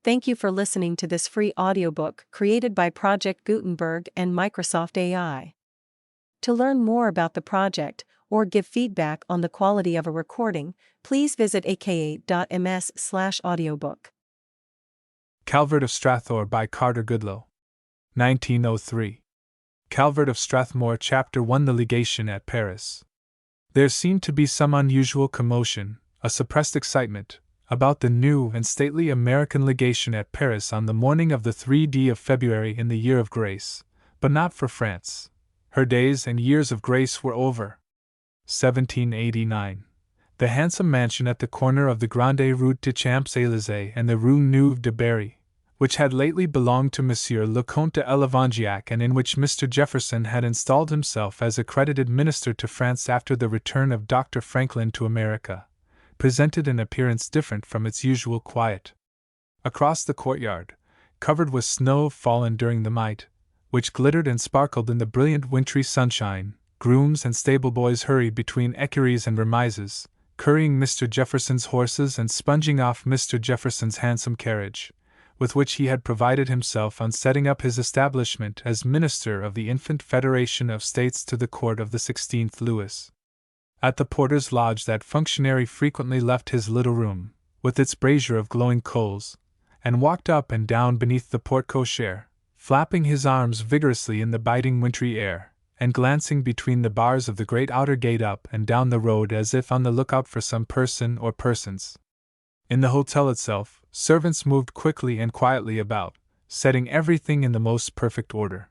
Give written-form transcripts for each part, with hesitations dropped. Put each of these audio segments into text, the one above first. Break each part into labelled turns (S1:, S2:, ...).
S1: Thank you for listening to this free audiobook created by Project Gutenberg and Microsoft AI. To learn more about the project, or give feedback on the quality of a recording, please visit aka.ms/audiobook.
S2: Calvert of Strathore by Carter Goodloe. 1903. Calvert of Strathore, Chapter 1, The Legation at Paris. There seemed to be some unusual commotion, a suppressed excitement, about the new and stately American legation at Paris on the morning of the 3d of February in the year of grace, but not for France. Her days and years of grace were over. 1789. The handsome mansion at the corner of the Grande Route des Champs-Élysées and the Rue Neuve de Berry, which had lately belonged to Monsieur le Comte de Lavangiac and in which Mr. Jefferson had installed himself as accredited minister to France after the return of Dr. Franklin to America, presented an appearance different from its usual quiet. Across the courtyard, covered with snow fallen during the night, which glittered and sparkled in the brilliant wintry sunshine, grooms and stable-boys hurried between equerries and remises, currying Mr. Jefferson's horses and sponging off Mr. Jefferson's handsome carriage, with which he had provided himself on setting up his establishment as Minister of the Infant Federation of States to the court of the 16th Louis. At the porter's lodge that functionary frequently left his little room, with its brazier of glowing coals, and walked up and down beneath the porte-cochere, flapping his arms vigorously in the biting wintry air, and glancing between the bars of the great outer gate up and down the road as if on the lookout for some person or persons. In the hotel itself, servants moved quickly and quietly about, setting everything in the most perfect order.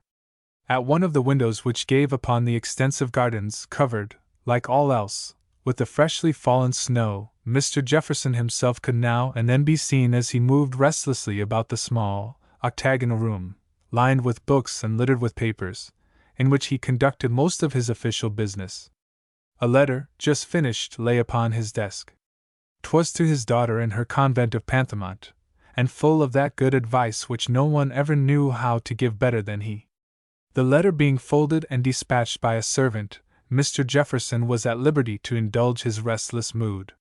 S2: At one of the windows which gave upon the extensive gardens covered, like all else, with the freshly fallen snow, Mr. Jefferson himself could now and then be seen as he moved restlessly about the small, octagonal room, lined with books and littered with papers, in which he conducted most of his official business. A letter, just finished, lay upon his desk. 'Twas to his daughter in her convent of Panthemont, and full of that good advice which no one ever knew how to give better than he. The letter being folded and dispatched by a servant, Mr. Jefferson was at liberty to indulge his restless mood.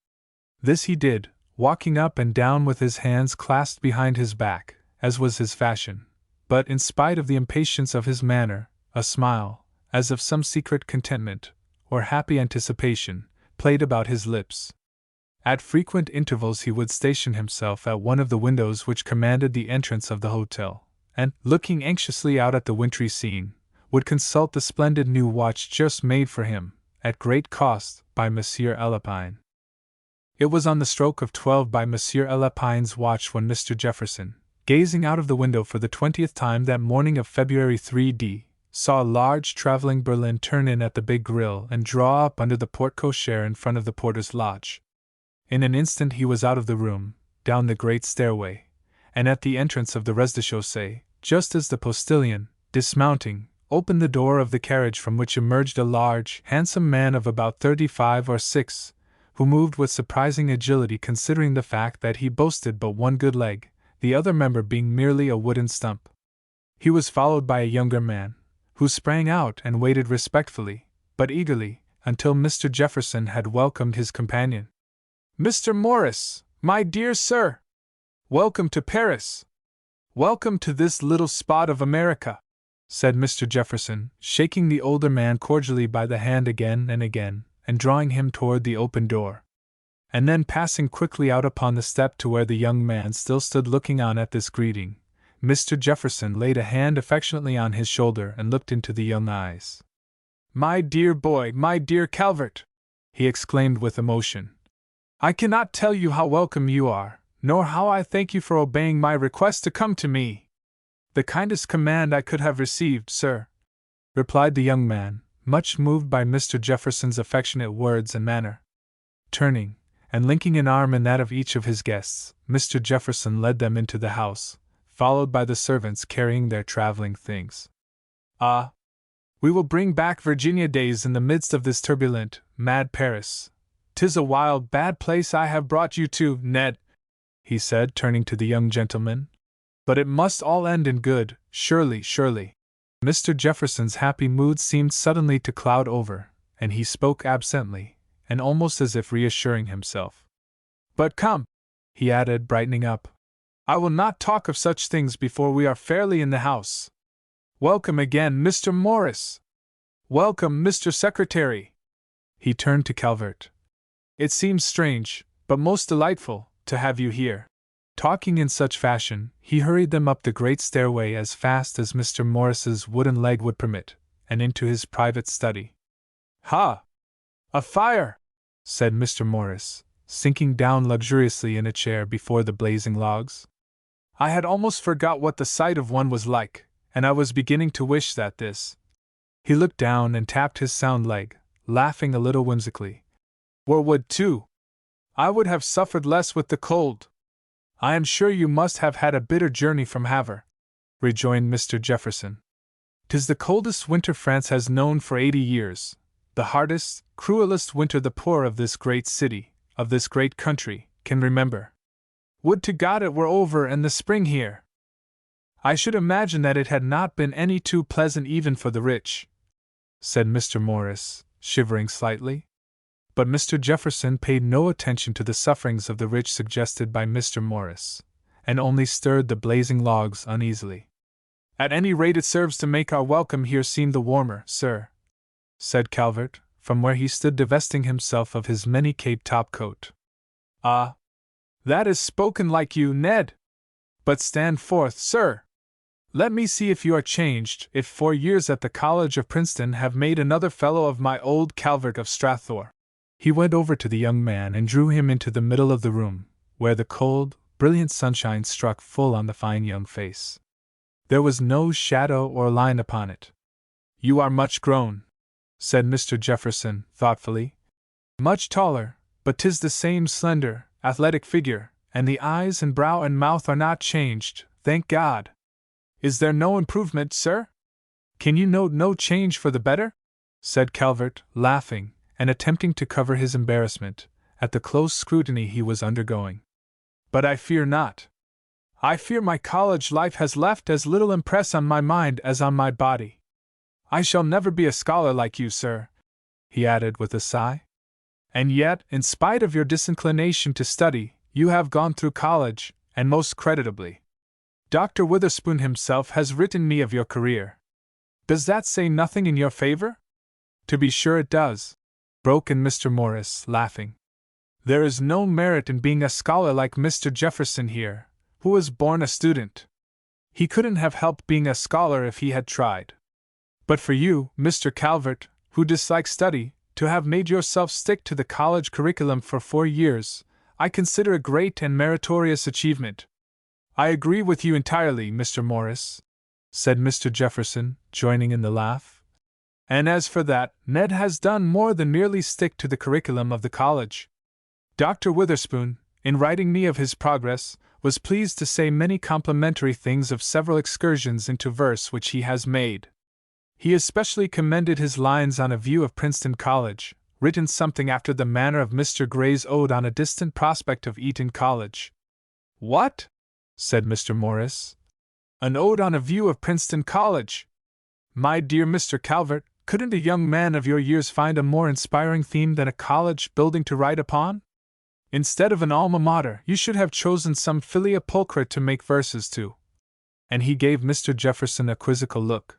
S2: This he did, walking up and down with his hands clasped behind his back, as was his fashion, but in spite of the impatience of his manner, a smile, as of some secret contentment, or happy anticipation, played about his lips. At frequent intervals he would station himself at one of the windows which commanded the entrance of the hotel, and, looking anxiously out at the wintry scene, would consult the splendid new watch just made for him, at great cost, by Monsieur Lapine. It was on the stroke of 12 by Monsieur Lapine's watch when Mr. Jefferson, gazing out of the window for the 20th time that morning of February 3d, saw a large traveling berlin turn in at the big grille and draw up under the porte-cochere in front of the porter's lodge. In an instant he was out of the room, down the great stairway, and at the entrance of the rez-de-chaussée, just as the postilion, dismounting, opened the door of the carriage from which emerged a large, handsome man of about 35 or 6, who moved with surprising agility considering the fact that he boasted but one good leg, the other member being merely a wooden stump. He was followed by a younger man, who sprang out and waited respectfully, but eagerly, until Mr. Jefferson had welcomed his companion. "Mr. Morris, my dear sir! Welcome to Paris! Welcome to this little spot of America!" said Mr. Jefferson, shaking the older man cordially by the hand again and again, and drawing him toward the open door. And then passing quickly out upon the step to where the young man still stood looking on at this greeting, Mr. Jefferson laid a hand affectionately on his shoulder and looked into the young eyes. "My dear boy, my dear Calvert!" he exclaimed with emotion. "I cannot tell you how welcome you are, nor how I thank you for obeying my request to come to me." "The kindest command I could have received, sir," replied the young man, much moved by Mr. Jefferson's affectionate words and manner. Turning, and linking an arm in that of each of his guests, Mr. Jefferson led them into the house, followed by the servants carrying their traveling things. "Ah! We will bring back Virginia days in the midst of this turbulent, mad Paris. 'Tis a wild, bad place I have brought you to, Ned," he said, turning to the young gentleman. "But it must all end in good, surely, surely." Mr. Jefferson's happy mood seemed suddenly to cloud over, and he spoke absently, and almost as if reassuring himself. "But come," he added, brightening up, I will not talk of such things before we are fairly in the house. Welcome again, Mr. Morris. Welcome, Mr. Secretary. He turned to Calvert. It seems strange, but most delightful, to have you here. Talking in such fashion, he hurried them up the great stairway as fast as Mr. Morris's wooden leg would permit, and into his private study. Ha! A fire! Said Mr. Morris, sinking down luxuriously in a chair before the blazing logs. I had almost forgot what the sight of one was like, and I was beginning to wish that this. He looked down and tapped his sound leg, laughing a little whimsically. Were wood too. I would have suffered less with the cold. I am sure you must have had a bitter journey from Havre, rejoined Mr. Jefferson. 'Tis the coldest winter France has known for 80 years, the hardest, cruelest winter the poor of this great city, of this great country, can remember. Would to God it were over and the spring here! I should imagine that it had not been any too pleasant even for the rich, said Mr. Morris, shivering slightly. But Mr. Jefferson paid no attention to the sufferings of the rich suggested by Mr. Morris, and only stirred the blazing logs uneasily. At any rate it serves to make our welcome here seem the warmer, sir, said Calvert, from where he stood divesting himself of his many-caped top-coat. Ah! That is spoken like you, Ned! But stand forth, sir! Let me see if you are changed, if 4 years at the College of Princeton have made another fellow of my old Calvert of Strathore. He went over to the young man and drew him into the middle of the room, where the cold, brilliant sunshine struck full on the fine young face. There was no shadow or line upon it. You are much grown, said Mr. Jefferson, thoughtfully. Much taller, but 'tis the same slender, athletic figure, and the eyes and brow and mouth are not changed, thank God. Is there no improvement, sir? Can you note no change for the better? Said Calvert, laughing, and attempting to cover his embarrassment, at the close scrutiny he was undergoing. But I fear not. I fear my college life has left as little impress on my mind as on my body. I shall never be a scholar like you, sir, he added with a sigh. And yet, in spite of your disinclination to study, you have gone through college, and most creditably. Dr. Witherspoon himself has written me of your career. Does that say nothing in your favor? To be sure it does, broke in Mr. Morris, laughing. There is no merit in being a scholar like Mr. Jefferson here, who was born a student. He couldn't have helped being a scholar if he had tried. But for you, Mr. Calvert, who dislike study, to have made yourself stick to the college curriculum for 4 years, I consider a great and meritorious achievement. I agree with you entirely, Mr. Morris, said Mr. Jefferson, joining in the laugh. And as for that, Ned has done more than merely stick to the curriculum of the college. Dr. Witherspoon, in writing me of his progress, was pleased to say many complimentary things of several excursions into verse which he has made. He especially commended his lines on a view of Princeton College, written something after the manner of Mr. Gray's ode on a distant prospect of Eton College. What? Said Mr. Morris. An ode on a view of Princeton College! My dear Mr. Calvert, couldn't a young man of your years find a more inspiring theme than a college building to write upon? Instead of an alma mater, you should have chosen some filia pulchra to make verses to. And he gave Mr. Jefferson a quizzical look.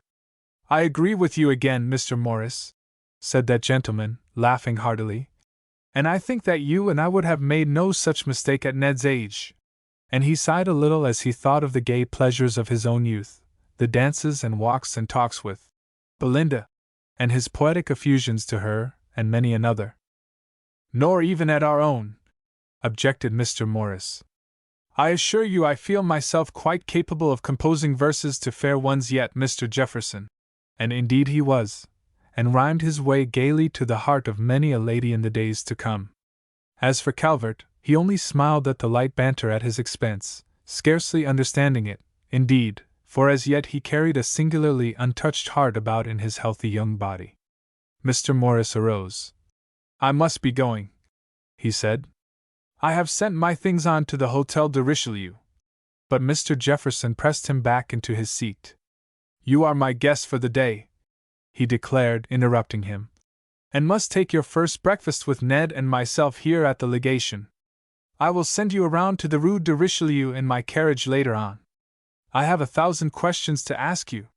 S2: I agree with you again, Mr. Morris, said that gentleman, laughing heartily. And I think that you and I would have made no such mistake at Ned's age. And he sighed a little as he thought of the gay pleasures of his own youth, the dances and walks and talks with Belinda, and his poetic effusions to her, and many another. Nor even at our own, objected Mr. Morris. I assure you I feel myself quite capable of composing verses to fair ones yet, Mr. Jefferson. And indeed he was, and rhymed his way gaily to the heart of many a lady in the days to come. As for Calvert, he only smiled at the light banter at his expense, scarcely understanding it, indeed, for as yet he carried a singularly untouched heart about in his healthy young body. Mr. Morris arose. I must be going, he said. I have sent my things on to the Hotel de Richelieu. But Mr. Jefferson pressed him back into his seat. You are my guest for the day, he declared, interrupting him, and must take your first breakfast with Ned and myself here at the legation. I will send you around to the Rue de Richelieu in my carriage later on. I have 1,000 questions to ask you.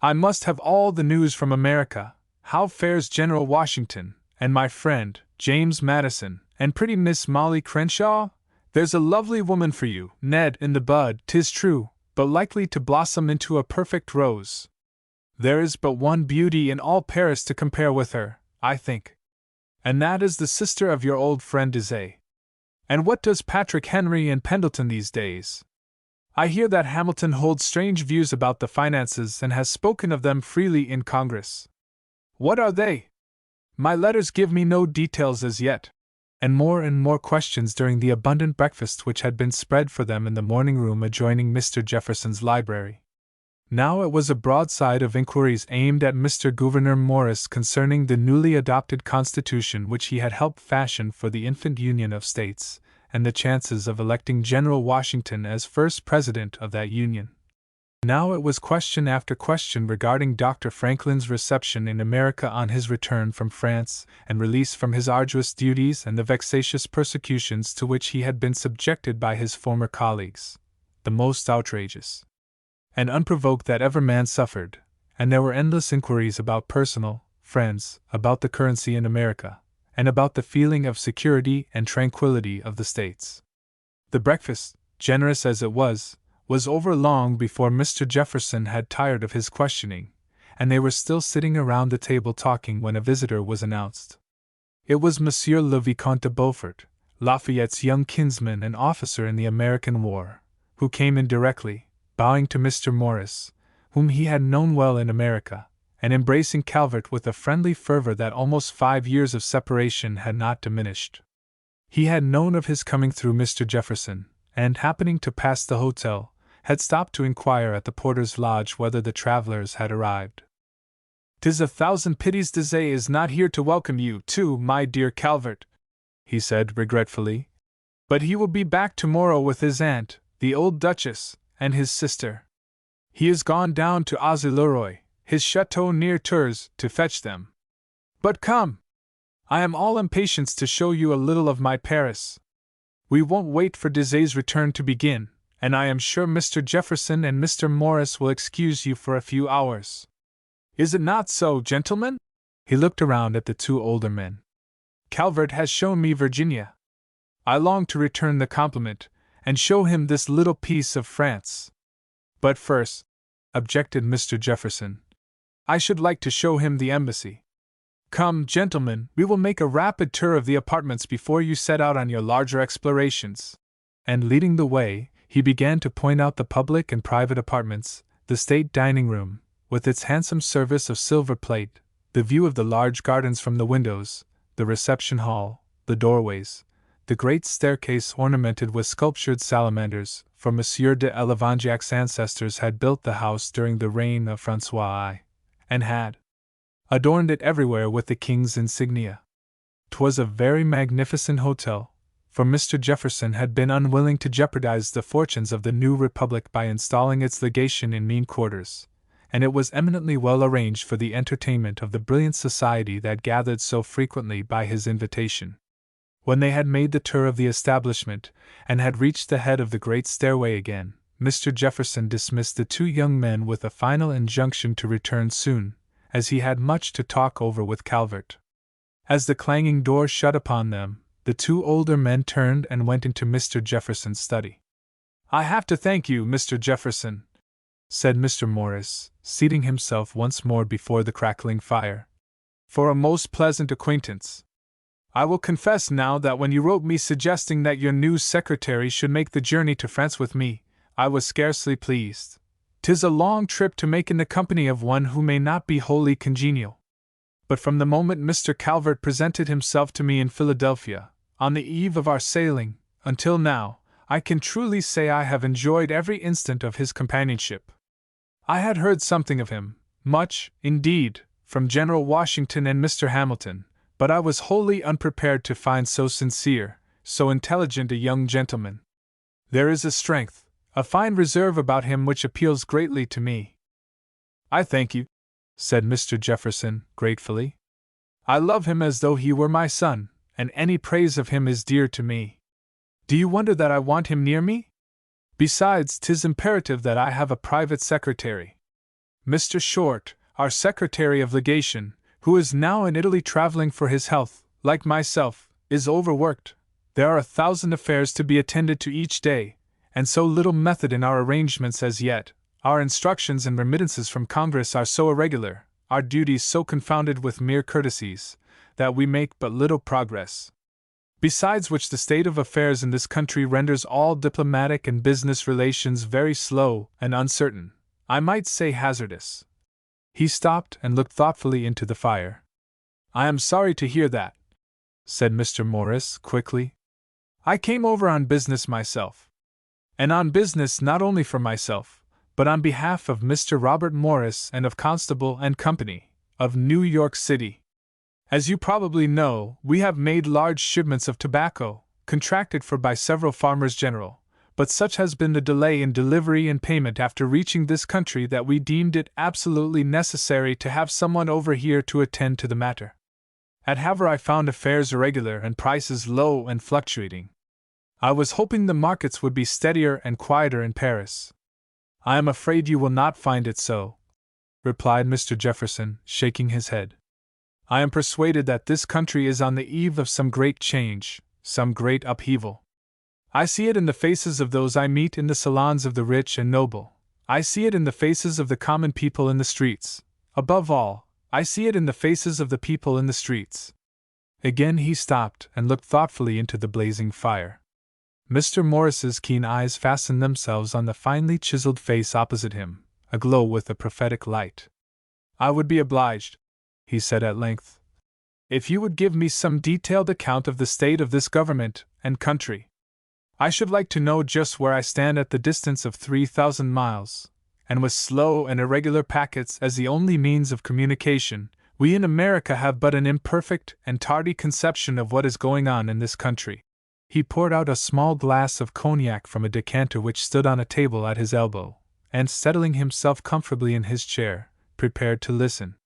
S2: I must have all the news from America. How fares General Washington, and my friend, James Madison, and pretty Miss Molly Crenshaw? There's a lovely woman for you, Ned, in the bud, 'tis true, but likely to blossom into a perfect rose. There is but one beauty in all Paris to compare with her, I think. And that is the sister of your old friend Dizay. And what does Patrick Henry and Pendleton these days? I hear that Hamilton holds strange views about the finances and has spoken of them freely in Congress. What are they? My letters give me no details as yet. And more questions during the abundant breakfast which had been spread for them in the morning room adjoining Mr. Jefferson's library. Now it was a broadside of inquiries aimed at Mr. Gouverneur Morris concerning the newly adopted Constitution which he had helped fashion for the infant Union of States, and the chances of electing General Washington as first President of that Union. Now it was question after question regarding Dr. Franklin's reception in America on his return from France and release from his arduous duties and the vexatious persecutions to which he had been subjected by his former colleagues, the most outrageous and unprovoked that ever man suffered, and there were endless inquiries about personal friends, about the currency in America, and about the feeling of security and tranquility of the States. The breakfast, generous as it was over long before Mr. Jefferson had tired of his questioning, and they were still sitting around the table talking when a visitor was announced. It was Monsieur le Vicomte de Beaufort, Lafayette's young kinsman and officer in the American War, who came in directly, bowing to Mr. Morris, whom he had known well in America, and embracing Calvert with a friendly fervor that almost 5 years of separation had not diminished. He had known of his coming through Mr. Jefferson, and happening to pass the hotel, had stopped to inquire at the porter's lodge whether the travelers had arrived. "'Tis 1,000 pities Dizay is not here to welcome you, too, my dear Calvert," he said regretfully. "But he will be back tomorrow with his aunt, the old Duchess, and his sister. He is gone down to Auxerrois, his chateau near Tours, to fetch them. But come! I am all impatience to show you a little of my Paris. We won't wait for Dizay's return to begin, and I am sure Mr. Jefferson and Mr. Morris will excuse you for a few hours. Is it not so, gentlemen?" He looked around at the two older men. "Calvert has shown me Virginia. I long to return the compliment, and show him this little piece of France. But first," objected Mr. Jefferson, "I should like to show him the embassy. Come, gentlemen, we will make a rapid tour of the apartments before you set out on your larger explorations." And leading the way, he began to point out the public and private apartments, the state dining room, with its handsome service of silver plate, the view of the large gardens from the windows, the reception hall, the doorways, the great staircase ornamented with sculptured salamanders, for Monsieur de Lavangac's ancestors had built the house during the reign of François I, and had adorned it everywhere with the king's insignia. 'Twas a very magnificent hotel, for Mr. Jefferson had been unwilling to jeopardize the fortunes of the new republic by installing its legation in mean quarters, and it was eminently well arranged for the entertainment of the brilliant society that gathered so frequently by his invitation. When they had made the tour of the establishment, and had reached the head of the great stairway again, Mr. Jefferson dismissed the two young men with a final injunction to return soon, as he had much to talk over with Calvert. As the clanging door shut upon them, the two older men turned and went into Mr. Jefferson's study. "I have to thank you, Mr. Jefferson," said Mr. Morris, seating himself once more before the crackling fire, "for a most pleasant acquaintance. I will confess now that when you wrote me suggesting that your new secretary should make the journey to France with me, I was scarcely pleased. 'Tis a long trip to make in the company of one who may not be wholly congenial. But from the moment Mr. Calvert presented himself to me in Philadelphia, on the eve of our sailing, until now, I can truly say I have enjoyed every instant of his companionship. I had heard something of him, much, indeed, from General Washington and Mr. Hamilton, but I was wholly unprepared to find so sincere, so intelligent a young gentleman. There is a strength, a fine reserve about him which appeals greatly to me." "I thank you," said Mr. Jefferson, gratefully. "I love him as though he were my son, and any praise of him is dear to me." Do you wonder that I want him near me? Besides, 'tis imperative that I have a private secretary. Mr. Short, our Secretary of Legation, who is now in Italy traveling for his health, like myself, is overworked. There are 1,000 affairs to be attended to each day, and so little method in our arrangements as yet. Our instructions and remittances from Congress are so irregular, our duties so confounded with mere courtesies, that we make but little progress. Besides which, the state of affairs in this country renders all diplomatic and business relations very slow and uncertain, I might say hazardous. He stopped and looked thoughtfully into the fire. I am sorry to hear that, said Mr. Morris quickly. I came over on business myself. And on business not only for myself, but on behalf of Mr. Robert Morris and of Constable and Company, of New York City. As you probably know, we have made large shipments of tobacco, contracted for by several farmers general, but such has been the delay in delivery and payment after reaching this country that we deemed it absolutely necessary to have someone over here to attend to the matter. At Havre I found affairs irregular and prices low and fluctuating. I was hoping the markets would be steadier and quieter in Paris. I am afraid you will not find it so, replied Mr. Jefferson, shaking his head. I am persuaded that this country is on the eve of some great change, some great upheaval. I see it in the faces of those I meet in the salons of the rich and noble. I see it in the faces of the common people in the streets. Above all, I see it in the faces of the people in the streets. Again he stopped and looked thoughtfully into the blazing fire. Mr. Morris's keen eyes fastened themselves on the finely chiseled face opposite him, aglow with a prophetic light. I would be obliged, he said at length, if you would give me some detailed account of the state of this government and country. I should like to know just where I stand at the distance of 3,000 miles, and with slow and irregular packets as the only means of communication, we in America have but an imperfect and tardy conception of what is going on in this country. He poured out a small glass of cognac from a decanter which stood on a table at his elbow, and settling himself comfortably in his chair, prepared to listen.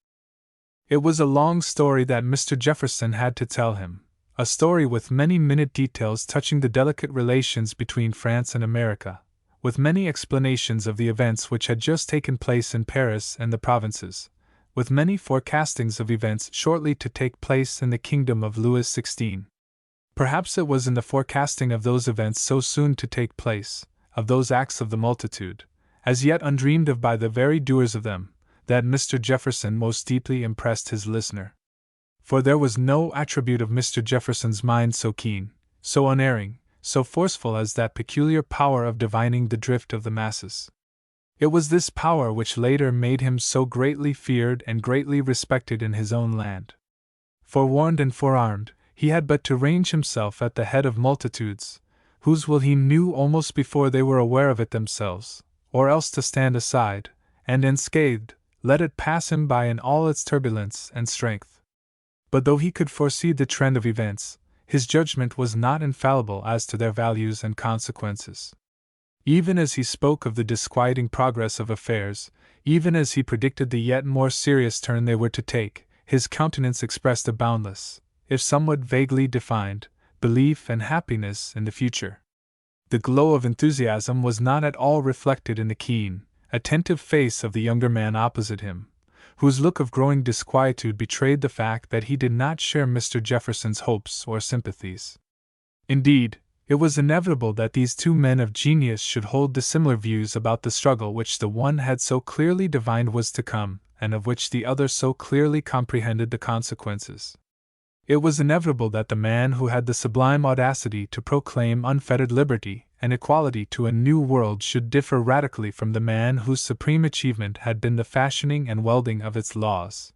S2: It was a long story that Mr. Jefferson had to tell him, a story with many minute details touching the delicate relations between France and America, with many explanations of the events which had just taken place in Paris and the provinces, with many forecastings of events shortly to take place in the kingdom of Louis XVI. Perhaps it was in the forecasting of those events so soon to take place, of those acts of the multitude, as yet undreamed of by the very doers of them, that Mr. Jefferson most deeply impressed his listener. For there was no attribute of Mr. Jefferson's mind so keen, so unerring, so forceful as that peculiar power of divining the drift of the masses. It was this power which later made him so greatly feared and greatly respected in his own land. Forewarned and forearmed, he had but to range himself at the head of multitudes, whose will he knew almost before they were aware of it themselves, or else to stand aside, and unscathed, let it pass him by in all its turbulence and strength. But though he could foresee the trend of events, his judgment was not infallible as to their values and consequences. Even as he spoke of the disquieting progress of affairs, even as he predicted the yet more serious turn they were to take, his countenance expressed a boundless, if somewhat vaguely defined, belief and happiness in the future. The glow of enthusiasm was not at all reflected in the keen, attentive face of the younger man opposite him, whose look of growing disquietude betrayed the fact that he did not share Mr. Jefferson's hopes or sympathies. Indeed, it was inevitable that these two men of genius should hold dissimilar views about the struggle which the one had so clearly divined was to come, and of which the other so clearly comprehended the consequences. It was inevitable that the man who had the sublime audacity to proclaim unfettered liberty and equality to a new world should differ radically from the man whose supreme achievement had been the fashioning and welding of its laws.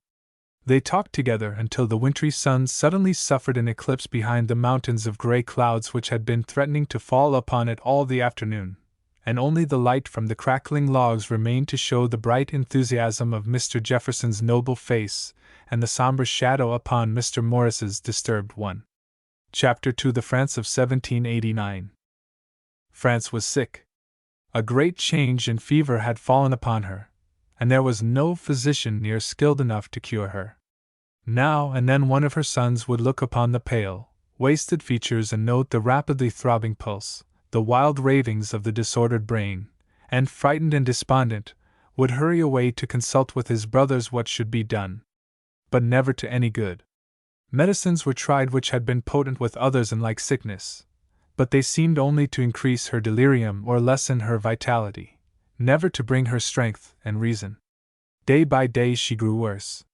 S2: They talked together until the wintry sun suddenly suffered an eclipse behind the mountains of gray clouds which had been threatening to fall upon it all the afternoon, and only the light from the crackling logs remained to show the bright enthusiasm of Mr. Jefferson's noble face and the somber shadow upon Mr. Morris's disturbed one. Chapter 2: The France of 1789. France was sick. A great change and fever had fallen upon her, and there was no physician near skilled enough to cure her. Now and then one of her sons would look upon the pale, wasted features and note the rapidly throbbing pulse, the wild ravings of the disordered brain, and, frightened and despondent, would hurry away to consult with his brothers what should be done. But never to any good. Medicines were tried which had been potent with others in like sickness, but they seemed only to increase her delirium or lessen her vitality, never to bring her strength and reason. Day by day she grew worse.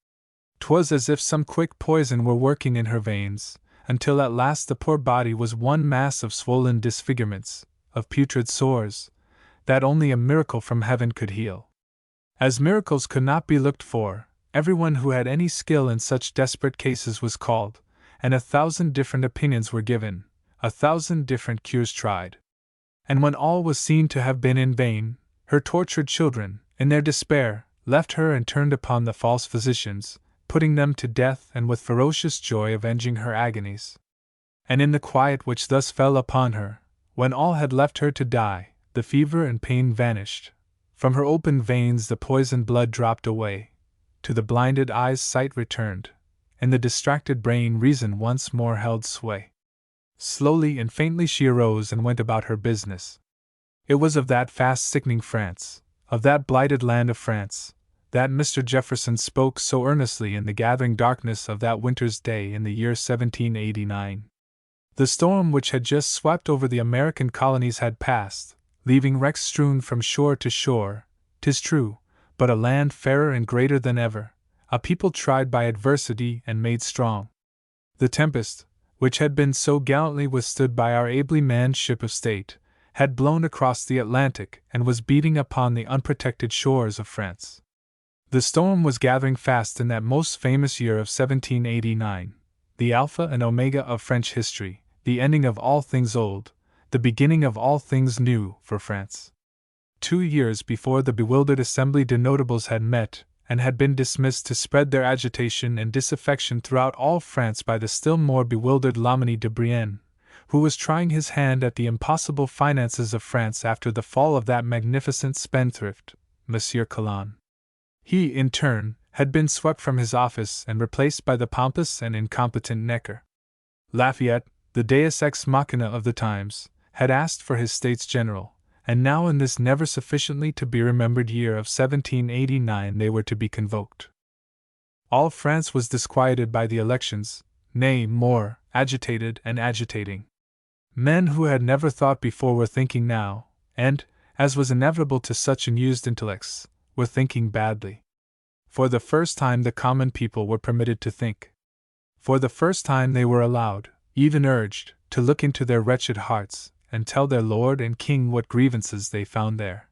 S2: 'Twas as if some quick poison were working in her veins, until at last the poor body was one mass of swollen disfigurements, of putrid sores, that only a miracle from heaven could heal. As miracles could not be looked for, everyone who had any skill in such desperate cases was called, and 1,000 different opinions were given, 1,000 different cures tried. And when all was seen to have been in vain, her tortured children, in their despair, left her and turned upon the false physicians, putting them to death and with ferocious joy avenging her agonies. And in the quiet which thus fell upon her, when all had left her to die, the fever and pain vanished. From her open veins the poisoned blood dropped away. To the blinded eyes sight returned, and the distracted brain reason once more held sway. Slowly and faintly she arose and went about her business. It was of that fast sickening France, of that blighted land of France, that Mr. Jefferson spoke so earnestly in the gathering darkness of that winter's day in the year 1789. The storm which had just swept over the American colonies had passed, leaving wrecks strewn from shore to shore, 'tis true, but a land fairer and greater than ever, a people tried by adversity and made strong. The tempest, which had been so gallantly withstood by our ably manned ship of state, had blown across the Atlantic and was beating upon the unprotected shores of France. The storm was gathering fast in that most famous year of 1789, the Alpha and Omega of French history, the ending of all things old, the beginning of all things new for France. 2 years before, the bewildered Assembly de Notables had met, and had been dismissed to spread their agitation and disaffection throughout all France by the still more bewildered Loménie de Brienne, who was trying his hand at the impossible finances of France after the fall of that magnificent spendthrift, Monsieur Calonne. He, in turn, had been swept from his office and replaced by the pompous and incompetent Necker. Lafayette, the deus ex machina of the times, had asked for his States General, and now in this never sufficiently to be remembered year of 1789 they were to be convoked. All France was disquieted by the elections, nay, more, agitated and agitating. Men who had never thought before were thinking now, and, as was inevitable to such unused intellects, were thinking badly. For the first time the common people were permitted to think. For the first time they were allowed, even urged, to look into their wretched hearts, and tell their lord and king what grievances they found there.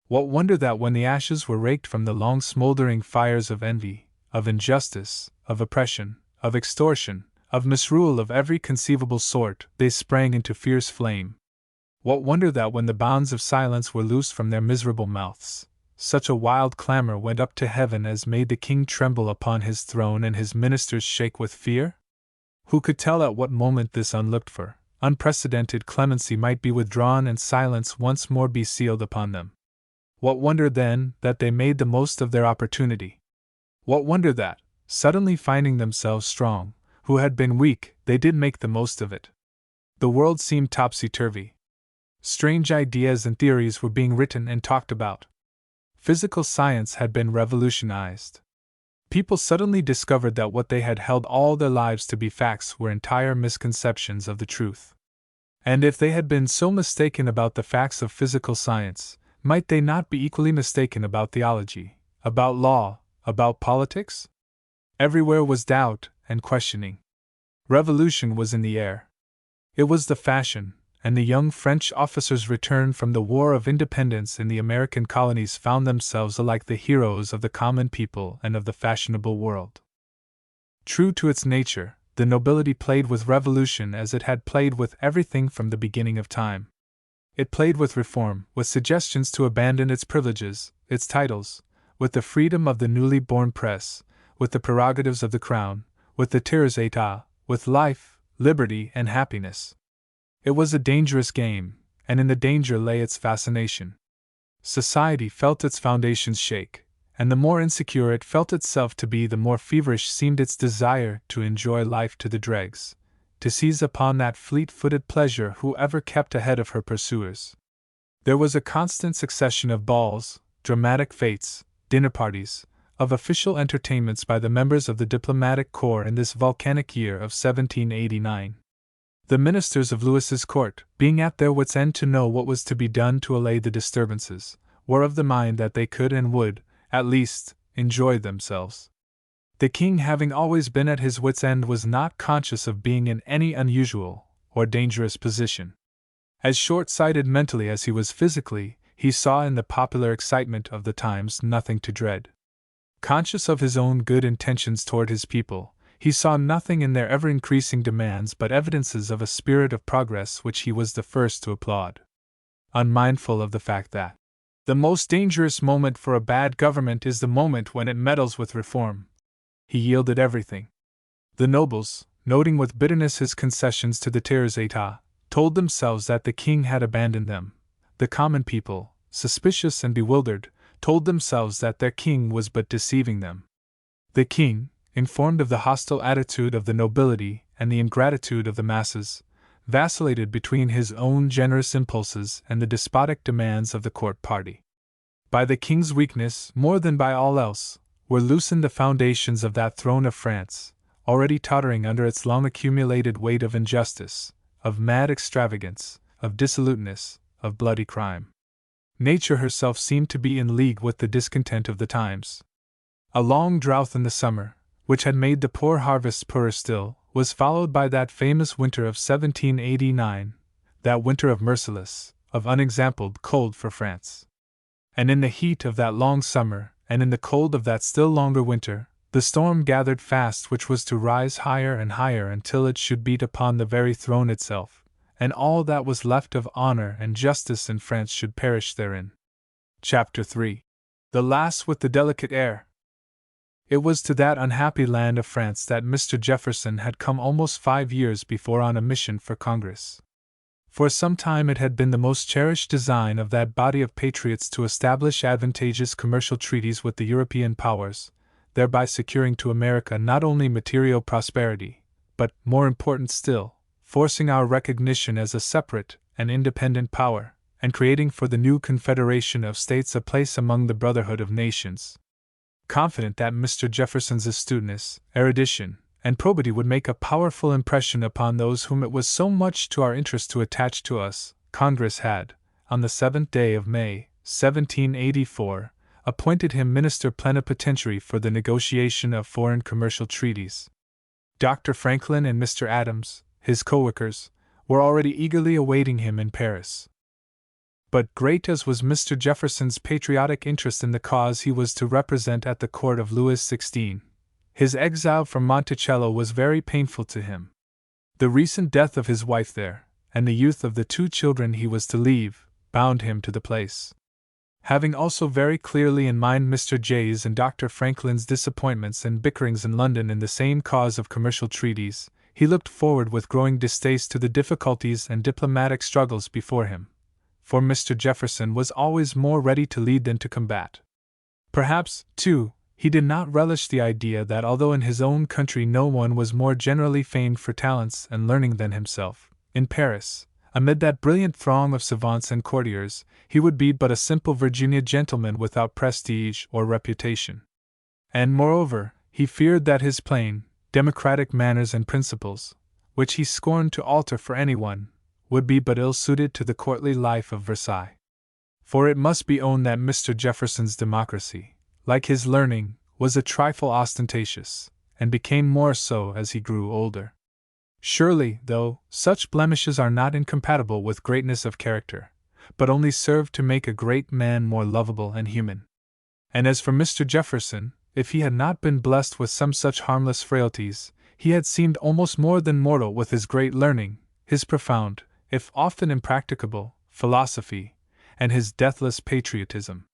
S2: What wonder that when the ashes were raked from the long smoldering fires of envy, of injustice, of oppression, of extortion, of misrule of every conceivable sort, they sprang into fierce flame. What wonder that when the bounds of silence were loosed from their miserable mouths, such a wild clamor went up to heaven as made the king tremble upon his throne and his ministers shake with fear? Who could tell at what moment this unlooked-for, unprecedented clemency might be withdrawn and silence once more be sealed upon them? What wonder, then, that they made the most of their opportunity? What wonder that, suddenly finding themselves strong, who had been weak, they did make the most of it? The world seemed topsy-turvy. Strange ideas and theories were being written and talked about. Physical science had been revolutionized. People suddenly discovered that what they had held all their lives to be facts were entire misconceptions of the truth. And if they had been so mistaken about the facts of physical science, might they not be equally mistaken about theology, about law, about politics? Everywhere was doubt and questioning. Revolution was in the air. It was the fashion, and the young French officers returned from the War of Independence in the American colonies found themselves alike the heroes of the common people and of the fashionable world. True to its nature, the nobility played with revolution as it had played with everything from the beginning of time. It played with reform, with suggestions to abandon its privileges, its titles, with the freedom of the newly born press, with the prerogatives of the crown, with the tiers état, with life, liberty, and happiness. It was a dangerous game, and in the danger lay its fascination. Society felt its foundations shake, and the more insecure it felt itself to be, the more feverish seemed its desire to enjoy life to the dregs, to seize upon that fleet-footed pleasure whoever kept ahead of her pursuers. There was a constant succession of balls, dramatic fêtes, dinner parties, of official entertainments by the members of the diplomatic corps in this volcanic year of 1789. The ministers of Louis's court, being at their wits' end to know what was to be done to allay the disturbances, were of the mind that they could and would, at least, enjoy themselves. The king, having always been at his wits' end, was not conscious of being in any unusual or dangerous position. As short-sighted mentally as he was physically, he saw in the popular excitement of the times nothing to dread. Conscious of his own good intentions toward his people, he saw nothing in their ever-increasing demands but evidences of a spirit of progress which he was the first to applaud. Unmindful of the fact that the most dangerous moment for a bad government is the moment when it meddles with reform, he yielded everything. The nobles, noting with bitterness his concessions to the tiers état, told themselves that the king had abandoned them. The common people, suspicious and bewildered, told themselves that their king was but deceiving them. The king, informed of the hostile attitude of the nobility and the ingratitude of the masses, vacillated between his own generous impulses and the despotic demands of the court party. By the king's weakness, more than by all else, were loosened the foundations of that throne of France, already tottering under its long-accumulated weight of injustice, of mad extravagance, of dissoluteness, of bloody crime. Nature herself seemed to be in league with the discontent of the times. A long drought in the summer, which had made the poor harvests poorer still, was followed by that famous winter of 1789, that winter of merciless, of unexampled cold for France. And in the heat of that long summer, and in the cold of that still longer winter, the storm gathered fast which was to rise higher and higher until it should beat upon the very throne itself, and all that was left of honor and justice in France should perish therein. Chapter 3. The Lass with the Delicate Air. It was to that unhappy land of France that Mr. Jefferson had come almost 5 years before on a mission for Congress. For some time it had been the most cherished design of that body of patriots to establish advantageous commercial treaties with the European powers, thereby securing to America not only material prosperity, but, more important still, forcing our recognition as a separate and independent power, and creating for the new Confederation of States a place among the Brotherhood of Nations. Confident that Mr. Jefferson's astuteness, erudition, and probity would make a powerful impression upon those whom it was so much to our interest to attach to us, Congress had, on the 7th day of May, 1784, appointed him Minister Plenipotentiary for the negotiation of foreign commercial treaties. Dr. Franklin and Mr. Adams, his co-workers, were already eagerly awaiting him in Paris. But great as was Mr. Jefferson's patriotic interest in the cause he was to represent at the court of Louis XVI, his exile from Monticello was very painful to him. The recent death of his wife there, and the youth of the 2 children he was to leave, bound him to the place. Having also very clearly in mind Mr. Jay's and Dr. Franklin's disappointments and bickerings in London in the same cause of commercial treaties, he looked forward with growing distaste to the difficulties and diplomatic struggles before him, for Mr. Jefferson was always more ready to lead than to combat. Perhaps, too, he did not relish the idea that although in his own country no one was more generally famed for talents and learning than himself, in Paris, amid that brilliant throng of savants and courtiers, he would be but a simple Virginia gentleman without prestige or reputation. And moreover, he feared that his plain, democratic manners and principles, which he scorned to alter for anyone, would be but ill-suited to the courtly life of Versailles. For it must be owned that Mr. Jefferson's democracy, like his learning, was a trifle ostentatious, and became more so as he grew older. Surely, though, such blemishes are not incompatible with greatness of character, but only serve to make a great man more lovable and human. And as for Mr. Jefferson, if he had not been blessed with some such harmless frailties, he had seemed almost more than mortal with his great learning, his profound, if often impracticable, philosophy, and his deathless patriotism.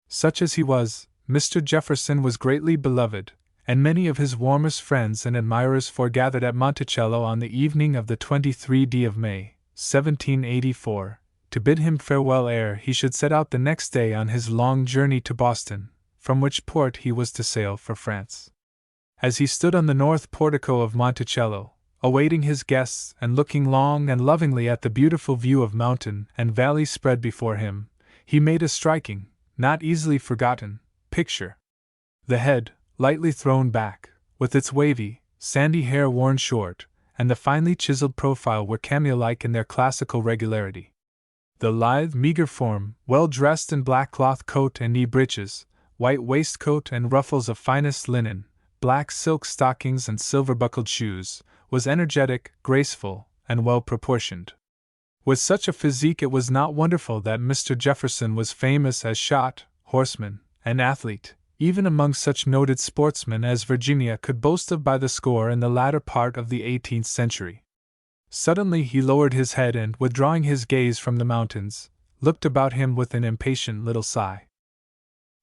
S2: Such as he was, Mr. Jefferson was greatly beloved, and many of his warmest friends and admirers foregathered at Monticello on the evening of the 23rd of May, 1784, to bid him farewell ere he should set out the next day on his long journey to Boston, from which port he was to sail for France. As he stood on the north portico of Monticello, awaiting his guests and looking long and lovingly at the beautiful view of mountain and valley spread before him, he made a striking, not easily forgotten, picture. The head, lightly thrown back, with its wavy, sandy hair worn short, and the finely chiseled profile were cameo-like in their classical regularity. The lithe, meager form, well dressed in black cloth coat and knee breeches, white waistcoat and ruffles of finest linen, black silk stockings and silver-buckled shoes, was energetic, graceful, and well-proportioned. With such a physique, it was not wonderful that Mr. Jefferson was famous as shot, horseman, and athlete, even among such noted sportsmen as Virginia could boast of by the score in the latter part of the 18th century. Suddenly he lowered his head and, withdrawing his gaze from the mountains, looked about him with an impatient little sigh.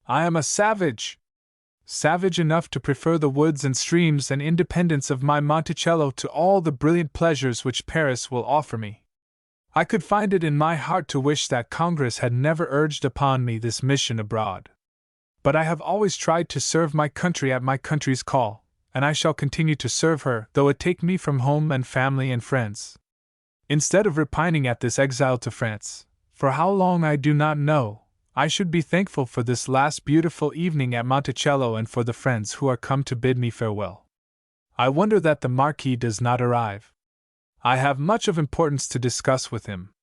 S2: "I am a savage! Savage enough to prefer the woods and streams and independence of my Monticello to all the brilliant pleasures which Paris will offer me. I could find it in my heart to wish that Congress had never urged upon me this mission abroad. But I have always tried to serve my country at my country's call, and I shall continue to serve her, though it take me from home and family and friends. Instead of repining at this exile to France, for how long I do not know, I should be thankful for this last beautiful evening at Monticello and for the friends who are come to bid me farewell. I wonder that the Marquis does not arrive. I have much of importance to discuss with him."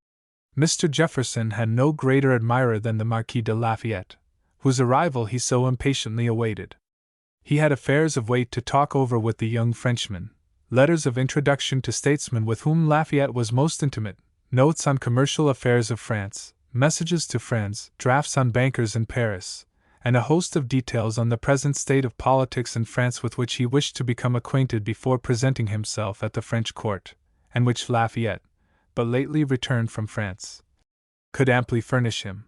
S2: Mr. Jefferson had no greater admirer than the Marquis de Lafayette, whose arrival he so impatiently awaited. He had affairs of weight to talk over with the young Frenchman, letters of introduction to statesmen with whom Lafayette was most intimate, notes on commercial affairs of France, messages to friends, drafts on bankers in Paris, and a host of details on the present state of politics in France with which he wished to become acquainted before presenting himself at the French court, and which Lafayette, but lately returned from France, could amply furnish him.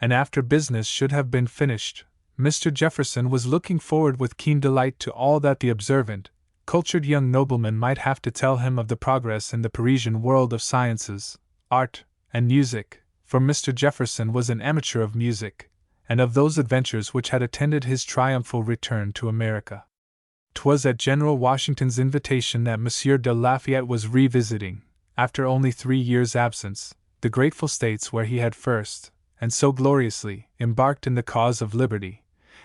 S2: And after business should have been finished, Mr. Jefferson was looking forward with keen delight to all that the observant, cultured young nobleman might have to tell him of the progress in the Parisian world of sciences, art, and music, for Mr. Jefferson was an amateur of music, and of those adventures which had attended his triumphal return to America. 'Twas at General Washington's invitation that Monsieur de Lafayette was revisiting, after only 3 years' absence, the grateful states where he had first, and so gloriously, embarked in the cause of liberty,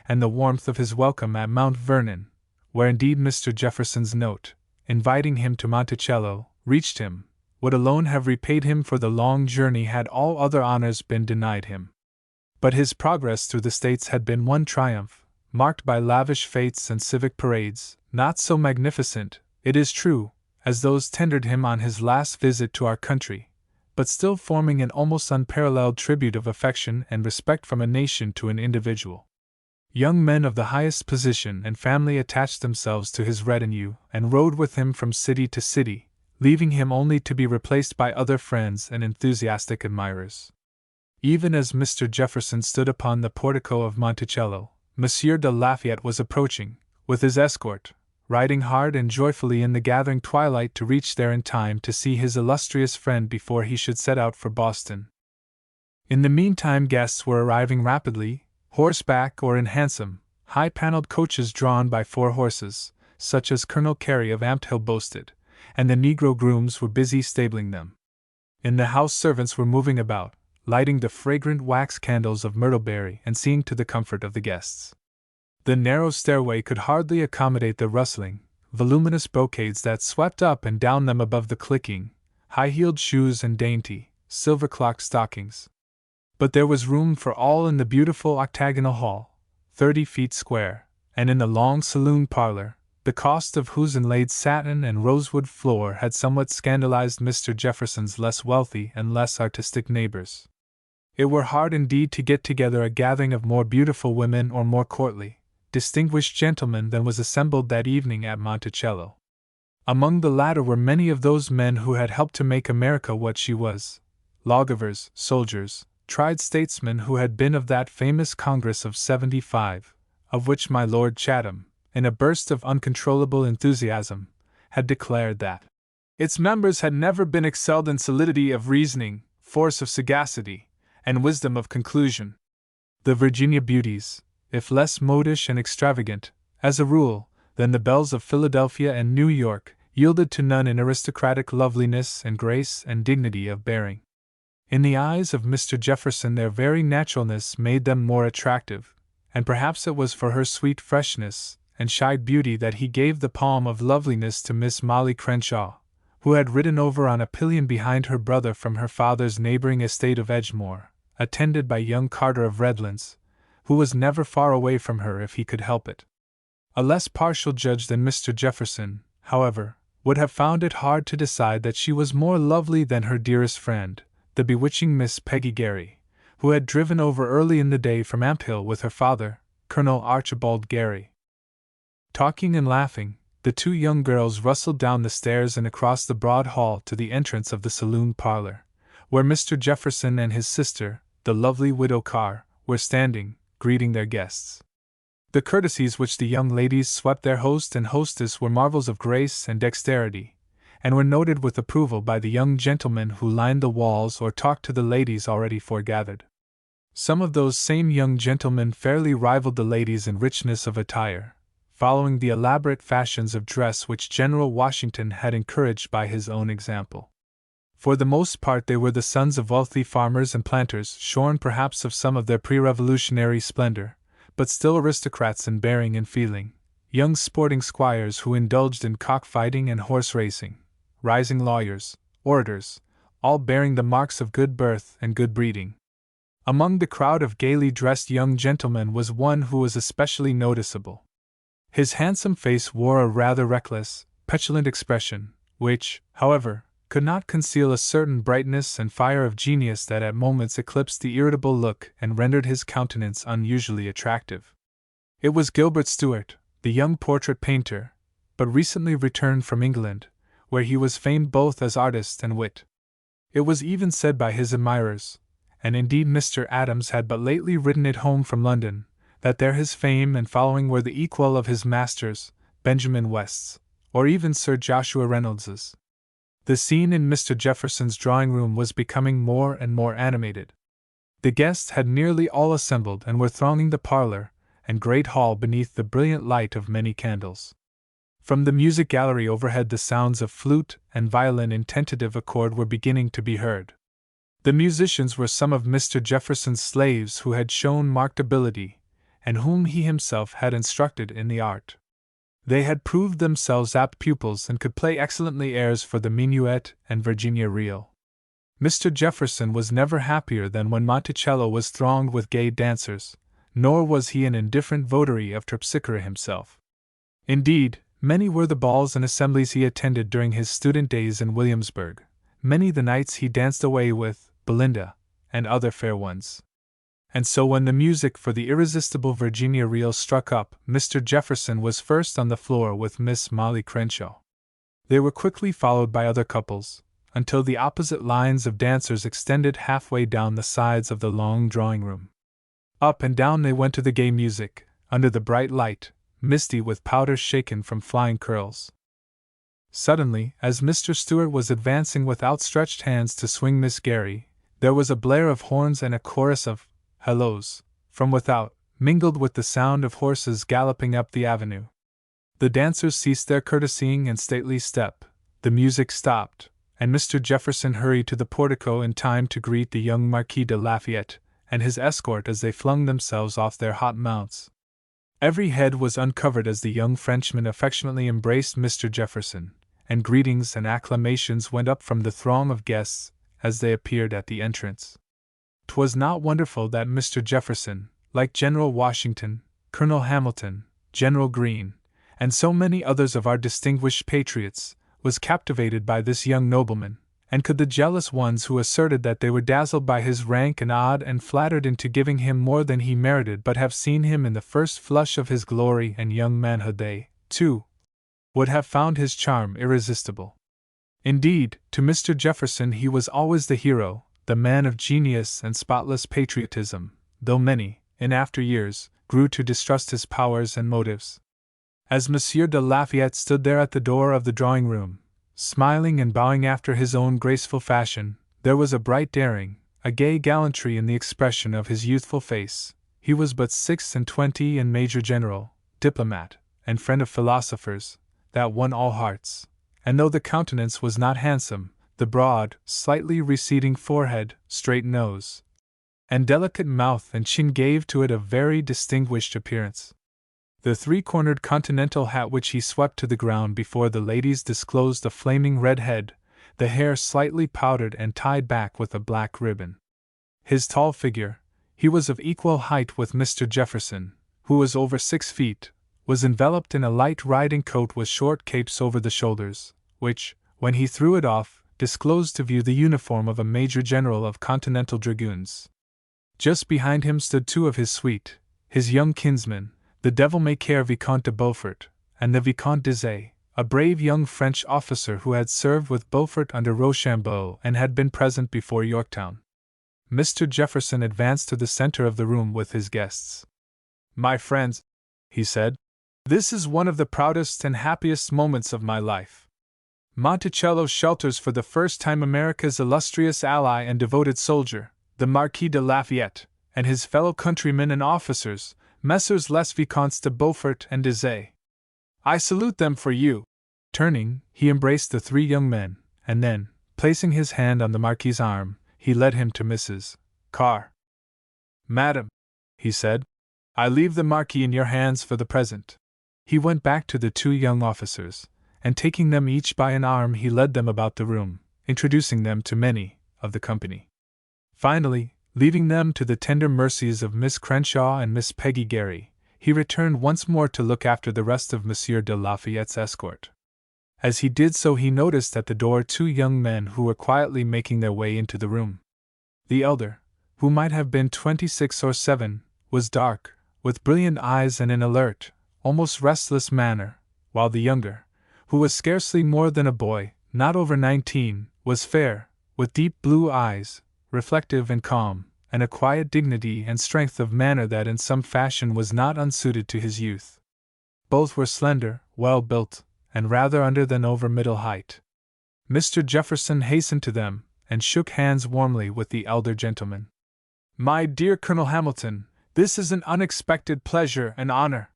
S2: and the warmth of his welcome at Mount Vernon, where indeed Mr. Jefferson's note, inviting him to Monticello, reached him, would alone have repaid him for the long journey had all other honors been denied him. But his progress through the States had been one triumph, marked by lavish fetes and civic parades, not so magnificent, it is true, as those tendered him on his last visit to our country, but still forming an almost unparalleled tribute of affection and respect from a nation to an individual. Young men of the highest position and family attached themselves to his retinue and rode with him from city to city, leaving him only to be replaced by other friends and enthusiastic admirers. Even as Mr. Jefferson stood upon the portico of Monticello, Monsieur de Lafayette was approaching, with his escort, riding hard and joyfully in the gathering twilight to reach there in time to see his illustrious friend before he should set out for Boston. In the meantime guests were arriving rapidly, horseback or in handsome, high-paneled coaches drawn by 4 horses, such as Colonel Carey of Ampthill boasted, and the negro grooms were busy stabling them. In the house servants were moving about, lighting the fragrant wax candles of myrtleberry and seeing to the comfort of the guests. The narrow stairway could hardly accommodate the rustling, voluminous brocades that swept up and down them above the clicking, high-heeled shoes and dainty, silver-clocked stockings. But there was room for all in the beautiful octagonal hall, 30 feet square, and in the long saloon parlor, the cost of whose inlaid satin and rosewood floor had somewhat scandalized Mr. Jefferson's less wealthy and less artistic neighbors. It were hard indeed to get together a gathering of more beautiful women or more courtly, distinguished gentlemen than was assembled that evening at Monticello. Among the latter were many of those men who had helped to make America what she was, lawgivers, soldiers, tried statesmen who had been of that famous Congress of '75, of which my Lord Chatham, in a burst of uncontrollable enthusiasm, had declared that its members had never been excelled in solidity of reasoning, force of sagacity, and wisdom of conclusion. The Virginia beauties, if less modish and extravagant, as a rule, than the belles of Philadelphia and New York, yielded to none in aristocratic loveliness and grace and dignity of bearing. In the eyes of Mr. Jefferson their very naturalness made them more attractive, and perhaps it was for her sweet freshness and shy beauty that he gave the palm of loveliness to Miss Molly Crenshaw, who had ridden over on a pillion behind her brother from her father's neighboring estate of Edgemoor, attended by young Carter of Redlands, who was never far away from her if he could help it. A less partial judge than Mr. Jefferson, however, would have found it hard to decide that she was more lovely than her dearest friend, the bewitching Miss Peggy Gary, who had driven over early in the day from Amphill with her father, Colonel Archibald Gary. Talking and laughing, the two young girls rustled down the stairs and across the broad hall to the entrance of the saloon parlor, where Mr. Jefferson and his sister, the lovely widow Carr, were standing, greeting their guests. The courtesies which the young ladies swept their host and hostess were marvels of grace and dexterity, and were noted with approval by the young gentlemen who lined the walls or talked to the ladies already foregathered. Some of those same young gentlemen fairly rivaled the ladies in richness of attire, following the elaborate fashions of dress which General Washington had encouraged by his own example. For the most part they were the sons of wealthy farmers and planters, shorn perhaps of some of their pre-revolutionary splendor, but still aristocrats in bearing and feeling, young sporting squires who indulged in cock-fighting and horse-racing, rising lawyers, orators, all bearing the marks of good birth and good breeding. Among the crowd of gaily dressed young gentlemen was one who was especially noticeable. His handsome face wore a rather reckless, petulant expression, which, however, could not conceal a certain brightness and fire of genius that at moments eclipsed the irritable look and rendered his countenance unusually attractive. It was Gilbert Stuart, the young portrait painter, but recently returned from England, where he was famed both as artist and wit. It was even said by his admirers, and indeed Mr. Adams had but lately written it home from London, that there his fame and following were the equal of his masters, Benjamin West's, or even Sir Joshua Reynolds's. The scene in Mr. Jefferson's drawing-room was becoming more and more animated. The guests had nearly all assembled and were thronging the parlor and great hall beneath the brilliant light of many candles. From the music gallery overhead the sounds of flute and violin in tentative accord were beginning to be heard. The musicians were some of Mr. Jefferson's slaves who had shown marked ability, and whom he himself had instructed in the art. They had proved themselves apt pupils and could play excellently airs for the minuet and Virginia reel. Mr. Jefferson was never happier than when Monticello was thronged with gay dancers, nor was he an indifferent votary of Terpsichore himself. Indeed, many were the balls and assemblies he attended during his student days in Williamsburg, many the nights he danced away with Belinda and other fair ones. And so when the music for the irresistible Virginia reel struck up, Mr. Jefferson was first on the floor with Miss Molly Crenshaw. They were quickly followed by other couples, until the opposite lines of dancers extended halfway down the sides of the long drawing-room. Up and down they went to the gay music, under the bright light, misty with powder shaken from flying curls. Suddenly, as Mr. Stuart was advancing with outstretched hands to swing Miss Gary, there was a blare of horns and a chorus of hellos from without, mingled with the sound of horses galloping up the avenue. The dancers ceased their courtesying and stately step, the music stopped, and Mr. Jefferson hurried to the portico in time to greet the young Marquis de Lafayette and his escort as they flung themselves off their hot mounts. Every head was uncovered as the young Frenchman affectionately embraced Mr. Jefferson, and greetings and acclamations went up from the throng of guests as they appeared at the entrance. 'Twas not wonderful that Mr. Jefferson, like General Washington, Colonel Hamilton, General Greene, and so many others of our distinguished patriots, was captivated by this young nobleman, and could the jealous ones who asserted that they were dazzled by his rank and awed and flattered into giving him more than he merited but have seen him in the first flush of his glory and young manhood, they, too, would have found his charm irresistible. Indeed, to Mr. Jefferson he was always the hero, the man of genius and spotless patriotism, though many, in after years, grew to distrust his powers and motives. As Monsieur de Lafayette stood there at the door of the drawing-room, smiling and bowing after his own graceful fashion, there was a bright daring, a gay gallantry in the expression of his youthful face. He was but 26 and major general, diplomat, and friend of philosophers, that won all hearts, and though the countenance was not handsome, the broad, slightly receding forehead, straight nose, and delicate mouth and chin gave to it a very distinguished appearance. The three-cornered continental hat which he swept to the ground before the ladies disclosed a flaming red head, the hair slightly powdered and tied back with a black ribbon. His tall figure, he was of equal height with Mr. Jefferson, who was over 6 feet, was enveloped in a light riding coat with short capes over the shoulders, which, when he threw it off, disclosed to view the uniform of a Major General of Continental Dragoons. Just behind him stood 2 of his suite, his young kinsmen, the devil-may-care Vicomte de Beaufort, and the Vicomte d'Azay, a brave young French officer who had served with Beaufort under Rochambeau and had been present before Yorktown. Mr. Jefferson advanced to the center of the room with his guests. "My friends," he said, "this is one of the proudest and happiest moments of my life. Monticello shelters for the first time America's illustrious ally and devoted soldier, the Marquis de Lafayette, and his fellow countrymen and officers, Messrs. les Vicomtes de Beaufort and d'Azay. I salute them for you." Turning, he embraced the 3 young men, and then, placing his hand on the Marquis's arm, he led him to Mrs. Carr. "Madam," he said, "I leave the Marquis in your hands for the present." He went back to the 2 young officers, and taking them each by an arm he led them about the room, introducing them to many of the company. Finally, leaving them to the tender mercies of Miss Crenshaw and Miss Peggy Gary, he returned once more to look after the rest of Monsieur de Lafayette's escort. As he did so he noticed at the door 2 young men who were quietly making their way into the room. The elder, who might have been 26 or 7, was dark, with brilliant eyes and an alert, almost restless manner, while the younger, who was scarcely more than a boy, not over 19, was fair, with deep blue eyes, reflective and calm, and a quiet dignity and strength of manner that in some fashion was not unsuited to his youth. Both were slender, well built, and rather under than over middle height. Mr. Jefferson hastened to them, and shook hands warmly with the elder gentleman. "My dear Colonel Hamilton, this is an unexpected pleasure and honor.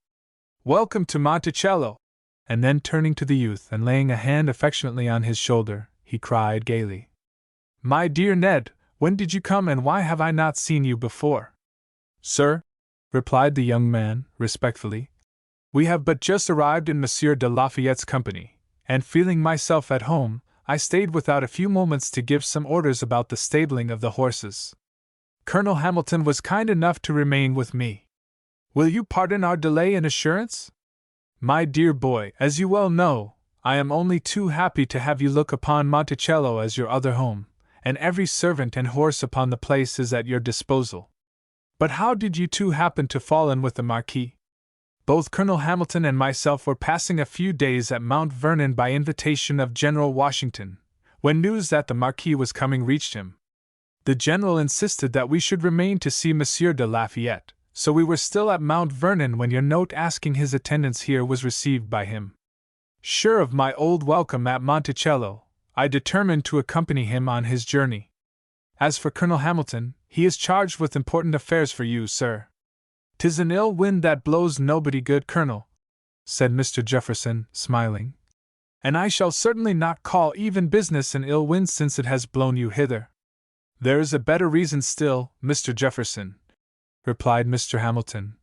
S2: Welcome to Monticello!" And then turning to the youth and laying a hand affectionately on his shoulder, he cried gaily, "My dear Ned, when did you come and why have I not seen you before?" "Sir," replied the young man, respectfully, "we have but just arrived in Monsieur de Lafayette's company, and feeling myself at home, I stayed without a few moments to give some orders about the stabling of the horses. Colonel Hamilton was kind enough to remain with me. Will you pardon our delay in assurance? My dear boy, as you well know, I am only too happy to have you look upon Monticello as your other home, and every servant and horse upon the place is at your disposal. But how did you 2 happen to fall in with the Marquis? Both Colonel Hamilton and myself were passing a few days at Mount Vernon by invitation of General Washington, when news that the Marquis was coming reached him. The General insisted that we should remain to see Monsieur de Lafayette, so we were still at Mount Vernon when your note asking his attendance here was received by him. Sure of my old welcome at Monticello, I determined to accompany him on his journey. As for Colonel Hamilton, he is charged with important affairs for you, sir." "'Tis an ill wind that blows nobody good, Colonel," said Mr. Jefferson, smiling. "And I shall certainly not call even business an ill wind since it has blown you hither." "There is a better reason still, Mr. Jefferson," replied Mr. Hamilton.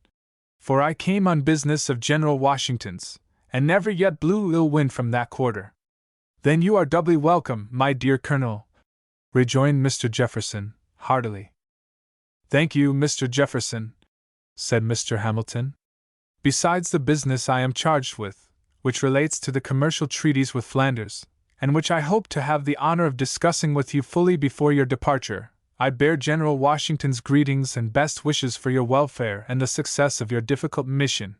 S2: "For I came on business of General Washington's, and never yet blew ill wind from that quarter." "Then you are doubly welcome, my dear Colonel," rejoined Mr. Jefferson, heartily. "Thank you, Mr. Jefferson," said Mr. Hamilton. "Besides the business I am charged with, which relates to the commercial treaties with Flanders, and which I hope to have the honor of discussing with you fully before your departure, I bear General Washington's greetings and best wishes for your welfare and the success of your difficult mission.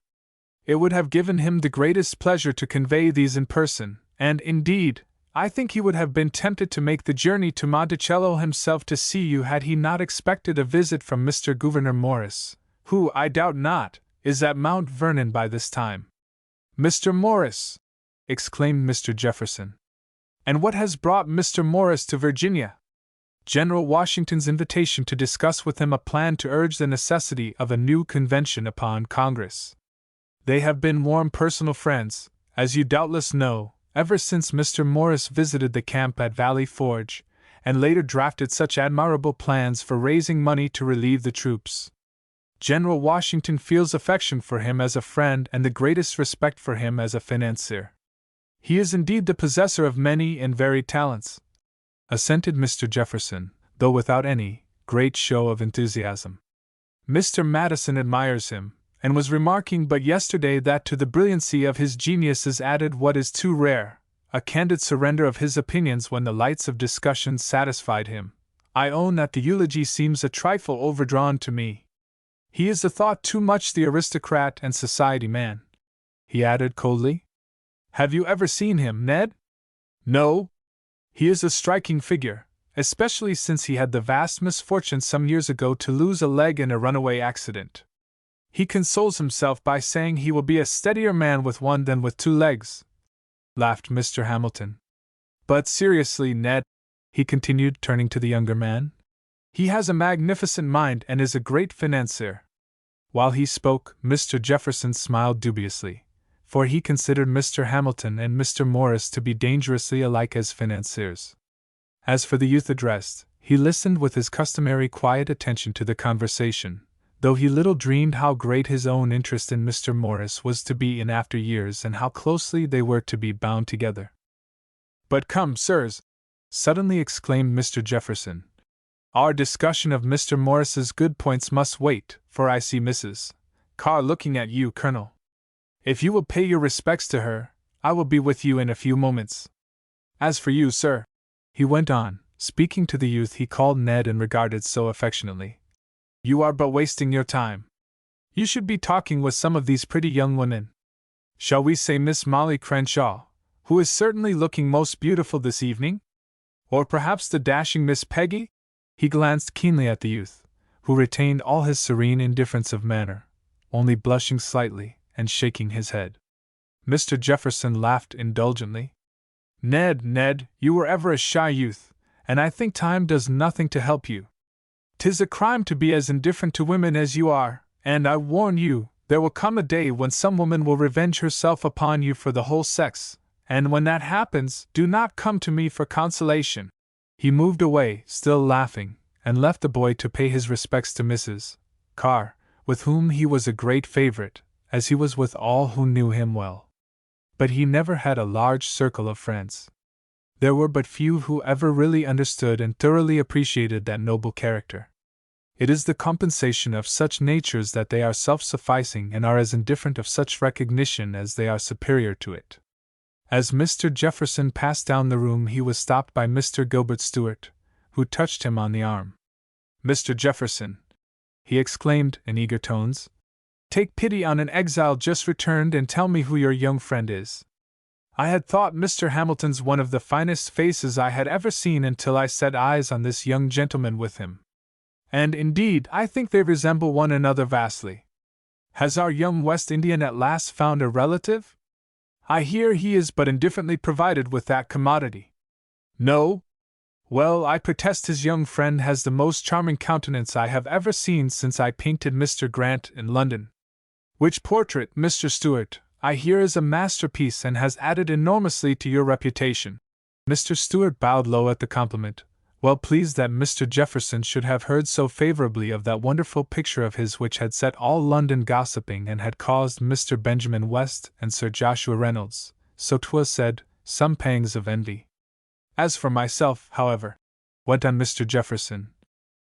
S2: It would have given him the greatest pleasure to convey these in person, and, indeed, I think he would have been tempted to make the journey to Monticello himself to see you had he not expected a visit from Mr. Gouverneur Morris, who, I doubt not, is at Mount Vernon by this time." "Mr. Morris!" exclaimed Mr. Jefferson. "And what has brought Mr. Morris to Virginia?" "General Washington's invitation to discuss with him a plan to urge the necessity of a new convention upon Congress. They have been warm personal friends, as you doubtless know, ever since Mr. Morris visited the camp at Valley Forge, and later drafted such admirable plans for raising money to relieve the troops. General Washington feels affection for him as a friend and the greatest respect for him as a financier. He is indeed the possessor of many and varied talents, assented Mr. Jefferson, though without any great show of enthusiasm. Mr. Madison admires him, and was remarking but yesterday that to the brilliancy of his genius is added what is too rare, a candid surrender of his opinions when the lights of discussion satisfied him. I own that the eulogy seems a trifle overdrawn to me. He is a thought too much the aristocrat and society man, he added coldly. Have you ever seen him, Ned? No. He is a striking figure, especially since he had the vast misfortune some years ago to lose a leg in a runaway accident. He consoles himself by saying he will be a steadier man with one than with two legs, laughed Mr. Hamilton. But seriously, Ned, he continued, turning to the younger man, he has a magnificent mind and is a great financier. While he spoke, Mr. Jefferson smiled dubiously, for he considered Mr. Hamilton and Mr. Morris to be dangerously alike as financiers. As for the youth addressed, he listened with his customary quiet attention to the conversation, though he little dreamed how great his own interest in Mr. Morris was to be in after years and how closely they were to be bound together. But come, sirs, suddenly exclaimed Mr. Jefferson, our discussion of Mr. Morris's good points must wait, for I see Mrs. Carr looking at you, Colonel. If you will pay your respects to her, I will be with you in a few moments. As for you, sir, he went on, speaking to the youth he called Ned and regarded so affectionately, you are but wasting your time. You should be talking with some of these pretty young women. Shall we say Miss Molly Crenshaw, who is certainly looking most beautiful this evening? Or perhaps the dashing Miss Peggy? He glanced keenly at the youth, who retained all his serene indifference of manner, only blushing slightly and shaking his head. Mr. Jefferson laughed indulgently. Ned, you were ever a shy youth, and I think time does nothing to help you. 'Tis a crime to be as indifferent to women as you are, and I warn you, there will come a day when some woman will revenge herself upon you for the whole sex, and when that happens, do not come to me for consolation. He moved away, still laughing, and left the boy to pay his respects to Mrs. Carr, with whom he was a great favorite, as he was with all who knew him well. But he never had a large circle of friends. There were but few who ever really understood and thoroughly appreciated that noble character. It is the compensation of such natures that they are self-sufficing and are as indifferent of such recognition as they are superior to it. As Mr. Jefferson passed down the room, he was stopped by Mr. Gilbert Stuart, who touched him on the arm. Mr. Jefferson, he exclaimed in eager tones, take pity on an exile just returned and tell me who your young friend is. I had thought Mr. Hamilton's one of the finest faces I had ever seen until I set eyes on this young gentleman with him. And indeed, I think they resemble one another vastly. Has our young West Indian at last found a relative? I hear he is but indifferently provided with that commodity. No? Well, I protest his young friend has the most charming countenance I have ever seen since I painted Mr. Grant in London. Which portrait, Mr. Stuart, I hear is a masterpiece and has added enormously to your reputation. Mr. Stuart bowed low at the compliment, well pleased that Mr. Jefferson should have heard so favorably of that wonderful picture of his which had set all London gossiping and had caused Mr. Benjamin West and Sir Joshua Reynolds, so 'twas said, some pangs of envy. As for myself, however, went on Mr. Jefferson,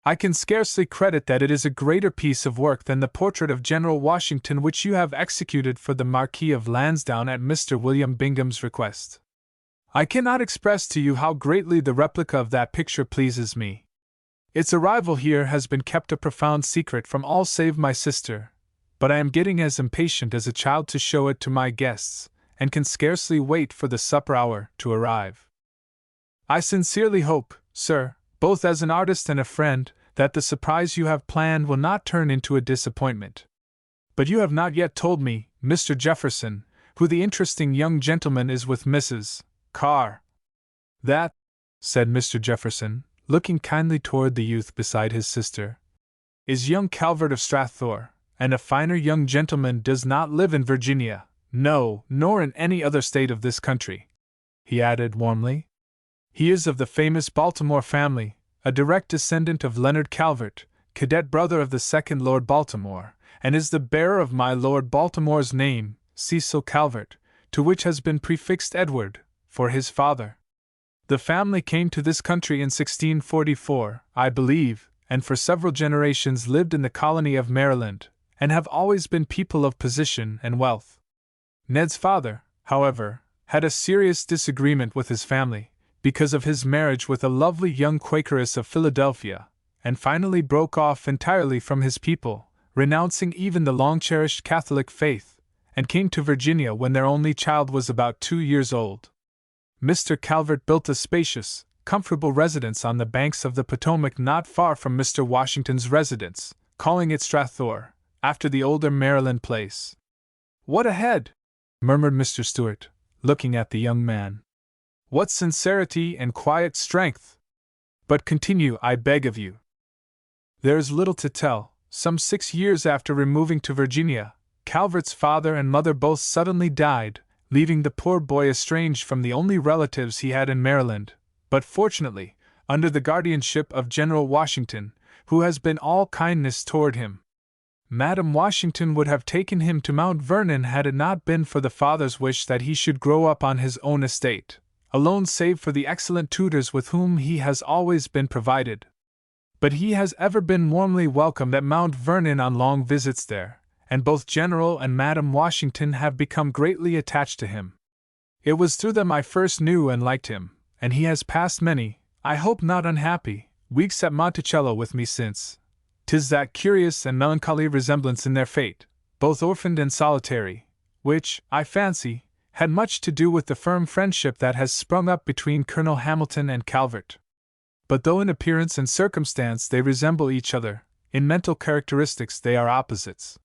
S2: I can scarcely credit that it is a greater piece of work than the portrait of General Washington which you have executed for the Marquis of Lansdowne at Mr. William Bingham's request. I cannot express to you how greatly the replica of that picture pleases me. Its arrival here has been kept a profound secret from all save my sister, but I am getting as impatient as a child to show it to my guests, and can scarcely wait for the supper hour to arrive. I sincerely hope, sir, both as an artist and a friend, that the surprise you have planned will not turn into a disappointment. But you have not yet told me, Mr. Jefferson, who the interesting young gentleman is with Mrs. Carr. That, said Mr. Jefferson, looking kindly toward the youth beside his sister, is young Calvert of Strathore, and a finer young gentleman does not live in Virginia, no, nor in any other state of this country. he added warmly. He is of the famous Baltimore family, a direct descendant of Leonard Calvert, cadet brother of the second Lord Baltimore, and is the bearer of my Lord Baltimore's name, Cecil Calvert, to which has been prefixed Edward, for his father. The family came to this country in 1644, I believe, and for several generations lived in the colony of Maryland, and have always been people of position and wealth. Ned's father, however, had a serious disagreement with his family, because of his marriage with a lovely young Quakeress of Philadelphia, and finally broke off entirely from his people, renouncing even the long-cherished Catholic faith, and came to Virginia when their only child was about 2 years old. Mr. Calvert built a spacious, comfortable residence on the banks of the Potomac not far from Mr. Washington's residence, calling it Strathore, after the older Maryland place. "What a head!" murmured Mr. Stuart, looking at the young man. "What sincerity and quiet strength! But continue, I beg of you." There is little to tell. Some 6 years after removing to Virginia, Calvert's father and mother both suddenly died, leaving the poor boy estranged from the only relatives he had in Maryland, but fortunately, under the guardianship of General Washington, who has been all kindness toward him. Madam Washington would have taken him to Mount Vernon had it not been for the father's wish that he should grow up on his own estate, alone save for the excellent tutors with whom he has always been provided. But he has ever been warmly welcomed at Mount Vernon on long visits there, and both General and Madam Washington have become greatly attached to him. It was through them I first knew and liked him, and he has passed many, I hope not unhappy, weeks at Monticello with me since. 'Tis that curious and melancholy resemblance in their fate, both orphaned and solitary, which, I fancy, had much to do with the firm friendship that has sprung up between Colonel Hamilton and Calvert. But though in appearance and circumstance they resemble each other, in mental characteristics they are opposites.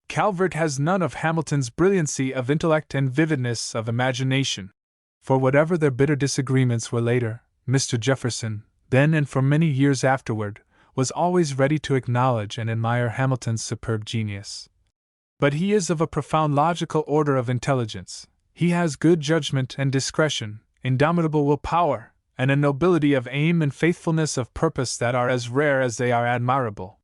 S2: Calvert has none of Hamilton's brilliancy of intellect and vividness of imagination. For whatever their bitter disagreements were later, Mr. Jefferson, then and for many years afterward, was always ready to acknowledge and admire Hamilton's superb genius. But he is of a profound logical order of intelligence. He has good judgment and discretion, indomitable will-power, and a nobility of aim and faithfulness of purpose that are as rare as they are admirable.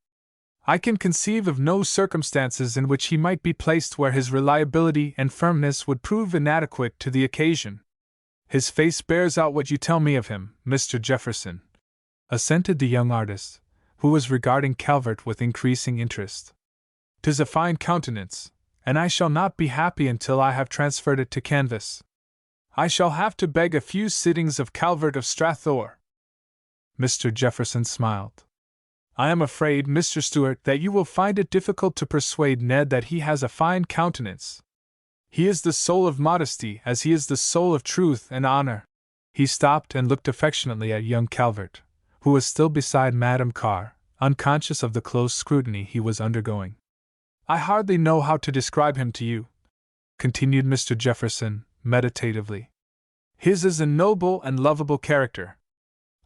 S2: I can conceive of no circumstances in which he might be placed where his reliability and firmness would prove inadequate to the occasion. His face bears out what you tell me of him, Mr. Jefferson, assented the young artist, who was regarding Calvert with increasing interest. 'Tis a fine countenance, and I shall not be happy until I have transferred it to canvas. I shall have to beg a few sittings of Calvert of Strathore. Mr. Jefferson smiled. I am afraid, Mr. Stuart, that you will find it difficult to persuade Ned that he has a fine countenance. He is the soul of modesty as he is the soul of truth and honor. He stopped and looked affectionately at young Calvert, who was still beside Madame Carr, unconscious of the close scrutiny he was undergoing. I hardly know how to describe him to you, continued Mr. Jefferson, meditatively. His is a noble and lovable character.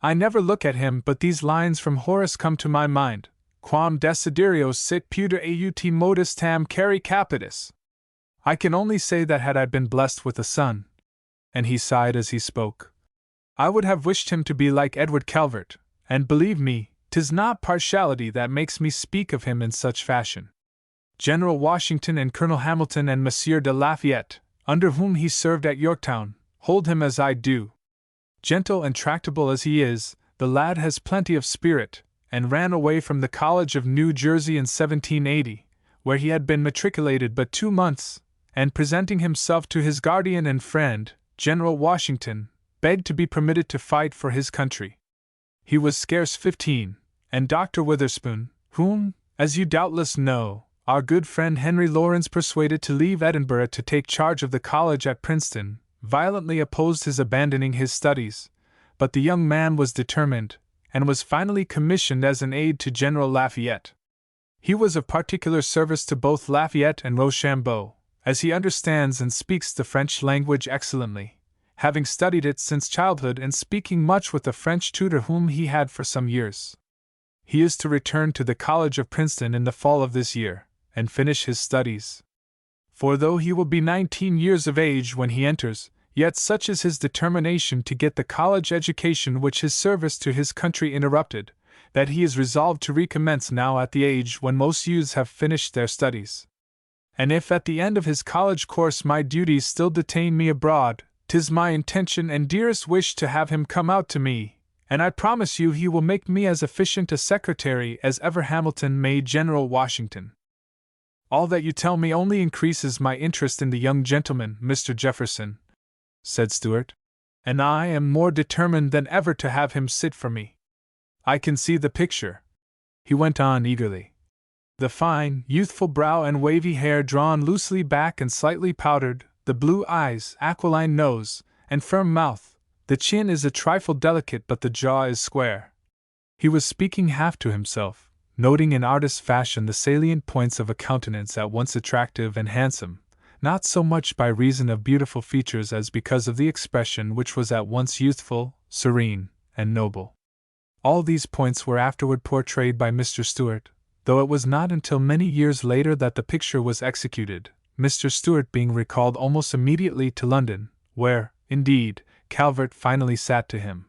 S2: I never look at him, but these lines from Horace come to my mind: Quam desiderio sit puter aut modus tam cari capitis. I can only say that had I been blessed with a son, and he sighed as he spoke, I would have wished him to be like Edward Calvert, and believe me, 'tis not partiality that makes me speak of him in such fashion. General Washington and Colonel Hamilton and Monsieur de Lafayette, under whom he served at Yorktown, hold him as I do. Gentle and tractable as he is, the lad has plenty of spirit, and ran away from the College of New Jersey in 1780, where he had been matriculated but 2 months, and presenting himself to his guardian and friend, General Washington, begged to be permitted to fight for his country. He was scarce 15, and Dr. Witherspoon, whom, as you doubtless know, our good friend Henry Lawrence persuaded to leave Edinburgh to take charge of the college at Princeton, violently opposed his abandoning his studies, but the young man was determined, and was finally commissioned as an aide to General Lafayette. He was of particular service to both Lafayette and Rochambeau, as he understands and speaks the French language excellently, having studied it since childhood and speaking much with a French tutor whom he had for some years. He is to return to the College of Princeton in the fall of this year, and finish his studies. For though he will be 19 years of age when he enters, Yet such is his determination to get the college education which his service to his country interrupted, that he is resolved to recommence now at the age when most youths have finished their studies. And if at the end of his college course my duties still detain me abroad, 'tis my intention and dearest wish to have him come out to me, and I promise you he will make me as efficient a secretary as ever Hamilton made General Washington. All that you tell me only increases my interest in the young gentleman, Mr. Jefferson, said Stuart, and I am more determined than ever to have him sit for me. I can see the picture, he went on eagerly. The fine, youthful brow and wavy hair drawn loosely back and slightly powdered, the blue eyes, aquiline nose, and firm mouth. The chin is a trifle delicate but the jaw is square. He was speaking half to himself, noting in artist fashion the salient points of a countenance at once attractive and handsome, not so much by reason of beautiful features as because of the expression which was at once youthful, serene, and noble. All these points were afterward portrayed by Mr. Stuart, though it was not until many years later that the picture was executed, Mr. Stuart being recalled almost immediately to London, where, indeed, Calvert finally sat to him.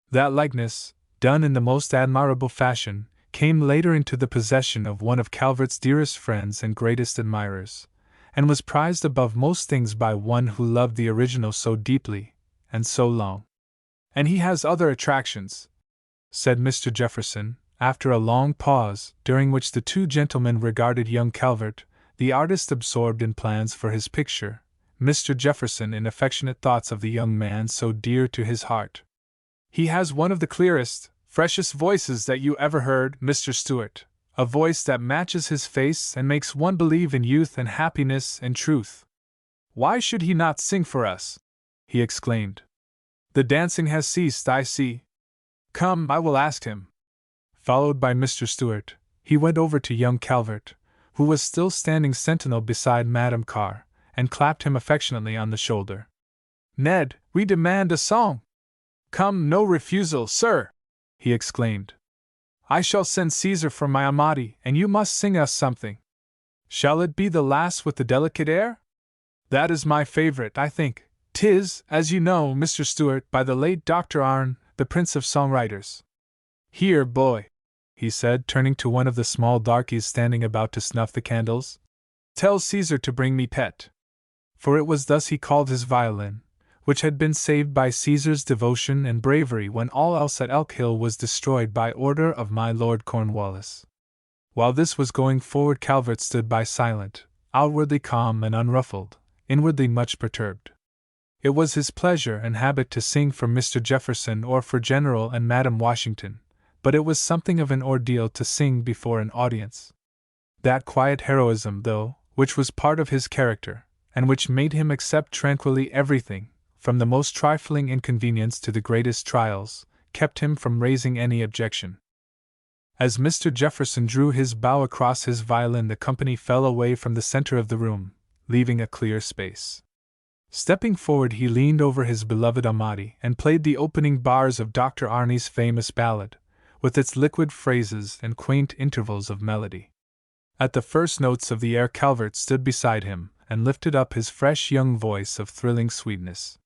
S2: That likeness, done in the most admirable fashion, came later into the possession of one of Calvert's dearest friends and greatest admirers, and was prized above most things by one who loved the original so deeply, and so long. And he has other attractions, said Mr. Jefferson, after a long pause, during which the two gentlemen regarded young Calvert, the artist absorbed in plans for his picture, Mr. Jefferson in affectionate thoughts of the young man so dear to his heart. He has one of the clearest, freshest voices that you ever heard, Mr. Stuart, a voice that matches his face and makes one believe in youth and happiness and truth. Why should he not sing for us? He exclaimed. The dancing has ceased, I see. Come, I will ask him. Followed by Mr. Stuart, he went over to young Calvert, who was still standing sentinel beside Madame Carr, and clapped him affectionately on the shoulder. Ned, we demand a song. Come, no refusal, sir, he exclaimed. I shall send Caesar for my Amati, and you must sing us something. Shall it be the lass with the delicate air? That is my favorite, I think. 'Tis, as you know, Mr. Stuart, by the late Dr. Arne, the prince of songwriters. Here, boy, he said, turning to one of the small darkies standing about to snuff the candles. Tell Caesar to bring me Pet. For it was thus he called his violin, which had been saved by Caesar's devotion and bravery when all else at Elk Hill was destroyed by order of my Lord Cornwallis. While this was going forward, Calvert stood by silent, outwardly calm and unruffled, inwardly much perturbed. It was his pleasure and habit to sing for Mr. Jefferson or for General and Madam Washington, but it was something of an ordeal to sing before an audience. That quiet heroism, though, which was part of his character, and which made him accept tranquilly everything, from the most trifling inconvenience to the greatest trials, kept him from raising any objection. As Mr. Jefferson drew his bow across his violin, the company fell away from the center of the room, leaving a clear space. Stepping forward, he leaned over his beloved Amati and played the opening bars of Dr. Arne's famous ballad, with its liquid phrases and quaint intervals of melody. At the first notes of the air, Calvert stood beside him and lifted up his fresh young voice of thrilling sweetness.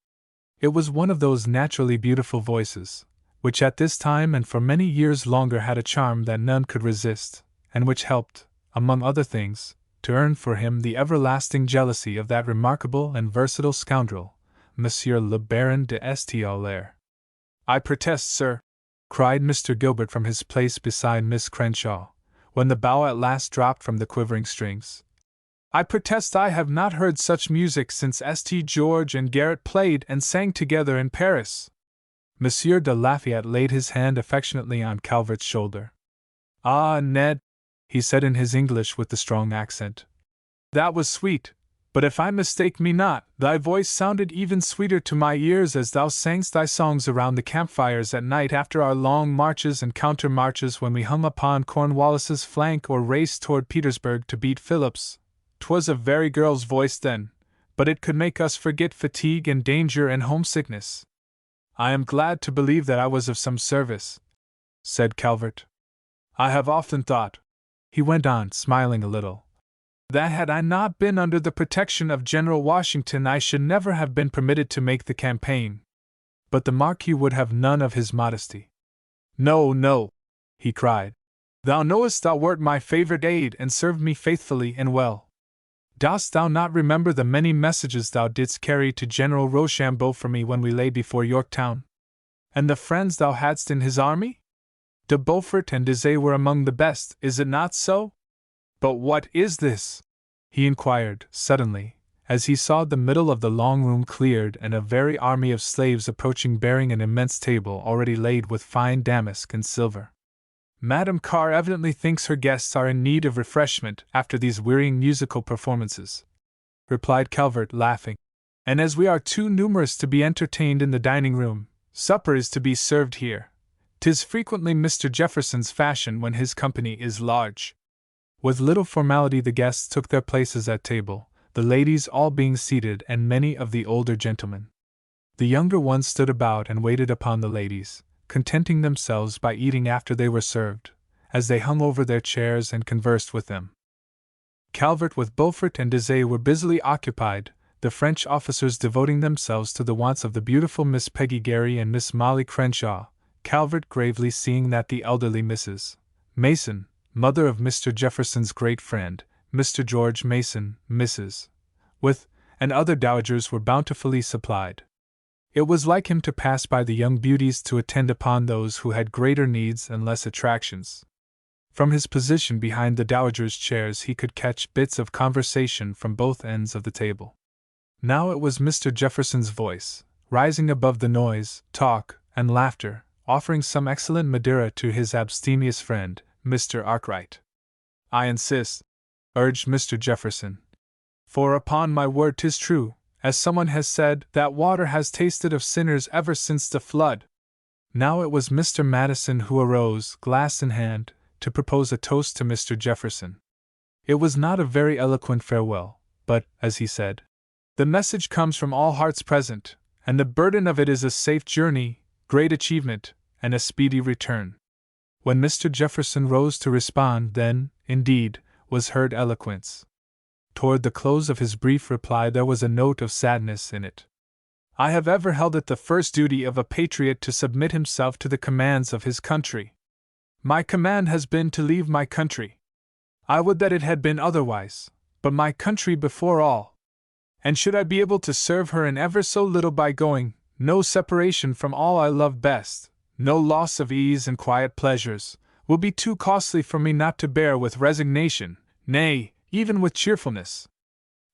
S2: It was one of those naturally beautiful voices, which at this time and for many years longer had a charm that none could resist, and which helped, among other things, to earn for him the everlasting jealousy of that remarkable and versatile scoundrel, Monsieur le Baron de Estiaulaire. I protest, sir, cried Mr. Gilbert from his place beside Miss Crenshaw, when the bow at last dropped from the quivering strings. I protest I have not heard such music since St. George and Garrett played and sang together in Paris. Monsieur de Lafayette laid his hand affectionately on Calvert's shoulder. Ah, Ned, he said in his English with the strong accent. That was sweet, but if I mistake me not, thy voice sounded even sweeter to my ears as thou sangst thy songs around the campfires at night after our long marches and counter-marches when we hung upon Cornwallis's flank or raced toward Petersburg to beat Phillips. 'Twas a very girl's voice then, but it could make us forget fatigue and danger and homesickness. I am glad to believe that I was of some service, said Calvert. I have often thought, he went on, smiling a little, that had I not been under the protection of General Washington I should never have been permitted to make the campaign. But the Marquis would have none of his modesty. No, no, he cried. Thou knowest thou wert my favourite aide and served me faithfully and well. Dost thou not remember the many messages thou didst carry to General Rochambeau for me when we lay before Yorktown? And the friends thou hadst in his army? De Beaufort and Dizay were among the best, is it not so? But what is this? He inquired, suddenly, as he saw the middle of the long room cleared and a very army of slaves approaching bearing an immense table already laid with fine damask and silver. Madame Carr evidently thinks her guests are in need of refreshment after these wearying musical performances, replied Calvert, laughing. And as we are too numerous to be entertained in the dining room, supper is to be served here. 'Tis frequently Mr. Jefferson's fashion when his company is large. With little formality the guests took their places at table, the ladies all being seated and many of the older gentlemen. The younger ones stood about and waited upon the ladies, contenting themselves by eating after they were served, as they hung over their chairs and conversed with them. Calvert with Beaufort and Dizay were busily occupied, the French officers devoting themselves to the wants of the beautiful Miss Peggy Gary and Miss Molly Crenshaw, Calvert gravely seeing that the elderly Mrs. Mason, mother of Mr. Jefferson's great friend, Mr. George Mason, Mrs. with, and other dowagers were bountifully supplied. It was like him to pass by the young beauties to attend upon those who had greater needs and less attractions. From his position behind the dowagers' chairs he could catch bits of conversation from both ends of the table. Now it was Mr. Jefferson's voice, rising above the noise, talk, and laughter, offering some excellent Madeira to his abstemious friend, Mr. Arkwright. I insist, urged Mr. Jefferson. For upon my word 'tis true, as someone has said, that water has tasted of sinners ever since the flood. Now it was Mr. Madison who arose, glass in hand, to propose a toast to Mr. Jefferson. It was not a very eloquent farewell, but, as he said, the message comes from all hearts present, and the burden of it is a safe journey, great achievement, and a speedy return. When Mr. Jefferson rose to respond, then, indeed, was heard eloquence. Toward the close of his brief reply there was a note of sadness in it. I have ever held it the first duty of a patriot to submit himself to the commands of his country. My command has been to leave my country. I would that it had been otherwise, but my country before all. And should I be able to serve her in ever so little by going, no separation from all I love best, no loss of ease and quiet pleasures, will be too costly for me not to bear with resignation, nay, even with cheerfulness.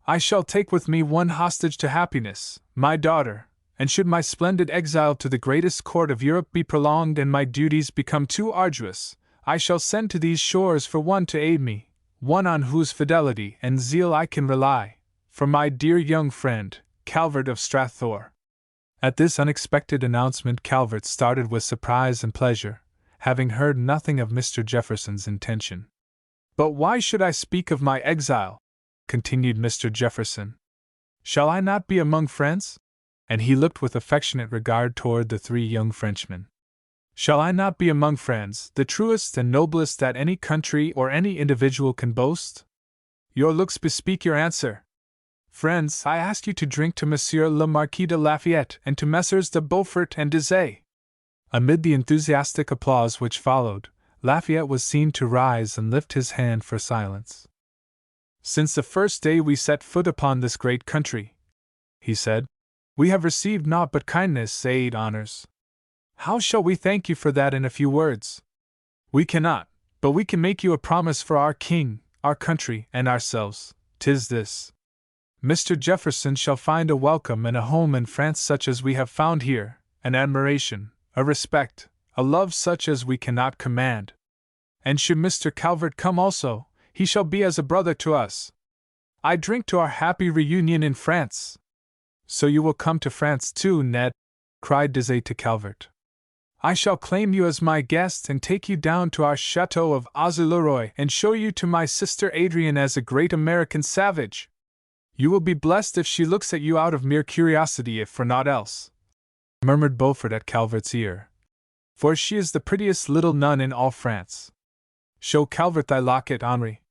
S2: I shall take with me one hostage to happiness, my daughter, and should my splendid exile to the greatest court of Europe be prolonged and my duties become too arduous, I shall send to these shores for one to aid me, one on whose fidelity and zeal I can rely, for my dear young friend, Calvert of Strathore. At this unexpected announcement Calvert started with surprise and pleasure, having heard nothing of Mr. Jefferson's intention. But why should I speak of my exile? Continued Mr. Jefferson. Shall I not be among friends? And he looked with affectionate regard toward the three young Frenchmen. Shall I not be among friends, the truest and noblest that any country or any individual can boast? Your looks bespeak your answer. Friends, I ask you to drink to Monsieur le Marquis de Lafayette and to Messrs. de Beaufort and Dizay. Amid the enthusiastic applause which followed, Lafayette was seen to rise and lift his hand for silence. Since the first day we set foot upon this great country, he said, we have received naught but kindness, aid, honors. How shall we thank you for that in a few words? We cannot, but we can make you a promise for our king, our country, and ourselves. 'Tis this. Mr. Jefferson shall find a welcome and a home in France such as we have found here, an admiration, a respect, a love such as we cannot command. And should Mr. Calvert come also, he shall be as a brother to us. I drink to our happy reunion in France. So you will come to France too, Ned? Cried Dizay to Calvert. I shall claim you as my guest and take you down to our chateau of Azuleroy and show you to my sister Adrienne as a great American savage. You will be blessed if she looks at you out of mere curiosity, if for naught else, murmured Beaufort at Calvert's ear. For she is the prettiest little nun in all France. Show Calvert thy locket, Henri.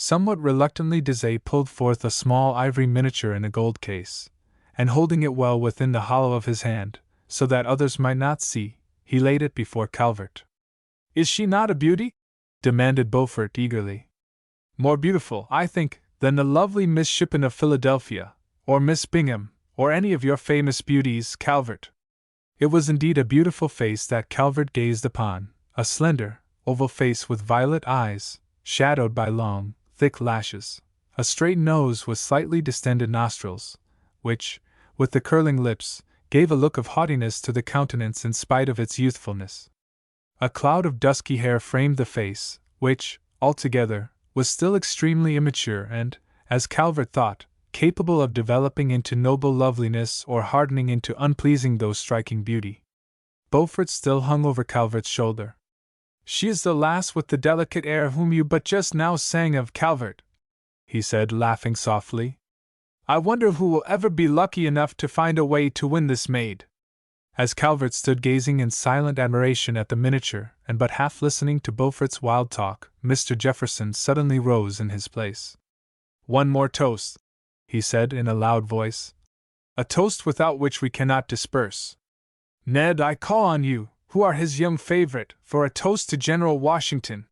S2: Somewhat reluctantly Désiré pulled forth a small ivory miniature in a gold case, and holding it well within the hollow of his hand, so that others might not see, he laid it before Calvert. "Is she not a beauty?" demanded Beaufort eagerly. "More beautiful, I think, than the lovely Miss Shippen of Philadelphia, or Miss Bingham, or any of your famous beauties, Calvert." It was indeed a beautiful face that Calvert gazed upon, a slender, oval face with violet eyes, shadowed by long, thick lashes, a straight nose with slightly distended nostrils, which, with the curling lips, gave a look of haughtiness to the countenance in spite of its youthfulness. A cloud of dusky hair framed the face, which, altogether, was still extremely immature and, as Calvert thought, capable of developing into noble loveliness or hardening into unpleasing though striking beauty. Beaufort still hung over Calvert's shoulder. "She is the lass with the delicate air whom you but just now sang of, Calvert," he said, laughing softly. "I wonder who will ever be lucky enough to find a way to win this maid." As Calvert stood gazing in silent admiration at the miniature and but half listening to Beaufort's wild talk, Mr. Jefferson suddenly rose in his place. "One more toast," he said in a loud voice. "A toast without which we cannot disperse. Ned, I call on you, who are his young favorite, for a toast to General Washington."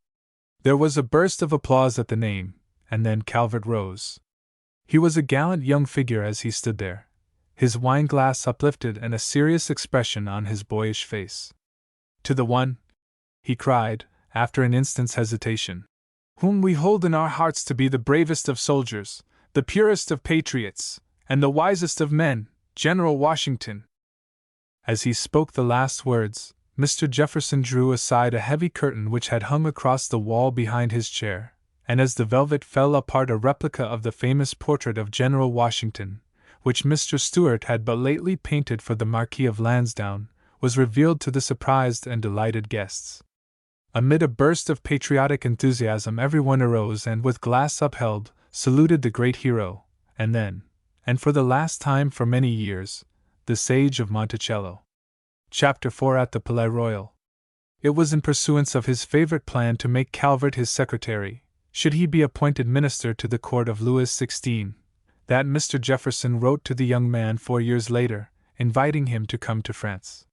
S2: There was a burst of applause at the name, and then Calvert rose. He was a gallant young figure as he stood there, his wine-glass uplifted and a serious expression on his boyish face. "To the one," he cried, after an instant's hesitation, "whom we hold in our hearts to be the bravest of soldiers, the purest of patriots, and the wisest of men, General Washington." As he spoke the last words, Mr. Jefferson drew aside a heavy curtain which had hung across the wall behind his chair, and as the velvet fell apart, a replica of the famous portrait of General Washington, which Mr. Stuart had but lately painted for the Marquis of Lansdowne, was revealed to the surprised and delighted guests. Amid a burst of patriotic enthusiasm, everyone arose and, with glass upheld, saluted the great hero, and then, and for the last time for many years, the Sage of Monticello. Chapter 4 At the Palais Royal. It was in pursuance of his favorite plan to make Calvert his secretary, should he be appointed minister to the court of Louis XVI, that Mr. Jefferson wrote to the young man 4 years later, inviting him to come to France.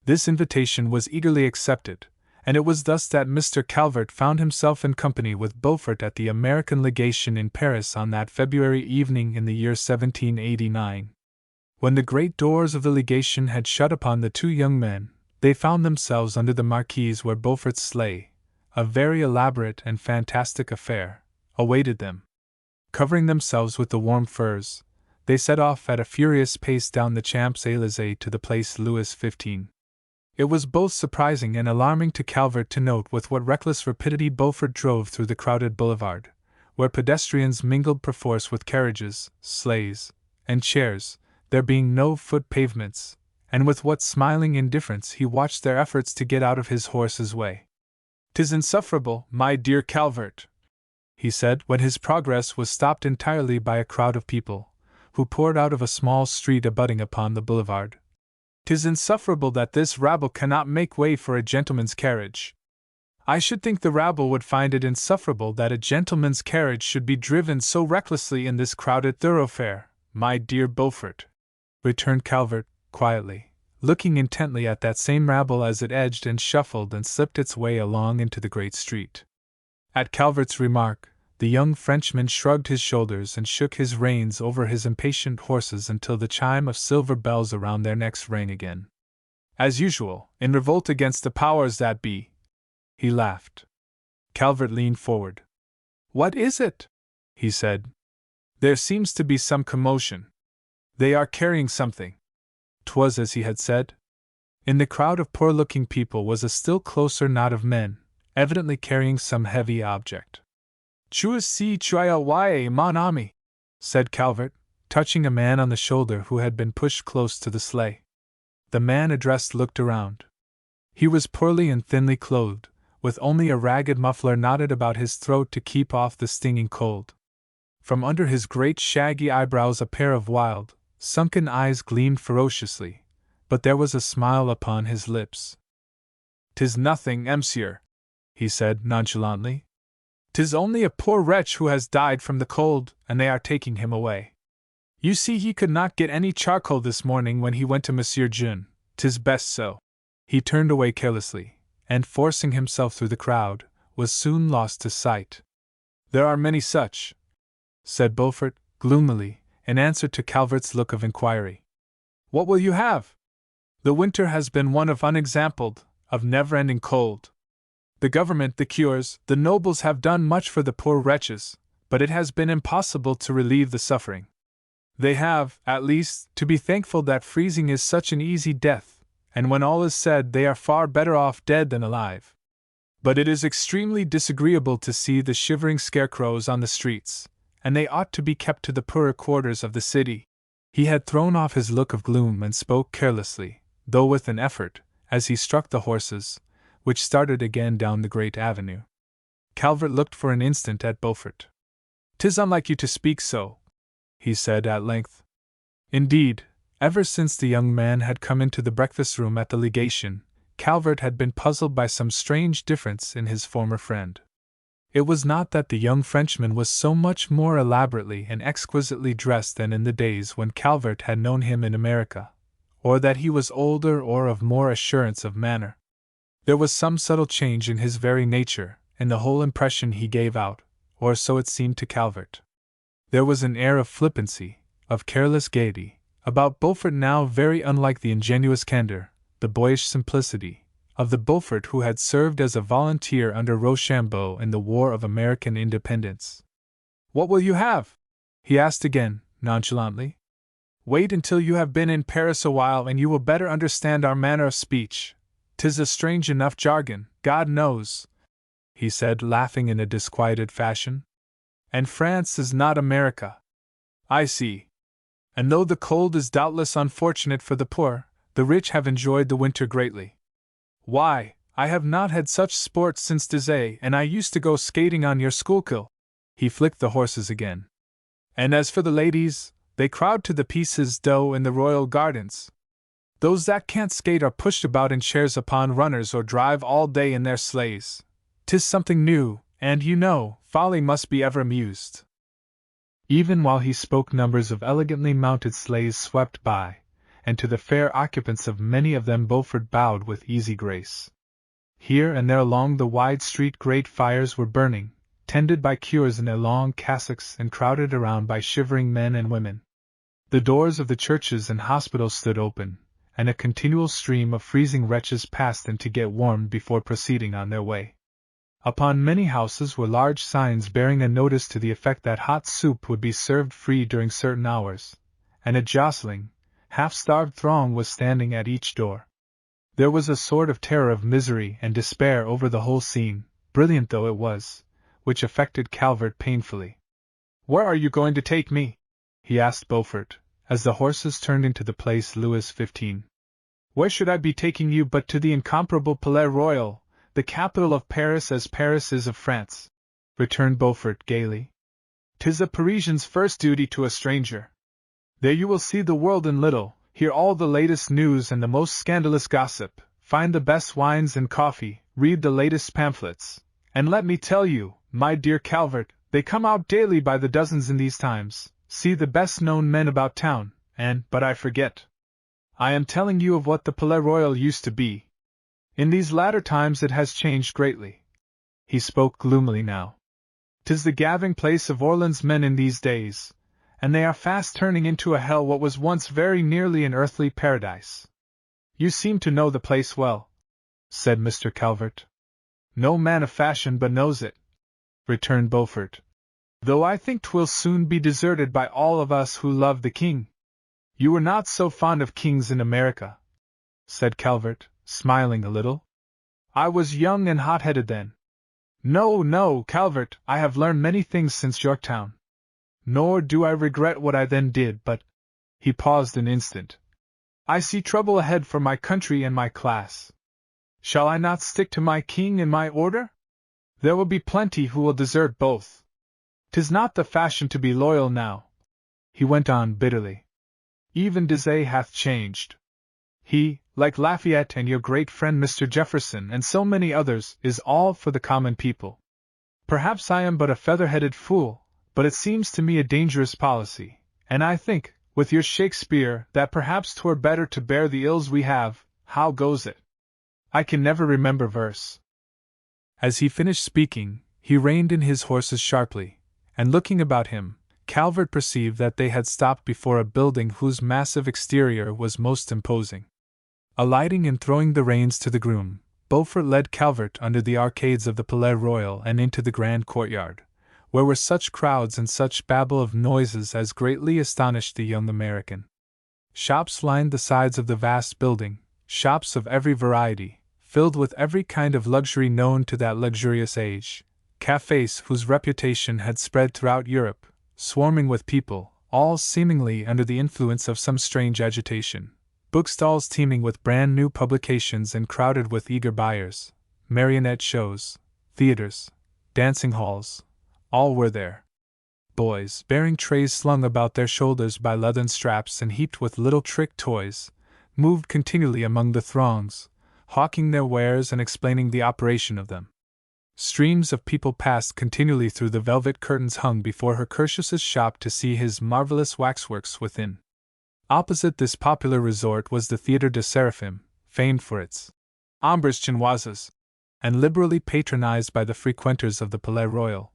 S2: This invitation was eagerly accepted, and it was thus that Mr. Calvert found himself in company with Beaufort at the American legation in Paris on that February evening in the year 1789. When the great doors of the legation had shut upon the two young men, they found themselves under the marquise where Beaufort's sleigh, a very elaborate and fantastic affair, awaited them. Covering themselves with the warm furs, they set off at a furious pace down the Champs-Élysées to the Place Louis XV. It was both surprising and alarming to Calvert to note with what reckless rapidity Beaufort drove through the crowded boulevard, where pedestrians mingled perforce with carriages, sleighs, and chairs, there being no foot pavements, and with what smiling indifference he watched their efforts to get out of his horse's way. "'Tis insufferable, my dear Calvert," he said, when his progress was stopped entirely by a crowd of people, who poured out of a small street abutting upon the boulevard. "'Tis insufferable that this rabble cannot make way for a gentleman's carriage." "I should think the rabble would find it insufferable that a gentleman's carriage should be driven so recklessly in this crowded thoroughfare, my dear Beaufort," returned Calvert, quietly, looking intently at that same rabble as it edged and shuffled and slipped its way along into the great street. At Calvert's remark, the young Frenchman shrugged his shoulders and shook his reins over his impatient horses until the chime of silver bells around their necks rang again. "As usual, in revolt against the powers that be," he laughed. Calvert leaned forward. "What is it?" he said. "There seems to be some commotion. They are carrying something." 'Twas as he had said. In the crowd of poor-looking people was a still closer knot of men, evidently carrying some heavy object. "Tu si tu mon ami," said Calvert, touching a man on the shoulder who had been pushed close to the sleigh. The man addressed looked around. He was poorly and thinly clothed, with only a ragged muffler knotted about his throat to keep off the stinging cold. From under his great shaggy eyebrows a pair of wild, sunken eyes gleamed ferociously, but there was a smile upon his lips. "'Tis nothing, monsieur," he said nonchalantly. 'Tis only a poor wretch who has died from the cold, and they are taking him away. You see, he could not get any charcoal this morning when he went to Monsieur Jean. 'Tis best so." He turned away carelessly, and forcing himself through the crowd, was soon lost to sight. "There are many such," said Beaufort, gloomily, in answer to Calvert's look of inquiry. "What will you have? The winter has been one of unexampled, of never-ending cold. The government, the cures, the nobles have done much for the poor wretches, but it has been impossible to relieve the suffering. They have, at least, to be thankful that freezing is such an easy death, and when all is said they are far better off dead than alive. But it is extremely disagreeable to see the shivering scarecrows on the streets, and they ought to be kept to the poorer quarters of the city." He had thrown off his look of gloom and spoke carelessly, though with an effort, as he struck the horses, which started again down the great avenue. Calvert looked for an instant at Beaufort. "'Tis unlike you to speak so," he said at length. Indeed, ever since the young man had come into the breakfast-room at the legation, Calvert had been puzzled by some strange difference in his former friend. It was not that the young Frenchman was so much more elaborately and exquisitely dressed than in the days when Calvert had known him in America, or that he was older or of more assurance of manner. There was some subtle change in his very nature, in the whole impression he gave out, or so it seemed to Calvert. There was an air of flippancy, of careless gaiety, about Beaufort now very unlike the ingenuous candor, the boyish simplicity, of the Beaufort who had served as a volunteer under Rochambeau in the War of American Independence. "What will you have?" he asked again, nonchalantly. "Wait until you have been in Paris a while and you will better understand our manner of speech. 'Tis a strange enough jargon, God knows," he said, laughing in a disquieted fashion. "And France is not America. I see. And though the cold is doubtless unfortunate for the poor, the rich have enjoyed the winter greatly. Why, I have not had such sport since Dizay, and I used to go skating on your Schuylkill." He flicked the horses again. "And as for the ladies, they crowd to the Pieces d'Eau in the Royal Gardens. Those that can't skate are pushed about in chairs upon runners or drive all day in their sleighs. 'Tis something new, and you know, folly must be ever amused." Even while he spoke, numbers of elegantly mounted sleighs swept by, and to the fair occupants of many of them Beaufort bowed with easy grace. Here and there along the wide street great fires were burning, tended by cures in their long cassocks and crowded around by shivering men and women. The doors of the churches and hospitals stood open, and a continual stream of freezing wretches passed in to get warmed before proceeding on their way. Upon many houses were large signs bearing a notice to the effect that hot soup would be served free during certain hours, and a jostling, half-starved throng was standing at each door. There was a sort of terror of misery and despair over the whole scene, brilliant though it was, which affected Calvert painfully. "Where are you going to take me?" he asked Beaufort, as the horses turned into the Place Louis XV. "Where should I be taking you but to the incomparable Palais Royal, the capital of Paris as Paris is of France," returned Beaufort gaily. "'Tis a Parisian's first duty to a stranger. There you will see the world in little, hear all the latest news and the most scandalous gossip, find the best wines and coffee, read the latest pamphlets, and let me tell you, my dear Calvert, they come out daily by the dozens in these times. See the best-known men about town, but I forget. I am telling you of what the Palais Royal used to be. In these latter times it has changed greatly." He spoke gloomily now. "'Tis the gathering place of Orleans men in these days, and they are fast turning into a hell what was once very nearly an earthly paradise." "You seem to know the place well," said Mr. Calvert. "No man of fashion but knows it," returned Beaufort, "though I think 'twill soon be deserted by all of us who love the king." "You were not so fond of kings in America," said Calvert, smiling a little. "I was young and hot-headed then." "No, no, Calvert, I have learned many things since Yorktown. Nor do I regret what I then did, but—" he paused an instant. "I see trouble ahead for my country and my class. Shall I not stick to my king and my order? There will be plenty who will desert both. 'Tis not the fashion to be loyal now," he went on bitterly. "Even Dizay hath changed. He, like Lafayette and your great friend Mr. Jefferson and so many others, is all for the common people. Perhaps I am but a feather-headed fool, but it seems to me a dangerous policy, and I think, with your Shakespeare, that perhaps 'twere better to bear the ills we have. How goes it? I can never remember verse. As he finished speaking, he reined in his horses sharply, and looking about him, Calvert perceived that they had stopped before a building whose massive exterior was most imposing. Alighting and throwing the reins to the groom, Beaufort led Calvert under the arcades of the Palais Royal and into the grand courtyard, where were such crowds and such babel of noises as greatly astonished the young American. Shops lined the sides of the vast building, shops of every variety, filled with every kind of luxury known to that luxurious age, cafes whose reputation had spread throughout Europe, swarming with people, all seemingly under the influence of some strange agitation, bookstalls teeming with brand-new publications and crowded with eager buyers, marionette shows, theaters, dancing halls, all were there. Boys, bearing trays slung about their shoulders by leathern straps and heaped with little trick toys, moved continually among the throngs, hawking their wares and explaining the operation of them. Streams of people passed continually through the velvet curtains hung before Hercules' shop to see his marvelous waxworks within. Opposite this popular resort was the Theatre de Seraphim, famed for its ombres chinoises, and liberally patronized by the frequenters of the Palais Royal.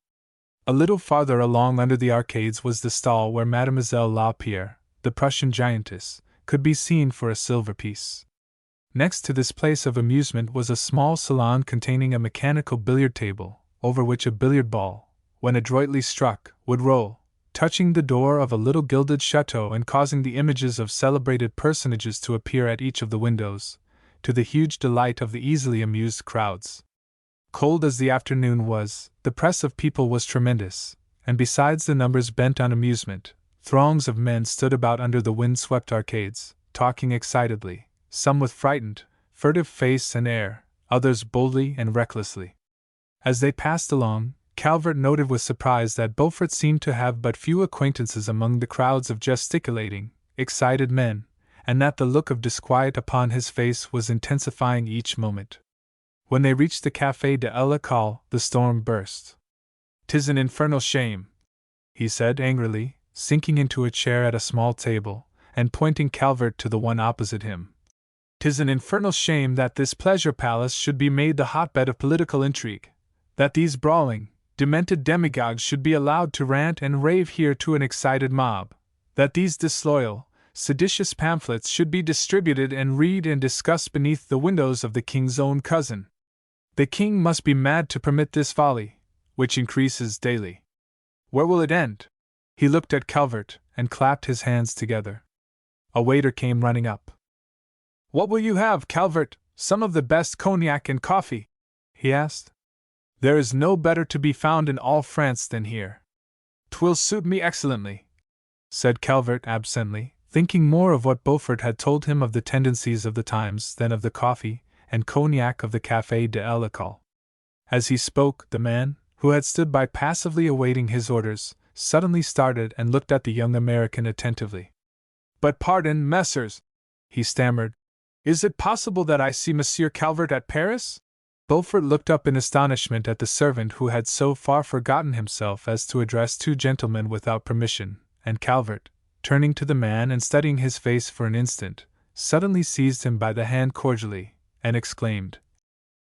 S2: A little farther along under the arcades was the stall where Mademoiselle Lapierre, the Prussian giantess, could be seen for a silver piece. Next to this place of amusement was a small salon containing a mechanical billiard table, over which a billiard ball, when adroitly struck, would roll, touching the door of a little gilded chateau and causing the images of celebrated personages to appear at each of the windows, to the huge delight of the easily amused crowds. Cold as the afternoon was, the press of people was tremendous, and besides the numbers bent on amusement, throngs of men stood about under the wind-swept arcades, talking excitedly, some with frightened, furtive face and air, others boldly and recklessly. As they passed along, Calvert noted with surprise that Beaufort seemed to have but few acquaintances among the crowds of gesticulating, excited men, and that the look of disquiet upon his face was intensifying each moment. When they reached the Café de l'École, the storm burst. "'Tis an infernal shame," he said angrily, sinking into a chair at a small table, and pointing Calvert to the one opposite him. "'Tis an infernal shame that this pleasure palace should be made the hotbed of political intrigue, that these brawling, demented demagogues should be allowed to rant and rave here to an excited mob, that these disloyal, seditious pamphlets should be distributed and read and discussed beneath the windows of the king's own cousin. The king must be mad to permit this folly, which increases daily. Where will it end?" He looked at Calvert, and clapped his hands together. A waiter came running up. "What will you have, Calvert? Some of the best cognac and coffee?" he asked. "There is no better to be found in all France than here." "'Twill suit me excellently," said Calvert absently, thinking more of what Beaufort had told him of the tendencies of the times than of the coffee and cognac of the Café de l'École. As he spoke, the man, who had stood by passively awaiting his orders, suddenly started and looked at the young American attentively. "But pardon, messrs," he stammered. "Is it possible that I see Monsieur Calvert at Paris?" Beaufort looked up in astonishment at the servant who had so far forgotten himself as to address two gentlemen without permission, and Calvert, turning to the man and studying his face for an instant, suddenly seized him by the hand cordially, and exclaimed,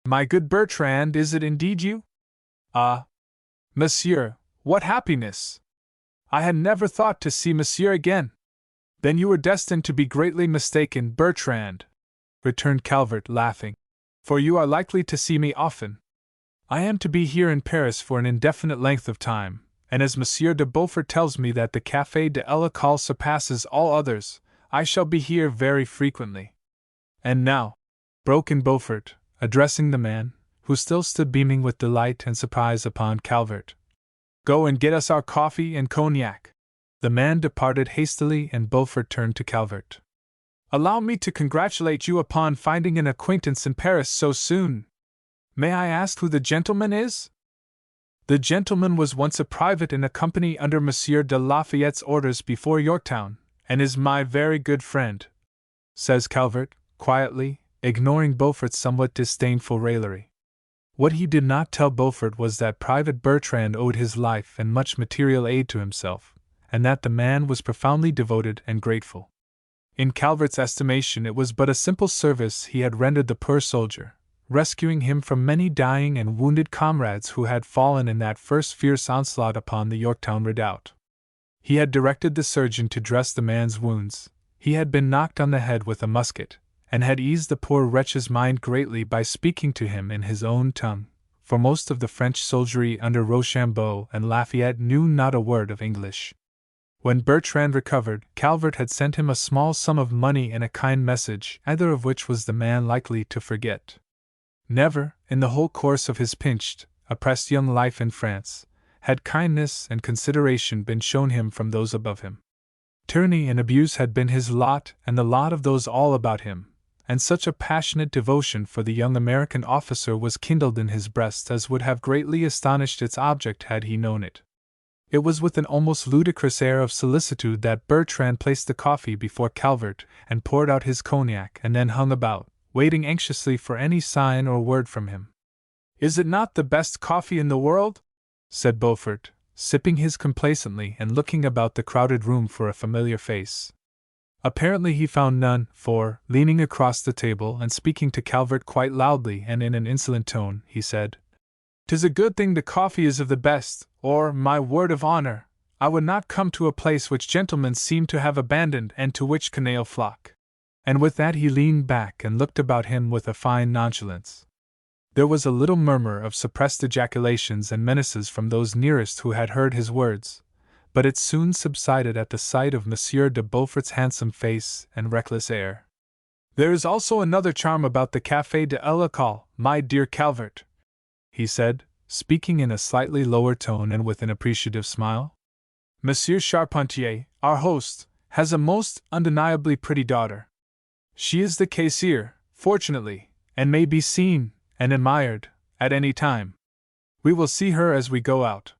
S2: "My good Bertrand, is it indeed you? Ah, monsieur, what happiness! I had never thought to see monsieur again." "Then you were destined to be greatly mistaken, Bertrand," returned Calvert, laughing, "for you are likely to see me often. I am to be here in Paris for an indefinite length of time, and as Monsieur de Beaufort tells me that the Café de l'École surpasses all others, I shall be here very frequently. And now," broke in Beaufort, addressing the man, who still stood beaming with delight and surprise upon Calvert, "go and get us our coffee and cognac." The man departed hastily, and Beaufort turned to Calvert. "Allow me to congratulate you upon finding an acquaintance in Paris so soon. May I ask who the gentleman is?" "The gentleman was once a private in a company under Monsieur de Lafayette's orders before Yorktown, and is my very good friend," says Calvert, quietly, ignoring Beaufort's somewhat disdainful raillery. What he did not tell Beaufort was that Private Bertrand owed his life and much material aid to himself, and that the man was profoundly devoted and grateful. In Calvert's estimation, it was but a simple service he had rendered the poor soldier, rescuing him from many dying and wounded comrades who had fallen in that first fierce onslaught upon the Yorktown redoubt. He had directed the surgeon to dress the man's wounds. He had been knocked on the head with a musket, and had eased the poor wretch's mind greatly by speaking to him in his own tongue, for most of the French soldiery under Rochambeau and Lafayette knew not a word of English. When Bertrand recovered, Calvert had sent him a small sum of money and a kind message, either of which was the man likely to forget. Never, in the whole course of his pinched, oppressed young life in France, had kindness and consideration been shown him from those above him. Tyranny and abuse had been his lot and the lot of those all about him, and such a passionate devotion for the young American officer was kindled in his breast as would have greatly astonished its object had he known it. It was with an almost ludicrous air of solicitude that Bertrand placed the coffee before Calvert and poured out his cognac and then hung about, waiting anxiously for any sign or word from him. "Is it not the best coffee in the world?" said Beaufort, sipping his complacently and looking about the crowded room for a familiar face. Apparently he found none, for, leaning across the table and speaking to Calvert quite loudly and in an insolent tone, he said, "'Tis a good thing the coffee is of the best, or, my word of honor, I would not come to a place which gentlemen seem to have abandoned and to which canaille flock." And with that he leaned back and looked about him with a fine nonchalance. There was a little murmur of suppressed ejaculations and menaces from those nearest who had heard his words, but it soon subsided at the sight of Monsieur de Beaufort's handsome face and reckless air. "There is also another charm about the Café de l'École, my dear Calvert," he said, speaking in a slightly lower tone and with an appreciative smile. "Monsieur Charpentier, our host, has a most undeniably pretty daughter. She is the caissier, fortunately, and may be seen and admired at any time. We will see her as we go out.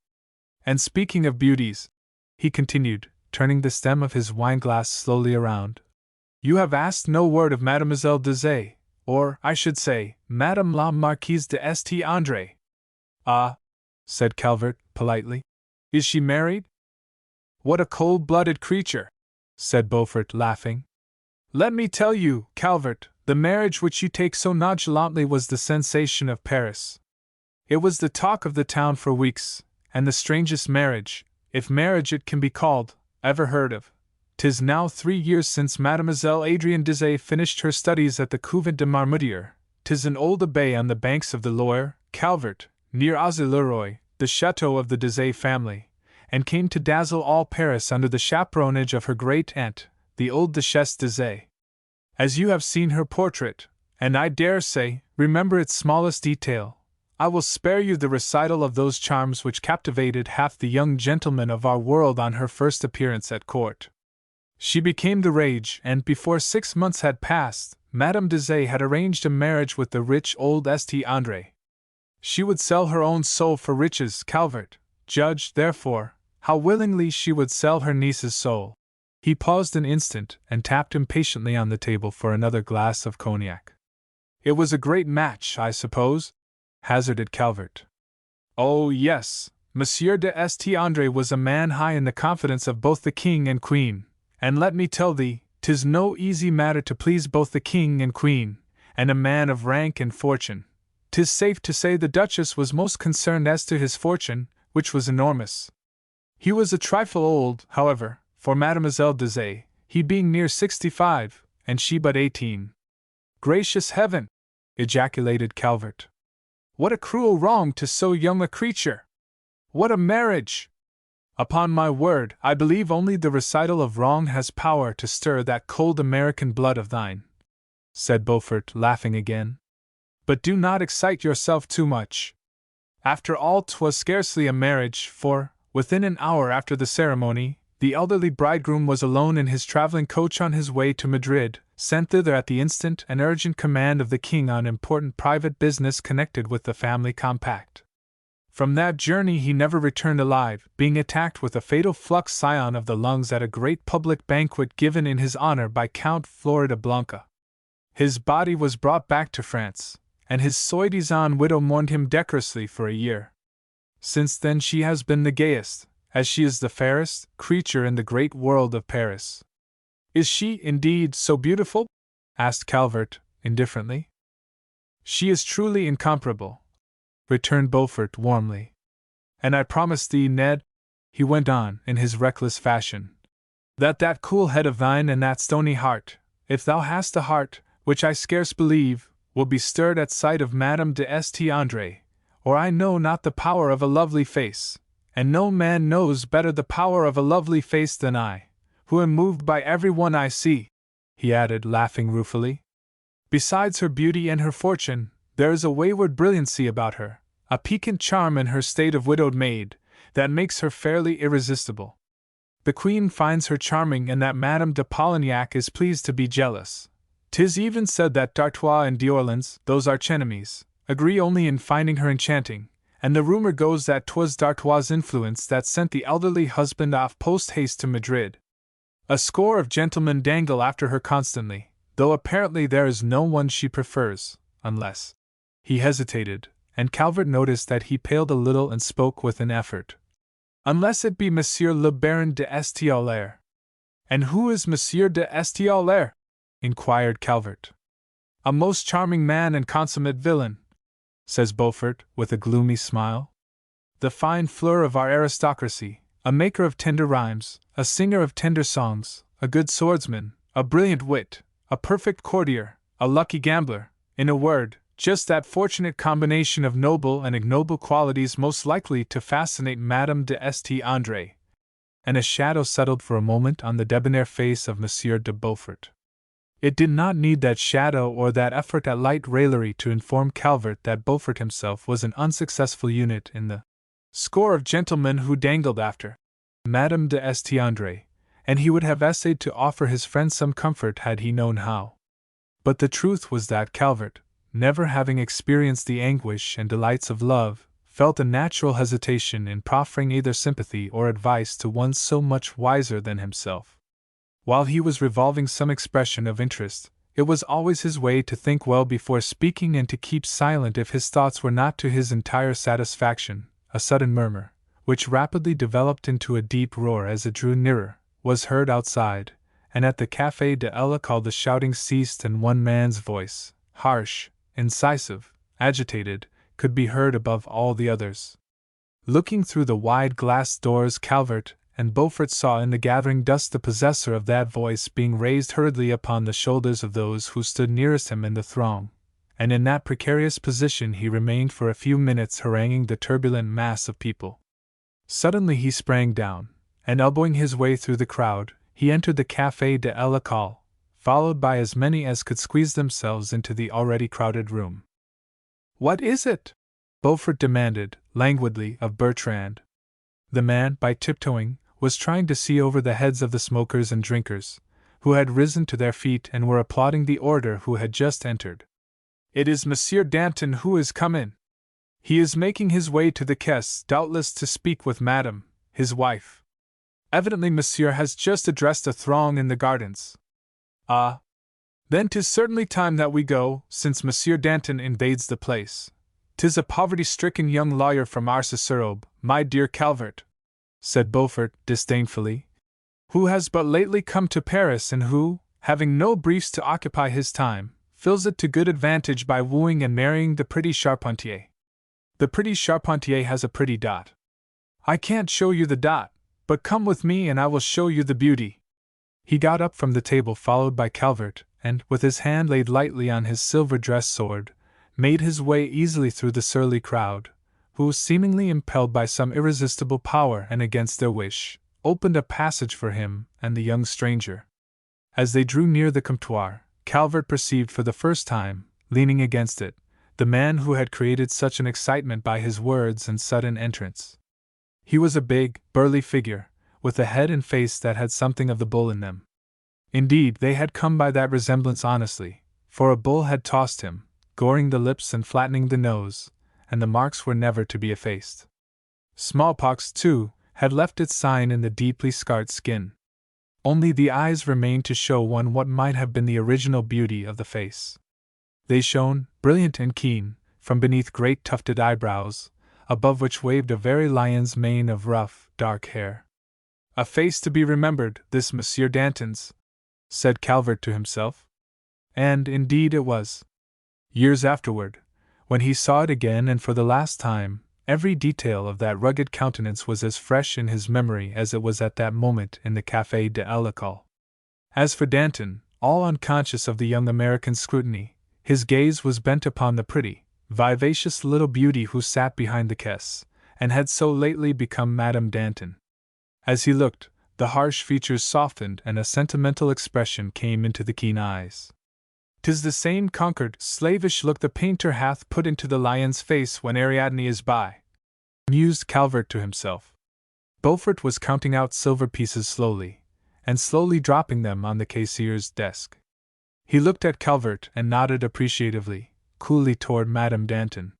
S2: And speaking of beauties," he continued, turning the stem of his wine-glass slowly around, "you have asked no word of Mademoiselle Deshayes, or, I should say, Madame la Marquise de St. André." "Ah," said Calvert, politely. "Is she married?" "What a cold-blooded creature!" said Beaufort, laughing. "Let me tell you, Calvert, the marriage which you take so nonchalantly was the sensation of Paris. It was the talk of the town for weeks, and the strangest marriage, if marriage it can be called, ever heard of. 'Tis now 3 years since Mademoiselle Adrienne Deshayes finished her studies at the Couvent de Marmoutier. 'Tis an old Abbe on the banks of the Loire, Calvert, near Auzes-le-Roi, the chateau of the Deshayes family, and came to dazzle all Paris under the chaperonage of her great-aunt, the old Duchesse Deshayes. As you have seen her portrait, and I dare say, remember its smallest detail, I will spare you the recital of those charms which captivated half the young gentlemen of our world on her first appearance at court. She became the rage, and before 6 months had passed, Madame Deshayes had arranged a marriage with the rich old St. André. She would sell her own soul for riches, Calvert. Judge, therefore, how willingly she would sell her niece's soul." He paused an instant and tapped impatiently on the table for another glass of cognac. "It was a great match, I suppose?" hazarded Calvert. "Oh, yes, Monsieur de St. André was a man high in the confidence of both the king and queen, and let me tell thee, 'tis no easy matter to please both the king and queen, and a man of rank and fortune. 'Tis safe to say the Duchess was most concerned as to his fortune, which was enormous. He was a trifle old, however, for Mademoiselle Deshayes, he being near 65, and she but 18. "Gracious heaven!" ejaculated Calvert. "What a cruel wrong to so young a creature! What a marriage! Upon my word, I believe only the recital of wrong has power to stir that cold American blood of thine," said Beaufort, laughing again. "But do not excite yourself too much. After all, 'twas scarcely a marriage, for, within an hour after the ceremony, the elderly bridegroom was alone in his traveling coach on his way to Madrid, sent thither at the instant and urgent command of the king on important private business connected with the family compact. From that journey he never returned alive, being attacked with a fatal flux scion of the lungs at a great public banquet given in his honor by Count Floridablanca. His body was brought back to France, and his soi-disant widow mourned him decorously for a year. Since then she has been the gayest, as she is the fairest, creature in the great world of Paris. Is she, indeed, so beautiful? Asked Calvert, indifferently. She is truly incomparable, returned Beaufort warmly. And I promise thee, Ned, he went on, in his reckless fashion, that cool head of thine and that stony heart, if thou hast a heart, which I scarce believe, will be stirred at sight of Madame de St. Andre, or I know not the power of a lovely face, and no man knows better the power of a lovely face than I, who am moved by every one I see, he added, laughing ruefully. Besides her beauty and her fortune, there is a wayward brilliancy about her, a piquant charm in her state of widowed maid, that makes her fairly irresistible. The Queen finds her charming, and that Madame de Polignac is pleased to be jealous. 'Tis even said that d'Artois and d'Orleans, those archenemies, agree only in finding her enchanting, and the rumor goes that 'twas d'Artois' influence that sent the elderly husband off post-haste to Madrid. A score of gentlemen dangle after her constantly, though apparently there is no one she prefers, unless— He hesitated, and Calvert noticed that he paled a little and spoke with an effort. Unless it be Monsieur le Baron de St. And who is Monsieur de St. inquired Calvert. A most charming man and consummate villain, says Beaufort, with a gloomy smile. The fine fleur of our aristocracy, a maker of tender rhymes, a singer of tender songs, a good swordsman, a brilliant wit, a perfect courtier, a lucky gambler, in a word, just that fortunate combination of noble and ignoble qualities most likely to fascinate Madame de St. Andre. And a shadow settled for a moment on the debonair face of Monsieur de Beaufort. It did not need that shadow or that effort at light raillery to inform Calvert that Beaufort himself was an unsuccessful unit in the score of gentlemen who dangled after Madame de St. Andre, and he would have essayed to offer his friend some comfort had he known how. But the truth was that Calvert, never having experienced the anguish and delights of love, felt a natural hesitation in proffering either sympathy or advice to one so much wiser than himself. While he was revolving some expression of interest, it was always his way to think well before speaking and to keep silent if his thoughts were not to his entire satisfaction. A sudden murmur, which rapidly developed into a deep roar as it drew nearer, was heard outside, and at the Café de l'École the shouting ceased and one man's voice, harsh, incisive, agitated, could be heard above all the others. Looking through the wide glass doors, Calvert and Beaufort saw in the gathering dust the possessor of that voice being raised hurriedly upon the shoulders of those who stood nearest him in the throng, and in that precarious position he remained for a few minutes haranguing the turbulent mass of people. Suddenly he sprang down, and elbowing his way through the crowd, he entered the Café de l'École, followed by as many as could squeeze themselves into the already crowded room. "What is it?" Beaufort demanded, languidly, of Bertrand. The man, by tiptoeing, was trying to see over the heads of the smokers and drinkers, who had risen to their feet and were applauding the orator who had just entered. "It is Monsieur Danton who is come in. He is making his way to the caisse, doubtless to speak with Madame, his wife. Evidently Monsieur has just addressed a throng in the gardens. Ah! Then 'tis certainly time that we go, since Monsieur Danton invades the place. 'Tis a poverty-stricken young lawyer from Arcis-sur-Aube, my dear Calvert," said Beaufort disdainfully, "who has but lately come to Paris and who, having no briefs to occupy his time, fills it to good advantage by wooing and marrying the pretty Charpentier. The pretty Charpentier has a pretty dot. I can't show you the dot, but come with me and I will show you the beauty." He got up from the table followed by Calvert, and, with his hand laid lightly on his silver-dressed sword, made his way easily through the surly crowd, who, seemingly impelled by some irresistible power and against their wish, opened a passage for him and the young stranger. As they drew near the comptoir, Calvert perceived for the first time, leaning against it, the man who had created such an excitement by his words and sudden entrance. He was a big, burly figure, with a head and face that had something of the bull in them. Indeed, they had come by that resemblance honestly, for a bull had tossed him, goring the lips and flattening the nose, and the marks were never to be effaced. Smallpox, too, had left its sign in the deeply scarred skin. Only the eyes remained to show one what might have been the original beauty of the face. They shone, brilliant and keen, from beneath great tufted eyebrows, above which waved a very lion's mane of rough, dark hair. A face to be remembered, this Monsieur Danton's, said Calvert to himself. And indeed it was. Years afterward, when he saw it again and for the last time, every detail of that rugged countenance was as fresh in his memory as it was at that moment in the Café de l'École. As for Danton, all unconscious of the young American's scrutiny, his gaze was bent upon the pretty, vivacious little beauty who sat behind the caisse, and had so lately become Madame Danton. As he looked, the harsh features softened and a sentimental expression came into the keen eyes. "'Tis the same conquered, slavish look the painter hath put into the lion's face when Ariadne is by," mused Calvert to himself. Beaufort was counting out silver pieces slowly, and slowly dropping them on the cashier's desk. He looked at Calvert and nodded appreciatively, coolly toward Madame Danton.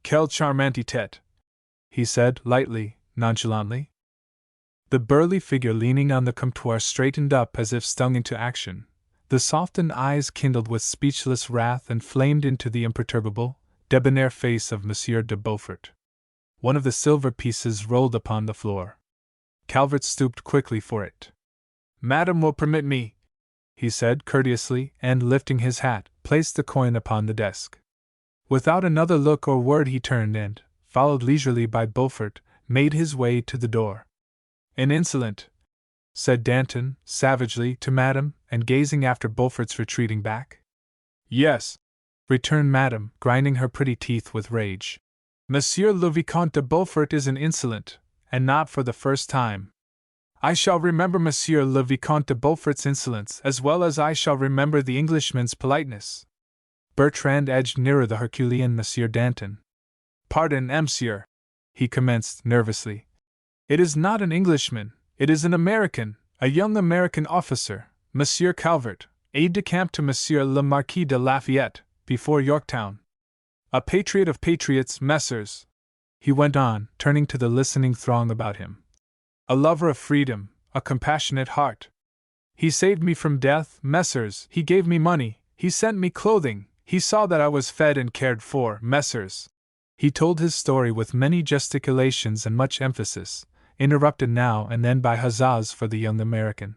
S2: "Quelle charmante tête," he said, lightly, nonchalantly. The burly figure leaning on the comptoir straightened up as if stung into action. The softened eyes kindled with speechless wrath and flamed into the imperturbable, debonair face of Monsieur de Beaufort. One of the silver pieces rolled upon the floor. Calvert stooped quickly for it. "Madame will permit me," he said courteously, and lifting his hat, placed the coin upon the desk. Without another look or word he turned and, followed leisurely by Beaufort, made his way to the door. "An insolent," said Danton, savagely, to Madame, and gazing after Beaufort's retreating back. "Yes," returned Madame, grinding her pretty teeth with rage. "Monsieur le Vicomte de Beaufort is an insolent, and not for the first time. I shall remember Monsieur le Vicomte de Beaufort's insolence as well as I shall remember the Englishman's politeness." Bertrand edged nearer the Herculean Monsieur Danton. "Pardon, monsieur," he commenced nervously. "It is not an Englishman, it is an American, a young American officer, Monsieur Calvert, aide-de-camp to Monsieur le Marquis de Lafayette, before Yorktown. A patriot of patriots, messieurs," he went on, turning to the listening throng about him. "A lover of freedom, a compassionate heart. He saved me from death, messieurs, he gave me money, he sent me clothing, he saw that I was fed and cared for, messieurs." He told his story with many gesticulations and much emphasis, interrupted now and then by huzzas for the young American.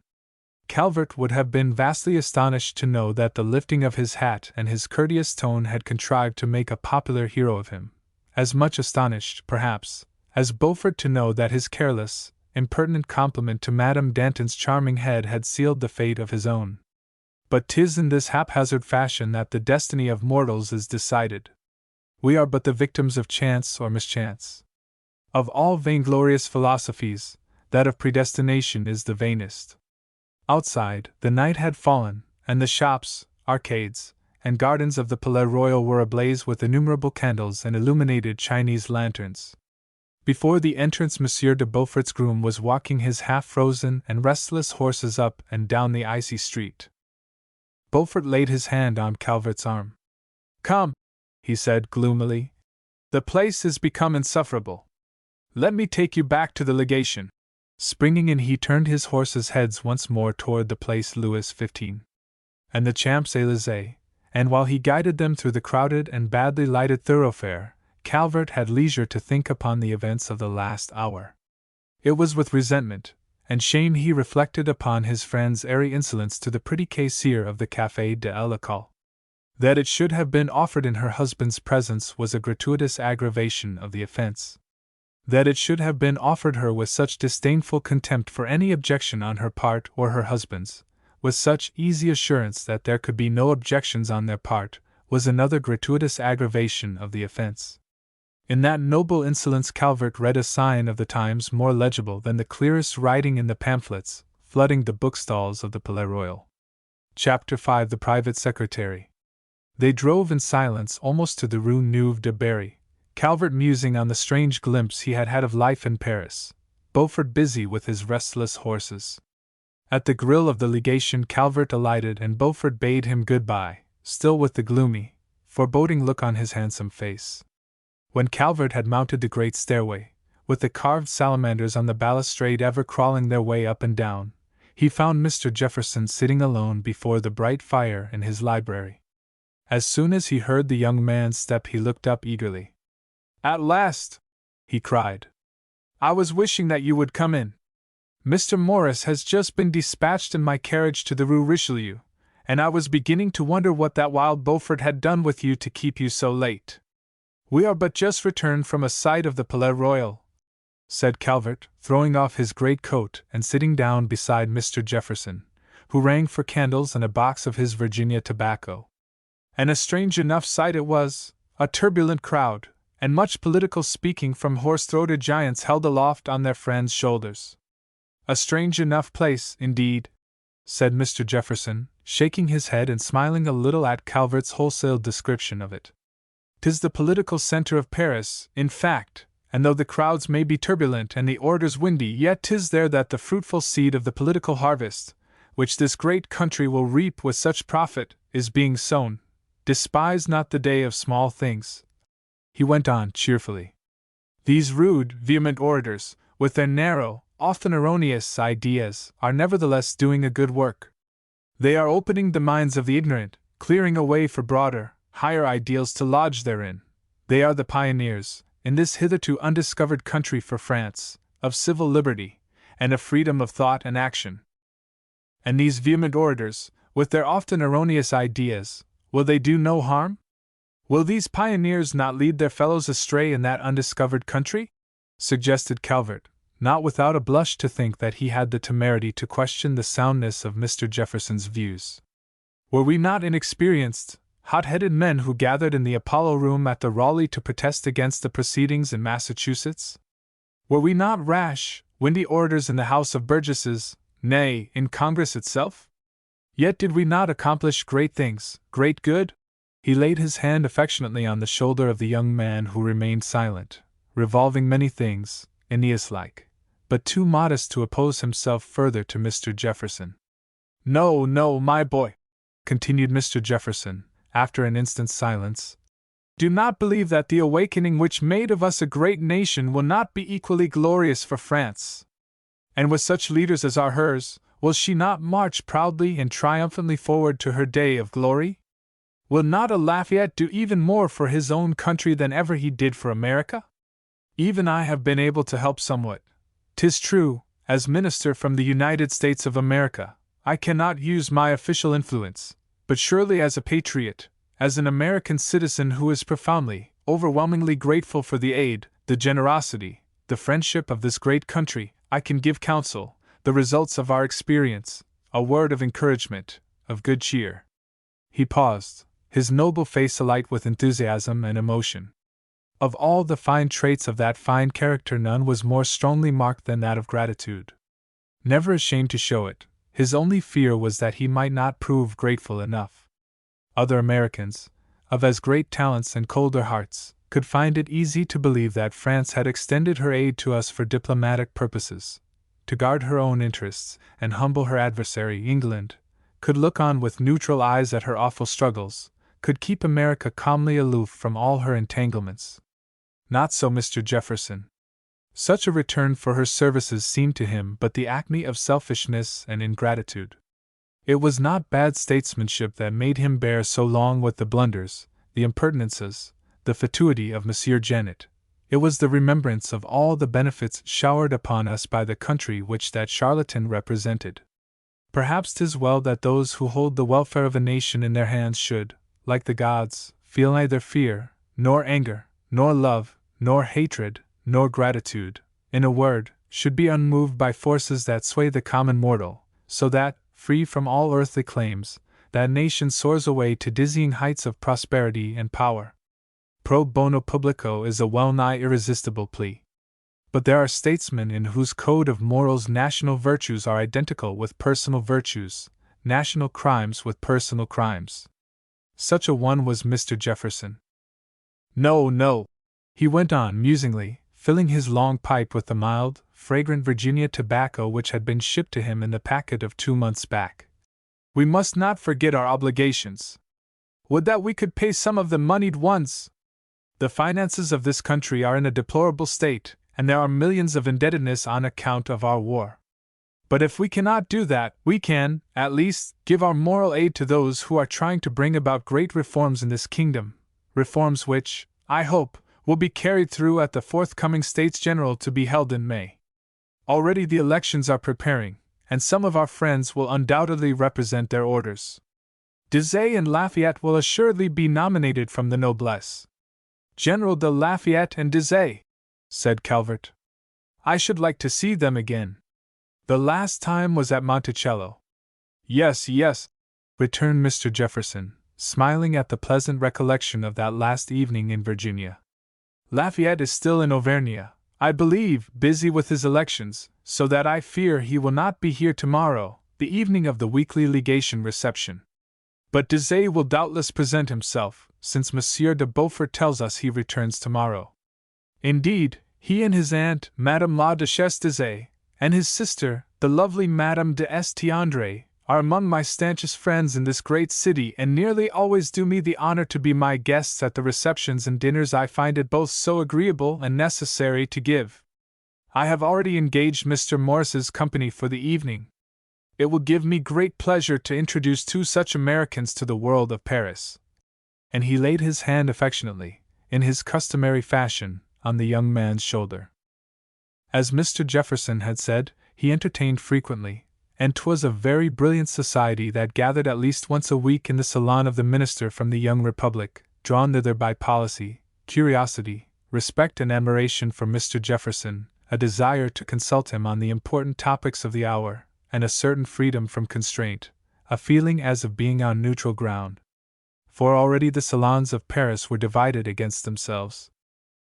S2: Calvert would have been vastly astonished to know that the lifting of his hat and his courteous tone had contrived to make a popular hero of him, as much astonished, perhaps, as Beaufort to know that his careless, impertinent compliment to Madame Danton's charming head had sealed the fate of his own. But 'tis in this haphazard fashion that the destiny of mortals is decided. We are but the victims of chance or mischance. Of all vainglorious philosophies, that of predestination is the vainest. Outside, the night had fallen, and the shops, arcades, and gardens of the Palais Royal were ablaze with innumerable candles and illuminated Chinese lanterns. Before the entrance, Monsieur de Beaufort's groom was walking his half-frozen and restless horses up and down the icy street. Beaufort laid his hand on Calvert's arm. "Come," he said gloomily. "The place is become insufferable. Let me take you back to the legation." Springing in, he turned his horses' heads once more toward the place Louis XV. and the Champs-Élysées, and while he guided them through the crowded and badly lighted thoroughfare, Calvert had leisure to think upon the events of the last hour. It was with resentment and shame he reflected upon his friend's airy insolence to the pretty caissier of the Café de l'École. That it should have been offered in her husband's presence was a gratuitous aggravation of the offense. That it should have been offered her with such disdainful contempt for any objection on her part or her husband's, with such easy assurance that there could be no objections on their part, was another gratuitous aggravation of the offense. In that noble insolence Calvert read a sign of the times more legible than the clearest writing in the pamphlets, flooding the bookstalls of the Palais Royal. Chapter 5: The Private Secretary. They drove in silence almost to the Rue Neuve de Berry, Calvert musing on the strange glimpse he had had of life in Paris, Beaufort busy with his restless horses. At the grille of the legation Calvert alighted and Beaufort bade him good-bye, still with the gloomy, foreboding look on his handsome face. When Calvert had mounted the great stairway, with the carved salamanders on the balustrade ever crawling their way up and down, he found Mr. Jefferson sitting alone before the bright fire in his library. As soon as he heard the young man's step, he looked up eagerly. "At last!" he cried. "I was wishing that you would come in. Mr. Morris has just been dispatched in my carriage to the Rue Richelieu, and I was beginning to wonder what that wild Beaufort had done with you to keep you so late." "We are but just returned from a sight of the Palais Royal," said Calvert, throwing off his great coat and sitting down beside Mr. Jefferson, who rang for candles and a box of his Virginia tobacco. "And a strange enough sight it was, a turbulent crowd, and much political speaking from hoarse-throated giants held aloft on their friends' shoulders." "A strange enough place, indeed," said Mr. Jefferson, shaking his head and smiling a little at Calvert's wholesale description of it. "'Tis the political center of Paris, in fact, and though the crowds may be turbulent and the orators windy, yet 'tis there that the fruitful seed of the political harvest, which this great country will reap with such profit, is being sown. Despise not the day of small things," he went on cheerfully. "These rude, vehement orators, with their narrow, often erroneous ideas, are nevertheless doing a good work. They are opening the minds of the ignorant, clearing a way for broader, higher ideals to lodge therein. They are the pioneers, in this hitherto undiscovered country for France, of civil liberty, and of freedom of thought and action. And these vehement orators, with their often erroneous ideas, will they do no harm? Will these pioneers not lead their fellows astray in that undiscovered country?" suggested Calvert, not without a blush to think that he had the temerity to question the soundness of Mr. Jefferson's views. "Were we not inexperienced, hot-headed men who gathered in the Apollo Room at the Raleigh to protest against the proceedings in Massachusetts? Were we not rash, windy orators in the House of Burgesses, nay, in Congress itself? Yet did we not accomplish great things, great good?" He laid his hand affectionately on the shoulder of the young man, who remained silent, revolving many things, Aeneas-like, but too modest to oppose himself further to Mr. Jefferson. "No, no, my boy," continued Mr. Jefferson, after an instant's silence. "Do not believe that the awakening which made of us a great nation will not be equally glorious for France. And with such leaders as are hers, will she not march proudly and triumphantly forward to her day of glory? Will not a Lafayette do even more for his own country than ever he did for America? Even I have been able to help somewhat. 'Tis true, as minister from the United States of America, I cannot use my official influence, but surely as a patriot, as an American citizen who is profoundly, overwhelmingly grateful for the aid, the generosity, the friendship of this great country, I can give counsel, the results of our experience, a word of encouragement, of good cheer." He paused, his noble face alight with enthusiasm and emotion. Of all the fine traits of that fine character, none was more strongly marked than that of gratitude. Never ashamed to show it, his only fear was that he might not prove grateful enough. Other Americans, of as great talents and colder hearts, could find it easy to believe that France had extended her aid to us for diplomatic purposes, to guard her own interests and humble her adversary, England, could look on with neutral eyes at her awful struggles, could keep America calmly aloof from all her entanglements. Not so Mr. Jefferson. Such a return for her services seemed to him but the acme of selfishness and ingratitude. It was not bad statesmanship that made him bear so long with the blunders, the impertinences, the fatuity of Monsieur Genet. It was the remembrance of all the benefits showered upon us by the country which that charlatan represented. Perhaps 'tis well that those who hold the welfare of a nation in their hands should, like the gods, feel neither fear, nor anger, nor love, nor hatred, nor gratitude, in a word, should be unmoved by forces that sway the common mortal, so that, free from all earthly claims, that nation soars away to dizzying heights of prosperity and power. Pro bono publico is a well-nigh irresistible plea. But there are statesmen in whose code of morals national virtues are identical with personal virtues, national crimes with personal crimes. Such a one was Mr. Jefferson. "No, no," he went on musingly, filling his long pipe with the mild, fragrant Virginia tobacco which had been shipped to him in the packet of 2 months back. "We must not forget our obligations. Would that we could pay some of the moneyed ones! The finances of this country are in a deplorable state, and there are millions of indebtedness on account of our war. But if we cannot do that, we can, at least, give our moral aid to those who are trying to bring about great reforms in this kingdom, reforms which, I hope, will be carried through at the forthcoming States General to be held in May. Already the elections are preparing, and some of our friends will undoubtedly represent their orders. Dizay and Lafayette will assuredly be nominated from the noblesse. General de Lafayette and Dizay, said Calvert. I should like to see them again. The last time was at Monticello. Yes, returned Mr. Jefferson, smiling at the pleasant recollection of that last evening in Virginia. Lafayette is still in Auvergne, I believe, busy with his elections, so that I fear he will not be here tomorrow, the evening of the weekly legation reception. But Dizay will doubtless present himself, since Monsieur de Beaufort tells us he returns tomorrow. Indeed, he and his aunt, Madame la Duchesse Dizay, and his sister, the lovely Madame de Estiandre, are among my stanchest friends in this great city and nearly always do me the honor to be my guests at the receptions and dinners I find it both so agreeable and necessary to give. I have already engaged Mr. Morris's company for the evening. It will give me great pleasure to introduce two such Americans to the world of Paris. And he laid his hand affectionately, in his customary fashion, on the young man's shoulder. As Mr. Jefferson had said, he entertained frequently, and 'twas a very brilliant society that gathered at least once a week in the salon of the minister from the young republic, drawn thither by policy, curiosity, respect and admiration for Mr. Jefferson, a desire to consult him on the important topics of the hour, and a certain freedom from constraint, a feeling as of being on neutral ground. For already the salons of Paris were divided against themselves.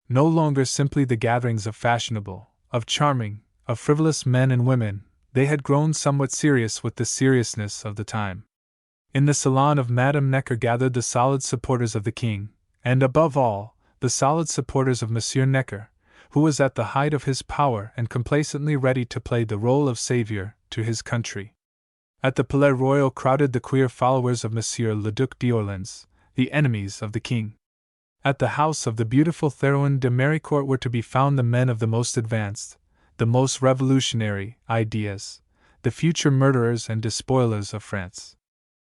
S2: No longer simply the gatherings of fashionable, of charming, of frivolous men and women, they had grown somewhat serious with the seriousness of the time. In the salon of Madame Necker gathered the solid supporters of the king, and above all, the solid supporters of Monsieur Necker, who was at the height of his power and complacently ready to play the role of savior to his country. At the Palais Royal crowded the queer followers of Monsieur le Duc d'Orléans, the enemies of the king. At the house of the beautiful Théroigne de Méricourt were to be found the men of the most advanced, the most revolutionary, ideas, the future murderers and despoilers of France.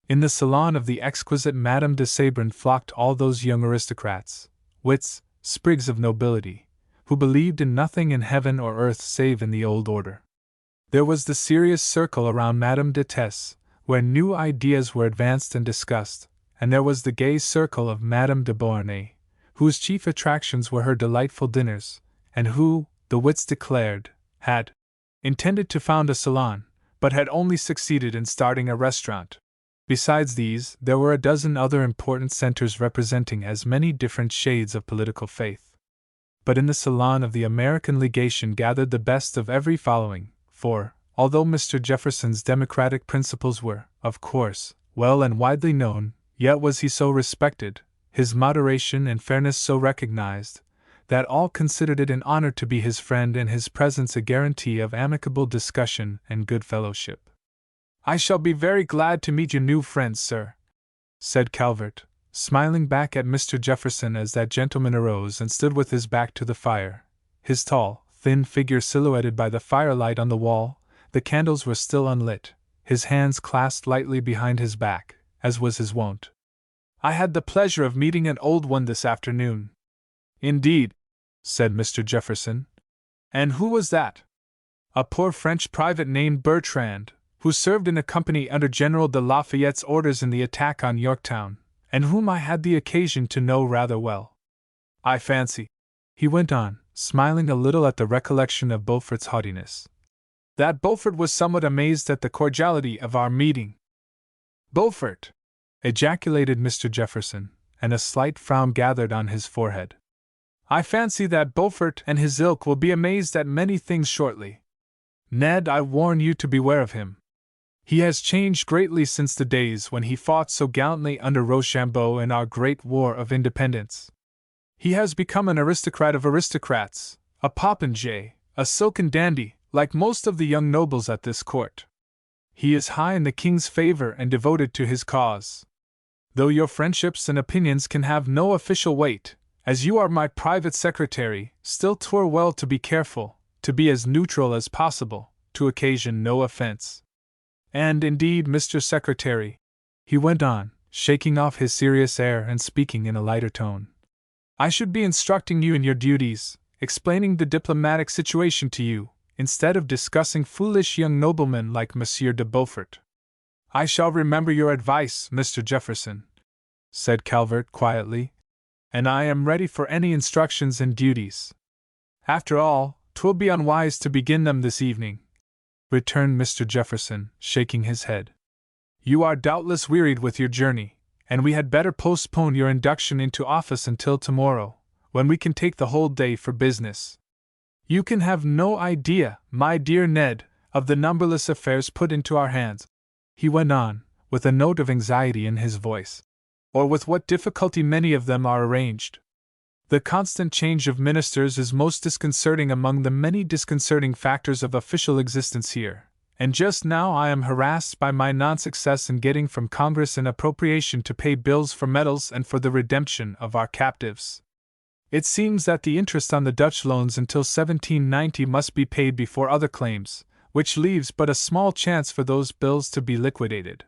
S2: In the salon of the exquisite Madame de Sabran flocked all those young aristocrats, wits, sprigs of nobility, who believed in nothing in heaven or earth save in the old order. There was the serious circle around Madame de Tesse, where new ideas were advanced and discussed, and there was the gay circle of Madame de Beauharnais, whose chief attractions were her delightful dinners, and who, the wits declared, had intended to found a salon, but had only succeeded in starting a restaurant. Besides these, there were a dozen other important centers representing as many different shades of political faith. But in the salon of the American legation gathered the best of every following, for, although Mr. Jefferson's democratic principles were, of course, well and widely known, yet was he so respected, his moderation and fairness so recognized, that all considered it an honor to be his friend and his presence a guarantee of amicable discussion and good fellowship. "I shall be very glad to meet your new friends, sir," said Calvert, smiling back at Mr. Jefferson as that gentleman arose and stood with his back to the fire, his tall, thin figure silhouetted by the firelight on the wall. The candles were still unlit, his hands clasped lightly behind his back, as was his wont. "I had the pleasure of meeting an old one this afternoon." "Indeed," said Mr. Jefferson. "And who was that?" "A poor French private named Bertrand, who served in a company under General de Lafayette's orders in the attack on Yorktown, and whom I had the occasion to know rather well. I fancy," he went on, smiling a little at the recollection of Beaufort's haughtiness, "that Beaufort was somewhat amazed at the cordiality of our meeting." "Beaufort!" ejaculated Mr. Jefferson, and a slight frown gathered on his forehead. "I fancy that Beaufort and his ilk will be amazed at many things shortly. Ned, I warn you to beware of him. He has changed greatly since the days when he fought so gallantly under Rochambeau in our great war of independence. He has become an aristocrat of aristocrats, a popinjay, a silken dandy, like most of the young nobles at this court. He is high in the king's favor and devoted to his cause. Though your friendships and opinions can have no official weight, as you are my private secretary, still 'twere well to be careful, to be as neutral as possible, to occasion no offense. And indeed, Mr. Secretary, he went on, shaking off his serious air and speaking in a lighter tone, I should be instructing you in your duties, explaining the diplomatic situation to you, instead of discussing foolish young noblemen like Monsieur de Beaufort. I shall remember your advice, Mr. Jefferson, said Calvert quietly, and I am ready for any instructions and duties. After all, 'twill be unwise to begin them this evening, returned Mr. Jefferson, shaking his head. You are doubtless wearied with your journey, and we had better postpone your induction into office until tomorrow, when we can take the whole day for business. You can have no idea, my dear Ned, of the numberless affairs put into our hands, he went on, with a note of anxiety in his voice, or with what difficulty many of them are arranged. The constant change of ministers is most disconcerting among the many disconcerting factors of official existence here, and just now I am harassed by my non-success in getting from Congress an appropriation to pay bills for medals and for the redemption of our captives. It seems that the interest on the Dutch loans until 1790 must be paid before other claims, which leaves but a small chance for those bills to be liquidated.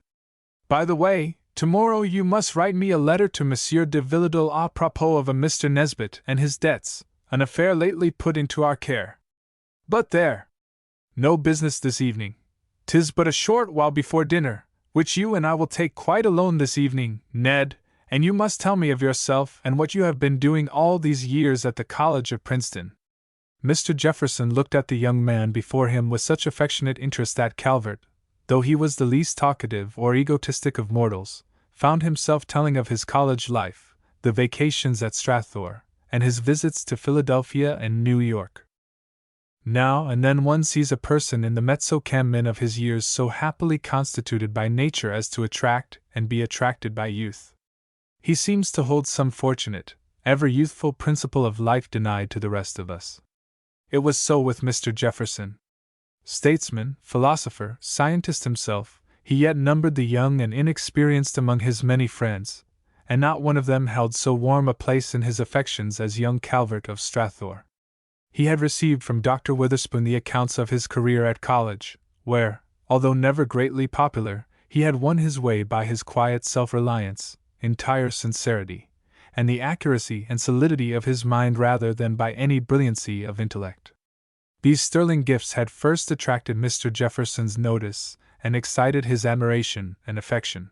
S2: By the way, tomorrow you must write me a letter to Monsieur de Villadol à propos of a Mr. Nesbit and his debts, an affair lately put into our care. But there! No business this evening. 'Tis but a short while before dinner, which you and I will take quite alone this evening, Ned, and you must tell me of yourself and what you have been doing all these years at the College of Princeton. Mr. Jefferson looked at the young man before him with such affectionate interest that Calvert, though he was the least talkative or egotistic of mortals, found himself telling of his college life, the vacations at Strathore, and his visits to Philadelphia and New York. Now and then one sees a person in the mezzo-cam of his years so happily constituted by nature as to attract and be attracted by youth. He seems to hold some fortunate, ever-youthful principle of life denied to the rest of us. It was so with Mr. Jefferson. Statesman, philosopher, scientist himself, he yet numbered the young and inexperienced among his many friends, and not one of them held so warm a place in his affections as young Calvert of Strathore. He had received from Dr. Witherspoon the accounts of his career at college, where, although never greatly popular, he had won his way by his quiet self-reliance, entire sincerity, and the accuracy and solidity of his mind rather than by any brilliancy of intellect. These sterling gifts had first attracted Mr. Jefferson's notice and excited his admiration and affection.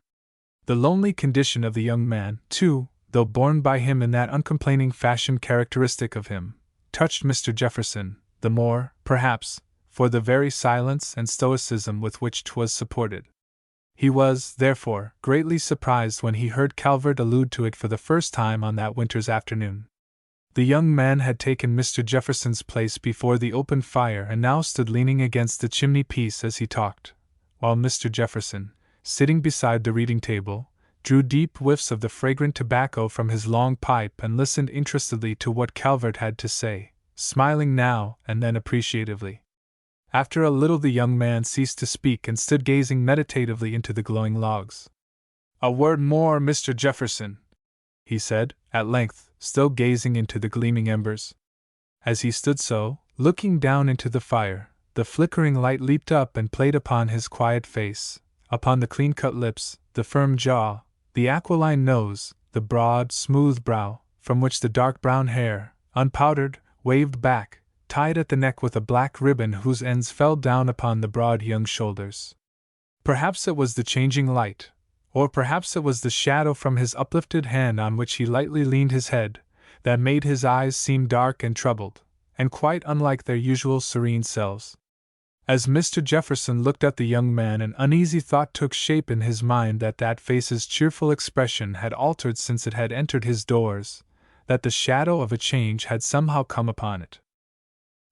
S2: The lonely condition of the young man, too, though borne by him in that uncomplaining fashion characteristic of him, touched Mr. Jefferson, the more, perhaps, for the very silence and stoicism with which 'twas supported. He was, therefore, greatly surprised when he heard Calvert allude to it for the first time on that winter's afternoon. The young man had taken Mr. Jefferson's place before the open fire and now stood leaning against the chimney-piece as he talked, while Mr. Jefferson, sitting beside the reading table, drew deep whiffs of the fragrant tobacco from his long pipe and listened interestedly to what Calvert had to say, smiling now and then appreciatively. After a little the young man ceased to speak and stood gazing meditatively into the glowing logs. "A word more, Mr. Jefferson," he said, at length, still gazing into the gleaming embers. As he stood so, looking down into the fire, the flickering light leaped up and played upon his quiet face, upon the clean-cut lips, the firm jaw, the aquiline nose, the broad, smooth brow, from which the dark brown hair, unpowdered, waved back, tied at the neck with a black ribbon whose ends fell down upon the broad young shoulders. Perhaps it was the changing light, or perhaps it was the shadow from his uplifted hand on which he lightly leaned his head, that made his eyes seem dark and troubled, and quite unlike their usual serene selves. As Mr. Jefferson looked at the young man, an uneasy thought took shape in his mind that face's cheerful expression had altered since it had entered his doors, that the shadow of a change had somehow come upon it.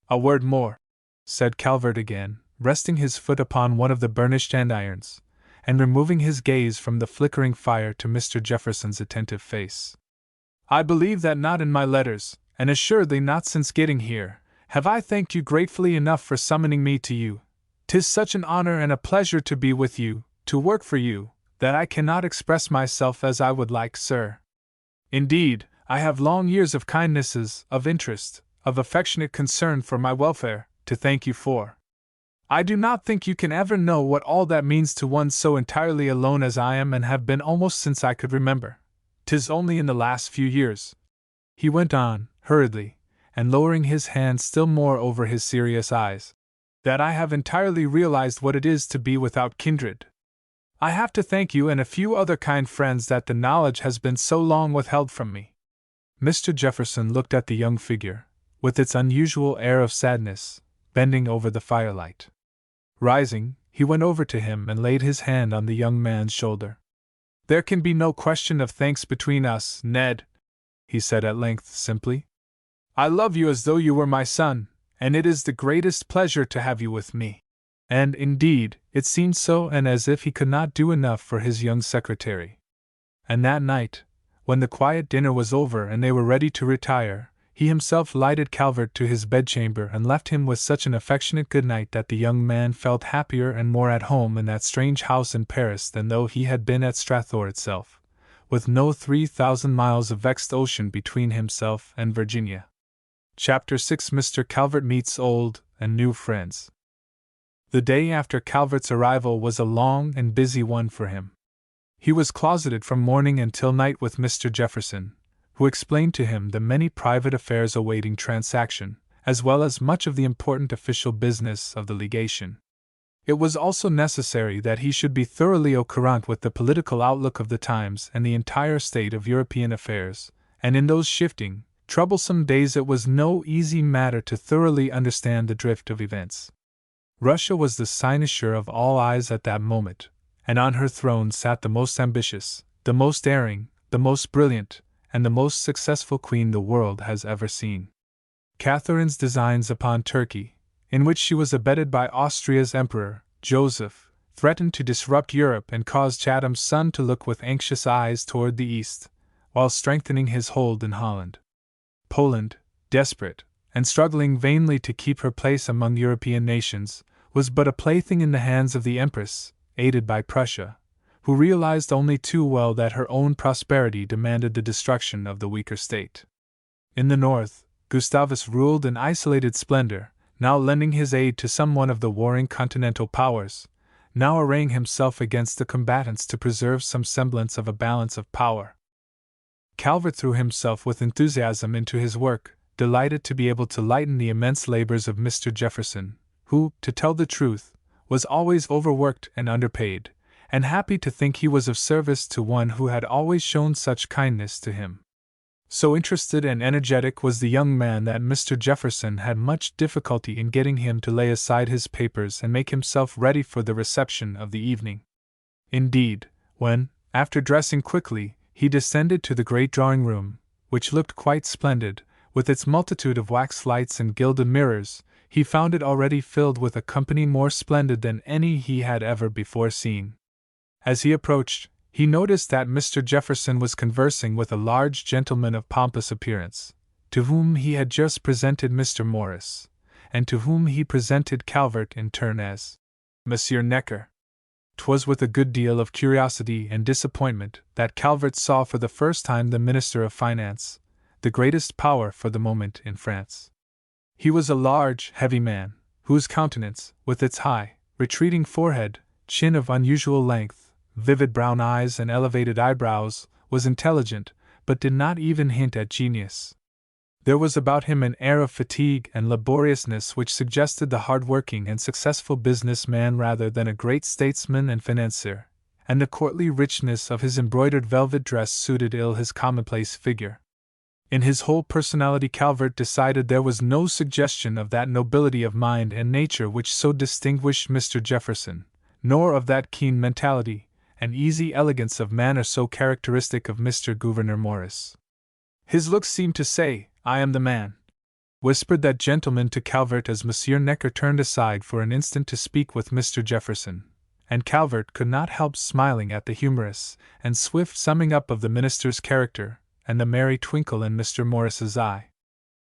S2: "A word more," said Calvert again, resting his foot upon one of the burnished andirons, and removing his gaze from the flickering fire to Mr. Jefferson's attentive face. "I believe that not in my letters, and assuredly not since getting here, have I thanked you gratefully enough for summoning me to you. 'Tis such an honor and a pleasure to be with you, to work for you, that I cannot express myself as I would like, sir. Indeed, I have long years of kindnesses, of interest, of affectionate concern for my welfare, to thank you for. I do not think you can ever know what all that means to one so entirely alone as I am and have been almost since I could remember. 'Tis only in the last few years," he went on, hurriedly, and lowering his hand still more over his serious eyes, "that I have entirely realized what it is to be without kindred. I have to thank you and a few other kind friends that the knowledge has been so long withheld from me." Mr. Jefferson looked at the young figure, with its unusual air of sadness, bending over the firelight. Rising, he went over to him and laid his hand on the young man's shoulder. "There can be no question of thanks between us, Ned," he said at length simply. "I love you as though you were my son, and it is the greatest pleasure to have you with me." And, indeed, it seemed so, and as if he could not do enough for his young secretary. And that night, when the quiet dinner was over and they were ready to retire, he himself lighted Calvert to his bedchamber and left him with such an affectionate good night that the young man felt happier and more at home in that strange house in Paris than though he had been at Strathore itself, with no 3,000 miles of vexed ocean between himself and Virginia. Chapter 6. Mr. Calvert meets old and new friends. The day after Calvert's arrival was a long and busy one for him. He was closeted from morning until night with Mr. Jefferson, who explained to him the many private affairs awaiting transaction, as well as much of the important official business of the legation. It was also necessary that he should be thoroughly au courant with the political outlook of the times and the entire state of European affairs, and in those shifting, troublesome days it was no easy matter to thoroughly understand the drift of events. Russia was the cynosure of all eyes at that moment, and on her throne sat the most ambitious, the most daring, the most brilliant, and the most successful queen the world has ever seen. Catherine's designs upon Turkey, in which she was abetted by Austria's Emperor, Joseph, threatened to disrupt Europe and cause Chatham's son to look with anxious eyes toward the east, while strengthening his hold in Holland. Poland, desperate, and struggling vainly to keep her place among European nations, was but a plaything in the hands of the Empress, aided by Prussia, who realized only too well that her own prosperity demanded the destruction of the weaker state. In the north, Gustavus ruled in isolated splendor, now lending his aid to some one of the warring continental powers, now arraying himself against the combatants to preserve some semblance of a balance of power. Calvert threw himself with enthusiasm into his work, delighted to be able to lighten the immense labors of Mr. Jefferson, who, to tell the truth, was always overworked and underpaid, and happy to think he was of service to one who had always shown such kindness to him. So interested and energetic was the young man that Mr. Jefferson had much difficulty in getting him to lay aside his papers and make himself ready for the reception of the evening. Indeed, when, after dressing quickly, he descended to the great drawing-room, which looked quite splendid, with its multitude of wax lights and gilded mirrors, he found it already filled with a company more splendid than any he had ever before seen. As he approached, he noticed that Mr. Jefferson was conversing with a large gentleman of pompous appearance, to whom he had just presented Mr. Morris, and to whom he presented Calvert in turn as Monsieur Necker. 'Twas with a good deal of curiosity and disappointment that Calvert saw for the first time the Minister of Finance, the greatest power for the moment in France. He was a large, heavy man, whose countenance, with its high, retreating forehead, chin of unusual length, vivid brown eyes and elevated eyebrows, was intelligent, but did not even hint at genius. There was about him an air of fatigue and laboriousness which suggested the hard-working and successful business man rather than a great statesman and financier, and the courtly richness of his embroidered velvet dress suited ill his commonplace figure. In his whole personality Calvert decided there was no suggestion of that nobility of mind and nature which so distinguished Mr. Jefferson, nor of that keen mentality and easy elegance of manner so characteristic of Mr. Gouverneur Morris. His looks seemed to say, "I am the man," whispered that gentleman to Calvert as Monsieur Necker turned aside for an instant to speak with Mr. Jefferson, and Calvert could not help smiling at the humorous and swift summing up of the minister's character, and the merry twinkle in Mr. Morris's eye.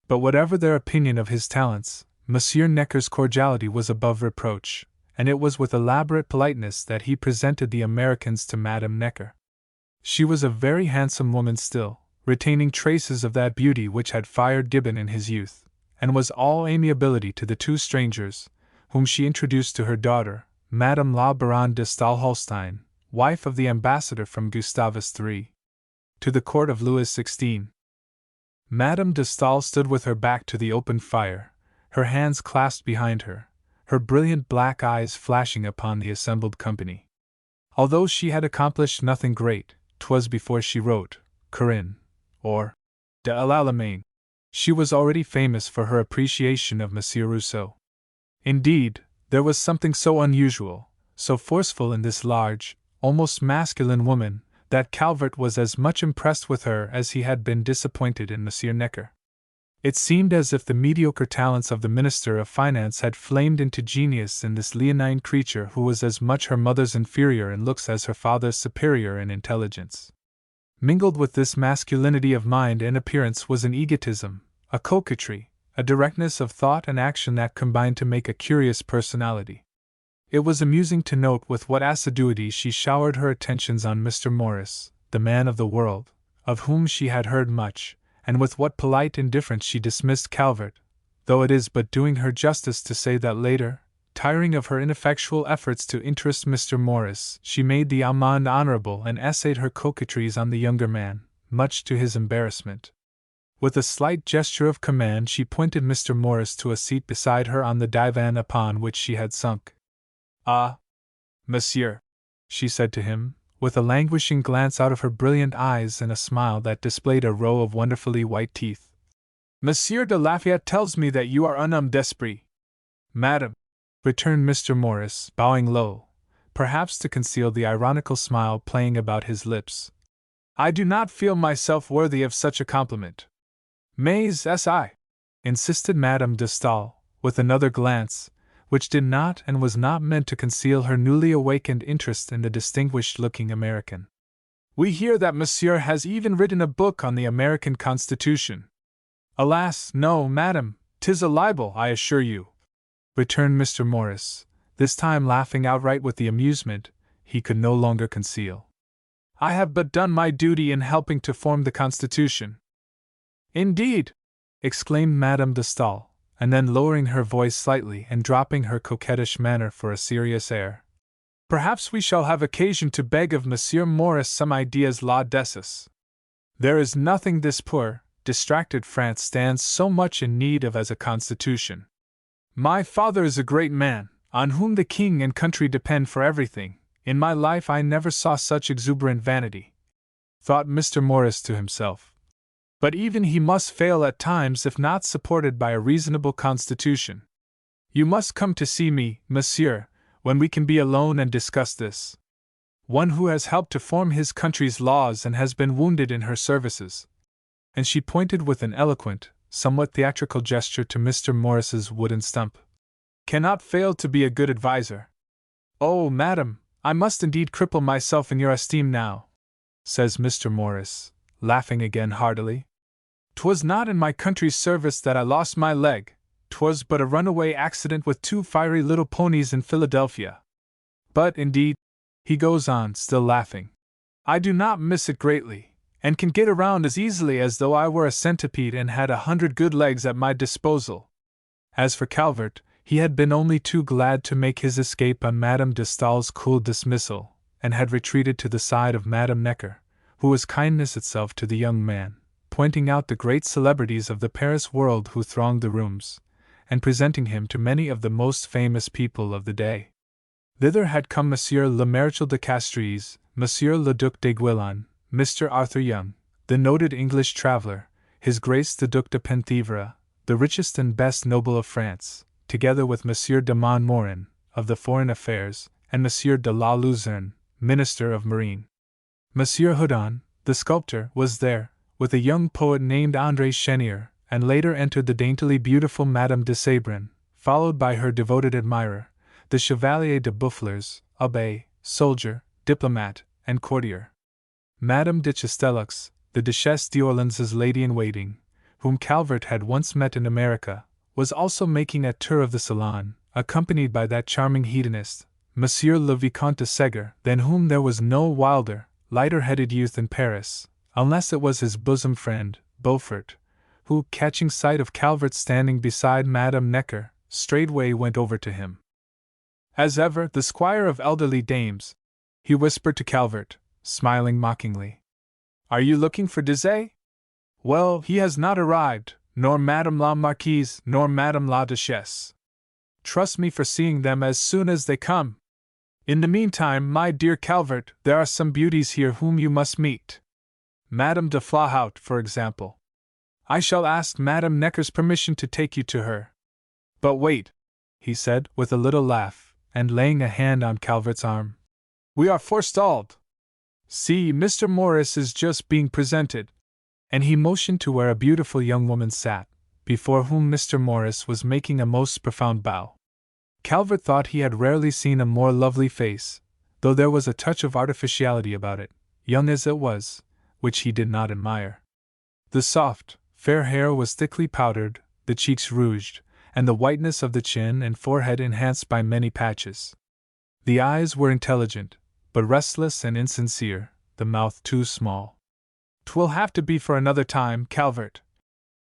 S2: But whatever their opinion of his talents, Monsieur Necker's cordiality was above reproach, and it was with elaborate politeness that he presented the Americans to Madame Necker. She was a very handsome woman still, retaining traces of that beauty which had fired Gibbon in his youth, and was all amiability to the two strangers, whom she introduced to her daughter, Madame la Baronne de Stahl-Holstein, wife of the ambassador from Gustavus III to the court of Louis XVI. Madame de Stael stood with her back to the open fire, her hands clasped behind her, her brilliant black eyes flashing upon the assembled company. Although she had accomplished nothing great, 'twas before she wrote Corinne, or de l'Allemagne. She was already famous for her appreciation of Monsieur Rousseau. Indeed, there was something so unusual, so forceful in this large, almost masculine woman, that Calvert was as much impressed with her as he had been disappointed in Monsieur Necker. It seemed as if the mediocre talents of the Minister of Finance had flamed into genius in this leonine creature who was as much her mother's inferior in looks as her father's superior in intelligence. Mingled with this masculinity of mind and appearance was an egotism, a coquetry, a directness of thought and action that combined to make a curious personality. It was amusing to note with what assiduity she showered her attentions on Mr. Morris, the man of the world, of whom she had heard much, and with what polite indifference she dismissed Calvert, though it is but doing her justice to say that later, tiring of her ineffectual efforts to interest Mr. Morris, she made the amende honorable and essayed her coquetries on the younger man, much to his embarrassment. With a slight gesture of command she pointed Mr. Morris to a seat beside her on the divan upon which she had sunk. "Ah, monsieur," she said to him, with a languishing glance out of her brilliant eyes and a smile that displayed a row of wonderfully white teeth. "Monsieur de Lafayette tells me that you are un homme d'esprit." "Madame," returned Mr. Morris, bowing low, perhaps to conceal the ironical smile playing about his lips, "I do not feel myself worthy of such a compliment." "Mais si," insisted Madame de Stael, with another glance, which did not and was not meant to conceal her newly awakened interest in the distinguished-looking American. "We hear that Monsieur has even written a book on the American Constitution." "Alas, no, madame, 'tis a libel, I assure you," returned Mr. Morris, this time laughing outright with the amusement he could no longer conceal. "I have but done my duty in helping to form the Constitution." "Indeed!" exclaimed Madame de Stael, and then lowering her voice slightly and dropping her coquettish manner for a serious air. "Perhaps we shall have occasion to beg of Monsieur Morris some ideas là-dessus. There is nothing this poor, distracted France stands so much in need of as a constitution. My father is a great man, on whom the king and country depend for everything. In my life I never saw such exuberant vanity," thought Mr. Morris to himself. "But even he must fail at times if not supported by a reasonable constitution. You must come to see me, monsieur, when we can be alone and discuss this. One who has helped to form his country's laws and has been wounded in her services." And she pointed with an eloquent, somewhat theatrical gesture to Mr. Morris's wooden stump. "Cannot fail to be a good adviser." "Oh, madam, I must indeed cripple myself in your esteem now," says Mr. Morris, laughing again heartily. "'Twas not in my country's service that I lost my leg, 'twas but a runaway accident with 2 fiery little ponies in Philadelphia. But, indeed," he goes on, still laughing, "I do not miss it greatly, and can get around as easily as though I were a centipede and had 100 good legs at my disposal." As for Calvert, he had been only too glad to make his escape on Madame de Stael's cool dismissal, and had retreated to the side of Madame Necker, who was kindness itself to the young man, pointing out the great celebrities of the Paris world who thronged the rooms, and presenting him to many of the most famous people of the day. Thither had come Monsieur le Maréchal de Castries, Monsieur le Duc de Guillain, Mr. Arthur Young, the noted English traveller, His Grace the Duc de Penthièvre, the richest and best noble of France, together with Monsieur de Montmorin, of the Foreign Affairs, and Monsieur de la Luzerne, Minister of Marine. Monsieur Houdon, the sculptor, was there, with a young poet named André Chenier, and later entered the daintily beautiful Madame de Sabrin, followed by her devoted admirer, the Chevalier de Boufflers, Abbe, soldier, diplomat, and courtier. Madame de Chastellux, the Duchesse d'Orléans' lady-in-waiting, whom Calvert had once met in America, was also making a tour of the salon, accompanied by that charming hedonist, Monsieur le Vicomte de Ségur, than whom there was no wilder, lighter-headed youth in Paris, unless it was his bosom friend, Beaufort, who, catching sight of Calvert standing beside Madame Necker, straightway went over to him. As ever, the squire of elderly dames, he whispered to Calvert, smiling mockingly. Are you looking for Désiré? Well, he has not arrived, nor Madame la Marquise, nor Madame la Duchesse. Trust me for seeing them as soon as they come. In the meantime, my dear Calvert, there are some beauties here whom you must meet. Madame de Flahaut, for example. I shall ask Madame Necker's permission to take you to her. But wait, he said, with a little laugh, and laying a hand on Calvert's arm. We are forestalled. See, Mr. Morris is just being presented. And he motioned to where a beautiful young woman sat, before whom Mr. Morris was making a most profound bow. Calvert thought he had rarely seen a more lovely face, though there was a touch of artificiality about it, young as it was, which he did not admire. The soft, fair hair was thickly powdered, the cheeks rouged, and the whiteness of the chin and forehead enhanced by many patches. The eyes were intelligent, but restless and insincere, the mouth too small. "'Twill have to be for another time, Calvert,"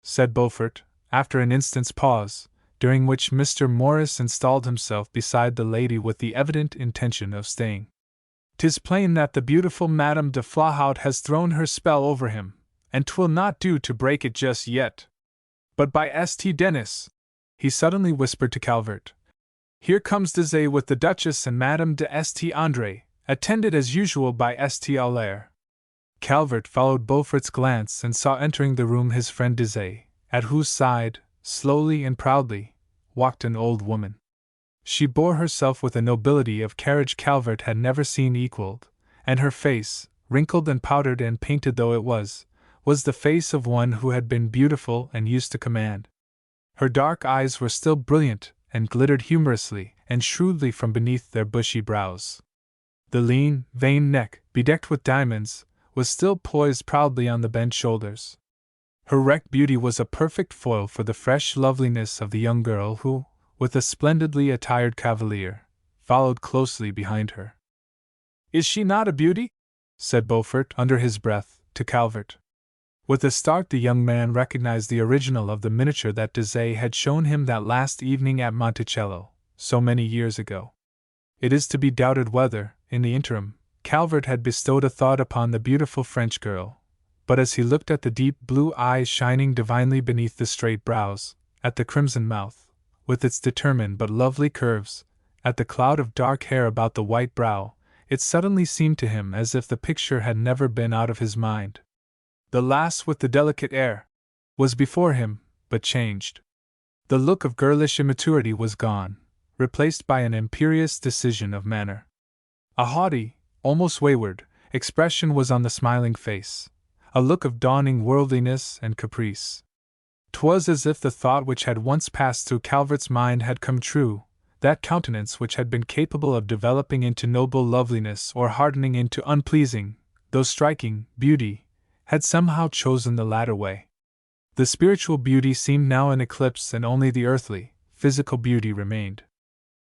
S2: said Beaufort, after an instant's pause, during which Mr. Morris installed himself beside the lady with the evident intention of staying. "'Tis plain that the beautiful Madame de Flahaut has thrown her spell over him, and 'twill not do to break it just yet. But by St. Denis," he suddenly whispered to Calvert, "here comes Désiré with the Duchess and Madame de St. André, attended as usual by St. Aulaire." Calvert followed Beaufort's glance and saw entering the room his friend Désiré, at whose side, slowly and proudly, walked an old woman. She bore herself with a nobility of carriage Calvert had never seen equaled, and her face, wrinkled and powdered and painted though it was the face of one who had been beautiful and used to command. Her dark eyes were still brilliant and glittered humorously and shrewdly from beneath their bushy brows. The lean, vein neck, bedecked with diamonds, was still poised proudly on the bent shoulders. Her wrecked beauty was a perfect foil for the fresh loveliness of the young girl who, with a splendidly attired cavalier, followed closely behind her. "Is she not a beauty?" said Beaufort, under his breath, to Calvert. With a start the young man recognized the original of the miniature that Désiré had shown him that last evening at Monticello, so many years ago. It is to be doubted whether, in the interim, Calvert had bestowed a thought upon the beautiful French girl, but as he looked at the deep blue eyes shining divinely beneath the straight brows, at the crimson mouth, with its determined but lovely curves, at the cloud of dark hair about the white brow, it suddenly seemed to him as if the picture had never been out of his mind. The lass with the delicate air was before him, but changed. The look of girlish immaturity was gone, replaced by an imperious decision of manner. A haughty, almost wayward, expression was on the smiling face, a look of dawning worldliness and caprice. 'Twas as if the thought which had once passed through Calvert's mind had come true, that countenance which had been capable of developing into noble loveliness or hardening into unpleasing, though striking, beauty, had somehow chosen the latter way. The spiritual beauty seemed now in eclipse and only the earthly, physical beauty remained.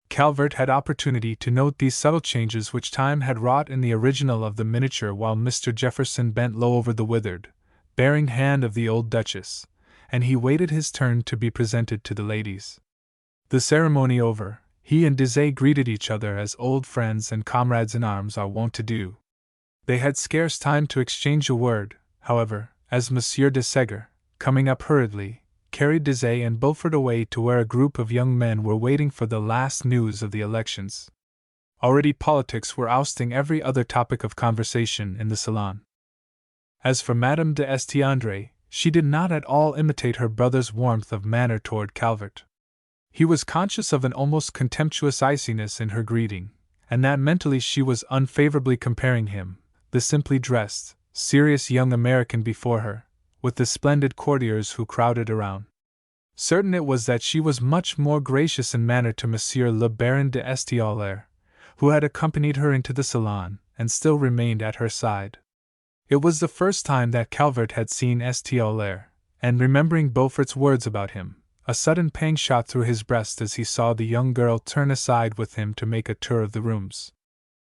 S2: Calvert had opportunity to note these subtle changes which time had wrought in the original of the miniature while Mr. Jefferson bent low over the withered, bearing hand of the old Duchess, and he waited his turn to be presented to the ladies. The ceremony over, he and Désiré greeted each other as old friends and comrades in arms are wont to do. They had scarce time to exchange a word, however, as Monsieur de Ségur, coming up hurriedly, carried Désiré and Beaufort away to where a group of young men were waiting for the last news of the elections. Already politics were ousting every other topic of conversation in the salon. As for Madame de St. André, she did not at all imitate her brother's warmth of manner toward Calvert. He was conscious of an almost contemptuous iciness in her greeting, and that mentally she was unfavorably comparing him, the simply dressed, serious young American before her, with the splendid courtiers who crowded around. Certain it was that she was much more gracious in manner to Monsieur le Baron de St. Aulaire, who had accompanied her into the salon, and still remained at her side. It was the first time that Calvert had seen St. Aulaire, and remembering Beaufort's words about him, a sudden pang shot through his breast as he saw the young girl turn aside with him to make a tour of the rooms.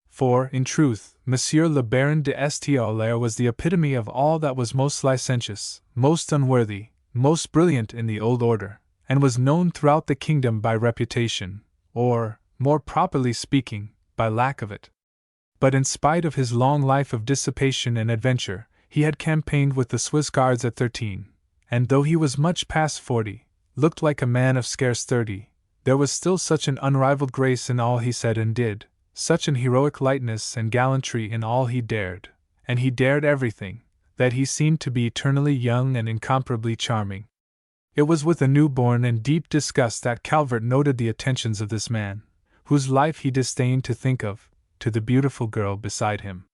S2: For, in truth, Monsieur le Baron de St. Aulaire was the epitome of all that was most licentious, most unworthy, most brilliant in the old order, and was known throughout the kingdom by reputation, or, more properly speaking, by lack of it. But in spite of his long life of dissipation and adventure, he had campaigned with the Swiss Guards at 13, and though he was much past 40, looked like a man of scarce 30, there was still such an unrivaled grace in all he said and did, such an heroic lightness and gallantry in all he dared, and he dared everything, that he seemed to be eternally young and incomparably charming. It was with a newborn and deep disgust that Calvert noted the attentions of this man, whose life he disdained to think of, to the beautiful girl beside him.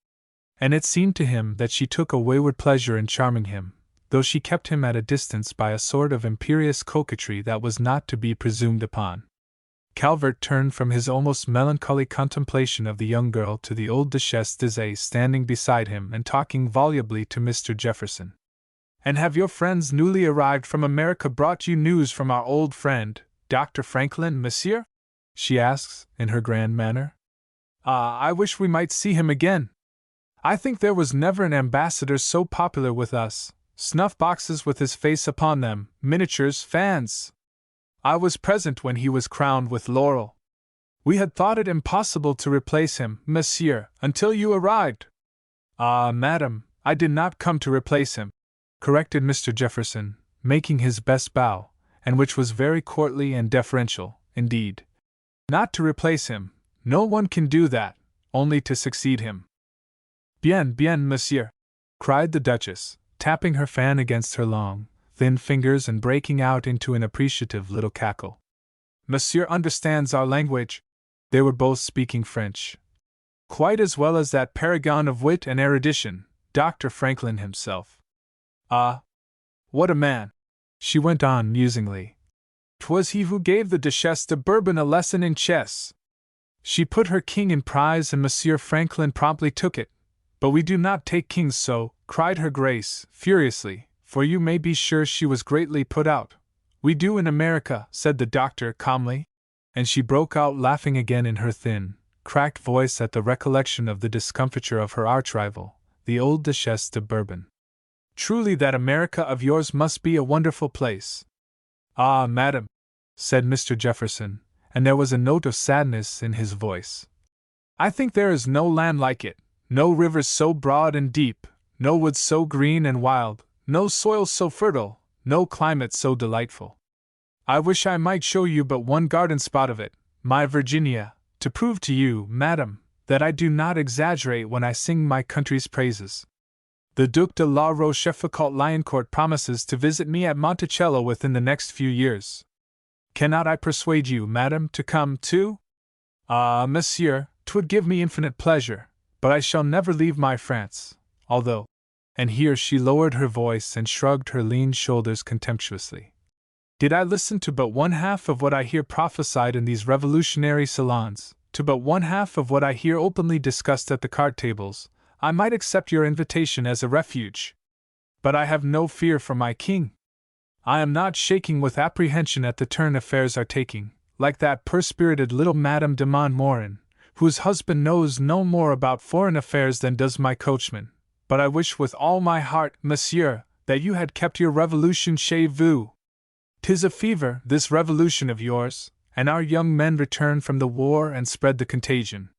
S2: And it seemed to him that she took a wayward pleasure in charming him, though she kept him at a distance by a sort of imperious coquetry that was not to be presumed upon. Calvert turned from his almost melancholy contemplation of the young girl to the old Duchesse d'Aze standing beside him and talking volubly to Mr. Jefferson. "And have your friends newly arrived from America brought you news from our old friend, Dr. Franklin, monsieur?" she asks, in her grand manner. "Ah, I wish we might see him again. I think there was never an ambassador so popular with us. Snuff-boxes with his face upon them, miniatures, fans. I was present when he was crowned with laurel. We had thought it impossible to replace him, monsieur, until you arrived." "Ah, madam, I did not come to replace him," corrected Mr. Jefferson, making his best bow, and which was very courtly and deferential, indeed. "Not to replace him, no one can do that, only to succeed him." "Bien, bien, monsieur," cried the Duchess, tapping her fan against her long, thin fingers and breaking out into an appreciative little cackle. "Monsieur understands our language." They were both speaking French. "Quite as well as that paragon of wit and erudition, Dr. Franklin himself. Ah, what a man!" she went on musingly. "'Twas he who gave the Duchesse de Bourbon a lesson in chess. She put her king in prize and Monsieur Franklin promptly took it. But we do not take kings so," cried her Grace, furiously, for you may be sure she was greatly put out. "We do in America," said the doctor calmly. And she broke out laughing again in her thin, cracked voice at the recollection of the discomfiture of her arch-rival, the old Duchesse de Bourbon. "Truly that America of yours must be a wonderful place." "Ah, madam," said Mr. Jefferson, and there was a note of sadness in his voice. "I think there is no land like it, no rivers so broad and deep, no woods so green and wild, no soil so fertile, no climate so delightful. I wish I might show you but one garden spot of it, my Virginia, to prove to you, madam, that I do not exaggerate when I sing my country's praises. The Duc de la Rochefoucauld-Liancourt promises to visit me at Monticello within the next few years. Cannot I persuade you, madam, to come too? Ah, monsieur, 'twould give me infinite pleasure, but I shall never leave my France, although—" and here she lowered her voice and shrugged her lean shoulders contemptuously. "Did I listen to but one half of what I hear prophesied in these revolutionary salons, to but one half of what I hear openly discussed at the card tables, I might accept your invitation as a refuge. But I have no fear for my king. I am not shaking with apprehension at the turn affairs are taking, like that poor-spirited little Madame de Montmorin, whose husband knows no more about foreign affairs than does my coachman. But I wish with all my heart, monsieur, that you had kept your revolution chez vous. 'Tis a fever, this revolution of yours, and our young men return from the war and spread the contagion.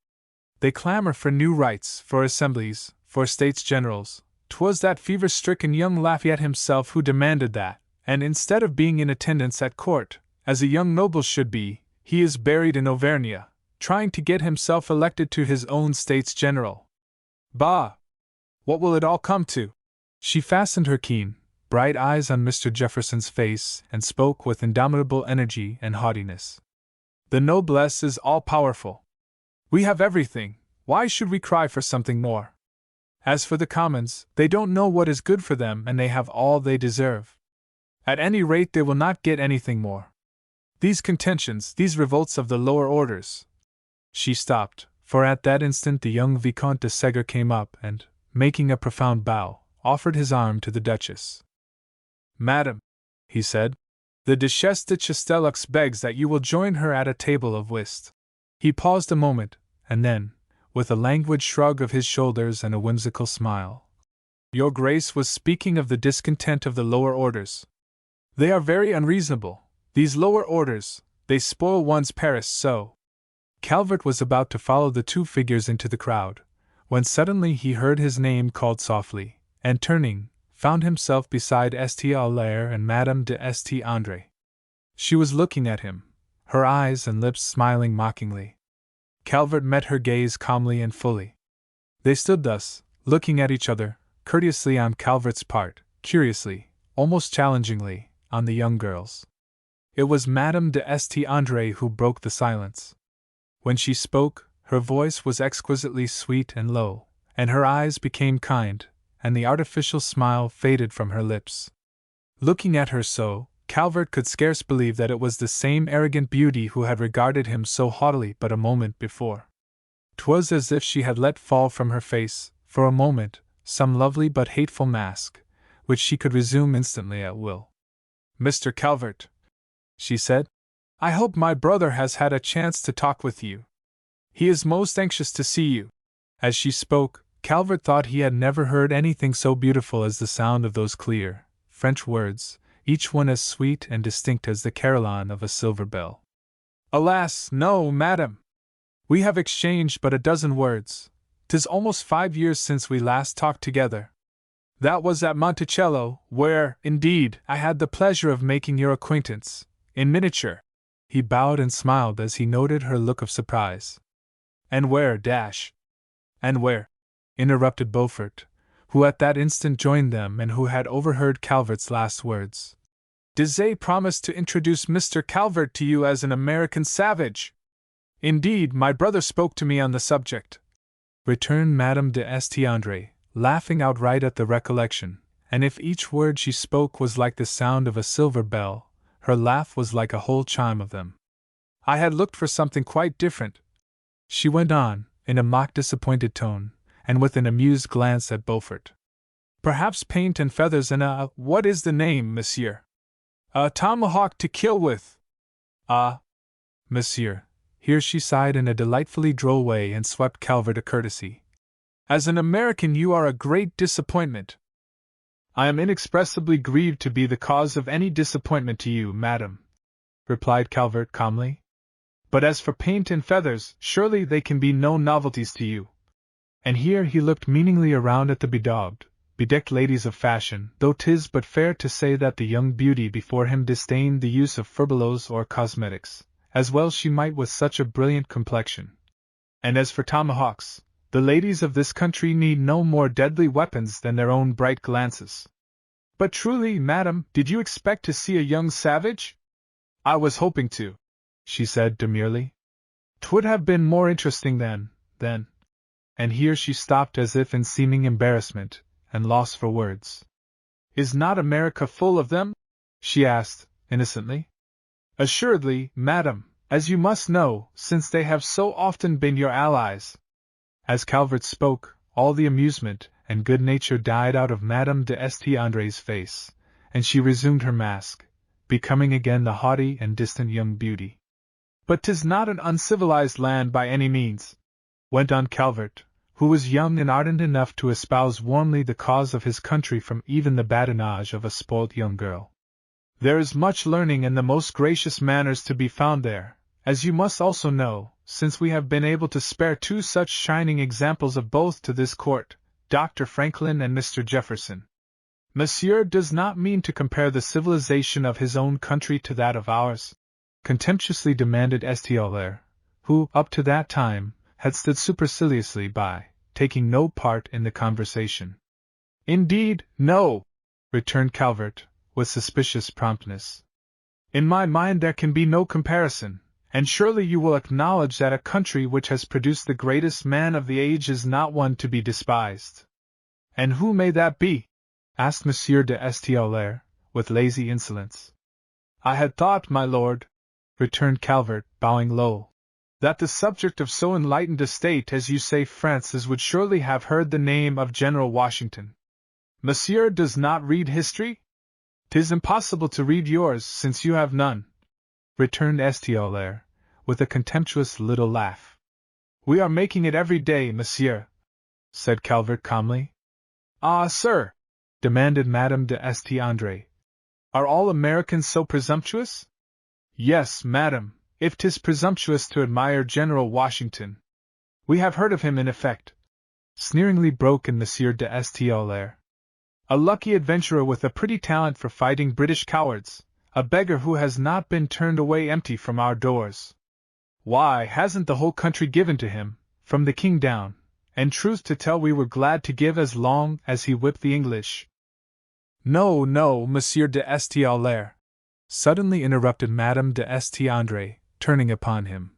S2: They clamor for new rights, for assemblies, for states generals. 'Twas that fever-stricken young Lafayette himself who demanded that, and instead of being in attendance at court, as a young noble should be, he is buried in Auvergne, trying to get himself elected to his own states general. Bah! What will it all come to?" She fastened her keen, bright eyes on Mr. Jefferson's face and spoke with indomitable energy and haughtiness. "The noblesse is all-powerful. We have everything, why should we cry for something more? As for the commons, they don't know what is good for them and they have all they deserve. At any rate they will not get anything more. These contentions, these revolts of the lower orders—" She stopped, for at that instant the young Vicomte de Segur came up and, making a profound bow, offered his arm to the Duchess. "Madam," he said, "the Duchesse de Chastellux begs that you will join her at a table of whist." He paused a moment, and then, with a languid shrug of his shoulders and a whimsical smile, "Your Grace was speaking of the discontent of the lower orders. They are very unreasonable, these lower orders, they spoil one's Paris so. Calvert was about to follow the two figures into the crowd, when suddenly he heard his name called softly, and turning, found himself beside St. Aulaire and Madame de St. Andre. She was looking at him, her eyes and lips smiling mockingly. Calvert met her gaze calmly and fully. They stood thus, looking at each other, courteously on Calvert's part, curiously, almost challengingly, on the young girl's. It was Madame de St. Andre who broke the silence. When she spoke, her voice was exquisitely sweet and low, and her eyes became kind, and the artificial smile faded from her lips. Looking at her so, Calvert could scarce believe that it was the same arrogant beauty who had regarded him so haughtily but a moment before. 'Twas as if she had let fall from her face, for a moment, some lovely but hateful mask, which she could resume instantly at will. "Mr. Calvert," she said, "I hope my brother has had a chance to talk with you. He is most anxious to see you." As she spoke, Calvert thought he had never heard anything so beautiful as the sound of those clear, French words, each one as sweet and distinct as the carillon of a silver bell. "Alas, no, madam! We have exchanged but a dozen words. 'Tis almost 5 years since we last talked together. That was at Monticello, where, indeed, I had the pleasure of making your acquaintance, in miniature." He bowed and smiled as he noted her look of surprise. "And where, And where?" interrupted Beaufort, who at that instant joined them and who had overheard Calvert's last words. "Dizay promised to introduce Mr. Calvert to you as an American savage. Indeed, my brother spoke to me on the subject," returned Madame de St. Andre, laughing outright at the recollection, and if each word she spoke was like the sound of a silver bell, her laugh was like a whole chime of them. "I had looked for something quite different," she went on, in a mock disappointed tone, and with an amused glance at Beaufort. "Perhaps paint and feathers and what is the name, monsieur? A tomahawk to kill with." "Ah, monsieur," here she sighed in a delightfully droll way and swept Calvert a courtesy. "As an American you are a great disappointment." "I am inexpressibly grieved to be the cause of any disappointment to you, madam," replied Calvert calmly. "But as for paint and feathers, surely they can be no novelties to you." And here he looked meaningly around at the bedecked ladies of fashion, though 'tis but fair to say that the young beauty before him disdained the use of furbelows or cosmetics, as well she might with such a brilliant complexion. And as for tomahawks, the ladies of this country need no more deadly weapons than their own bright glances. "But truly, madam, did you expect to see a young savage?" "I was hoping to," she said demurely. "'Twould have been more interesting than. And here she stopped as if in seeming embarrassment, and lost for words. "Is not America full of them?" she asked, innocently. "Assuredly, madam, as you must know, since they have so often been your allies." As Calvert spoke, all the amusement and good nature died out of Madame de St. Andre's face, and she resumed her mask, becoming again the haughty and distant young beauty. "But 'tis not an uncivilized land by any means," went on Calvert, who was young and ardent enough to espouse warmly the cause of his country from even the badinage of a spoilt young girl. "There is much learning and the most gracious manners to be found there, as you must also know, since we have been able to spare two such shining examples of both to this court, Dr. Franklin and Mr. Jefferson. Monsieur does not mean to compare the civilization of his own country to that of ours?" contemptuously demanded St. Aulaire, who, up to that time, had stood superciliously by, taking no part in the conversation. "Indeed, no," returned Calvert, with suspicious promptness. "In my mind there can be no comparison, and surely you will acknowledge that a country which has produced the greatest man of the age is not one to be despised." "And who may that be?" asked Monsieur de St. Aulaire, with lazy insolence. "I had thought, my lord," returned Calvert, bowing low, "that the subject of so enlightened a state as you say France's would surely have heard the name of General Washington. Monsieur does not read history? 'Tis impossible to read yours, since you have none," returned St. Aulaire, with a contemptuous little laugh. "We are making it every day, monsieur," said Calvert calmly. "Ah, sir," demanded Madame de St. Andre, "are all Americans so presumptuous?" "Yes, madam, if 'tis presumptuous to admire General Washington. We have heard of him in effect, sneeringly broke in Monsieur de Staël. A lucky adventurer with a pretty talent for fighting British cowards, a beggar who has not been turned away empty from our doors. Why, hasn't the whole country given to him, from the king down, and truth to tell we were glad to give as long as he whipped the English. No, no, Monsieur de Staël, suddenly interrupted Madame de Staël, turning upon him.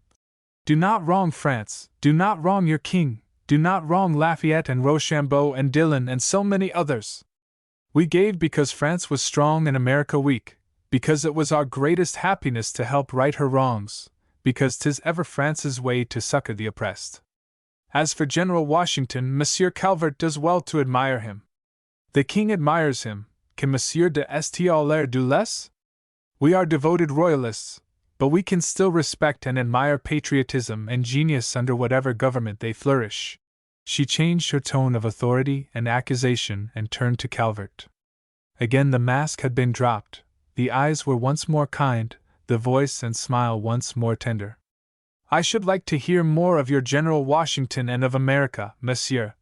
S2: Do not wrong France, do not wrong your king, do not wrong Lafayette and Rochambeau and Dillon and so many others. We gave because France was strong and America weak, because it was our greatest happiness to help right her wrongs, because 'tis ever France's way to succor the oppressed. As for General Washington, Monsieur Calvert does well to admire him. The king admires him, can Monsieur de Staël do less? We are devoted royalists, but we can still respect and admire patriotism and genius under whatever government they flourish. She changed her tone of authority and accusation and turned to Calvert. Again the mask had been dropped, the eyes were once more kind, the voice and smile once more tender. I should like to hear more of your General Washington and of America, monsieur,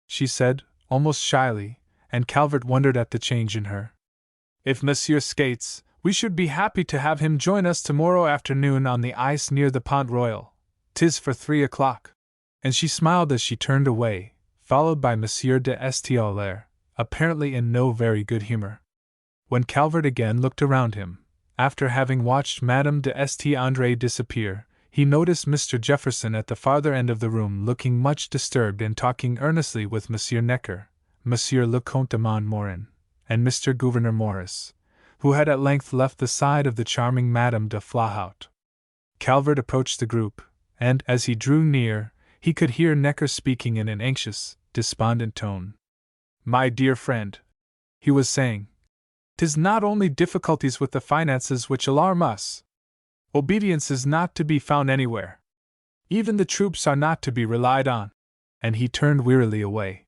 S2: she said, almost shyly, and Calvert wondered at the change in her. If monsieur skates, we should be happy to have him join us tomorrow afternoon on the ice near the Pont Royal. 'Tis for 3 o'clock. And she smiled as she turned away, followed by Monsieur de Staël, apparently in no very good humor. When Calvert again looked around him, after having watched Madame de Staël disappear, he noticed Mr. Jefferson at the farther end of the room looking much disturbed and talking earnestly with Monsieur Necker, Monsieur le Comte de Montmorin, and Mr. Gouverneur Morris, who had at length left the side of the charming Madame de Flahaut. Calvert approached the group, and, as he drew near, he could hear Necker speaking in an anxious, despondent tone. My dear friend, he was saying, 'tis not only difficulties with the finances which alarm us. Obedience is not to be found anywhere. Even the troops are not to be relied on. And he turned wearily away.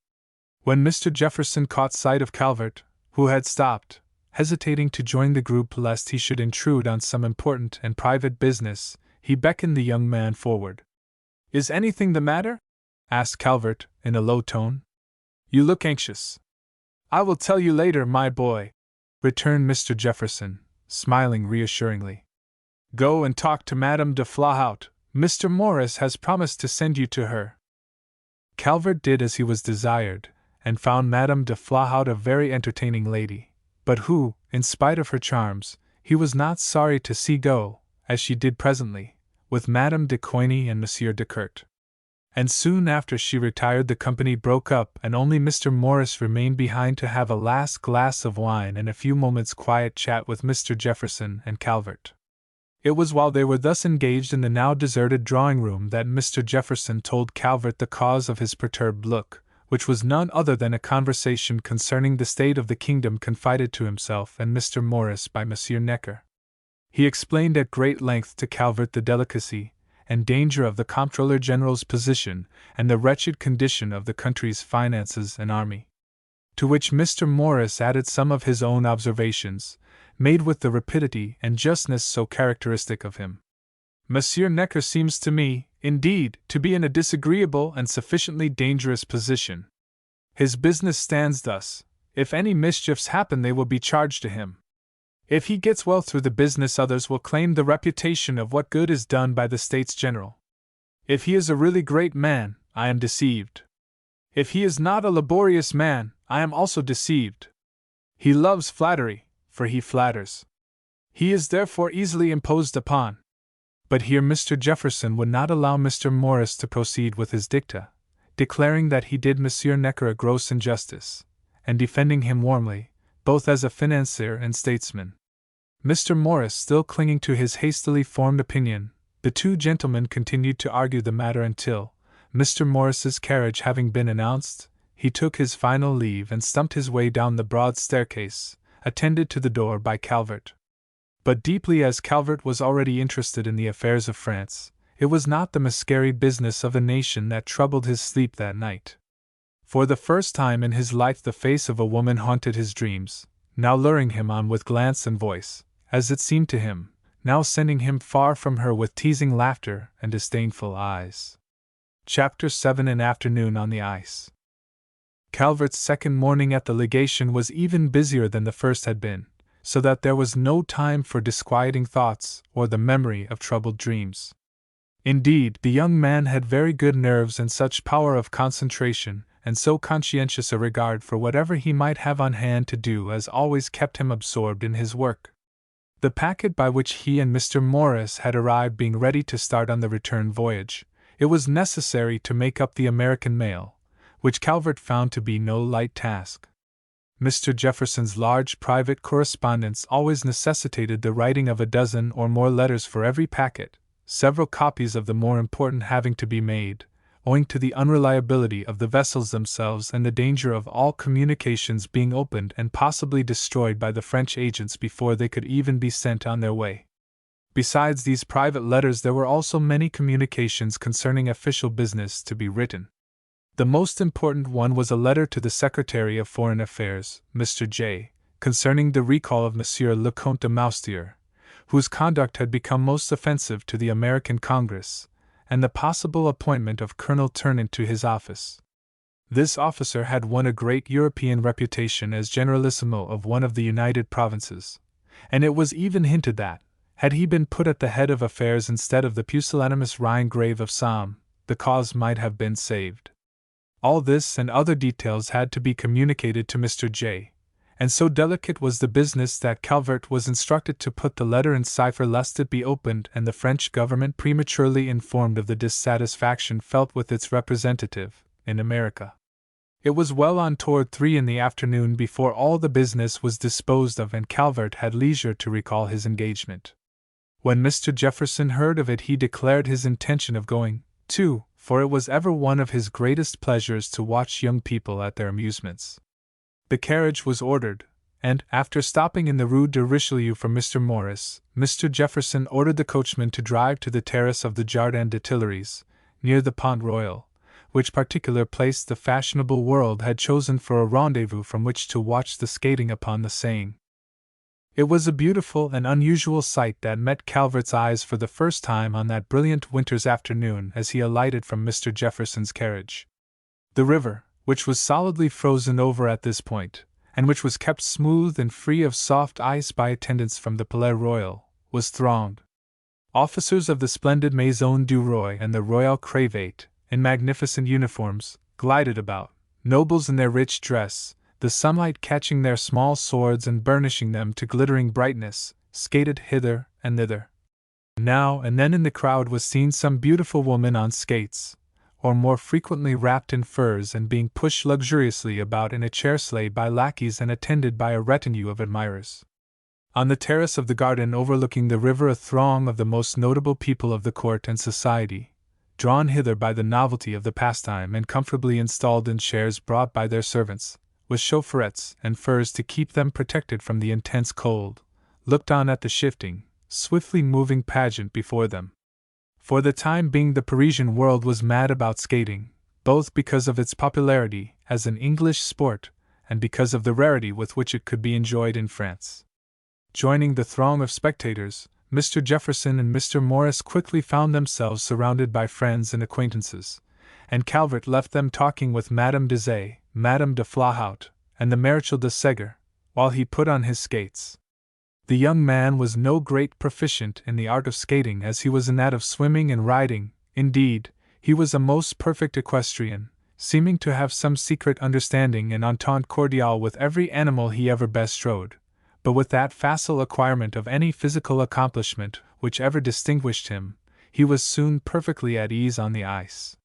S2: When Mr. Jefferson caught sight of Calvert, who had stopped, hesitating to join the group lest he should intrude on some important and private business, he beckoned the young man forward. Is anything the matter? Asked Calvert, in a low tone. You look anxious. I will tell you later, my boy, returned Mr. Jefferson, smiling reassuringly. Go and talk to Madame de Flahaut. Mr. Morris has promised to send you to her. Calvert did as he was desired, and found Madame de Flahaut a very entertaining lady, but who, in spite of her charms, he was not sorry to see go, as she did presently, with Madame de Coigny and Monsieur de Curt. And soon after she retired the company broke up and only Mr. Morris remained behind to have a last glass of wine and a few moments' quiet chat with Mr. Jefferson and Calvert. It was while they were thus engaged in the now deserted drawing-room that Mr. Jefferson told Calvert the cause of his perturbed look, which was none other than a conversation concerning the state of the kingdom confided to himself and Mr. Morris by Monsieur Necker. He explained at great length to Calvert the delicacy and danger of the Comptroller General's position and the wretched condition of the country's finances and army. To which Mr. Morris added some of his own observations, made with the rapidity and justness so characteristic of him. Monsieur Necker seems to me, indeed, to be in a disagreeable and sufficiently dangerous position. His business stands thus: if any mischiefs happen they will be charged to him. If he gets well through the business others will claim the reputation of what good is done by the States General. If he is a really great man, I am deceived. If he is not a laborious man, I am also deceived. He loves flattery, for he flatters. He is therefore easily imposed upon. But here Mr. Jefferson would not allow Mr. Morris to proceed with his dicta, declaring that he did Monsieur Necker a gross injustice, and defending him warmly, both as a financier and statesman. Mr. Morris still clinging to his hastily formed opinion, the two gentlemen continued to argue the matter until, Mr. Morris's carriage having been announced, he took his final leave and stumped his way down the broad staircase, attended to the door by Calvert. But deeply as Calvert was already interested in the affairs of France, it was not the masquerade business of a nation that troubled his sleep that night. For the first time in his life the face of a woman haunted his dreams, now luring him on with glance and voice, as it seemed to him, now sending him far from her with teasing laughter and disdainful eyes. Chapter 7. An Afternoon on the Ice. Calvert's second morning at the legation was even busier than the first had been, so that there was no time for disquieting thoughts or the memory of troubled dreams. Indeed, the young man had very good nerves and such power of concentration, and so conscientious a regard for whatever he might have on hand to do as always kept him absorbed in his work. The packet by which he and Mr. Morris had arrived being ready to start on the return voyage, it was necessary to make up the American mail, which Calvert found to be no light task. Mr. Jefferson's large private correspondence always necessitated the writing of a dozen or more letters for every packet, several copies of the more important having to be made, owing to the unreliability of the vessels themselves and the danger of all communications being opened and possibly destroyed by the French agents before they could even be sent on their way. Besides these private letters, there were also many communications concerning official business to be written. The most important one was a letter to the Secretary of Foreign Affairs, Mr. J., concerning the recall of Monsieur le Comte de Moustier, whose conduct had become most offensive to the American Congress, and the possible appointment of Colonel Ternant to his office. This officer had won a great European reputation as Generalissimo of one of the United Provinces, and it was even hinted that, had he been put at the head of affairs instead of the pusillanimous Rhinegrave of Somme, the cause might have been saved. All this and other details had to be communicated to Mr. J., and so delicate was the business that Calvert was instructed to put the letter in cipher lest it be opened and the French government prematurely informed of the dissatisfaction felt with its representative in America. It was well on toward 3 in the afternoon before all the business was disposed of and Calvert had leisure to recall his engagement. When Mr. Jefferson heard of it, he declared his intention of going, too, for it was ever one of his greatest pleasures to watch young people at their amusements. The carriage was ordered, and, after stopping in the Rue de Richelieu for Mr. Morris, Mr. Jefferson ordered the coachman to drive to the terrace of the Jardin des Tuileries, near the Pont Royal, which particular place the fashionable world had chosen for a rendezvous from which to watch the skating upon the Seine. It was a beautiful and unusual sight that met Calvert's eyes for the first time on that brilliant winter's afternoon as he alighted from Mr. Jefferson's carriage. The river, which was solidly frozen over at this point, and which was kept smooth and free of soft ice by attendants from the Palais Royal, was thronged. Officers of the splendid Maison du Roi and the Royal Cravate, in magnificent uniforms, glided about, nobles in their rich dress, the sunlight catching their small swords and burnishing them to glittering brightness, skated hither and thither. Now and then in the crowd was seen some beautiful woman on skates, or more frequently wrapped in furs and being pushed luxuriously about in a chair-sleigh by lackeys and attended by a retinue of admirers. On the terrace of the garden overlooking the river a throng of the most notable people of the court and society, drawn hither by the novelty of the pastime and comfortably installed in chairs brought by their servants, with chaufferettes and furs to keep them protected from the intense cold, looked on at the shifting, swiftly moving pageant before them. For the time being the Parisian world was mad about skating, both because of its popularity as an English sport and because of the rarity with which it could be enjoyed in France. Joining the throng of spectators, Mr. Jefferson and Mr. Morris quickly found themselves surrounded by friends and acquaintances, and Calvert left them talking with Madame Deshayes, Madame de Flahaut, and the Marechal de Segur, while he put on his skates. The young man was no great proficient in the art of skating as he was in that of swimming and riding. Indeed, he was a most perfect equestrian, seeming to have some secret understanding and entente cordiale with every animal he ever bestrode, but with that facile acquirement of any physical accomplishment which ever distinguished him, he was soon perfectly at ease on the ice.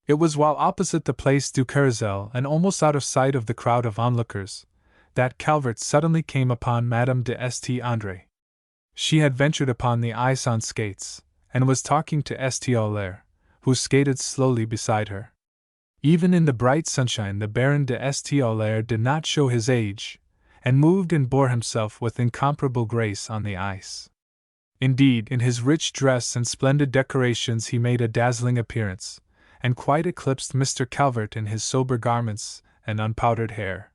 S2: It was while opposite the Place du Carrousel and almost out of sight of the crowd of onlookers, that Calvert suddenly came upon Madame de St. André. She had ventured upon the ice on skates, and was talking to St. Aulaire, who skated slowly beside her. Even in the bright sunshine the Baron de St. Aulaire did not show his age, and moved and bore himself with incomparable grace on the ice. Indeed, in his rich dress and splendid decorations he made a dazzling appearance, and quite eclipsed Mr. Calvert in his sober garments and unpowdered hair.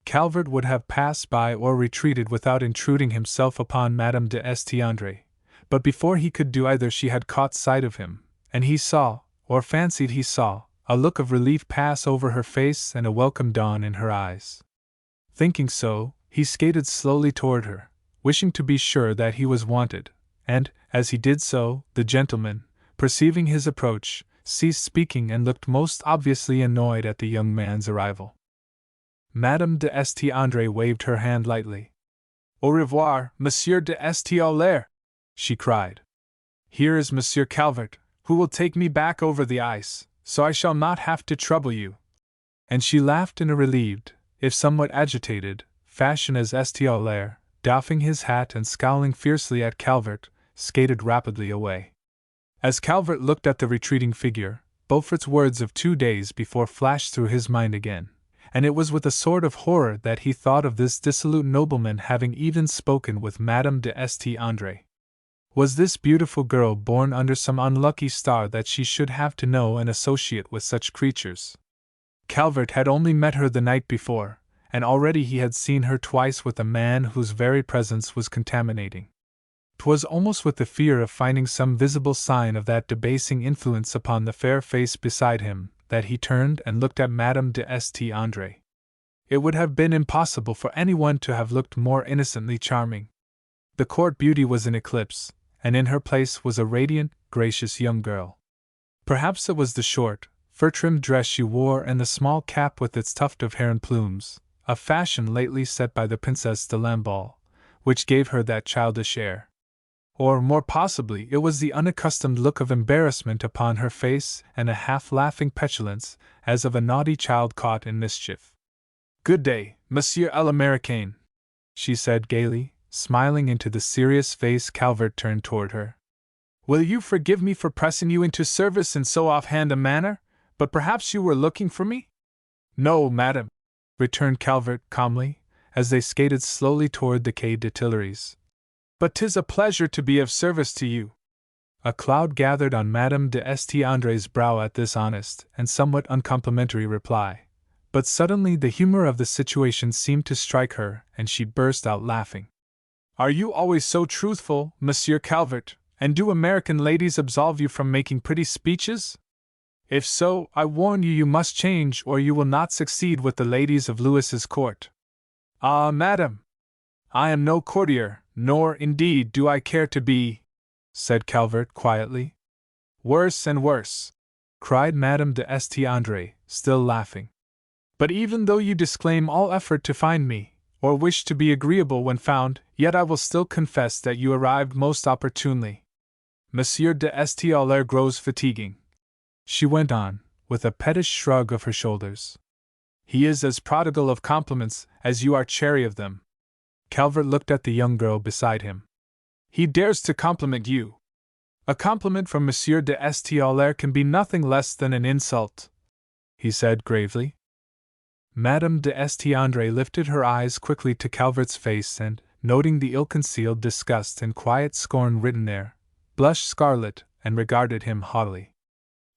S2: Calvert would have passed by or retreated without intruding himself upon Madame de St. André, but before he could do either she had caught sight of him, and he saw, or fancied he saw, a look of relief pass over her face and a welcome dawn in her eyes. Thinking so, he skated slowly toward her, wishing to be sure that he was wanted, and, as he did so, the gentleman, perceiving his approach, ceased speaking and looked most obviously annoyed at the young man's arrival. Madame de St. Andre waved her hand lightly. "Au revoir, Monsieur de St. Aulaire," she cried. "Here is Monsieur Calvert, who will take me back over the ice, so I shall not have to trouble you." And she laughed in a relieved, if somewhat agitated, fashion as St. Aulaire, doffing his hat and scowling fiercely at Calvert, skated rapidly away. As Calvert looked at the retreating figure, Beaufort's words of 2 days before flashed through his mind again, and it was with a sort of horror that he thought of this dissolute nobleman having even spoken with Madame de St. Andre. Was this beautiful girl born under some unlucky star that she should have to know and associate with such creatures? Calvert had only met her the night before, and already he had seen her twice with a man whose very presence was contaminating. 'Twas almost with the fear of finding some visible sign of that debasing influence upon the fair face beside him that he turned and looked at Madame de St. Andre. It would have been impossible for anyone to have looked more innocently charming. The court beauty was in eclipse, and in her place was a radiant, gracious young girl. Perhaps it was the short, fur-trimmed dress she wore and the small cap with its tuft of hair and plumes, a fashion lately set by the Princesse de Lamballe, which gave her that childish air. Or, more possibly, it was the unaccustomed look of embarrassment upon her face and a half-laughing petulance, as of a naughty child caught in mischief. "Good day, Monsieur l'Américain," she said gaily, smiling into the serious face Calvert turned toward her. "Will you forgive me for pressing you into service in so offhand a manner, but perhaps you were looking for me?" "No, madame," returned Calvert calmly, as they skated slowly toward the Quai des Tuileries. "But 'tis a pleasure to be of service to you." A cloud gathered on Madame de St. Andre's brow at this honest and somewhat uncomplimentary reply, but suddenly the humor of the situation seemed to strike her, and she burst out laughing. "Are you always so truthful, Monsieur Calvert, and do American ladies absolve you from making pretty speeches? If so, I warn you you must change or you will not succeed with the ladies of Louis's court." "Ah, madame! I am no courtier, nor, indeed, do I care to be," said Calvert quietly. "Worse and worse," cried Madame de St. Andre, still laughing. "But even though you disclaim all effort to find me, or wish to be agreeable when found, yet I will still confess that you arrived most opportunely. Monsieur de St. Aulaire grows fatiguing," she went on, with a pettish shrug of her shoulders. "He is as prodigal of compliments as you are chary of them." Calvert looked at the young girl beside him. "He dares to compliment you. A compliment from Monsieur de St. Aulaire can be nothing less than an insult," he said gravely. Madame de St. Andre lifted her eyes quickly to Calvert's face and, noting the ill-concealed disgust and quiet scorn written there, blushed scarlet and regarded him haughtily.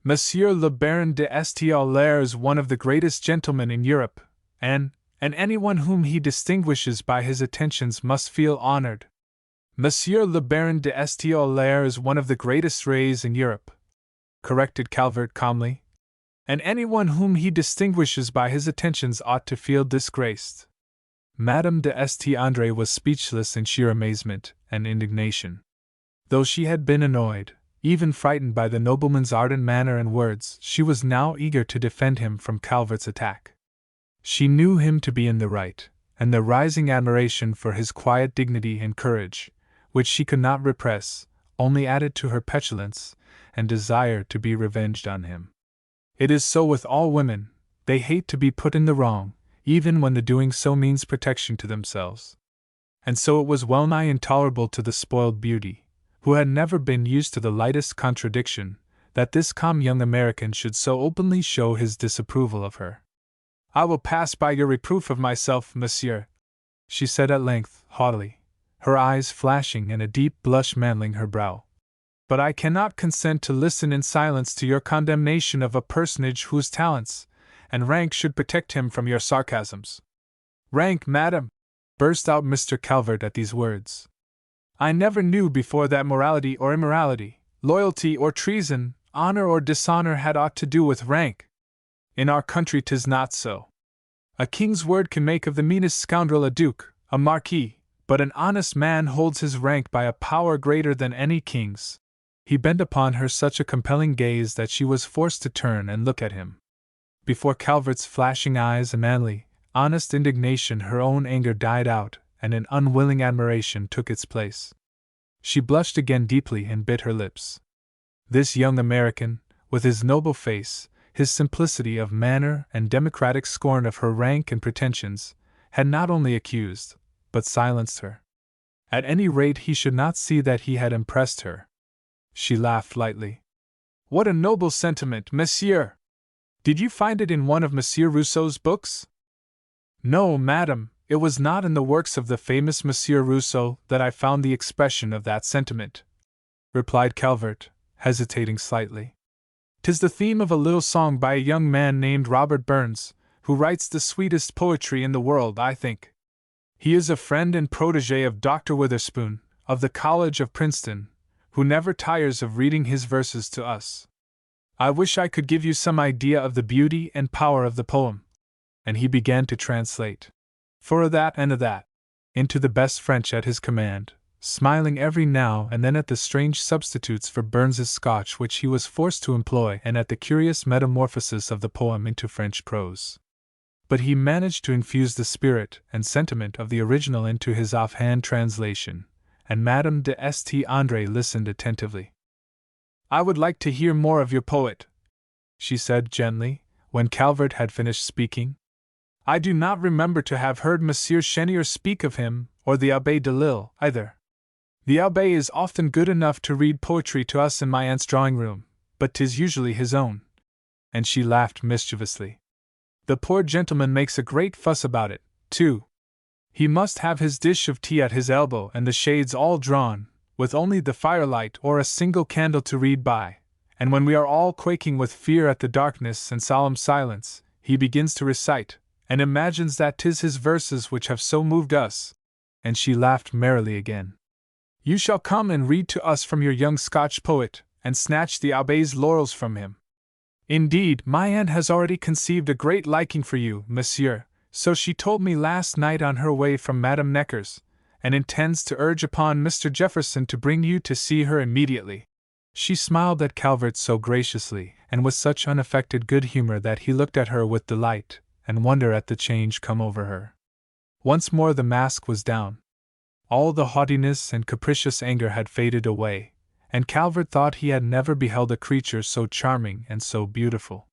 S2: "Monsieur le Baron de St. Aulaire is one of the greatest gentlemen in Europe, and anyone whom he distinguishes by his attentions must feel honored." "Monsieur le Baron de St. Aulaire is one of the greatest rays in Europe," corrected Calvert calmly, "and anyone whom he distinguishes by his attentions ought to feel disgraced." Madame de St. Andre was speechless in sheer amazement and indignation. Though she had been annoyed, even frightened by the nobleman's ardent manner and words, she was now eager to defend him from Calvert's attack. She knew him to be in the right, and the rising admiration for his quiet dignity and courage, which she could not repress, only added to her petulance and desire to be revenged on him. It is so with all women, they hate to be put in the wrong, even when the doing so means protection to themselves. And so it was well nigh intolerable to the spoiled beauty, who had never been used to the lightest contradiction, that this calm young American should so openly show his disapproval of her. "I will pass by your reproof of myself, monsieur," she said at length, haughtily, her eyes flashing and a deep blush mantling her brow. "But I cannot consent to listen in silence to your condemnation of a personage whose talents and rank should protect him from your sarcasms." "Rank, madam!" burst out Mr. Calvert at these words. I never knew before that morality or immorality, loyalty or treason, honor or dishonor had aught to do with rank. In our country 'tis not so. A king's word can make of the meanest scoundrel a duke, a marquis, but an honest man holds his rank by a power greater than any king's. He bent upon her such a compelling gaze that she was forced to turn and look at him. Before Calvert's flashing eyes and manly, honest indignation her own anger died out, and an unwilling admiration took its place. She blushed again deeply and bit her lips. This young American, with his noble face, his simplicity of manner and democratic scorn of her rank and pretensions, had not only accused, but silenced her. At any rate he should not see that he had impressed her. She laughed lightly. What a noble sentiment, monsieur! Did you find it in one of Monsieur Rousseau's books? No, madame, it was not in the works of the famous Monsieur Rousseau that I found the expression of that sentiment, replied Calvert, hesitating slightly. 'Tis the theme of a little song by a young man named Robert Burns, who writes the sweetest poetry in the world, I think. He is a friend and protégé of Dr. Witherspoon, of the College of Princeton, who never tires of reading his verses to us. I wish I could give you some idea of the beauty and power of the poem. And he began to translate, for a that and a that, into the best French at his command, smiling every now and then at the strange substitutes for Burns's Scotch which he was forced to employ and at the curious metamorphosis of the poem into French prose. But he managed to infuse the spirit and sentiment of the original into his offhand translation, and Madame de St. André listened attentively. I would like to hear more of your poet, she said gently, when Calvert had finished speaking. I do not remember to have heard Monsieur Chenier speak of him, or the Abbe de Lille, either. The Abbe is often good enough to read poetry to us in my aunt's drawing-room, but 'tis usually his own. And she laughed mischievously. The poor gentleman makes a great fuss about it, too. He must have his dish of tea at his elbow and the shades all drawn, with only the firelight or a single candle to read by, and when we are all quaking with fear at the darkness and solemn silence, he begins to recite, and imagines that 'tis his verses which have so moved us. And she laughed merrily again. You shall come and read to us from your young Scotch poet, and snatch the Abbe's laurels from him. Indeed, my aunt has already conceived a great liking for you, monsieur, so she told me last night on her way from Madame Necker's, and intends to urge upon Mr. Jefferson to bring you to see her immediately. She smiled at Calvert so graciously, and with such unaffected good humor that he looked at her with delight and wonder at the change come over her. Once more the mask was down. All the haughtiness and capricious anger had faded away, and Calvert thought he had never beheld a creature so charming and so beautiful.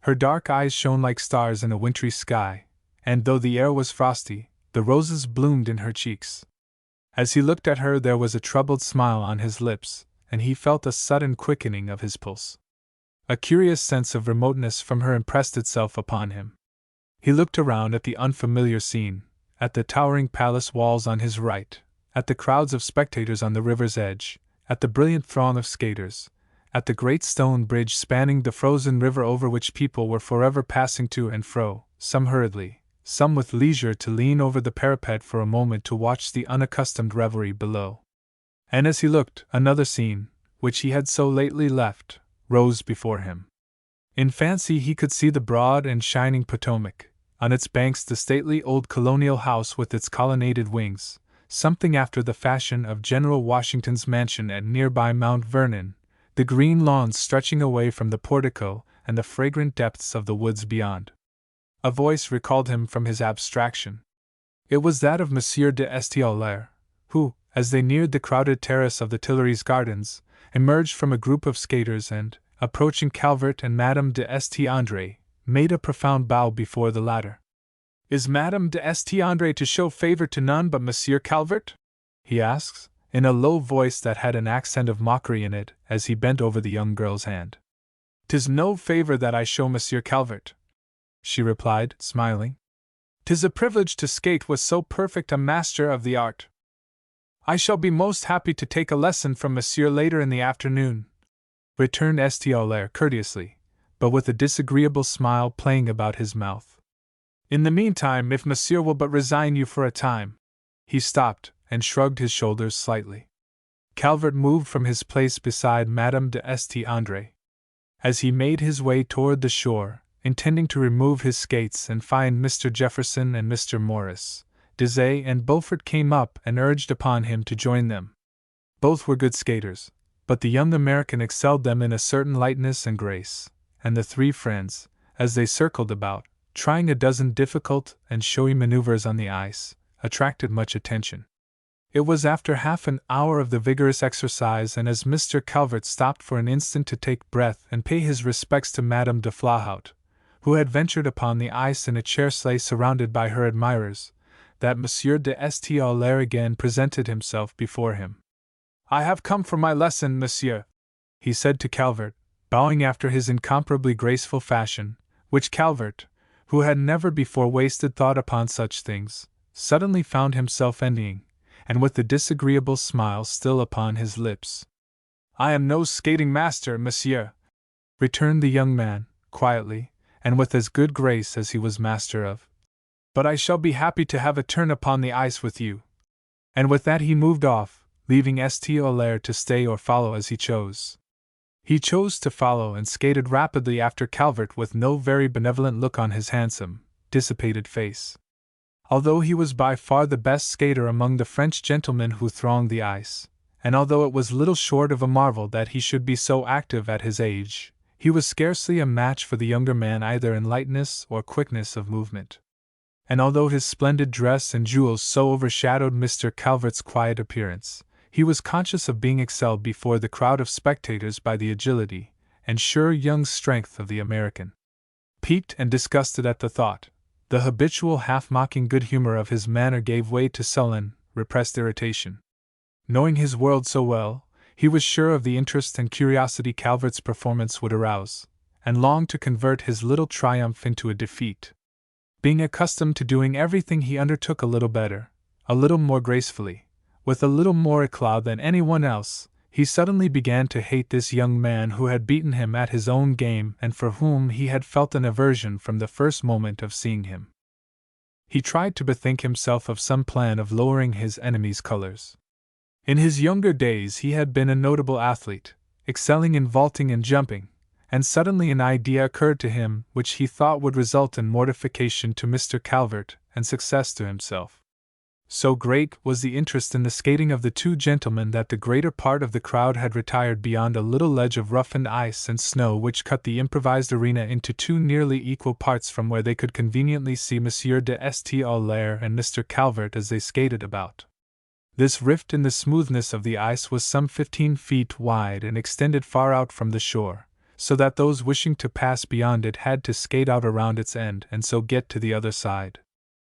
S2: Her dark eyes shone like stars in a wintry sky, and though the air was frosty, the roses bloomed in her cheeks. As he looked at her there was a troubled smile on his lips, and he felt a sudden quickening of his pulse. A curious sense of remoteness from her impressed itself upon him. He looked around at the unfamiliar scene, at the towering palace walls on his right, at the crowds of spectators on the river's edge, at the brilliant throng of skaters, at the great stone bridge spanning the frozen river over which people were forever passing to and fro, some hurriedly, some with leisure to lean over the parapet for a moment to watch the unaccustomed revelry below. And as he looked, another scene, which he had so lately left, rose before him. In fancy he could see the broad and shining Potomac, on its banks the stately old colonial house with its colonnaded wings, something after the fashion of General Washington's mansion at nearby Mount Vernon, the green lawns stretching away from the portico, and the fragrant depths of the woods beyond. A voice recalled him from his abstraction. It was that of Monsieur de St. Aulaire, who, as they neared the crowded terrace of the Tuileries Gardens, emerged from a group of skaters and, approaching Calvert and Madame de St. André, made a profound bow before the latter. Is Madame de St. André to show favor to none but Monsieur Calvert? He asked, in a low voice that had an accent of mockery in it, as he bent over the young girl's hand. 'Tis no favor that I show Monsieur Calvert, she replied, smiling. 'Tis a privilege to skate with so perfect a master of the art. I shall be most happy to take a lesson from Monsieur later in the afternoon, returned St. Aulaire courteously, but with a disagreeable smile playing about his mouth. In the meantime, if Monsieur will but resign you for a time. He stopped, and shrugged his shoulders slightly. Calvert moved from his place beside Madame de St. André. As he made his way toward the shore, intending to remove his skates and find Mr. Jefferson and Mr. Morris, Deshaies and Beaufort came up and urged upon him to join them. Both were good skaters, but the young American excelled them in a certain lightness and grace, and the three friends, as they circled about, trying a dozen difficult and showy maneuvers on the ice, attracted much attention. It was after half an hour of the vigorous exercise, and as Mr. Calvert stopped for an instant to take breath and pay his respects to Madame de Flahaut, who had ventured upon the ice in a chair sleigh surrounded by her admirers, that Monsieur de St. Aulaire again presented himself before him. "I have come for my lesson, monsieur," he said to Calvert, bowing after his incomparably graceful fashion, which Calvert, who had never before wasted thought upon such things, suddenly found himself envying, and with the disagreeable smile still upon his lips. "I am no skating master, monsieur," returned the young man, quietly, and with as good grace as he was master of. "But I shall be happy to have a turn upon the ice with you." And with that he moved off, leaving St. Aulaire to stay or follow as he chose. He chose to follow and skated rapidly after Calvert with no very benevolent look on his handsome, dissipated face. Although he was by far the best skater among the French gentlemen who thronged the ice, and although it was little short of a marvel that he should be so active at his age, he was scarcely a match for the younger man either in lightness or quickness of movement. And although his splendid dress and jewels so overshadowed Mr. Calvert's quiet appearance, he was conscious of being excelled before the crowd of spectators by the agility and sure young strength of the American. Piqued and disgusted at the thought, the habitual half-mocking good humor of his manner gave way to sullen, repressed irritation. Knowing his world so well, he was sure of the interest and curiosity Calvert's performance would arouse, and longed to convert his little triumph into a defeat. Being accustomed to doing everything he undertook a little better, a little more gracefully, with a little more éclat than anyone else, he suddenly began to hate this young man who had beaten him at his own game and for whom he had felt an aversion from the first moment of seeing him. He tried to bethink himself of some plan of lowering his enemy's colors. In his younger days he had been a notable athlete, excelling in vaulting and jumping, and suddenly an idea occurred to him which he thought would result in mortification to Mr. Calvert and success to himself. So great was the interest in the skating of the two gentlemen that the greater part of the crowd had retired beyond a little ledge of roughened ice and snow which cut the improvised arena into two nearly equal parts, from where they could conveniently see Monsieur de St. Aulaire and Mr. Calvert as they skated about. This rift in the smoothness of the ice was some 15 feet wide and extended far out from the shore, so that those wishing to pass beyond it had to skate out around its end and so get to the other side.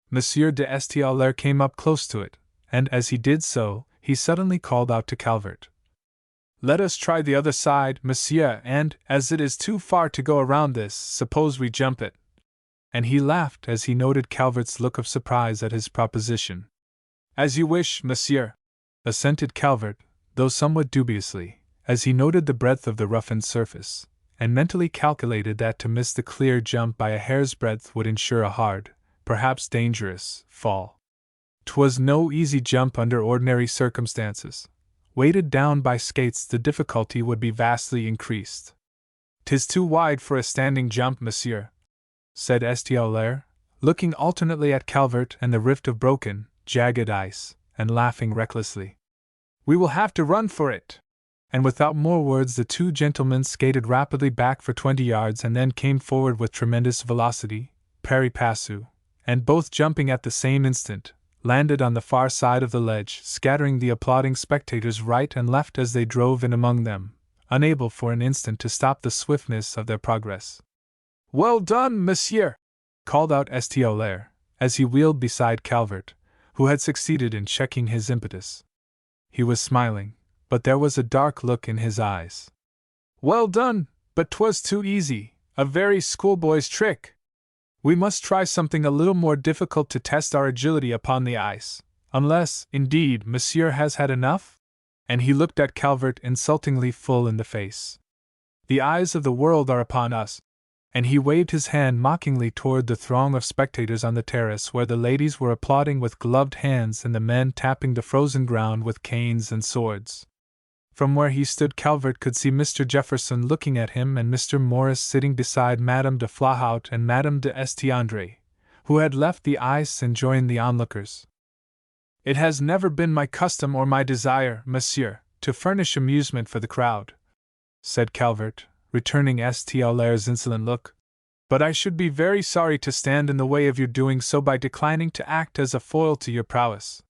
S2: Monsieur de St. Aulaire came up close to it, and as he did so, he suddenly called out to Calvert, "Let us try the other side, monsieur, and, as it is too far to go around this, suppose we jump it." And he laughed as he noted Calvert's look of surprise at his proposition. "As you wish, monsieur," assented Calvert, though somewhat dubiously, as he noted the breadth of the roughened surface, and mentally calculated that to miss the clear jump by a hair's breadth would ensure a hard, perhaps dangerous, fall. 'Twas no easy jump under ordinary circumstances. Weighted down by skates, the difficulty would be vastly increased. "'Tis too wide for a standing jump, monsieur," said St. Aulaire, looking alternately at Calvert and the rift of broken, jagged ice, and laughing recklessly. "We will have to run for it." And without more words the two gentlemen skated rapidly back for 20 yards and then came forward with tremendous velocity, pari passu, and both jumping at the same instant, landed on the far side of the ledge, scattering the applauding spectators right and left as they drove in among them, unable for an instant to stop the swiftness of their progress. "Well done, monsieur!" called out St. Aulaire, as he wheeled beside Calvert, who had succeeded in checking his impetus. He was smiling, but there was a dark look in his eyes. "Well done, but 'twas too easy, a very schoolboy's trick. We must try something a little more difficult to test our agility upon the ice, unless, indeed, monsieur has had enough?" And he looked at Calvert insultingly full in the face. "The eyes of the world are upon us," And he waved his hand mockingly toward the throng of spectators on the terrace where the ladies were applauding with gloved hands and the men tapping the frozen ground with canes and swords. From where he stood, Calvert could see Mr. Jefferson looking at him and Mr. Morris sitting beside Madame de Flahaut and Madame de Estiandre, who had left the ice and joined the onlookers. "It has never been my custom or my desire, monsieur, to furnish amusement for the crowd," said Calvert, returning St. Aulair's insolent look. "But I should be very sorry to stand in the way of your doing so by declining to act as a foil to your prowess.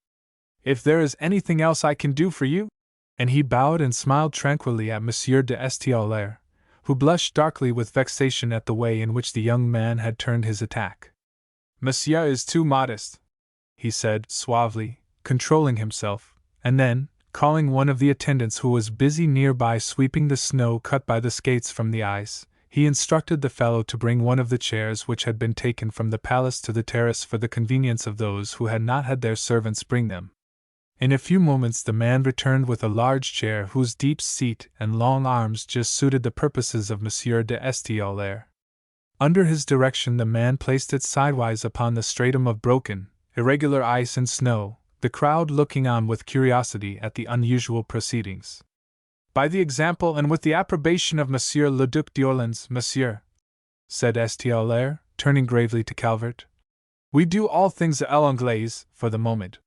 S2: If there is anything else I can do for you?" And he bowed and smiled tranquilly at Monsieur de St. Aulair, who blushed darkly with vexation at the way in which the young man had turned his attack. "Monsieur is too modest," he said suavely, controlling himself, and then, calling one of the attendants who was busy nearby sweeping the snow cut by the skates from the ice, he instructed the fellow to bring one of the chairs which had been taken from the palace to the terrace for the convenience of those who had not had their servants bring them. In a few moments the man returned with a large chair whose deep seat and long arms just suited the purposes of Monsieur de St. Aulair. Under his direction the man placed it sidewise upon the stratum of broken, irregular ice and snow, the crowd looking on with curiosity at the unusual proceedings. "By the example and with the approbation of Monsieur le Duc d'Orleans, monsieur," said St. Aulair, turning gravely to Calvert, "we do all things à l'anglaise, for the moment.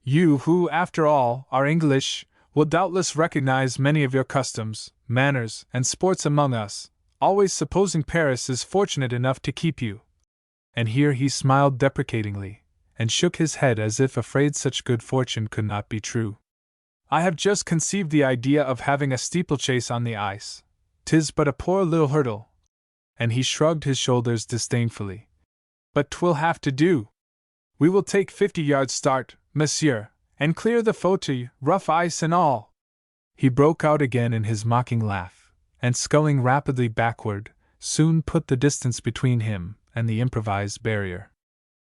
S2: You, who, after all, are English, will doubtless recognize many of your customs, manners, and sports among us, always supposing Paris is fortunate enough to keep you." And here he smiled deprecatingly, and shook his head as if afraid such good fortune could not be true. "I have just conceived the idea of having a steeplechase on the ice. 'Tis but a poor little hurdle." And he shrugged his shoulders disdainfully. "But 'twill have to do. We will take 50 yards start, monsieur, and clear the fauteuil, rough ice and all." He broke out again in his mocking laugh, and sculling rapidly backward, soon put the distance between him and the improvised barrier.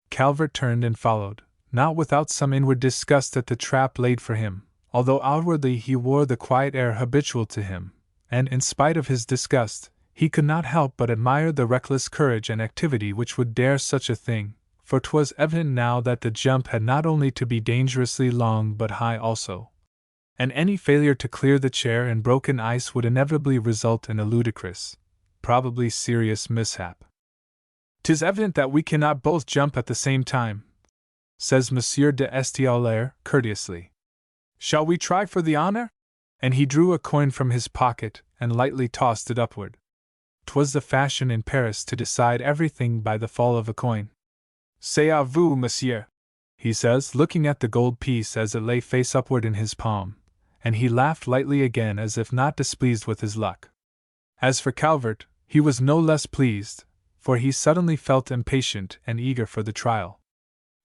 S2: Calvert turned and followed, not without some inward disgust at the trap laid for him, although outwardly he wore the quiet air habitual to him, and in spite of his disgust, he could not help but admire the reckless courage and activity which would dare such a thing, for 'twas evident now that the jump had not only to be dangerously long but high also, and any failure to clear the chair in broken ice would inevitably result in a ludicrous, probably serious mishap. "'Tis evident that we cannot both jump at the same time," says Monsieur de St. Aulair courteously. "Shall we try for the honor?" And he drew a coin from his pocket and lightly tossed it upward. 'Twas the fashion in Paris to decide everything by the fall of a coin. "C'est à vous, monsieur," he says, looking at the gold piece as it lay face upward in his palm, and he laughed lightly again as if not displeased with his luck. As for Calvert, he was no less pleased, for he suddenly felt impatient and eager for the trial.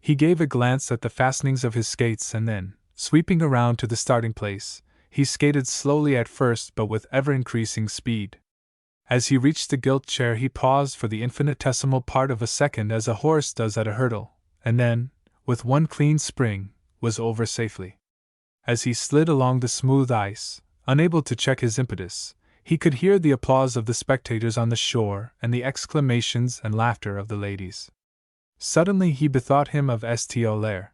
S2: He gave a glance at the fastenings of his skates and then, sweeping around to the starting place, he skated slowly at first but with ever-increasing speed. As he reached the gilt chair he paused for the infinitesimal part of a second as a horse does at a hurdle, and then, with one clean spring, was over safely. As he slid along the smooth ice, unable to check his impetus, he could hear the applause of the spectators on the shore and the exclamations and laughter of the ladies. Suddenly he bethought him of St. Aulair.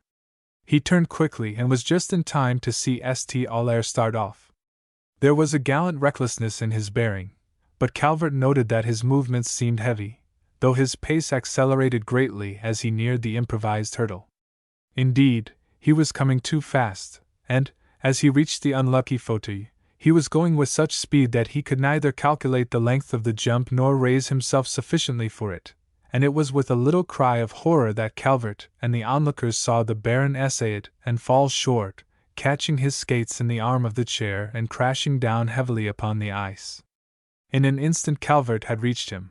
S2: He turned quickly and was just in time to see St. Aulair start off. There was a gallant recklessness in his bearing, but Calvert noted that his movements seemed heavy, though his pace accelerated greatly as he neared the improvised hurdle. Indeed, he was coming too fast, and, as he reached the unlucky fauteuil, he was going with such speed that he could neither calculate the length of the jump nor raise himself sufficiently for it, and it was with a little cry of horror that Calvert and the onlookers saw the Baron essay it and fall short, catching his skates in the arm of the chair and crashing down heavily upon the ice. In an instant Calvert had reached him.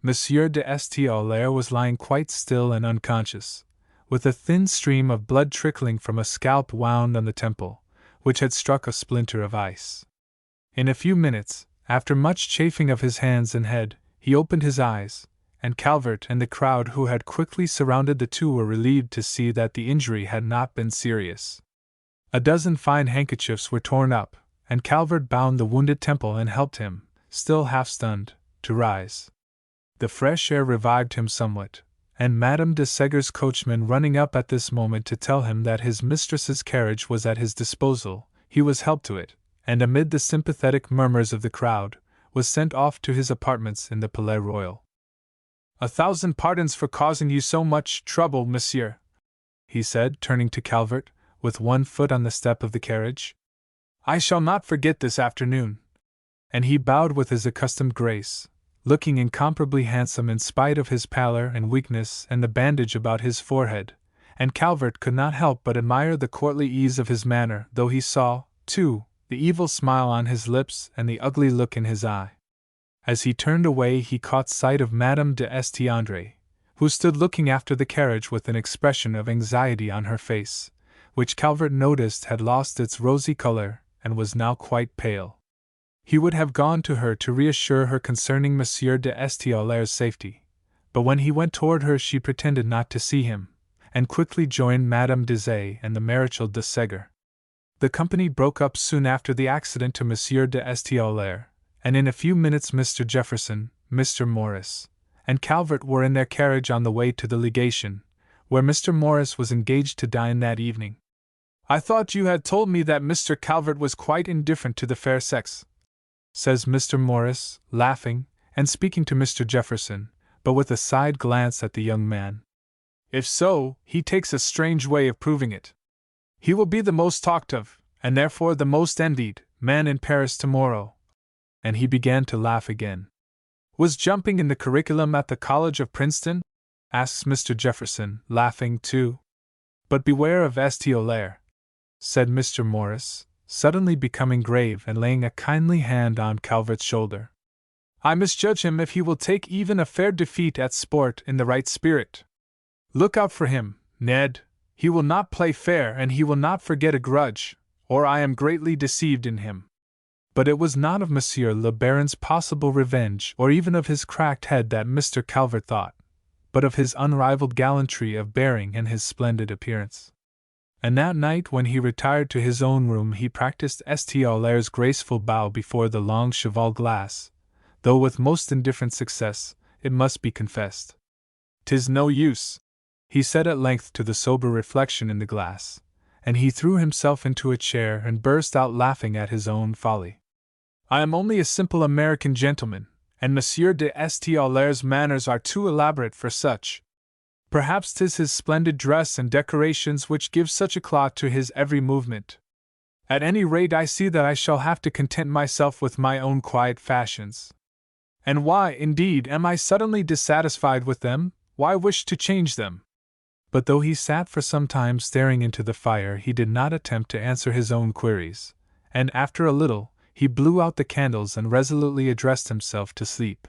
S2: Monsieur de St. Aulair was lying quite still and unconscious, with a thin stream of blood trickling from a scalp wound on the temple, which had struck a splinter of ice. In a few minutes, after much chafing of his hands and head, he opened his eyes, and Calvert and the crowd who had quickly surrounded the two were relieved to see that the injury had not been serious. A dozen fine handkerchiefs were torn up, and Calvert bound the wounded temple and helped him, still half stunned, to rise. The fresh air revived him somewhat, and Madame de Segar's coachman running up at this moment to tell him that his mistress's carriage was at his disposal, he was helped to it, and amid the sympathetic murmurs of the crowd, was sent off to his apartments in the Palais Royal. "1,000 pardons for causing you so much trouble, monsieur," he said, turning to Calvert, with one foot on the step of the carriage. "I shall not forget this afternoon." And he bowed with his accustomed grace, looking incomparably handsome in spite of his pallor and weakness and the bandage about his forehead, and Calvert could not help but admire the courtly ease of his manner, though he saw, too, the evil smile on his lips and the ugly look in his eye. As he turned away he caught sight of Madame de Estiandre, who stood looking after the carriage with an expression of anxiety on her face, which Calvert noticed had lost its rosy color and was now quite pale. He would have gone to her to reassure her concerning Monsieur de Estiolaire's safety, but when he went toward her she pretended not to see him, and quickly joined Madame Deshayes and the Marechal de Segar. The company broke up soon after the accident to Monsieur de Estiolaire, and in a few minutes Mr. Jefferson, Mr. Morris, and Calvert were in their carriage on the way to the legation, where Mr. Morris was engaged to dine that evening. "I thought you had told me that Mr. Calvert was quite indifferent to the fair sex," says Mr. Morris, laughing, and speaking to Mr. Jefferson, but with a side glance at the young man. "If so, he takes a strange way of proving it. He will be the most talked of, and therefore the most envied, man in Paris tomorrow." And he began to laugh again. "Was jumping in the curriculum at the College of Princeton?" asks Mr. Jefferson, laughing too. "But beware of Estiolaire," said Mr. Morris, suddenly becoming grave and laying a kindly hand on Calvert's shoulder. "I misjudge him if he will take even a fair defeat at sport in the right spirit. Look out for him, Ned. He will not play fair and he will not forget a grudge, or I am greatly deceived in him." But it was not of Monsieur le Baron's possible revenge or even of his cracked head that Mr. Calvert thought, but of his unrivaled gallantry of bearing and his splendid appearance. And that night when he retired to his own room he practiced Estiolaire's graceful bow before the long cheval glass, though with most indifferent success, it must be confessed. "'Tis no use," he said at length to the sober reflection in the glass, and he threw himself into a chair and burst out laughing at his own folly. "I am only a simple American gentleman, and Monsieur de Estiolaire's manners are too elaborate for such. Perhaps 'tis his splendid dress and decorations which give such eclat to his every movement. At any rate I see that I shall have to content myself with my own quiet fashions. And why, indeed, am I suddenly dissatisfied with them? Why wish to change them?" But though he sat for some time staring into the fire he did not attempt to answer his own queries, and after a little, he blew out the candles and resolutely addressed himself to sleep.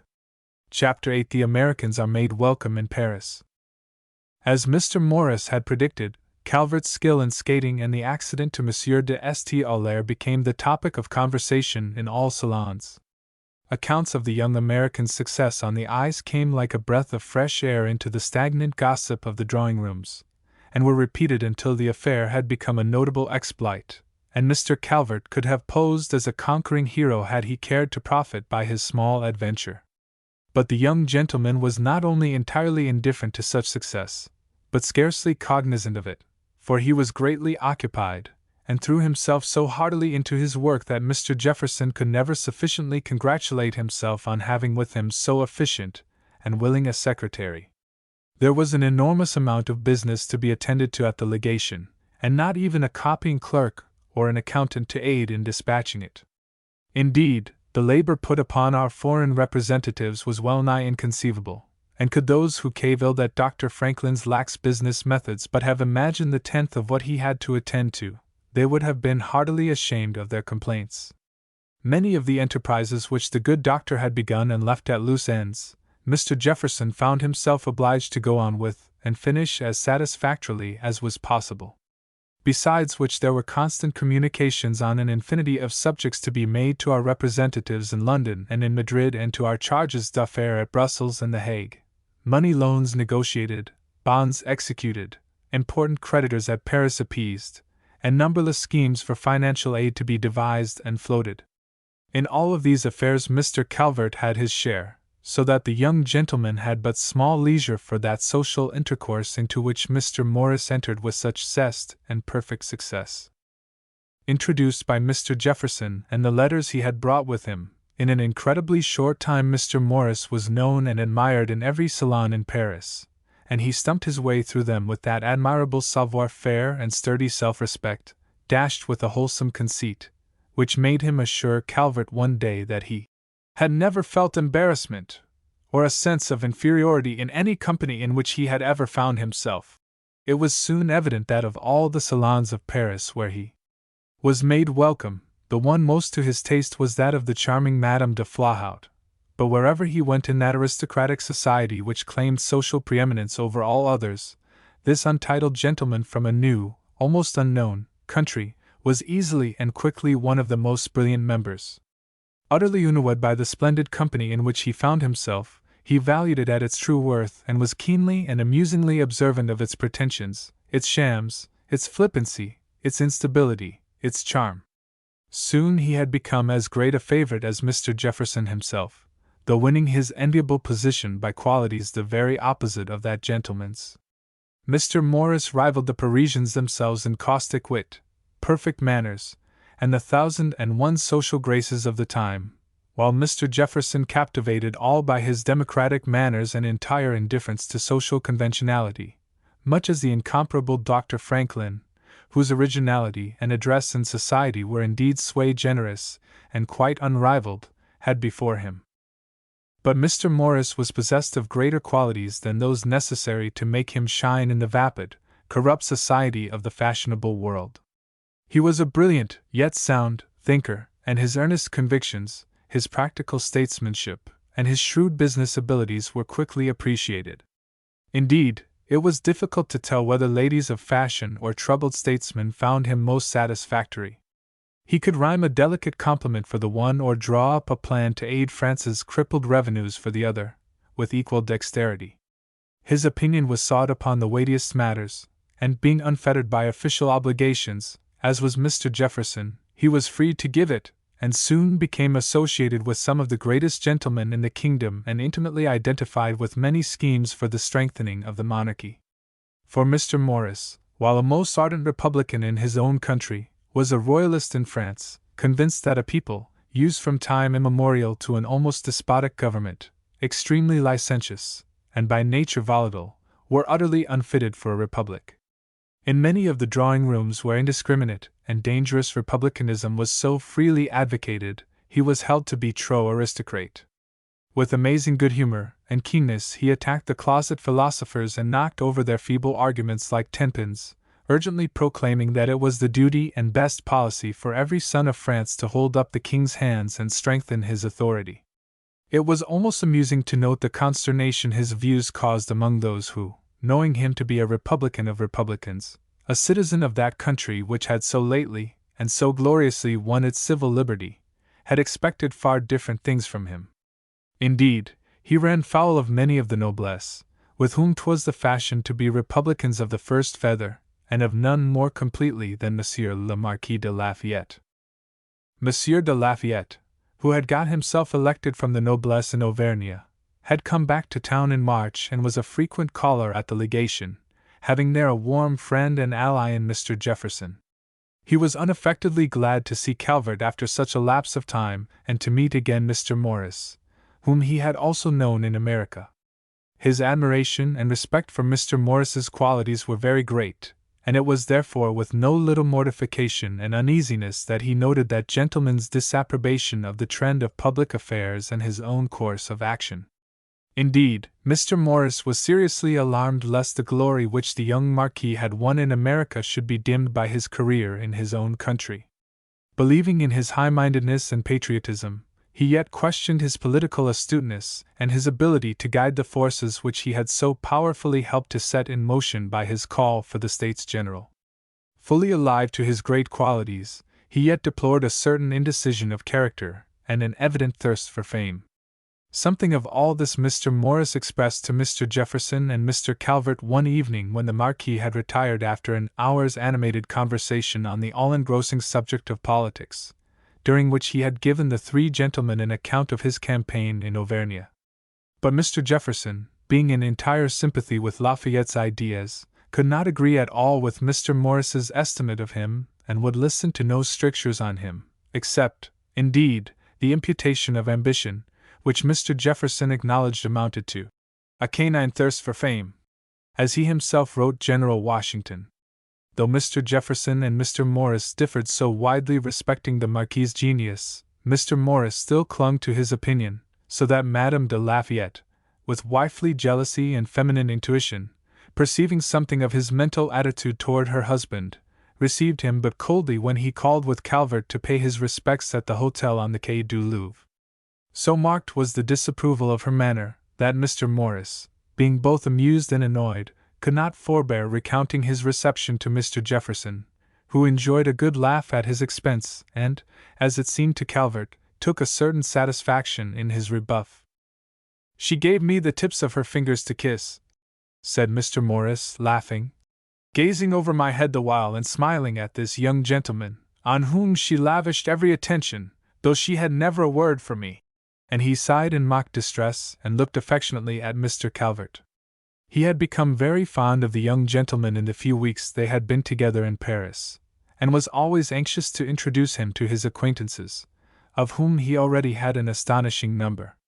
S2: Chapter 8: The Americans are made welcome in Paris. As Mr. Morris had predicted, Calvert's skill in skating and the accident to Monsieur de Estiolaire became the topic of conversation in all salons. Accounts of the young American's success on the ice came like a breath of fresh air into the stagnant gossip of the drawing-rooms, and were repeated until the affair had become a notable exploit, and Mr. Calvert could have posed as a conquering hero had he cared to profit by his small adventure. But the young gentleman was not only entirely indifferent to such success, but scarcely cognizant of it, for he was greatly occupied, and threw himself so heartily into his work that Mr. Jefferson could never sufficiently congratulate himself on having with him so efficient and willing a secretary. There was an enormous amount of business to be attended to at the legation, and not even a copying clerk or an accountant to aid in dispatching it. Indeed, the labor put upon our foreign representatives was well nigh inconceivable, and could those who caviled at Dr. Franklin's lax business methods but have imagined the tenth of what he had to attend to, they would have been heartily ashamed of their complaints. Many of the enterprises which the good doctor had begun and left at loose ends, Mr. Jefferson found himself obliged to go on with and finish as satisfactorily as was possible. Besides which there were constant communications on an infinity of subjects to be made to our representatives in London and in Madrid and to our charges d'affaires at Brussels and The Hague, money loans negotiated, bonds executed, important creditors at Paris appeased, and numberless schemes for financial aid to be devised and floated. In all of these affairs Mr. Calvert had his share, so that the young gentleman had but small leisure for that social intercourse into which Mr. Morris entered with such zest and perfect success. Introduced by Mr. Jefferson and the letters he had brought with him, in an incredibly short time Mr. Morris was known and admired in every salon in Paris, and he stumped his way through them with that admirable savoir-faire and sturdy self-respect, dashed with a wholesome conceit, which made him assure Calvert one day that he had never felt embarrassment or a sense of inferiority in any company in which he had ever found himself. It was soon evident that of all the salons of Paris where he was made welcome, the one most to his taste was that of the charming Madame de Flahaut, but wherever he went in that aristocratic society which claimed social preeminence over all others, this untitled gentleman from a new, almost unknown, country, was easily and quickly one of the most brilliant members. Utterly unawed by the splendid company in which he found himself, he valued it at its true worth and was keenly and amusingly observant of its pretensions, its shams, its flippancy, its instability, its charm. Soon he had become as great a favorite as Mr. Jefferson himself, though winning his enviable position by qualities the very opposite of that gentleman's. Mr. Morris rivaled the Parisians themselves in caustic wit, perfect manners, and the 1,001 social graces of the time, while Mr. Jefferson captivated all by his democratic manners and entire indifference to social conventionality, much as the incomparable Dr. Franklin, whose originality and address in society were indeed sui generis and quite unrivaled, had before him. But Mr. Morris was possessed of greater qualities than those necessary to make him shine in the vapid, corrupt society of the fashionable world. He was a brilliant, yet sound, thinker, and his earnest convictions, his practical statesmanship, and his shrewd business abilities were quickly appreciated. Indeed, it was difficult to tell whether ladies of fashion or troubled statesmen found him most satisfactory. He could rhyme a delicate compliment for the one or draw up a plan to aid France's crippled revenues for the other, with equal dexterity. His opinion was sought upon the weightiest matters, and being unfettered by official obligations, as was Mr. Jefferson, he was free to give it, and soon became associated with some of the greatest gentlemen in the kingdom and intimately identified with many schemes for the strengthening of the monarchy. For Mr. Morris, while a most ardent Republican in his own country, was a royalist in France, convinced that a people, used from time immemorial to an almost despotic government, extremely licentious, and by nature volatile, were utterly unfitted for a republic. In many of the drawing-rooms where indiscriminate and dangerous republicanism was so freely advocated, he was held to be trop aristocrate. With amazing good humor and keenness he attacked the closet philosophers and knocked over their feeble arguments like tenpins, urgently proclaiming that it was the duty and best policy for every son of France to hold up the king's hands and strengthen his authority. It was almost amusing to note the consternation his views caused among those who, knowing him to be a Republican of Republicans, a citizen of that country which had so lately and so gloriously won its civil liberty, had expected far different things from him. Indeed, he ran foul of many of the noblesse, with whom 'twas the fashion to be Republicans of the first feather, and of none more completely than Monsieur le Marquis de Lafayette. Monsieur de Lafayette, who had got himself elected from the noblesse in Auvergne, had come back to town in March and was a frequent caller at the legation, having there a warm friend and ally in Mr. Jefferson. He was unaffectedly glad to see Calvert after such a lapse of time and to meet again Mr. Morris, whom he had also known in America. His admiration and respect for Mr. Morris's qualities were very great, and it was therefore with no little mortification and uneasiness that he noted that gentleman's disapprobation of the trend of public affairs and his own course of action. Indeed, Mr. Morris was seriously alarmed lest the glory which the young Marquis had won in America should be dimmed by his career in his own country. Believing in his high-mindedness and patriotism, he yet questioned his political astuteness and his ability to guide the forces which he had so powerfully helped to set in motion by his call for the States General. Fully alive to his great qualities, he yet deplored a certain indecision of character and an evident thirst for fame. Something of all this Mr. Morris expressed to Mr. Jefferson and Mr. Calvert one evening when the Marquis had retired after an hour's animated conversation on the all-engrossing subject of politics, during which he had given the three gentlemen an account of his campaign in Auvergne. But Mr. Jefferson, being in entire sympathy with Lafayette's ideas, could not agree at all with Mr. Morris's estimate of him, and would listen to no strictures on him, except, indeed, the imputation of ambition, which Mr. Jefferson acknowledged amounted to a canine thirst for fame, as he himself wrote General Washington. Though Mr. Jefferson and Mr. Morris differed so widely respecting the Marquis's genius, Mr. Morris still clung to his opinion, so that Madame de Lafayette, with wifely jealousy and feminine intuition, perceiving something of his mental attitude toward her husband, received him but coldly when he called with Calvert to pay his respects at the hotel on the Quai du Louvre. So marked was the disapproval of her manner, that Mr. Morris, being both amused and annoyed, could not forbear recounting his reception to Mr. Jefferson, who enjoyed a good laugh at his expense and, as it seemed to Calvert, took a certain satisfaction in his rebuff. "She gave me the tips of her fingers to kiss," said Mr. Morris, laughing, "gazing over my head the while and smiling at this young gentleman, on whom she lavished every attention, though she had never a word for me." And he sighed in mock distress and looked affectionately at Mr. Calvert. He had become very fond of the young gentleman in the few weeks they had been together in Paris, and was always anxious to introduce him to his acquaintances, of whom he already had an astonishing number.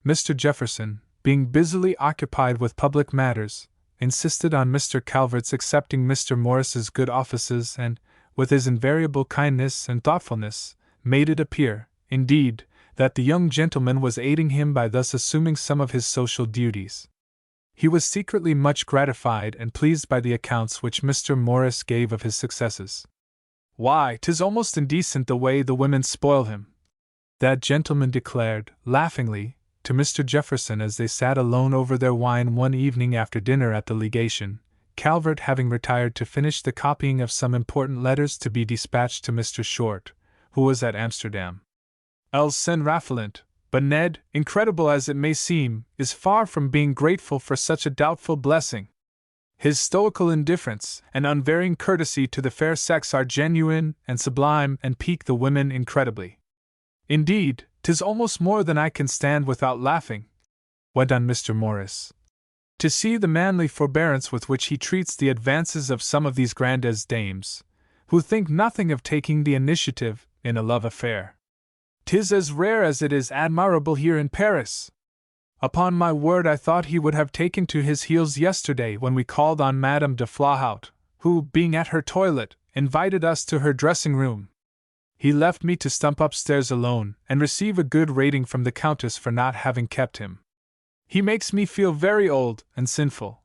S2: Mr. Jefferson, being busily occupied with public matters, insisted on Mr. Calvert's accepting Mr. Morris's good offices and, with his invariable kindness and thoughtfulness, made it appear, indeed, that the young gentleman was aiding him by thus assuming some of his social duties. He was secretly much gratified and pleased by the accounts which Mr. Morris gave of his successes. "Why, 'tis almost indecent the way the women spoil him," that gentleman declared, laughingly, to Mr. Jefferson as they sat alone over their wine one evening after dinner at the legation, Calvert having retired to finish the copying of some important letters to be dispatched to Mr. Short, who was at Amsterdam. "Els sen raffelant, but Ned, incredible as it may seem, is far from being grateful for such a doubtful blessing. His stoical indifference and unvarying courtesy to the fair sex are genuine and sublime and pique the women incredibly. Indeed, 'tis almost more than I can stand without laughing," went on Mr. Morris, "to see the manly forbearance with which he treats the advances of some of these grandees dames, who think nothing of taking the initiative in a love affair. 'Tis as rare as it is admirable here in Paris. Upon my word, I thought he would have taken to his heels yesterday when we called on Madame de Flahaut, who, being at her toilet, invited us to her dressing-room. He left me to stump upstairs alone and receive a good rating from the Countess for not having kept him. He makes me feel very old and sinful,"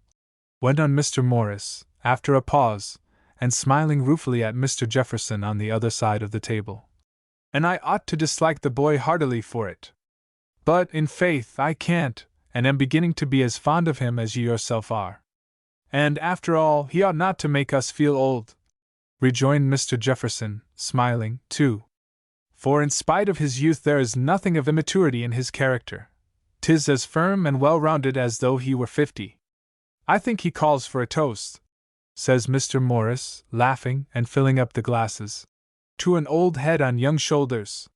S2: went on Mr. Morris, after a pause, and smiling ruefully at Mr. Jefferson on the other side of the table. "And I ought to dislike the boy heartily for it. But, in faith, I can't, and am beginning to be as fond of him as you yourself are. And, after all, he ought not to make us feel old," rejoined Mr. Jefferson, smiling, too. "For in spite of his youth there is nothing of immaturity in his character. 'Tis as firm and well-rounded as though he were 50. I think he calls for a toast," says Mr. Morris, laughing and filling up the glasses, "to an old head on young shoulders."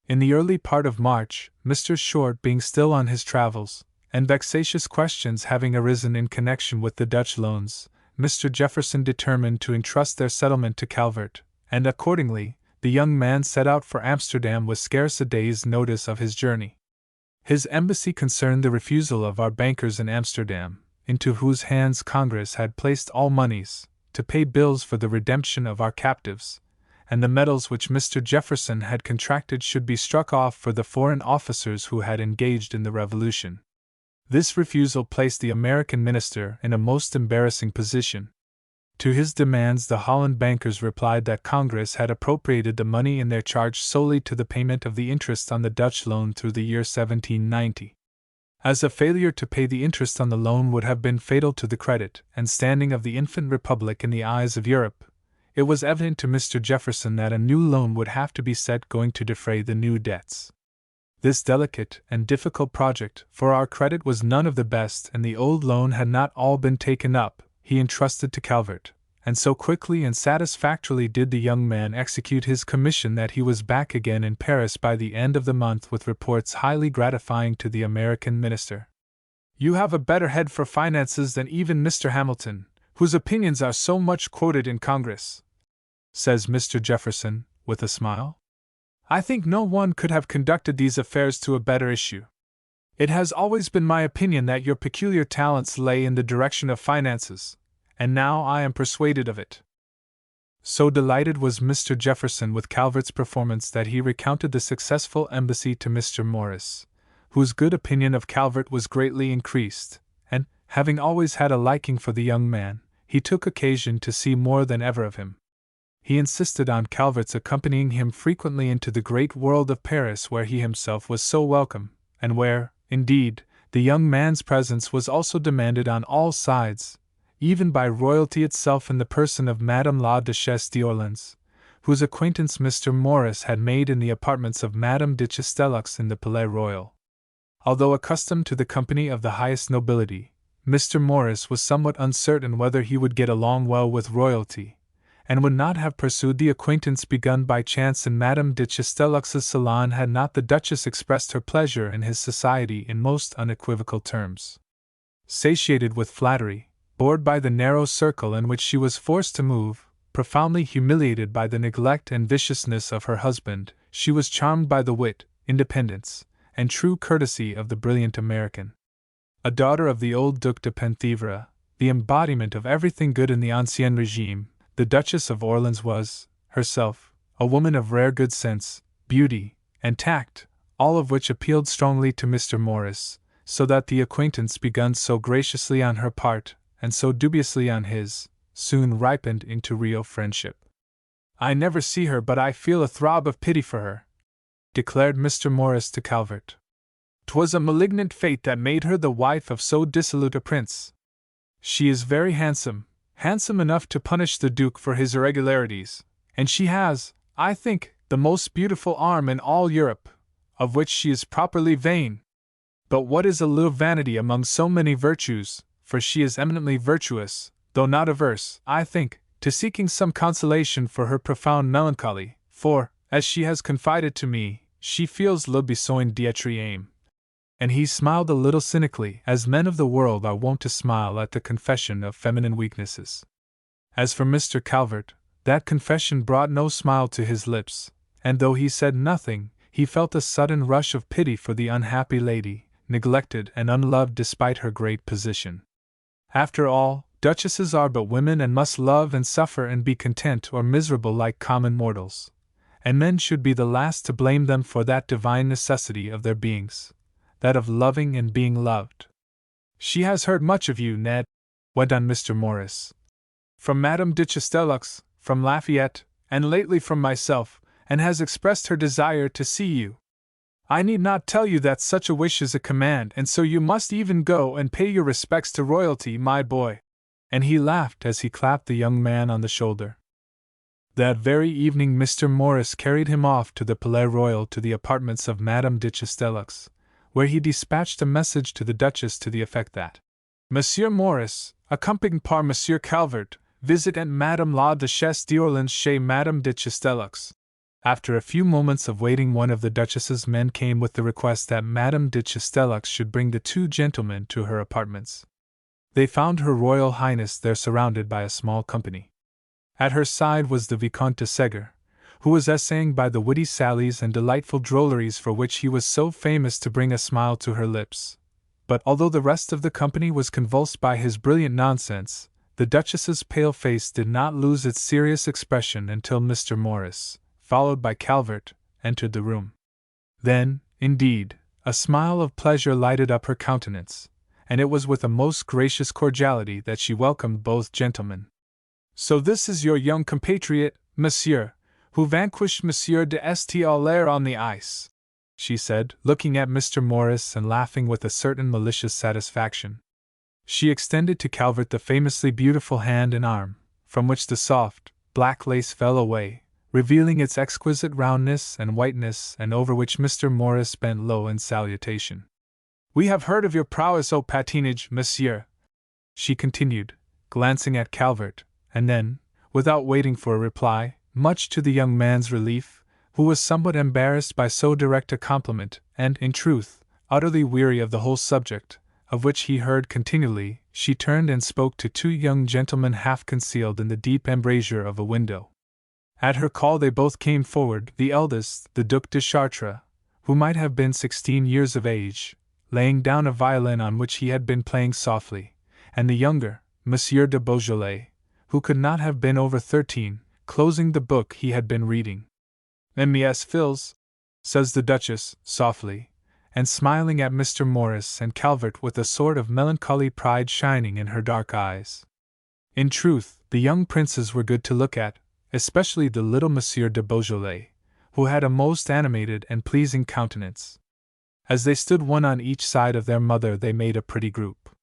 S2: In the early part of March, Mr. Short being still on his travels, and vexatious questions having arisen in connection with the Dutch loans, Mr. Jefferson determined to entrust their settlement to Calvert, and accordingly, the young man set out for Amsterdam with scarce a day's notice of his journey. His embassy concerned the refusal of our bankers in Amsterdam, into whose hands Congress had placed all moneys, to pay bills for the redemption of our captives, and the medals which Mr. Jefferson had contracted should be struck off for the foreign officers who had engaged in the Revolution. This refusal placed the American minister in a most embarrassing position. To his demands the Holland bankers replied that Congress had appropriated the money in their charge solely to the payment of the interest on the Dutch loan through the year 1790. As a failure to pay the interest on the loan would have been fatal to the credit and standing of the infant republic in the eyes of Europe, it was evident to Mr. Jefferson that a new loan would have to be set going to defray the new debts. This delicate and difficult project, for our credit was none of the best and the old loan had not all been taken up, he entrusted to Calvert, and so quickly and satisfactorily did the young man execute his commission that he was back again in Paris by the end of the month with reports highly gratifying to the American minister. "You have a better head for finances than even Mr. Hamilton, whose opinions are so much quoted in Congress," says Mr. Jefferson, with a smile. "I think no one could have conducted these affairs to a better issue. It has always been my opinion that your peculiar talents lay in the direction of finances, and now I am persuaded of it." So delighted was Mr. Jefferson with Calvert's performance that he recounted the successful embassy to Mr. Morris, whose good opinion of Calvert was greatly increased, and, having always had a liking for the young man, he took occasion to see more than ever of him. He insisted on Calvert's accompanying him frequently into the great world of Paris, where he himself was so welcome, and where, indeed, the young man's presence was also demanded on all sides, even by royalty itself in the person of Madame la Duchesse d'Orléans, whose acquaintance Mr. Morris had made in the apartments of Madame de Chastellux in the Palais Royal. Although accustomed to the company of the highest nobility, Mr. Morris was somewhat uncertain whether he would get along well with royalty, and would not have pursued the acquaintance begun by chance in Madame de Chastellux's salon had not the Duchess expressed her pleasure in his society in most unequivocal terms. Satiated with flattery, bored by the narrow circle in which she was forced to move, profoundly humiliated by the neglect and viciousness of her husband, she was charmed by the wit, independence, and true courtesy of the brilliant American. A daughter of the old Duc de Penthièvre, the embodiment of everything good in the Ancien Régime, the Duchess of Orléans was, herself, a woman of rare good sense, beauty, and tact, all of which appealed strongly to Mr. Morris, so that the acquaintance begun so graciously on her part, and so dubiously on his, soon ripened into real friendship. "I never see her but I feel a throb of pity for her," declared Mr. Morris to Calvert. "'Twas a malignant fate that made her the wife of so dissolute a prince. She is very handsome, handsome enough to punish the Duke for his irregularities, and she has, I think, the most beautiful arm in all Europe, of which she is properly vain. But what is a little vanity among so many virtues, for she is eminently virtuous, though not averse, I think, to seeking some consolation for her profound melancholy, for, as she has confided to me, she feels le besoin d'être aimée." And he smiled a little cynically, as men of the world are wont to smile at the confession of feminine weaknesses. As for Mr. Calvert, that confession brought no smile to his lips, and though he said nothing, he felt a sudden rush of pity for the unhappy lady, neglected and unloved despite her great position. After all, duchesses are but women and must love and suffer and be content or miserable like common mortals, and men should be the last to blame them for that divine necessity of their beings, that of loving and being loved. "She has heard much of you, Ned," went on Mr. Morris. "From Madame de Chastellux, from Lafayette, and lately from myself, and has expressed her desire to see you. I need not tell you that such a wish is a command, and so you must even go and pay your respects to royalty, my boy." And he laughed as he clapped the young man on the shoulder. That very evening Mr. Morris carried him off to the Palais Royal to the apartments of Madame de Chastellux, where he dispatched a message to the Duchess to the effect that Monsieur Morris, accompanied par Monsieur Calvert, visit at Madame la Duchesse d'Orléans chez Madame de Chastellux. After a few moments of waiting, one of the Duchess's men came with the request that Madame de Chastellux should bring the two gentlemen to her apartments. They found Her Royal Highness there surrounded by a small company. At her side was the Vicomte de Ségur, who was essaying by the witty sallies and delightful drolleries for which he was so famous to bring a smile to her lips. But although the rest of the company was convulsed by his brilliant nonsense, the Duchess's pale face did not lose its serious expression until Mr. Morris, followed by Calvert, entered the room. Then, indeed, a smile of pleasure lighted up her countenance, and it was with a most gracious cordiality that she welcomed both gentlemen. "So this is your young compatriot, monsieur, who vanquished Monsieur de Staël on the ice," she said, looking at Mr. Morris and laughing with a certain malicious satisfaction. She extended to Calvert the famously beautiful hand and arm, from which the soft, black lace fell away, revealing its exquisite roundness and whiteness, and over which Mr. Morris bent low in salutation. "We have heard of your prowess au patinage, monsieur," she continued, glancing at Calvert, and then, without waiting for a reply, much to the young man's relief, who was somewhat embarrassed by so direct a compliment, and, in truth, utterly weary of the whole subject, of which he heard continually. She turned and spoke to two young gentlemen half concealed in the deep embrasure of a window. At her call they both came forward, the eldest, the Duc de Chartres, who might have been 16 years of age, laying down a violin on which he had been playing softly, and the younger, Monsieur de Beaujolais, who could not have been over 13, closing the book he had been reading. "Ms. Phils," says the Duchess, softly, and smiling at Mr. Morris and Calvert with a sort of melancholy pride shining in her dark eyes. In truth, the young princes were good to look at, especially the little Monsieur de Beaujolais, who had a most animated and pleasing countenance. As they stood one on each side of their mother they made a pretty group.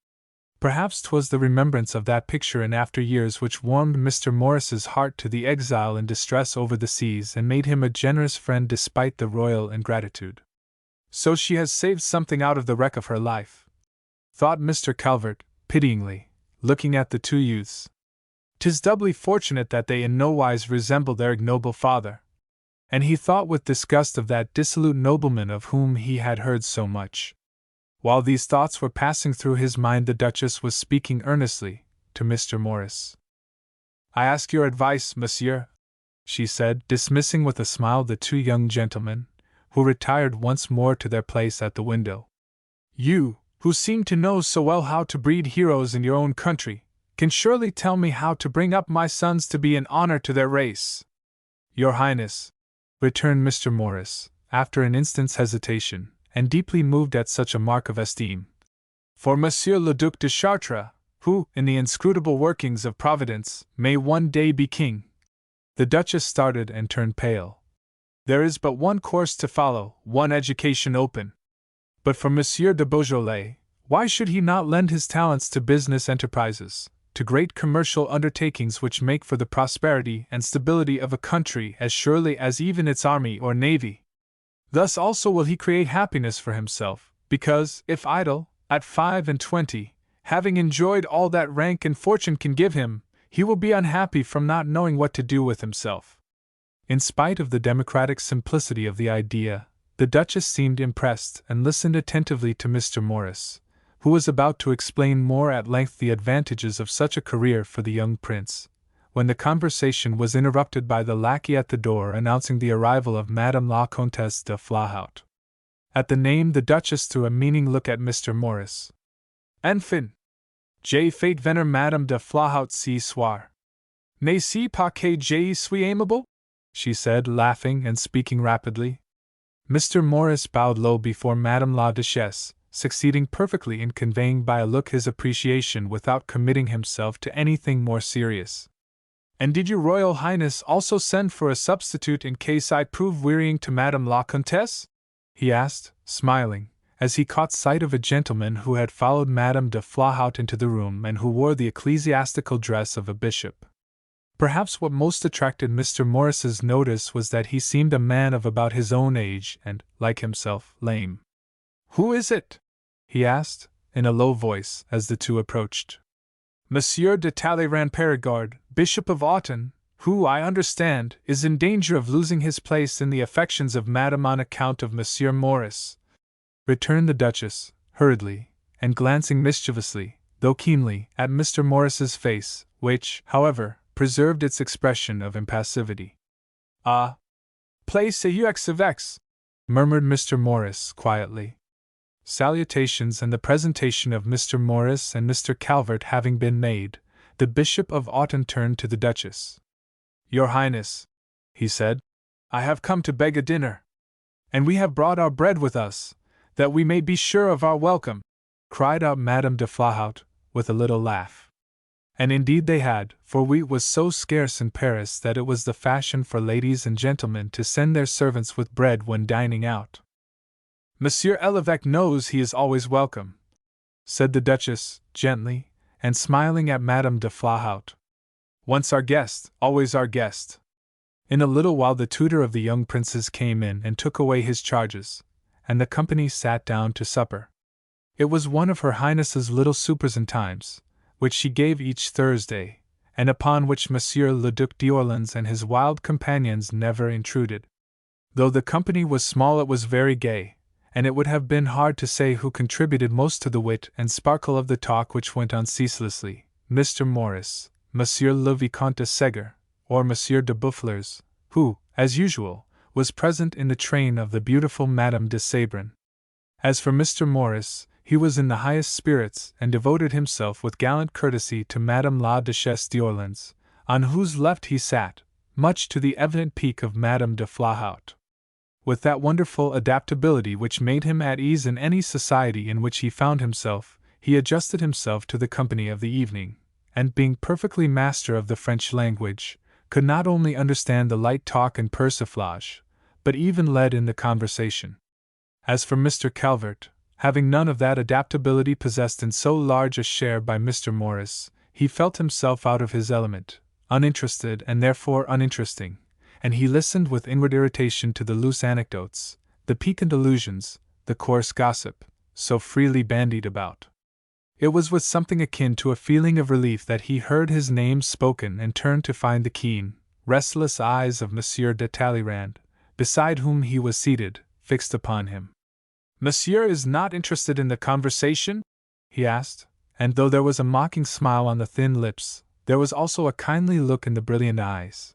S2: Perhaps 'twas the remembrance of that picture in after years which warmed Mr. Morris's heart to the exile in distress over the seas and made him a generous friend despite the royal ingratitude. "So she has saved something out of the wreck of her life," thought Mr. Calvert, pityingly, looking at the two youths. "'Tis doubly fortunate that they in no wise resemble their ignoble father." And he thought with disgust of that dissolute nobleman of whom he had heard so much. While these thoughts were passing through his mind, the Duchess was speaking earnestly to Mr. Morris. "I ask your advice, monsieur," she said, dismissing with a smile the two young gentlemen, who retired once more to their place at the window. "You, who seem to know so well how to breed heroes in your own country, can surely tell me how to bring up my sons to be an honor to their race." "Your Highness," returned Mr. Morris, after an instant's hesitation, and deeply moved at such a mark of esteem, "for Monsieur le Duc de Chartres, who, in the inscrutable workings of Providence, may one day be king." The Duchess started and turned pale. "There is but one course to follow, one education open. But for Monsieur de Beaujolais, why should he not lend his talents to business enterprises, to great commercial undertakings which make for the prosperity and stability of a country as surely as even its army or navy? Thus also will he create happiness for himself, because, if idle, at 25, having enjoyed all that rank and fortune can give him, he will be unhappy from not knowing what to do with himself." In spite of the democratic simplicity of the idea, the Duchess seemed impressed and listened attentively to Mr. Morris, who was about to explain more at length the advantages of such a career for the young prince, when the conversation was interrupted by the lackey at the door announcing the arrival of Madame la Comtesse de Flahoutte. At the name the Duchess threw a meaning look at Mr. Morris. "Enfin! Je fais venir Madame de Flahoutte ce soir. N'est-ce pas que je suis aimable?" she said, laughing and speaking rapidly. Mr. Morris bowed low before Madame la Duchesse, succeeding perfectly in conveying by a look his appreciation without committing himself to anything more serious. "And did your Royal Highness also send for a substitute in case I prove wearying to Madame la Comtesse?" he asked, smiling, as he caught sight of a gentleman who had followed Madame de Flahoutte into the room and who wore the ecclesiastical dress of a bishop. Perhaps what most attracted Mr. Morris's notice was that he seemed a man of about his own age and, like himself, lame. "Who is it?" he asked, in a low voice, as the two approached. "Monsieur de Talleyrand-Périgord, Bishop of Autun, who, I understand, is in danger of losing his place in the affections of Madame on account of Monsieur Morris," returned the Duchess, hurriedly, and glancing mischievously, though keenly, at Mr. Morris's face, which, however, preserved its expression of impassivity. "Ah! Place aux, murmured Mr. Morris, quietly. Salutations and the presentation of Mr. Morris and Mr. Calvert having been made, the Bishop of Autun turned to the Duchess. "Your Highness," he said, "I have come to beg a dinner. And we have brought our bread with us, that we may be sure of our welcome," cried out Madame de Flahoutte, with a little laugh. And indeed they had, for wheat was so scarce in Paris that it was the fashion for ladies and gentlemen to send their servants with bread when dining out. "Monsieur l'Évêque knows he is always welcome," said the Duchess, gently, and smiling at Madame de Flahoutte. "Once our guest, always our guest." In a little while the tutor of the young princes came in and took away his charges, and the company sat down to supper. It was one of Her Highness's little suppers and times, which she gave each Thursday, and upon which Monsieur le Duc d'Orléans and his wild companions never intruded. Though the company was small, it was very gay, and it would have been hard to say who contributed most to the wit and sparkle of the talk which went on ceaselessly, Mr. Morris, Monsieur le Vicomte de Ségur, or Monsieur de Boufflers, who, as usual, was present in the train of the beautiful Madame de Sabran. As for Mr. Morris, he was in the highest spirits and devoted himself with gallant courtesy to Madame la Duchesse d'Orléans, on whose left he sat, much to the evident pique of Madame de Flahoutte. With that wonderful adaptability which made him at ease in any society in which he found himself, he adjusted himself to the company of the evening, and being perfectly master of the French language, could not only understand the light talk and persiflage, but even led in the conversation. As for Mr. Calvert, having none of that adaptability possessed in so large a share by Mr. Morris, he felt himself out of his element, uninterested and therefore uninteresting, and he listened with inward irritation to the loose anecdotes, the piquant allusions, the coarse gossip, so freely bandied about. It was with something akin to a feeling of relief that he heard his name spoken and turned to find the keen, restless eyes of Monsieur de Talleyrand, beside whom he was seated, fixed upon him. "Monsieur is not interested in the conversation?" he asked, and though there was a mocking smile on the thin lips, there was also a kindly look in the brilliant eyes.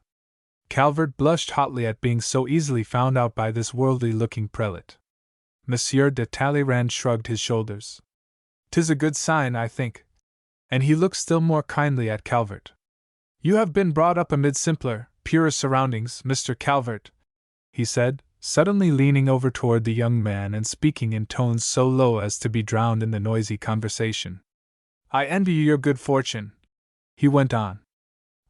S2: Calvert blushed hotly at being so easily found out by this worldly-looking prelate. Monsieur de Talleyrand shrugged his shoulders. "'Tis a good sign, I think." And he looked still more kindly at Calvert. "You have been brought up amid simpler, purer surroundings, Mr. Calvert," he said, suddenly leaning over toward the young man and speaking in tones so low as to be drowned in the noisy conversation. "I envy you your good fortune," he went on.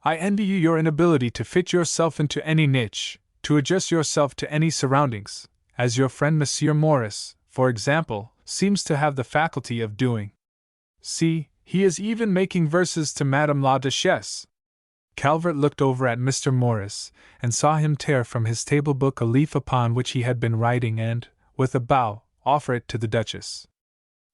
S2: "I envy you your inability to fit yourself into any niche, to adjust yourself to any surroundings, as your friend Monsieur Morris, for example, seems to have the faculty of doing. See, he is even making verses to Madame la Duchesse." Calvert looked over at Mr. Morris, and saw him tear from his table book a leaf upon which he had been writing and, with a bow, offer it to the Duchess.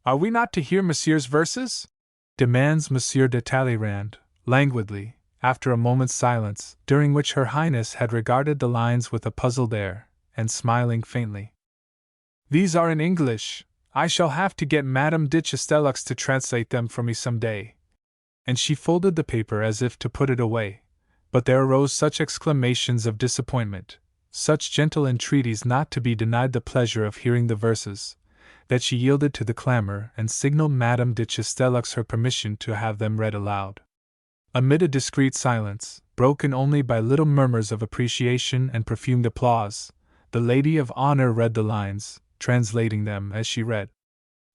S2: "Are we not to hear Monsieur's verses?" demands Monsieur de Talleyrand, languidly, after a moment's silence, during which Her Highness had regarded the lines with a puzzled air, and smiling faintly. "These are in English. I shall have to get Madame de Chastellux to translate them for me some day." And she folded the paper as if to put it away, but there arose such exclamations of disappointment, such gentle entreaties not to be denied the pleasure of hearing the verses, that she yielded to the clamor and signaled Madame de Chastellux her permission to have them read aloud. Amid a discreet silence, broken only by little murmurs of appreciation and perfumed applause, the lady of honor read the lines, translating them as she read.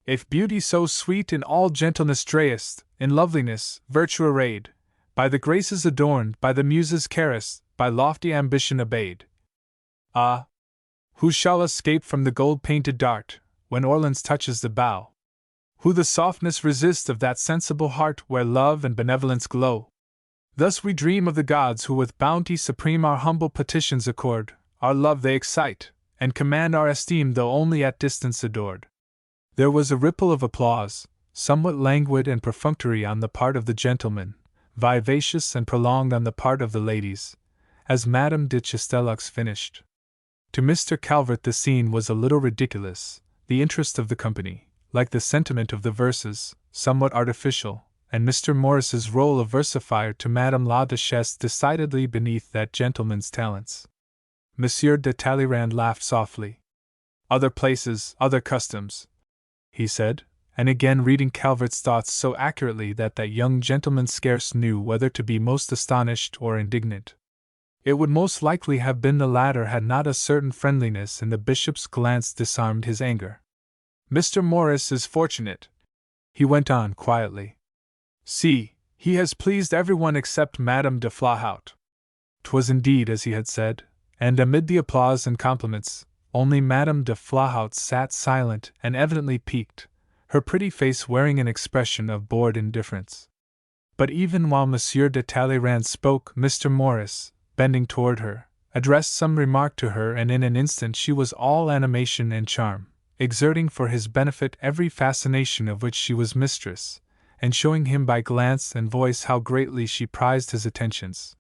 S2: "If beauty so sweet in all gentleness drayest, in loveliness, virtue arrayed, by the graces adorned, by the muses caressed, by lofty ambition obeyed. Ah! Who shall escape from the gold-painted dart, when Orleans touches the bow? Who the softness resist of that sensible heart where love and benevolence glow? Thus we dream of the gods who with bounty supreme our humble petitions accord, our love they excite, and command our esteem though only at distance adored." There was a ripple of applause, somewhat languid and perfunctory on the part of the gentlemen, vivacious and prolonged on the part of the ladies, as Madame de Chastellux finished. To Mr. Calvert the scene was a little ridiculous, the interest of the company, like the sentiment of the verses, somewhat artificial, and Mr. Morris's role of versifier to Madame la Duchesse decidedly beneath that gentleman's talents. Monsieur de Talleyrand laughed softly. "Other places, other customs," he said, and again reading Calvert's thoughts so accurately that young gentleman scarce knew whether to be most astonished or indignant. It would most likely have been the latter had not a certain friendliness in the bishop's glance disarmed his anger. "Mr. Morris is fortunate," he went on quietly. "See, he has pleased everyone except Madame de Flahoutte." 'Twas indeed as he had said, and amid the applause and compliments, only Madame de Flahoutte sat silent and evidently piqued, her pretty face wearing an expression of bored indifference. But even while Monsieur de Talleyrand spoke, Mr. Morris, bending toward her, addressed some remark to her, and in an instant she was all animation and charm, exerting for his benefit every fascination of which she was mistress, and showing him by glance and voice how greatly she prized his attentions.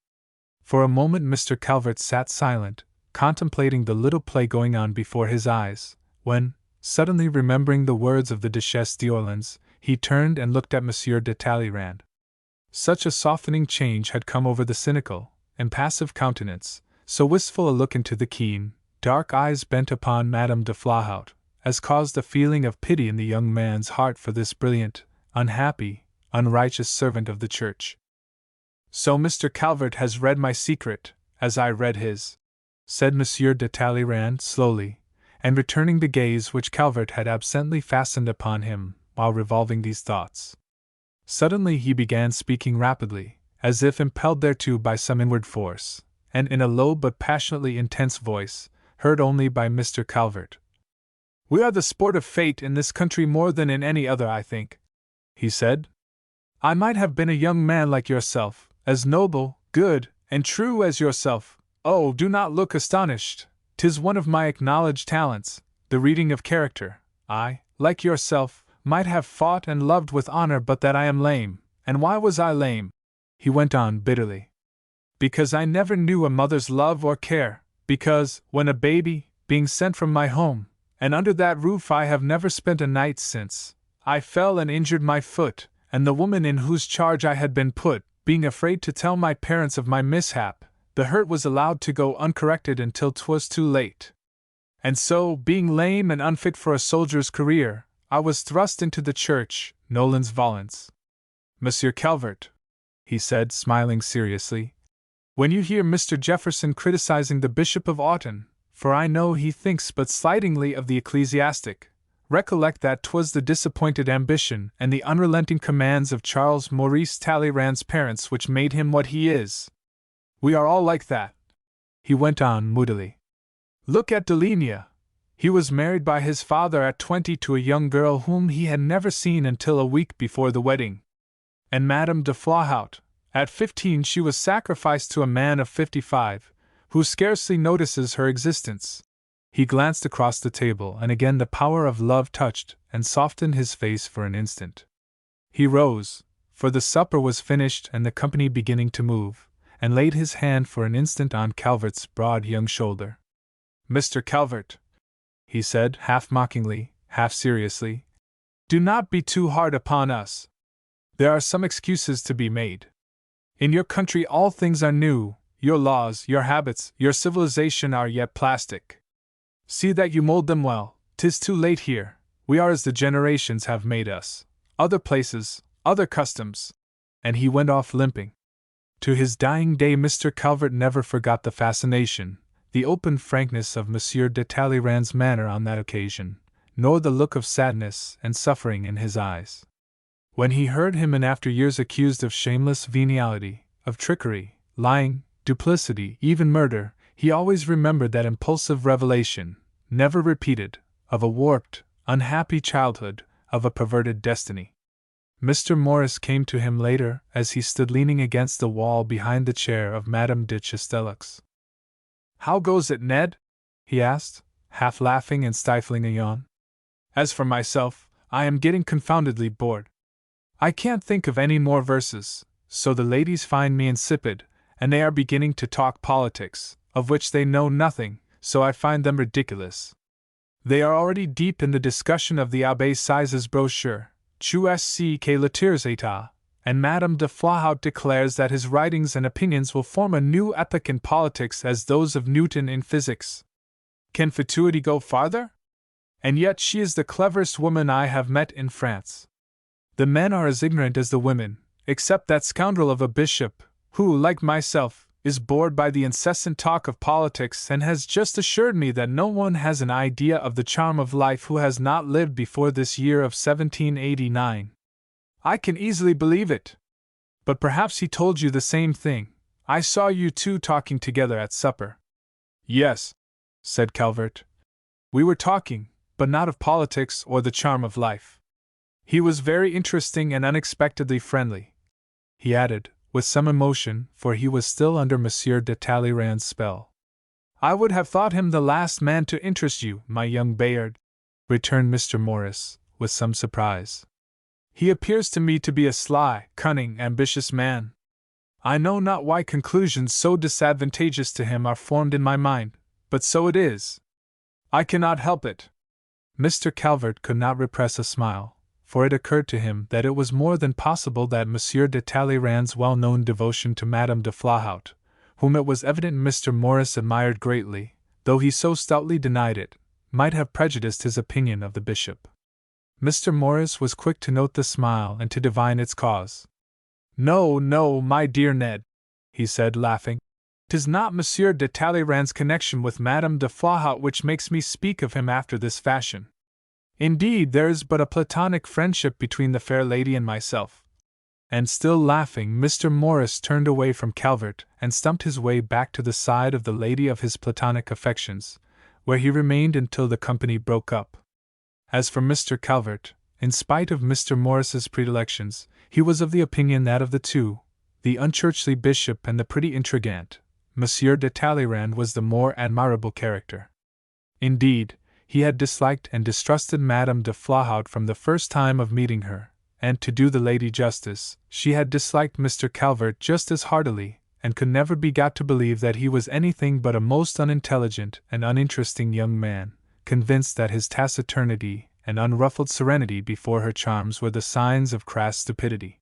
S2: For a moment Mr. Calvert sat silent, contemplating the little play going on before his eyes, when, suddenly remembering the words of the Duchesse d'Orleans, he turned and looked at Monsieur de Talleyrand. Such a softening change had come over the cynical, impassive countenance, so wistful a look into the keen, dark eyes bent upon Madame de Flahoudt, as caused a feeling of pity in the young man's heart for this brilliant, unhappy, unrighteous servant of the Church. "So Mr. Calvert has read my secret, as I read his," said Monsieur de Talleyrand slowly, and returning the gaze which Calvert had absently fastened upon him while revolving these thoughts. Suddenly he began speaking rapidly, as if impelled thereto by some inward force, and in a low but passionately intense voice, heard only by Mr. Calvert. "We are the sport of fate in this country more than in any other, I think," he said. "I might have been a young man like yourself, as noble, good, and true as yourself. Oh, do not look astonished. 'Tis one of my acknowledged talents, the reading of character. I, like yourself, might have fought and loved with honor but that I am lame. And why was I lame?" he went on bitterly. "Because I never knew a mother's love or care, because, when a baby, being sent from my home, and under that roof I have never spent a night since, I fell and injured my foot, and the woman in whose charge I had been put, being afraid to tell my parents of my mishap, the hurt was allowed to go uncorrected until 'twas too late. And so, being lame and unfit for a soldier's career, I was thrust into the church, nolens volens. Monsieur Calvert," he said, smiling seriously, "when you hear Mr. Jefferson criticizing the Bishop of Autun, for I know he thinks but slightingly of the ecclesiastic, recollect that 'twas the disappointed ambition and the unrelenting commands of Charles Maurice Talleyrand's parents which made him what he is. We are all like that," he went on moodily. "Look at Delinea. He was married by his father at 20 to a young girl whom he had never seen until a week before the wedding. And Madame de Flahoudt, at 15 she was sacrificed to a man of 55, who scarcely notices her existence." He glanced across the table, and again the power of love touched and softened his face for an instant. He rose, for the supper was finished and the company beginning to move, and laid his hand for an instant on Calvert's broad young shoulder. "Mr. Calvert," he said, half mockingly, half seriously, "do not be too hard upon us. There are some excuses to be made. In your country all things are new, your laws, your habits, your civilization are yet plastic. See that you mold them well. 'Tis too late here, we are as the generations have made us. Other places, other customs." And he went off limping. To his dying day Mr. Calvert never forgot the fascination, the open frankness of Monsieur de Talleyrand's manner on that occasion, nor the look of sadness and suffering in his eyes. When he heard him in after years accused of shameless venality, of trickery, lying, duplicity, even murder, he always remembered that impulsive revelation, never repeated, of a warped, unhappy childhood, of a perverted destiny. Mr. Morris came to him later as he stood leaning against the wall behind the chair of Madame de Chastellux. "How goes it, Ned?" he asked, half laughing and stifling a yawn. "As for myself, I am getting confoundedly bored. I can't think of any more verses, so the ladies find me insipid, and they are beginning to talk politics, of which they know nothing, so I find them ridiculous. They are already deep in the discussion of the Abbe Size's brochure, Tu sais que l'états état, and Madame de Flahoudt declares that his writings and opinions will form a new epoch in politics as those of Newton in physics. Can fatuity go farther? And yet she is the cleverest woman I have met in France. The men are as ignorant as the women, except that scoundrel of a bishop, who, like myself, is bored by the incessant talk of politics and has just assured me that no one has an idea of the charm of life who has not lived before this year of 1789. I can easily believe it. But perhaps he told you the same thing. I saw you two talking together at supper." "Yes," said Calvert. "We were talking, but not of politics or the charm of life. He was very interesting and unexpectedly friendly," he added, with some emotion, for he was still under Monsieur de Talleyrand's spell. "I would have thought him the last man to interest you, my young Bayard," returned Mr. Morris, with some surprise. He appears to me to be a sly, cunning, ambitious man. I know not why conclusions so disadvantageous to him are formed in my mind, but so it is. I cannot help it." Mr. Calvert could not repress a smile, for it occurred to him that it was more than possible that Monsieur de Talleyrand's well-known devotion to Madame de Flahoutte, whom it was evident Mr. Morris admired greatly, though he so stoutly denied it, might have prejudiced his opinion of the bishop. Mr. Morris was quick to note the smile and to divine its cause. "No, no, my dear Ned," he said, laughing. "'Tis not Monsieur de Talleyrand's connection with Madame de Flahoutte which makes me speak of him after this fashion. Indeed, there is but a platonic friendship between the fair lady and myself." And still laughing, Mr. Morris turned away from Calvert and stumped his way back to the side of the lady of his platonic affections, where he remained until the company broke up. As for Mr. Calvert, in spite of Mr. Morris's predilections, he was of the opinion that of the two, the unchurchly bishop and the pretty intrigante, Monsieur de Talleyrand was the more admirable character. Indeed, he had disliked and distrusted Madame de Flahoutte from the first time of meeting her, and to do the lady justice, she had disliked Mr. Calvert just as heartily, and could never be got to believe that he was anything but a most unintelligent and uninteresting young man, convinced that his taciturnity and unruffled serenity before her charms were the signs of crass stupidity.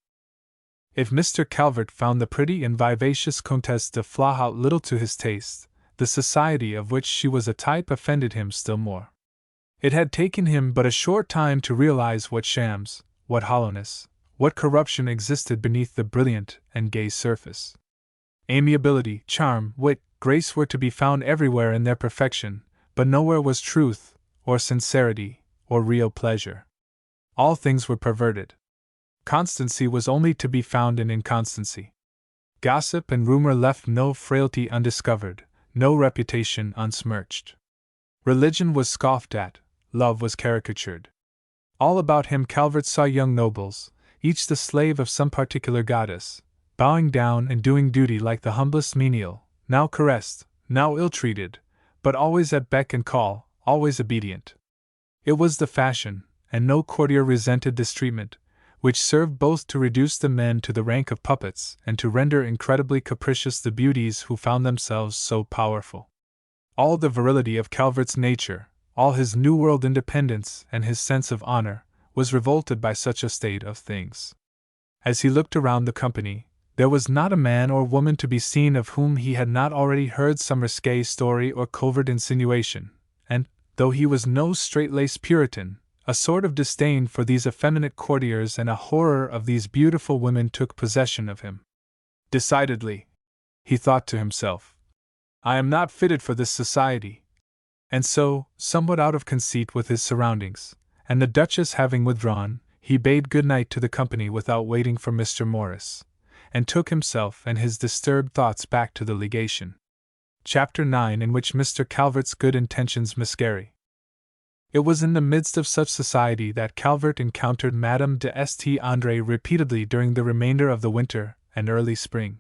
S2: If Mr. Calvert found the pretty and vivacious Comtesse de Flahoutte little to his taste, the society of which she was a type offended him still more. It had taken him but a short time to realize what shams, what hollowness, what corruption existed beneath the brilliant and gay surface. Amiability, charm, wit, grace were to be found everywhere in their perfection, but nowhere was truth, or sincerity, or real pleasure. All things were perverted. Constancy was only to be found in inconstancy. Gossip and rumor left no frailty undiscovered, no reputation unsmirched. Religion was scoffed at, love was caricatured. All about him Calvert saw young nobles, each the slave of some particular goddess, bowing down and doing duty like the humblest menial, now caressed, now ill-treated, but always at beck and call, always obedient. It was the fashion, and no courtier resented this treatment, which served both to reduce the men to the rank of puppets and to render incredibly capricious the beauties who found themselves so powerful. All the virility of Calvert's nature, all his New World independence and his sense of honor, was revolted by such a state of things. As he looked around the company, there was not a man or woman to be seen of whom he had not already heard some risque story or covert insinuation, and, though he was no straight-laced Puritan, a sort of disdain for these effeminate courtiers and a horror of these beautiful women took possession of him. "Decidedly," he thought to himself, "I am not fitted for this society." And so, somewhat out of conceit with his surroundings, and the Duchess having withdrawn, he bade good night to the company without waiting for Mr. Morris, and took himself and his disturbed thoughts back to the legation. Chapter 9, in which Mr. Calvert's good intentions miscarry. It was in the midst of such society that Calvert encountered Madame de St. André repeatedly during the remainder of the winter and early spring.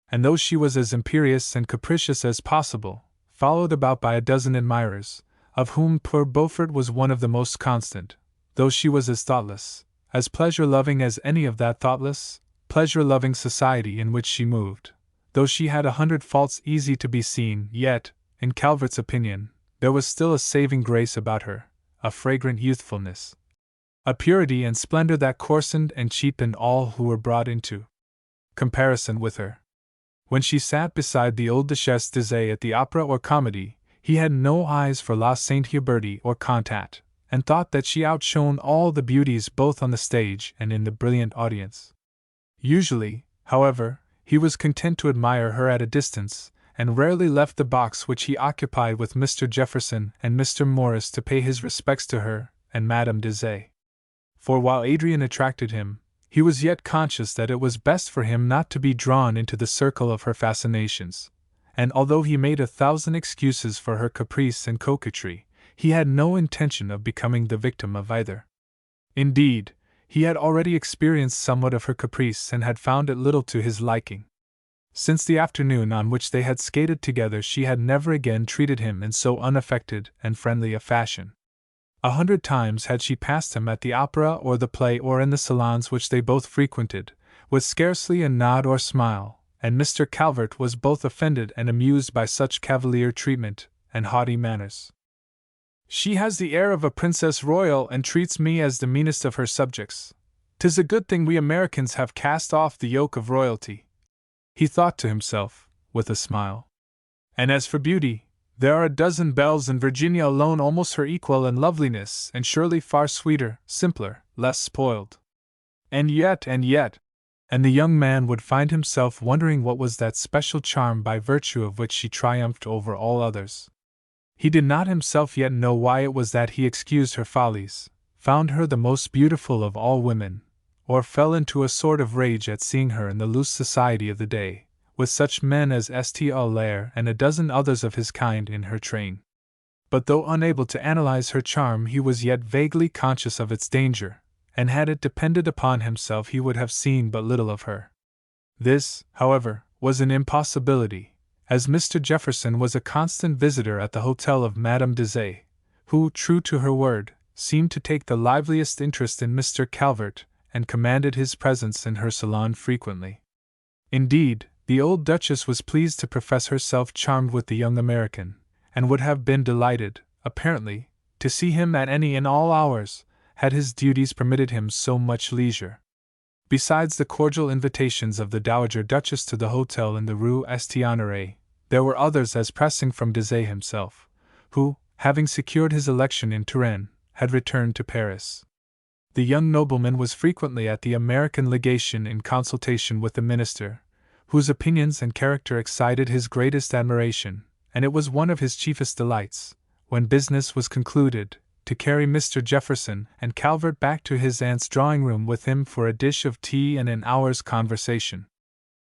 S2: And though she was as imperious and capricious as possible, followed about by a dozen admirers, of whom poor Beaufort was one of the most constant, though she was as thoughtless, as pleasure-loving as any of that thoughtless, pleasure-loving society in which she moved, though she had 100 faults easy to be seen, yet, in Calvert's opinion, there was still a saving grace about her, a fragrant youthfulness, a purity and splendor that coarsened and cheapened all who were brought into comparison with her. When she sat beside the old Duchesse d'Aze at the opera or comedy, he had no eyes for La Sainte Huberti or Cantat, and thought that she outshone all the beauties both on the stage and in the brilliant audience. Usually, however, he was content to admire her at a distance, and rarely left the box which he occupied with Mr. Jefferson and Mr. Morris to pay his respects to her and Madame d'Aze. For while Adrian attracted him, he was yet conscious that it was best for him not to be drawn into the circle of her fascinations, and although he made 1,000 excuses for her caprice and coquetry, he had no intention of becoming the victim of either. Indeed, he had already experienced somewhat of her caprice and had found it little to his liking. Since the afternoon on which they had skated together she had never again treated him in so unaffected and friendly a fashion. 100 times had she passed him at the opera or the play or in the salons which they both frequented, with scarcely a nod or smile, and Mr. Calvert was both offended and amused by such cavalier treatment and haughty manners. "She has the air of a princess royal and treats me as the meanest of her subjects. 'Tis a good thing we Americans have cast off the yoke of royalty," he thought to himself, with a smile. "And as for beauty, there are a dozen belles in Virginia alone almost her equal in loveliness, and surely far sweeter, simpler, less spoiled. And yet, and the young man would find himself wondering what was that special charm by virtue of which she triumphed over all others. He did not himself yet know why it was that he excused her follies, found her the most beautiful of all women, or fell into a sort of rage at seeing her in the loose society of the day, with such men as St. Aulaire and a dozen others of his kind in her train. But though unable to analyze her charm, he was yet vaguely conscious of its danger, and had it depended upon himself he would have seen but little of her. This, however, was an impossibility, as Mr. Jefferson was a constant visitor at the hotel of Madame Deshayes, who, true to her word, seemed to take the liveliest interest in Mr. Calvert, and commanded his presence in her salon frequently. Indeed, the old Duchess was pleased to profess herself charmed with the young American, and would have been delighted, apparently, to see him at any and all hours, had his duties permitted him so much leisure. Besides the cordial invitations of the Dowager Duchess to the hotel in the Rue St. Honoré, there were others as pressing from Deshayes himself, who, having secured his election in Touraine, had returned to Paris. The young nobleman was frequently at the American legation in consultation with the minister, whose opinions and character excited his greatest admiration, and it was one of his chiefest delights, when business was concluded, to carry Mr. Jefferson and Calvert back to his aunt's drawing-room with him for a dish of tea and an hour's conversation.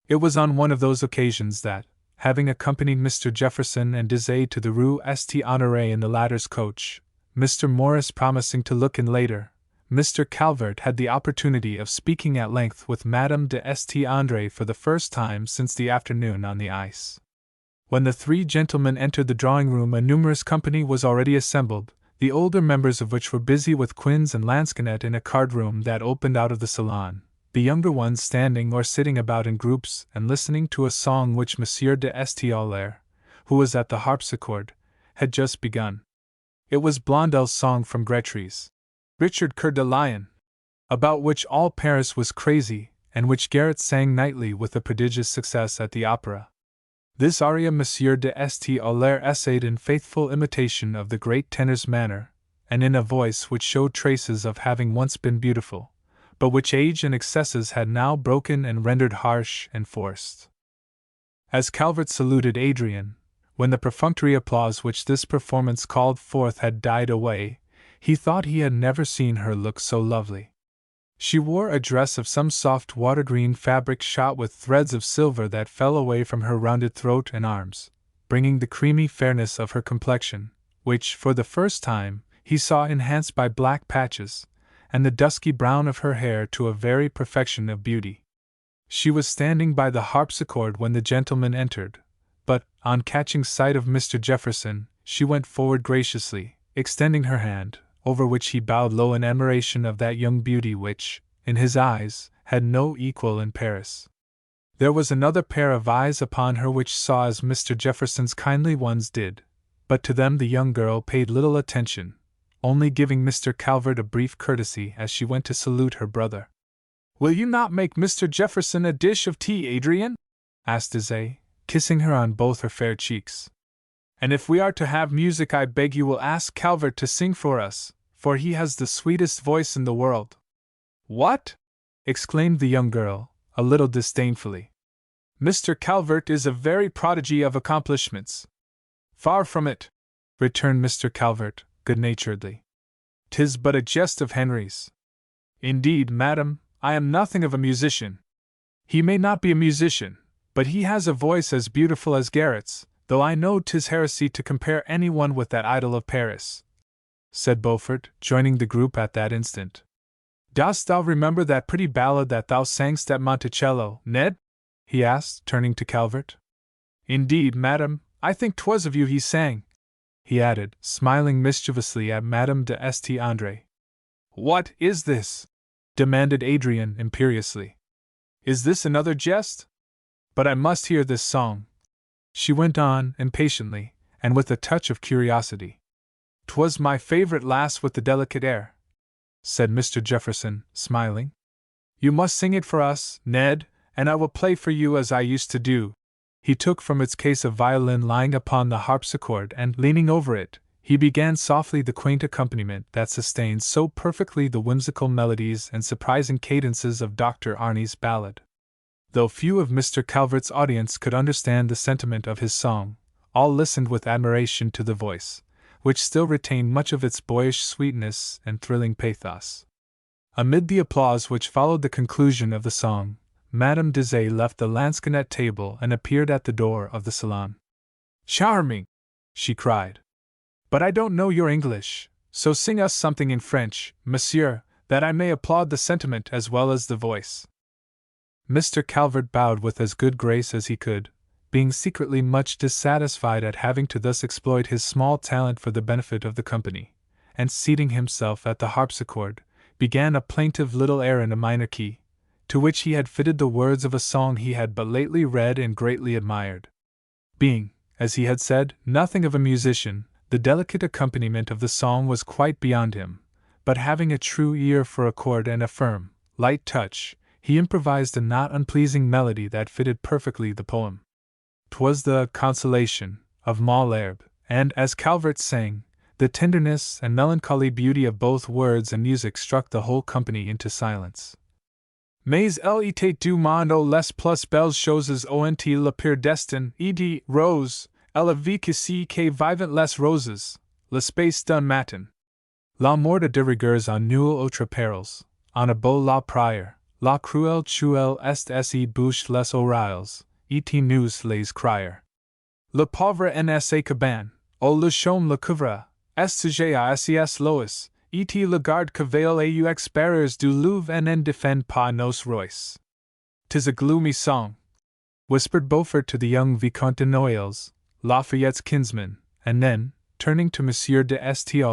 S2: It was on one of those occasions that, having accompanied Mr. Jefferson and Deshayes to the Rue St. Honoré in the latter's coach, Mr. Morris promising to look in later, Mr. Calvert had the opportunity of speaking at length with Madame de St. André for the first time since the afternoon on the ice. When the three gentlemen entered the drawing-room, a numerous company was already assembled, the older members of which were busy with quins and lansquenet in a card-room that opened out of the salon, the younger ones standing or sitting about in groups and listening to a song which Monsieur de St. Aulaire, who was at the harpsichord, had just begun. It was Blondel's song from Grétry's Richard Coeur de Lion, about which all Paris was crazy, and which Garrett sang nightly with a prodigious success at the opera. This aria Monsieur de St. Aulaire essayed in faithful imitation of the great tenor's manner, and in a voice which showed traces of having once been beautiful, but which age and excesses had now broken and rendered harsh and forced. As Calvert saluted Adrian, when the perfunctory applause which this performance called forth had died away, he thought he had never seen her look so lovely. She wore a dress of some soft water-green fabric shot with threads of silver that fell away from her rounded throat and arms, bringing the creamy fairness of her complexion, which, for the first time, he saw enhanced by black patches, and the dusky brown of her hair to a very perfection of beauty. She was standing by the harpsichord when the gentleman entered, but, on catching sight of Mr. Jefferson, she went forward graciously, extending her hand, over which he bowed low in admiration of that young beauty which, in his eyes, had no equal in Paris. There was another pair of eyes upon her which saw as Mr. Jefferson's kindly ones did, but to them the young girl paid little attention, only giving Mr. Calvert a brief courtesy as she went to salute her brother. "Will you not make Mr. Jefferson a dish of tea, Adrian?" asked Deshayes, kissing her on both her fair cheeks. "And if we are to have music, I beg you will ask Calvert to sing for us, for he has the sweetest voice in the world." "What?" exclaimed the young girl, a little disdainfully. "Mr. Calvert is a very prodigy of accomplishments." "Far from it," returned Mr. Calvert, good-naturedly. "'Tis but a jest of Henry's. Indeed, madam, I am nothing of a musician." "He may not be a musician, but he has a voice as beautiful as Garrett's, though I know 'tis heresy to compare anyone with that idol of Paris," said Beaufort, joining the group at that instant. "Dost thou remember that pretty ballad that thou sangst at Monticello, Ned?" he asked, turning to Calvert. "Indeed, madam, I think 'twas of you he sang." he added, smiling mischievously at Madame de St. Andre. What is this? Demanded Adrian imperiously. Is this another jest? But I must hear this song, she went on impatiently, and with a touch of curiosity. 'Twas my favorite lass with the delicate air, said Mr. Jefferson, smiling. You must sing it for us, Ned, and I will play for you as I used to do. He took from its case a violin lying upon the harpsichord and, leaning over it, he began softly the quaint accompaniment that sustained so perfectly the whimsical melodies and surprising cadences of Dr. Arne's ballad. Though few of Mr. Calvert's audience could understand the sentiment of his song, all listened with admiration to the voice, which still retained much of its boyish sweetness and thrilling pathos. Amid the applause which followed the conclusion of the song, Madame Deshaies left the lansquenet table and appeared at the door of the salon. Charming! She cried. But I don't know your English, so sing us something in French, monsieur, that I may applaud the sentiment as well as the voice. Mr. Calvert bowed with as good grace as he could, being secretly much dissatisfied at having to thus exploit his small talent for the benefit of the company, and seating himself at the harpsichord, began a plaintive little air in a minor key, to which he had fitted the words of a song he had but lately read and greatly admired. Being, as he had said, nothing of a musician, the delicate accompaniment of the song was quite beyond him, but having a true ear for a chord and a firm, light touch, he improvised a not unpleasing melody that fitted perfectly the poem. 'Twas the Consolation of Malherbe, and, as Calvert sang, the tenderness and melancholy beauty of both words and music struck the whole company into silence. Mais l'état du monde aux les plus belles choses ont le pire destin, et rose, la vie que vivent les roses, l'espace d'un matin. La mort de rigueurs en nul autre perils, en a beau la prière, la cruelle chuelle est et bouche les oreilles, et nous les crier. Le pauvre en sa cabane, au le chaume le couvre, est sujet à ses lois, et le garde que veille et experts du louve en défend pas nos rois. 'Tis a gloomy song, whispered Beaufort to the young Vicomte de Noailles, Lafayette's kinsman, and then, turning to Monsieur de St.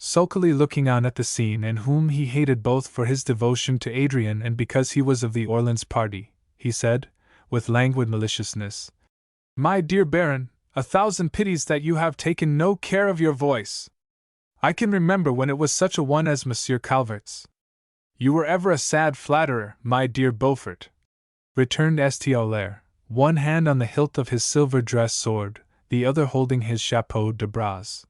S2: sulkily looking on at the scene and whom he hated both for his devotion to Adrian and because he was of the Orleans party, he said, with languid maliciousness, My dear Baron, 1,000 pities that you have taken no care of your voice. I can remember when it was such a one as Monsieur Calvert's. You were ever a sad flatterer, my dear Beaufort, returned St. one hand on the hilt of his silver dress sword, the other holding his chapeau de bras.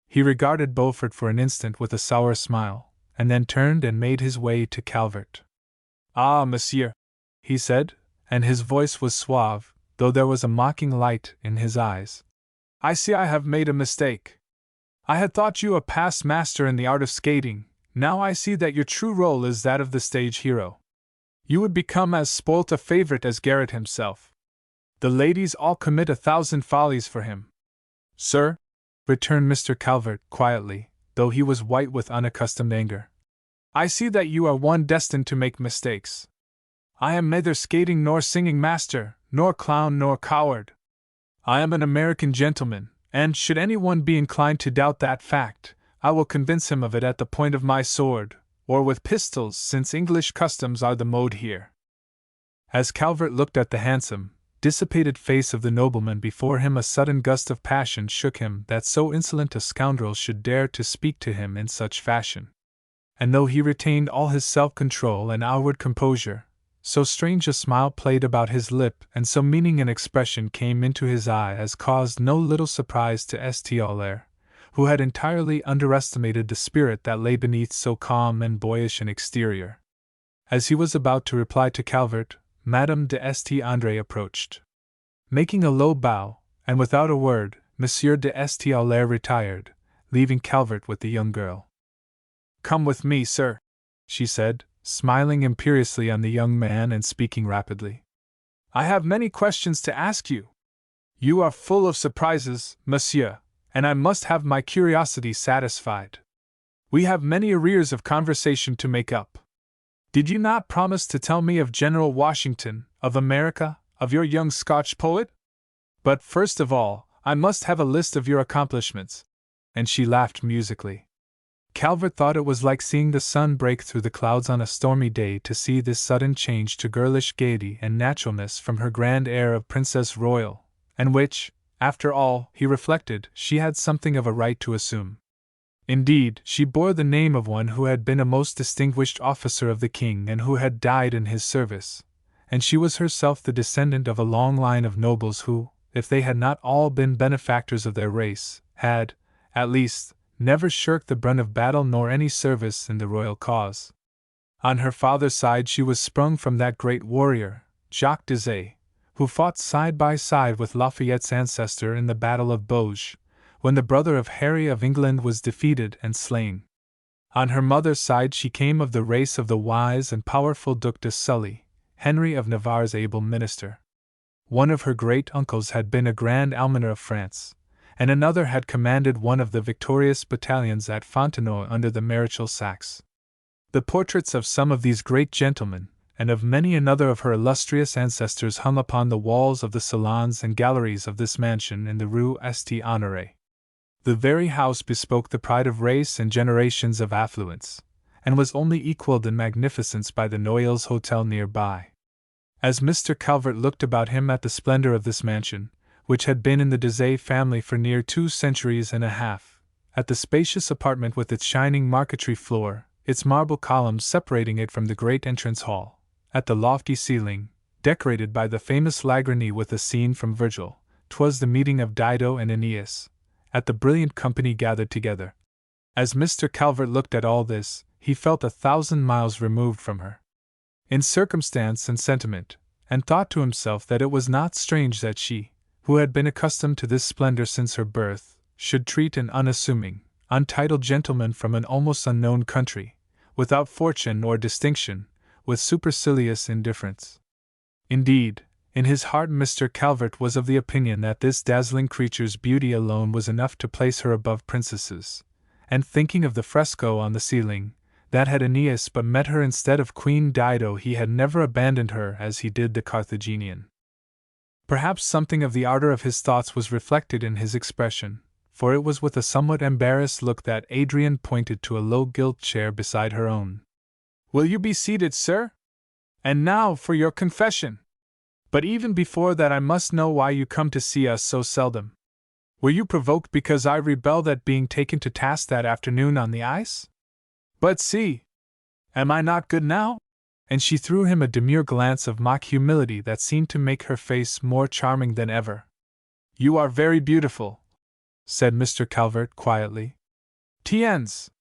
S2: He regarded Beaufort for an instant with a sour smile, and then turned and made his way to Calvert. Ah, monsieur, he said, and his voice was suave, though there was a mocking light in his eyes. I see I have made a mistake. I had thought you a past master in the art of skating, now I see that your true role is that of the stage hero. You would become as spoilt a favorite as Garrett himself. The ladies all commit 1,000 follies for him. Sir, returned Mr. Calvert quietly, though he was white with unaccustomed anger, I see that you are one destined to make mistakes. I am neither skating nor singing master, nor clown nor coward. I am an American gentleman, and should anyone be inclined to doubt that fact, I will convince him of it at the point of my sword, or with pistols, since English customs are the mode here. As Calvert looked at the handsome, dissipated face of the nobleman before him, a sudden gust of passion shook him that so insolent a scoundrel should dare to speak to him in such fashion. And though he retained all his self-control and outward composure, so strange a smile played about his lip and so meaning an expression came into his eye as caused no little surprise to St. who had entirely underestimated the spirit that lay beneath so calm and boyish an exterior. As he was about to reply to Calvert, Madame de St. Andre approached. Making a low bow, and without a word, Monsieur de St. retired, leaving Calvert with the young girl. Come with me, sir, she said, smiling imperiously on the young man and speaking rapidly. I have many questions to ask you. You are full of surprises, monsieur, and I must have my curiosity satisfied. We have many arrears of conversation to make up. Did you not promise to tell me of General Washington, of America, of your young Scotch poet? But first of all, I must have a list of your accomplishments. And she laughed musically. Calvert thought it was like seeing the sun break through the clouds on a stormy day to see this sudden change to girlish gaiety and naturalness from her grand air of Princess Royal, and which, after all, he reflected, she had something of a right to assume. Indeed, she bore the name of one who had been a most distinguished officer of the king and who had died in his service, and she was herself the descendant of a long line of nobles who, if they had not all been benefactors of their race, had, at least, never shirked the brunt of battle nor any service in the royal cause. On her father's side she was sprung from that great warrior, Jacques d'Aze, who fought side by side with Lafayette's ancestor in the Battle of Bauge, when the brother of Harry of England was defeated and slain. On her mother's side she came of the race of the wise and powerful Duc de Sully, Henry of Navarre's able minister. One of her great-uncles had been a Grand Almoner of France, and another had commanded one of the victorious battalions at Fontenoy under the Maréchal Saxe. The portraits of some of these great gentlemen, and of many another of her illustrious ancestors, hung upon the walls of the salons and galleries of this mansion in the Rue St. Honoré. The very house bespoke the pride of race and generations of affluence, and was only equalled in magnificence by the Noyelles Hotel near by. As Mr. Calvert looked about him at the splendor of this mansion, which had been in the d'Aze family for near 2 centuries and a half, at the spacious apartment with its shining marquetry floor, its marble columns separating it from the great entrance hall, at the lofty ceiling, decorated by the famous Lagranee with a scene from Virgil, 'twas the meeting of Dido and Aeneas, at the brilliant company gathered together. As Mr. Calvert looked at all this, he felt 1,000 miles removed from her, in circumstance and sentiment, and thought to himself that it was not strange that she, who had been accustomed to this splendor since her birth, should treat an unassuming, untitled gentleman from an almost unknown country, without fortune or distinction, with supercilious indifference. Indeed, in his heart Mr. Calvert was of the opinion that this dazzling creature's beauty alone was enough to place her above princesses, and thinking of the fresco on the ceiling, that had Aeneas but met her instead of Queen Dido, he had never abandoned her as he did the Carthaginian. Perhaps something of the ardor of his thoughts was reflected in his expression, for it was with a somewhat embarrassed look that Adrian pointed to a low gilt chair beside her own. "Will you be seated, sir? And now for your confession. But even before that I must know why you come to see us so seldom. Were you provoked because I rebelled at being taken to task that afternoon on the ice? But see! Am I not good now?" And she threw him a demure glance of mock humility that seemed to make her face more charming than ever. "You are very beautiful," said Mr. Calvert quietly. "Tiens!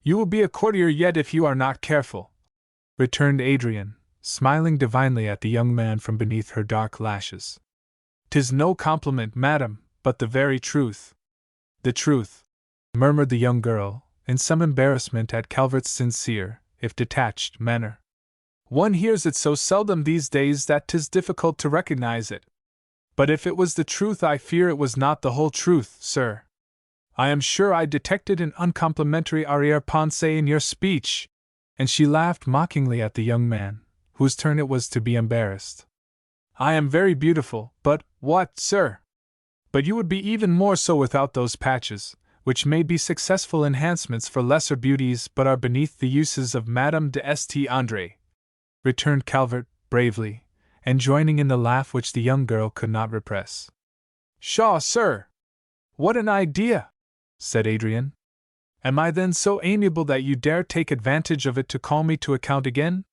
S2: You will be a courtier yet if you are not careful," returned Adrian, smiling divinely at the young man from beneath her dark lashes. "'Tis no compliment, madam, but the very truth." "The truth," murmured the young girl, in some embarrassment at Calvert's sincere, if detached, manner. "One hears it so seldom these days that 'tis difficult to recognize it. But if it was the truth, I fear it was not the whole truth, sir. I am sure I detected an uncomplimentary arrière-pensée in your speech." And she laughed mockingly at the young man, whose turn it was to be embarrassed. "I am very beautiful, but what, sir? But you would be even more so without those patches, which may be successful enhancements for lesser beauties but are beneath the uses of Madame de St. André," returned Calvert, bravely, and joining in the laugh which the young girl could not repress. "Pshaw, sir! What an idea!" said Adrian. "Am I then so amiable that you dare take advantage of it to call me to account again?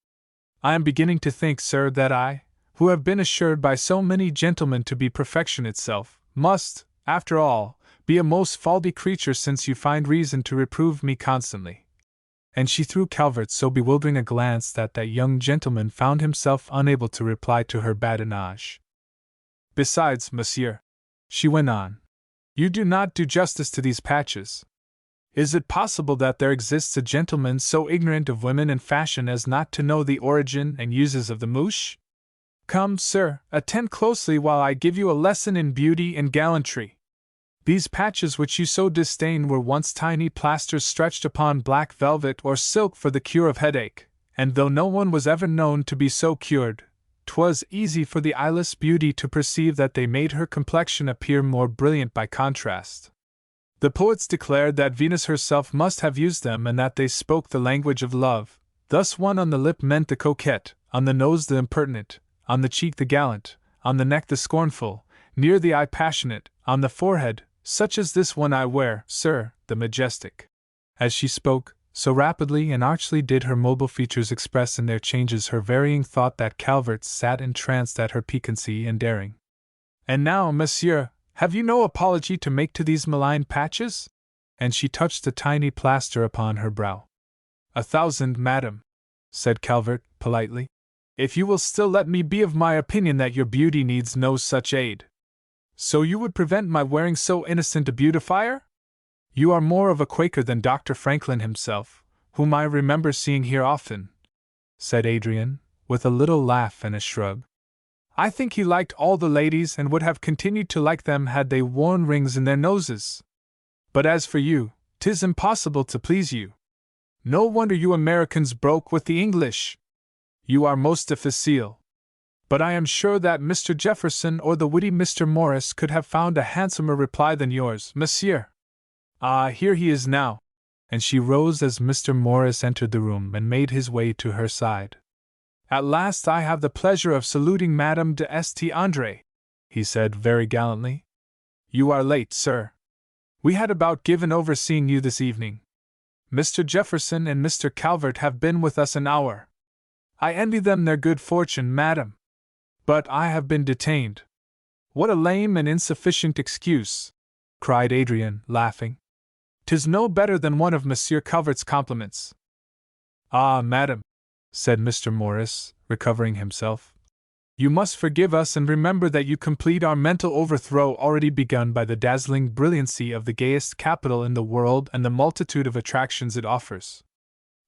S2: I am beginning to think, sir, that I, who have been assured by so many gentlemen to be perfection itself, must, after all, be a most faulty creature, since you find reason to reprove me constantly." And she threw Calvert so bewildering a glance that young gentleman found himself unable to reply to her badinage. "Besides, monsieur," she went on, "you do not do justice to these patches. Is it possible that there exists a gentleman so ignorant of women and fashion as not to know the origin and uses of the mouche? Come, sir, attend closely while I give you a lesson in beauty and gallantry. These patches which you so disdain were once tiny plasters stretched upon black velvet or silk for the cure of headache, and though no one was ever known to be so cured, 'twas easy for the eyeless beauty to perceive that they made her complexion appear more brilliant by contrast. The poets declared that Venus herself must have used them and that they spoke the language of love. Thus one on the lip meant the coquette, on the nose the impertinent, on the cheek the gallant, on the neck the scornful, near the eye passionate, on the forehead, such as this one I wear, sir, the majestic. As she spoke, so rapidly and archly did her mobile features express in their changes her varying thought that Calvert sat entranced at her piquancy and daring. And now, monsieur, have you no apology to make to these malign patches? And she touched a tiny plaster upon her brow. 1,000, madam, said Calvert, politely, if you will still let me be of my opinion that your beauty needs no such aid. So you would prevent my wearing so innocent a beautifier? You are more of a Quaker than Dr. Franklin himself, whom I remember seeing here often, said Adrian, with a little laugh and a shrug. I think he liked all the ladies and would have continued to like them had they worn rings in their noses. But as for you, 'tis impossible to please you. No wonder you Americans broke with the English. You are most difficile. But I am sure that Mr. Jefferson or the witty Mr. Morris could have found a handsomer reply than yours, monsieur. Ah, here he is now. And she rose as Mr. Morris entered the room and made his way to her side. At last I have the pleasure of saluting Madame de St. Andre, he said very gallantly. You are late, sir. We had about given over seeing you this evening. Mr. Jefferson and Mr. Calvert have been with us an hour. I envy them their good fortune, madam. But I have been detained. What a lame and insufficient excuse, cried Adrian, laughing. 'Tis no better than one of Monsieur Calvert's compliments. Ah, madam, said Mr. Morris, recovering himself, you must forgive us and remember that you complete our mental overthrow already begun by the dazzling brilliancy of the gayest capital in the world and the multitude of attractions it offers.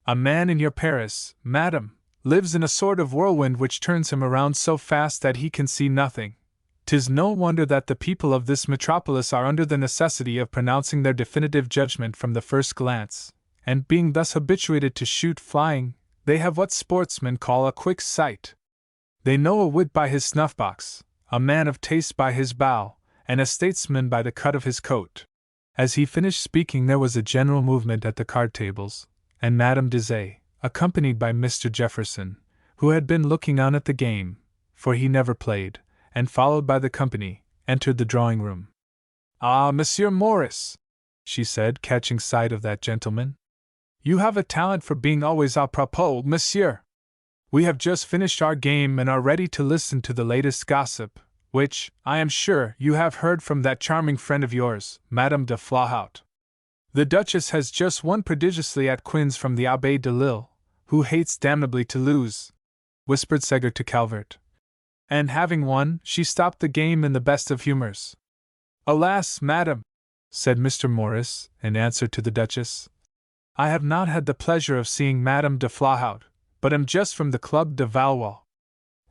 S2: A man in your Paris, madam, lives in a sort of whirlwind which turns him around so fast that he can see nothing. 'Tis no wonder that the people of this metropolis are under the necessity of pronouncing their definitive judgment from the first glance, and being thus habituated to shoot flying, they have what sportsmen call a quick sight. They know a wit by his snuff-box, a man of taste by his bow, and a statesman by the cut of his coat. As he finished speaking there was a general movement at the card tables, and Madame Deshaies, accompanied by Mr. Jefferson, who had been looking on at the game, for he never played, and followed by the company, entered the drawing-room. Ah, Monsieur Morris, she said, catching sight of that gentleman. You have a talent for being always à propos, monsieur. We have just finished our game and are ready to listen to the latest gossip, which, I am sure, you have heard from that charming friend of yours, Madame de Flahoutte. The Duchess has just won prodigiously at quinze from the Abbe de Lille, who hates damnably to lose, whispered Segur to Calvert. And having won, she stopped the game in the best of humors. Alas, madam, said Mr. Morris, in answer to the Duchess, I have not had the pleasure of seeing Madame de Flahoutte, but am just from the Club de Valois.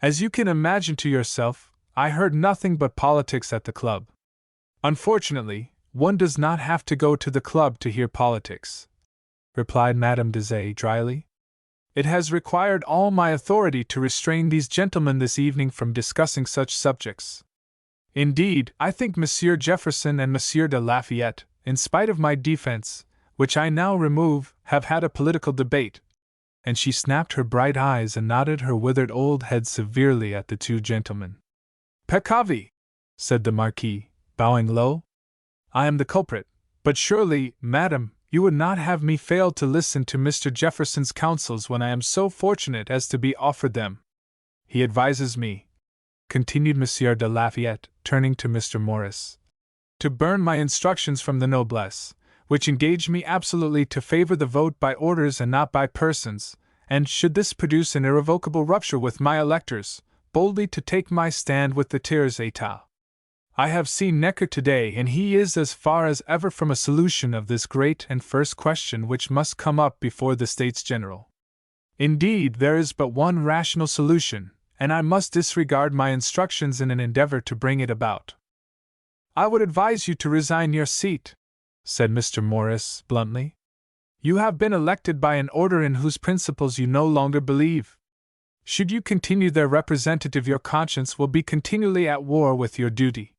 S2: As you can imagine to yourself, I heard nothing but politics at the club. Unfortunately, one does not have to go to the club to hear politics, replied Madame Deshaies dryly. It has required all my authority to restrain these gentlemen this evening from discussing such subjects. Indeed, I think Monsieur Jefferson and Monsieur de Lafayette, in spite of my defense, which I now remove, have had a political debate. And she snapped her bright eyes and nodded her withered old head severely at the two gentlemen. Peccavi, said the Marquis, bowing low. I am the culprit, but surely, madam, you would not have me fail to listen to Mr. Jefferson's counsels when I am so fortunate as to be offered them. He advises me, continued Monsieur de Lafayette, turning to Mr. Morris, to burn my instructions from the noblesse, which engage me absolutely to favor the vote by orders and not by persons, and should this produce an irrevocable rupture with my electors, boldly to take my stand with the tiers état. I have seen Necker today, and he is as far as ever from a solution of this great and first question which must come up before the States General. Indeed, there is but one rational solution, and I must disregard my instructions in an endeavor to bring it about. I would advise you to resign your seat, said Mr. Morris, bluntly. You have been elected by an order in whose principles you no longer believe. Should you continue their representative, your conscience will be continually at war with your duty.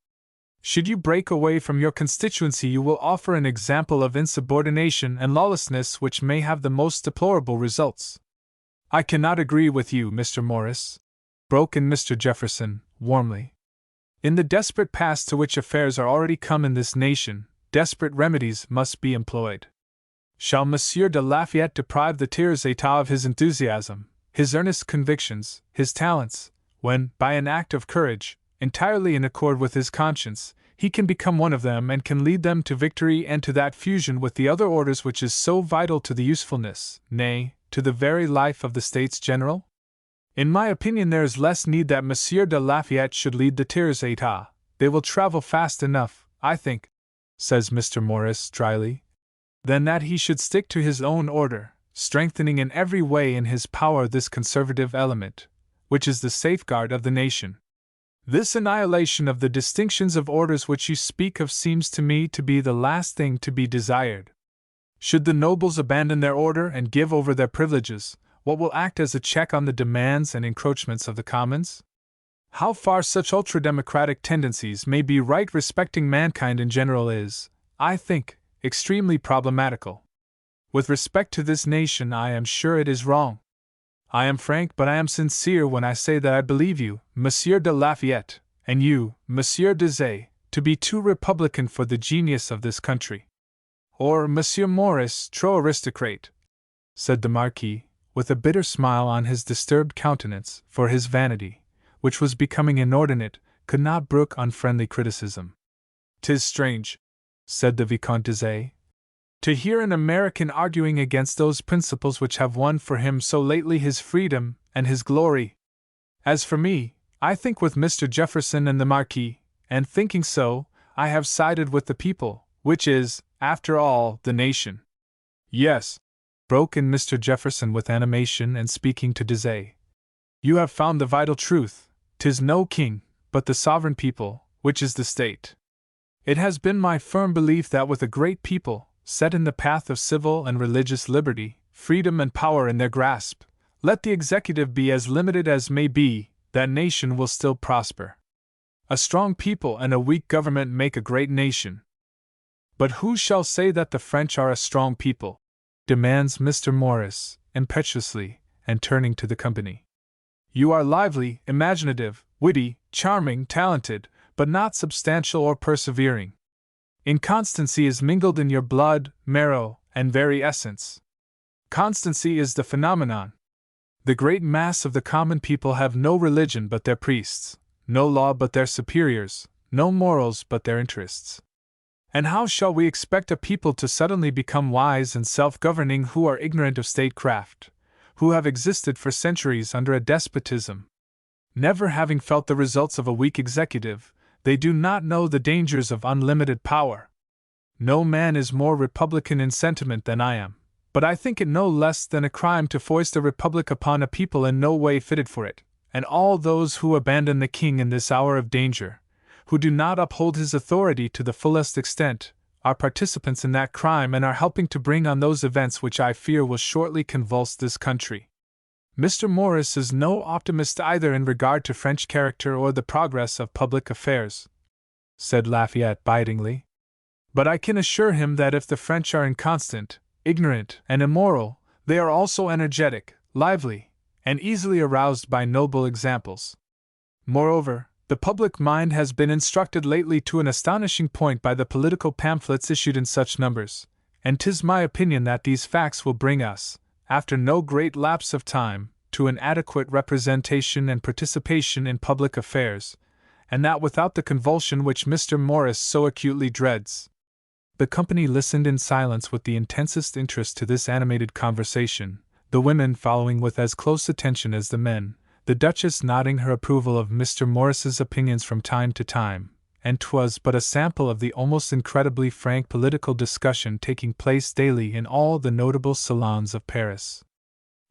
S2: Should you break away from your constituency, you will offer an example of insubordination and lawlessness which may have the most deplorable results. I cannot agree with you, Mr. Morris, broke in Mr. Jefferson, warmly. In the desperate pass to which affairs are already come in this nation, desperate remedies must be employed. Shall Monsieur de Lafayette deprive the tiers état of his enthusiasm, his earnest convictions, his talents, when, by an act of courage, entirely in accord with his conscience, he can become one of them and can lead them to victory and to that fusion with the other orders which is so vital to the usefulness, nay, to the very life of the States General? In my opinion, there is less need that Monsieur de Lafayette should lead the tiers état. They will travel fast enough, I think, says Mr. Morris dryly, than that he should stick to his own order, strengthening in every way in his power this conservative element, which is the safeguard of the nation. This annihilation of the distinctions of orders which you speak of seems to me to be the last thing to be desired. Should the nobles abandon their order and give over their privileges, what will act as a check on the demands and encroachments of the commons? How far such ultra-democratic tendencies may be right respecting mankind in general is, I think, extremely problematical. With respect to this nation, I am sure it is wrong. I am frank, but I am sincere when I say that I believe you, Monsieur de Lafayette, and you, Monsieur Deshayes, to be too republican for the genius of this country. Or Monsieur Morris, trop aristocrate, said the Marquis, with a bitter smile on his disturbed countenance, for his vanity, which was becoming inordinate, could not brook unfriendly criticism. "'Tis strange," said the Vicomte Deshayes, "to hear an American arguing against those principles which have won for him so lately his freedom and his glory. As for me, I think with Mr. Jefferson and the Marquis, and thinking so, I have sided with the people, which is, after all, the nation." "Yes," broke in Mr. Jefferson with animation and speaking to Deshayes, "you have found the vital truth. 'Tis no king, but the sovereign people, which is the state. It has been my firm belief that with a great people, set in the path of civil and religious liberty, freedom and power in their grasp, let the executive be as limited as may be, that nation will still prosper. A strong people and a weak government make a great nation." "But who shall say that the French are a strong people?" demands Mr. Morris, impetuously, and turning to the company. "You are lively, imaginative, witty, charming, talented, but not substantial or persevering. Inconstancy is mingled in your blood, marrow, and very essence. Constancy is the phenomenon. The great mass of the common people have no religion but their priests, no law but their superiors, no morals but their interests. And how shall we expect a people to suddenly become wise and self-governing who are ignorant of statecraft, who have existed for centuries under a despotism? Never having felt the results of a weak executive, they do not know the dangers of unlimited power. No man is more republican in sentiment than I am, but I think it no less than a crime to foist a republic upon a people in no way fitted for it, and all those who abandon the king in this hour of danger, who do not uphold his authority to the fullest extent, are participants in that crime and are helping to bring on those events which I fear will shortly convulse this country. Mr. Morris is no optimist either in regard to French character or the progress of public affairs," said Lafayette bitingly. "But I can assure him that if the French are inconstant, ignorant, and immoral, they are also energetic, lively, and easily aroused by noble examples. Moreover, the public mind has been instructed lately to an astonishing point by the political pamphlets issued in such numbers, and 'tis my opinion that these facts will bring us, after no great lapse of time, to an adequate representation and participation in public affairs, and that without the convulsion which Mr. Morris so acutely dreads." The company listened in silence with the intensest interest to this animated conversation, the women following with as close attention as the men, the Duchess nodding her approval of Mr. Morris's opinions from time to time, and 'twas but a sample of the almost incredibly frank political discussion taking place daily in all the notable salons of Paris.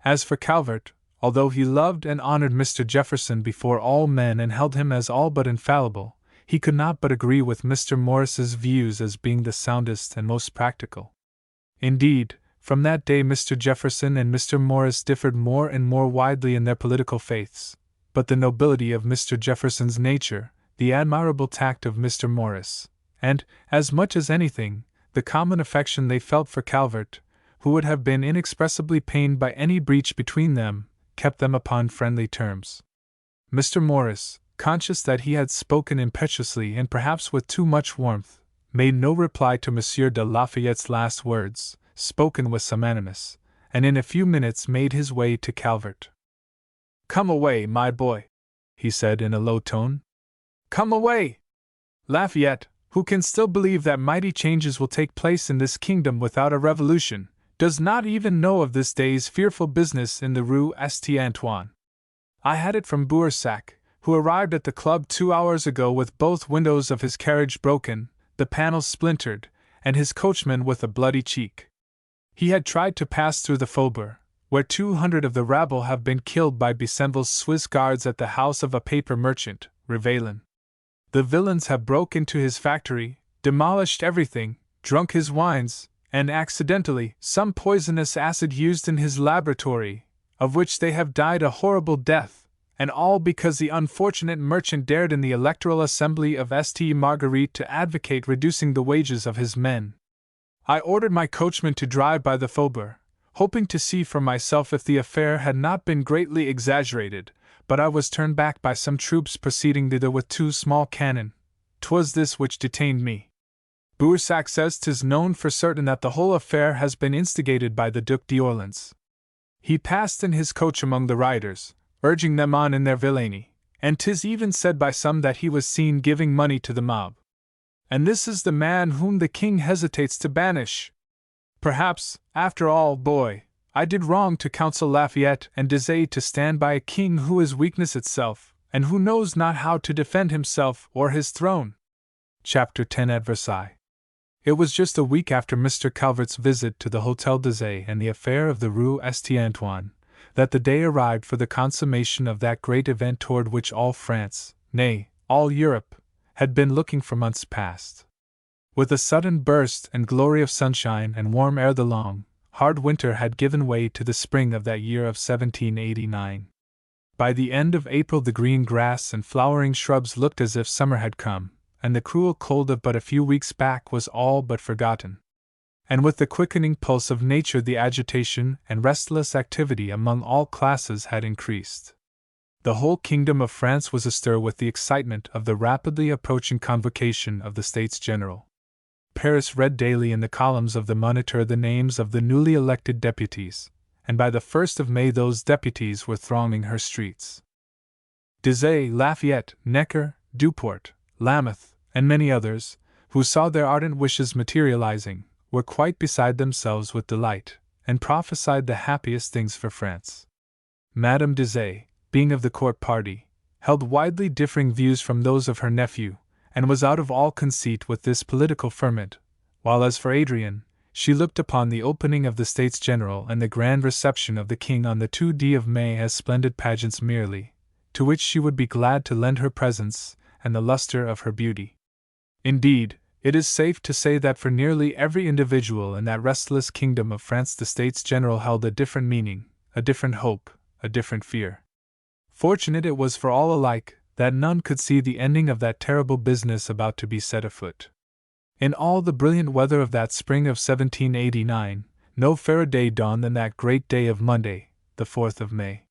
S2: As for Calvert, although he loved and honored Mr. Jefferson before all men and held him as all but infallible, he could not but agree with Mr. Morris's views as being the soundest and most practical. Indeed, From that day Mr. Jefferson and Mr. Morris differed more and more widely in their political faiths, but the nobility of Mr. Jefferson's nature, the admirable tact of Mr. Morris, and, as much as anything, the common affection they felt for Calvert, who would have been inexpressibly pained by any breach between them, kept them upon friendly terms. Mr. Morris, conscious that he had spoken impetuously and perhaps with too much warmth, made no reply to Monsieur de Lafayette's last words, spoken with some animus, and in a few minutes made his way to Calvert. "Come away, my boy," he said in a low tone. "Come away! Lafayette, who can still believe that mighty changes will take place in this kingdom without a revolution, does not even know of this day's fearful business in the Rue St. Antoine. I had it from Boursac, who arrived at the club 2 hours ago with both windows of his carriage broken, the panels splintered, and his coachman with a bloody cheek. He had tried to pass through the Faubourg, where 200 of the rabble have been killed by Besenval's Swiss guards at the house of a paper merchant, Rivailin. The villains have broke into his factory, demolished everything, drunk his wines, and accidentally some poisonous acid used in his laboratory, of which they have died a horrible death, and all because the unfortunate merchant dared in the electoral assembly of St. Marguerite to advocate reducing the wages of his men. I ordered my coachman to drive by the Faubourg, hoping to see for myself if the affair had not been greatly exaggerated, but I was turned back by some troops proceeding thither with 2 small cannon. 'Twas this which detained me. Boursac says 'tis known for certain that the whole affair has been instigated by the Duc d'Orleans. He passed in his coach among the riders, urging them on in their villainy, and 'tis even said by some that he was seen giving money to the mob. And this is the man whom the king hesitates to banish. Perhaps, after all, boy, I did wrong to counsel Lafayette and Dizay to stand by a king who is weakness itself, and who knows not how to defend himself or his throne." Chapter 10 at Versailles. It was just a week after Mr. Calvert's visit to the Hotel Dizay and the affair of the Rue St. Antoine, that the day arrived for the consummation of that great event toward which all France, nay, all Europe, had been looking for months past. With a sudden burst and glory of sunshine and warm air, the long, hard winter had given way to the spring of that year of 1789. By the end of April the green grass and flowering shrubs looked as if summer had come, and the cruel cold of but a few weeks back was all but forgotten. And with the quickening pulse of nature the agitation and restless activity among all classes had increased. The whole kingdom of France was astir with the excitement of the rapidly approaching convocation of the States General. Paris read daily in the columns of the Moniteur the names of the newly elected deputies, and by the 1st of May those deputies were thronging her streets. Dizay, Lafayette, Necker, Duport, Lameth, and many others, who saw their ardent wishes materializing, were quite beside themselves with delight, and prophesied the happiest things for France. Madame Dizay, being of the court party, held widely differing views from those of her nephew, and was out of all conceit with this political ferment, while as for Adrian, she looked upon the opening of the States General and the grand reception of the King on the 2d of May as splendid pageants merely, to which she would be glad to lend her presence and the luster of her beauty. Indeed, it is safe to say that for nearly every individual in that restless kingdom of France the States General held a different meaning, a different hope, a different fear. Fortunate it was for all alike that none could see the ending of that terrible business about to be set afoot. In all the brilliant weather of that spring of 1789, no fairer day dawned than that great day of Monday, the 4th of May.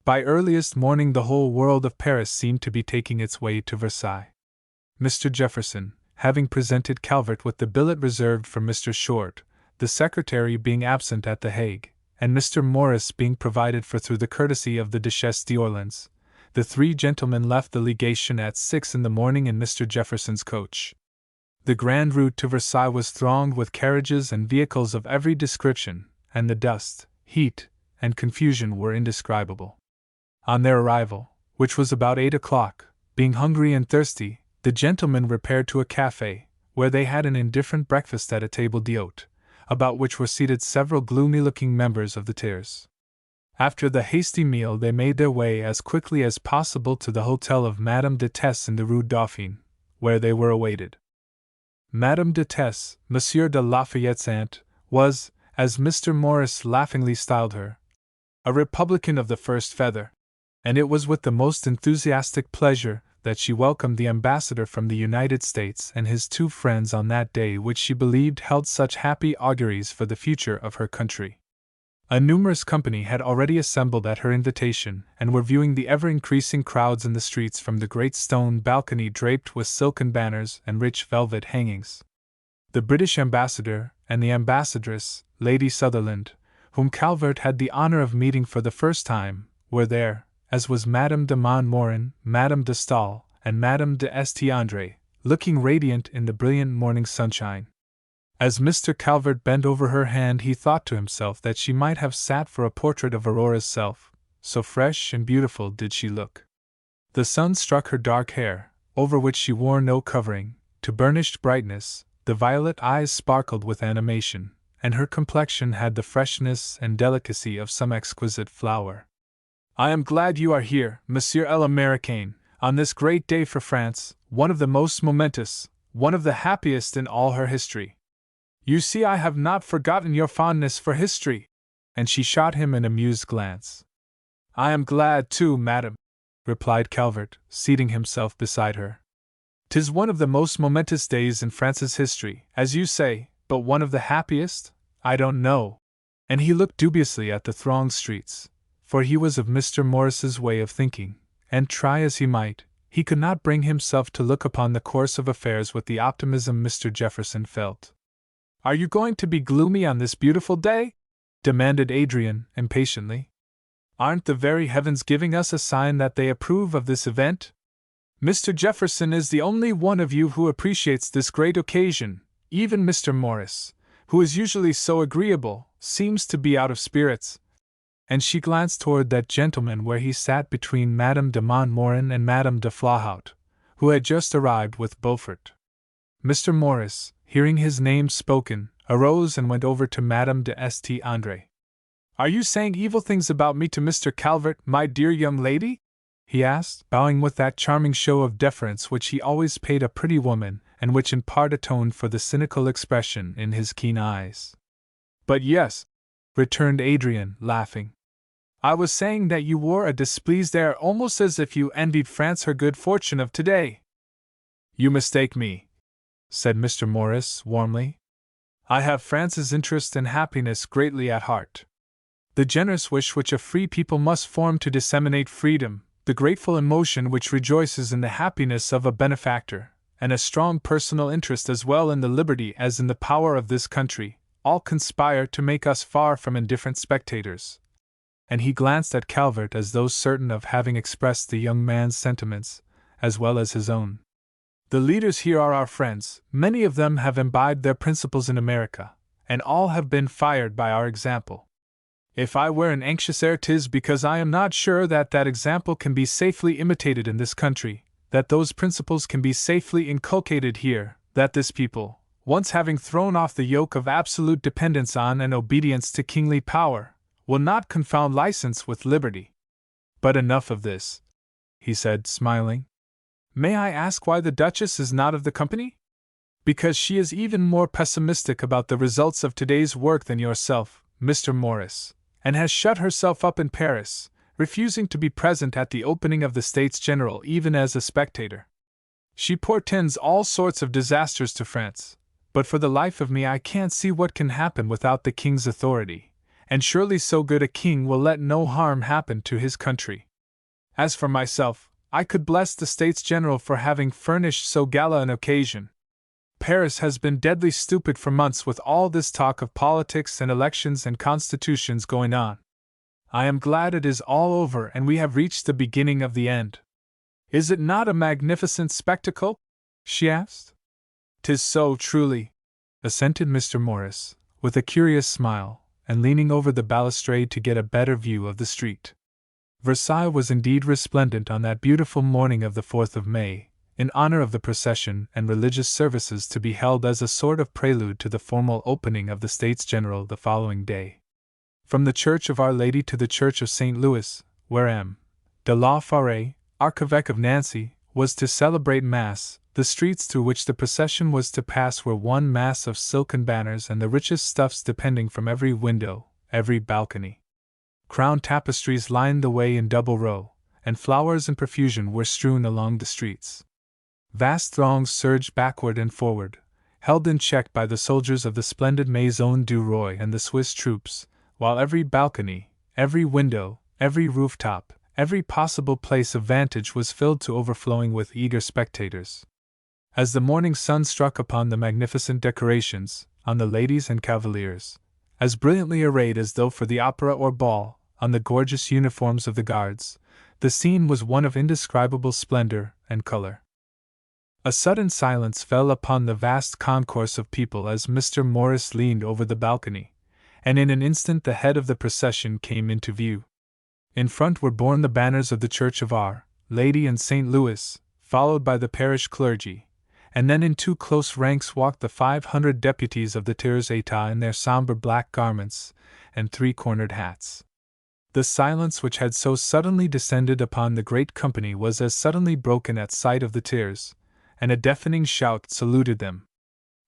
S2: By earliest morning the whole world of Paris seemed to be taking its way to Versailles. Mr. Jefferson, having presented Calvert with the billet reserved for Mr. Short, the secretary being absent at The Hague, and Mr. Morris being provided for through the courtesy of the Duchesse d'Orleans, the 3 gentlemen left the legation at 6 in the morning in Mr. Jefferson's coach. The grand route to Versailles was thronged with carriages and vehicles of every description, and the dust, heat, and confusion were indescribable. On their arrival, which was about 8 o'clock, being hungry and thirsty, the gentlemen repaired to a café, where they had an indifferent breakfast at a table d'hôte, about which were seated several gloomy-looking members of the tiers. After the hasty meal they made their way as quickly as possible to the hotel of Madame de Tesse in the Rue Dauphine, where they were awaited. Madame de Tesse, Monsieur de Lafayette's aunt, was, as Mr. Morris laughingly styled her, a Republican of the first feather, and it was with the most enthusiastic pleasure that she welcomed the ambassador from the United States and his two friends on that day which she believed held such happy auguries for the future of her country. A numerous company had already assembled at her invitation and were viewing the ever-increasing crowds in the streets from the great stone balcony draped with silken banners and rich velvet hangings. The British ambassador and the ambassadress, Lady Sutherland, whom Calvert had the honor of meeting for the first time, were there, as was Madame de Montmorin, Madame de Staël, and Madame de St. looking radiant in the brilliant morning sunshine. As Mr. Calvert bent over her hand, he thought to himself that she might have sat for a portrait of Aurora's self, so fresh and beautiful did she look. The sun struck her dark hair, over which she wore no covering, to burnished brightness, the violet eyes sparkled with animation, and her complexion had the freshness and delicacy of some exquisite flower. "I am glad you are here, Monsieur l'Américain, on this great day for France, one of the most momentous, one of the happiest in all her history. You see, I have not forgotten your fondness for history," and she shot him an amused glance. "I am glad too, madam," replied Calvert, seating himself beside her. "'Tis one of the most momentous days in France's history, as you say, but one of the happiest? I don't know." And he looked dubiously at the thronged streets, for he was of Mr. Morris's way of thinking, and try as he might, he could not bring himself to look upon the course of affairs with the optimism Mr. Jefferson felt. "Are you going to be gloomy on this beautiful day?" demanded Adrian, impatiently. "Aren't the very heavens giving us a sign that they approve of this event? Mr. Jefferson is the only one of you who appreciates this great occasion. Even Mr. Morris, who is usually so agreeable, seems to be out of spirits." And she glanced toward that gentleman where he sat between Madame de Montmorin and Madame de Flahaught, who had just arrived with Beaufort. Mr. Morris, hearing his name spoken, arose and went over to Madame de St. "Are you saying evil things about me to Mr. Calvert, my dear young lady?" he asked, bowing with that charming show of deference which he always paid a pretty woman, and which in part atoned for the cynical expression in his keen eyes. "But yes," returned Adrian, laughing. "I was saying that you wore a displeased air, almost as if you envied France her good fortune of today." "You mistake me," said Mr. Morris, warmly. "I have France's interest and happiness greatly at heart. The generous wish which a free people must form to disseminate freedom, the grateful emotion which rejoices in the happiness of a benefactor, and a strong personal interest as well in the liberty as in the power of this country, all conspire to make us far from indifferent spectators." And he glanced at Calvert as though certain of having expressed the young man's sentiments, as well as his own. "The leaders here are our friends, many of them have imbibed their principles in America, and all have been fired by our example. If I wear an anxious air, 'tis because I am not sure that that example can be safely imitated in this country, that those principles can be safely inculcated here, that this people, once having thrown off the yoke of absolute dependence on and obedience to kingly power, will not confound license with liberty. But enough of this," he said, smiling. "May I ask why the Duchess is not of the company?" "Because she is even more pessimistic about the results of today's work than yourself, Mr. Morris, and has shut herself up in Paris, refusing to be present at the opening of the States General even as a spectator. She portends all sorts of disasters to France, but for the life of me I can't see what can happen without the king's authority, and surely so good a king will let no harm happen to his country. As for myself, I could bless the States General for having furnished so gala an occasion. Paris has been deadly stupid for months with all this talk of politics and elections and constitutions going on. I am glad it is all over and we have reached the beginning of the end. Is it not a magnificent spectacle?" she asked. "'Tis so, truly," assented Mr. Morris, with a curious smile, and leaning over the balustrade to get a better view of the street. Versailles was indeed resplendent on that beautiful morning of the 4th of May, in honor of the procession and religious services to be held as a sort of prelude to the formal opening of the States General the following day. From the Church of Our Lady to the Church of St. Louis, where M. de la Forêt, Archevêque of Nancy, was to celebrate Mass, The streets through which the procession was to pass were one mass of silken banners and the richest stuffs depending from every window, every balcony. Crown tapestries lined the way in double row, and flowers in profusion were strewn along the streets. Vast throngs surged backward and forward, held in check by the soldiers of the splendid Maison du Roi and the Swiss troops, while every balcony, every window, every rooftop, every possible place of vantage was filled to overflowing with eager spectators. As the morning sun struck upon the magnificent decorations, on the ladies and cavaliers, as brilliantly arrayed as though for the opera or ball, on the gorgeous uniforms of the guards, the scene was one of indescribable splendor and color. A sudden silence fell upon the vast concourse of people as Mr. Morris leaned over the balcony, and in an instant the head of the procession came into view. In front were borne the banners of the Church of Our Lady and St. Louis, followed by the parish clergy, and then in two close ranks walked the 500 deputies of the tiers état in their sombre black garments and three-cornered hats. The silence which had so suddenly descended upon the great company was as suddenly broken at sight of the tiers, and a deafening shout saluted them.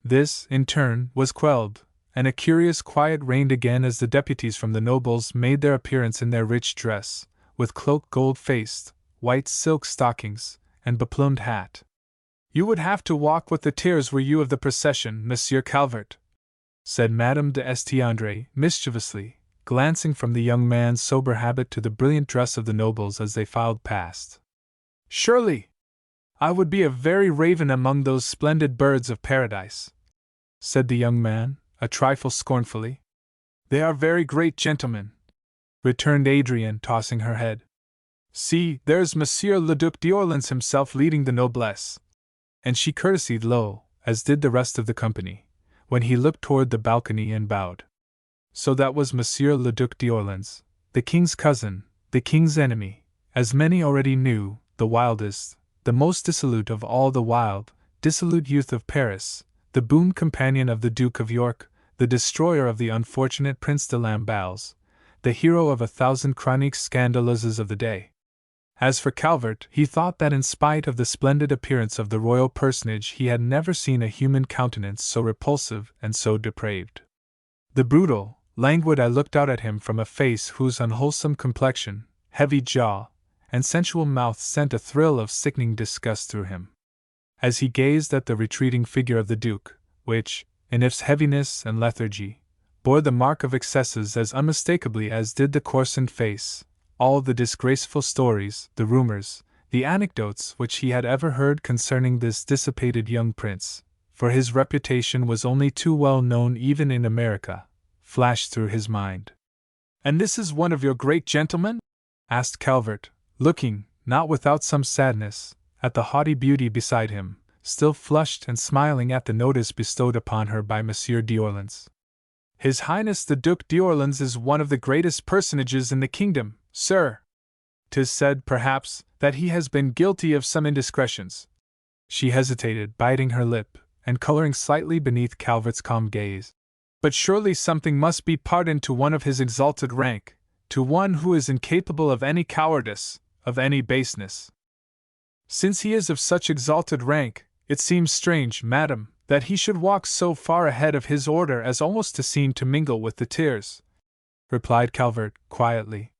S2: This, in turn, was quelled, and a curious quiet reigned again as the deputies from the nobles made their appearance in their rich dress, with cloak gold-faced, white silk stockings, and beplumed hat. "You would have to walk with the tiers were you of the procession, Monsieur Calvert," said Madame d'Estiandre, mischievously, glancing from the young man's sober habit to the brilliant dress of the nobles as they filed past. "Surely! I would be a very raven among those splendid birds of paradise," said the young man, a trifle scornfully. "They are very great gentlemen," returned Adrienne, tossing her head. "See, there's Monsieur le Duc d'Orleans himself leading the noblesse." And she courtesied low, as did the rest of the company, when he looked toward the balcony and bowed. So that was Monsieur le Duc d'Orleans, the king's cousin, the king's enemy, as many already knew, the wildest, the most dissolute of all the wild, dissolute youth of Paris, the boon companion of the Duke of York, the destroyer of the unfortunate Prince de Lamballes, the hero of 1,000 chroniques scandaleuses of the day. As for Calvert, he thought that in spite of the splendid appearance of the royal personage he had never seen a human countenance so repulsive and so depraved. The brutal, languid eye looked out at him from a face whose unwholesome complexion, heavy jaw, and sensual mouth sent a thrill of sickening disgust through him. As he gazed at the retreating figure of the Duke, which, in its heaviness and lethargy, bore the mark of excesses as unmistakably as did the coarsened face, all the disgraceful stories, the rumors, the anecdotes which he had ever heard concerning this dissipated young prince, for his reputation was only too well known even in America, flashed through his mind. "And this is one of your great gentlemen?" asked Calvert, looking, not without some sadness, at the haughty beauty beside him, still flushed and smiling at the notice bestowed upon her by Monsieur d'Orleans. "His Highness the Duc d'Orleans is one of the greatest personages in the kingdom, sir. 'Tis said, perhaps, that he has been guilty of some indiscretions." She hesitated, biting her lip, and coloring slightly beneath Calvert's calm gaze. "But surely something must be pardoned to one of his exalted rank, to one who is incapable of any cowardice, of any baseness. Since he is of such exalted rank, it seems strange, madam, that he should walk so far ahead of his order as almost to seem to mingle with the tiers," replied Calvert, quietly.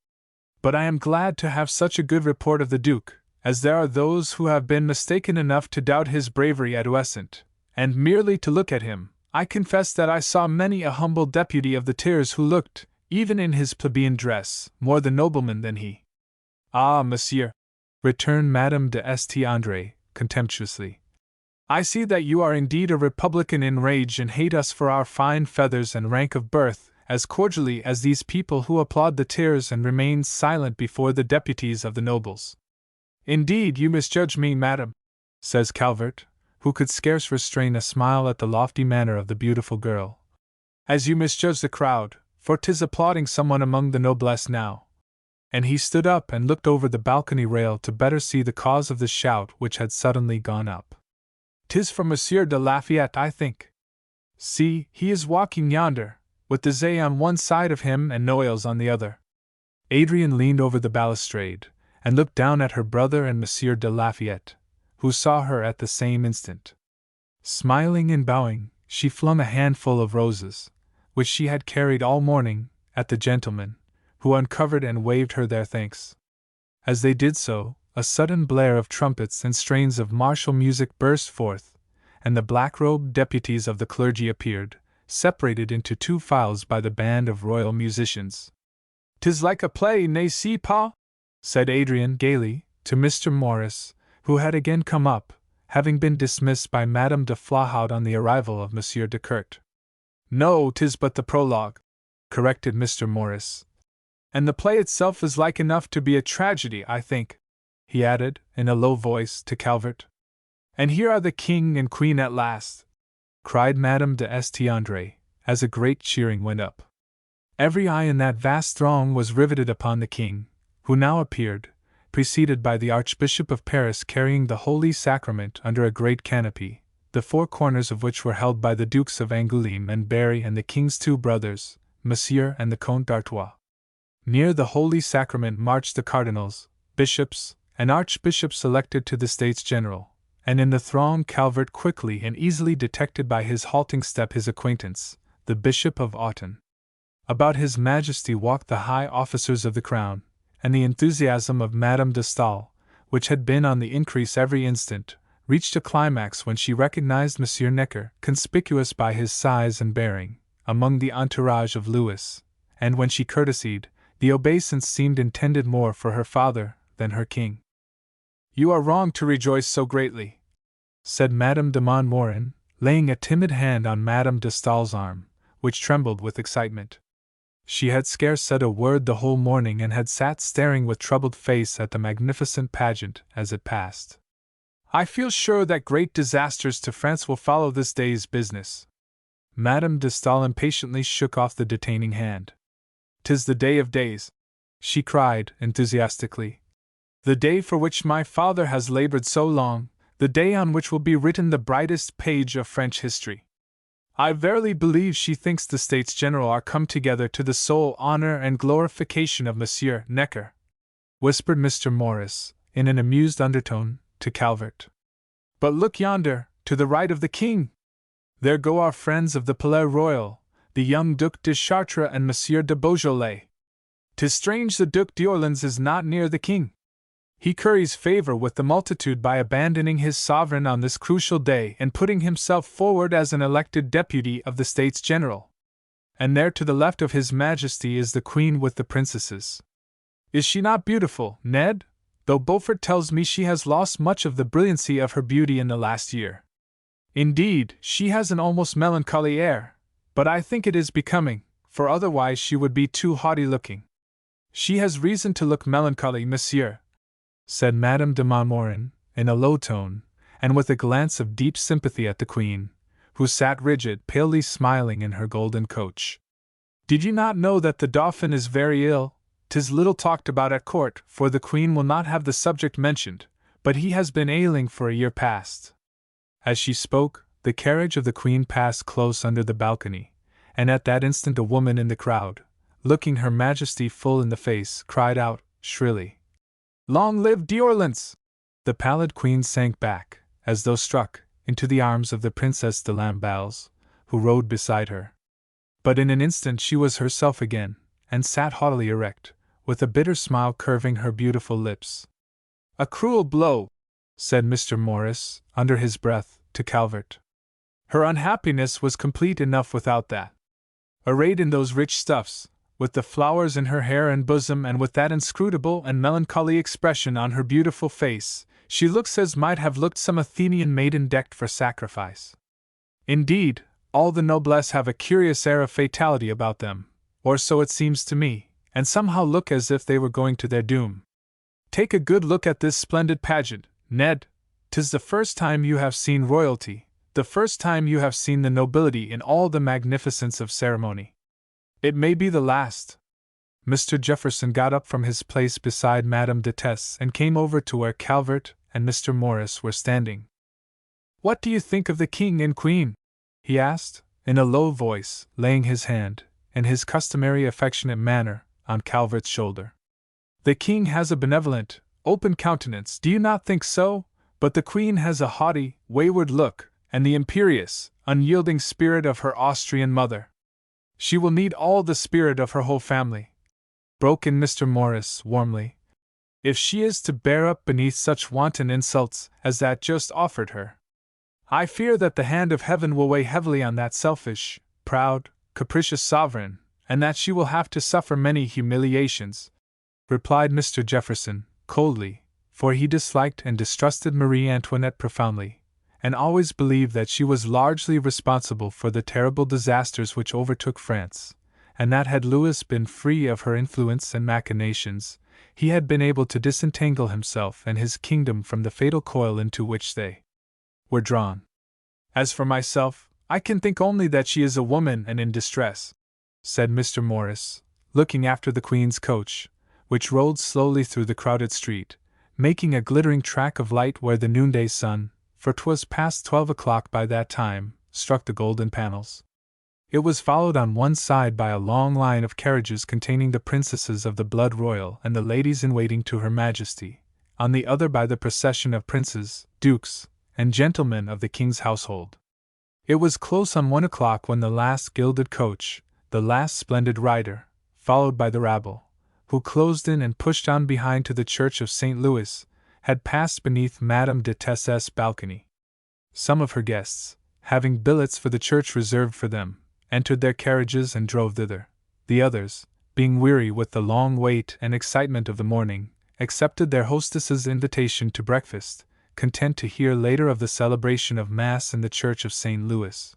S2: "But I am glad to have such a good report of the Duke, as there are those who have been mistaken enough to doubt his bravery at Ouessant, and merely to look at him, I confess that I saw many a humble deputy of the tiers who looked, even in his plebeian dress, more the nobleman than he." "Ah, monsieur," returned Madame d'Estiandre, contemptuously, "I see that you are indeed a republican in rage and hate us for our fine feathers and rank of birth, as cordially as these people who applaud the tiers and remain silent before the deputies of the nobles." "Indeed, you misjudge me, madam," says Calvert, who could scarce restrain a smile at the lofty manner of the beautiful girl, "as you misjudge the crowd, for 'tis applauding someone among the noblesse now." And he stood up and looked over the balcony rail to better see the cause of the shout which had suddenly gone up. "'Tis for Monsieur de Lafayette, I think. See, he is walking yonder, with Deshayes on one side of him and Noailles on the other." Adrienne leaned over the balustrade, and looked down at her brother and Monsieur de Lafayette, who saw her at the same instant. Smiling and bowing, she flung a handful of roses, which she had carried all morning, at the gentlemen, who uncovered and waved her their thanks. As they did so, a sudden blare of trumpets and strains of martial music burst forth, and the black-robed deputies of the clergy appeared, separated into two files by the band of royal musicians. "'Tis like a play, n'est-ce pas?" said Adrian gaily, to Mr. Morris, who had again come up, having been dismissed by Madame de Flahaut on the arrival of Monsieur de Curt. "No, 'tis but the prologue," corrected Mr. Morris. "And the play itself is like enough to be a tragedy, I think," he added, in a low voice, to Calvert. "And here are the king and queen at last!" cried Madame de Estiandre, as a great cheering went up. Every eye in that vast throng was riveted upon the king, who now appeared, preceded by the Archbishop of Paris carrying the Holy Sacrament under a great canopy, the four corners of which were held by the Dukes of Angoulême and Berry and the king's two brothers, Monsieur and the Comte d'Artois. Near the Holy Sacrament marched the cardinals, bishops, and archbishops elected to the States General, and in the throng Calvert quickly and easily detected by his halting step his acquaintance, the Bishop of Autun. About His Majesty walked the high officers of the Crown, and the enthusiasm of Madame de Staël, which had been on the increase every instant, reached a climax when she recognized Monsieur Necker, conspicuous by his size and bearing, among the entourage of Louis, and when she courtesied, the obeisance seemed intended more for her father than her king. "You are wrong to rejoice so greatly," said Madame de Montmorin, laying a timid hand on Madame de Staël's arm, which trembled with excitement. She had scarce said a word the whole morning and had sat staring with troubled face at the magnificent pageant as it passed. "I feel sure that great disasters to France will follow this day's business." Madame de Staël impatiently shook off the detaining hand. "'Tis the day of days," she cried enthusiastically. "The day for which my father has labored so long, the day on which will be written the brightest page of French history. I verily believe she thinks the States General are come together to the sole honor and glorification of Monsieur Necker," whispered Mr. Morris, in an amused undertone, to Calvert. "But look yonder, to the right of the king! There go our friends of the Palais Royal, the young Duc de Chartres and Monsieur de Beaujolais. 'Tis strange the Duc d'Orléans is not near the king. He curries favor with the multitude by abandoning his sovereign on this crucial day and putting himself forward as an elected deputy of the States General. And there to the left of His Majesty is the Queen with the princesses. Is she not beautiful, Ned? Though Beaufort tells me she has lost much of the brilliancy of her beauty in the last year. Indeed, she has an almost melancholy air, but I think it is becoming, for otherwise she would be too haughty-looking." "She has reason to look melancholy, monsieur," said Madame de Montmorin, in a low tone, and with a glance of deep sympathy at the Queen, who sat rigid, palely smiling in her golden coach. "Did you not know that the Dauphin is very ill? 'Tis little talked about at court, for the Queen will not have the subject mentioned, but he has been ailing for a year past." As she spoke, the carriage of the Queen passed close under the balcony, and at that instant a woman in the crowd, looking Her Majesty full in the face, cried out, shrilly, "Long live d'Orléans!" The pallid Queen sank back, as though struck, into the arms of the Princess de Lamballe, who rode beside her. But in an instant she was herself again, and sat haughtily erect, with a bitter smile curving her beautiful lips. "A cruel blow," said Mr. Morris, under his breath, to Calvert. "Her unhappiness was complete enough without that. Arrayed in those rich stuffs, with the flowers in her hair and bosom and with that inscrutable and melancholy expression on her beautiful face, she looks as might have looked some Athenian maiden decked for sacrifice. Indeed, all the noblesse have a curious air of fatality about them, or so it seems to me, and somehow look as if they were going to their doom. Take a good look at this splendid pageant, Ned. 'Tis the first time you have seen royalty, the first time you have seen the nobility in all the magnificence of ceremony. It may be the last." Mr. Jefferson got up from his place beside Madame de Tesse and came over to where Calvert and Mr. Morris were standing. "What do you think of the King and Queen?" he asked, in a low voice, laying his hand, in his customary affectionate manner, on Calvert's shoulder. "The King has a benevolent, open countenance, do you not think so? but the Queen has a haughty, wayward look, and the imperious, unyielding spirit of her Austrian mother. She will need all the spirit of her whole family," broke in Mr. Morris warmly, "if she is to bear up beneath such wanton insults as that just offered her. I fear that the hand of heaven will weigh heavily on that selfish, proud, capricious sovereign, and that she will have to suffer many humiliations," replied Mr. Jefferson, coldly, for he disliked and distrusted Marie Antoinette profoundly, and always believed that she was largely responsible for the terrible disasters which overtook France, and that had Louis been free of her influence and machinations, he had been able to disentangle himself and his kingdom from the fatal coil into which they were drawn. "As for myself, I can think only that she is a woman and in distress," said Mr. Morris, looking after the Queen's coach, which rolled slowly through the crowded street, making a glittering track of light where the noonday sun, for 'twas past 12 o'clock by that time, struck the golden panels. It was followed on one side by a long line of carriages containing the princesses of the blood royal and the ladies in waiting to Her Majesty, on the other by the procession of princes, dukes, and gentlemen of the king's household. It was close on 1 o'clock when the last gilded coach, the last splendid rider, followed by the rabble, who closed in and pushed on behind to the church of St. Louis, had passed beneath Madame de Tess's balcony. Some of her guests, having billets for the church reserved for them, entered their carriages and drove thither. The others, being weary with the long wait and excitement of the morning, accepted their hostess's invitation to breakfast, content to hear later of the celebration of Mass in the church of St. Louis.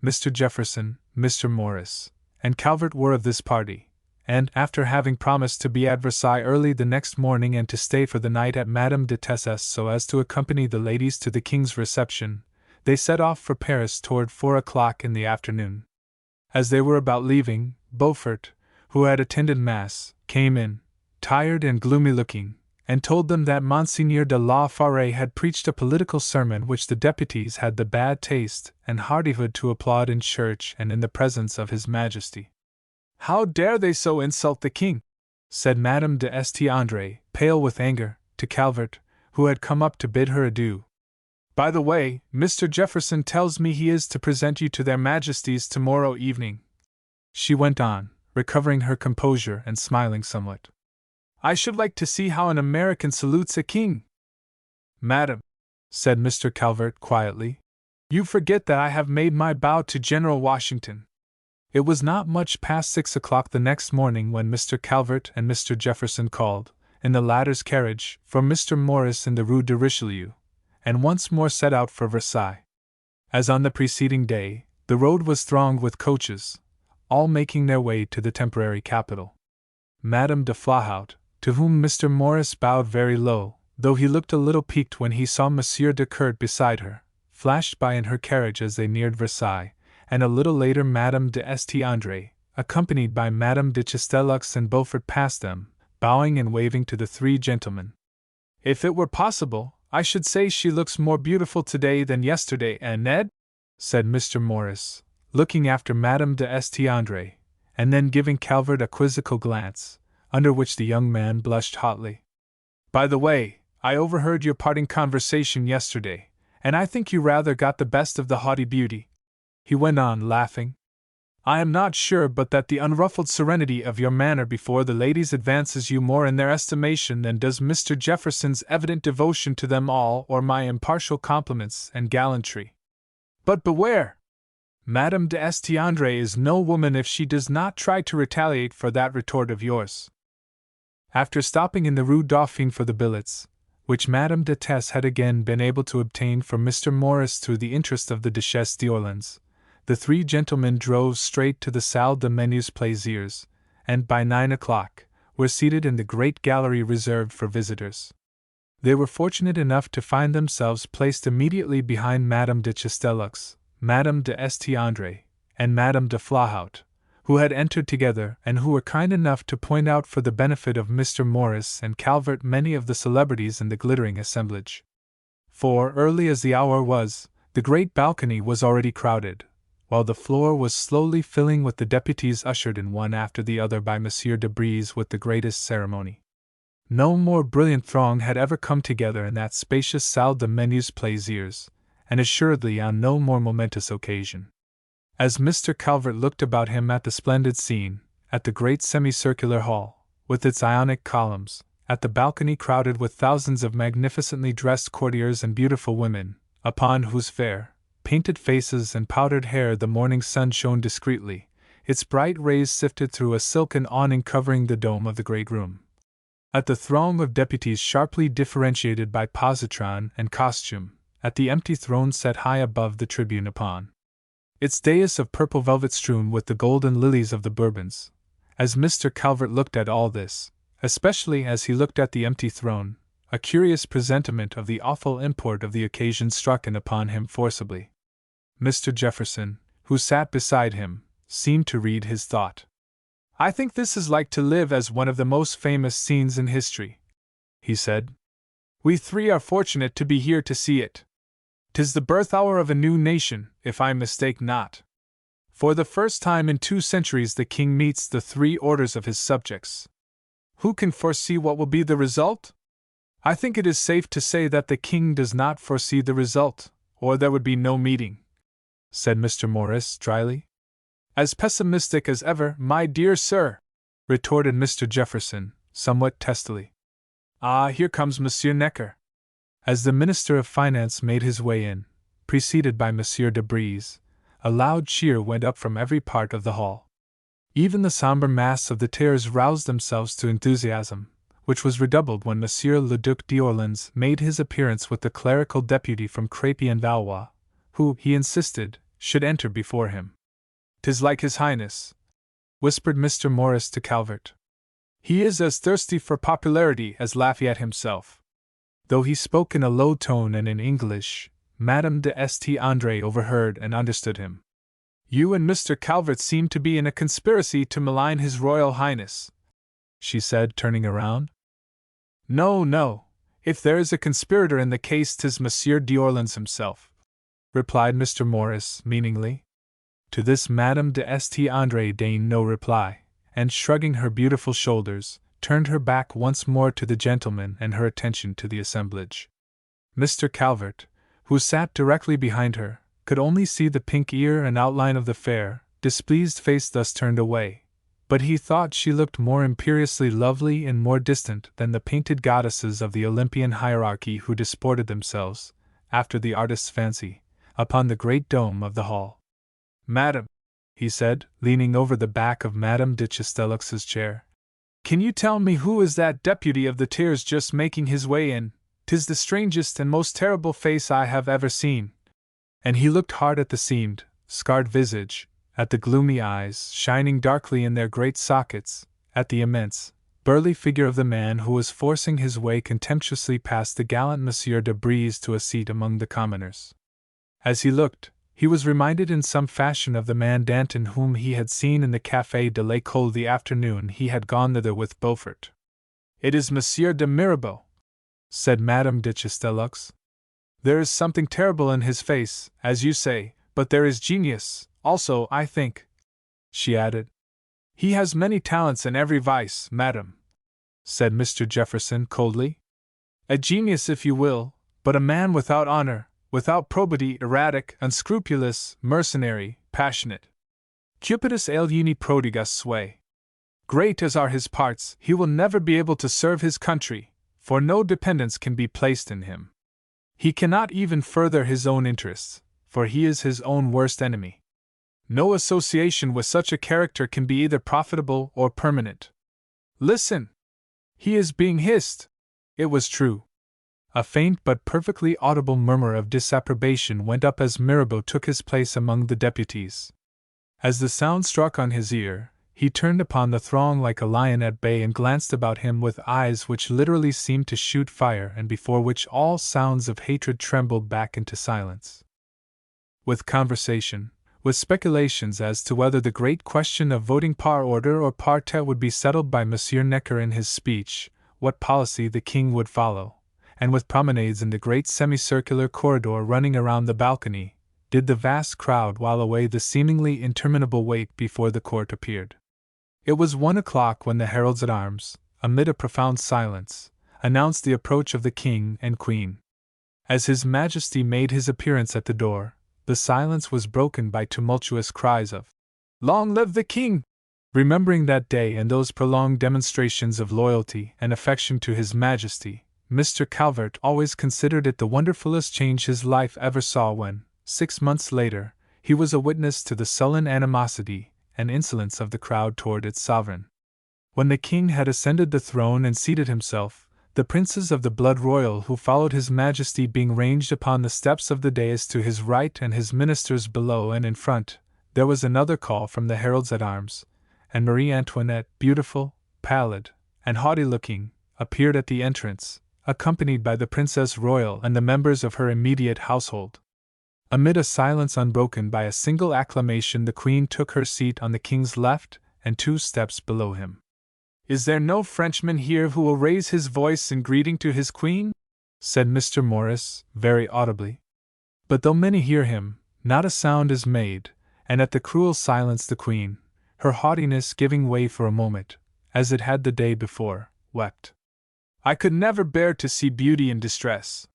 S2: Mr. Jefferson, Mr. Morris, and Calvert were of this party, and, after having promised to be at Versailles early the next morning and to stay for the night at Madame de Tess's so as to accompany the ladies to the king's reception, they set off for Paris toward 4 o'clock in the afternoon. As they were about leaving, Beaufort, who had attended Mass, came in, tired and gloomy-looking, and told them that Monseigneur de la Forêt had preached a political sermon which the deputies had the bad taste and hardihood to applaud in church and in the presence of His Majesty. "How dare they so insult the king?" said Madame de St. pale with anger, to Calvert, who had come up to bid her adieu. "By the way, Mr. Jefferson tells me he is to present you to their Majesties tomorrow evening," she went on, recovering her composure and smiling somewhat. "I should like to see how an American salutes a king." "Madam," said Mr. Calvert quietly, "you forget that I have made my bow to General Washington." It was not much past 6 o'clock the next morning when Mr. Calvert and Mr. Jefferson called, in the latter's carriage, for Mr. Morris in the Rue de Richelieu, and once more set out for Versailles. As on the preceding day, the road was thronged with coaches, all making their way to the temporary capital. Madame de Flahaut, to whom Mr. Morris bowed very low, though he looked a little piqued when he saw Monsieur de Court beside her, flashed by in her carriage as they neared Versailles, and a little later Madame de St. accompanied by Madame de Chastellux and Beaufort passed them, bowing and waving to the three gentlemen. "If it were possible, I should say she looks more beautiful today than yesterday, Ned?" said Mr. Morris, looking after Madame de St. and then giving Calvert a quizzical glance, under which the young man blushed hotly. "By the way, I overheard your parting conversation yesterday, and I think you rather got the best of the haughty beauty," he went on, laughing. "I am not sure but that the unruffled serenity of your manner before the ladies advances you more in their estimation than does Mr. Jefferson's evident devotion to them all or my impartial compliments and gallantry. But beware! Madame de St. is no woman if she does not try to retaliate for that retort of yours." After stopping in the Rue Dauphine for the billets, which Madame de Tess had again been able to obtain from Mr. Morris through the interest of the Duchesse d'Orléans, the three gentlemen drove straight to the Salle de Menus Plaisirs, and by 9 o'clock were seated in the great gallery reserved for visitors. They were fortunate enough to find themselves placed immediately behind Madame de Chastellux, Madame de St. and Madame de Flahaut, who had entered together and who were kind enough to point out for the benefit of Mr. Morris and Calvert many of the celebrities in the glittering assemblage. For, early as the hour was, the great balcony was already crowded, while the floor was slowly filling with the deputies ushered in one after the other by Monsieur de Brézé with the greatest ceremony. No more brilliant throng had ever come together in that spacious salle de menus plaisirs, and assuredly on no more momentous occasion. As Mr. Calvert looked about him at the splendid scene, at the great semicircular hall, with its Ionic columns, at the balcony crowded with thousands of magnificently dressed courtiers and beautiful women, upon whose fair, painted faces and powdered hair the morning sun shone discreetly, its bright rays sifted through a silken awning covering the dome of the great room. At the throng of deputies sharply differentiated by positron and costume, at the empty throne set high above the tribune upon its dais of purple velvet strewn with the golden lilies of the Bourbons. As Mr. Calvert looked at all this, especially as he looked at the empty throne, a curious presentiment of the awful import of the occasion struck in upon him forcibly. Mr. Jefferson, who sat beside him, seemed to read his thought. "I think this is like to live as one of the most famous scenes in history," he said. "We three are fortunate to be here to see it. 'Tis the birth hour of a new nation, if I mistake not. For the first time in 2 centuries the king meets the 3 orders of his subjects. Who can foresee what will be the result? I think it is safe to say that the king does not foresee the result, or there would be no meeting," said Mr. Morris dryly. "As pessimistic as ever, my dear sir," retorted Mr. Jefferson, somewhat testily. "Ah, here comes Monsieur Necker." As the Minister of Finance made his way in, preceded by Monsieur de Brézé, a loud cheer went up from every part of the hall. Even the sombre mass of the tailleurs roused themselves to enthusiasm, which was redoubled when Monsieur le Duc d'Orléans made his appearance with the clerical deputy from Crépy and Valois, who, he insisted, should enter before him. "'Tis like His Highness," whispered Mr. Morris to Calvert. "He is as thirsty for popularity as Lafayette himself." Though he spoke in a low tone and in English, Madame de St. André overheard and understood him. "You and Mr. Calvert seem to be in a conspiracy to malign His Royal Highness," she said, turning around. "No, no, if there is a conspirator in the case 'tis Monsieur d'Orléans himself," replied Mr. Morris, meaningly. To this Madame de St. André deigned no reply, and shrugging her beautiful shoulders, turned her back once more to the gentlemen and her attention to the assemblage. Mr. Calvert, who sat directly behind her, could only see the pink ear and outline of the fair, displeased face thus turned away, but he thought she looked more imperiously lovely and more distant than the painted goddesses of the Olympian hierarchy who disported themselves, after the artist's fancy, upon the great dome of the hall. "Madam," he said, leaning over the back of Madame de Chastellux's chair, "can you tell me who is that deputy of the tiers just making his way in? 'Tis the strangest and most terrible face I have ever seen." And he looked hard at the seamed, scarred visage, at the gloomy eyes shining darkly in their great sockets, at the immense, burly figure of the man who was forcing his way contemptuously past the gallant Monsieur de Brézé to a seat among the commoners. As he looked, he was reminded in some fashion of the man Danton whom he had seen in the Café de l'École the afternoon he had gone thither with Beaufort. "It is Monsieur de Mirabeau," said Madame de Chastellux. "There is something terrible in his face, as you say, but there is genius, also, I think," she added. "He has many talents and every vice, madam," said Mr. Jefferson coldly. "A genius if you will, but a man without honor, without probity, erratic, unscrupulous, mercenary, passionate. Cupidus alieni prodigus sui. Great as are his parts, he will never be able to serve his country, for no dependence can be placed in him. He cannot even further his own interests, for he is his own worst enemy. No association with such a character can be either profitable or permanent. Listen! He is being hissed!" It was true. A faint but perfectly audible murmur of disapprobation went up as Mirabeau took his place among the deputies. As the sound struck on his ear, he turned upon the throng like a lion at bay and glanced about him with eyes which literally seemed to shoot fire and before which all sounds of hatred trembled back into silence. With conversation, with speculations as to whether the great question of voting par order or par terre would be settled by Monsieur Necker in his speech, what policy the king would follow, and with promenades in the great semicircular corridor running around the balcony, did the vast crowd while away the seemingly interminable wait before the court appeared. It was 1 o'clock when the heralds-at-arms, amid a profound silence, announced the approach of the king and queen. As His Majesty made his appearance at the door, the silence was broken by tumultuous cries of, "Long live the king!" Remembering that day and those prolonged demonstrations of loyalty and affection to His Majesty, Mr. Calvert always considered it the wonderfulest change his life ever saw when, 6 months later, he was a witness to the sullen animosity and insolence of the crowd toward its sovereign. When the king had ascended the throne and seated himself, the princes of the blood royal who followed His Majesty being ranged upon the steps of the dais to his right and his ministers below and in front, there was another call from the heralds at arms, and Marie Antoinette, beautiful, pallid, and haughty-looking, appeared at the entrance, accompanied by the Princess Royal and the members of her immediate household. Amid a silence unbroken by a single acclamation, the Queen took her seat on the King's left and 2 steps below him. "Is there no Frenchman here who will raise his voice in greeting to his Queen?" said Mr. Morris, very audibly. But though many hear him, not a sound is made, and at the cruel silence the Queen, her haughtiness giving way for a moment, as it had the day before, wept. "I could never bear to see beauty in distress.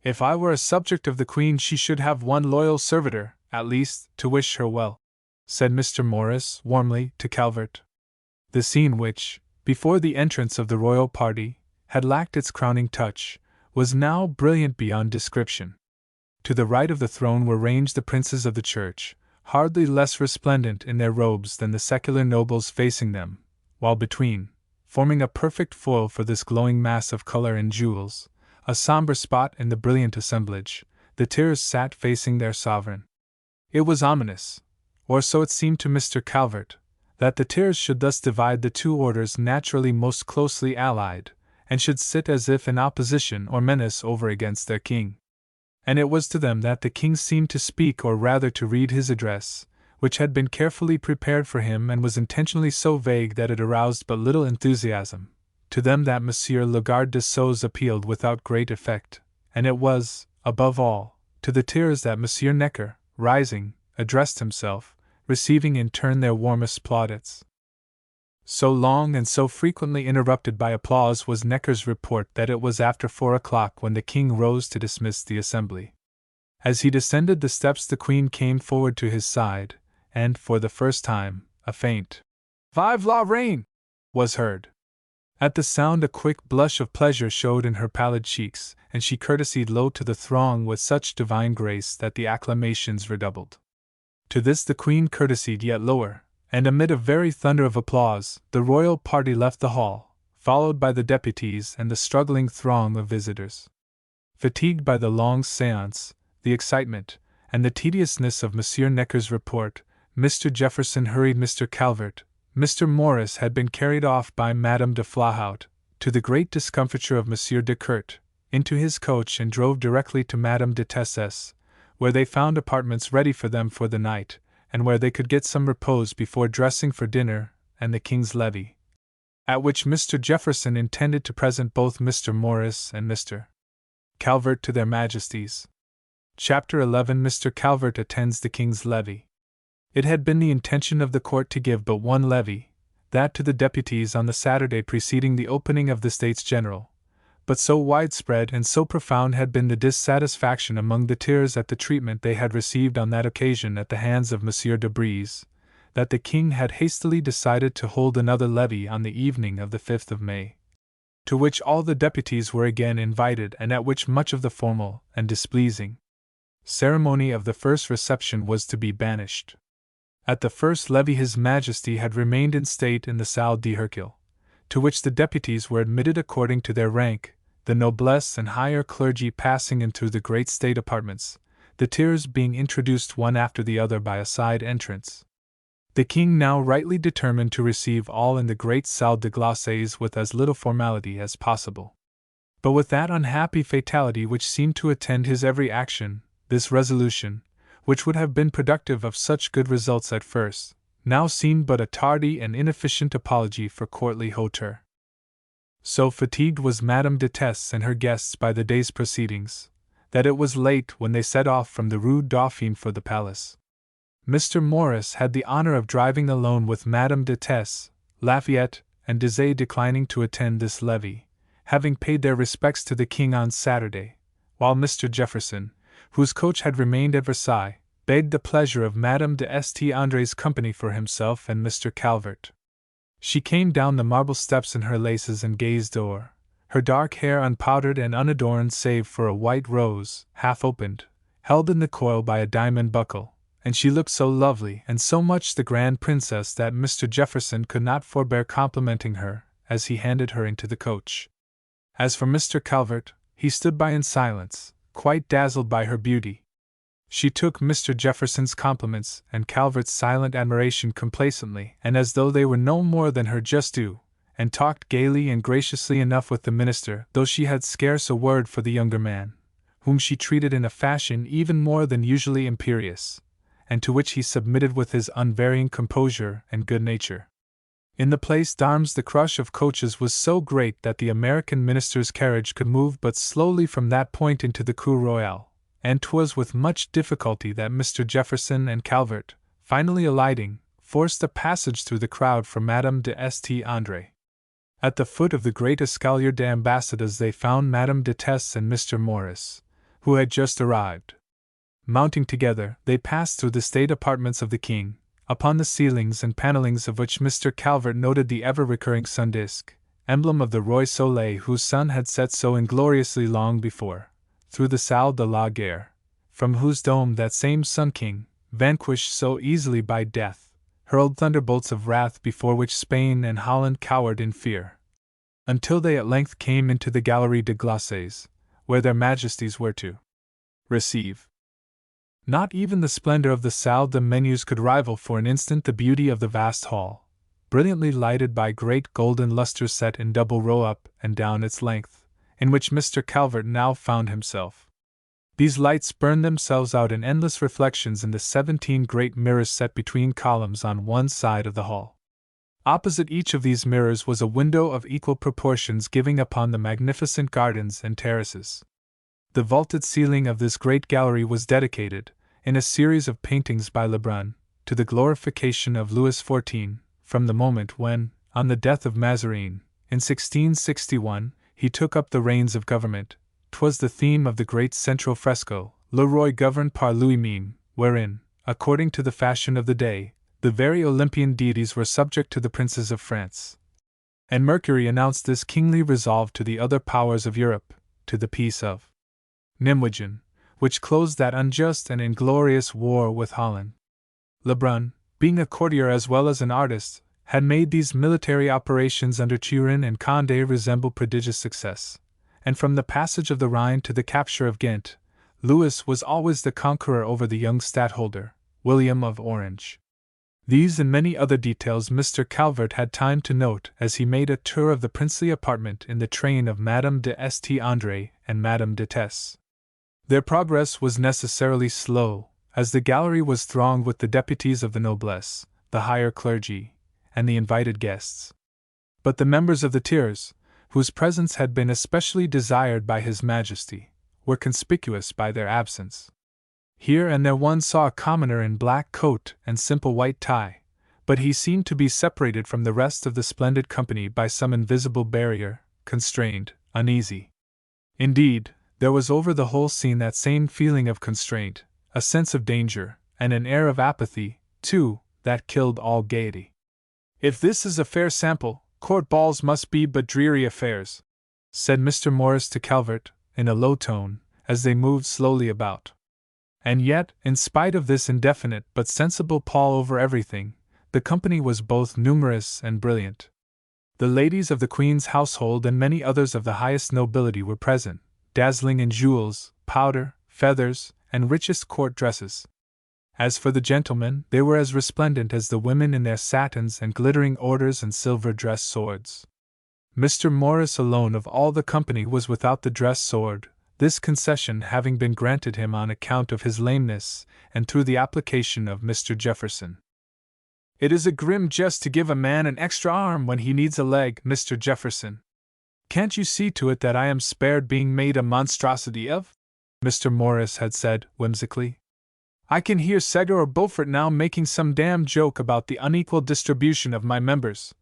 S2: If I were a subject of the Queen, she should have one loyal servitor, at least, to wish her well," said Mr. Morris warmly to Calvert. The scene which, before the entrance of the royal party, had lacked its crowning touch, was now brilliant beyond description. To the right of the throne were ranged the princes of the church, hardly less resplendent in their robes than the secular nobles facing them, while between, forming a perfect foil for this glowing mass of color and jewels, a somber spot in the brilliant assemblage, the tiers sat facing their sovereign. It was ominous, or so it seemed to Mr. Calvert, that the tiers should thus divide the 2 orders naturally most closely allied, and should sit as if in opposition or menace over against their king. And it was to them that the king seemed to speak, or rather to read his address, which had been carefully prepared for him and was intentionally so vague that it aroused but little enthusiasm. To them that Monsieur le Garde des Sceaux appealed without great effect, and it was, above all, to the tiers that Monsieur Necker, rising, addressed himself, receiving in turn their warmest plaudits. So long and so frequently interrupted by applause was Necker's report that it was after 4 o'clock when the king rose to dismiss the assembly. As he descended the steps, the Queen came forward to his side, and, for the first time, a faint "Vive la Reine!" was heard. At the sound a quick blush of pleasure showed in her pallid cheeks, and she courtesied low to the throng with such divine grace that the acclamations redoubled. To this the Queen courtesied yet lower, and amid a very thunder of applause, the royal party left the hall, followed by the deputies and the struggling throng of visitors. Fatigued by the long séance, the excitement, and the tediousness of Monsieur Necker's report, Mr. Jefferson hurried Mr. Calvert. Mr. Morris had been carried off by Madame de Flahaut, to the great discomfiture of Monsieur de Court, into his coach and drove directly to Madame de Tess's, where they found apartments ready for them for the night, and where they could get some repose before dressing for dinner and the King's levee, at which Mr. Jefferson intended to present both Mr. Morris and Mr. Calvert to their Majesties. Chapter 11. Mr. Calvert attends the King's levee. It had been the intention of the court to give but one levee, that to the deputies on the Saturday preceding the opening of the States General, but so widespread and so profound had been the dissatisfaction among the tiers at the treatment they had received on that occasion at the hands of Monsieur de Brézé, that the King had hastily decided to hold another levee on the evening of the 5th of May, to which all the deputies were again invited and at which much of the formal and displeasing ceremony of the first reception was to be banished. At the first levee His Majesty had remained in state in the Salle d'Hercule, to which the deputies were admitted according to their rank, the noblesse and higher clergy passing into the great state apartments, the tiers being introduced one after the other by a side entrance. The King now rightly determined to receive all in the great Salle de Glaces with as little formality as possible. But with that unhappy fatality which seemed to attend his every action, this resolution, which would have been productive of such good results at first, now seemed but a tardy and inefficient apology for courtly hauteur. So fatigued was Madame de Tess and her guests by the day's proceedings, that it was late when they set off from the Rue Dauphine for the palace. Mr. Morris had the honor of driving alone with Madame de Tess, Lafayette, and Dizay declining to attend this levee, having paid their respects to the king on Saturday, while Mr. Jefferson, whose coach had remained at Versailles, begged the pleasure of Madame de St. André's company for himself and Mr. Calvert. She came down the marble steps in her laces and gazed o'er, her dark hair unpowdered and unadorned save for a white rose, half opened, held in the coil by a diamond buckle, and she looked so lovely and so much the grand princess that Mr. Jefferson could not forbear complimenting her, as he handed her into the coach. As for Mr. Calvert, he stood by in silence, quite dazzled by her beauty. She took Mr. Jefferson's compliments and Calvert's silent admiration complacently and as though they were no more than her just due, and talked gaily and graciously enough with the minister, though she had scarce a word for the younger man, whom she treated in a fashion even more than usually imperious, and to which he submitted with his unvarying composure and good nature. In the Place d'Armes the crush of coaches was so great that the American minister's carriage could move but slowly from that point into the Cour Royale, and 'twas with much difficulty that Mr. Jefferson and Calvert, finally alighting, forced a passage through the crowd for Madame de St. André. At the foot of the great escalier d'ambassadors they found Madame de Tesse and Mr. Morris, who had just arrived. Mounting together, they passed through the state apartments of the king, upon the ceilings and panellings of which Mr. Calvert noted the ever-recurring sun disk, emblem of the Roi Soleil whose sun had set so ingloriously long before, through the Salle de la Guerre, from whose dome that same sun-king, vanquished so easily by death, hurled thunderbolts of wrath before which Spain and Holland cowered in fear, until they at length came into the Galerie de Glaces, where their majesties were to receive. Not even the splendor of the Salle de Menus could rival for an instant the beauty of the vast hall, brilliantly lighted by great golden lustres set in double row up and down its length, in which Mr. Calvert now found himself. These lights burned themselves out in endless reflections in the 17 great mirrors set between columns on one side of the hall. Opposite each of these mirrors was a window of equal proportions giving upon the magnificent gardens and terraces. The vaulted ceiling of this great gallery was dedicated, in a series of paintings by Lebrun, to the glorification of Louis XIV, from the moment when, on the death of Mazarin, in 1661, he took up the reins of government. 'Twas the theme of the great central fresco, Le Roi governed par lui-même, wherein, according to the fashion of the day, the very Olympian deities were subject to the princes of France. And Mercury announced this kingly resolve to the other powers of Europe, to the peace of Nimwegen, which closed that unjust and inglorious war with Holland. Lebrun, being a courtier as well as an artist, had made these military operations under Turenne and Condé resemble prodigious success, and from the passage of the Rhine to the capture of Ghent, Louis was always the conqueror over the young stadtholder, William of Orange. These and many other details Mr. Calvert had time to note as he made a tour of the princely apartment in the train of Madame de St. André and Madame de Tesse. Their progress was necessarily slow, as the gallery was thronged with the deputies of the noblesse, the higher clergy, and the invited guests. But the members of the tiers, whose presence had been especially desired by His Majesty, were conspicuous by their absence. Here and there one saw a commoner in black coat and simple white tie, but he seemed to be separated from the rest of the splendid company by some invisible barrier, constrained, uneasy. Indeed, there was over the whole scene that same feeling of constraint, a sense of danger, and an air of apathy, too, that killed all gaiety. "If this is a fair sample, court balls must be but dreary affairs," said Mr. Morris to Calvert, in a low tone, as they moved slowly about. And yet, in spite of this indefinite but sensible pall over everything, the company was both numerous and brilliant. The ladies of the Queen's household and many others of the highest nobility were present, dazzling in jewels, powder, feathers, and richest court dresses. As for the gentlemen, they were as resplendent as the women in their satins and glittering orders and silver dress swords. Mr. Morris alone of all the company was without the dress sword, this concession having been granted him on account of his lameness and through the application of Mr. Jefferson. "It is a grim jest to give a man an extra arm when he needs a leg, Mr. Jefferson. Can't you see to it that I am spared being made a monstrosity of?" Mr. Morris had said, whimsically. "I can hear Segar or Beaufort now making some damned joke about the unequal distribution of my members.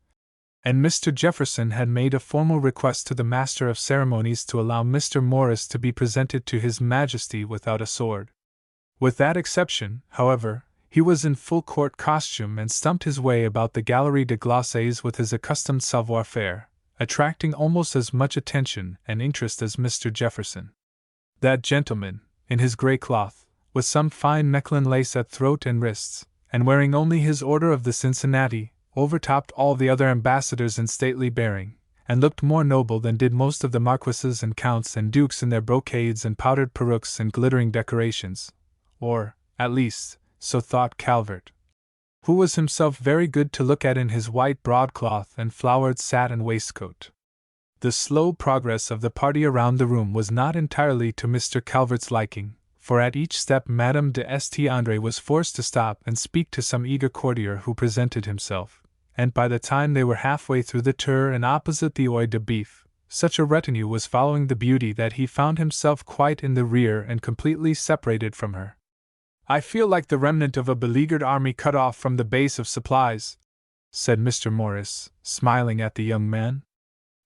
S2: and Mr. Jefferson had made a formal request to the Master of Ceremonies to allow Mr. Morris to be presented to His Majesty without a sword. With that exception, however, he was in full court costume and stumped his way about the Galerie de Glaces with his accustomed savoir-faire, attracting almost as much attention and interest as Mr. Jefferson. That gentleman, in his grey cloth, with some fine Mechlin lace at throat and wrists, and wearing only his Order of the Cincinnati, overtopped all the other ambassadors in stately bearing, and looked more noble than did most of the marquises and counts and dukes in their brocades and powdered perukes and glittering decorations, or, at least, so thought Calvert, who was himself very good to look at in his white broadcloth and flowered satin waistcoat. The slow progress of the party around the room was not entirely to Mr. Calvert's liking, for at each step Madame de St. Andre was forced to stop and speak to some eager courtier who presented himself, and by the time they were halfway through the tour and opposite the Œil de Bœuf, such a retinue was following the beauty that he found himself quite in the rear and completely separated from her. "I feel like the remnant of a beleaguered army cut off from the base of supplies," said Mr. Morris, smiling at the young man.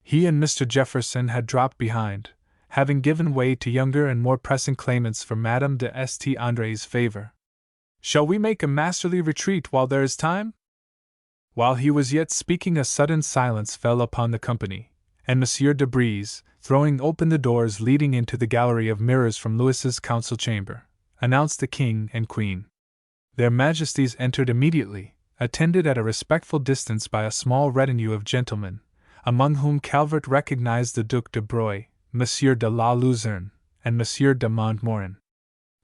S2: He and Mr. Jefferson had dropped behind, having given way to younger and more pressing claimants for Madame de St. André's favor. "Shall we make a masterly retreat while there is time?" While he was yet speaking, a sudden silence fell upon the company, and Monsieur de Brézé, throwing open the doors leading into the gallery of mirrors from Louis's council chamber, announced the king and queen. Their majesties entered immediately, attended at a respectful distance by a small retinue of gentlemen, among whom Calvert recognized the Duc de Broglie, Monsieur de la Luzerne, and Monsieur de Montmorin.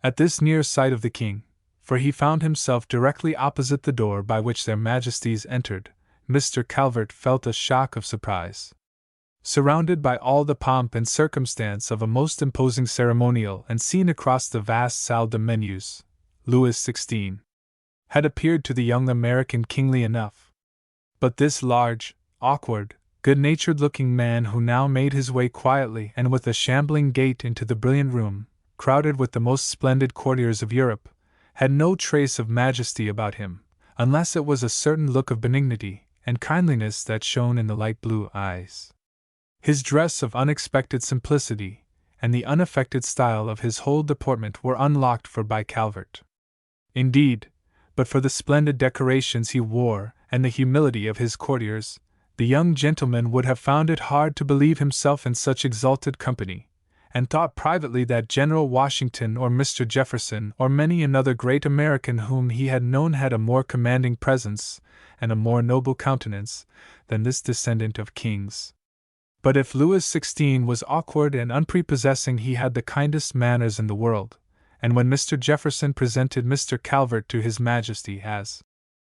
S2: At this near sight of the king, for he found himself directly opposite the door by which their majesties entered, Mr. Calvert felt a shock of surprise. Surrounded by all the pomp and circumstance of a most imposing ceremonial and seen across the vast salle de menus, Louis XVI had appeared to the young American kingly enough. But this large, awkward, good-natured-looking man who now made his way quietly and with a shambling gait into the brilliant room, crowded with the most splendid courtiers of Europe, had no trace of majesty about him, unless it was a certain look of benignity and kindliness that shone in the light blue eyes. His dress of unexpected simplicity, and the unaffected style of his whole deportment were unlocked for by Calvert. Indeed, but for the splendid decorations he wore and the humility of his courtiers, the young gentleman would have found it hard to believe himself in such exalted company, and thought privately that General Washington or Mr. Jefferson or many another great American whom he had known had a more commanding presence and a more noble countenance than this descendant of kings. But if Louis XVI was awkward and unprepossessing, he had the kindest manners in the world, and when Mr. Jefferson presented Mr. Calvert to His Majesty as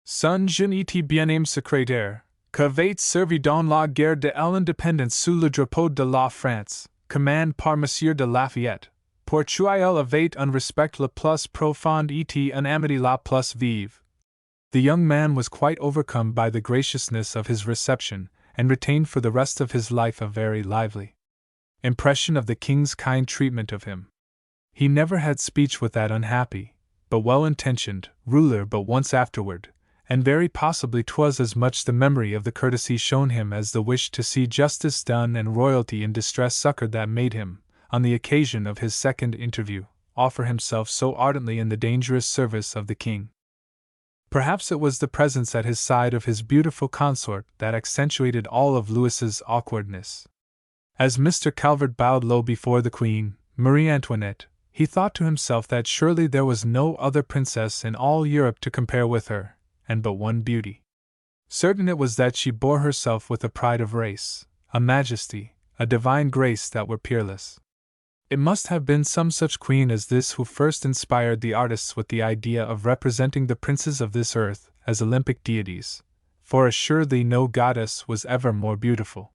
S2: "Son jeune et bien-aimé secrétaire, qu'avait servi dans la guerre de l'indépendance sous le drapeau de la France, commandé par Monsieur de Lafayette, pour tuer avait un respect le plus profond et une amitié la plus vive," the young man was quite overcome by the graciousness of his reception, and retained for the rest of his life a very lively impression of the king's kind treatment of him. He never had speech with that unhappy, but well-intentioned, ruler but once afterward, and very possibly 'twas as much the memory of the courtesy shown him as the wish to see justice done and royalty in distress succored that made him, on the occasion of his second interview, offer himself so ardently in the dangerous service of the king. Perhaps it was the presence at his side of his beautiful consort that accentuated all of Louis's awkwardness. As Mr. Calvert bowed low before the Queen, Marie Antoinette, he thought to himself that surely there was no other princess in all Europe to compare with her, and but one beauty. Certain it was that she bore herself with a pride of race, a majesty, a divine grace that were peerless. It must have been some such queen as this who first inspired the artists with the idea of representing the princes of this earth as Olympic deities, for assuredly no goddess was ever more beautiful.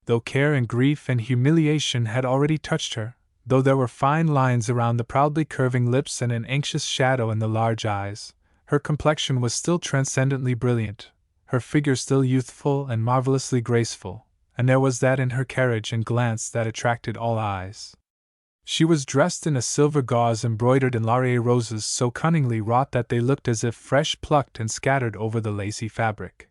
S2: Though care and grief and humiliation had already touched her, though there were fine lines around the proudly curving lips and an anxious shadow in the large eyes, her complexion was still transcendently brilliant, her figure still youthful and marvelously graceful, and there was that in her carriage and glance that attracted all eyes. She was dressed in a silver gauze embroidered in laurier roses so cunningly wrought that they looked as if fresh plucked and scattered over the lacy fabric.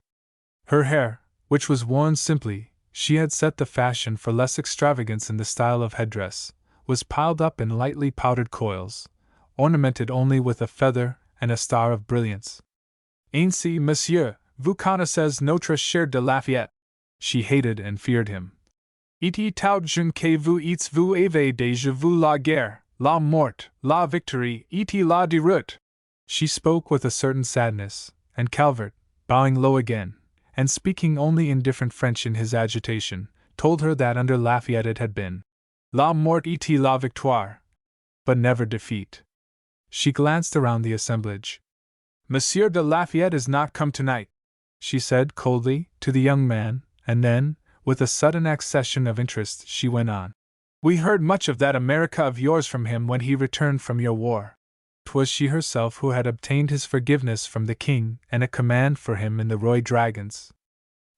S2: Her hair, which was worn simply, she had set the fashion for less extravagance in the style of headdress, was piled up in lightly powdered coils, ornamented only with a feather and a star of brilliance. Ainsi, monsieur, vous connaissez notre cher de Lafayette. She hated and feared him. Et tout jeune que vous êtes vous avez déjà vu la guerre, la mort, la victoire, et la déroute. She spoke with a certain sadness, and Calvert, bowing low again, and speaking only indifferent French in his agitation, told her that under Lafayette it had been la mort et la victoire, but never defeat. She glanced around the assemblage. Monsieur de Lafayette is not come tonight, she said coldly to the young man, and then, with a sudden accession of interest, she went on. We heard much of that America of yours from him when he returned from your war. 'Twas she herself who had obtained his forgiveness from the king and a command for him in the Roy Dragons.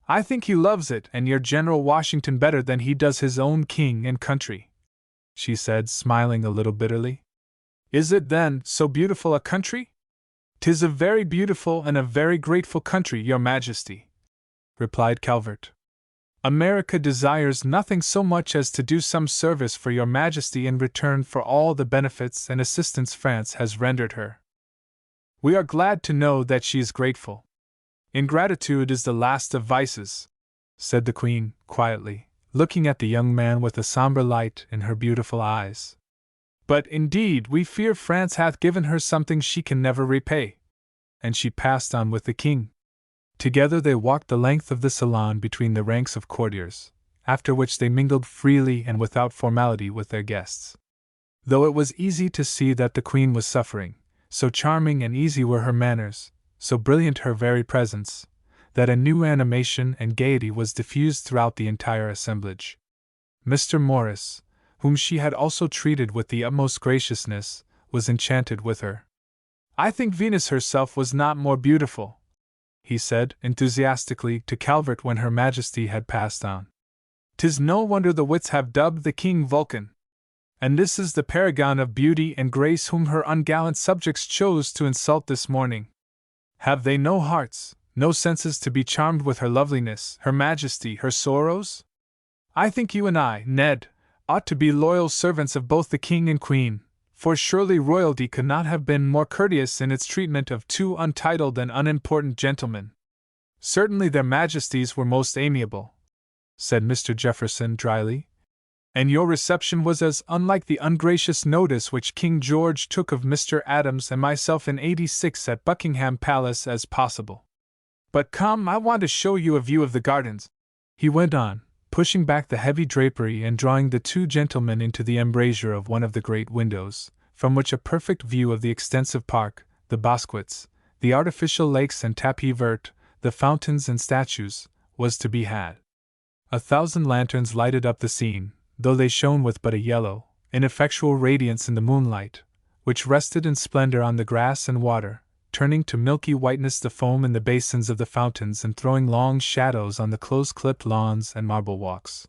S2: I think he loves it and your General Washington better than he does his own king and country, she said, smiling a little bitterly. Is it, then, so beautiful a country? 'Tis a very beautiful and a very grateful country, your Majesty, replied Calvert. America desires nothing so much as to do some service for your Majesty in return for all the benefits and assistance France has rendered her. We are glad to know that she is grateful. Ingratitude is the last of vices, said the Queen, quietly, looking at the young man with a somber light in her beautiful eyes. But indeed we fear France hath given her something she can never repay. And she passed on with the king. Together they walked the length of the salon between the ranks of courtiers, after which they mingled freely and without formality with their guests. Though it was easy to see that the Queen was suffering, so charming and easy were her manners, so brilliant her very presence, that a new animation and gaiety was diffused throughout the entire assemblage. Mr. Morris, whom she had also treated with the utmost graciousness, was enchanted with her. I think Venus herself was not more beautiful, he said enthusiastically to Calvert when Her Majesty had passed on. 'Tis no wonder the wits have dubbed the king Vulcan. And this is the paragon of beauty and grace whom her ungallant subjects chose to insult this morning. Have they no hearts, no senses to be charmed with her loveliness, Her Majesty, her sorrows? I think you and I, Ned, ought to be loyal servants of both the king and queen, for surely royalty could not have been more courteous in its treatment of two untitled and unimportant gentlemen. Certainly their majesties were most amiable, said Mr. Jefferson dryly, and your reception was as unlike the ungracious notice which King George took of Mr. Adams and myself in '86 at Buckingham Palace as possible. But come, I want to show you a view of the gardens, he went on, pushing back the heavy drapery and drawing the two gentlemen into the embrasure of one of the great windows, from which a perfect view of the extensive park, the bosquets, the artificial lakes and tapis vert, the fountains and statues, was to be had. 1,000 lanterns lighted up the scene, though they shone with but a yellow, ineffectual radiance in the moonlight, which rested in splendor on the grass and water, turning to milky whiteness the foam in the basins of the fountains and throwing long shadows on the close-clipped lawns and marble walks.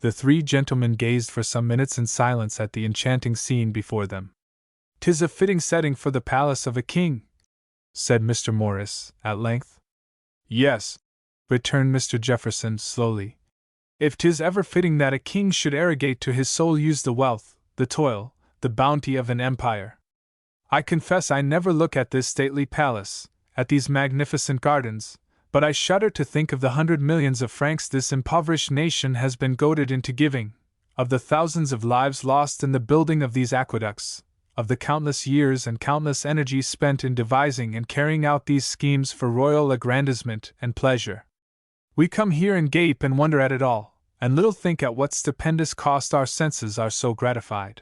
S2: The three gentlemen gazed for some minutes in silence at the enchanting scene before them. "'Tis a fitting setting for the palace of a king," said Mr. Morris, at length. "Yes," returned Mr. Jefferson slowly. "If 'tis ever fitting that a king should arrogate to his sole use the wealth, the toil, the bounty of an empire. I confess I never look at this stately palace, at these magnificent gardens, but I shudder to think of the 100 millions of francs this impoverished nation has been goaded into giving, of the thousands of lives lost in the building of these aqueducts, of the countless years and countless energies spent in devising and carrying out these schemes for royal aggrandizement and pleasure. We come here and gape and wonder at it all, and little think at what stupendous cost our senses are so gratified.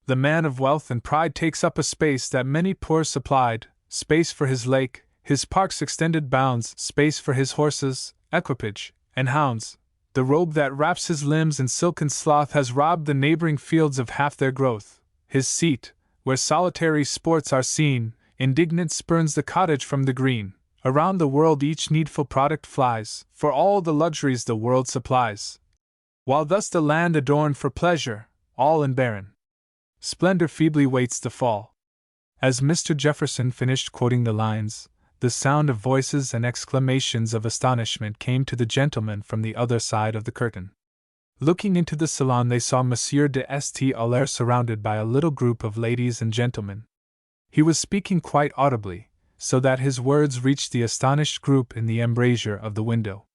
S2: The man of wealth and pride takes up a space that many poor supplied, space for his lake, his park's extended bounds, space for his horses, equipage, and hounds. The robe that wraps his limbs in silken sloth has robbed the neighboring fields of half their growth. His seat, where solitary sports are seen, indignant spurns the cottage from the green. Around the world each needful product flies, for all the luxuries the world supplies. While thus the land adorned for pleasure, all in barren splendor feebly waits the fall. As Mr. Jefferson finished quoting the lines, the sound of voices and exclamations of astonishment came to the gentlemen from the other side of the curtain. Looking into the salon, they saw Monsieur de Staël surrounded by a little group of ladies and gentlemen. He was speaking quite audibly, so that his words reached the astonished group in the embrasure of the window.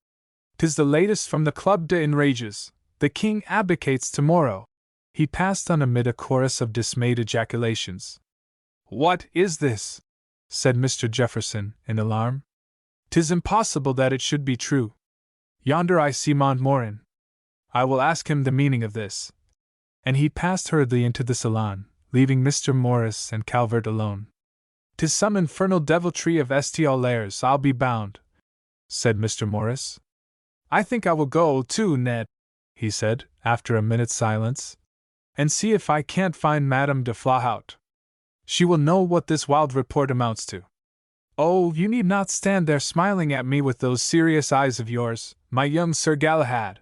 S2: "'Tis the latest from the Club des Enrages. The king abdicates tomorrow," he passed on amid a chorus of dismayed ejaculations. "What is this?" said Mr. Jefferson, in alarm. "'Tis impossible that it should be true. Yonder I see Montmorin. I will ask him the meaning of this." And he passed hurriedly into the salon, leaving Mr. Morris and Calvert alone. "'Tis some infernal deviltry of Staël's, I'll be bound," said Mr. Morris. "I think I will go, too, Ned," he said, after a minute's silence, "and see if I can't find Madame de Flahaut. She will know what this wild report amounts to." "Oh, you need not stand there smiling at me with those serious eyes of yours, my young Sir Galahad.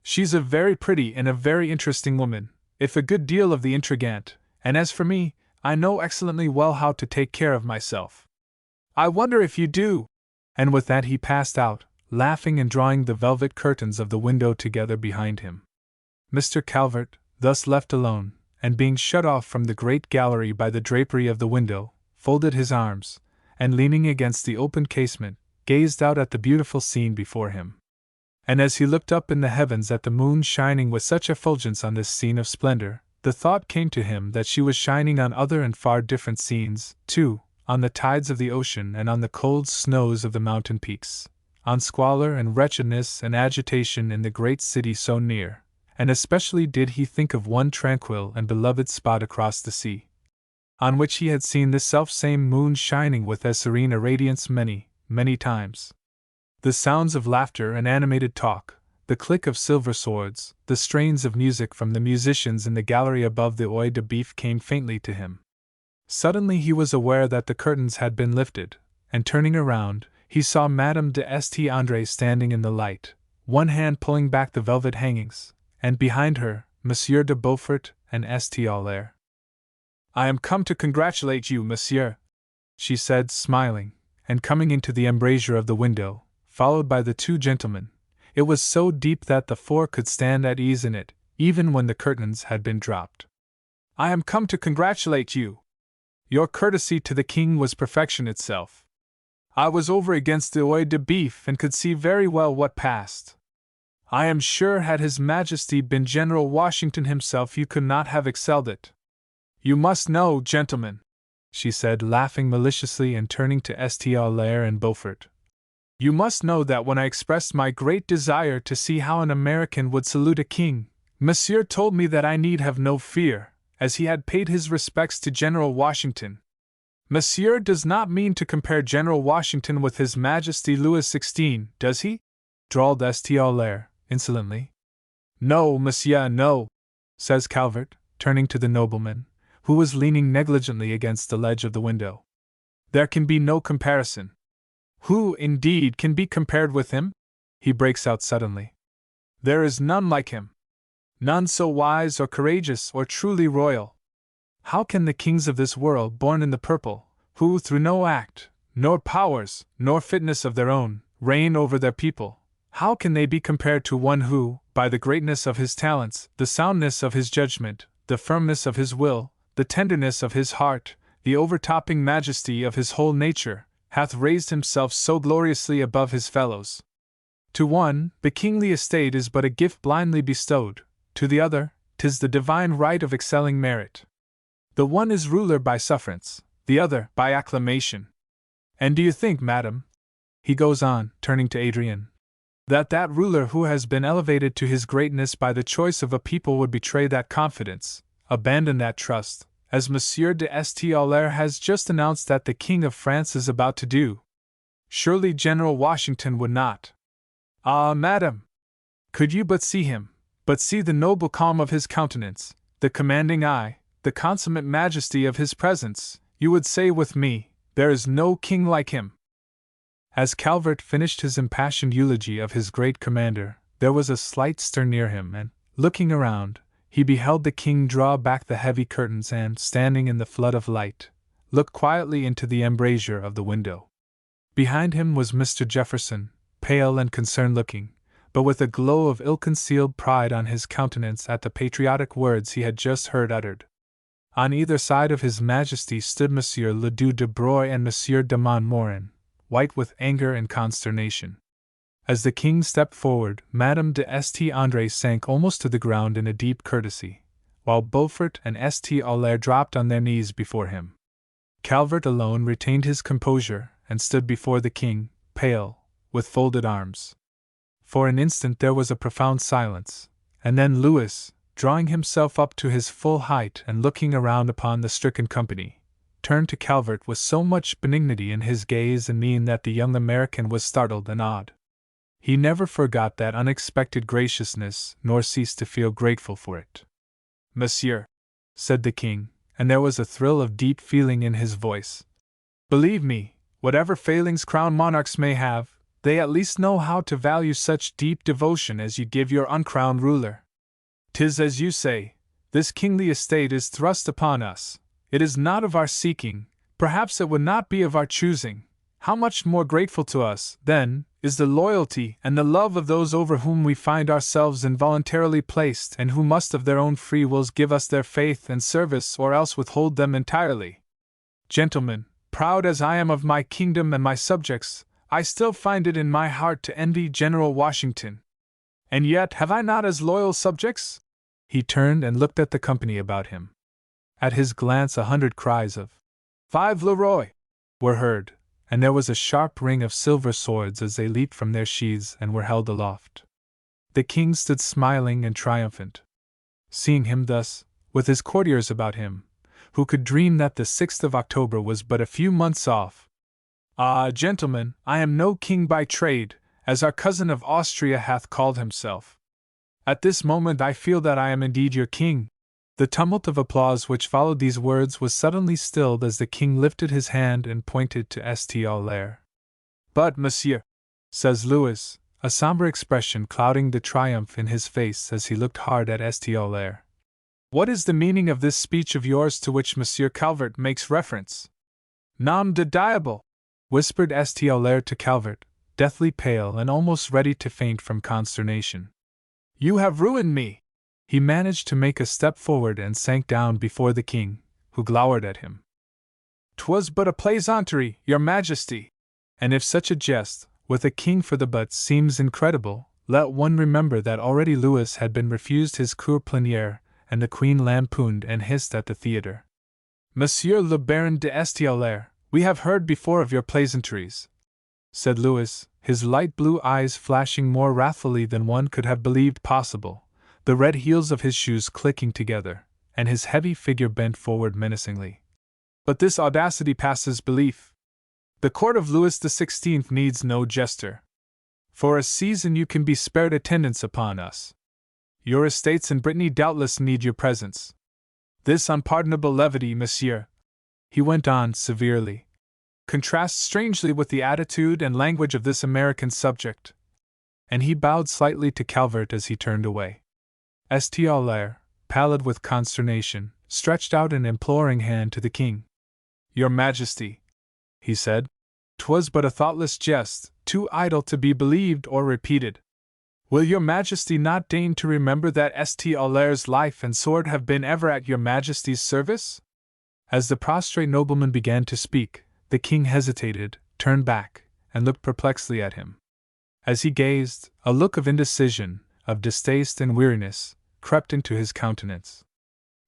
S2: She's a very pretty and a very interesting woman, if a good deal of the intrigante, and as for me, I know excellently well how to take care of myself." "I wonder if you do!" And with that he passed out, laughing and drawing the velvet curtains of the window together behind him. Mr. Calvert, thus left alone, and being shut off from the great gallery by the drapery of the window, folded his arms, and leaning against the open casement, gazed out at the beautiful scene before him. And as he looked up in the heavens at the moon shining with such effulgence on this scene of splendor, the thought came to him that she was shining on other and far different scenes, too, on the tides of the ocean and on the cold snows of the mountain peaks, on squalor and wretchedness and agitation in the great city so near, and especially did he think of one tranquil and beloved spot across the sea, on which he had seen this self-same moon shining with as serene a radiance many, many times. The sounds of laughter and animated talk, the click of silver swords, the strains of music from the musicians in the gallery above the Œil de Bœuf came faintly to him. Suddenly he was aware that the curtains had been lifted, and turning around, he saw Madame de Staël standing in the light, one hand pulling back the velvet hangings, and behind her, Monsieur de Beaufort and Staël. "I am come to congratulate you, monsieur," she said, smiling, and coming into the embrasure of the window, followed by the two gentlemen. It was so deep that the four could stand at ease in it, even when the curtains had been dropped. "I am come to congratulate you. Your courtesy to the king was perfection itself. I was over against the Œil de Bœuf and could see very well what passed. I am sure had His Majesty been General Washington himself you could not have excelled it. You must know, gentlemen," she said, laughing maliciously and turning to Staël and Beaufort, "you must know that when I expressed my great desire to see how an American would salute a king, Monsieur told me that I need have no fear, as he had paid his respects to General Washington. Monsieur does not mean to compare General Washington with His Majesty Louis XVI, does he?" drawled Staël insolently. "No, monsieur, no," says Calvert, turning to the nobleman, who was leaning negligently against the ledge of the window. "There can be no comparison. Who, indeed, can be compared with him?" he breaks out suddenly. "There is none like him. None so wise or courageous or truly royal. How can the kings of this world, born in the purple, who, through no act, nor powers, nor fitness of their own, reign over their people, how can they be compared to one who, by the greatness of his talents, the soundness of his judgment, the firmness of his will, the tenderness of his heart, the overtopping majesty of his whole nature, hath raised himself so gloriously above his fellows? To one, the kingly estate is but a gift blindly bestowed, to the other, 'tis the divine right of excelling merit. The one is ruler by sufferance, the other by acclamation. And do you think, madam," he goes on, turning to Adrienne, "that ruler who has been elevated to his greatness by the choice of a people would betray that confidence, abandon that trust, as Monsieur de Staël has just announced that the King of France is about to do? Surely General Washington would not. Ah, madam! Could you but see him, but see the noble calm of his countenance, the commanding eye, the consummate majesty of his presence, you would say with me, there is no king like him." As Calvert finished his impassioned eulogy of his great commander, there was a slight stir near him, and, looking around, he beheld the king draw back the heavy curtains and, standing in the flood of light, look quietly into the embrasure of the window. Behind him was Mr. Jefferson, pale and concerned-looking, but with a glow of ill-concealed pride on his countenance at the patriotic words he had just heard uttered. On either side of His Majesty stood Monsieur le Duc de Broglie and Monsieur de Montmorin, white with anger and consternation. As the king stepped forward, Madame de St. André sank almost to the ground in a deep courtesy, while Beaufort and St. Aulaire dropped on their knees before him. Calvert alone retained his composure and stood before the king, pale, with folded arms. For an instant there was a profound silence, and then Louis, drawing himself up to his full height and looking around upon the stricken company, turned to Calvert with so much benignity in his gaze and mien that the young American was startled and awed. He never forgot that unexpected graciousness, nor ceased to feel grateful for it. "Monsieur," said the king, and there was a thrill of deep feeling in his voice, "believe me, whatever failings crowned monarchs may have, they at least know how to value such deep devotion as you give your uncrowned ruler. 'Tis as you say, this kingly estate is thrust upon us. It is not of our seeking, perhaps it would not be of our choosing. How much more grateful to us, then, is the loyalty and the love of those over whom we find ourselves involuntarily placed and who must of their own free wills give us their faith and service or else withhold them entirely. Gentlemen, proud as I am of my kingdom and my subjects, I still find it in my heart to envy General Washington. And yet have I not as loyal subjects?" He turned and looked at the company about him. At his glance 100 cries of "Vive le Roi!" were heard, and there was a sharp ring of silver swords as they leaped from their sheaths and were held aloft. The king stood smiling and triumphant. Seeing him thus, with his courtiers about him, who could dream that the 6th of October was but a few months off? "Ah, gentlemen, I am no king by trade, as our cousin of Austria hath called himself. At this moment I feel that I am indeed your king." The tumult of applause which followed these words was suddenly stilled as the king lifted his hand and pointed to St. Aulaire. "But, monsieur," says Louis, a somber expression clouding the triumph in his face as he looked hard at St. Aulaire, "what is the meaning of this speech of yours to which Monsieur Calvert makes reference?" "Nom de diable!" whispered St. Aulaire to Calvert, deathly pale and almost ready to faint from consternation. "You have ruined me!" He managed to make a step forward and sank down before the king, who glowered at him. "'Twas but a plaisanterie, your majesty!" And if such a jest, with a king for the butt, seems incredible, let one remember that already Louis had been refused his cour plénière, and the queen lampooned and hissed at the theatre. "Monsieur le Baron de St. Aulaire, we have heard before of your pleasantries," said Louis, his light blue eyes flashing more wrathfully than one could have believed possible, the red heels of his shoes clicking together, and his heavy figure bent forward menacingly. "But this audacity passes belief. The court of Louis XVI needs no jester. For a season you can be spared attendance upon us. Your estates in Brittany doubtless need your presence. This unpardonable levity, monsieur," he went on severely, "contrasts strangely with the attitude and language of this American subject." And he bowed slightly to Calvert as he turned away. St. Aulaire, pallid with consternation, stretched out an imploring hand to the king. "Your Majesty," he said, "'twas but a thoughtless jest, too idle to be believed or repeated. Will your Majesty not deign to remember that St. Aulaire's life and sword have been ever at your Majesty's service?" As the prostrate nobleman began to speak, the king hesitated, turned back, and looked perplexedly at him. As he gazed, a look of indecision, of distaste and weariness, crept into his countenance.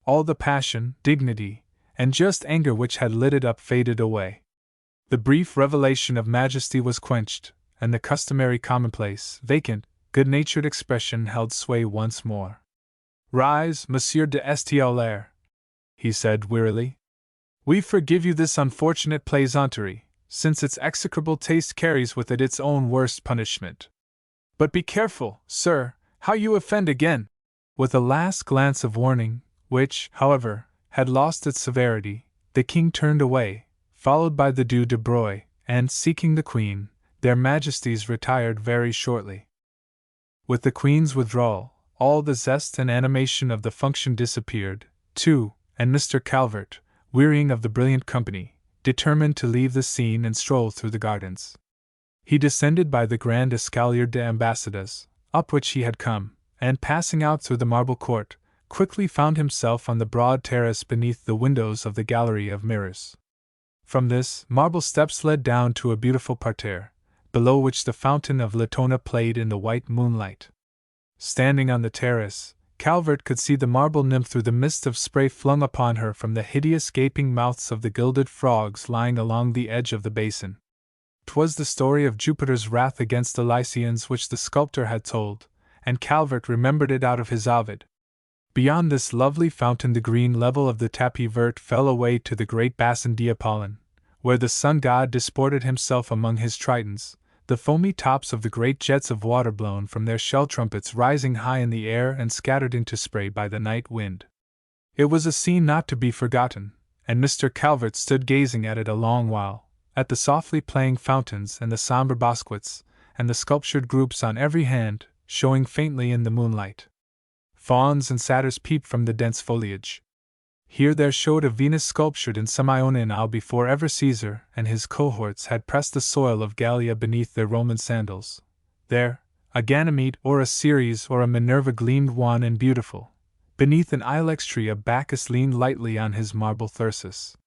S2: All the passion, dignity, and just anger which had lit it up faded away. The brief revelation of majesty was quenched, and the customary commonplace, vacant, good-natured expression held sway once more. "Rise, Monsieur de St. Aulaire," he said wearily. "We forgive you this unfortunate plaisanterie, since its execrable taste carries with it its own worst punishment. But be careful, sir, how you offend again." With a last glance of warning, which, however, had lost its severity, the king turned away, followed by the Duc de Broglie, and, seeking the queen, their majesties retired very shortly. With the queen's withdrawal, all the zest and animation of the function disappeared, too, and Mr. Calvert, wearying of the brilliant company, determined to leave the scene and stroll through the gardens. He descended by the grand escalier des Ambassadeurs, up which he had come, and passing out through the marble court, quickly found himself on the broad terrace beneath the windows of the gallery of mirrors. From this, marble steps led down to a beautiful parterre, below which the fountain of Latona played in the white moonlight. Standing on the terrace, Calvert could see the marble nymph through the mist of spray flung upon her from the hideous gaping mouths of the gilded frogs lying along the edge of the basin. 'Twas the story of Jupiter's wrath against the Lycians which the sculptor had told, and Calvert remembered it out of his Ovid. Beyond this lovely fountain the green level of the tapis vert fell away to the great basin d'Apollon, where the sun god disported himself among his tritons, the foamy tops of the great jets of water blown from their shell trumpets rising high in the air and scattered into spray by the night wind. It was a scene not to be forgotten, and Mr. Calvert stood gazing at it a long while, at the softly playing fountains and the somber bosquets, and the sculptured groups on every hand, showing faintly in the moonlight. Fauns and satyrs peeped from the dense foliage. Here there showed a Venus sculptured in some Ionian isle before ever Caesar and his cohorts had pressed the soil of Gallia beneath their Roman sandals. There, a Ganymede or a Ceres or a Minerva gleamed wan and beautiful. Beneath an ilex tree a Bacchus leaned lightly on his marble thyrsus.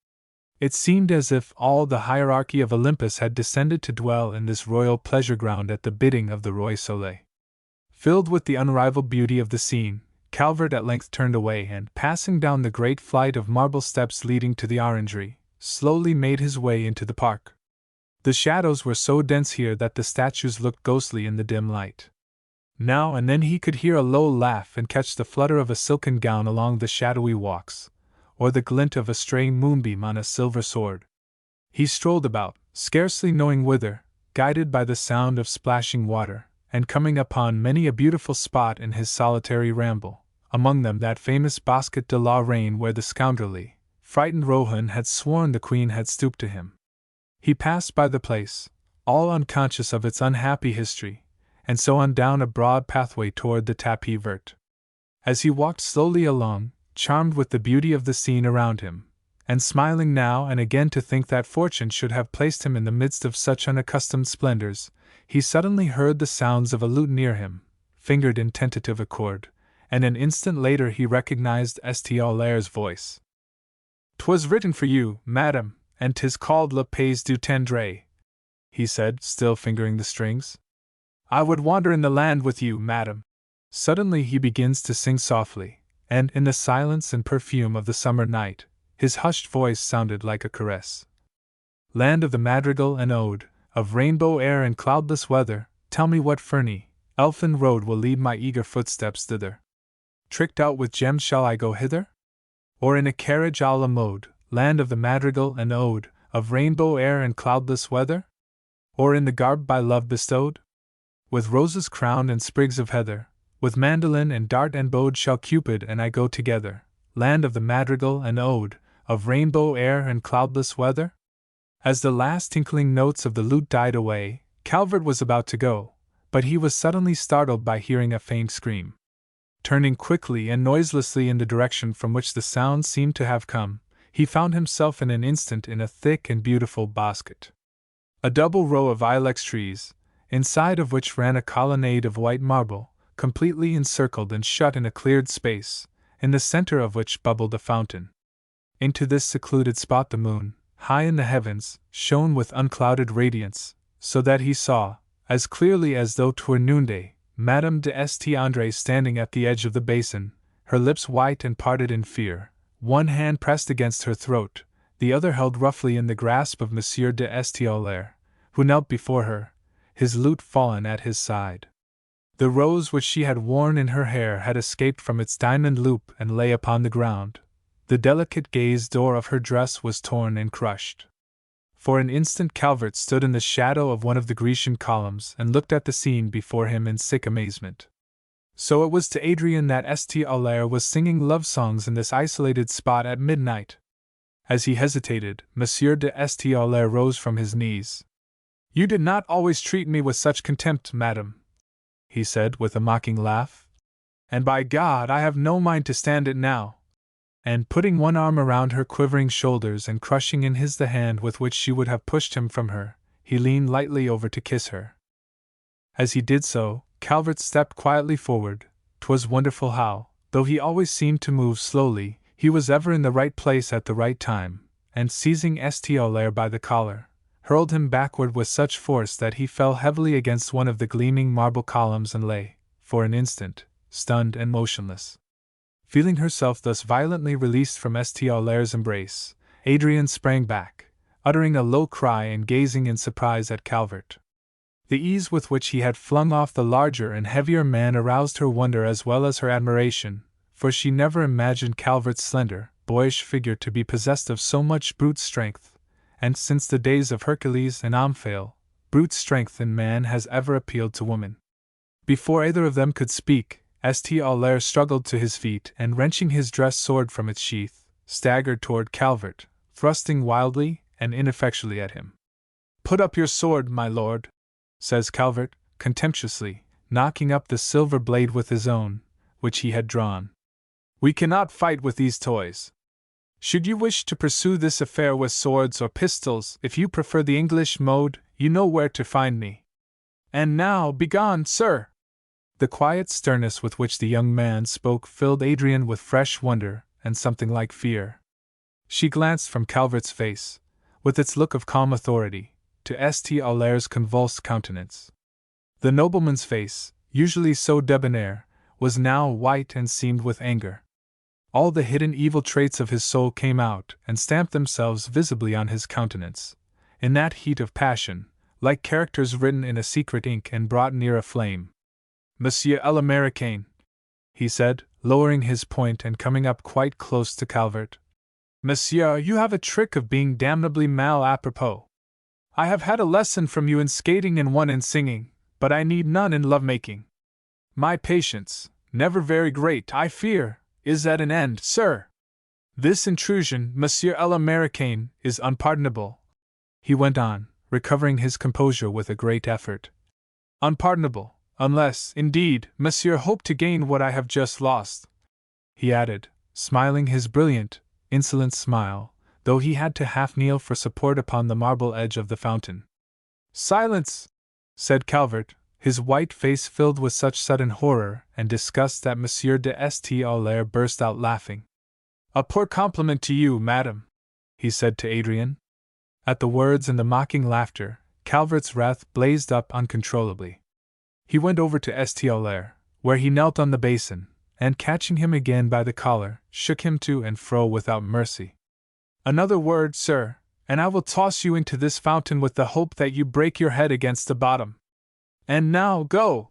S2: It seemed as if all the hierarchy of Olympus had descended to dwell in this royal pleasure ground at the bidding of the Roi Soleil. Filled with the unrivaled beauty of the scene, Calvert at length turned away and, passing down the great flight of marble steps leading to the orangery, slowly made his way into the park. The shadows were so dense here that the statues looked ghostly in the dim light. Now and then he could hear a low laugh and catch the flutter of a silken gown along the shadowy walks, or the glint of a straying moonbeam on a silver sword. He strolled about, scarcely knowing whither, guided by the sound of splashing water, and coming upon many a beautiful spot in his solitary ramble, among them that famous Bosquet de la Reine where the scoundrelly, frightened Rohan had sworn the queen had stooped to him. He passed by the place, all unconscious of its unhappy history, and so on down a broad pathway toward the tapis vert. As he walked slowly along, charmed with the beauty of the scene around him, and smiling now and again to think that fortune should have placed him in the midst of such unaccustomed splendors, he suddenly heard the sounds of a lute near him, fingered in tentative accord, and an instant later he recognized St. Aulair's voice. "'Twas written for you, madam, and 'tis called Le Pays du Tendre," he said, still fingering the strings. "I would wander in the land with you, madam." Suddenly he begins to sing softly, and in the silence and perfume of the summer night, his hushed voice sounded like a caress. "Land of the madrigal and ode, of rainbow air and cloudless weather, tell me what ferny, elfin road will lead my eager footsteps thither. Tricked out with gems shall I go hither? Or in a carriage a la mode, land of the madrigal and ode, of rainbow air and cloudless weather? Or in the garb by love bestowed? With roses crowned and sprigs of heather, with mandolin and dart and bowed shall Cupid and I go together, land of the madrigal and ode, of rainbow air and cloudless weather?" As the last tinkling notes of the lute died away, Calvert was about to go, but he was suddenly startled by hearing a faint scream. Turning quickly and noiselessly in the direction from which the sound seemed to have come, he found himself in an instant in a thick and beautiful bosquet. A double row of ilex trees, inside of which ran a colonnade of white marble, completely encircled and shut in a cleared space, in the center of which bubbled a fountain. Into this secluded spot the moon, high in the heavens, shone with unclouded radiance, so that he saw, as clearly as though 'twere noonday, Madame de St. André standing at the edge of the basin, her lips white and parted in fear, one hand pressed against her throat, the other held roughly in the grasp of Monsieur de St. Aulair, who knelt before her, his lute fallen at his side. The rose which she had worn in her hair had escaped from its diamond loop and lay upon the ground. The delicate gaze door of her dress was torn and crushed. For an instant Calvert stood in the shadow of one of the Grecian columns and looked at the scene before him in sick amazement. So it was to Adrian that St. Aulair was singing love songs in this isolated spot at midnight. As he hesitated, Monsieur de St. Aulair rose from his knees. "You did not always treat me with such contempt, madam," he said with a mocking laugh. "And by God, I have no mind to stand it now." and putting one arm around her quivering shoulders and crushing in his the hand with which she would have pushed him from her, he leaned lightly over to kiss her. As he did so, Calvert stepped quietly forward. 'Twas wonderful how, though he always seemed to move slowly, he was ever in the right place at the right time, and seizing St. Aulaire by the collar, hurled him backward with such force that he fell heavily against one of the gleaming marble columns and lay, for an instant, stunned and motionless. Feeling herself thus violently released from St. Aulaire's embrace, Adrienne sprang back, uttering a low cry and gazing in surprise at Calvert. The ease with which he had flung off the larger and heavier man aroused her wonder as well as her admiration, for she never imagined Calvert's slender, boyish figure to be possessed of so much brute strength, and since the days of Hercules and Omphale, brute strength in man has ever appealed to woman. Before either of them could speak, St. Aulaire struggled to his feet and, wrenching his dress sword from its sheath, staggered toward Calvert, thrusting wildly and ineffectually at him. "Put up your sword, my lord," says Calvert, contemptuously, knocking up the silver blade with his own, which he had drawn. "We cannot fight with these toys. Should you wish to pursue this affair with swords or pistols, if you prefer the English mode, you know where to find me. And now, begone, sir!" The quiet sternness with which the young man spoke filled Adrienne with fresh wonder and something like fear. She glanced from Calvert's face, with its look of calm authority, to St. Aulaire's convulsed countenance. The nobleman's face, usually so debonair, was now white and seamed with anger. All the hidden evil traits of his soul came out and stamped themselves visibly on his countenance, in that heat of passion, like characters written in a secret ink and brought near a flame. "Monsieur l'Américain," he said, lowering his point and coming up quite close to Calvert. "Monsieur, you have a trick of being damnably mal apropos. I have had a lesson from you in skating and one in singing, but I need none in love-making. My patience, never very great, I fear, is at an end, sir. This intrusion, Monsieur l'Américain, is unpardonable," he went on, recovering his composure with a great effort. "Unpardonable, unless, indeed, Monsieur hoped to gain what I have just lost," he added, smiling his brilliant, insolent smile, though he had to half kneel for support upon the marble edge of the fountain. "Silence!" said Calvert, his white face filled with such sudden horror and disgust that Monsieur de St. Aulaire burst out laughing. "A poor compliment to you, madam," he said to Adrienne. At the words and the mocking laughter, Calvert's wrath blazed up uncontrollably. He went over to St. Aulaire, where he knelt on the basin, and catching him again by the collar, shook him to and fro without mercy. "Another word, sir, and I will toss you into this fountain with the hope that you break your head against the bottom. And now, go!"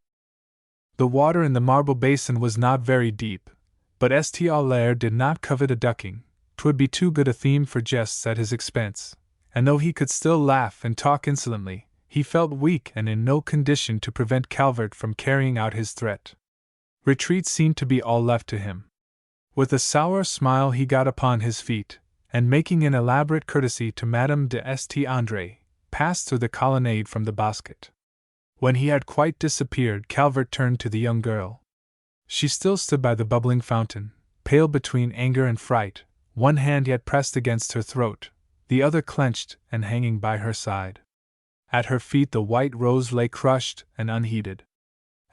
S2: The water in the marble basin was not very deep, but St. Aulaire did not covet a ducking. 'Twould be too good a theme for jests at his expense, and though he could still laugh and talk insolently, he felt weak and in no condition to prevent Calvert from carrying out his threat. Retreat seemed to be all left to him. With a sour smile he got upon his feet, and making an elaborate courtesy to Madame de St. André, passed through the colonnade from the basket. When he had quite disappeared, Calvert turned to the young girl. She still stood by the bubbling fountain, pale between anger and fright, one hand yet pressed against her throat, the other clenched and hanging by her side. At her feet the white rose lay crushed and unheeded.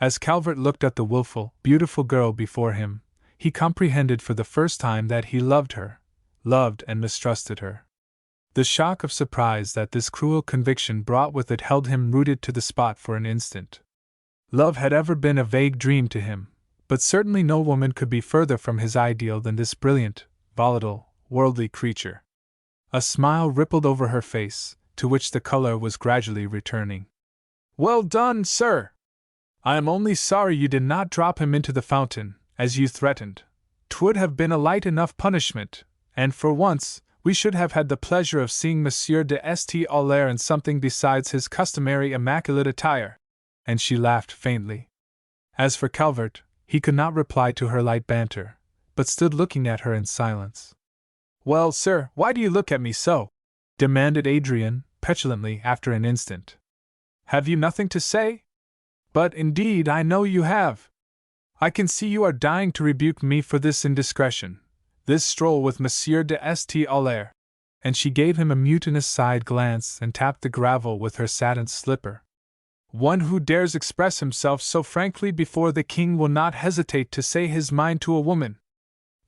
S2: As Calvert looked at the wilful, beautiful girl before him, he comprehended for the first time that he loved her, loved and mistrusted her. The shock of surprise that this cruel conviction brought with it held him rooted to the spot for an instant. Love had ever been a vague dream to him, but certainly no woman could be further from his ideal than this brilliant, volatile, worldly creature. A smile rippled over her face, to which the color was gradually returning. "Well done, sir! I am only sorry you did not drop him into the fountain, as you threatened. 'Twould have been a light enough punishment, and for once, we should have had the pleasure of seeing Monsieur de St. Aulaire in something besides his customary immaculate attire." And she laughed faintly. As for Calvert, he could not reply to her light banter, but stood looking at her in silence. "Well, sir, why do you look at me so?" demanded Adrienne, petulantly, after an instant. "Have you nothing to say? But, indeed, I know you have. I can see you are dying to rebuke me for this indiscretion. this stroll with Monsieur de Staël, and she gave him a mutinous side glance and tapped the gravel with her satin slipper. One who dares express himself so frankly before the king will not hesitate to say his mind to a woman.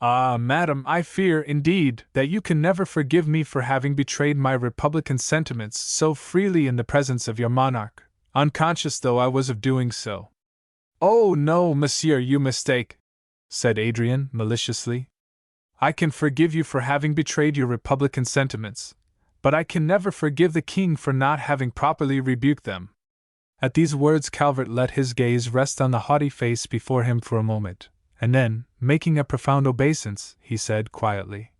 S2: Ah, madam, I fear, indeed, that you can never forgive me for having betrayed my republican sentiments so freely in the presence of your monarch, unconscious though I was of doing so. Oh, no, monsieur, you mistake, said Adrian maliciously. I can forgive you for having betrayed your republican sentiments, but I can never forgive the king for not having properly rebuked them. At these words Calvert let his gaze rest on the haughty face before him for a moment, and then, making a profound obeisance, he said quietly,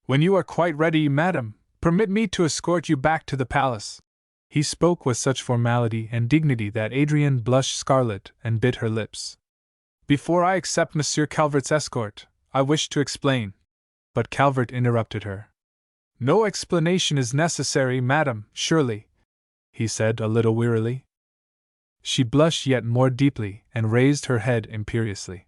S2: "When you are quite ready, madam, permit me to escort you back to the palace." He spoke with such formality and dignity that Adrian blushed scarlet and bit her lips. "Before I accept Monsieur Calvert's escort, I wish to explain." But Calvert interrupted her. "No explanation is necessary, madam, surely," he said a little wearily. She blushed yet more deeply and raised her head imperiously.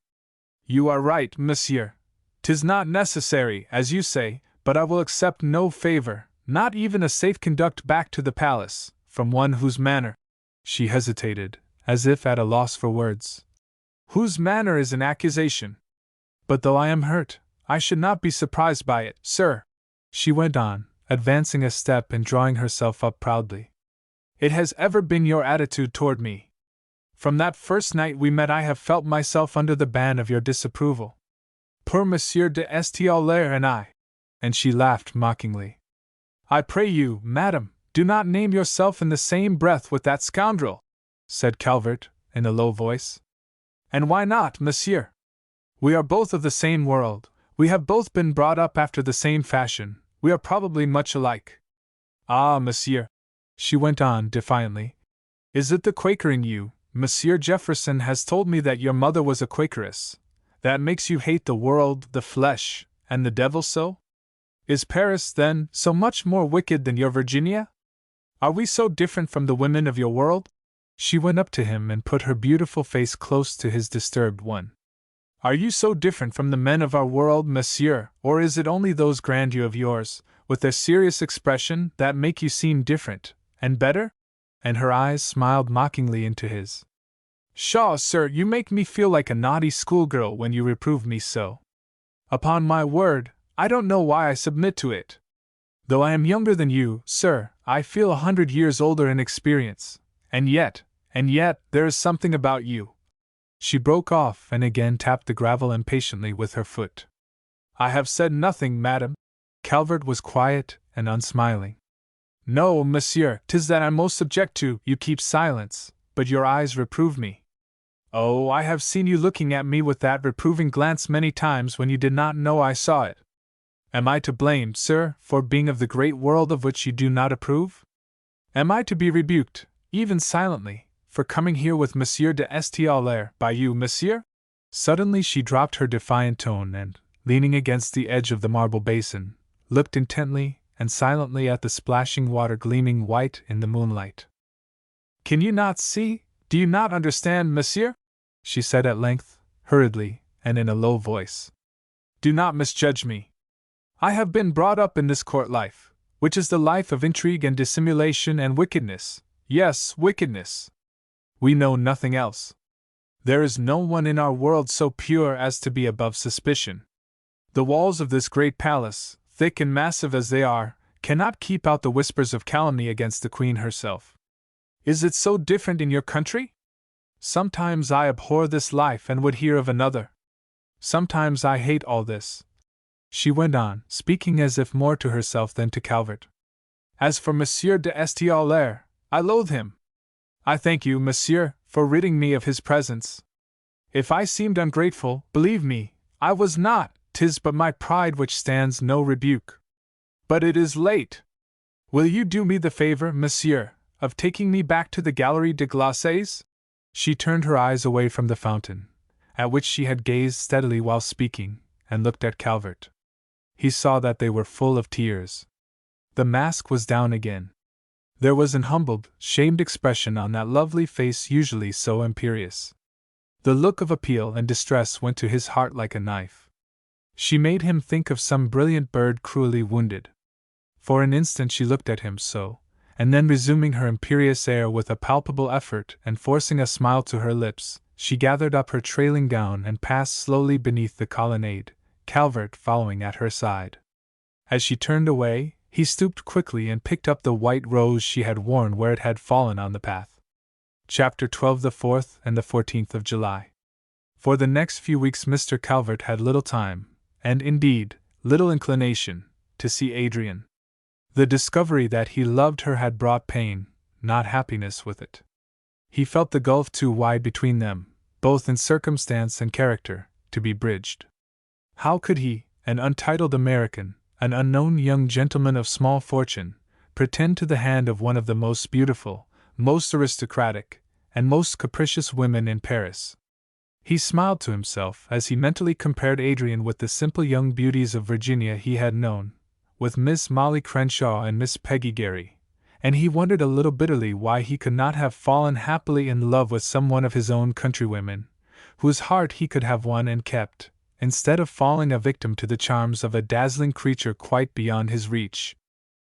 S2: "You are right, monsieur. 'Tis not necessary, as you say, but I will accept no favor, not even a safe conduct back to the palace, from one whose manner—" She hesitated, as if at a loss for words. "Whose manner is an accusation. But though I am hurt, I should not be surprised by it, sir," she went on, advancing a step and drawing herself up proudly. "It has ever been your attitude toward me. From that first night we met I have felt myself under the ban of your disapproval. Poor Monsieur de Staël and I," and she laughed mockingly. "I pray you, madam, do not name yourself in the same breath with that scoundrel," said Calvert, in a low voice. "And why not, monsieur? We are both of the same world, we have both been brought up after the same fashion, we are probably much alike. Ah, monsieur," she went on defiantly, "is it the Quaker in you? Monsieur Jefferson has told me that your mother was a Quakeress. That makes you hate the world, the flesh, and the devil so? Is Paris, then, so much more wicked than your Virginia? Are we so different from the women of your world?" She went up to him and put her beautiful face close to his disturbed one. "Are you so different from the men of our world, monsieur, or is it only those grandeur of yours, with their serious expression, that make you seem different, and better?" And her eyes smiled mockingly into his. "Pshaw, sir, you make me feel like a naughty schoolgirl when you reprove me so. Upon my word, I don't know why I submit to it. Though I am younger than you, sir, I feel 100 years older in experience, and yet, there is something about you—" She broke off and again tapped the gravel impatiently with her foot. "I have said nothing, madam." Calvert was quiet and unsmiling. "No, monsieur, 'tis that I most object to. You keep silence, but your eyes reprove me. Oh, I have seen you looking at me with that reproving glance many times when you did not know I saw it. Am I to blame, sir, for being of the great world of which you do not approve? Am I to be rebuked, even silently, for coming here with Monsieur de Staël by you, monsieur?" Suddenly she dropped her defiant tone and, leaning against the edge of the marble basin, looked intently and silently at the splashing water gleaming white in the moonlight. "Can you not see? Do you not understand, monsieur?" she said at length, hurriedly, and in a low voice. "Do not misjudge me. I have been brought up in this court life, which is the life of intrigue and dissimulation and wickedness. Yes, wickedness. We know nothing else. There is no one in our world so pure as to be above suspicion. The walls of this great palace, thick and massive as they are, cannot keep out the whispers of calumny against the Queen herself. Is it so different in your country? Sometimes I abhor this life and would hear of another. Sometimes I hate all this," she went on, speaking as if more to herself than to Calvert. "As for Monsieur de Staël, I loathe him. I thank you, monsieur, for ridding me of his presence. If I seemed ungrateful, believe me, I was not. 'Tis but my pride which stands no rebuke. But it is late. Will you do me the favor, monsieur, of taking me back to the Galerie de Glaces?" She turned her eyes away from the fountain, at which she had gazed steadily while speaking, and looked at Calvert. He saw that they were full of tears. The mask was down again. There was an humbled, shamed expression on that lovely face usually so imperious. The look of appeal and distress went to his heart like a knife. She made him think of some brilliant bird cruelly wounded. For an instant she looked at him so, and then resuming her imperious air with a palpable effort and forcing a smile to her lips, she gathered up her trailing gown and passed slowly beneath the colonnade, Calvert following at her side. As she turned away, he stooped quickly and picked up the white rose she had worn where it had fallen on the path. Chapter 12. The 4th and the 14th of July. For the next few weeks Mr. Calvert had little time, and indeed, little inclination, to see Adrian. The discovery that he loved her had brought pain, not happiness, with it. He felt the gulf too wide between them, both in circumstance and character, to be bridged. How could he, an untitled American, an unknown young gentleman of small fortune, pretend to the hand of one of the most beautiful, most aristocratic, and most capricious women in Paris? He smiled to himself as he mentally compared Adrian with the simple young beauties of Virginia he had known, with Miss Molly Crenshaw and Miss Peggy Gary, and he wondered a little bitterly why he could not have fallen happily in love with some one of his own countrywomen, whose heart he could have won and kept, instead of falling a victim to the charms of a dazzling creature quite beyond his reach.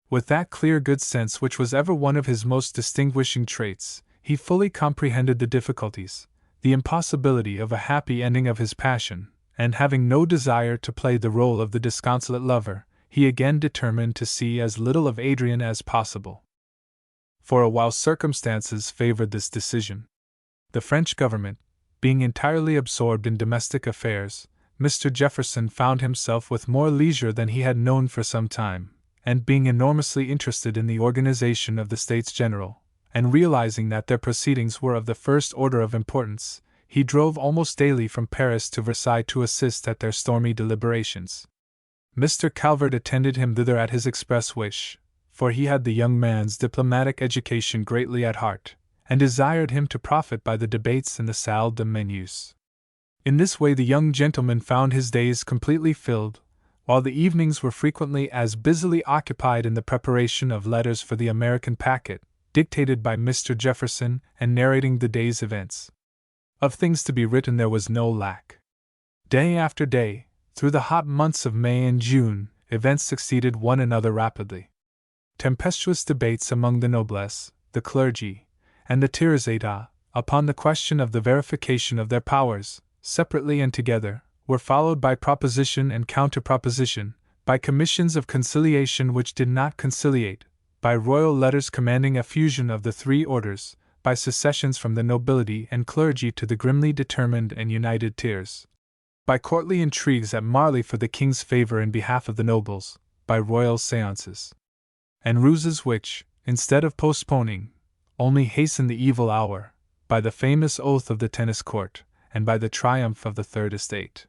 S2: With that clear good sense which was ever one of his most distinguishing traits, he fully comprehended the difficulties, the impossibility of a happy ending of his passion, and having no desire to play the role of the disconsolate lover, he again determined to see as little of Adrian as possible. For a while circumstances favored this decision. The French government, being entirely absorbed in domestic affairs, Mr. Jefferson found himself with more leisure than he had known for some time, and being enormously interested in the organization of the States General, and realizing that their proceedings were of the first order of importance, he drove almost daily from Paris to Versailles to assist at their stormy deliberations. Mr. Calvert attended him thither at his express wish, for he had the young man's diplomatic education greatly at heart, and desired him to profit by the debates in the salle de menus. In this way the young gentleman found his days completely filled, while the evenings were frequently as busily occupied in the preparation of letters for the American packet, dictated by Mr. Jefferson and narrating the day's events. Of things to be written there was no lack. Day after day, through the hot months of May and June, events succeeded one another rapidly. Tempestuous debates among the noblesse, the clergy, and the tiers état, upon the question of the verification of their powers, separately and together, were followed by proposition and counter-proposition, by commissions of conciliation which did not conciliate, by royal letters commanding a fusion of the three orders, by secessions from the nobility and clergy to the grimly determined and united tiers, by courtly intrigues at Marly for the king's favor in behalf of the nobles, by royal séances, and ruses which, instead of postponing, only hasten the evil hour, by the famous oath of the tennis court, and by the triumph of the Third Estate.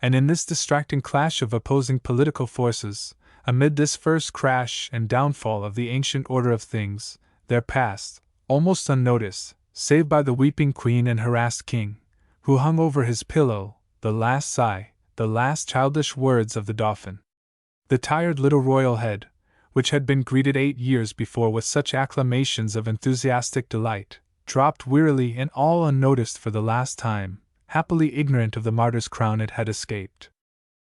S2: And in this distracting clash of opposing political forces, amid this first crash and downfall of the ancient order of things, there passed, almost unnoticed, save by the weeping queen and harassed king, who hung over his pillow, the last sigh, the last childish words of the Dauphin. The tired little royal head, which had been greeted 8 years before with such acclamations of enthusiastic delight, dropped wearily and all unnoticed for the last time, happily ignorant of the martyr's crown it had escaped.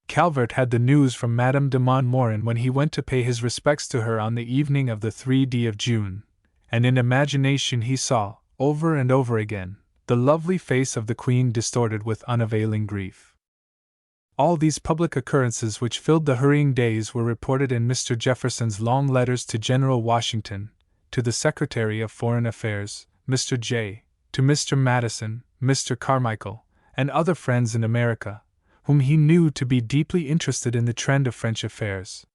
S2: Calvert had the news from Madame de Montmorin when he went to pay his respects to her on the evening of the 3d of June, and in imagination he saw, over and over again, the lovely face of the Queen distorted with unavailing grief. All these public occurrences which filled the hurrying days were reported in Mr. Jefferson's long letters to General Washington, to the Secretary of Foreign Affairs, Mr. J., to Mr. Madison, Mr. Carmichael, and other friends in America, whom he knew to be deeply interested in the trend of French affairs.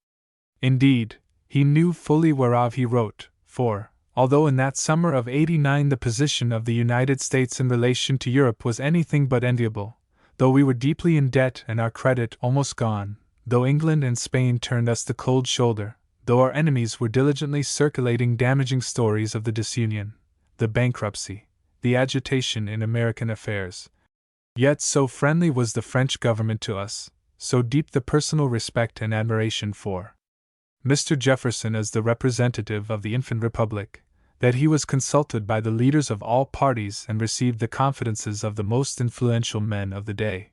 S2: Indeed, he knew fully whereof he wrote, for, although in that summer of '89 the position of the United States in relation to Europe was anything but enviable, though we were deeply in debt and our credit almost gone, though England and Spain turned us the cold shoulder, though our enemies were diligently circulating damaging stories of the disunion, the bankruptcy, the agitation in American affairs, yet so friendly was the French government to us, so deep the personal respect and admiration for Mr. Jefferson as the representative of the infant republic, that he was consulted by the leaders of all parties and received the confidences of the most influential men of the day.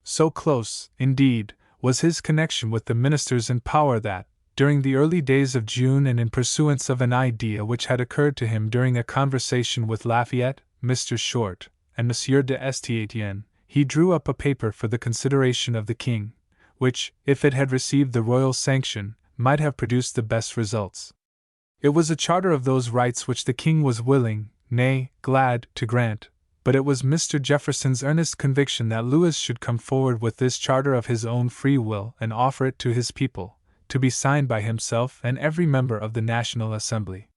S2: So close, indeed, was his connection with the ministers in power that, during the early days of June and in pursuance of an idea which had occurred to him during a conversation with Lafayette, Mr. Short, and Monsieur de Estienne, he drew up a paper for the consideration of the king, which, if it had received the royal sanction, might have produced the best results. It was a charter of those rights which the king was willing, nay, glad, to grant, but it was Mr. Jefferson's earnest conviction that Louis should come forward with this charter of his own free will and offer it to his people, to be signed by himself and every member of the National Assembly.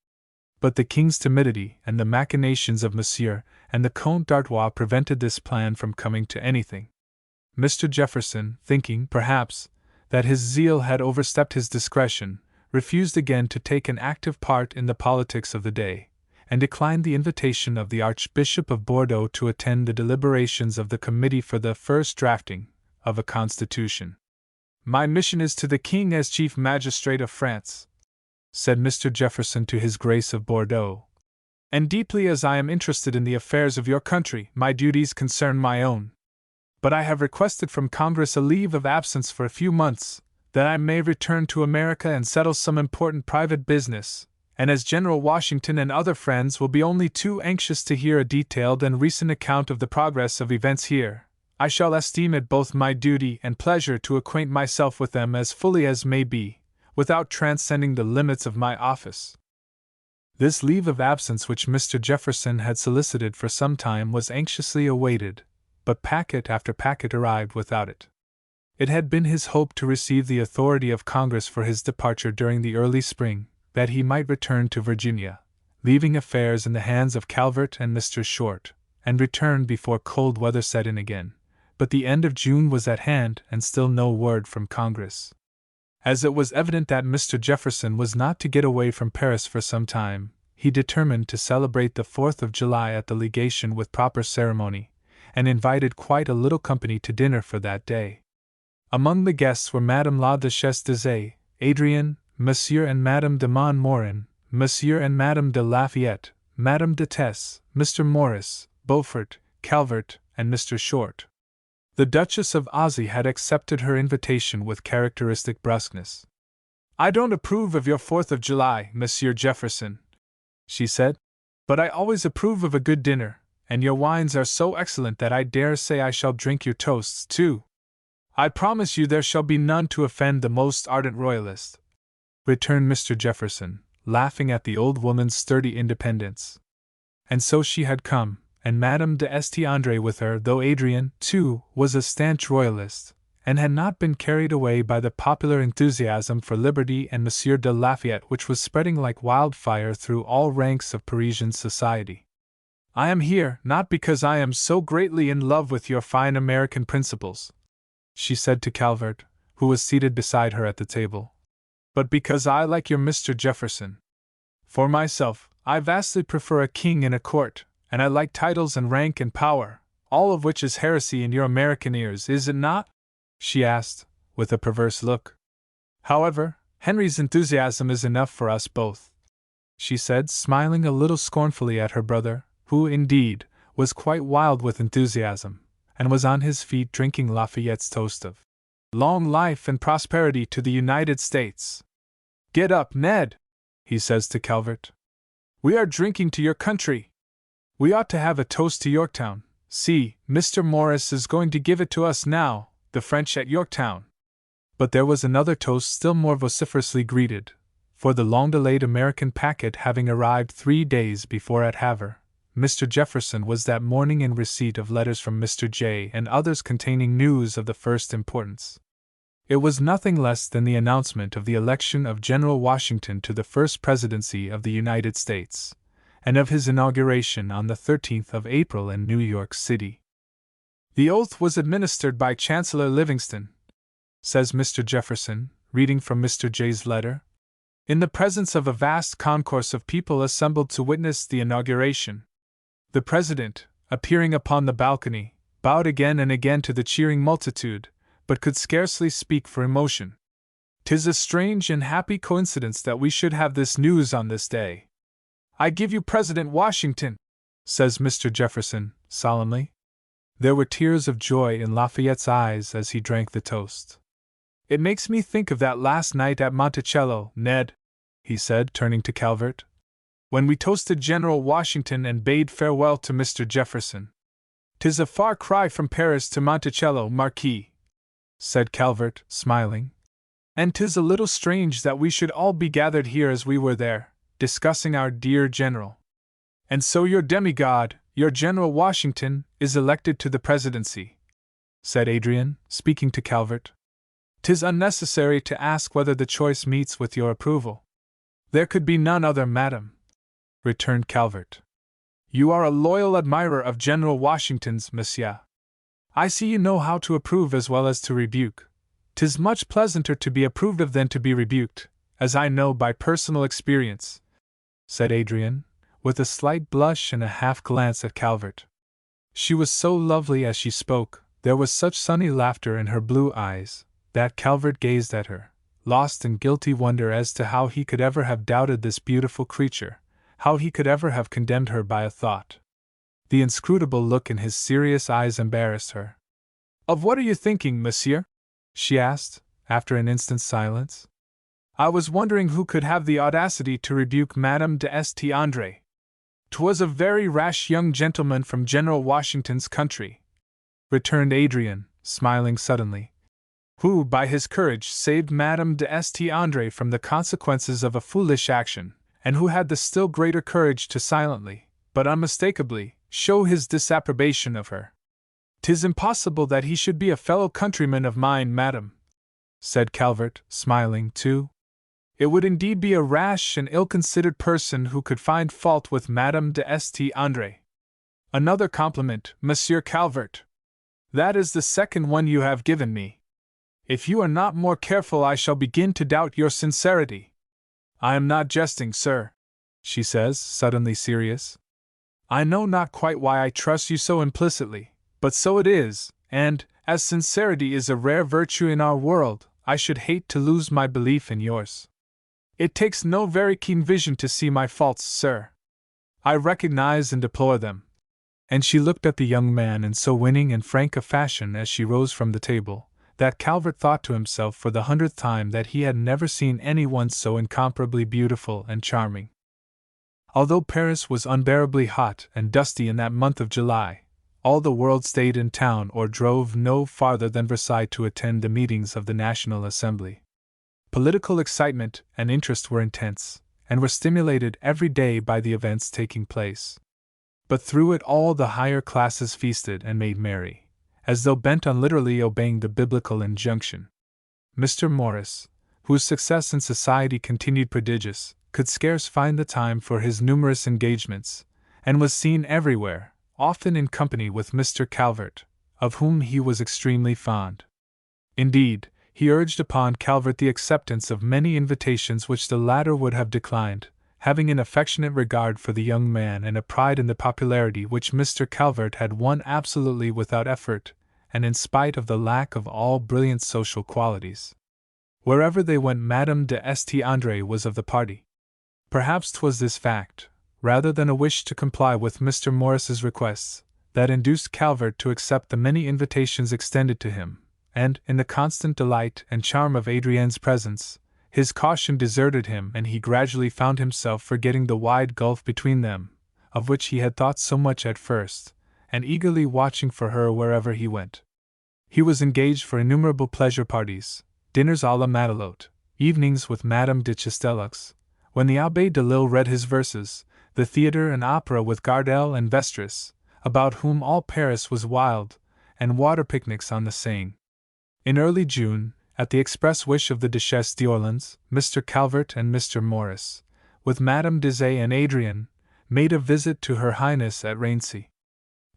S2: But the king's timidity and the machinations of Monsieur and the Comte d'Artois prevented this plan from coming to anything. Mr. Jefferson, thinking, perhaps, that his zeal had overstepped his discretion, refused again to take an active part in the politics of the day, and declined the invitation of the Archbishop of Bordeaux to attend the deliberations of the committee for the first drafting of a constitution. "My mission is to the king as chief magistrate of France," said Mr. Jefferson to his Grace of Bordeaux, "and deeply as I am interested in the affairs of your country, my duties concern my own. But I have requested from Congress a leave of absence for a few months, that I may return to America and settle some important private business, and as General Washington and other friends will be only too anxious to hear a detailed and recent account of the progress of events here, I shall esteem it both my duty and pleasure to acquaint myself with them as fully as may be, without transcending the limits of my office." This leave of absence which Mr. Jefferson had solicited for some time was anxiously awaited, but packet after packet arrived without it. It had been his hope to receive the authority of Congress for his departure during the early spring, that he might return to Virginia, leaving affairs in the hands of Calvert and Mr. Short, and return before cold weather set in again. But the end of June was at hand and still no word from Congress. As it was evident that Mr. Jefferson was not to get away from Paris for some time, he determined to celebrate the 4th of July at the legation with proper ceremony, and invited quite a little company to dinner for that day. Among the guests were Madame la Duchesse d'Aze, Adrien, Monsieur and Madame de Montmorin, Monsieur and Madame de Lafayette, Madame de Tesse, Mr. Morris, Beaufort, Calvert, and Mr. Short. The Duchess of Ozzy had accepted her invitation with characteristic brusqueness. "I don't approve of your 4th of July, Monsieur Jefferson," she said, "but I always approve of a good dinner, and your wines are so excellent that I dare say I shall drink your toasts, too. I promise you there shall be none to offend the most ardent royalist," returned Mr. Jefferson, laughing at the old woman's sturdy independence. And so she had come, and Madame de Estienne with her, though Adrien, too, was a stanch royalist, and had not been carried away by the popular enthusiasm for liberty and Monsieur de Lafayette which was spreading like wildfire through all ranks of Parisian society. "I am here, not because I am so greatly in love with your fine American principles," she said to Calvert, who was seated beside her at the table, "but because I like your Mr. Jefferson. For myself, I vastly prefer a king and a court, and I like titles and rank and power, all of which is heresy in your American ears, is it not?" she asked, with a perverse look. "However, Henry's enthusiasm is enough for us both," she said, smiling a little scornfully at her brother, who, indeed, was quite wild with enthusiasm, and was on his feet drinking Lafayette's toast of "Long life and prosperity to the United States." "Get up, Ned," he says to Calvert. "We are drinking to your country. We ought to have a toast to Yorktown. See, Mr. Morris is going to give it to us now, the French at Yorktown." But there was another toast still more vociferously greeted, for the long-delayed American packet having arrived 3 days before at Havre, Mr. Jefferson was that morning in receipt of letters from Mr. J. and others containing news of the first importance. It was nothing less than the announcement of the election of General Washington to the first presidency of the United States, and of his inauguration on the 13th of April in New York City. "The oath was administered by Chancellor Livingston," says Mr. Jefferson, reading from Mr. J.'s letter, "in the presence of a vast concourse of people assembled to witness the inauguration. The President, appearing upon the balcony, bowed again and again to the cheering multitude, but could scarcely speak for emotion. 'Tis a strange and happy coincidence that we should have this news on this day. I give you President Washington," says Mr. Jefferson, solemnly. There were tears of joy in Lafayette's eyes as he drank the toast. "It makes me think of that last night at Monticello, Ned," he said, turning to Calvert, "when we toasted General Washington and bade farewell to Mr. Jefferson." "'Tis a far cry from Paris to Monticello, Marquis," said Calvert, smiling. "And 'tis a little strange that we should all be gathered here as we were there, discussing our dear general. And so your demigod, your General Washington, is elected to the presidency," said Adrian, speaking to Calvert. "'Tis unnecessary to ask whether the choice meets with your approval." "There could be none other, madam," returned Calvert. "You are a loyal admirer of General Washington's, monsieur. I see you know how to approve as well as to rebuke. 'Tis much pleasanter to be approved of than to be rebuked, as I know by personal experience," said Adrian, with a slight blush and a half glance at Calvert. She was so lovely as she spoke, there was such sunny laughter in her blue eyes, that Calvert gazed at her, lost in guilty wonder as to how he could ever have doubted this beautiful creature, how he could ever have condemned her by a thought. The inscrutable look in his serious eyes embarrassed her. "Of what are you thinking, monsieur?" she asked, after an instant's silence. "I was wondering who could have the audacity to rebuke Madame de St. Andre. 'Twas a very rash young gentleman from General Washington's country," returned Adrian, smiling suddenly, "who by his courage saved Madame de St. Andre from the consequences of a foolish action, and who had the still greater courage to silently, but unmistakably, show his disapprobation of her." "'Tis impossible that he should be a fellow countryman of mine, madam," said Calvert, smiling too. "It would indeed be a rash and ill-considered person who could find fault with Madame de St. Andre." "Another compliment, Monsieur Calvert. That is the second one you have given me. If you are not more careful, I shall begin to doubt your sincerity." "I am not jesting, sir," she says, suddenly serious. "I know not quite why I trust you so implicitly, but so it is, and, as sincerity is a rare virtue in our world, I should hate to lose my belief in yours. It takes no very keen vision to see my faults, sir. I recognize and deplore them." And she looked at the young man in so winning and frank a fashion as she rose from the table, that Calvert thought to himself for the 100th time that he had never seen anyone so incomparably beautiful and charming. Although Paris was unbearably hot and dusty in that month of July, all the world stayed in town or drove no farther than Versailles to attend the meetings of the National Assembly. Political excitement and interest were intense, and were stimulated every day by the events taking place. But through it all the higher classes feasted and made merry, as though bent on literally obeying the biblical injunction. Mr. Morris, whose success in society continued prodigious, could scarce find the time for his numerous engagements, and was seen everywhere, often in company with Mr. Calvert, of whom he was extremely fond. Indeed, he urged upon Calvert the acceptance of many invitations which the latter would have declined, having an affectionate regard for the young man and a pride in the popularity which Mr. Calvert had won absolutely without effort, and in spite of the lack of all brilliant social qualities. Wherever they went, Madame de St. Andre was of the party. Perhaps 'twas this fact, rather than a wish to comply with Mr. Morris's requests, that induced Calvert to accept the many invitations extended to him, and, in the constant delight and charm of Adrienne's presence, his caution deserted him and he gradually found himself forgetting the wide gulf between them, of which he had thought so much at first, and eagerly watching for her wherever he went. He was engaged for innumerable pleasure parties, dinners à la Matelote, evenings with Madame de Chastellux, when the Abbe de Lille read his verses, the theatre and opera with Gardel and Vestris, about whom all Paris was wild, and water picnics on the Seine. In early June, at the express wish of the Duchesse d'Orleans, Mr. Calvert and Mr. Morris, with Madame Deshayes and Adrian, made a visit to Her Highness at Raincy.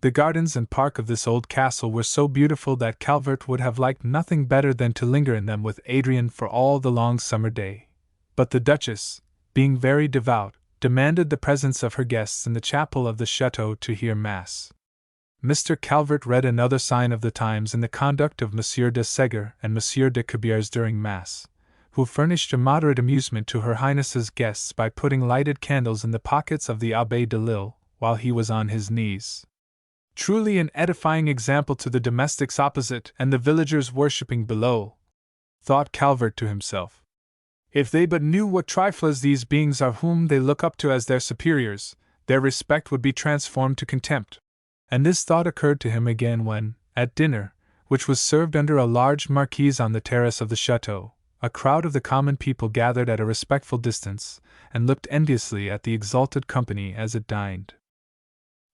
S2: The gardens and park of this old castle were so beautiful that Calvert would have liked nothing better than to linger in them with Adrian for all the long summer day. But the Duchess, being very devout, demanded the presence of her guests in the chapel of the chateau to hear Mass. Mr. Calvert read another sign of the times in the conduct of Monsieur de Ségur and Monsieur de Cabiers during Mass, who furnished immoderate amusement to Her Highness's guests by putting lighted candles in the pockets of the Abbe de Lille while he was on his knees. Truly an edifying example to the domestics opposite and the villagers worshipping below, thought Calvert to himself. If they but knew what triflers these beings are whom they look up to as their superiors, their respect would be transformed to contempt. And this thought occurred to him again when, at dinner, which was served under a large marquise on the terrace of the chateau, a crowd of the common people gathered at a respectful distance, and looked enviously at the exalted company as it dined.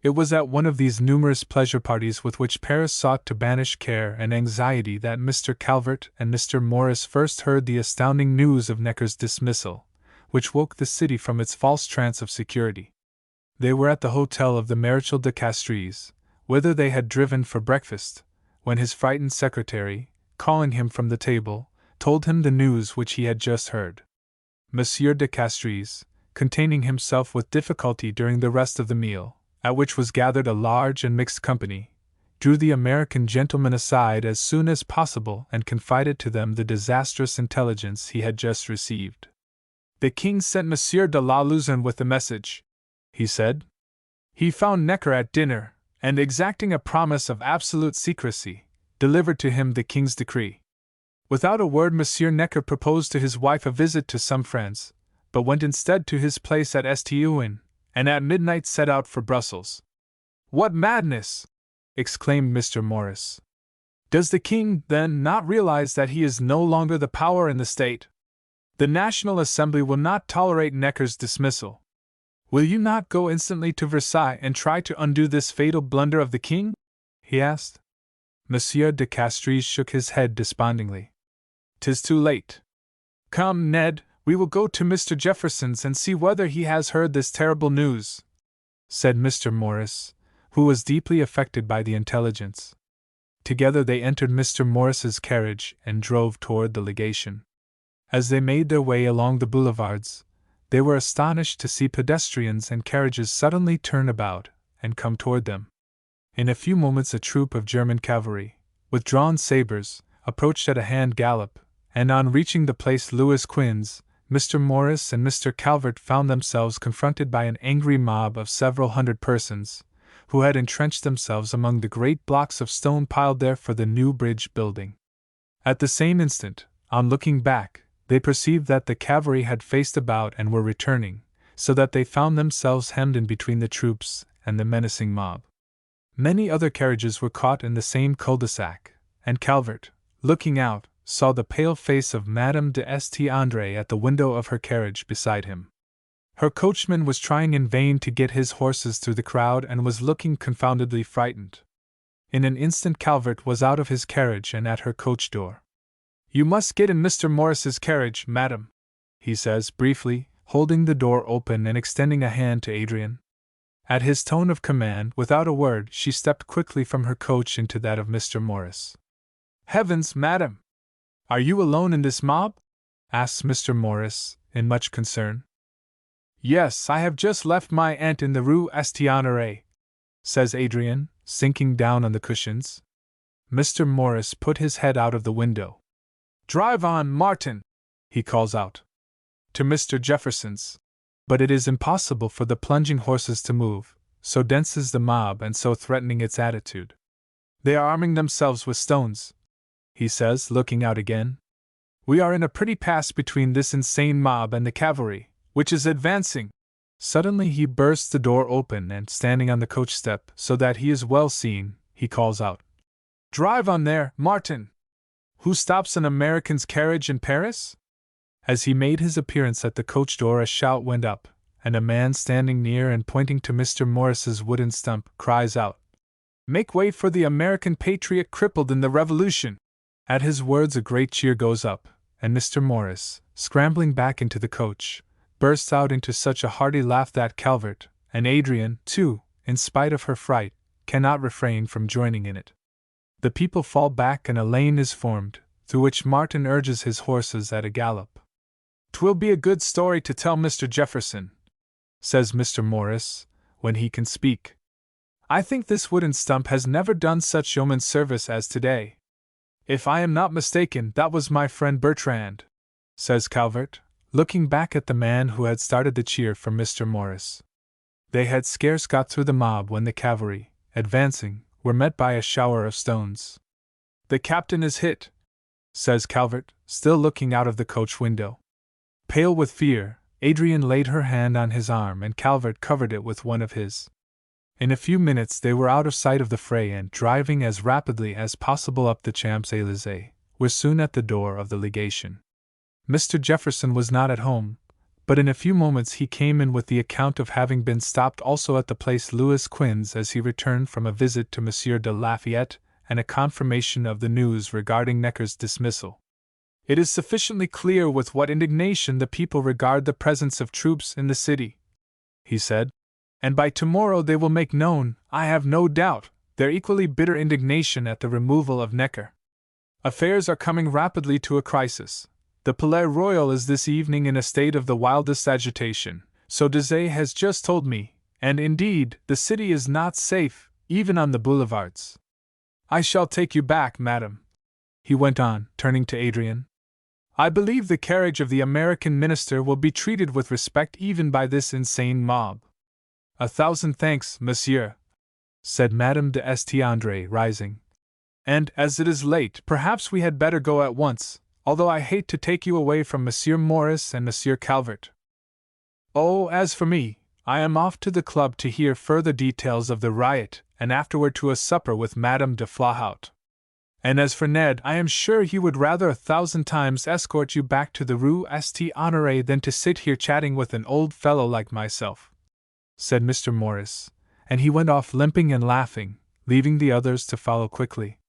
S2: It was at one of these numerous pleasure parties with which Paris sought to banish care and anxiety that Mr. Calvert and Mr. Morris first heard the astounding news of Necker's dismissal, which woke the city from its false trance of security. They were at the hotel of the Marechal de Castries, whither they had driven for breakfast, when his frightened secretary, calling him from the table, told him the news which he had just heard. Monsieur de Castries, containing himself with difficulty during the rest of the meal, at which was gathered a large and mixed company, drew the American gentlemen aside as soon as possible and confided to them the disastrous intelligence he had just received. "The king sent Monsieur de la Luzerne with the message," he said. "He found Necker at dinner, and exacting a promise of absolute secrecy, delivered to him the king's decree. Without a word, Monsieur Necker proposed to his wife a visit to some friends, but went instead to his place at Stuen, and at midnight set out for Brussels." "What madness!" exclaimed Mr. Morris. "Does the king, then, not realize that he is no longer the power in the state? The National Assembly will not tolerate Necker's dismissal. Will you not go instantly to Versailles and try to undo this fatal blunder of the king?" he asked. Monsieur de Castries shook his head despondingly. "'Tis too late. Come, Ned, we will go to Mr. Jefferson's and see whether he has heard this terrible news," said Mr. Morris, who was deeply affected by the intelligence. Together they entered Mr. Morris's carriage and drove toward the legation. As they made their way along the boulevards, they were astonished to see pedestrians and carriages suddenly turn about and come toward them. In a few moments a troop of German cavalry, with drawn sabers, approached at a hand gallop, and on reaching the place Louis Quinze, Mr. Morris and Mr. Calvert found themselves confronted by an angry mob of several hundred persons, who had entrenched themselves among the great blocks of stone piled there for the new bridge building. At the same instant, on looking back, they perceived that the cavalry had faced about and were returning, so that they found themselves hemmed in between the troops and the menacing mob. Many other carriages were caught in the same cul-de-sac, and Calvert, looking out, saw the pale face of Madame de St. André at the window of her carriage beside him. Her coachman was trying in vain to get his horses through the crowd and was looking confoundedly frightened. In an instant Calvert was out of his carriage and at her coach door. "You must get in Mr. Morris's carriage, madam," he says briefly, holding the door open and extending a hand to Adrian. At his tone of command, without a word, she stepped quickly from her coach into that of Mr. Morris. "Heavens, madam! Are you alone in this mob?" asks Mr. Morris, in much concern. "Yes, I have just left my aunt in the Rue St. Honoré," says Adrian, sinking down on the cushions. Mr. Morris put his head out of the window. "Drive on, Martin!" he calls out. "To Mr. Jefferson's." But it is impossible for the plunging horses to move, so dense is the mob and so threatening its attitude. "They are arming themselves with stones," he says, looking out again. "We are in a pretty pass between this insane mob and the cavalry, which is advancing." Suddenly he bursts the door open and, standing on the coach step so that he is well seen, he calls out, "Drive on there, Martin! Who stops an American's carriage in Paris?" As he made his appearance at the coach door a shout went up, and a man standing near and pointing to Mr. Morris's wooden stump cries out, "Make way for the American patriot crippled in the Revolution!" At his words a great cheer goes up, and Mr. Morris, scrambling back into the coach, bursts out into such a hearty laugh that Calvert, and Adrian, too, in spite of her fright, cannot refrain from joining in it. The people fall back and a lane is formed, through which Martin urges his horses at a gallop. "'Twill be a good story to tell Mr. Jefferson," says Mr. Morris, when he can speak. "I think this wooden stump has never done such yeoman's service as today." "If I am not mistaken, that was my friend Bertrand," says Calvert, looking back at the man who had started the cheer for Mr. Morris. They had scarce got through the mob when the cavalry, advancing, were met by a shower of stones. "The captain is hit," says Calvert, still looking out of the coach window. Pale with fear, Adrian laid her hand on his arm and Calvert covered it with one of his. In a few minutes they were out of sight of the fray and, driving as rapidly as possible up the Champs-Élysées, were soon at the door of the legation. Mr. Jefferson was not at home, but in a few moments he came in with the account of having been stopped also at the place Louis Quinze as he returned from a visit to Monsieur de Lafayette, and a confirmation of the news regarding Necker's dismissal. "It is sufficiently clear with what indignation the people regard the presence of troops in the city," he said, "and by tomorrow they will make known, I have no doubt, their equally bitter indignation at the removal of Necker. Affairs are coming rapidly to a crisis. The Palais Royal is this evening in a state of the wildest agitation, so Deshayes has just told me, and indeed, the city is not safe, even on the boulevards. I shall take you back, madam," he went on, turning to Adrian. "I believe the carriage of the American minister will be treated with respect even by this insane mob." "A thousand thanks, monsieur," said Madame de Estiandre, rising. "And, as it is late, perhaps we had better go at once, although I hate to take you away from Monsieur Morris and Monsieur Calvert. Oh, as for me, I am off to the club to hear further details of the riot, and afterward to a supper with Madame de Flahaut. And as for Ned, I am sure he would rather 1,000 times escort you back to the Rue St. Honoré than to sit here chatting with an old fellow like myself," said Mr. Morris, and he went off limping and laughing, leaving the others to follow quickly.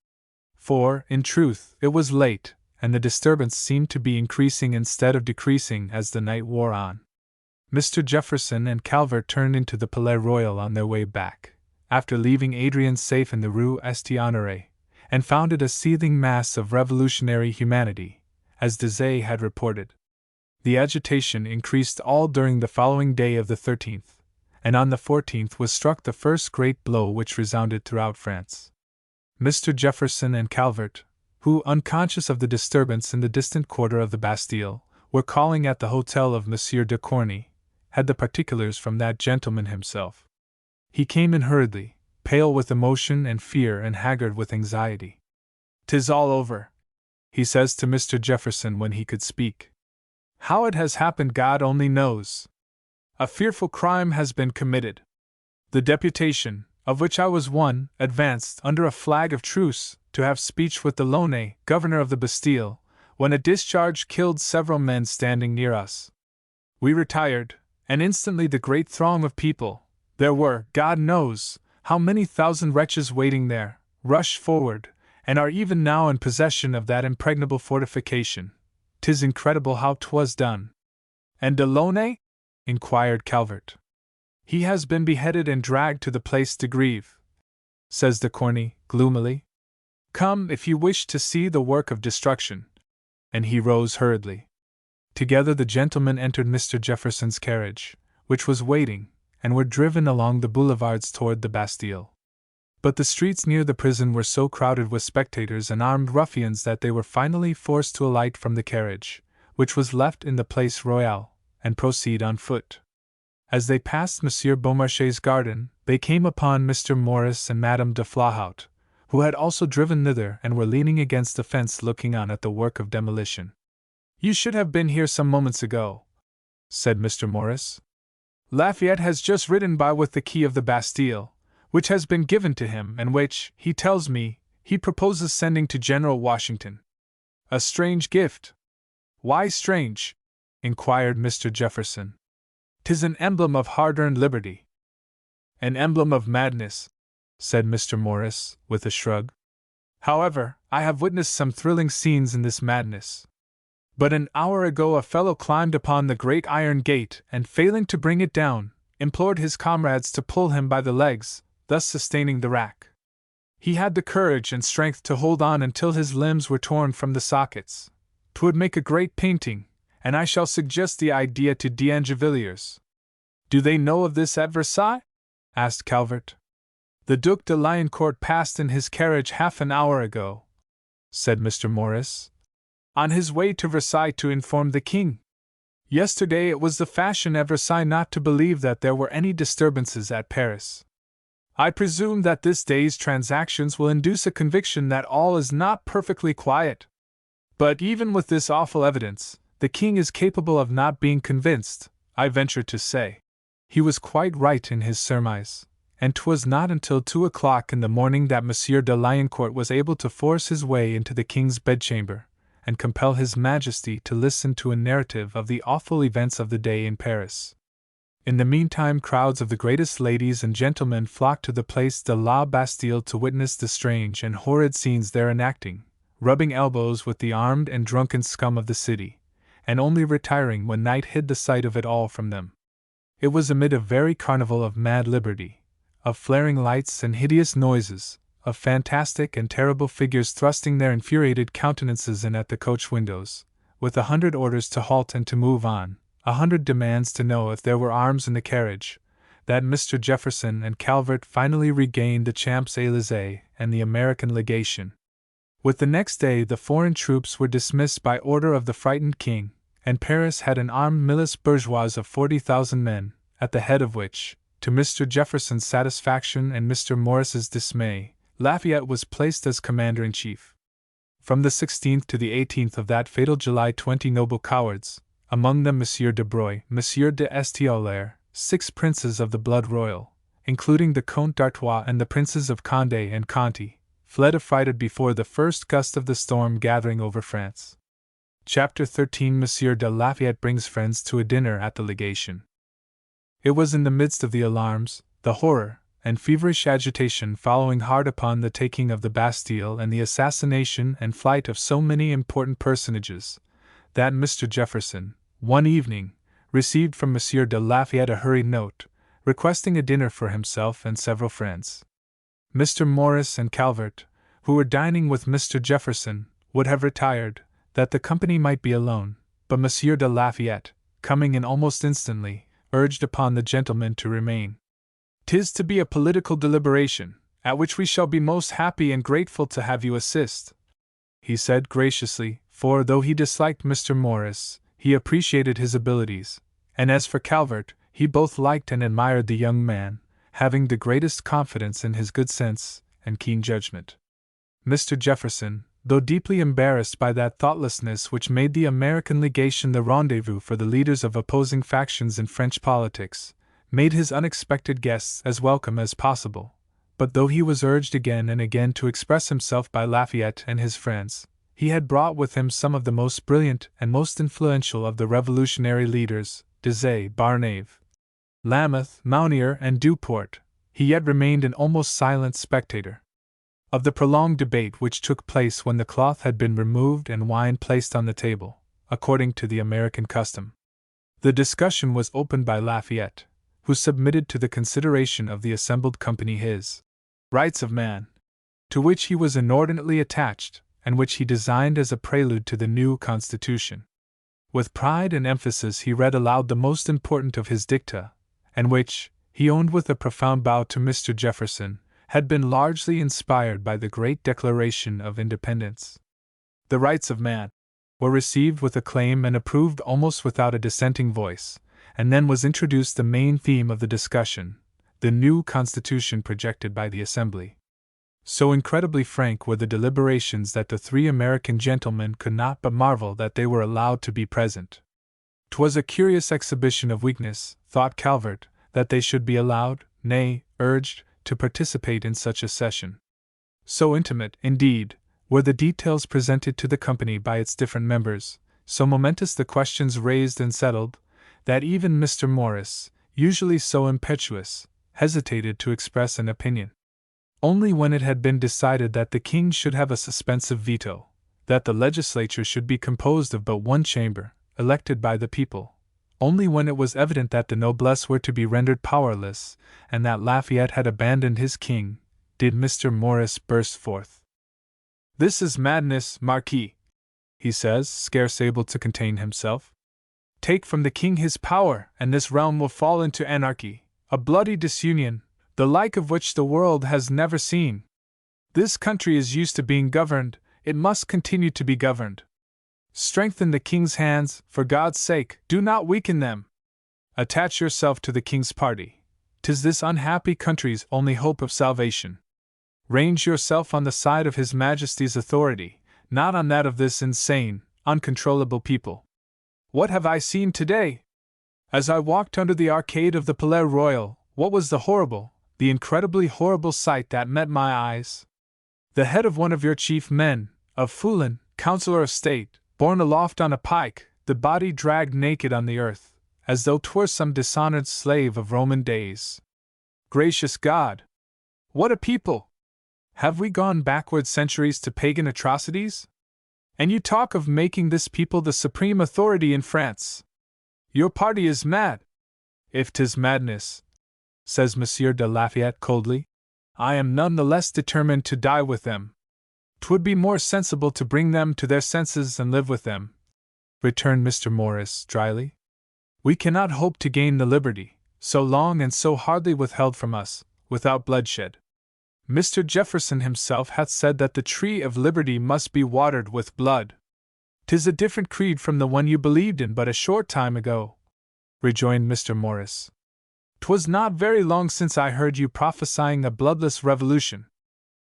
S2: For, in truth, it was late, and the disturbance seemed to be increasing instead of decreasing as the night wore on. Mr. Jefferson and Calvert turned into the Palais Royal on their way back, after leaving Adrian safe in the Rue St. Honoré, and found it a seething mass of revolutionary humanity, as Deshayes had reported. The agitation increased all during the following day of the 13th, and on the 14th was struck the first great blow which resounded throughout France. Mr. Jefferson and Calvert, who, unconscious of the disturbance in the distant quarter of the Bastille, were calling at the hotel of Monsieur de Corny, had the particulars from that gentleman himself. He came in hurriedly, pale with emotion and fear and haggard with anxiety. "'Tis all over," he says to Mr. Jefferson when he could speak. "How it has happened God only knows. A fearful crime has been committed. The deputation, of which I was one, advanced, under a flag of truce, to have speech with Delaunay, governor of the Bastille, when a discharge killed several men standing near us. We retired, and instantly the great throng of people, there were, God knows, how many thousand wretches waiting there, rushed forward, and are even now in possession of that impregnable fortification. 'Tis incredible how 'twas done." "And Delaunay?" inquired Calvert. "He has been beheaded and dragged to the Place de Grève," says de Corny, gloomily. "Come, if you wish to see the work of destruction." And he rose hurriedly. Together the gentlemen entered Mr. Jefferson's carriage, which was waiting, and were driven along the boulevards toward the Bastille. But the streets near the prison were so crowded with spectators and armed ruffians that they were finally forced to alight from the carriage, which was left in the Place Royale, and proceed on foot. As they passed Monsieur Beaumarchais' garden, they came upon Mr. Morris and Madame de Flahaut, who had also driven thither and were leaning against the fence looking on at the work of demolition. "You should have been here some moments ago," said Mr. Morris. "Lafayette has just ridden by with the key of the Bastille, which has been given to him and which, he tells me, he proposes sending to General Washington. A strange gift." "Why strange?" inquired Mr. Jefferson. "'Tis an emblem of hard-earned liberty." "An emblem of madness," said Mr. Morris, with a shrug. "However, I have witnessed some thrilling scenes in this madness. But an hour ago a fellow climbed upon the great iron gate and, failing to bring it down, implored his comrades to pull him by the legs, thus sustaining the rack. He had the courage and strength to hold on until his limbs were torn from the sockets. 'Twould make a great painting, and I shall suggest the idea to D'Angevilliers." "Do they know of this at Versailles?" asked Calvert. "The Duc de Liancourt passed in his carriage half an hour ago," said Mr. Morris, "on his way to Versailles to inform the king. Yesterday it was the fashion at Versailles not to believe that there were any disturbances at Paris." I presume that this day's transactions will induce a conviction that all is not perfectly quiet. But even with this awful evidence, the king is capable of not being convinced, I venture to say. He was quite right in his surmise, and 'twas not until 2 o'clock in the morning that Monsieur de Liancourt was able to force his way into the king's bedchamber, and compel his majesty to listen to a narrative of the awful events of the day in Paris. In the meantime, crowds of the greatest ladies and gentlemen flocked to the Place de la Bastille to witness the strange and horrid scenes there enacting, rubbing elbows with the armed and drunken scum of the city, and only retiring when night hid the sight of it all from them. It was amid a very carnival of mad liberty, of flaring lights and hideous noises, of fantastic and terrible figures thrusting their infuriated countenances in at the coach windows, with 100 orders to halt and to move on, 100 demands to know if there were arms in the carriage, that Mr. Jefferson and Calvert finally regained the Champs-Élysées and the American legation. With the next day the foreign troops were dismissed by order of the frightened king, and Paris had an armed milice bourgeoise of 40,000 men, at the head of which, to Mr. Jefferson's satisfaction and Mr. Morris's dismay, Lafayette was placed as commander-in-chief. From the 16th to the 18th of that fatal July 20 noble cowards, among them Monsieur de Broglie, Monsieur de Estiolles, 6 princes of the blood royal, including the Comte d'Artois and the princes of Condé and Conti, fled affrighted before the first gust of the storm gathering over France. Chapter 13. Monsieur de Lafayette brings friends to a dinner at the legation. It was in the midst of the alarms, the horror, and feverish agitation following hard upon the taking of the Bastille and the assassination and flight of so many important personages, that Mr. Jefferson, one evening, received from Monsieur de Lafayette a hurried note, requesting a dinner for himself and several friends. Mr. Morris and Calvert, who were dining with Mr. Jefferson, would have retired, that the company might be alone, but Monsieur de Lafayette, coming in almost instantly, urged upon the gentlemen to remain. "'Tis to be a political deliberation, at which we shall be most happy and grateful to have you assist," he said graciously, for though he disliked Mr. Morris, he appreciated his abilities, and as for Calvert, he both liked and admired the young man, having the greatest confidence in his good sense and keen judgment. Mr. Jefferson, though deeply embarrassed by that thoughtlessness which made the American legation the rendezvous for the leaders of opposing factions in French politics, made his unexpected guests as welcome as possible, but though he was urged again and again to express himself by Lafayette and his friends, he had brought with him some of the most brilliant and most influential of the revolutionary leaders, Desaix, Barnave, Lameth, Mounier, and Duport. He yet remained an almost silent spectator of the prolonged debate which took place when the cloth had been removed and wine placed on the table, according to the American custom. The discussion was opened by Lafayette, who submitted to the consideration of the assembled company his rights of man, to which he was inordinately attached, and which he designed as a prelude to the new Constitution. With pride and emphasis he read aloud the most important of his dicta, and which, he owned with a profound bow to Mr. Jefferson, had been largely inspired by the great Declaration of Independence. The rights of man were received with acclaim and approved almost without a dissenting voice, and then was introduced the main theme of the discussion, the new Constitution projected by the Assembly. So incredibly frank were the deliberations that the 3 American gentlemen could not but marvel that they were allowed to be present. 'Twas a curious exhibition of weakness, thought Calvert, that they should be allowed, nay, urged, to participate in such a session. So intimate, indeed, were the details presented to the company by its different members, so momentous the questions raised and settled, that even Mr. Morris, usually so impetuous, hesitated to express an opinion. Only when it had been decided that the king should have a suspensive veto, that the legislature should be composed of but one chamber, elected by the people, only when it was evident that the noblesse were to be rendered powerless, and that Lafayette had abandoned his king, did Mr. Morris burst forth. "This is madness, Marquis," he says, scarce able to contain himself. "Take from the king his power, and this realm will fall into anarchy, a bloody disunion, the like of which the world has never seen. This country is used to being governed, it must continue to be governed. Strengthen the king's hands, for God's sake, do not weaken them. Attach yourself to the king's party. 'Tis this unhappy country's only hope of salvation. Range yourself on the side of His Majesty's authority, not on that of this insane, uncontrollable people. What have I seen today? As I walked under the arcade of the Palais Royal, what was the incredibly horrible sight that met my eyes? The head of one of your chief men, of Foulon, Councillor of State, borne aloft on a pike, the body dragged naked on the earth, as though 'twere some dishonored slave of Roman days. Gracious God! What a people! Have we gone backward centuries to pagan atrocities? And you talk of making this people the supreme authority in France. Your party is mad. If 'tis madness, says Monsieur de Lafayette coldly, I am none the less determined to die with them. 'Twould be more sensible to bring them to their senses and live with them, returned Mr. Morris dryly. We cannot hope to gain the liberty, so long and so hardly withheld from us, without bloodshed. Mr. Jefferson himself hath said that the tree of liberty must be watered with blood. 'Tis a different creed from the one you believed in but a short time ago, rejoined Mr. Morris. 'Twas not very long since I heard you prophesying a bloodless revolution.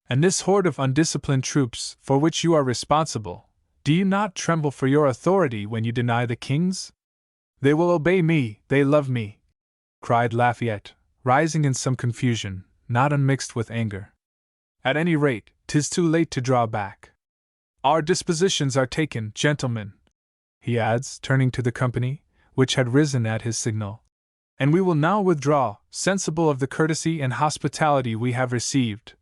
S2: And this horde of undisciplined troops, for which you are responsible, do you not tremble for your authority when you deny the king's? They will obey me, they love me, cried Lafayette, rising in some confusion, not unmixed with anger. At any rate, 'tis too late to draw back. Our dispositions are taken, gentlemen, he adds, turning to the company, which had risen at his signal. And we will now withdraw, sensible of the courtesy and hospitality we have received.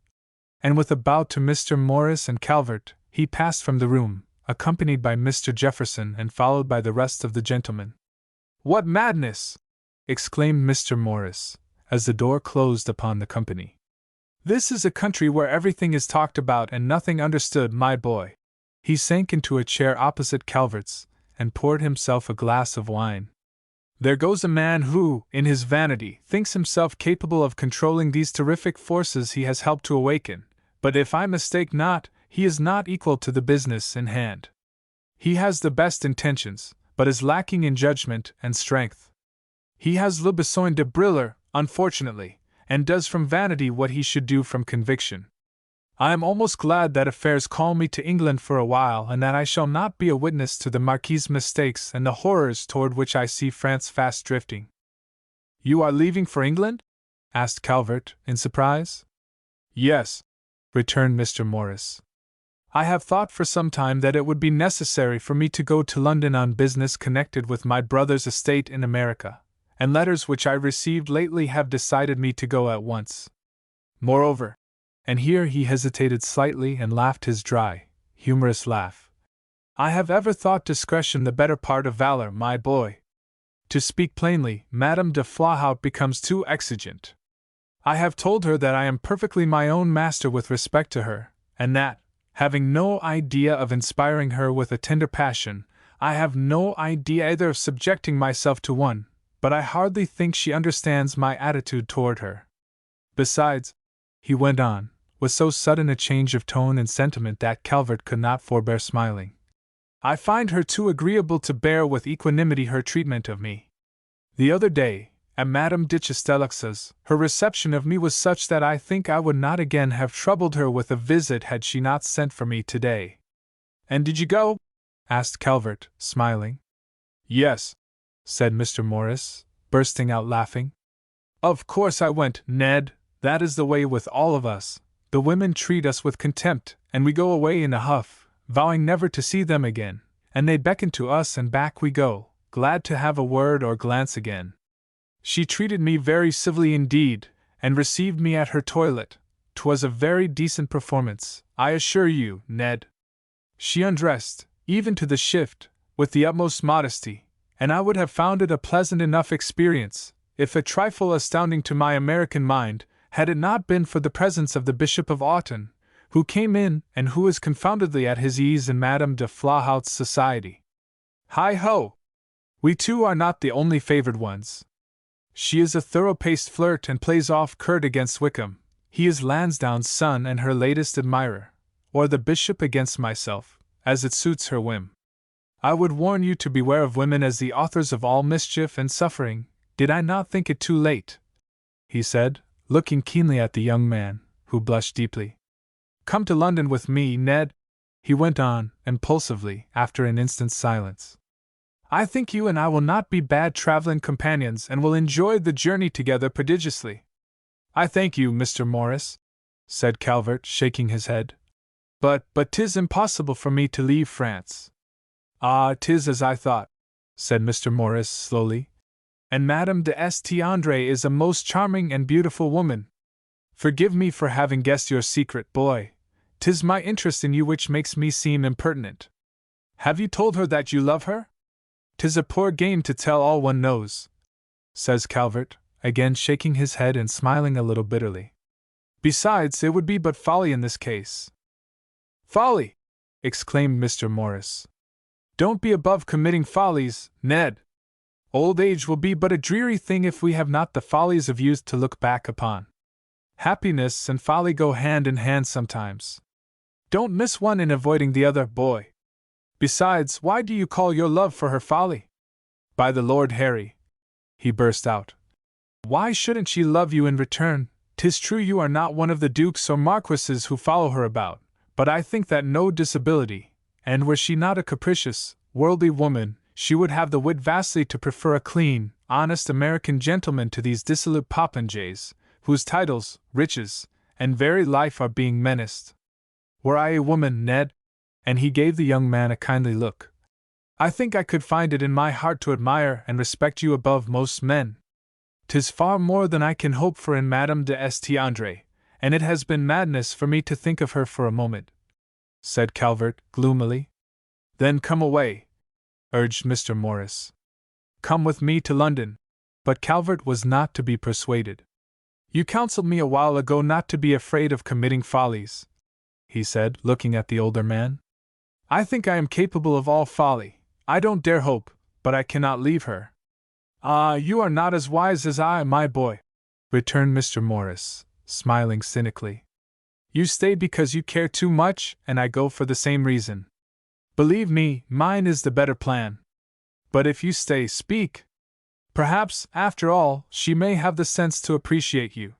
S2: And with a bow to Mr. Morris and Calvert, he passed from the room, accompanied by Mr. Jefferson and followed by the rest of the gentlemen. What madness! Exclaimed Mr. Morris, as the door closed upon the company. This is a country where everything is talked about and nothing understood, my boy. He sank into a chair opposite Calvert's, and poured himself a glass of wine. There goes a man who, in his vanity, thinks himself capable of controlling these terrific forces he has helped to awaken, but if I mistake not, he is not equal to the business in hand. He has the best intentions, but is lacking in judgment and strength. He has le besoin de briller, unfortunately, and does from vanity what he should do from conviction. I am almost glad that affairs call me to England for a while and that I shall not be a witness to the Marquis's mistakes and the horrors toward which I see France fast drifting. You are leaving for England? Asked Calvert, in surprise. Yes, returned Mr. Morris. I have thought for some time that it would be necessary for me to go to London on business connected with my brother's estate in America, and letters which I received lately have decided me to go at once. Moreover, and here he hesitated slightly and laughed his dry, humorous laugh, I have ever thought discretion the better part of valor, my boy. To speak plainly, Madame de Flahoudt becomes too exigent. I have told her that I am perfectly my own master with respect to her, and that, having no idea of inspiring her with a tender passion, I have no idea either of subjecting myself to one, but I hardly think she understands my attitude toward her. Besides, he went on, with so sudden a change of tone and sentiment that Calvert could not forbear smiling, I find her too agreeable to bear with equanimity her treatment of me. The other day, at Madame de Chastelux's, her reception of me was such that I think I would not again have troubled her with a visit had she not sent for me today. And did you go? Asked Calvert, smiling. Yes, said Mr. Morris, bursting out laughing. Of course I went, Ned, that is the way with all of us. The women treat us with contempt, and we go away in a huff, vowing never to see them again, and they beckon to us and back we go, glad to have a word or glance again. She treated me very civilly indeed, and received me at her toilet. 'Twas a very decent performance, I assure you, Ned. She undressed, even to the shift, with the utmost modesty, and I would have found it a pleasant enough experience, if a trifle astounding to my American mind, had it not been for the presence of the Bishop of Autun, who came in and who is confoundedly at his ease in Madame de Flahaut's society. Hi-ho! We two are not the only favored ones. She is a thorough-paced flirt and plays off Kurt against Wickham. He is Lansdowne's son and her latest admirer, or the bishop against myself, as it suits her whim. I would warn you to beware of women as the authors of all mischief and suffering, did I not think it too late. he said, looking keenly at the young man, who blushed deeply. Come to London with me, Ned, he went on, impulsively, after an instant's silence. I think you and I will not be bad traveling companions and will enjoy the journey together prodigiously. I thank you, Mr. Morris, said Calvert, shaking his head. But 'tis impossible for me to leave France. Ah, 'tis as I thought, said Mr. Morris slowly. And Madame de St. is a most charming and beautiful woman. Forgive me for having guessed your secret, boy. 'Tis my interest in you which makes me seem impertinent. Have you told her that you love her? 'Tis a poor game to tell all one knows, says Calvert, again shaking his head and smiling a little bitterly. Besides, it would be but folly in this case. Folly! Exclaimed Mr. Morris. Don't be above committing follies, Ned. Old age will be but a dreary thing if we have not the follies of youth to look back upon. Happiness and folly go hand in hand sometimes. Don't miss one in avoiding the other, boy. Besides, why do you call your love for her folly? By the Lord Harry, he burst out. Why shouldn't she love you in return? 'Tis true you are not one of the dukes or marquises who follow her about, but I think that no disability, and were she not a capricious, worldly woman, she would have the wit vastly to prefer a clean, honest American gentleman to these dissolute popinjays, whose titles, riches, and very life are being menaced. Were I a woman, Ned, and he gave the young man a kindly look, I think I could find it in my heart to admire and respect you above most men. 'Tis far more than I can hope for in Madame de St. and it has been madness for me to think of her for a moment, said Calvert, gloomily. Then come away, urged Mr. Morris. Come with me to London. But Calvert was not to be persuaded. You counseled me a while ago not to be afraid of committing follies, he said, looking at the older man. I think I am capable of all folly. I don't dare hope, but I cannot leave her. Ah, you are not as wise as I, my boy, returned Mr. Morris, smiling cynically. You stay because you care too much, and I go for the same reason. Believe me, mine is the better plan. But if you stay, speak. Perhaps, after all, she may have the sense to appreciate you.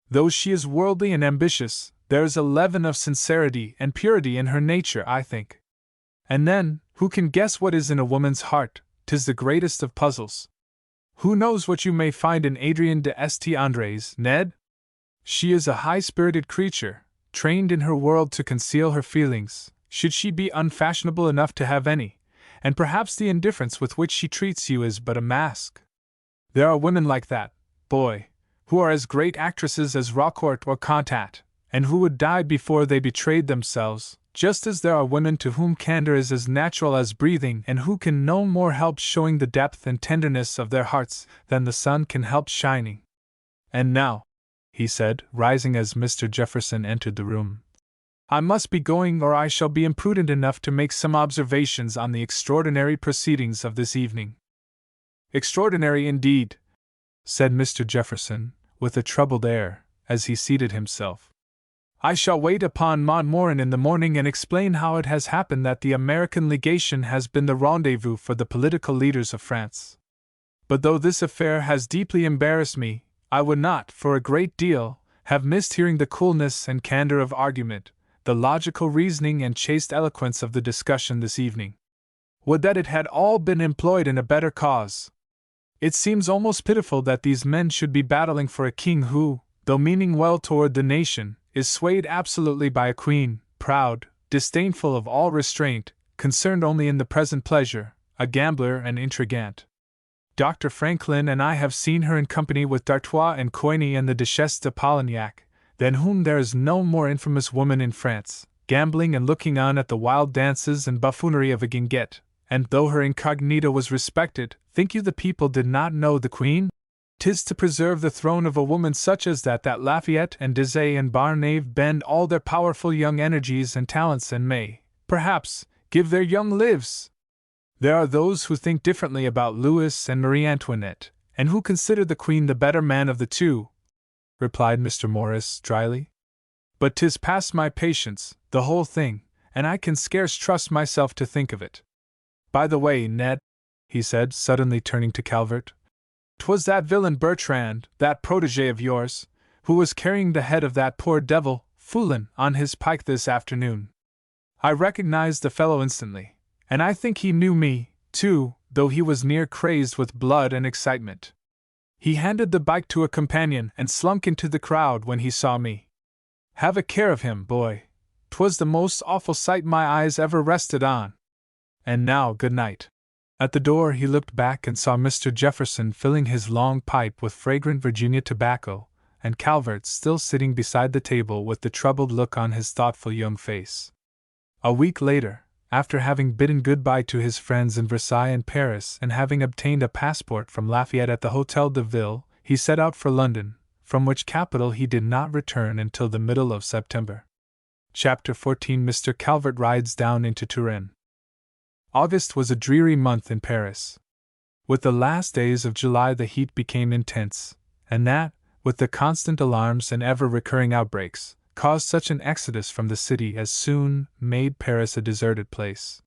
S2: Though she is worldly and ambitious, there is a leaven of sincerity and purity in her nature, I think. And then, who can guess what is in a woman's heart? 'Tis the greatest of puzzles. Who knows what you may find in Adrienne de St. Ned? She is a high-spirited creature, trained in her world to conceal her feelings, should she be unfashionable enough to have any, and perhaps the indifference with which she treats you is but a mask. There are women like that, boy, who are as great actresses as Roquefort or Contat, and who would die before they betrayed themselves, just as there are women to whom candor is as natural as breathing and who can no more help showing the depth and tenderness of their hearts than the sun can help shining. And now, he said, rising as Mr. Jefferson entered the room, I must be going or I shall be imprudent enough to make some observations on the extraordinary proceedings of this evening. Extraordinary indeed, said Mr. Jefferson, with a troubled air, as he seated himself. I shall wait upon Maud Morin in the morning and explain how it has happened that the American legation has been the rendezvous for the political leaders of France. But though this affair has deeply embarrassed me, I would not, for a great deal, have missed hearing the coolness and candor of argument, the logical reasoning and chaste eloquence of the discussion this evening. Would that it had all been employed in a better cause! It seems almost pitiful that these men should be battling for a king who, though meaning well toward the nation, is swayed absolutely by a queen, proud, disdainful of all restraint, concerned only in the present pleasure, a gambler and intrigante. Dr. Franklin and I have seen her in company with D'Artois and Coigny and the Duchesse de Polignac, than whom there is no more infamous woman in France, gambling and looking on at the wild dances and buffoonery of a guinguette, and though her incognito was respected, think you the people did not know the Queen? 'Tis to preserve the throne of a woman such as that Lafayette and Deshayes and Barnave bend all their powerful young energies and talents and may, perhaps, give their young lives. There are those who think differently about Louis and Marie Antoinette, and who consider the Queen the better man of the two, replied Mr. Morris dryly. But 'tis past my patience, the whole thing, and I can scarce trust myself to think of it. By the way, Ned, he said, suddenly turning to Calvert, 'Twas that villain Bertrand, that protege of yours, who was carrying the head of that poor devil, Foulon, on his pike this afternoon. I recognized the fellow instantly, and I think he knew me, too, though he was near crazed with blood and excitement. He handed the bike to a companion and slunk into the crowd when he saw me. Have a care of him, boy. 'Twas the most awful sight my eyes ever rested on. And now, good night. At the door he looked back and saw Mr. Jefferson filling his long pipe with fragrant Virginia tobacco, and Calvert still sitting beside the table with the troubled look on his thoughtful young face. A week later, after having bidden goodbye to his friends in Versailles and Paris and having obtained a passport from Lafayette at the Hôtel de Ville, he set out for London, from which capital he did not return until the middle of September. Chapter 14. Mr. Calvert rides down into Turin. August was a dreary month in Paris. With the last days of July the heat became intense, and that, with the constant alarms and ever-recurring outbreaks, caused such an exodus from the city as soon made Paris a deserted place.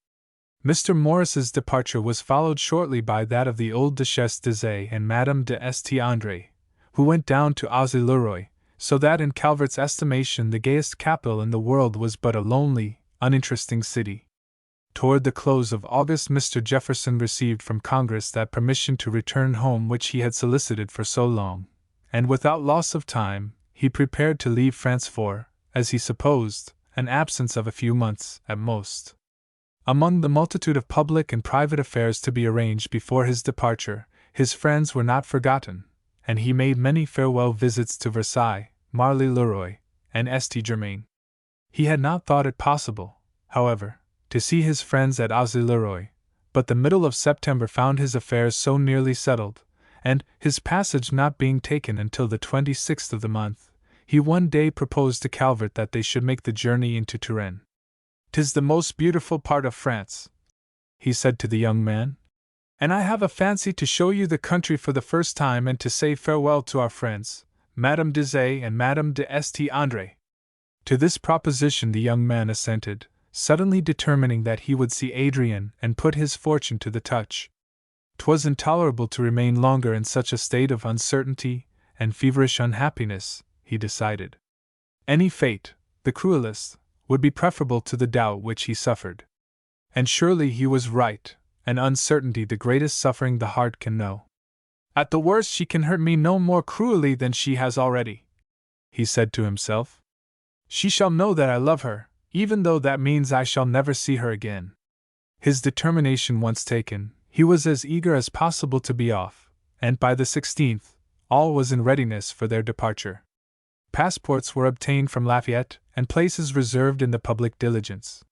S2: Mr. Morris's departure was followed shortly by that of the old Duchesse d'Azay and Madame de St. André, who went down to Auzay-le-Roi, so that in Calvert's estimation the gayest capital in the world was but a lonely, uninteresting city. Toward the close of August Mr. Jefferson received from Congress that permission to return home which he had solicited for so long, and without loss of time, he prepared to leave France for, as he supposed, an absence of a few months, at most. Among the multitude of public and private affairs to be arranged before his departure, his friends were not forgotten, and he made many farewell visits to Versailles, Marly-le-Roi, and St. He had not thought it possible, however, to see his friends at Auzay-le-Roi, but the middle of September found his affairs so nearly settled, and, his passage not being taken until the 26th of the month, he one day proposed to Calvert that they should make the journey into Turin. "'Tis the most beautiful part of France," he said to the young man, "and I have a fancy to show you the country for the first time and to say farewell to our friends, Madame d'Azay and Madame de St. André." To this proposition the young man assented, suddenly determining that he would see Adrian and put his fortune to the touch. 'Twas intolerable to remain longer in such a state of uncertainty and feverish unhappiness, he decided. Any fate, the cruelest, would be preferable to the doubt which he suffered. And surely he was right, and uncertainty the greatest suffering the heart can know. "At the worst she can hurt me no more cruelly than she has already," he said to himself. "She shall know that I love her, even though that means I shall never see her again." His determination once taken, he was as eager as possible to be off, and by the 16th, all was in readiness for their departure. Passports were obtained from Lafayette, and places reserved in the public diligence.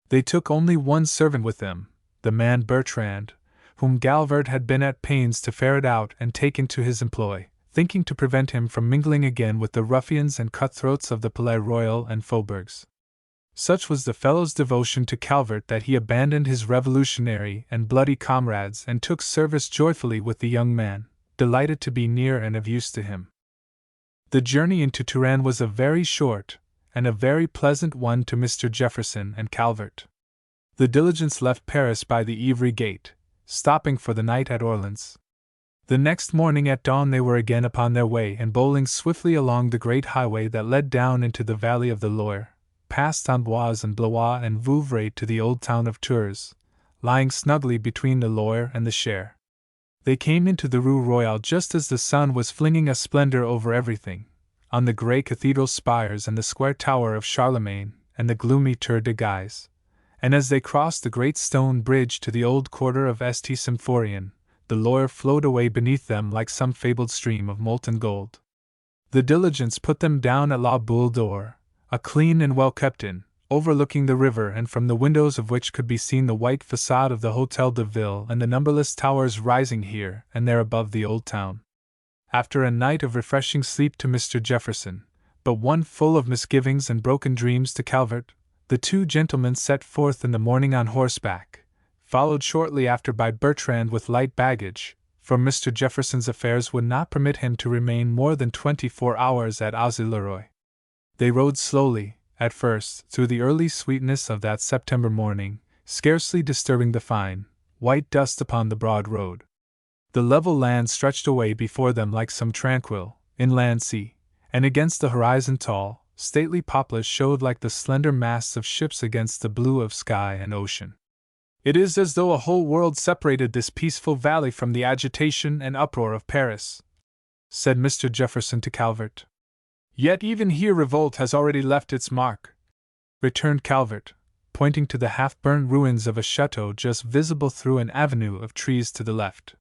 S2: They took only one servant with them, the man Bertrand, whom Calvert had been at pains to ferret out and take into his employ, thinking to prevent him from mingling again with the ruffians and cutthroats of the Palais Royal and faubourgs. Such was the fellow's devotion to Calvert that he abandoned his revolutionary and bloody comrades and took service joyfully with the young man, delighted to be near and of use to him. The journey into Turin was a very short and a very pleasant one to Mr. Jefferson and Calvert. The diligence left Paris by the Ivry Gate, stopping for the night at Orleans. The next morning at dawn they were again upon their way and bowling swiftly along the great highway that led down into the valley of the Loire, past Amboise and Blois and Vouvray to the old town of Tours, lying snugly between the Loire and the Cher. They came into the Rue Royale just as the sun was flinging a splendor over everything, on the grey cathedral spires and the square tower of Charlemagne and the gloomy Tour de Guise, and as they crossed the great stone bridge to the old quarter of St. Symphorien, the Loire flowed away beneath them like some fabled stream of molten gold. The diligence put them down at La Boule d'Or, a clean and well-kept inn, overlooking the river and from the windows of which could be seen the white façade of the Hôtel de Ville and the numberless towers rising here and there above the old town. After a night of refreshing sleep to Mr. Jefferson, but one full of misgivings and broken dreams to Calvert, the two gentlemen set forth in the morning on horseback, followed shortly after by Bertrand with light baggage, for Mr. Jefferson's affairs would not permit him to remain more than 24 hours at Auzay-le-Roi. They rode slowly, at first, through the early sweetness of that September morning, scarcely disturbing the fine, white dust upon the broad road. The level land stretched away before them like some tranquil, inland sea, and against the horizon tall, stately poplars showed like the slender masts of ships against the blue of sky and ocean. It is as though a whole world separated this peaceful valley from the agitation and uproar of Paris, said Mr. Jefferson to Calvert. Yet even here revolt has already left its mark, returned Calvert, pointing to the half-burnt ruins of a chateau just visible through an avenue of trees to the left.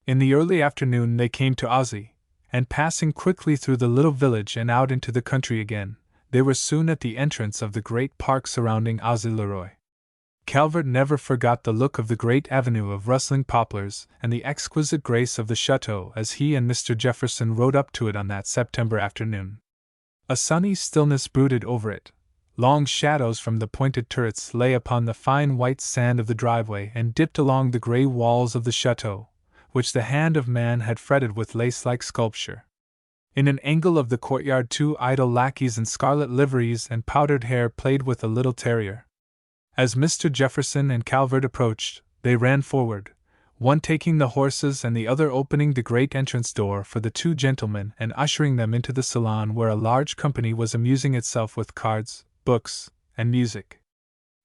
S2: In the early afternoon they came to Aussy, and passing quickly through the little village and out into the country again, they were soon at the entrance of the great park surrounding Aussy-le-Roi. Calvert never forgot the look of the great avenue of rustling poplars and the exquisite grace of the chateau as he and Mr. Jefferson rode up to it on that September afternoon. A sunny stillness brooded over it. Long shadows from the pointed turrets lay upon the fine white sand of the driveway and dipped along the grey walls of the chateau, which the hand of man had fretted with lace-like sculpture. In an angle of the courtyard 2 idle lackeys in scarlet liveries and powdered hair played with a little terrier. As Mr. Jefferson and Calvert approached, they ran forward, one taking the horses and the other opening the great entrance door for the two gentlemen and ushering them into the salon where a large company was amusing itself with cards, books, and music.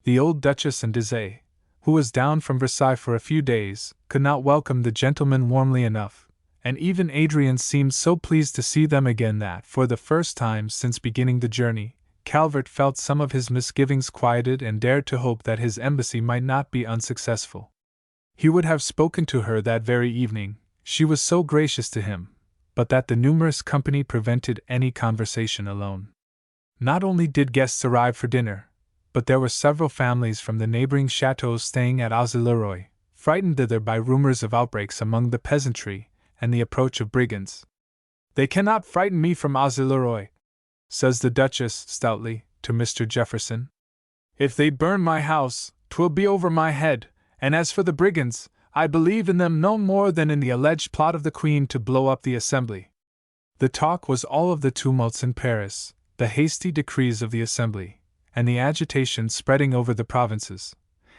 S2: The old Duchess and Désiré, who was down from Versailles for a few days, could not welcome the gentlemen warmly enough, and even Adrian seemed so pleased to see them again that, for the first time since beginning the journey, Calvert felt some of his misgivings quieted and dared to hope that his embassy might not be unsuccessful. He would have spoken to her that very evening, she was so gracious to him, but that the numerous company prevented any conversation alone. Not only did guests arrive for dinner, but there were several families from the neighboring chateaux staying at Aussy-le-Roi, frightened thither by rumors of outbreaks among the peasantry and the approach of brigands. "They cannot frighten me from Aussy-le-Roi," says the Duchess stoutly to Mr. Jefferson. "If they burn my house, 'twill be over my head, and as for the brigands, I believe in them no more than in the alleged plot of the Queen to blow up the Assembly." The talk was all of the tumults in Paris, the hasty decrees of the Assembly, and the agitation spreading over the provinces,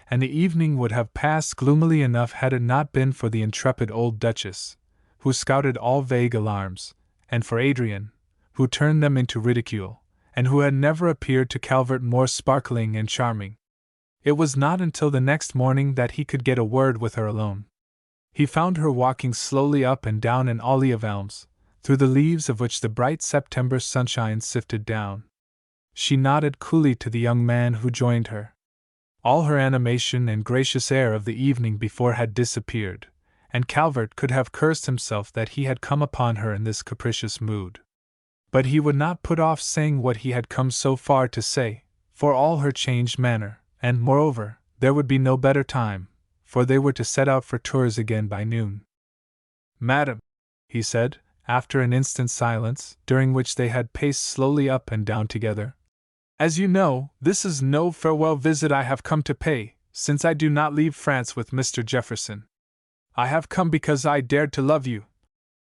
S2: and the evening would have passed gloomily enough had it not been for the intrepid old Duchess, who scouted all vague alarms, and for Adrian, who turned them into ridicule, and who had never appeared to Calvert more sparkling and charming. It was not until the next morning that he could get a word with her alone. He found her walking slowly up and down an alley of elms, through the leaves of which the bright September sunshine sifted down. She nodded coolly to the young man who joined her. All her animation and gracious air of the evening before had disappeared, and Calvert could have cursed himself that he had come upon her in this capricious mood. But he would not put off saying what he had come so far to say, for all her changed manner, and, moreover, there would be no better time, for they were to set out for Tours again by noon. "Madam," he said, after an instant's silence, during which they had paced slowly up and down together, "as you know, this is no farewell visit I have come to pay, since I do not leave France with Mr. Jefferson. I have come because I dared to love you,"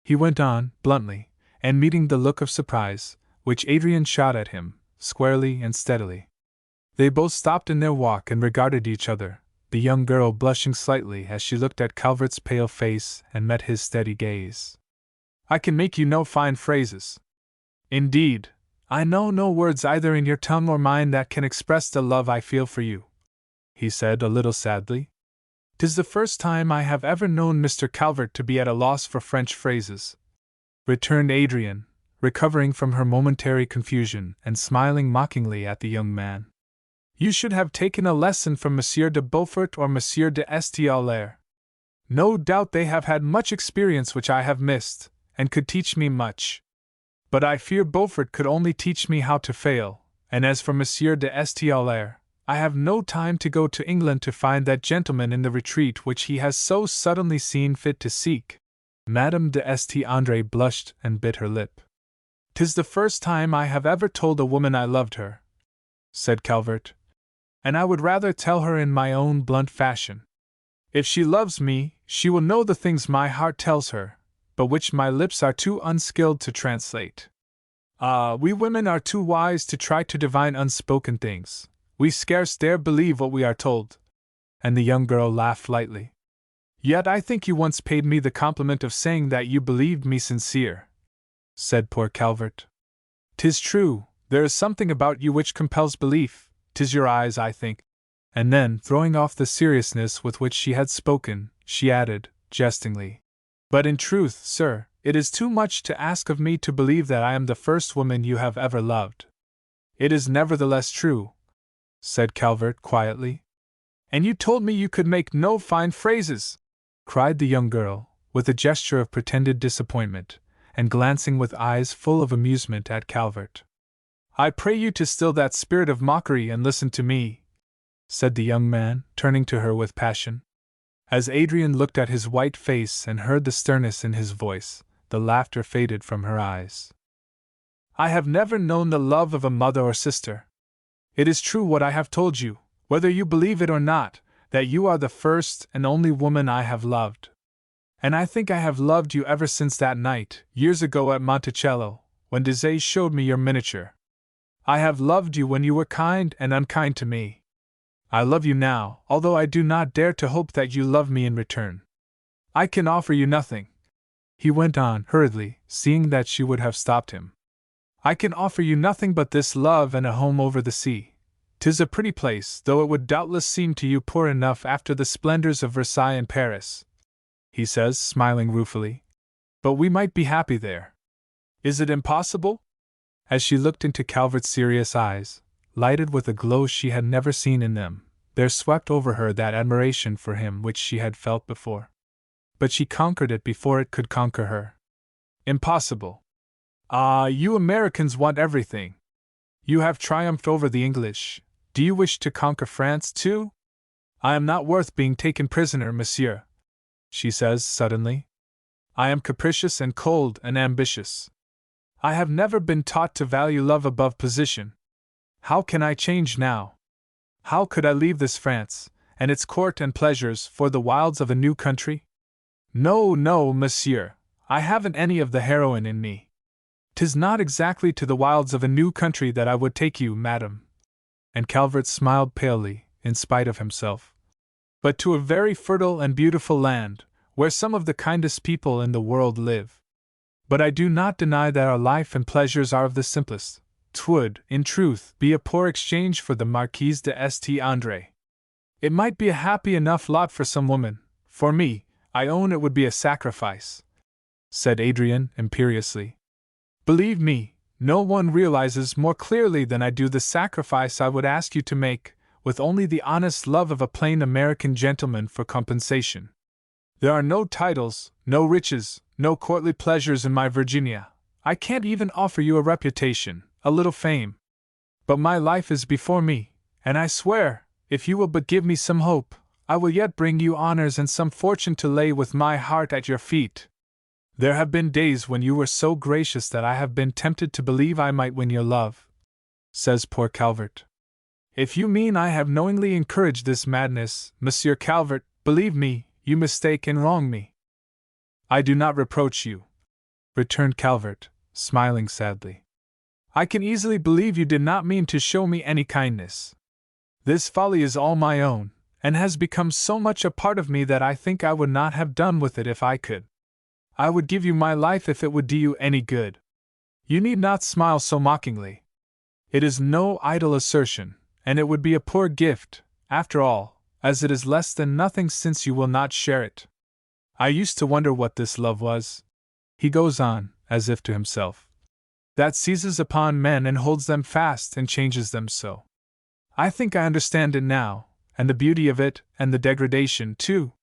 S2: he went on, bluntly, and meeting the look of surprise, which Adrian shot at him, squarely and steadily. They both stopped in their walk and regarded each other, the young girl blushing slightly as she looked at Calvert's pale face and met his steady gaze. "I can make you no fine phrases. Indeed, I know no words either in your tongue or mine that can express the love I feel for you," he said a little sadly. "'Tis the first time I have ever known Mr. Calvert to be at a loss for French phrases," returned Adrian, recovering from her momentary confusion and smiling mockingly at the young man. "You should have taken a lesson from Monsieur de Beaufort or Monsieur de Estiaulaire. No doubt they have had much experience which I have missed, and could teach me much. But I fear Beaufort could only teach me how to fail, and as for Monsieur de Estiaulaire, I have no time to go to England to find that gentleman in the retreat which he has so suddenly seen fit to seek." Madame d'Este-André blushed and bit her lip. "'Tis the first time I have ever told a woman I loved her," said Calvert, "and I would rather tell her in my own blunt fashion. If she loves me, she will know the things my heart tells her, but which my lips are too unskilled to translate. Ah, we women are too wise to try to divine unspoken things. We scarce dare believe what we are told." And the young girl laughed lightly. Yet I think you once paid me the compliment of saying that you believed me sincere, said poor Calvert. 'Tis true, there is something about you which compels belief, 'tis your eyes, I think. And then, throwing off the seriousness with which she had spoken, she added, jestingly, But in truth, sir, it is too much to ask of me to believe that I am the first woman you have ever loved. It is nevertheless true, said Calvert quietly. And you told me you could make no fine phrases, cried the young girl, with a gesture of pretended disappointment, and glancing with eyes full of amusement at Calvert. I pray you to still that spirit of mockery and listen to me, said the young man, turning to her with passion. As Adrian looked at his white face and heard the sternness in his voice, the laughter faded from her eyes. I have never known the love of a mother or sister. It is true what I have told you, whether you believe it or not, that you are the first and only woman I have loved. And I think I have loved you ever since that night, years ago at Monticello, when Désiré showed me your miniature. I have loved you when you were kind and unkind to me. I love you now, although I do not dare to hope that you love me in return. I can offer you nothing, he went on hurriedly, seeing that she would have stopped him. I can offer you nothing but this love and a home over the sea. 'Tis a pretty place, though it would doubtless seem to you poor enough after the splendors of Versailles and Paris, he says, smiling ruefully. But we might be happy there. Is it impossible? As she looked into Calvert's serious eyes, lighted with a glow she had never seen in them, there swept over her that admiration for him which she had felt before. But she conquered it before it could conquer her. Impossible. Ah, you Americans want everything. You have triumphed over the English. Do you wish to conquer France too? I am not worth being taken prisoner, monsieur, she says suddenly. I am capricious and cold and ambitious. I have never been taught to value love above position. How can I change now? How could I leave this France, and its court and pleasures, for the wilds of a new country? No, no, monsieur, I haven't any of the heroine in me. 'Tis not exactly to the wilds of a new country that I would take you, madam. And Calvert smiled palely, in spite of himself. But to a very fertile and beautiful land, where some of the kindest people in the world live. But I do not deny that our life and pleasures are of the simplest. 'Twould, in truth, be a poor exchange for the Marquise de St. André. It might be a happy enough lot for some woman. For me, I own it would be a sacrifice, said Adrian imperiously. Believe me, no one realizes more clearly than I do the sacrifice I would ask you to make, with only the honest love of a plain American gentleman for compensation. There are no titles, no riches, no courtly pleasures in my Virginia. I can't even offer you a reputation, a little fame. But my life is before me, and I swear, if you will but give me some hope, I will yet bring you honors and some fortune to lay with my heart at your feet. There have been days when you were so gracious that I have been tempted to believe I might win your love, says poor Calvert. If you mean I have knowingly encouraged this madness, Monsieur Calvert, believe me, you mistake and wrong me. I do not reproach you, returned Calvert, smiling sadly. I can easily believe you did not mean to show me any kindness. This folly is all my own, and has become so much a part of me that I think I would not have done with it if I could. I would give you my life if it would do you any good. You need not smile so mockingly. It is no idle assertion, and it would be a poor gift, after all, as it is less than nothing since you will not share it. I used to wonder what this love was, he goes on, as if to himself, that seizes upon men and holds them fast and changes them so. I think I understand it now, and the beauty of it, and the degradation, too.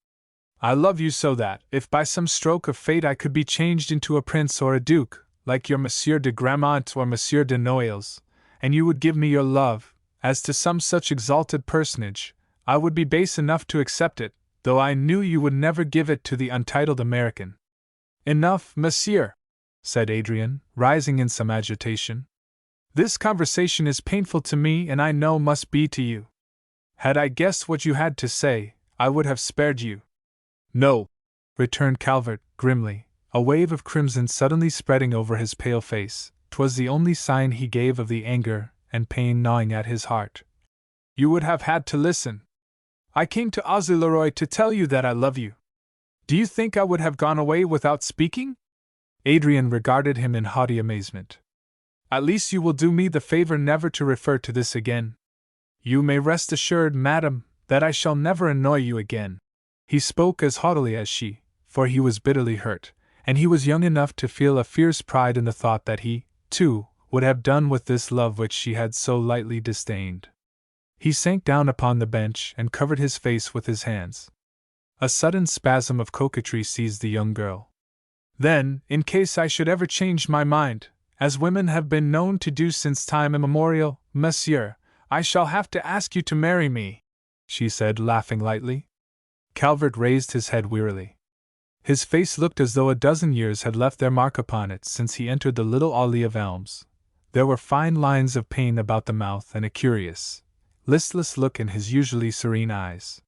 S2: I love you so that, if by some stroke of fate I could be changed into a prince or a duke, like your Monsieur de Gramont or Monsieur de Noailles, and you would give me your love, as to some such exalted personage, I would be base enough to accept it, though I knew you would never give it to the untitled American. Enough, monsieur, said Adrian, rising in some agitation. This conversation is painful to me and I know must be to you. Had I guessed what you had to say, I would have spared you. No, returned Calvert, grimly, a wave of crimson suddenly spreading over his pale face. 'Twas the only sign he gave of the anger and pain gnawing at his heart. You would have had to listen. I came to Osy-le-Roi to tell you that I love you. Do you think I would have gone away without speaking? Adrian regarded him in haughty amazement. At least you will do me the favor never to refer to this again. You may rest assured, madam, that I shall never annoy you again. He spoke as haughtily as she, for he was bitterly hurt, and he was young enough to feel a fierce pride in the thought that he, too, would have done with this love which she had so lightly disdained. He sank down upon the bench and covered his face with his hands. A sudden spasm of coquetry seized the young girl. Then, in case I should ever change my mind, as women have been known to do since time immemorial, monsieur, I shall have to ask you to marry me, she said, laughing lightly. Calvert raised his head wearily. His face looked as though a dozen years had left their mark upon it since he entered the little alley of elms. There were fine lines of pain about the mouth and a curious, listless look in his usually serene eyes.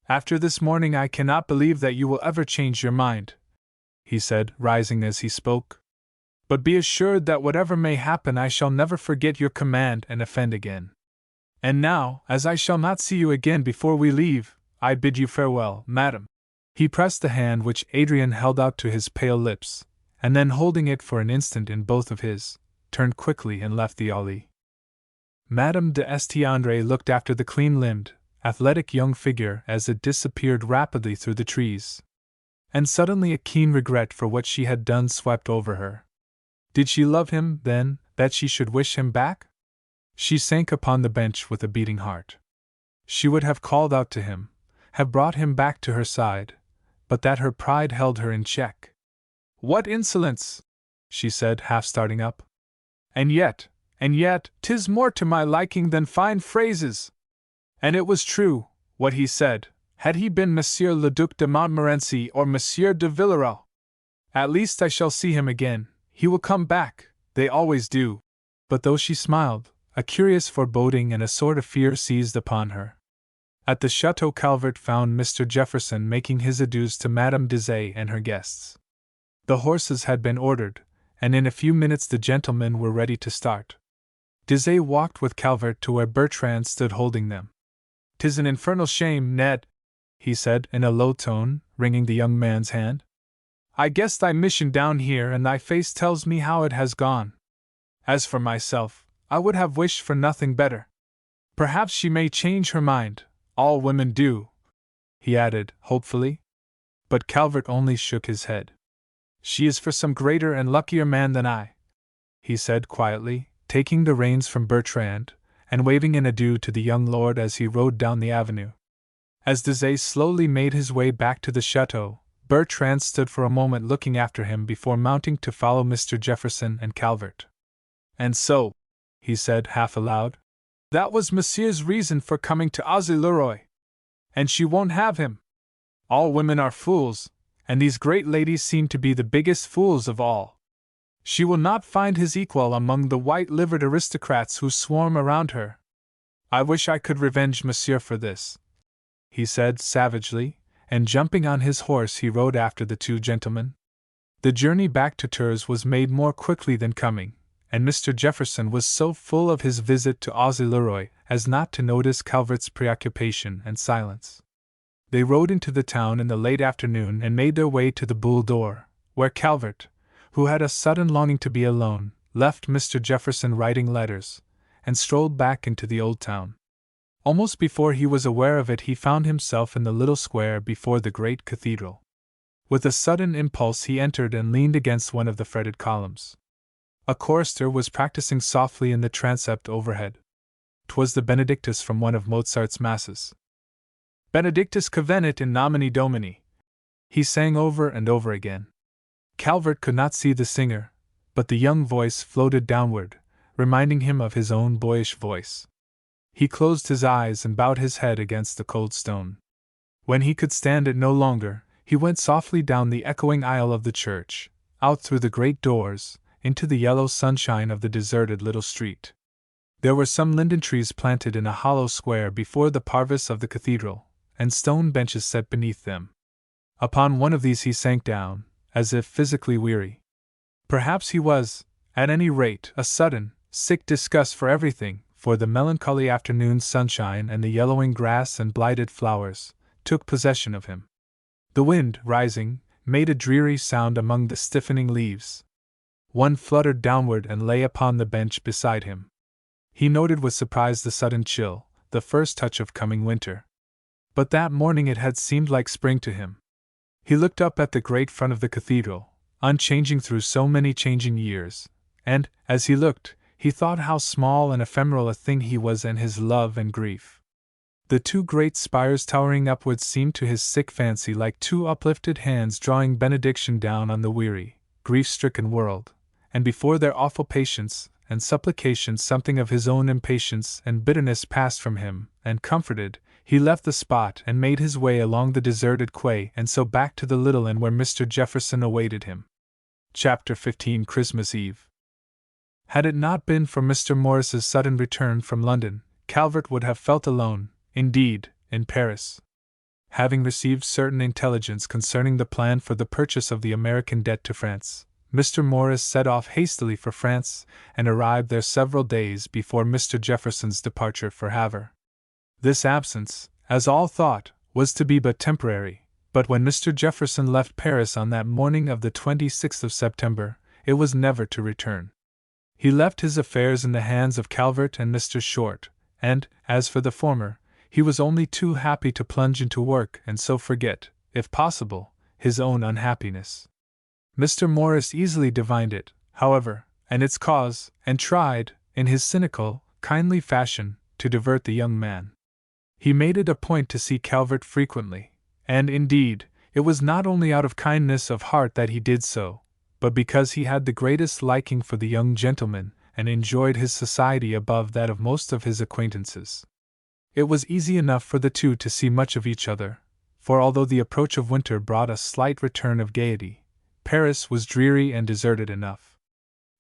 S2: After this morning I cannot believe that you will ever change your mind, he said, rising as he spoke. But be assured that whatever may happen I shall never forget your command and offend again. And now, as I shall not see you again before we leave, I bid you farewell, madam. He pressed the hand which Adrian held out to his pale lips, and then holding it for an instant in both of his, turned quickly and left the alley. Madame d'Estiandre looked after the clean-limbed, athletic young figure as it disappeared rapidly through the trees. And suddenly a keen regret for what she had done swept over her. Did she love him, then, that she should wish him back? She sank upon the bench with a beating heart. She would have called out to him, have brought him back to her side, but that her pride held her in check. What insolence! She said, half starting up. And yet, 'tis more to my liking than fine phrases. And it was true, what he said, had he been Monsieur le Duc de Montmorency or Monsieur de Villeroi. At least I shall see him again, he will come back, they always do. But though she smiled, a curious foreboding and a sort of fear seized upon her. At the Chateau Calvert found Mr. Jefferson making his adieus to Madame Deshayes and her guests. The horses had been ordered, and in a few minutes the gentlemen were ready to start. Deshayes walked with Calvert to where Bertrand stood holding them. "'Tis an infernal shame, Ned," he said in a low tone, wringing the young man's hand. "I guess thy mission down here and thy face tells me how it has gone. As for myself, I would have wished for nothing better. Perhaps she may change her mind, all women do," he added, hopefully. But Calvert only shook his head. "She is for some greater and luckier man than I," he said quietly, taking the reins from Bertrand, and waving an adieu to the young lord as he rode down the avenue. As Deshayes slowly made his way back to the chateau, Bertrand stood for a moment looking after him before mounting to follow Mr. Jefferson and Calvert. "And so," he said half aloud, "that was Monsieur's reason for coming to Auxerre. And she won't have him. All women are fools, and these great ladies seem to be the biggest fools of all. She will not find his equal among the white-livered aristocrats who swarm around her. I wish I could revenge Monsieur for this," he said savagely, and jumping on his horse he rode after the two gentlemen. The journey back to Tours was made more quickly than coming, and Mr. Jefferson was so full of his visit to Auxerre as not to notice Calvert's preoccupation and silence. They rode into the town in the late afternoon and made their way to the Boule d'Or, where Calvert, who had a sudden longing to be alone, left Mr. Jefferson writing letters, and strolled back into the old town. Almost before he was aware of it he found himself in the little square before the great cathedral. With a sudden impulse he entered and leaned against one of the fretted columns. A chorister was practicing softly in the transept overhead. 'Twas the Benedictus from one of Mozart's masses. "Benedictus convenit in nomine Domini," he sang over and over again. Calvert could not see the singer, but the young voice floated downward, reminding him of his own boyish voice. He closed his eyes and bowed his head against the cold stone. When he could stand it no longer, he went softly down the echoing aisle of the church, out through the great doors, into the yellow sunshine of the deserted little street. There were some linden trees planted in a hollow square before the parvis of the cathedral, and stone benches set beneath them. Upon one of these he sank down, as if physically weary. Perhaps he was, at any rate, a sudden, sick disgust for everything, for the melancholy afternoon sunshine and the yellowing grass and blighted flowers took possession of him. The wind, rising, made a dreary sound among the stiffening leaves. One fluttered downward and lay upon the bench beside him. He noted with surprise the sudden chill, the first touch of coming winter. But that morning it had seemed like spring to him. He looked up at the great front of the cathedral, unchanging through so many changing years, and, as he looked, he thought how small and ephemeral a thing he was and his love and grief. The two great spires towering upwards seemed to his sick fancy like two uplifted hands drawing benediction down on the weary, grief-stricken world, and before their awful patience and supplication something of his own impatience and bitterness passed from him, and comforted, he left the spot and made his way along the deserted quay and so back to the little inn where Mr. Jefferson awaited him. Chapter 15 Christmas Eve. Had it not been for Mr. Morris's sudden return from London, Calvert would have felt alone, indeed, in Paris. Having received certain intelligence concerning the plan for the purchase of the American debt to France, Mr. Morris set off hastily for France and arrived there several days before Mr. Jefferson's departure for Havre. This absence, as all thought, was to be but temporary, but when Mr. Jefferson left Paris on that morning of the 26th of September, it was never to return. He left his affairs in the hands of Calvert and Mr. Short, and, as for the former, he was only too happy to plunge into work and so forget, if possible, his own unhappiness. Mr. Morris easily divined it, however, and its cause, and tried, in his cynical, kindly fashion, to divert the young man. He made it a point to see Calvert frequently, and, indeed, it was not only out of kindness of heart that he did so, but because he had the greatest liking for the young gentleman and enjoyed his society above that of most of his acquaintances. It was easy enough for the two to see much of each other, for although the approach of winter brought a slight return of gaiety, Paris was dreary and deserted enough.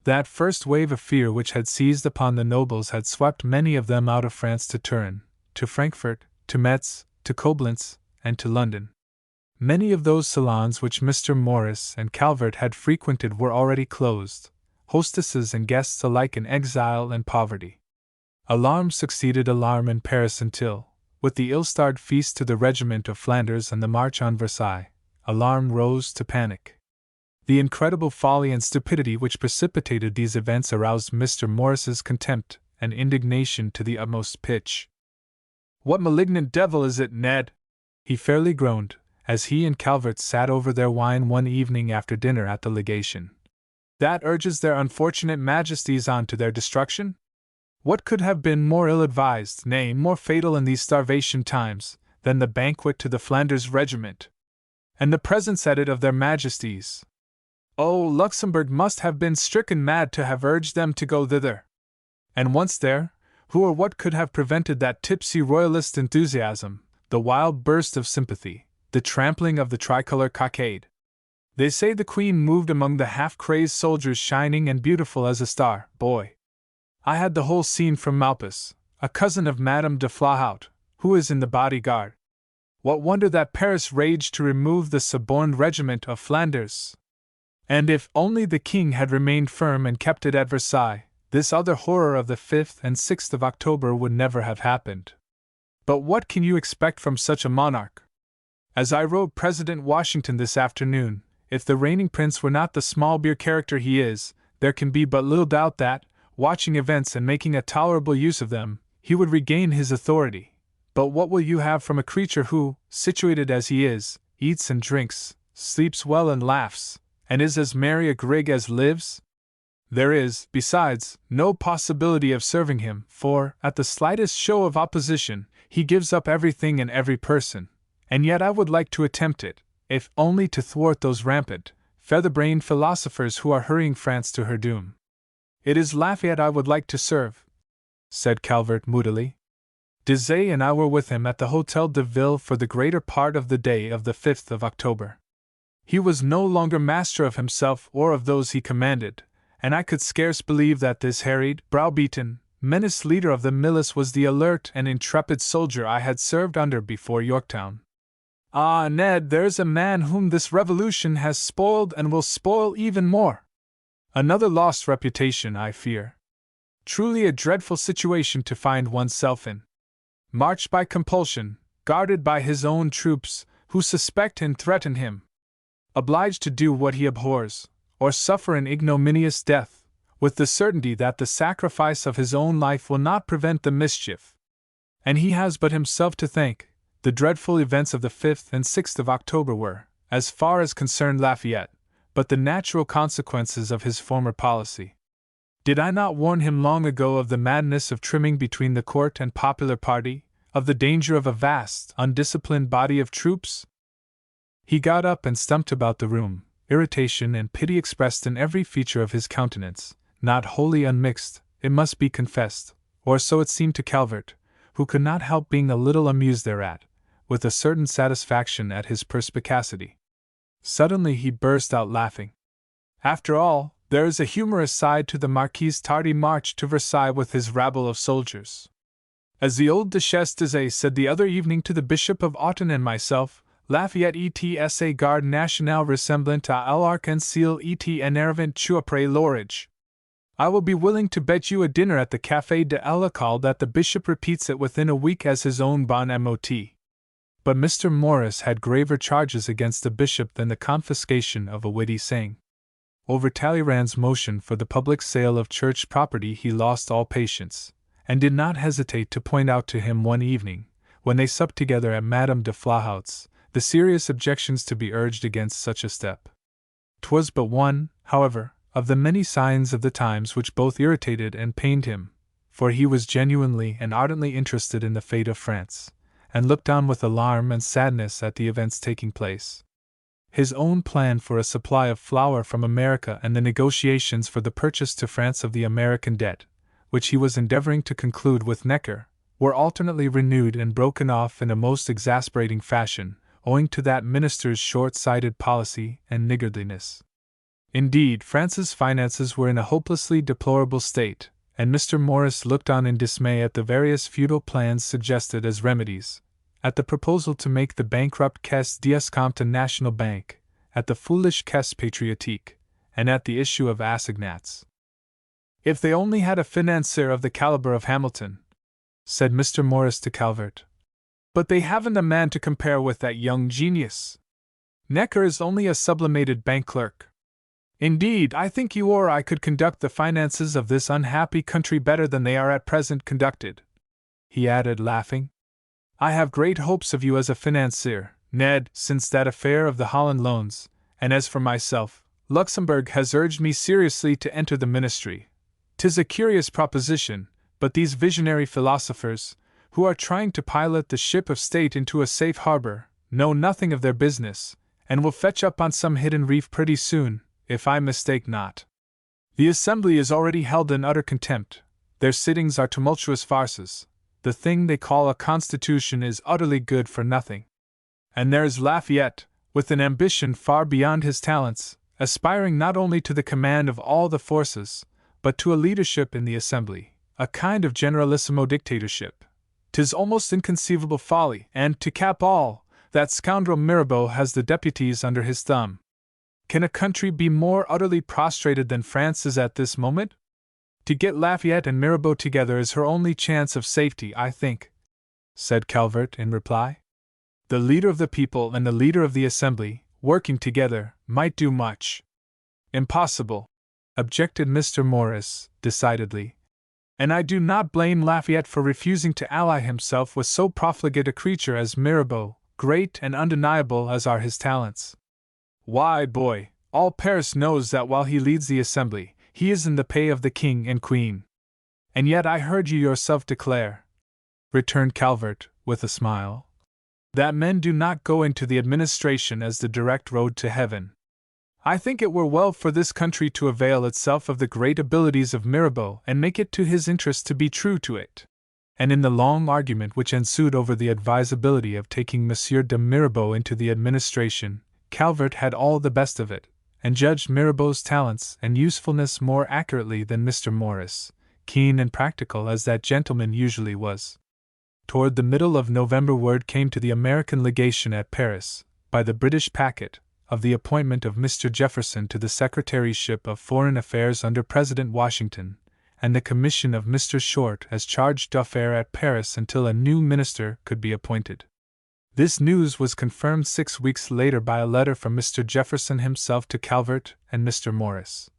S2: That first wave of fear which had seized upon the nobles had swept many of them out of France to Turin, to Frankfurt, to Metz, to Coblentz, and to London. Many of those salons which Mr. Morris and Calvert had frequented were already closed, hostesses and guests alike in exile and poverty. Alarm succeeded alarm in Paris until, with the ill-starred feast to the regiment of Flanders and the march on Versailles, alarm rose to panic. The incredible folly and stupidity which precipitated these events aroused Mr. Morris's contempt and indignation to the utmost pitch. "What malignant devil is it, Ned?" he fairly groaned, as he and Calvert sat over their wine one evening after dinner at the legation. "That urges their unfortunate majesties on to their destruction? What could have been more ill-advised, nay, more fatal in these starvation times, than the banquet to the Flanders regiment, and the presence at it of their majesties? Oh, Luxembourg must have been stricken mad to have urged them to go thither. And once there, who or what could have prevented that tipsy royalist enthusiasm, the wild burst of sympathy, the trampling of the tricolour cockade? They say the Queen moved among the half-crazed soldiers shining and beautiful as a star, boy. I had the whole scene from Malpas, a cousin of Madame de Flahaut, who is in the bodyguard. What wonder that Paris raged to remove the suborned regiment of Flanders? And if only the king had remained firm and kept it at Versailles, this other horror of the 5th and 6th of October would never have happened. But what can you expect from such a monarch? As I wrote President Washington this afternoon, if the reigning prince were not the small beer character he is, there can be but little doubt that, watching events and making a tolerable use of them, he would regain his authority. But what will you have from a creature who, situated as he is, eats and drinks, sleeps well and laughs, and is as merry a grig as lives? There is, besides, no possibility of serving him, for, at the slightest show of opposition, he gives up everything and every person, and yet I would like to attempt it, if only to thwart those rampant, feather-brained philosophers who are hurrying France to her doom. It is Lafayette I would like to serve," said Calvert moodily. "Dizet and I were with him at the Hotel de Ville for the greater part of the day of the 5th of October. He was no longer master of himself or of those he commanded, and I could scarce believe that this harried, browbeaten, menaced leader of the milice was the alert and intrepid soldier I had served under before Yorktown. Ah, Ned, there's a man whom this revolution has spoiled and will spoil even more. Another lost reputation, I fear. Truly a dreadful situation to find oneself in. Marched by compulsion, guarded by his own troops, who suspect and threaten him. Obliged to do what he abhors, or suffer an ignominious death, with the certainty that the sacrifice of his own life will not prevent the mischief. And he has but himself to thank. The dreadful events of the 5th and 6th of October were, as far as concerned Lafayette, but the natural consequences of his former policy. Did I not warn him long ago of the madness of trimming between the court and popular party, of the danger of a vast, undisciplined body of troops? He got up and stumped about the room, irritation and pity expressed in every feature of his countenance, not wholly unmixed, it must be confessed, or so it seemed to Calvert, who could not help being a little amused thereat, with a certain satisfaction at his perspicacity. Suddenly he burst out laughing. After all, there is a humorous side to the Marquis's tardy march to Versailles with his rabble of soldiers. As the old Duchesse d'Azay said the other evening to the Bishop of Autun and myself, Lafayette et sa garde nationale ressemblant à l'arc-en-ciel et énervant tu après l'orage. I will be willing to bet you a dinner at the Café de l'École that the bishop repeats it within a week as his own bon mot. But Mr. Morris had graver charges against the bishop than the confiscation of a witty saying. Over Talleyrand's motion for the public sale of church property he lost all patience, and did not hesitate to point out to him one evening, when they supped together at Madame de Flahaut's, the serious objections to be urged against such a step. 'Twas but one, however, of the many signs of the times which both irritated and pained him, for he was genuinely and ardently interested in the fate of France, and looked on with alarm and sadness at the events taking place. His own plan for a supply of flour from America and the negotiations for the purchase to France of the American debt, which he was endeavoring to conclude with Necker, were alternately renewed and broken off in a most exasperating fashion, owing to that minister's short-sighted policy and niggardliness. Indeed, France's finances were in a hopelessly deplorable state, and Mr. Morris looked on in dismay at the various futile plans suggested as remedies, at the proposal to make the bankrupt Caisse d'Escompte a national bank, at the foolish Caisse patriotique, and at the issue of assignats. If they only had a financier of the caliber of Hamilton, said Mr. Morris to Calvert. But they haven't a man to compare with that young genius. Necker is only a sublimated bank clerk. Indeed, I think you or I could conduct the finances of this unhappy country better than they are at present conducted, he added, laughing. I have great hopes of you as a financier, Ned, since that affair of the Holland loans, and as for myself, Luxembourg has urged me seriously to enter the ministry. 'Tis a curious proposition, but these visionary philosophers, who are trying to pilot the ship of state into a safe harbor, know nothing of their business, and will fetch up on some hidden reef pretty soon, if I mistake not. The Assembly is already held in utter contempt, their sittings are tumultuous farces, the thing they call a constitution is utterly good for nothing. And there is Lafayette, with an ambition far beyond his talents, aspiring not only to the command of all the forces, but to a leadership in the Assembly, a kind of generalissimo dictatorship. 'Tis almost inconceivable folly, and, to cap all, that scoundrel Mirabeau has the deputies under his thumb. Can a country be more utterly prostrated than France is at this moment? To get Lafayette and Mirabeau together is her only chance of safety, I think, said Calvert in reply. The leader of the people and the leader of the Assembly, working together, might do much. Impossible, objected Mr. Morris, decidedly. And I do not blame Lafayette for refusing to ally himself with so profligate a creature as Mirabeau, great and undeniable as are his talents. Why, boy, all Paris knows that while he leads the Assembly, he is in the pay of the King and Queen. And yet I heard you yourself declare, returned Calvert, with a smile, that men do not go into the administration as the direct road to heaven. I think it were well for this country to avail itself of the great abilities of Mirabeau and make it to his interest to be true to it. And in the long argument which ensued over the advisability of taking Monsieur de Mirabeau into the administration, Calvert had all the best of it, and judged Mirabeau's talents and usefulness more accurately than Mr. Morris, keen and practical as that gentleman usually was. Toward the middle of November word came to the American legation at Paris, by the British packet, of the appointment of Mr. Jefferson to the Secretaryship of Foreign Affairs under President Washington, and the commission of Mr. Short as charge d'affaires at Paris until a new minister could be appointed. This news was confirmed 6 weeks later by a letter from Mr. Jefferson himself to Calvert and Mr. Morris.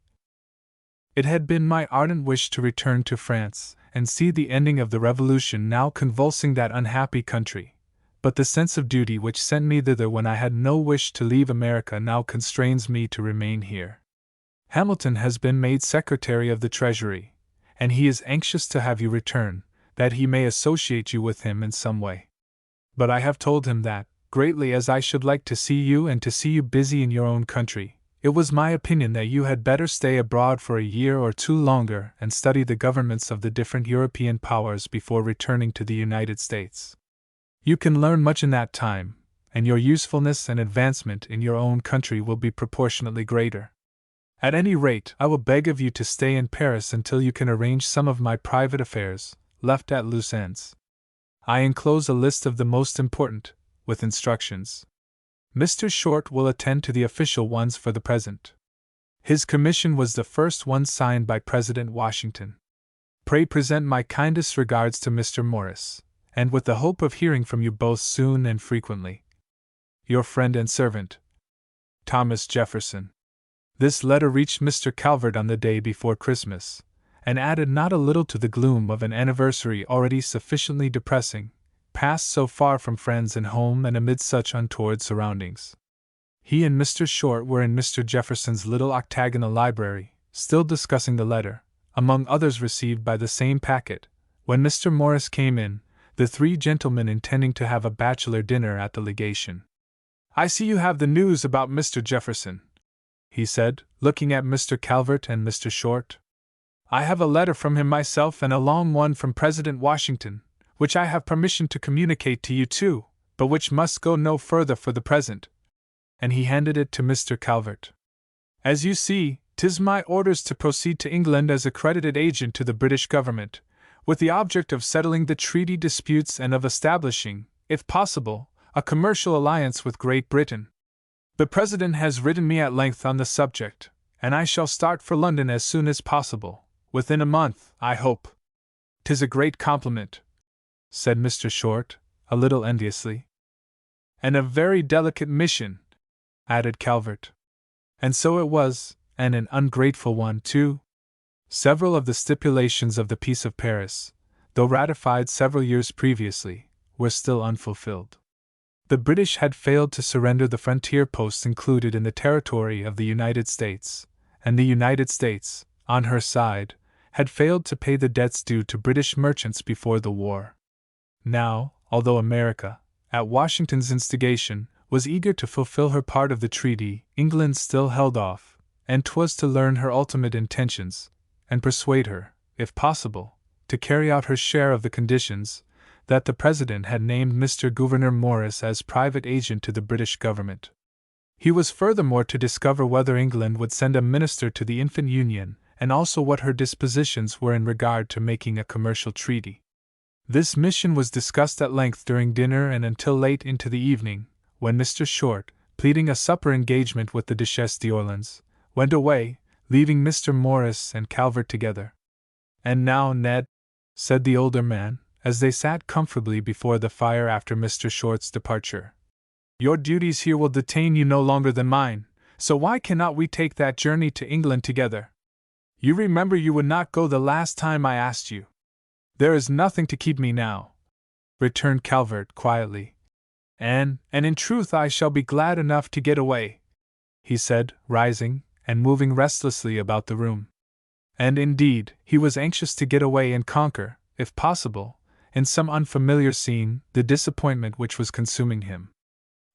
S2: It had been my ardent wish to return to France and see the ending of the revolution now convulsing that unhappy country, but the sense of duty which sent me thither when I had no wish to leave America now constrains me to remain here. Hamilton has been made Secretary of the Treasury, and he is anxious to have you return, that he may associate you with him in some way. But I have told him that, greatly as I should like to see you and to see you busy in your own country, it was my opinion that you had better stay abroad for a year or two longer and study the governments of the different European powers before returning to the United States. You can learn much in that time, and your usefulness and advancement in your own country will be proportionately greater. At any rate, I will beg of you to stay in Paris until you can arrange some of my private affairs, left at loose ends. I enclose a list of the most important, with instructions. Mr. Short will attend to the official ones for the present. His commission was the first one signed by President Washington. Pray present my kindest regards to Mr. Morris, and with the hope of hearing from you both soon and frequently. Your friend and servant, Thomas Jefferson. This letter reached Mr. Calvert on the day before Christmas, and added not a little to the gloom of an anniversary already sufficiently depressing, passed so far from friends and home and amid such untoward surroundings. He and Mr. Short were in Mr. Jefferson's little octagonal library, still discussing the letter, among others received by the same packet, when Mr. Morris came in, the three gentlemen intending to have a bachelor dinner at the legation. "I see you have the news about Mr. Jefferson," he said, looking at Mr. Calvert and Mr. Short. "I have a letter from him myself and a long one from President Washington, which I have permission to communicate to you too, but which must go no further for the present." And he handed it to Mr. Calvert. "As you see, 'tis my orders to proceed to England as accredited agent to the British government, with the object of settling the treaty disputes and of establishing, if possible, a commercial alliance with Great Britain. The President has written me at length on the subject, and I shall start for London as soon as possible, within a month, I hope." "'Tis a great compliment," said Mr. Short, a little enviously. "And a very delicate mission," added Calvert. "And so it was, and an ungrateful one, too." Several of the stipulations of the Peace of Paris, though ratified several years previously, were still unfulfilled. The British had failed to surrender the frontier posts included in the territory of the United States, and the United States, on her side, had failed to pay the debts due to British merchants before the war. Now, although America, at Washington's instigation, was eager to fulfill her part of the treaty, England still held off, and 'twas to learn her ultimate intentions, and persuade her, if possible, to carry out her share of the conditions, that the President had named Mr. Gouverneur Morris as private agent to the British government. He was furthermore to discover whether England would send a minister to the infant Union, and also what her dispositions were in regard to making a commercial treaty. This mission was discussed at length during dinner and until late into the evening, when Mr. Short, pleading a supper engagement with the Duchesse d'Orleans, went away, leaving Mr. Morris and Calvert together. "And now, Ned," said the older man, as they sat comfortably before the fire after Mr. Short's departure, "your duties here will detain you no longer than mine, so why cannot we take that journey to England together? You remember you would not go the last time I asked you." "There is nothing to keep me now," returned Calvert quietly. And in truth I shall be glad enough to get away," he said, rising, and moving restlessly about the room. And indeed, he was anxious to get away and conquer, if possible, in some unfamiliar scene, the disappointment which was consuming him.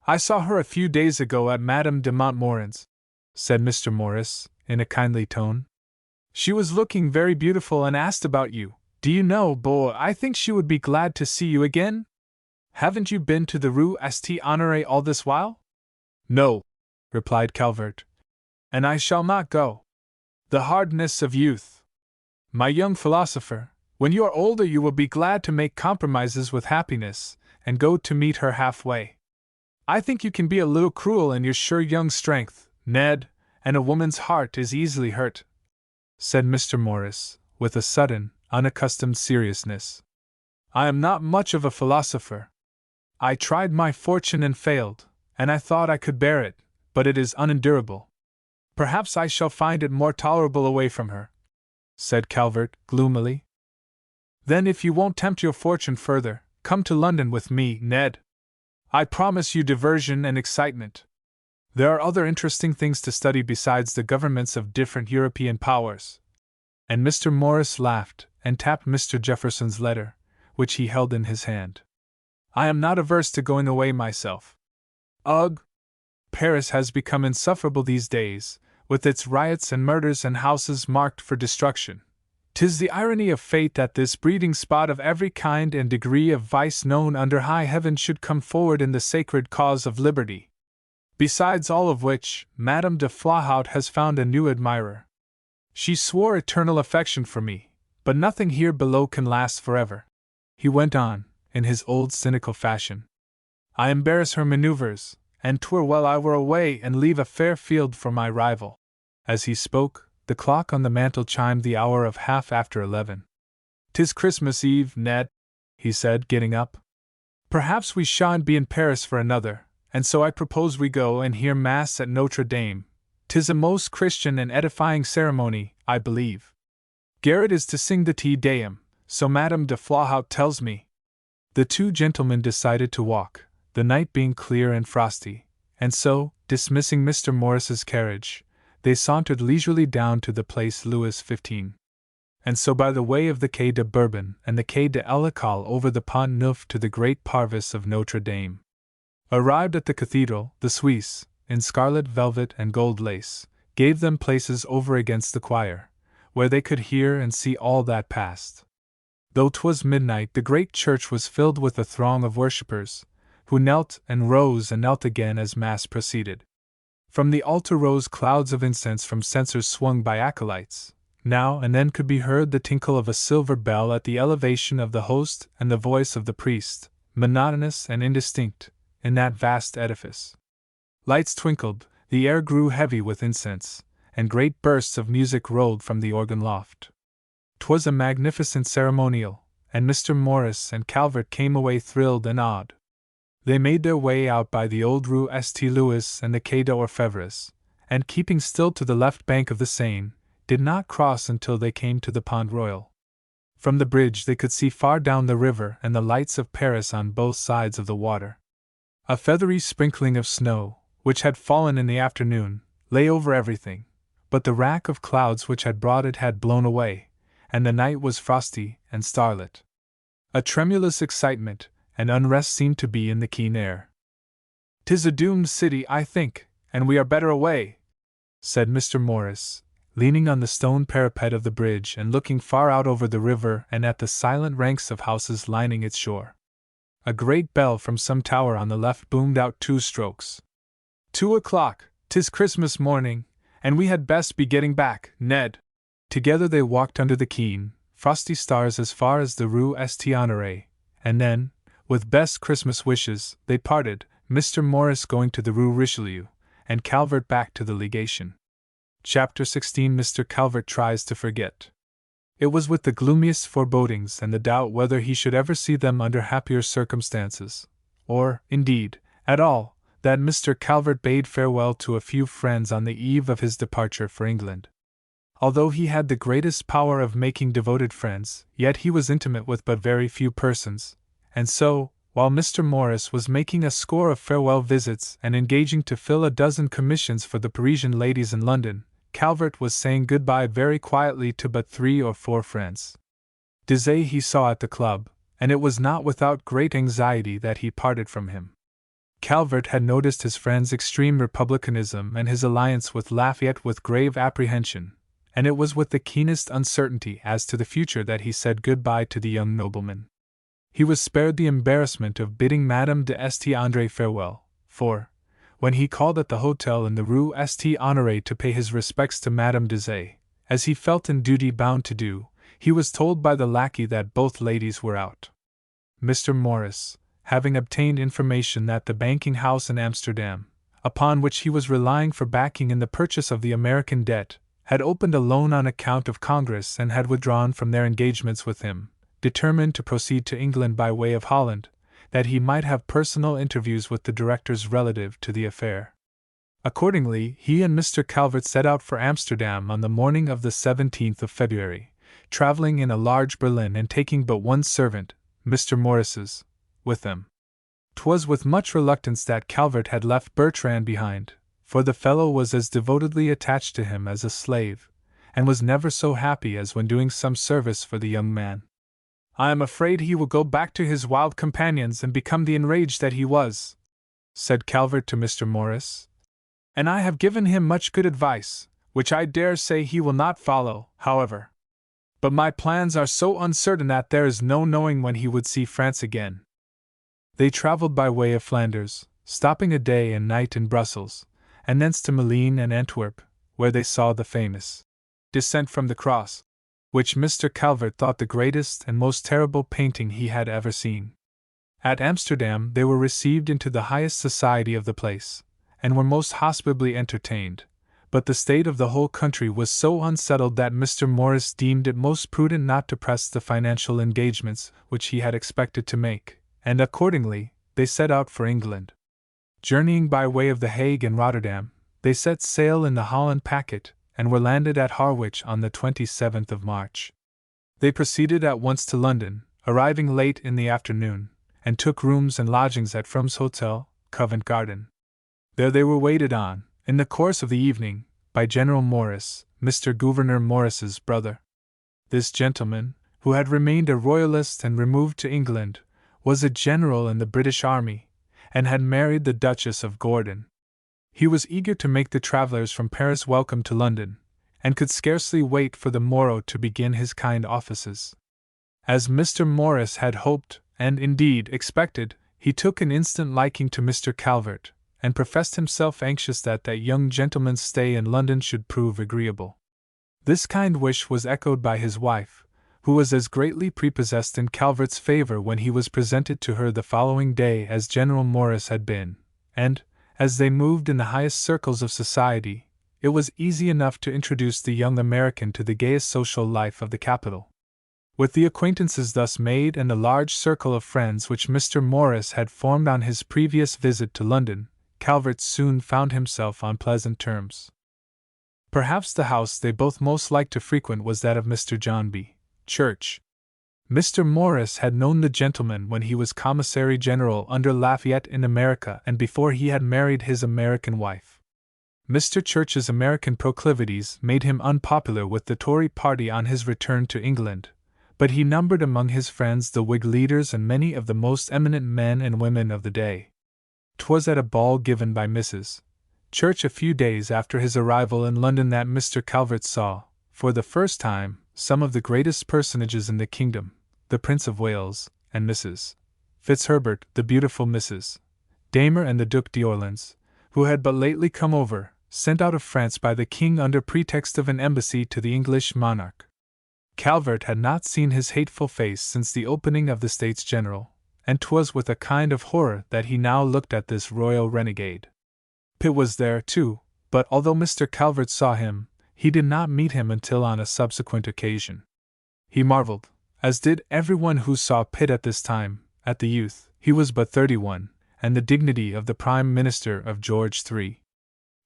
S2: "I saw her a few days ago at Madame de Montmoren's," said Mr. Morris, in a kindly tone. "She was looking very beautiful and asked about you. Do you know, boy, I think she would be glad to see you again? Haven't you been to the Rue St. Honoré all this while?" "No," replied Calvert. "And I shall not go. The hardness of youth. My young philosopher, when you are older you will be glad to make compromises with happiness, and go to meet her halfway. I think you can be a little cruel in your sure young strength, Ned, and a woman's heart is easily hurt," said Mr. Morris, with a sudden, unaccustomed seriousness. "I am not much of a philosopher. I tried my fortune and failed, and I thought I could bear it, but it is unendurable. Perhaps I shall find it more tolerable away from her," said Calvert, gloomily. "Then if you won't tempt your fortune further, come to London with me, Ned. I promise you diversion and excitement. There are other interesting things to study besides the governments of different European powers." And Mr. Morris laughed and tapped Mr. Jefferson's letter, which he held in his hand. "I am not averse to going away myself. Ugh! Paris has become insufferable these days, with its riots and murders and houses marked for destruction. 'Tis the irony of fate that this breeding spot of every kind and degree of vice known under high heaven should come forward in the sacred cause of liberty. Besides all of which, Madame de Flahoudt has found a new admirer. She swore eternal affection for me, but nothing here below can last forever," he went on, in his old cynical fashion. "I embarrass her maneuvers, and 'twere well I were away and leave a fair field for my rival." As he spoke, the clock on the mantel chimed the hour of 11:30. "'Tis Christmas Eve, Ned," he said, getting up. "Perhaps we shan't be in Paris for another, and so I propose we go and hear Mass at Notre Dame. 'Tis a most Christian and edifying ceremony, I believe. Garrett is to sing the Te Deum, so Madame de Flahoudt tells me." The two gentlemen decided to walk, the night being clear and frosty, and so, dismissing Mr. Morris's carriage, they sauntered leisurely down to the Place Louis XV. And so by the way of the Quai de Bourbon and the Quai de l'École over the Pont Neuf to the great parvis of Notre Dame. Arrived at the cathedral, the Suisse, in scarlet velvet and gold lace, gave them places over against the choir, where they could hear and see all that passed. Though 'twas midnight, the great church was filled with a throng of worshippers, who knelt and rose and knelt again as Mass proceeded. From the altar rose clouds of incense from censers swung by acolytes. Now and then could be heard the tinkle of a silver bell at the elevation of the host and the voice of the priest, monotonous and indistinct, in that vast edifice. Lights twinkled, the air grew heavy with incense, and great bursts of music rolled from the organ loft. 'Twas a magnificent ceremonial, and Mr. Morris and Calvert came away thrilled and awed. They made their way out by the old Rue St. Louis and the Quai d'Orfèvres, and keeping still to the left bank of the Seine, did not cross until they came to the Pont Royal. From the bridge they could see far down the river and the lights of Paris on both sides of the water. A feathery sprinkling of snow, which had fallen in the afternoon, lay over everything, but the rack of clouds which had brought it had blown away, and the night was frosty and starlit. A tremulous excitement and unrest seemed to be in the keen air. "'Tis a doomed city, I think, and we are better away," said Mr. Morris, leaning on the stone parapet of the bridge and looking far out over the river and at the silent ranks of houses lining its shore. A great bell from some tower on the left boomed out 2 strokes. 2 o'clock, 'tis Christmas morning, and we had best be getting back, Ned. Together they walked under the keen, frosty stars as far as the Rue St. Honoré, and then, with best Christmas wishes, they parted, Mr. Morris going to the Rue Richelieu, and Calvert back to the legation. Chapter 16. Mr. Calvert tries to forget. It was with the gloomiest forebodings and the doubt whether he should ever see them under happier circumstances, or, indeed, at all, that Mr. Calvert bade farewell to a few friends on the eve of his departure for England. Although he had the greatest power of making devoted friends, yet he was intimate with but very few persons, and so, while Mr. Morris was making a score of farewell visits and engaging to fill a dozen commissions for the Parisian ladies in London, Calvert was saying goodbye very quietly to but 3 or 4 friends. Dizay he saw at the club, and it was not without great anxiety that he parted from him. Calvert had noticed his friend's extreme republicanism and his alliance with Lafayette with grave apprehension, and it was with the keenest uncertainty as to the future that he said goodbye to the young nobleman. He was spared the embarrassment of bidding Madame de St. André farewell, for, when he called at the hotel in the Rue St. Honoré to pay his respects to Madame Dizay, as he felt in duty bound to do, he was told by the lackey that both ladies were out. Mr. Morris, having obtained information that the banking house in Amsterdam, upon which he was relying for backing in the purchase of the American debt, had opened a loan on account of Congress and had withdrawn from their engagements with him, determined to proceed to England by way of Holland, that he might have personal interviews with the directors relative to the affair. Accordingly, he and Mr. Calvert set out for Amsterdam on the morning of the 17th of February, traveling in a large berlin and taking but one servant, Mr. Morris's, with them. 'Twas with much reluctance that Calvert had left Bertrand behind, for the fellow was as devotedly attached to him as a slave, and was never so happy as when doing some service for the young man. "I am afraid he will go back to his wild companions and become the enraged that he was," said Calvert to Mr. Morris. "And I have given him much good advice, which I dare say he will not follow, however. But my plans are so uncertain that there is no knowing when he would see France again." They traveled by way of Flanders, stopping a day and night in Brussels, and thence to Malines and Antwerp, where they saw the famous Descent from the Cross, which Mr. Calvert thought the greatest and most terrible painting he had ever seen. At Amsterdam they were received into the highest society of the place, and were most hospitably entertained, but the state of the whole country was so unsettled that Mr. Morris deemed it most prudent not to press the financial engagements which he had expected to make, and accordingly they set out for England. Journeying by way of The Hague and Rotterdam, they set sail in the Holland packet, and were landed at Harwich on the 27th of March. They proceeded at once to London, arriving late in the afternoon, and took rooms and lodgings at From's Hotel, Covent Garden. There they were waited on, in the course of the evening, by General Morris, Mr. Gouverneur Morris's brother. This gentleman, who had remained a royalist and removed to England, was a general in the British army, and had married the Duchess of Gordon. He was eager to make the travellers from Paris welcome to London, and could scarcely wait for the morrow to begin his kind offices. As Mr. Morris had hoped, and indeed expected, he took an instant liking to Mr. Calvert, and professed himself anxious that young gentleman's stay in London should prove agreeable. This kind wish was echoed by his wife, who was as greatly prepossessed in Calvert's favor when he was presented to her the following day as General Morris had been, and, as they moved in the highest circles of society, it was easy enough to introduce the young American to the gayest social life of the capital. With the acquaintances thus made and the large circle of friends which Mr. Morris had formed on his previous visit to London, Calvert soon found himself on pleasant terms. Perhaps the house they both most liked to frequent was that of Mr. John B. Church. Mr. Morris had known the gentleman when he was Commissary General under Lafayette in America and before he had married his American wife. Mr. Church's American proclivities made him unpopular with the Tory party on his return to England, but he numbered among his friends the Whig leaders and many of the most eminent men and women of the day. 'Twas at a ball given by Mrs. Church a few days after his arrival in London that Mr. Calvert saw, for the first time, some of the greatest personages in the kingdom, the Prince of Wales, and Mrs. Fitzherbert, the beautiful Mrs. Damer, and the Duc d'Orleans, who had but lately come over, sent out of France by the king under pretext of an embassy to the English monarch. Calvert had not seen his hateful face since the opening of the States General, and 'twas with a kind of horror that he now looked at this royal renegade. Pitt was there, too, but although Mr. Calvert saw him, he did not meet him until on a subsequent occasion. He marveled, as did everyone who saw Pitt at this time, at the youth, he was but 31, and the dignity of the Prime Minister of George III.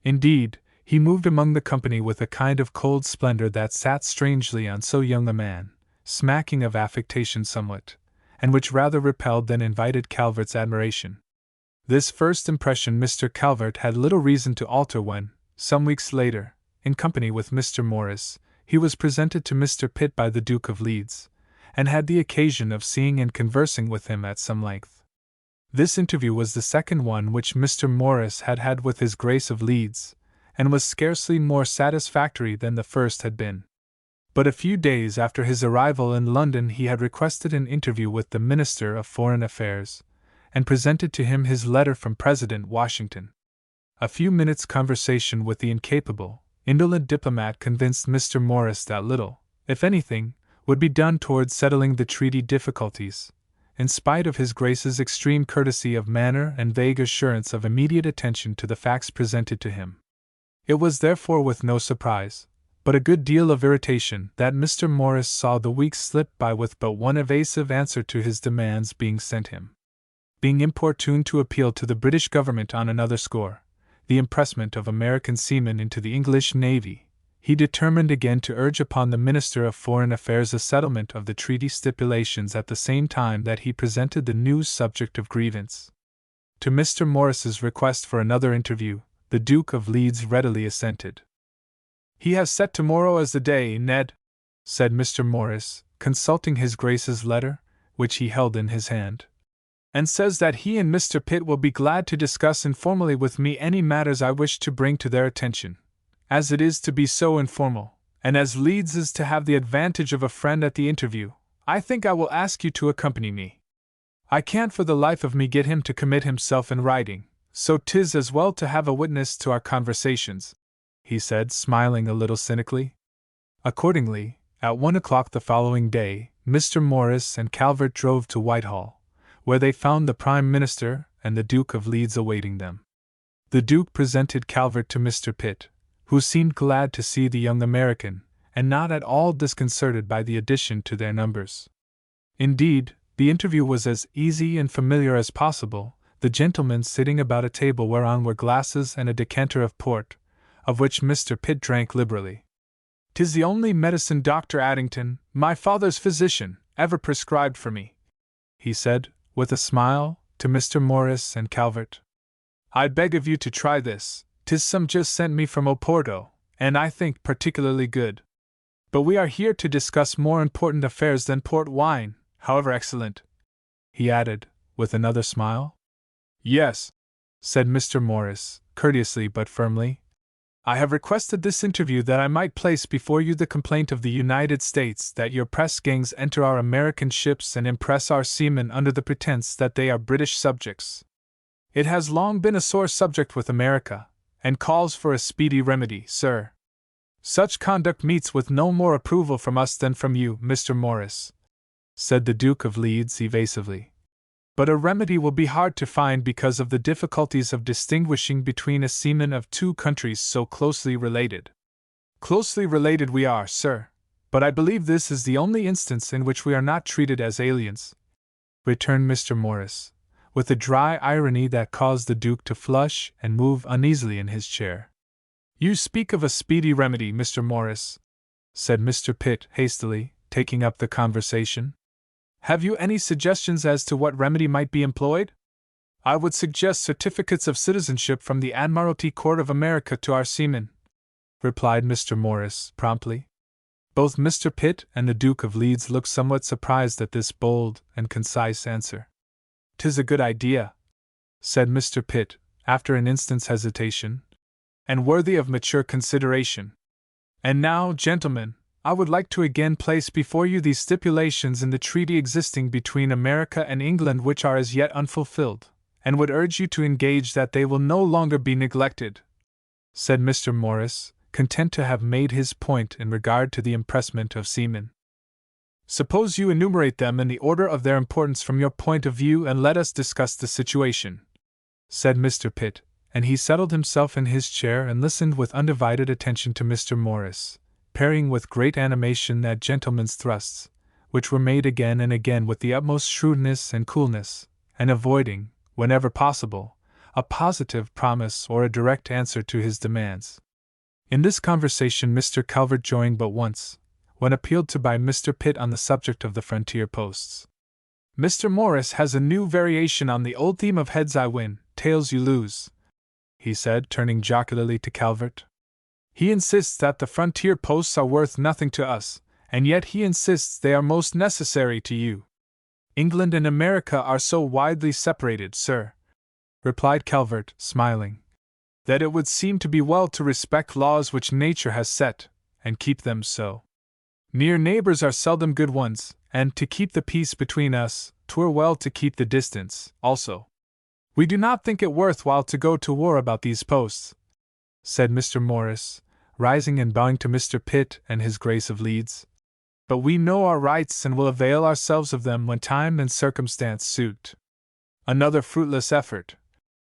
S2: Indeed, he moved among the company with a kind of cold splendor that sat strangely on so young a man, smacking of affectation somewhat, and which rather repelled than invited Calvert's admiration. This first impression Mr. Calvert had little reason to alter when, some weeks later, in company with Mr. Morris, he was presented to Mr. Pitt by the Duke of Leeds, and had the occasion of seeing and conversing with him at some length. This interview was the second one which Mr. Morris had had with his Grace of Leeds, and was scarcely more satisfactory than the first had been. But a few days after his arrival in London he had requested an interview with the Minister of Foreign Affairs, and presented to him his letter from President Washington. A few minutes' conversation with the incapable, indolent diplomat convinced Mr. Morris that little, if anything, would be done towards settling the treaty difficulties, in spite of his Grace's extreme courtesy of manner and vague assurance of immediate attention to the facts presented to him. It was therefore with no surprise, but a good deal of irritation, that Mr. Morris saw the weeks slip by with but one evasive answer to his demands being sent him. being importuned to appeal to the British government on another score, the impressment of American seamen into the English Navy, he determined again to urge upon the Minister of Foreign Affairs a settlement of the treaty stipulations at the same time that he presented the new subject of grievance. To Mr. Morris's request for another interview, the Duke of Leeds readily assented. "He has set tomorrow as the day, Ned," said Mr. Morris, consulting his Grace's letter, which he held in his hand, "and says that he and Mr. Pitt will be glad to discuss informally with me any matters I wish to bring to their attention. As it is to be so informal, and as Leeds is to have the advantage of a friend at the interview, I think I will ask you to accompany me. I can't for the life of me get him to commit himself in writing, so 'tis as well to have a witness to our conversations," he said, smiling a little cynically. Accordingly, at 1 o'clock the following day, Mr. Morris and Calvert drove to Whitehall, where they found the Prime Minister and the Duke of Leeds awaiting them. The Duke presented Calvert to Mr. Pitt, who seemed glad to see the young American, and not at all disconcerted by the addition to their numbers. Indeed, the interview was as easy and familiar as possible, the gentlemen sitting about a table whereon were glasses and a decanter of port, of which Mr. Pitt drank liberally. "'Tis the only medicine Dr. Addington, my father's physician, ever prescribed for me," he said, with a smile, to Mr. Morris and Calvert. "I beg of you to try this. 'Tis some just sent me from Oporto, and I think particularly good. But we are here to discuss more important affairs than port wine, however excellent," he added, with another smile. "Yes," said Mr. Morris, courteously but firmly. "I have requested this interview that I might place before you the complaint of the United States that your press gangs enter our American ships and impress our seamen under the pretense that they are British subjects. It has long been a sore subject with America, and calls for a speedy remedy, sir. Such conduct meets with no more approval from us than from you, Mr. Morris," said the Duke of Leeds evasively. "But a remedy will be hard to find because of the difficulties of distinguishing between a seaman of two countries so closely related." "Closely related we are, sir, but I believe this is the only instance in which we are not treated as aliens," returned Mr. Morris, with a dry irony that caused the Duke to flush and move uneasily in his chair. "You speak of a speedy remedy, Mr. Morris," said Mr. Pitt hastily, taking up the conversation. "Have you any suggestions as to what remedy might be employed?" "I would suggest certificates of citizenship from the Admiralty Court of America to our seamen," replied Mr. Morris promptly. Both Mr. Pitt and the Duke of Leeds looked somewhat surprised at this bold and concise answer. "'Tis a good idea," said Mr. Pitt, after an instant's hesitation, "and worthy of mature consideration. And now, gentlemen, I would like to again place before you these stipulations in the treaty existing between America and England which are as yet unfulfilled, and would urge you to engage that they will no longer be neglected," said Mr. Morris, content to have made his point in regard to the impressment of seamen. "Suppose you enumerate them in the order of their importance from your point of view and let us discuss the situation," said Mr. Pitt, and he settled himself in his chair and listened with undivided attention to Mr. Morris, parrying with great animation that gentleman's thrusts, which were made again and again with the utmost shrewdness and coolness, and avoiding, whenever possible, a positive promise or a direct answer to his demands. In this conversation Mr. Calvert joined but once, when appealed to by Mr. Pitt on the subject of the frontier posts. "Mr. Morris has a new variation on the old theme of heads I win, tails you lose," he said, turning jocularly to Calvert. "He insists that the frontier posts are worth nothing to us, and yet he insists they are most necessary to you." "England and America are so widely separated, sir," replied Calvert, smiling, "that it would seem to be well to respect laws which nature has set, and keep them so. Near neighbors are seldom good ones, and to keep the peace between us, 'twere well to keep the distance, also. We do not think it worth while to go to war about these posts," said Mr. Morris, rising and bowing to Mr. Pitt and his Grace of Leeds. "But we know our rights and will avail ourselves of them when time and circumstance suit." "Another fruitless effort,"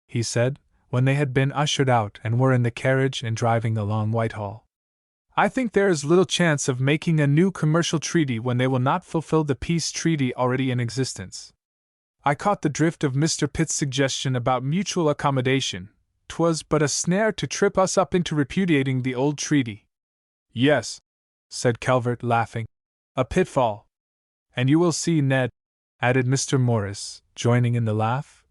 S2: he said, when they had been ushered out and were in the carriage and driving along Whitehall. "I think there is little chance of making a new commercial treaty when they will not fulfill the peace treaty already in existence." I caught the drift of Mr. Pitt's suggestion about mutual accommodation. 'Twas but a snare to trip us up into repudiating the old treaty. Yes, said Calvert, laughing. A pitfall. And you will see, Ned, added Mr. Morris, joining in the laugh,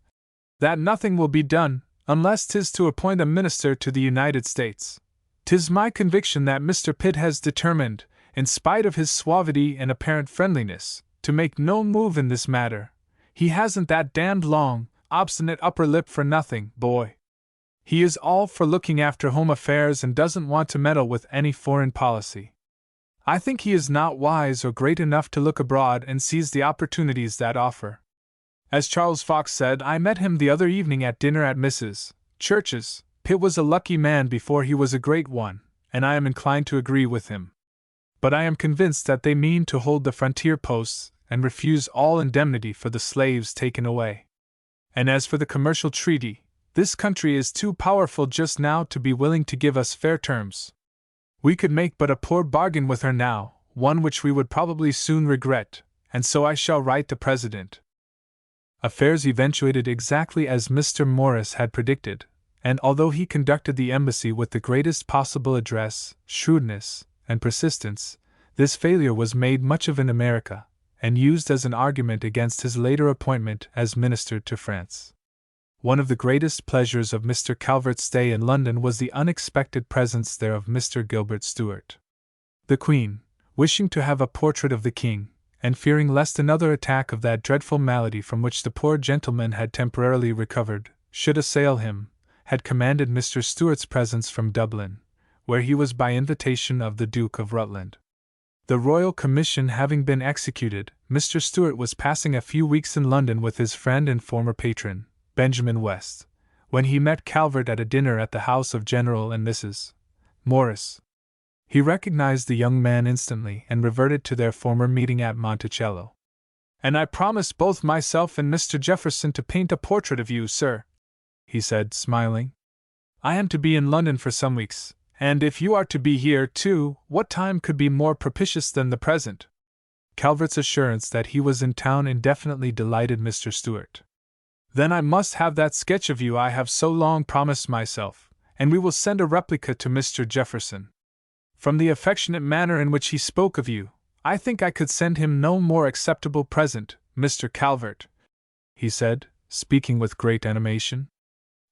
S2: that nothing will be done, unless 'tis to appoint a minister to the United States. 'Tis my conviction that Mr. Pitt has determined, in spite of his suavity and apparent friendliness, to make no move in this matter. He hasn't that damned long, obstinate upper lip for nothing, boy. He is all for looking after home affairs and doesn't want to meddle with any foreign policy. I think he is not wise or great enough to look abroad and seize the opportunities that offer. As Charles Fox said, I met him the other evening at dinner at Mrs. Church's. Pitt was a lucky man before he was a great one, and I am inclined to agree with him. But I am convinced that they mean to hold the frontier posts and refuse all indemnity for the slaves taken away. And as for the commercial treaty, this country is too powerful just now to be willing to give us fair terms. We could make but a poor bargain with her now, one which we would probably soon regret, and so I shall write the President. Affairs eventuated exactly as Mr. Morris had predicted, and although he conducted the embassy with the greatest possible address, shrewdness, and persistence, this failure was made much of in America, and used as an argument against his later appointment as minister to France. One of the greatest pleasures of Mr. Calvert's stay in London was the unexpected presence there of Mr. Gilbert Stuart. The Queen, wishing to have a portrait of the King, and fearing lest another attack of that dreadful malady from which the poor gentleman had temporarily recovered should assail him, had commanded Mr. Stuart's presence from Dublin, where he was by invitation of the Duke of Rutland. The royal commission having been executed, Mr. Stuart was passing a few weeks in London with his friend and former patron, Benjamin West, when he met Calvert at a dinner at the house of General and Mrs. Morris. He recognized the young man instantly and reverted to their former meeting at Monticello. "And I promised both myself and Mr. Jefferson to paint a portrait of you, sir," he said, smiling. "I am to be in London for some weeks, and if you are to be here too, what time could be more propitious than the present?" Calvert's assurance that he was in town indefinitely delighted Mr. Stuart. "Then I must have that sketch of you I have so long promised myself, and we will send a replica to Mr. Jefferson. From the affectionate manner in which he spoke of you, I think I could send him no more acceptable present, Mr. Calvert," he said, speaking with great animation.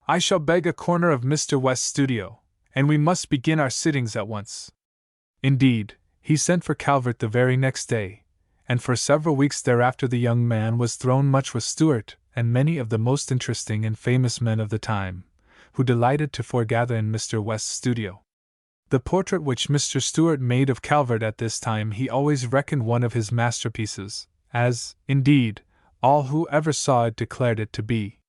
S2: "I shall beg a corner of Mr. West's studio, and we must begin our sittings at once." Indeed, he sent for Calvert the very next day, and for several weeks thereafter the young man was thrown much with Stuart and many of the most interesting and famous men of the time, who delighted to foregather in Mr. West's studio. The portrait which Mr. Stuart made of Calvert at this time he always reckoned one of his masterpieces, as, indeed, all who ever saw it declared it to be.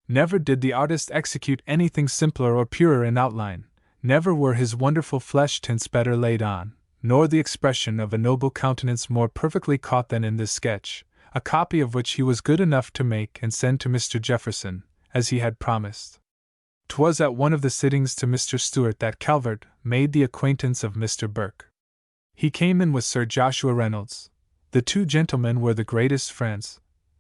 S2: Never did the artist execute anything simpler or purer in outline, never were his wonderful flesh tints better laid on, nor the expression of a noble countenance more perfectly caught than in this sketch, a copy of which he was good enough to make and send to Mr. Jefferson, as he had promised. 'Twas at one of the sittings to Mr. Stuart that Calvert made the acquaintance of Mr. Burke. He came in with Sir Joshua Reynolds. The two gentlemen were the greatest friends,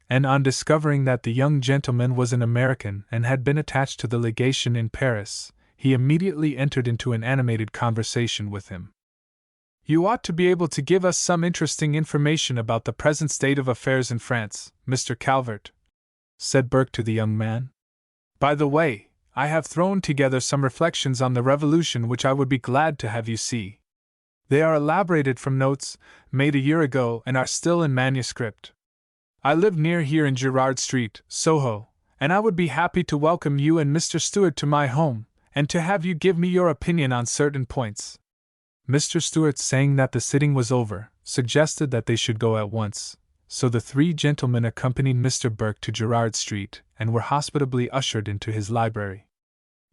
S2: and on discovering that the young gentleman was an American and had been attached to the legation in Paris, he immediately entered into an animated conversation with him. "You ought to be able to give us some interesting information about the present state of affairs in France, Mr. Calvert," said Burke to the young man. "By the way, I have thrown together some reflections on the Revolution which I would be glad to have you see. They are elaborated from notes made a year ago and are still in manuscript. I live near here in Gerrard Street, Soho, and I would be happy to welcome you and Mr. Stuart to my home, and to have you give me your opinion on certain points." Mr. Stuart, saying that the sitting was over, suggested that they should go at once, so the three gentlemen accompanied Mr. Burke to Gerrard Street and were hospitably ushered into his library.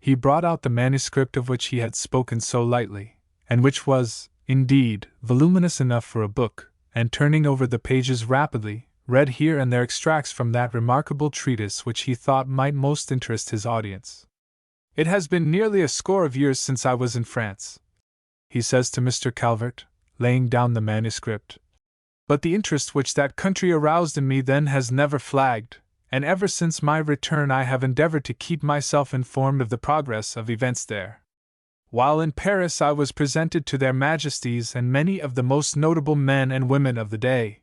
S2: He brought out the manuscript of which he had spoken so lightly, and which was, indeed, voluminous enough for a book, and turning over the pages rapidly, read here and there extracts from that remarkable treatise which he thought might most interest his audience. "It has been nearly a score of years since I was in France," he says to Mr. Calvert, laying down the manuscript, "but the interest which that country aroused in me then has never flagged, and ever since my return I have endeavored to keep myself informed of the progress of events there. While in Paris I was presented to their Majesties and many of the most notable men and women of the day.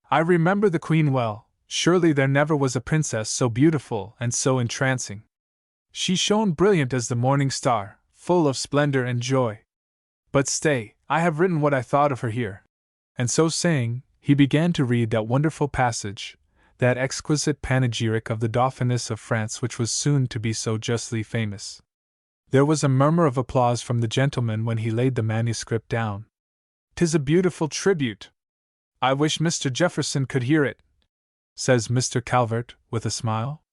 S2: I remember the Queen well. Surely there never was a princess so beautiful and so entrancing. She shone brilliant as the morning star, full of splendor and joy. But stay, I have written what I thought of her here. And so saying, he began to read that wonderful passage, that exquisite panegyric of the Dauphiness of France which was soon to be so justly famous. There was a murmur of applause from the gentlemen when he laid the manuscript down. "'Tis a beautiful tribute. I wish Mr. Jefferson could hear it," says Mr. Calvert, with a smile.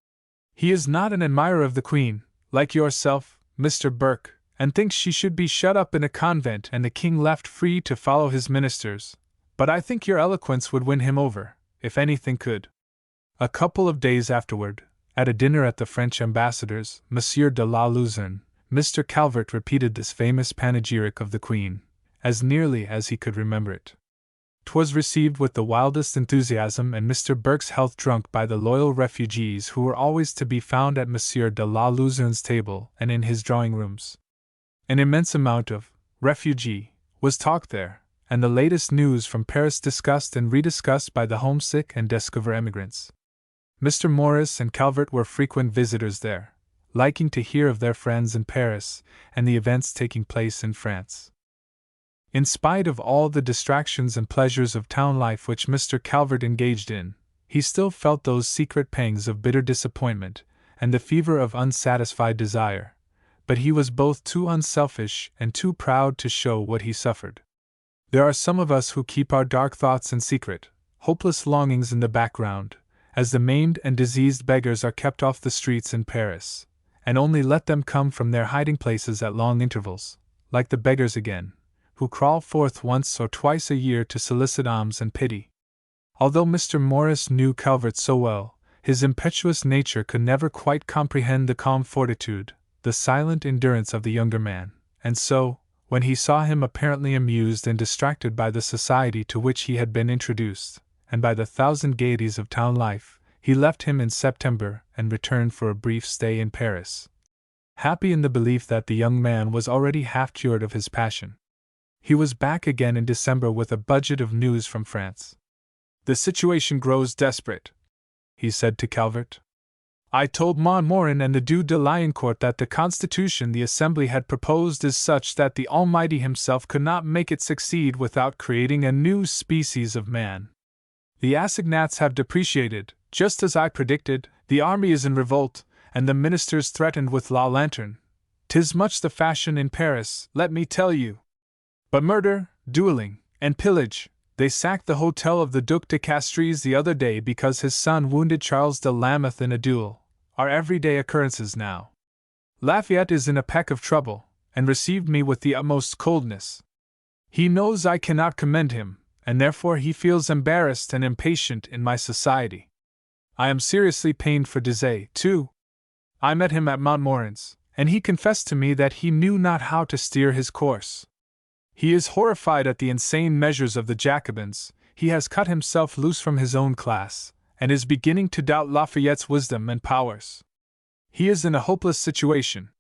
S2: "He is not an admirer of the Queen, like yourself, Mr. Burke, and thinks she should be shut up in a convent and the king left free to follow his ministers, but I think your eloquence would win him over, if anything could." A couple of days afterward, at a dinner at the French ambassador's, Monsieur de la Luzerne, Mr. Calvert repeated this famous panegyric of the Queen, as nearly as he could remember it. 'Twas received with the wildest enthusiasm and Mr. Burke's health drunk by the loyal refugees who were always to be found at Monsieur de la Luzerne's table and in his drawing-rooms. An immense amount of refugee was talked there, and the latest news from Paris discussed and rediscussed by the homesick and discover emigrants. Mr. Morris and Calvert were frequent visitors there, liking to hear of their friends in Paris and the events taking place in France. In spite of all the distractions and pleasures of town life which Mr. Calvert engaged in, he still felt those secret pangs of bitter disappointment and the fever of unsatisfied desire, but he was both too unselfish and too proud to show what he suffered. There are some of us who keep our dark thoughts and secret, hopeless longings in the background, as the maimed and diseased beggars are kept off the streets in Paris, and only let them come from their hiding places at long intervals, like the beggars again, who crawl forth once or twice a year to solicit alms and pity. Although Mr. Morris knew Calvert so well, his impetuous nature could never quite comprehend the calm fortitude, the silent endurance of the younger man, and so, when he saw him apparently amused and distracted by the society to which he had been introduced, and by the thousand gaieties of town life, he left him in September and returned for a brief stay in Paris, happy in the belief that the young man was already half cured of his passion. He was back again in December with a budget of news from France. "The situation grows desperate," he said to Calvert. "I told Montmorin and the Duc de Liancourt that the constitution the Assembly had proposed is such that the Almighty himself could not make it succeed without creating a new species of man. The assignats have depreciated, just as I predicted, the army is in revolt, and the ministers threatened with la lanterne. 'Tis much the fashion in Paris, let me tell you. But murder, dueling, and pillage, they sacked the hotel of the Duc de Castries the other day because his son wounded Charles de Lambeth in a duel, are everyday occurrences now. Lafayette is in a peck of trouble, and received me with the utmost coldness. He knows I cannot commend him, and therefore he feels embarrassed and impatient in my society. I am seriously pained for Dizet, too. I met him at Montmorin's, and he confessed to me that he knew not how to steer his course. He is horrified at the insane measures of the Jacobins, he has cut himself loose from his own class, and is beginning to doubt Lafayette's wisdom and powers. He is in a hopeless situation.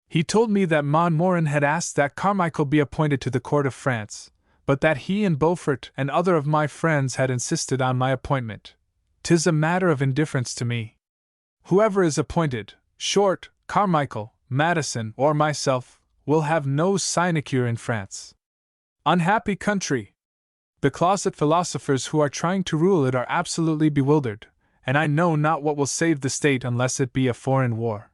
S2: He told me that Montmorin had asked that Carmichael be appointed to the court of France, but that he and Beaufort and other of my friends had insisted on my appointment. 'Tis a matter of indifference to me. Whoever is appointed, Short, Carmichael, Madison, or myself, will have no sinecure in France. Unhappy country! The closet philosophers who are trying to rule it are absolutely bewildered, and I know not what will save the state unless it be a foreign war.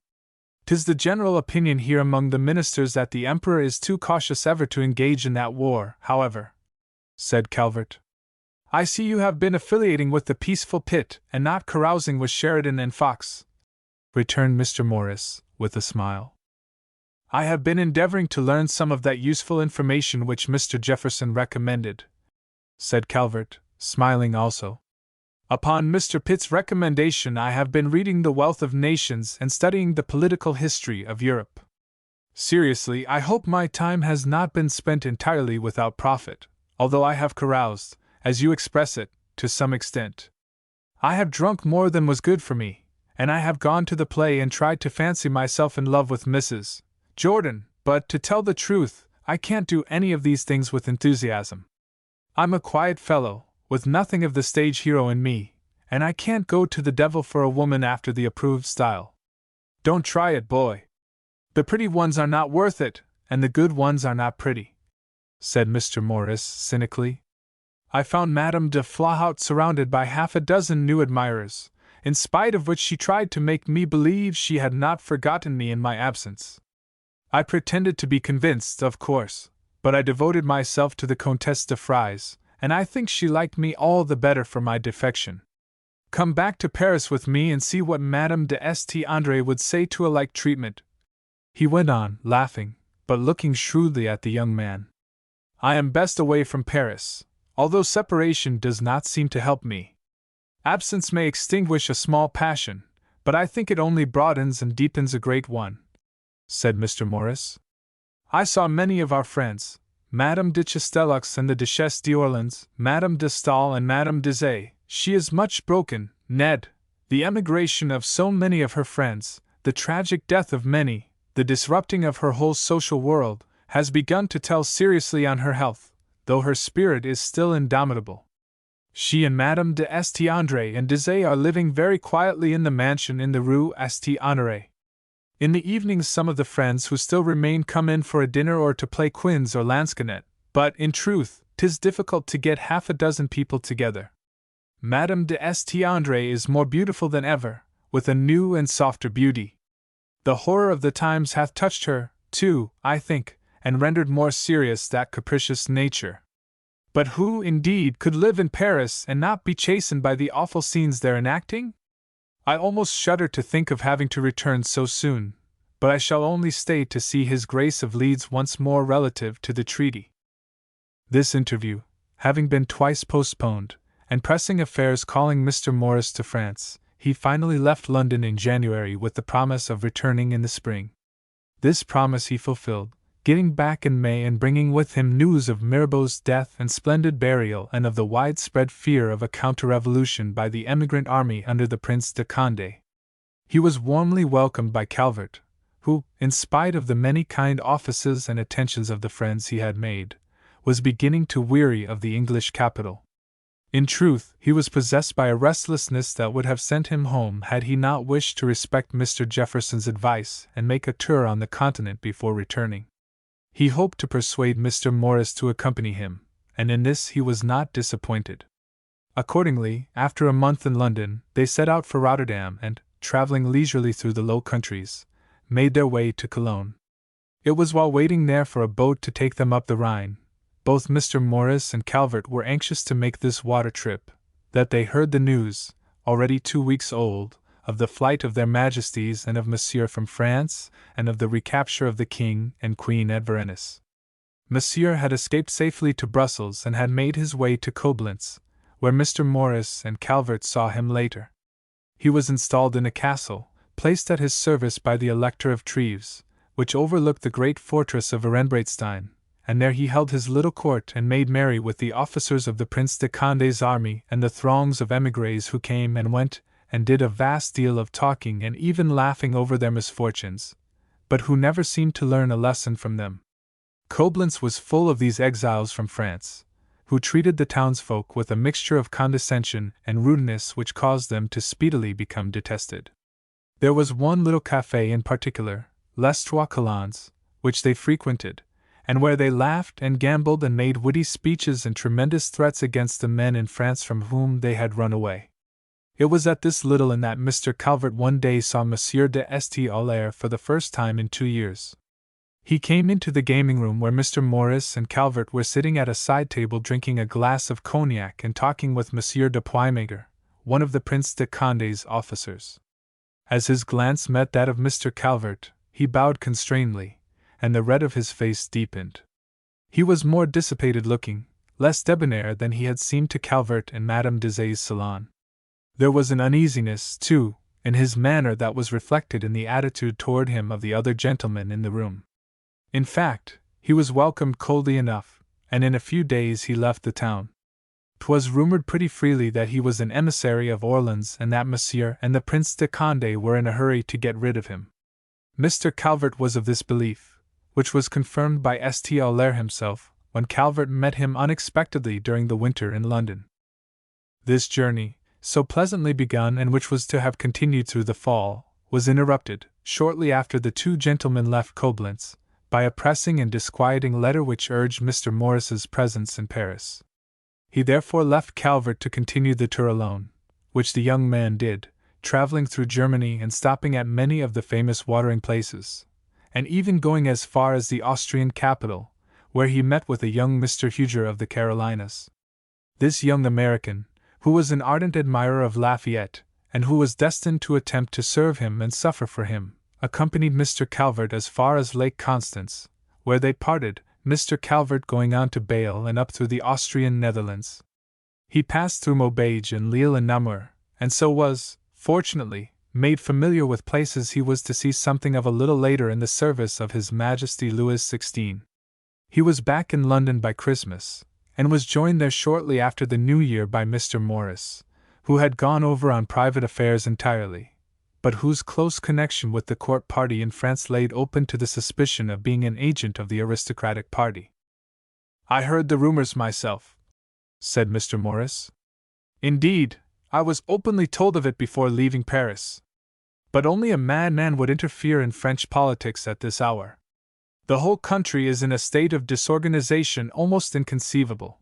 S2: 'Tis the general opinion here among the ministers that the Emperor is too cautious ever to engage in that war, however," said Calvert. "I see you have been affiliating with the peaceful Pitt and not carousing with Sheridan and Fox," returned Mr. Morris, with a smile. "I have been endeavoring to learn some of that useful information which Mr. Jefferson recommended," said Calvert, smiling also. "Upon Mr. Pitt's recommendation I have been reading The Wealth of Nations and studying the political history of Europe. Seriously, I hope my time has not been spent entirely without profit, although I have caroused, as you express it, to some extent. I have drunk more than was good for me, and I have gone to the play and tried to fancy myself in love with Mrs. Jordan, but, to tell the truth, I can't do any of these things with enthusiasm. I'm a quiet fellow, with nothing of the stage hero in me, and I can't go to the devil for a woman after the approved style. Don't try it, boy. The pretty ones are not worth it, and the good ones are not pretty," said Mr. Morris cynically. "I found Madame de Flahaut surrounded by half a dozen new admirers, in spite of which she tried to make me believe she had not forgotten me in my absence. I pretended to be convinced, of course, but I devoted myself to the Comtesse de Frise, and I think she liked me all the better for my defection. Come back to Paris with me and see what Madame de St. André would say to a like treatment," he went on, laughing, but looking shrewdly at the young man. "I am best away from Paris, although separation does not seem to help me. Absence may extinguish a small passion, but I think it only broadens and deepens a great one," said Mr. Morris. "I saw many of our friends, Madame de Chastellux and the Duchesse d'Orleans, Madame de Staël and Madame Deshayes. She is much broken, Ned. The emigration of so many of her friends, the tragic death of many, the disrupting of her whole social world, has begun to tell seriously on her health, though her spirit is still indomitable. She and Madame de St. André and Deshayes are living very quietly in the mansion in the Rue St. Honoré. In the evenings some of the friends who still remain come in for a dinner or to play quinze or lansquenet, but, in truth, 'tis difficult to get half a dozen people together. Madame de St. André is more beautiful than ever, with a new and softer beauty. The horror of the times hath touched her, too, I think, and rendered more serious that capricious nature. But who, indeed, could live in Paris and not be chastened by the awful scenes they're enacting? I almost shudder to think of having to return so soon, but I shall only stay to see His Grace of Leeds once more relative to the treaty." This interview, having been twice postponed, and pressing affairs calling Mr. Morris to France, he finally left London in January with the promise of returning in the spring. This promise he fulfilled, getting back in May and bringing with him news of Mirabeau's death and splendid burial and of the widespread fear of a counter-revolution by the emigrant army under the Prince de Condé. He was warmly welcomed by Calvert, who, in spite of the many kind offices and attentions of the friends he had made, was beginning to weary of the English capital. In truth, he was possessed by a restlessness that would have sent him home had he not wished to respect Mr. Jefferson's advice and make a tour on the continent before returning. He hoped to persuade Mr. Morris to accompany him, and in this he was not disappointed. Accordingly, after a month in London, they set out for Rotterdam and, traveling leisurely through the Low Countries, made their way to Cologne. It was while waiting there for a boat to take them up the Rhine, both Mr. Morris and Calvert were anxious to make this water trip, that they heard the news, already 2 weeks old, of the flight of their Majesties and of Monsieur from France, and of the recapture of the King and Queen at Varennes. Monsieur had escaped safely to Brussels and had made his way to Coblentz, where Mr. Morris and Calvert saw him later. He was installed in a castle, placed at his service by the Elector of Treves, which overlooked the great fortress of Ehrenbreitstein, and there he held his little court and made merry with the officers of the Prince de Condé's army and the throngs of émigrés who came and went, and did a vast deal of talking and even laughing over their misfortunes, but who never seemed to learn a lesson from them. Coblentz was full of these exiles from France, who treated the townsfolk with a mixture of condescension and rudeness which caused them to speedily become detested. There was one little café in particular, Les Trois Colons, which they frequented, and where they laughed and gambled and made witty speeches and tremendous threats against the men in France from whom they had run away. It was at this little inn that Mr. Calvert one day saw Monsieur de St. Aulaire for the first time in 2 years. He came into the gaming room where Mr. Morris and Calvert were sitting at a side table drinking a glass of cognac and talking with Monsieur de Puymaker, one of the Prince de Condé's officers. As his glance met that of Mr. Calvert, he bowed constrainedly, and the red of his face deepened. He was more dissipated looking, less debonair than he had seemed to Calvert in Madame Deshayes' salon. There was an uneasiness, too, in his manner that was reflected in the attitude toward him of the other gentlemen in the room. In fact, he was welcomed coldly enough, and in a few days he left the town. 'Twas rumored pretty freely that he was an emissary of Orleans and that Monsieur and the Prince de Condé were in a hurry to get rid of him. Mr. Calvert was of this belief, which was confirmed by St. Aulaire himself, when Calvert met him unexpectedly during the winter in London. This journey, so pleasantly begun and which was to have continued through the fall, was interrupted, shortly after the two gentlemen left Coblentz, by a pressing and disquieting letter which urged Mr. Morris's presence in Paris. He therefore left Calvert to continue the tour alone, which the young man did, traveling through Germany and stopping at many of the famous watering places, and even going as far as the Austrian capital, where he met with a young Mr. Huger of the Carolinas. This young American, who was an ardent admirer of Lafayette, and who was destined to attempt to serve him and suffer for him, accompanied Mr. Calvert as far as Lake Constance, where they parted, Mr. Calvert going on to Bâle and up through the Austrian Netherlands. He passed through Maubeuge and Lille and Namur, and so was, fortunately, made familiar with places he was to see something of a little later in the service of His Majesty Louis XVI. He was back in London by Christmas, and was joined there shortly after the New Year by Mr. Morris, who had gone over on private affairs entirely, but whose close connection with the court party in France laid open to the suspicion of being an agent of the aristocratic party. "I heard the rumors myself," said Mr. Morris. "Indeed, I was openly told of it before leaving Paris. But only a madman would interfere in French politics at this hour. The whole country is in a state of disorganization almost inconceivable.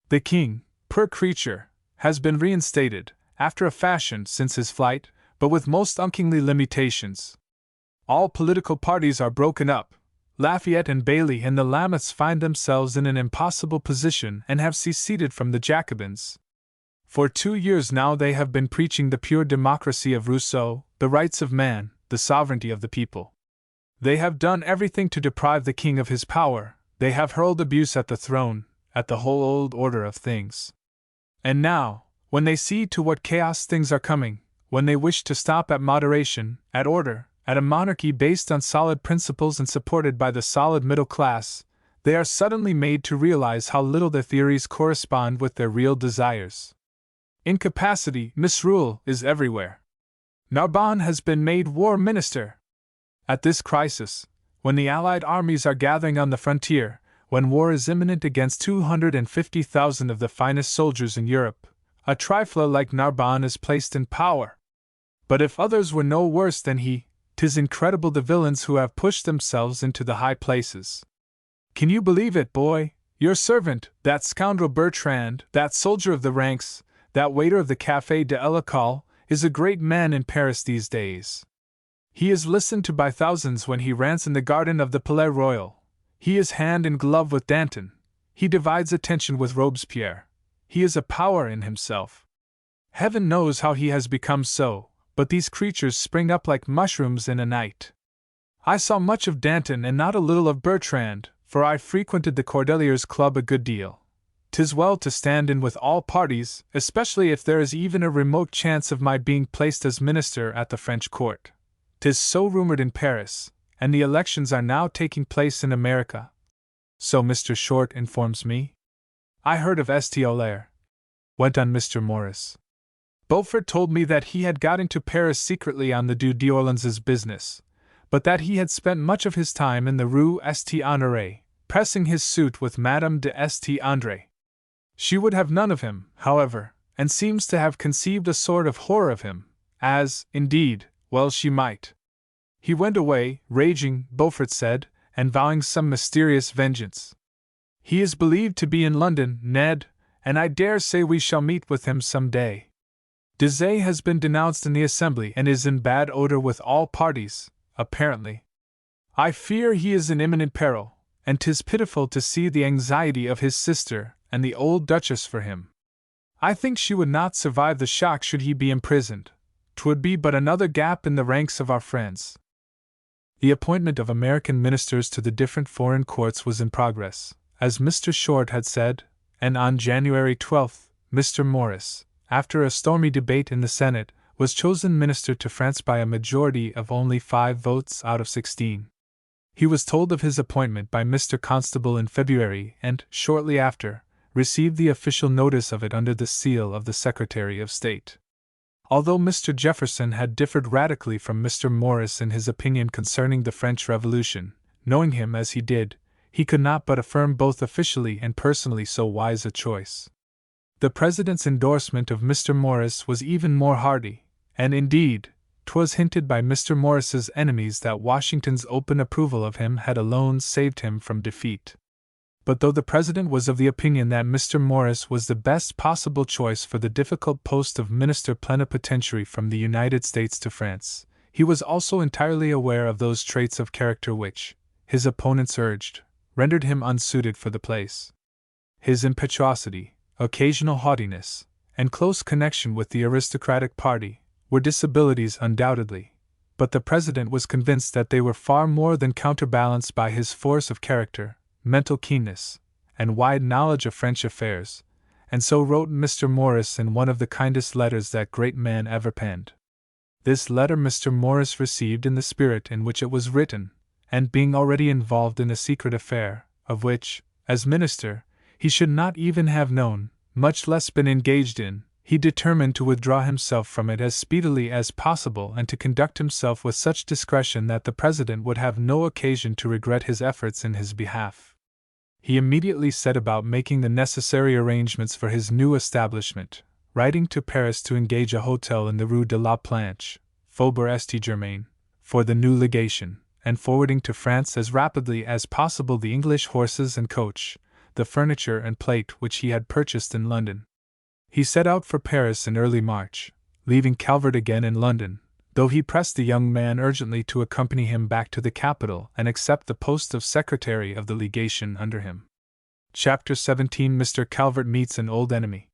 S2: The king, poor creature, has been reinstated, after a fashion since his flight, but with most unkingly limitations. All political parties are broken up. Lafayette and Bailly and the Lameths find themselves in an impossible position and have seceded from the Jacobins. For 2 years now they have been preaching the pure democracy of Rousseau, the rights of man, the sovereignty of the people. They have done everything to deprive the king of his power, they have hurled abuse at the throne, at the whole old order of things. And now, when they see to what chaos things are coming, when they wish to stop at moderation, at order, at a monarchy based on solid principles and supported by the solid middle class, they are suddenly made to realize how little their theories correspond with their real desires. Incapacity, misrule, is everywhere. Narbonne has been made war minister. At this crisis, when the Allied armies are gathering on the frontier, when war is imminent against 250,000 of the finest soldiers in Europe, a trifler like Narbonne is placed in power. But if others were no worse than he, 'tis incredible the villains who have pushed themselves into the high places. Can you believe it, boy? Your servant, that scoundrel Bertrand, that soldier of the ranks, that waiter of the Café de l'École, is a great man in Paris these days. He is listened to by thousands when he rants in the garden of the Palais Royal. He is hand in glove with Danton. He divides attention with Robespierre. He is a power in himself. Heaven knows how he has become so, but these creatures spring up like mushrooms in a night. I saw much of Danton and not a little of Bertrand, for I frequented the Cordeliers' Club a good deal. 'Tis well to stand in with all parties, especially if there is even a remote chance of my being placed as minister at the French court. 'Tis so rumored in Paris, and the elections are now taking place in America. So Mr. Short informs me. I heard of St. Aulaire, went on Mr. Morris. Beaufort told me that he had got into Paris secretly on the Duc d'Orleans's business, but that he had spent much of his time in the Rue St. Honoré, pressing his suit with Madame de St. André. She would have none of him, however, and seems to have conceived a sort of horror of him, as, indeed, well she might. He went away, raging, Beaufort said, and vowing some mysterious vengeance. He is believed to be in London, Ned, and I dare say we shall meet with him some day. Dizet has been denounced in the Assembly and is in bad odor with all parties, apparently. I fear he is in imminent peril, and 'tis pitiful to see the anxiety of his sister and the old Duchess for him. I think she would not survive the shock should he be imprisoned. 'Twould be but another gap in the ranks of our friends. The appointment of American ministers to the different foreign courts was in progress, as Mr. Short had said, and on January 12, Mr. Morris, after a stormy debate in the Senate, was chosen minister to France by a majority of only 5 votes out of 16. He was told of his appointment by Mr. Constable in February, and, shortly after, received the official notice of it under the seal of the Secretary of State. Although Mr. Jefferson had differed radically from Mr. Morris in his opinion concerning the French Revolution, knowing him as he did, he could not but affirm both officially and personally so wise a choice. The President's endorsement of Mr. Morris was even more hearty, and indeed, 'twas hinted by Mr. Morris's enemies that Washington's open approval of him had alone saved him from defeat. But though the President was of the opinion that Mr. Morris was the best possible choice for the difficult post of Minister Plenipotentiary from the United States to France, he was also entirely aware of those traits of character which, his opponents urged, rendered him unsuited for the place. His impetuosity, occasional haughtiness, and close connection with the aristocratic party were disabilities undoubtedly, but the President was convinced that they were far more than counterbalanced by his force of character, mental keenness, and wide knowledge of French affairs, and so wrote Mr. Morris in one of the kindest letters that great man ever penned. This letter Mr. Morris received in the spirit in which it was written, and being already involved in a secret affair, of which, as minister, he should not even have known, much less been engaged in, he determined to withdraw himself from it as speedily as possible and to conduct himself with such discretion that the President would have no occasion to regret his efforts in his behalf. He immediately set about making the necessary arrangements for his new establishment, writing to Paris to engage a hotel in the Rue de la Planche, Faubourg St. for the new legation, and forwarding to France as rapidly as possible the English horses and coach, the furniture and plate which he had purchased in London. He set out for Paris in early March, leaving Calvert again in London, though he pressed the young man urgently to accompany him back to the capital and accept the post of Secretary of the Legation under him. Chapter 17 Mr. Calvert meets an old enemy.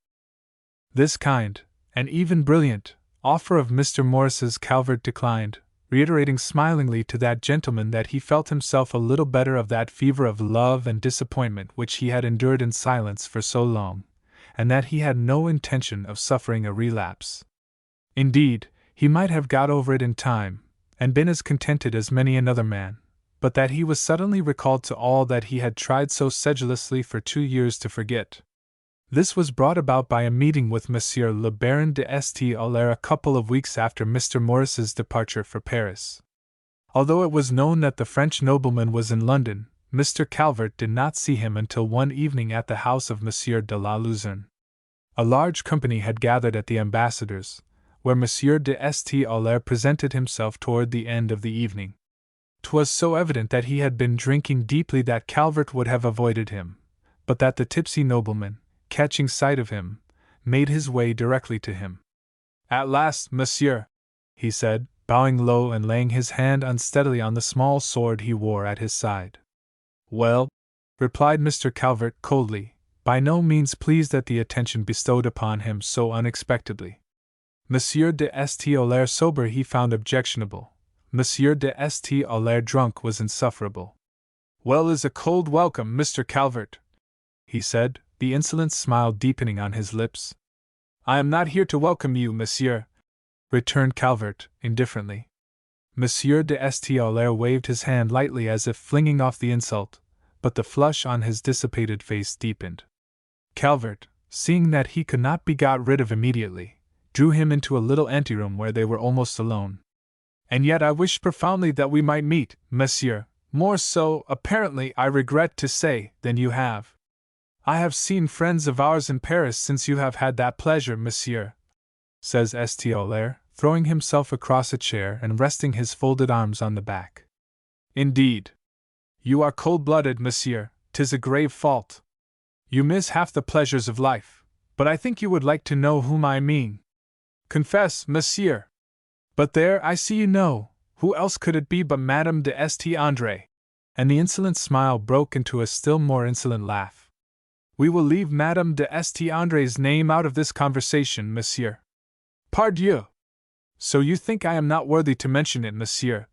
S2: This kind, and even brilliant, offer of Mr. Morris's Calvert declined, reiterating smilingly to that gentleman that he felt himself a little better of that fever of love and disappointment which he had endured in silence for so long, and that he had no intention of suffering a relapse. Indeed, he might have got over it in time, and been as contented as many another man, but that he was suddenly recalled to all that he had tried so sedulously for 2 years to forget. This was brought about by a meeting with Monsieur le Baron de St. Aulaire a couple of weeks after Mr. Morris's departure for Paris. Although it was known that the French nobleman was in London, Mr. Calvert did not see him until one evening at the house of Monsieur de la Luzerne. A large company had gathered at the ambassador's, where Monsieur de St. Aulaire presented himself toward the end of the evening. 'Twas so evident that he had been drinking deeply that Calvert would have avoided him, but that the tipsy nobleman, catching sight of him, made his way directly to him. "At last, monsieur," he said, bowing low and laying his hand unsteadily on the small sword he wore at his side. "Well?" replied Mr. Calvert coldly, by no means pleased at the attention bestowed upon him so unexpectedly. Monsieur de St. Aulaire sober he found objectionable, Monsieur de St. Aulaire drunk was insufferable. "Well is a cold welcome, Mr. Calvert," he said, the insolent smile deepening on his lips. "I am not here to welcome you, monsieur," returned Calvert, indifferently. Monsieur de St. Aulaire waved his hand lightly as if flinging off the insult, but the flush on his dissipated face deepened. Calvert, seeing that he could not be got rid of immediately, drew him into a little anteroom where they were almost alone. "And yet I wish profoundly that we might meet, monsieur, more so, apparently, I regret to say, than you have. I have seen friends of ours in Paris since you have had that pleasure, monsieur," says St. Aulaire, throwing himself across a chair and resting his folded arms on the back. "Indeed. You are cold-blooded, monsieur, 'tis a grave fault. You miss half the pleasures of life, but I think you would like to know whom I mean. Confess, monsieur. But there, I see you know, who else could it be but Madame de St. André?" And the insolent smile broke into a still more insolent laugh. "We will leave Madame de St. André's name out of this conversation, monsieur." "Pardieu! So you think I am not worthy to mention it, monsieur?"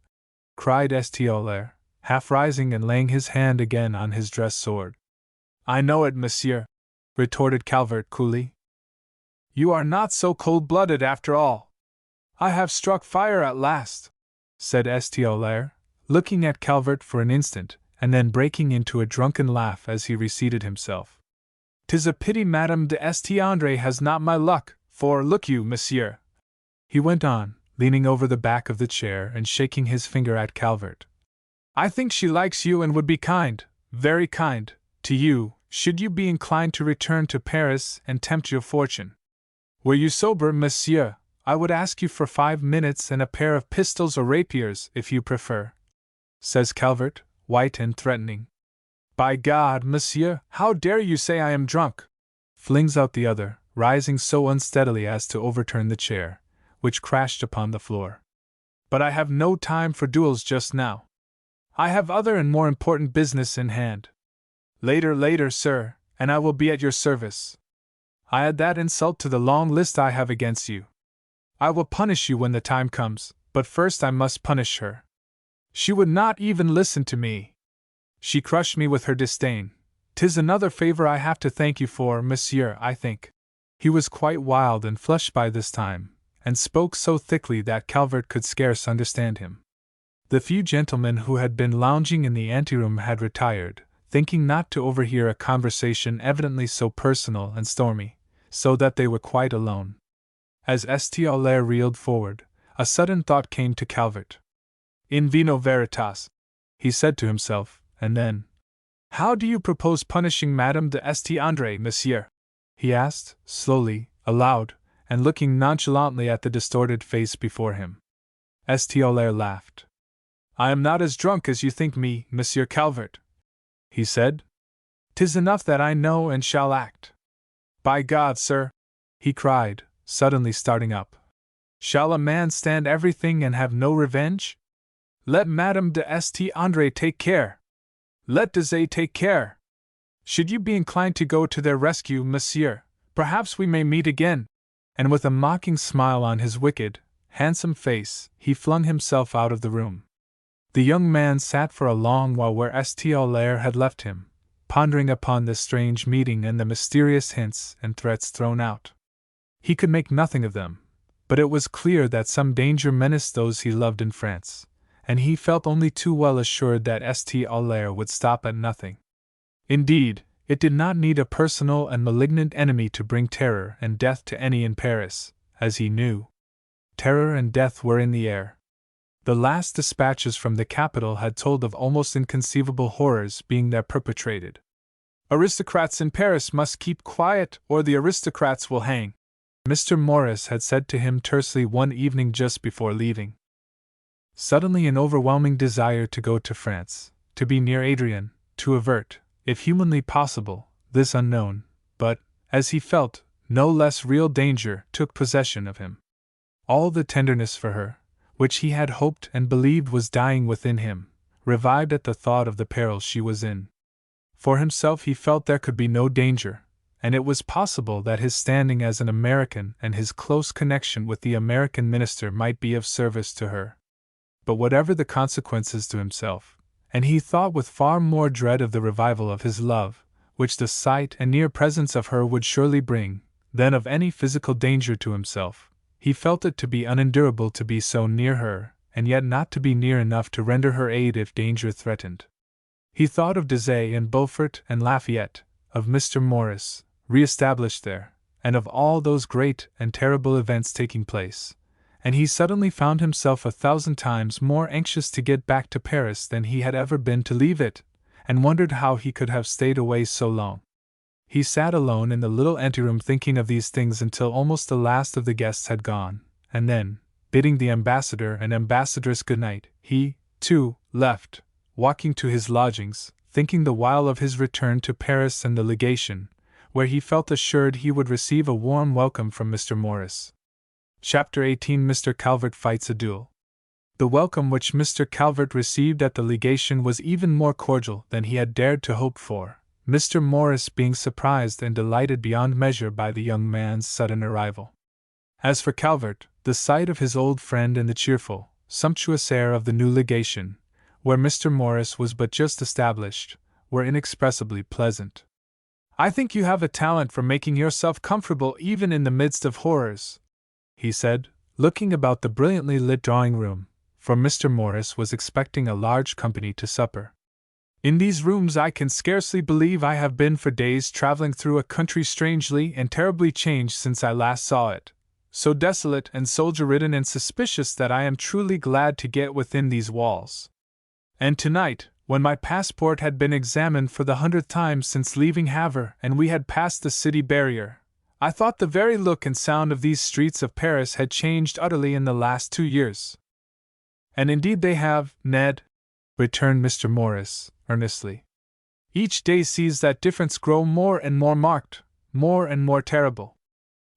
S2: cried St. Aulaire, half rising and laying his hand again on his dress sword. "I know it, monsieur," retorted Calvert coolly. "You are not so cold-blooded after all. I have struck fire at last," said St. Aulaire, looking at Calvert for an instant, and then breaking into a drunken laugh as he reseated himself. 'Tis a pity Madame de St. has not my luck, for, look you, monsieur," he went on, leaning over the back of the chair and shaking his finger at Calvert. "I think she likes you and would be kind, very kind, to you, should you be inclined to return to Paris and tempt your fortune. Were you sober, monsieur, I would ask you for 5 minutes and a pair of pistols or rapiers, if you prefer," says Calvert, white and threatening. "By God, monsieur, how dare you say I am drunk?" flings out the other, rising so unsteadily as to overturn the chair, which crashed upon the floor. "But I have no time for duels just now. I have other and more important business in hand. Later, sir, and I will be at your service. I add that insult to the long list I have against you. I will punish you when the time comes, but first I must punish her. She would not even listen to me. She crushed me with her disdain. 'Tis another favor I have to thank you for, monsieur, I think." He was quite wild and flushed by this time, and spoke so thickly that Calvert could scarce understand him. The few gentlemen who had been lounging in the anteroom had retired, thinking not to overhear a conversation evidently so personal and stormy, so that they were quite alone. As St. Aulaire reeled forward, a sudden thought came to Calvert. "In vino veritas," he said to himself, and then, "How do you propose punishing Madame de St. monsieur?" he asked, slowly, aloud, and looking nonchalantly at the distorted face before him. St. Aulaire laughed. "I am not as drunk as you think me, Monsieur Calvert," he said. "'Tis enough that I know and shall act. By God, sir," he cried, suddenly starting up, "shall a man stand everything and have no revenge? Let Madame de St. take care. Let Deshayes take care. Should you be inclined to go to their rescue, monsieur, perhaps we may meet again." And with a mocking smile on his wicked, handsome face, he flung himself out of the room. The young man sat for a long while where St. Aulaire had left him, pondering upon this strange meeting and the mysterious hints and threats thrown out. He could make nothing of them, but it was clear that some danger menaced those he loved in France, and he felt only too well assured that St. Aulaire would stop at nothing. Indeed, it did not need a personal and malignant enemy to bring terror and death to any in Paris, as he knew. Terror and death were in the air. The last dispatches from the capital had told of almost inconceivable horrors being there perpetrated. "Aristocrats in Paris must keep quiet, or the aristocrats will hang," Mr. Morris had said to him tersely one evening just before leaving. Suddenly an overwhelming desire to go to France, to be near Adrian, to avert, if humanly possible, this unknown, but, as he felt, no less real danger took possession of him. All the tenderness for her, which he had hoped and believed was dying within him, revived at the thought of the peril she was in. For himself he felt there could be no danger, and it was possible that his standing as an American and his close connection with the American minister might be of service to her. But whatever the consequences to himself, and he thought with far more dread of the revival of his love, which the sight and near presence of her would surely bring, than of any physical danger to himself, he felt it to be unendurable to be so near her, and yet not to be near enough to render her aid if danger threatened. He thought of Deshayes and Beaufort and Lafayette, of Mr. Morris, re-established there, and of all those great and terrible events taking place, and he suddenly found himself 1,000 times more anxious to get back to Paris than he had ever been to leave it, and wondered how he could have stayed away so long. He sat alone in the little anteroom thinking of these things until almost the last of the guests had gone, and then, bidding the ambassador and ambassadress good night, he, too, left, walking to his lodgings, thinking the while of his return to Paris and the legation, where he felt assured he would receive a warm welcome from Mr. Morris. Chapter 18. Mr. Calvert fights a duel. The welcome which Mr. Calvert received at the legation was even more cordial than he had dared to hope for, Mr. Morris being surprised and delighted beyond measure by the young man's sudden arrival. As for Calvert, the sight of his old friend in the cheerful, sumptuous air of the new legation, where Mr. Morris was but just established, were inexpressibly pleasant. "I think you have a talent for making yourself comfortable even in the midst of horrors," he said, looking about the brilliantly lit drawing-room, for Mr. Morris was expecting a large company to supper. In these rooms I can scarcely believe I have been for days, traveling through a country strangely and terribly changed since I last saw it, so desolate and soldier-ridden and suspicious that I am truly glad to get within these walls. And tonight, when my passport had been examined for the 100th time since leaving Havre and we had passed the city barrier, I thought the very look and sound of these streets of Paris had changed utterly in the last 2 years. And indeed they have, Ned, returned Mr. Morris, earnestly. Each day sees that difference grow more and more marked, more and more terrible.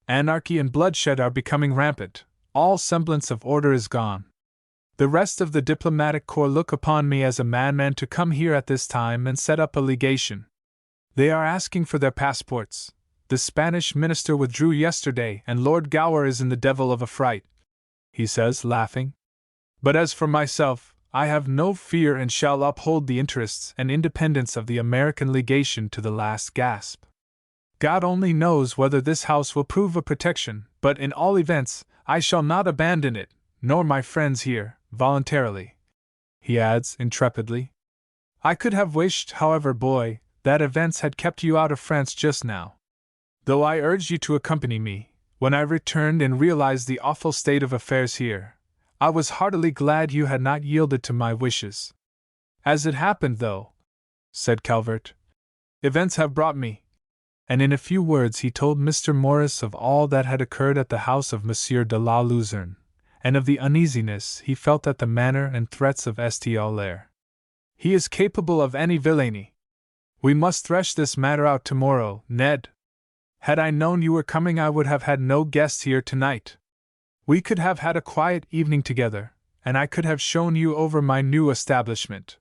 S2: Anarchy and bloodshed are becoming rampant, all semblance of order is gone. The rest of the diplomatic corps look upon me as a madman to come here at this time and set up a legation. They are asking for their passports. The Spanish minister withdrew yesterday, and Lord Gower is in the devil of a fright, he says, laughing. But as for myself, I have no fear and shall uphold the interests and independence of the American legation to the last gasp. God only knows whether this house will prove a protection, but in all events, I shall not abandon it, nor my friends here, voluntarily, he adds intrepidly. I could have wished, however, boy, that events had kept you out of France just now. Though I urged you to accompany me, when I returned and realized the awful state of affairs here, I was heartily glad you had not yielded to my wishes. As it happened, though, said Calvert, events have brought me. And in a few words he told Mr. Morris of all that had occurred at the house of Monsieur de la Luzerne, and of the uneasiness he felt at the manner and threats of St. Aulaire. He is capable of any villainy. We must thresh this matter out tomorrow, Ned. Had I known you were coming, I would have had no guests here tonight. We could have had a quiet evening together, and I could have shown you over my new establishment.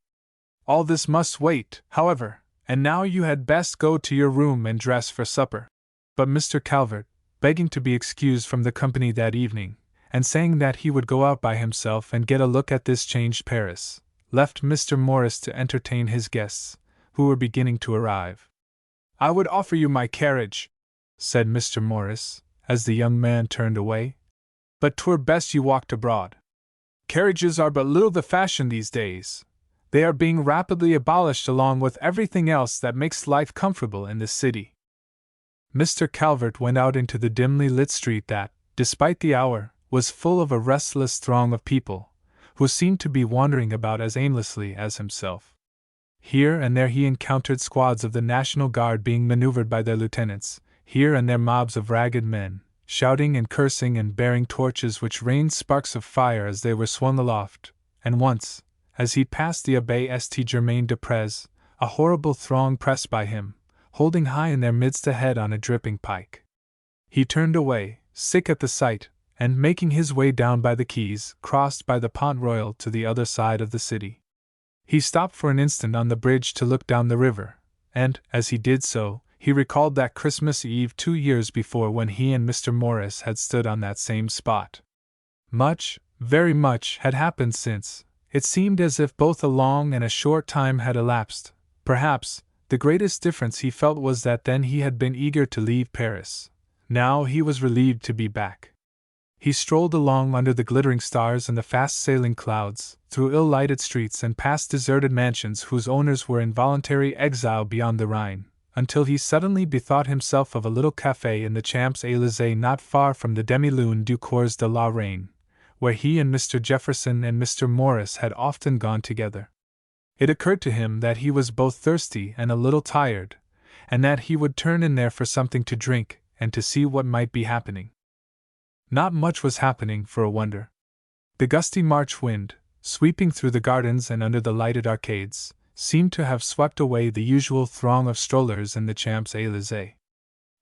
S2: All this must wait, however, and now you had best go to your room and dress for supper. But Mr. Calvert, begging to be excused from the company that evening, and saying that he would go out by himself and get a look at this changed Paris, left Mr. Morris to entertain his guests, who were beginning to arrive. I would offer you my carriage, said Mr. Morris, as the young man turned away, but 'twere best you walked abroad. Carriages are but little the fashion these days. They are being rapidly abolished along with everything else that makes life comfortable in this city. Mr. Calvert went out into the dimly lit street that, despite the hour, was full of a restless throng of people, who seemed to be wandering about as aimlessly as himself. Here and there he encountered squads of the National Guard being maneuvered by their lieutenants, here and there mobs of ragged men, shouting and cursing and bearing torches which rained sparks of fire as they were swung aloft, and once, as he passed the Abbe St. Germain-des-Prés, a horrible throng pressed by him, holding high in their midst a head on a dripping pike. He turned away, sick at the sight, and making his way down by the quays, crossed by the Pont Royal to the other side of the city. He stopped for an instant on the bridge to look down the river, and, as he did so, he recalled that Christmas Eve 2 years before when he and Mr. Morris had stood on that same spot. Much, very much, had happened since. It seemed as if both a long and a short time had elapsed. Perhaps, the greatest difference he felt was that then he had been eager to leave Paris. Now he was relieved to be back. He strolled along under the glittering stars and the fast-sailing clouds, through ill-lighted streets and past deserted mansions whose owners were in voluntary exile beyond the Rhine, until he suddenly bethought himself of a little café in the Champs-Élysées not far from the Demi-Lune du Cours de la Reine, where he and Mr. Jefferson and Mr. Morris had often gone together. It occurred to him that he was both thirsty and a little tired, and that he would turn in there for something to drink and to see what might be happening. Not much was happening, for a wonder. The gusty March wind, sweeping through the gardens and under the lighted arcades, seemed to have swept away the usual throng of strollers in the Champs-Élysées.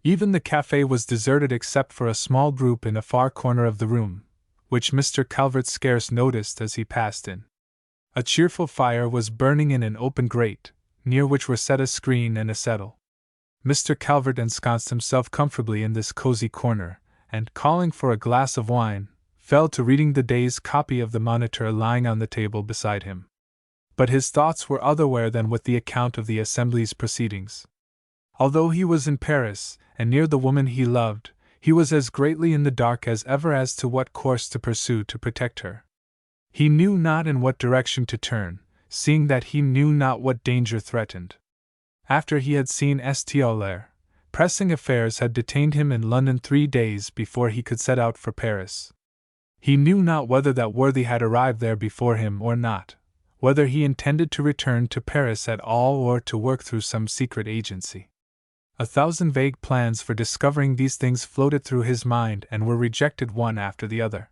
S2: Even the café was deserted except for a small group in a far corner of the room, which Mr. Calvert scarce noticed as he passed in. A cheerful fire was burning in an open grate, near which were set a screen and a settle. Mr. Calvert ensconced himself comfortably in this cozy corner, and, calling for a glass of wine, fell to reading the day's copy of the Moniteur lying on the table beside him. But his thoughts were otherwhere than with the account of the Assembly's proceedings. Although he was in Paris, and near the woman he loved, he was as greatly in the dark as ever as to what course to pursue to protect her. He knew not in what direction to turn, seeing that he knew not what danger threatened. After he had seen St. Aulaire, pressing affairs had detained him in London 3 days before he could set out for Paris. He knew not whether that worthy had arrived there before him or not, whether he intended to return to Paris at all or to work through some secret agency. 1,000 vague plans for discovering these things floated through his mind and were rejected one after the other.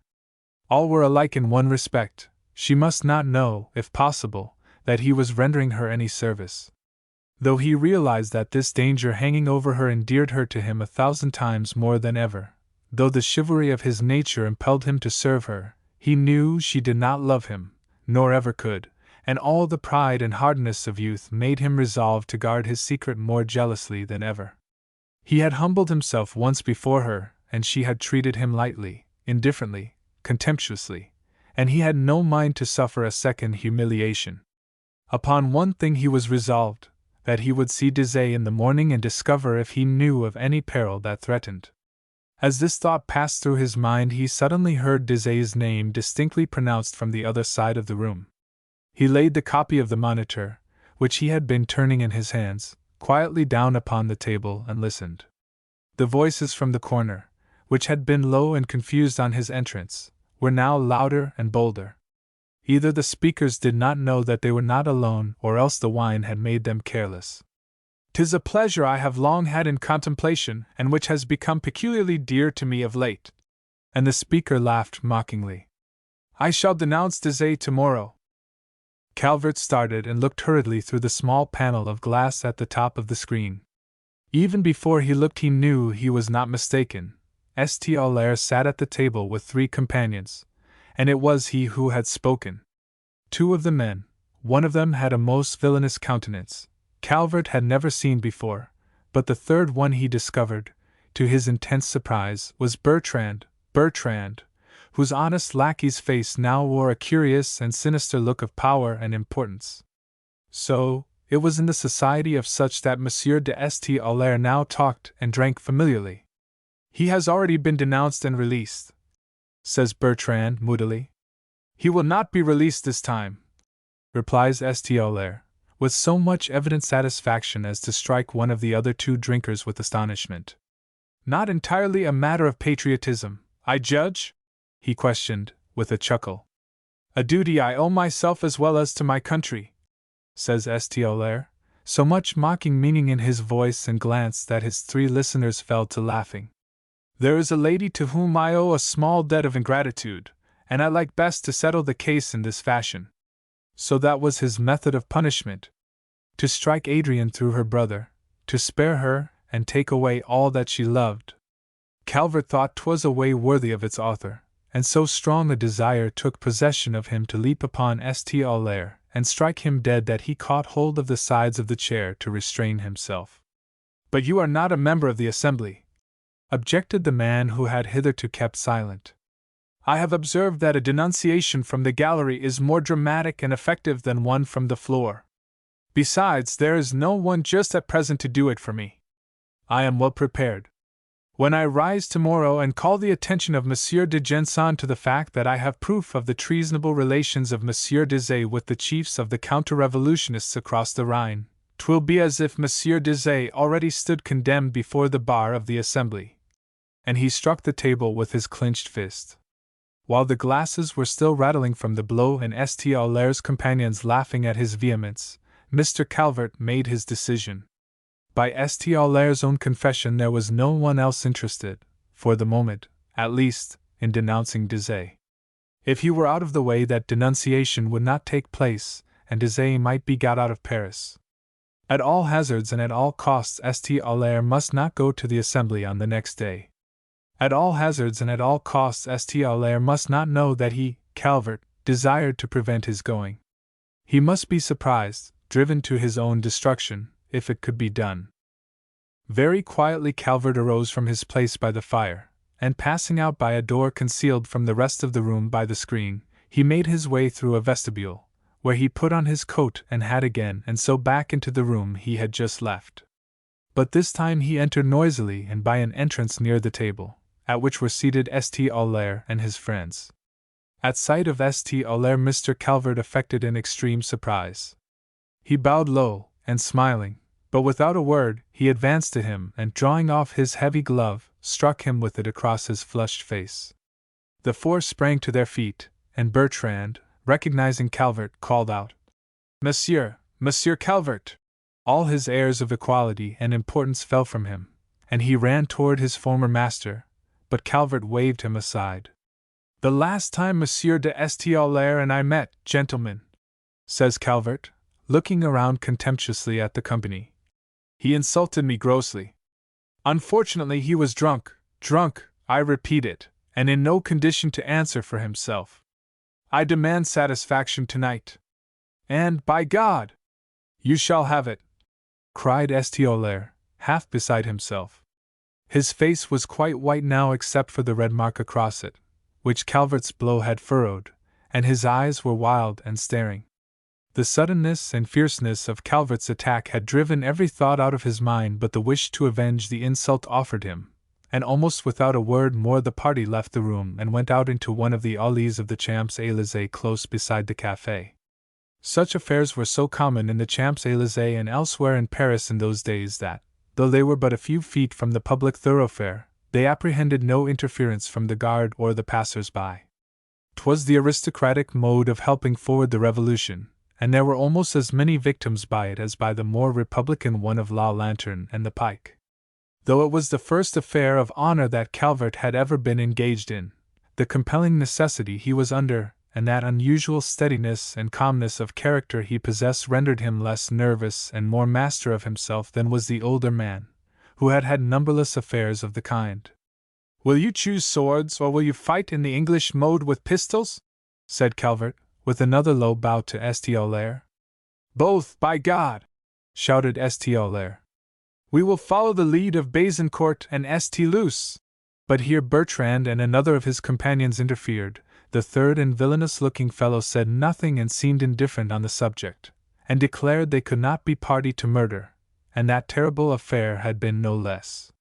S2: All were alike in one respect: she must not know, if possible, that he was rendering her any service. Though he realized that this danger hanging over her endeared her to him 1,000 times more than ever, though the chivalry of his nature impelled him to serve her, he knew she did not love him, nor ever could, and all the pride and hardness of youth made him resolve to guard his secret more jealously than ever. He had humbled himself once before her, and she had treated him lightly, indifferently, contemptuously, and he had no mind to suffer a second humiliation. Upon one thing he was resolved, that he would see Désiré in the morning and discover if he knew of any peril that threatened. As this thought passed through his mind, he suddenly heard Désiré's name distinctly pronounced from the other side of the room. He laid the copy of the Moniteur, which he had been turning in his hands, quietly down upon the table and listened. The voices from the corner, which had been low and confused on his entrance, were now louder and bolder. Either the speakers did not know that they were not alone, or else the wine had made them careless. "'Tis a pleasure I have long had in contemplation, and which has become peculiarly dear to me of late." And the speaker laughed mockingly. "I shall denounce Désiré tomorrow." Calvert started and looked hurriedly through the small panel of glass at the top of the screen. Even before he looked he knew he was not mistaken. St. Aulaire sat at the table with 3 companions, and it was he who had spoken. 2 of the men, one of them had a most villainous countenance, Calvert had never seen before, but the third one he discovered, to his intense surprise, was Bertrand, whose honest lackey's face now wore a curious and sinister look of power and importance. So, it was in the society of such that Monsieur de St. Aulaire now talked and drank familiarly. "He has already been denounced and released," says Bertrand moodily. "He will not be released this time," replies St. Aulaire, with so much evident satisfaction as to strike one of the other 2 drinkers with astonishment. "Not entirely a matter of patriotism, I judge?" he questioned, with a chuckle. "A duty I owe myself as well as to my country," says St. Aulaire, so much mocking meaning in his voice and glance that his 3 listeners fell to laughing. "There is a lady to whom I owe a small debt of ingratitude, and I like best to settle the case in this fashion." So that was his method of punishment. To strike Adrienne through her brother, to spare her, and take away all that she loved. Calvert thought 'twas a way worthy of its author, and so strong a desire took possession of him to leap upon St. Aulaire and strike him dead that he caught hold of the sides of the chair to restrain himself. "But you are not a member of the Assembly," objected the man who had hitherto kept silent. "I have observed that a denunciation from the gallery is more dramatic and effective than one from the floor. Besides, there is no one just at present to do it for me. I am well prepared. When I rise tomorrow and call the attention of Monsieur de Genson to the fact that I have proof of the treasonable relations of Monsieur Désiré with the chiefs of the counter-revolutionists across the Rhine, 'twill be as if Monsieur Désiré already stood condemned before the bar of the Assembly." And he struck the table with his clenched fist. While the glasses were still rattling from the blow and St. Aulaire's companions laughing at his vehemence, Mr. Calvert made his decision. By St. Aulaire's own confession, there was no one else interested, for the moment, at least, in denouncing Désiré. If he were out of the way, that denunciation would not take place, and Désiré might be got out of Paris. At all hazards and at all costs, St. Aulaire must not go to the Assembly on the next day. At all hazards and at all costs, St. Aulaire must not know that he, Calvert, desired to prevent his going. He must be surprised, driven to his own destruction, if it could be done. Very quietly Calvert arose from his place by the fire, and passing out by a door concealed from the rest of the room by the screen, he made his way through a vestibule, where he put on his coat and hat again, and so back into the room he had just left. But this time he entered noisily and by an entrance near the table, at which were seated St. Aulaire and his friends. At sight of St. Aulaire, Mr. Calvert affected an extreme surprise. He bowed low, and smiling, but without a word, he advanced to him and, drawing off his heavy glove, struck him with it across his flushed face. The four sprang to their feet, and Bertrand, recognizing Calvert, called out, Monsieur Calvert! All his airs of equality and importance fell from him, and he ran toward his former master, but Calvert waved him aside. The last time Monsieur de St. Aulaire and I met, gentlemen, says Calvert, looking around contemptuously at the company, he insulted me grossly. Unfortunately, he was drunk, I repeat it, and in no condition to answer for himself. I demand satisfaction tonight. And, by God, you shall have it, cried St. Aulaire, half beside himself. His face was quite white now except for the red mark across it, which Calvert's blow had furrowed, and his eyes were wild and staring. The suddenness and fierceness of Calvert's attack had driven every thought out of his mind but the wish to avenge the insult offered him, and almost without a word more the party left the room and went out into one of the alleys of the Champs-Élysées close beside the café. Such affairs were so common in the Champs-Élysées and elsewhere in Paris in those days that, though they were but a few feet from the public thoroughfare, they apprehended no interference from the guard or the passers-by. 'Twas the aristocratic mode of helping forward the revolution, and there were almost as many victims by it as by the more republican one of La Lanterne and the Pike. Though it was the first affair of honor that Calvert had ever been engaged in, the compelling necessity he was under, and that unusual steadiness and calmness of character he possessed rendered him less nervous and more master of himself than was the older man, who had had numberless affairs of the kind. Will you choose swords, or will you fight in the English mode with pistols? Said Calvert, with another low bow to St. Aulaire. Both, by God! Shouted St. Aulaire. We will follow the lead of Besancourt and St. Luce. But here Bertrand and another of his companions interfered. The third and villainous-looking fellow said nothing and seemed indifferent on the subject, and declared they could not be party to murder, and that terrible affair had been no less.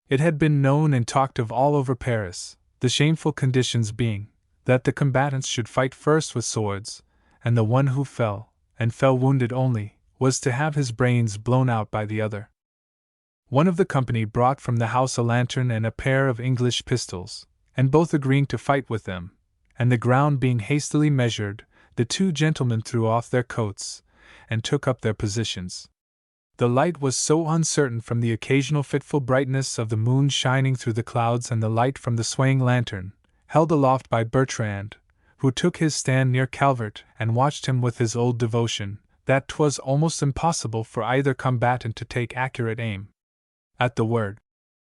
S2: It had been known and talked of all over Paris, the shameful conditions being, that the combatants should fight first with swords, and the one who fell, and fell wounded only, was to have his brains blown out by the other. One of the company brought from the house a lantern and a pair of English pistols, and both agreeing to fight with them, and the ground being hastily measured, the two gentlemen threw off their coats, and took up their positions. The light was so uncertain from the occasional fitful brightness of the moon shining through the clouds and the light from the swaying lantern, held aloft by Bertrand, who took his stand near Calvert and watched him with his old devotion, that 'twas almost impossible for either combatant to take accurate aim. At the word,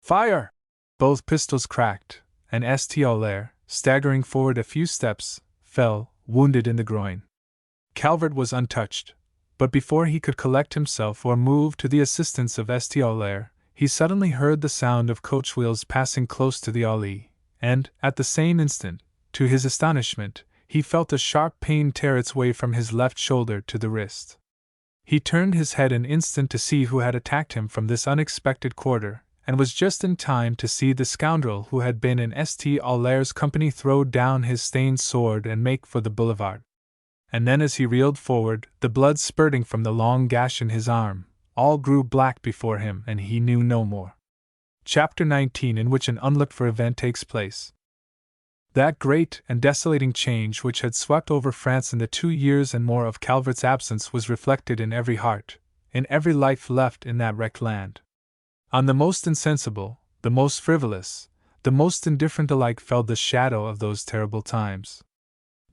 S2: "Fire!" both pistols cracked, and St. Aulaire, staggering forward a few steps, fell, wounded in the groin. Calvert was untouched, but before he could collect himself or move to the assistance of St. Aulaire, he suddenly heard the sound of coach wheels passing close to the alley, and, at the same instant, to his astonishment, he felt a sharp pain tear its way from his left shoulder to the wrist. He turned his head an instant to see who had attacked him from this unexpected quarter, and was just in time to see the scoundrel who had been in St. Aulaire's company throw down his stained sword and make for the boulevard. And then as he reeled forward, the blood spurting from the long gash in his arm, all grew black before him and he knew no more. Chapter 19, in which an unlooked-for event takes place. That great and desolating change which had swept over France in the 2 years and more of Calvert's absence was reflected in every heart, in every life left in that wrecked land. On the most insensible, the most frivolous, the most indifferent alike fell the shadow of those terrible times.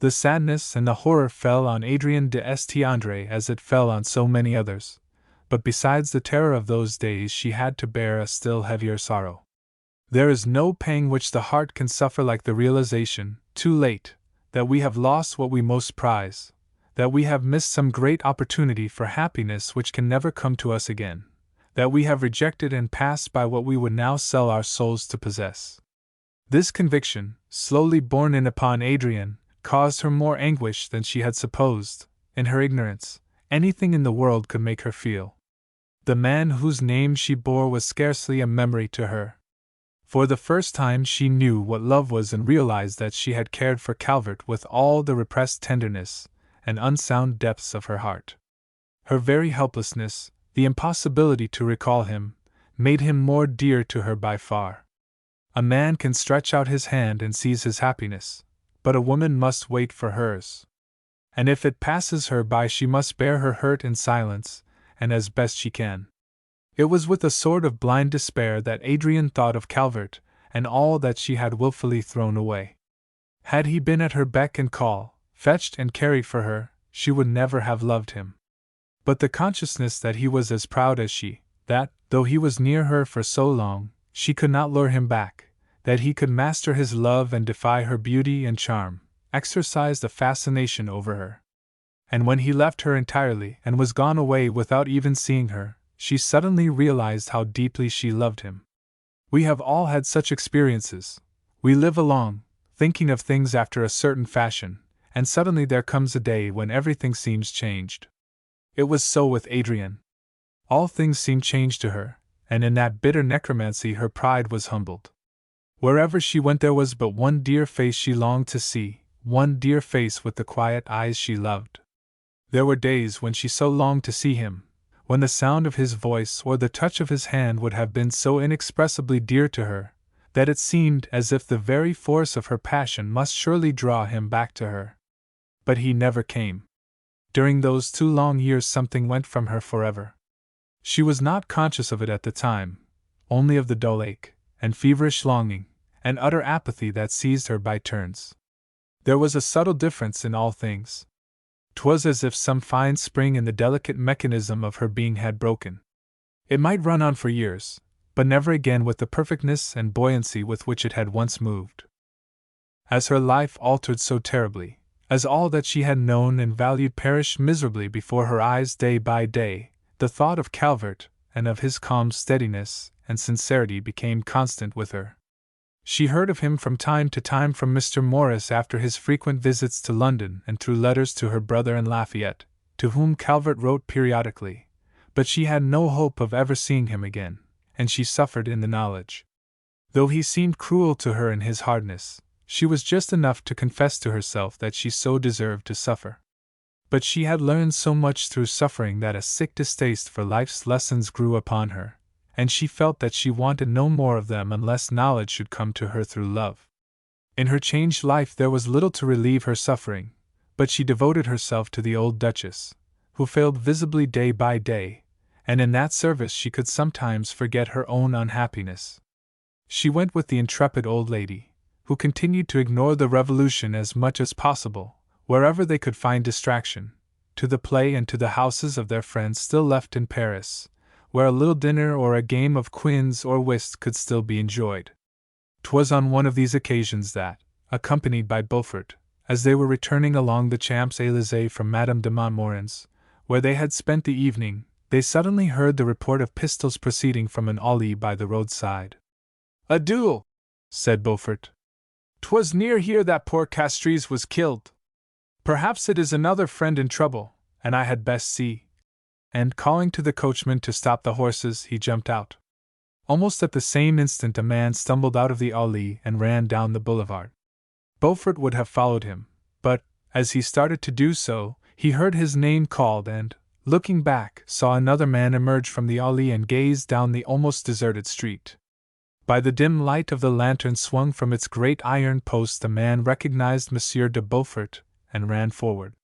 S2: The sadness and the horror fell on Adrienne de St. André as it fell on so many others, but besides the terror of those days she had to bear a still heavier sorrow. There is no pang which the heart can suffer like the realization, too late, that we have lost what we most prize, that we have missed some great opportunity for happiness which can never come to us again, that we have rejected and passed by what we would now sell our souls to possess. This conviction, slowly borne in upon Adrienne, caused her more anguish than she had supposed. In her ignorance, anything in the world could make her feel. The man whose name she bore was scarcely a memory to her. For the first time she knew what love was and realized that she had cared for Calvert with all the repressed tenderness and unsound depths of her heart. Her very helplessness, the impossibility to recall him, made him more dear to her by far. A man can stretch out his hand and seize his happiness, but a woman must wait for hers. And if it passes her by, she must bear her hurt in silence, and as best she can. It was with a sort of blind despair that Adrian thought of Calvert, and all that she had wilfully thrown away. Had he been at her beck and call, fetched and carried for her, she would never have loved him. But the consciousness that he was as proud as she, that, though he was near her for so long, she could not lure him back, that he could master his love and defy her beauty and charm, exercised a fascination over her. And when he left her entirely and was gone away without even seeing her, she suddenly realized how deeply she loved him. We have all had such experiences. We live along, thinking of things after a certain fashion, and suddenly there comes a day when everything seems changed. It was so with Adrian. All things seemed changed to her, and in that bitter necromancy her pride was humbled. Wherever she went there was but one dear face she longed to see, one dear face with the quiet eyes she loved. There were days when she so longed to see him, when the sound of his voice or the touch of his hand would have been so inexpressibly dear to her, that it seemed as if the very force of her passion must surely draw him back to her. But he never came. During those 2 long years something went from her forever. She was not conscious of it at the time, only of the dull ache, and feverish longing, and utter apathy that seized her by turns. There was a subtle difference in all things. 'Twas as if some fine spring in the delicate mechanism of her being had broken. It might run on for years, but never again with the perfectness and buoyancy with which it had once moved. As her life altered so terribly, as all that she had known and valued perished miserably before her eyes day by day, the thought of Calvert, and of his calm steadiness and sincerity became constant with her. She heard of him from time to time from Mr. Morris after his frequent visits to London and through letters to her brother in Lafayette, to whom Calvert wrote periodically, but she had no hope of ever seeing him again, and she suffered in the knowledge. Though he seemed cruel to her in his hardness, she was just enough to confess to herself that she so deserved to suffer. But she had learned so much through suffering that a sick distaste for life's lessons grew upon her, and she felt that she wanted no more of them unless knowledge should come to her through love. In her changed life there was little to relieve her suffering, but she devoted herself to the old Duchess, who failed visibly day by day, and in that service she could sometimes forget her own unhappiness. She went with the intrepid old lady, who continued to ignore the revolution as much as possible, wherever they could find distraction, to the play and to the houses of their friends still left in Paris, where a little dinner or a game of quinze or whist could still be enjoyed. 'Twas on one of these occasions that, accompanied by Beaufort, as they were returning along the Champs-Élysées from Madame de Montmoren's, where they had spent the evening, they suddenly heard the report of pistols proceeding from an alley by the roadside. "A duel!" said Beaufort. "'Twas near here that poor Castries was killed. Perhaps it is another friend in trouble, and I had best see." And calling to the coachman to stop the horses, he jumped out. Almost at the same instant a man stumbled out of the alley and ran down the boulevard. Beaufort would have followed him, but, as he started to do so, he heard his name called and, looking back, saw another man emerge from the alley and gaze down the almost deserted street. By the dim light of the lantern swung from its great iron post the man recognized Monsieur de Beaufort, and ran forward.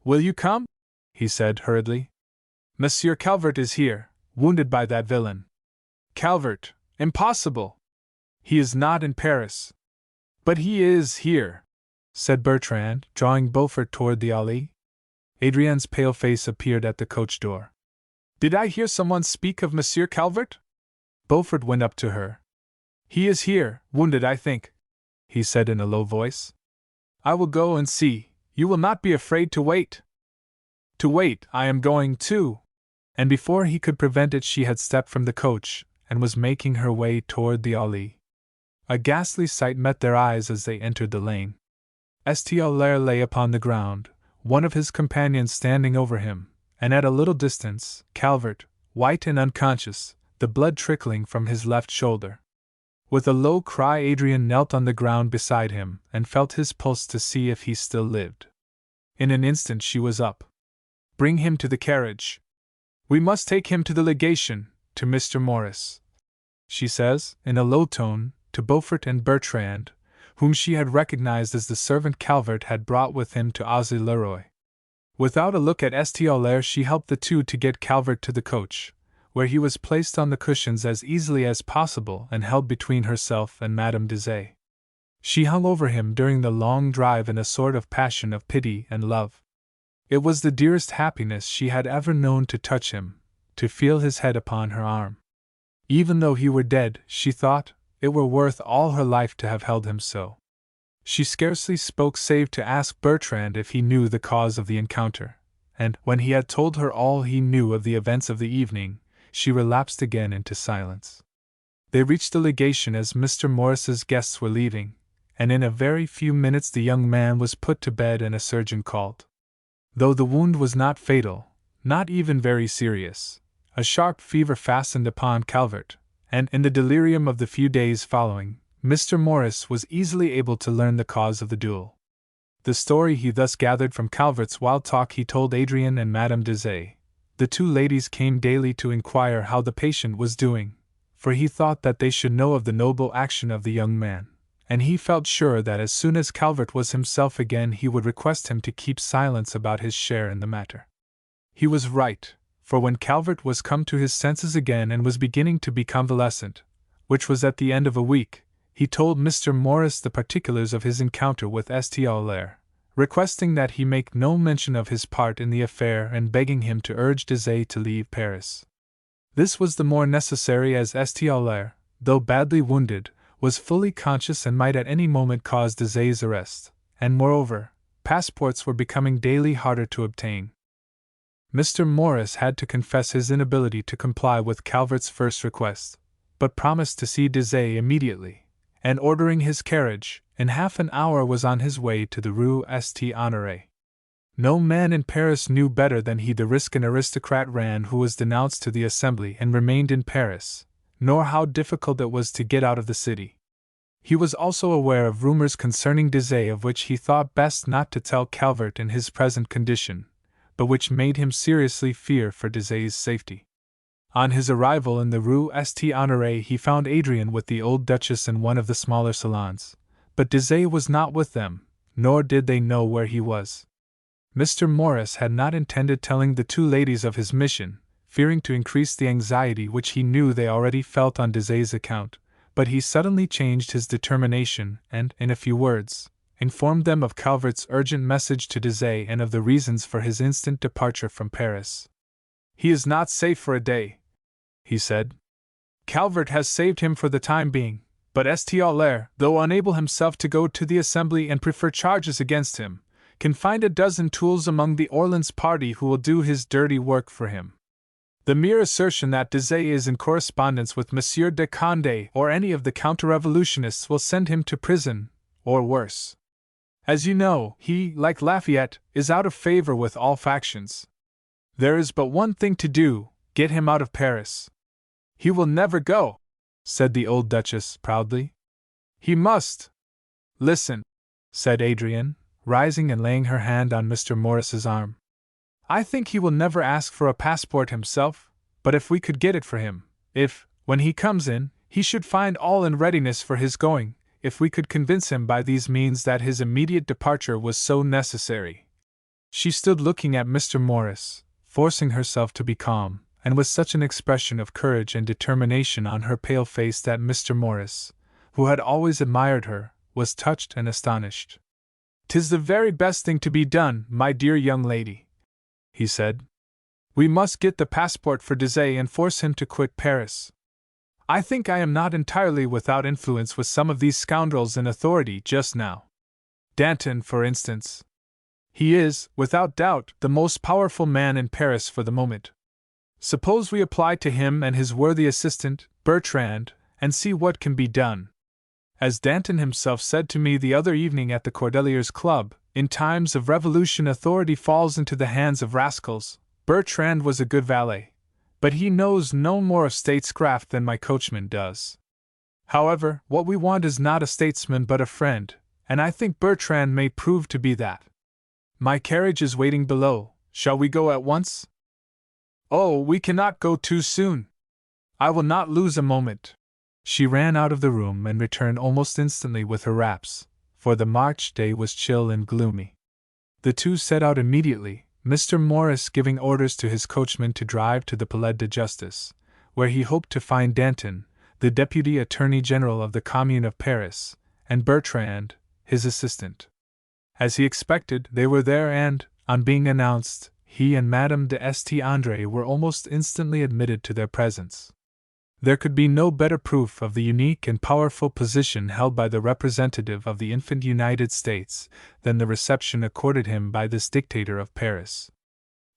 S2: "Will you come?" he said hurriedly. "Monsieur Calvert is here, wounded by that villain." "Calvert? Impossible! He is not in Paris." "But he is here," said Bertrand, drawing Beaufort toward the alley. Adrienne's pale face appeared at the coach door. "Did I hear someone speak of Monsieur Calvert?" Beaufort went up to her. "He is here, wounded, I think," he said in a low voice. "I will go and see. You will not be afraid to wait?" "To wait, I am going too." And before he could prevent it, she had stepped from the coach, and was making her way toward the alley. A ghastly sight met their eyes as they entered the lane. Estiaulaire lay upon the ground, one of his companions standing over him, and at a little distance, Calvert, white and unconscious, the blood trickling from his left shoulder. With a low cry, Adrian knelt on the ground beside him and felt his pulse to see if he still lived. In an instant she was up. "Bring him to the carriage. We must take him to the legation, to Mr. Morris," she says, in a low tone, to Beaufort and Bertrand, whom she had recognized as the servant Calvert had brought with him to Auzy-le-Roi. Without a look at St. Aulaire, she helped the two to get Calvert to the coach, where he was placed on the cushions as easily as possible and held between herself and Madame Deshayes. She hung over him during the long drive in a sort of passion of pity and love. It was the dearest happiness she had ever known to touch him, to feel his head upon her arm. Even though he were dead, she thought, it were worth all her life to have held him so. She scarcely spoke save to ask Bertrand if he knew the cause of the encounter, and, when he had told her all he knew of the events of the evening, she relapsed again into silence. They reached the legation as Mr. Morris's guests were leaving, and in a very few minutes the young man was put to bed and a surgeon called. Though the wound was not fatal, not even very serious, a sharp fever fastened upon Calvert, and in the delirium of the few days following, Mr. Morris was easily able to learn the cause of the duel. The story he thus gathered from Calvert's wild talk he told Adrian and Madame Deshayes. The two ladies came daily to inquire how the patient was doing, for he thought that they should know of the noble action of the young man, and he felt sure that as soon as Calvert was himself again he would request him to keep silence about his share in the matter. He was right, for when Calvert was come to his senses again and was beginning to be convalescent, which was at the end of a week, he told Mr. Morris the particulars of his encounter with St. Aulaire, requesting that he make no mention of his part in the affair and begging him to urge Deshayes to leave Paris. This was the more necessary as St. Aulaire, though badly wounded, was fully conscious and might at any moment cause Deshayes' arrest, and moreover, passports were becoming daily harder to obtain. Mr. Morris had to confess his inability to comply with Calvert's first request, but promised to see Deshayes immediately, and ordering his carriage, in half an hour was on his way to the Rue St. Honoré. No man in Paris knew better than he the risk an aristocrat ran who was denounced to the Assembly and remained in Paris, nor how difficult it was to get out of the city. He was also aware of rumors concerning Deshayes of which he thought best not to tell Calvert in his present condition, but which made him seriously fear for Deshayes' safety. On his arrival in the Rue St. Honoré he found Adrian with the old Duchess in one of the smaller salons, but Deshayes was not with them, nor did they know where he was. Mr. Morris had not intended telling the two ladies of his mission, fearing to increase the anxiety which he knew they already felt on Deshayes' account, but he suddenly changed his determination and, in a few words, informed them of Calvert's urgent message to Deshayes and of the reasons for his instant departure from Paris. "He is not safe for a day," he said. "Calvert has saved him for the time being, but St. Aulaire, though unable himself to go to the Assembly and prefer charges against him, can find a dozen tools among the Orleans party who will do his dirty work for him. The mere assertion that Deshayes is in correspondence with Monsieur de Condé or any of the counter-revolutionists will send him to prison, or worse. As you know, he, like Lafayette, is out of favor with all factions. There is but one thing to do: get him out of Paris." "He will never go," said the old Duchess proudly. "He must." "Listen," said Adrian, rising and laying her hand on Mr. Morris's arm. "I think he will never ask for a passport himself, but if we could get it for him, if, when he comes in, he should find all in readiness for his going, if we could convince him by these means that his immediate departure was so necessary." She stood looking at Mr. Morris, forcing herself to be calm, and with such an expression of courage and determination on her pale face that Mr. Morris, who had always admired her, was touched and astonished. "'Tis the very best thing to be done, my dear young lady," he said. "We must get the passport for Deshayes and force him to quit Paris. I think I am not entirely without influence with some of these scoundrels in authority just now. Danton, for instance. He is, without doubt, the most powerful man in Paris for the moment. Suppose we apply to him and his worthy assistant, Bertrand, and see what can be done. As Danton himself said to me the other evening at the Cordeliers' Club, in times of revolution authority falls into the hands of rascals. Bertrand was a good valet, but he knows no more of statescraft than my coachman does. However, what we want is not a statesman but a friend, and I think Bertrand may prove to be that. My carriage is waiting below. Shall we go at once? Oh, we cannot go too soon. I will not lose a moment. She ran out of the room and returned almost instantly with her wraps, for the March day was chill and gloomy. The two set out immediately, Mr. Morris giving orders to his coachman to drive to the Palais de Justice, where he hoped to find Danton, the Deputy Attorney General of the Commune of Paris, and Bertrand, his assistant. As he expected, they were there and, on being announced, he and Madame de St. André were almost instantly admitted to their presence. There could be no better proof of the unique and powerful position held by the representative of the infant United States than the reception accorded him by this dictator of Paris.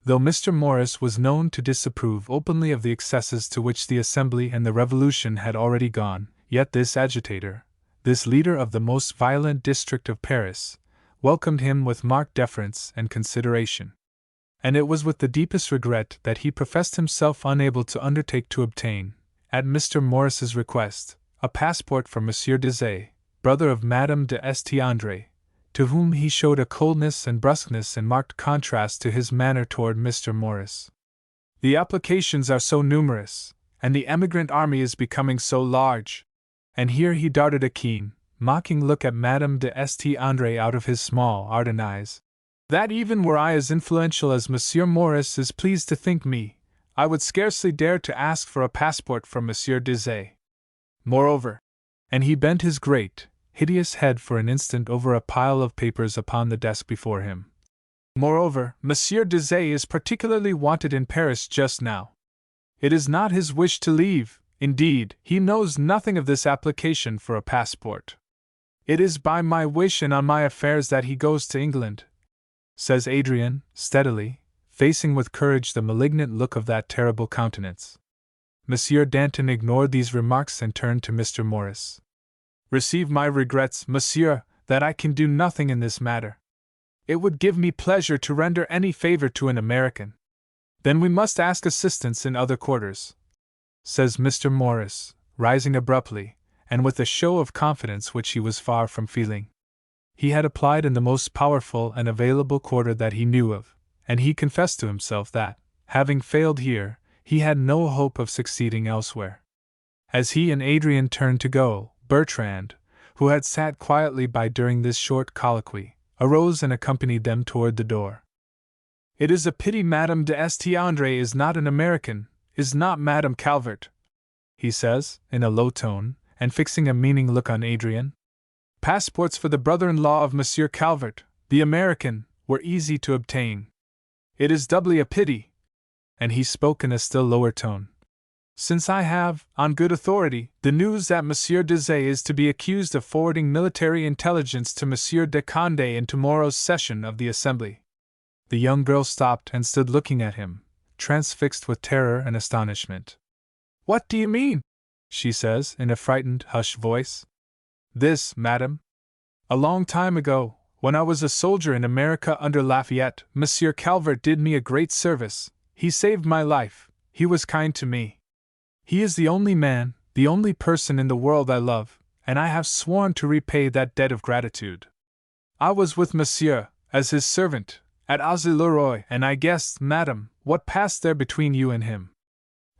S2: Though Mr. Morris was known to disapprove openly of the excesses to which the Assembly and the Revolution had already gone, yet this agitator, this leader of the most violent district of Paris, welcomed him with marked deference and consideration. And it was with the deepest regret that he professed himself unable to undertake to obtain, at Mr. Morris's request, a passport for Monsieur Deshayes, brother of Madame de St. André, to whom he showed a coldness and brusqueness in marked contrast to his manner toward Mr. Morris. The applications are so numerous, and the emigrant army is becoming so large. And here he darted a keen, mocking look at Madame de St. André out of his small, ardent eyes, that even were I as influential as Monsieur Morris is pleased to think me, I would scarcely dare to ask for a passport from Monsieur Deshayes. Moreover, and he bent his great, hideous head for an instant over a pile of papers upon the desk before him. Moreover, Monsieur Deshayes is particularly wanted in Paris just now. It is not his wish to leave, indeed, he knows nothing of this application for a passport. It is by my wish and on my affairs that he goes to England, says Adrian, steadily, facing with courage the malignant look of that terrible countenance. Monsieur Danton ignored these remarks and turned to Mr. Morris. Receive my regrets, monsieur, that I can do nothing in this matter. It would give me pleasure to render any favor to an American. Then we must ask assistance in other quarters, says Mr. Morris, rising abruptly, and with a show of confidence which he was far from feeling. He had applied in the most powerful and available quarter that he knew of, and he confessed to himself that, having failed here, he had no hope of succeeding elsewhere. As he and Adrian turned to go, Bertrand, who had sat quietly by during this short colloquy, arose and accompanied them toward the door. It is a pity Madame de St. André is not an American, is not Madame Calvert, he says, in a low tone, and fixing a meaning look on Adrian. Passports for the brother-in-law of Monsieur Calvert, the American, were easy to obtain. It is doubly a pity, and he spoke in a still lower tone, since I have, on good authority, the news that Monsieur Deshayes is to be accused of forwarding military intelligence to Monsieur de Condé in tomorrow's session of the Assembly. The young girl stopped and stood looking at him, transfixed with terror and astonishment. What do you mean? She says, in a frightened, hushed voice. This, madam. A long time ago, when I was a soldier in America under Lafayette, Monsieur Calvert did me a great service. He saved my life. He was kind to me. He is the only man, the only person in the world I love, and I have sworn to repay that debt of gratitude. I was with Monsieur, as his servant, at Auzes-le-Roi, and I guessed, madam, what passed there between you and him.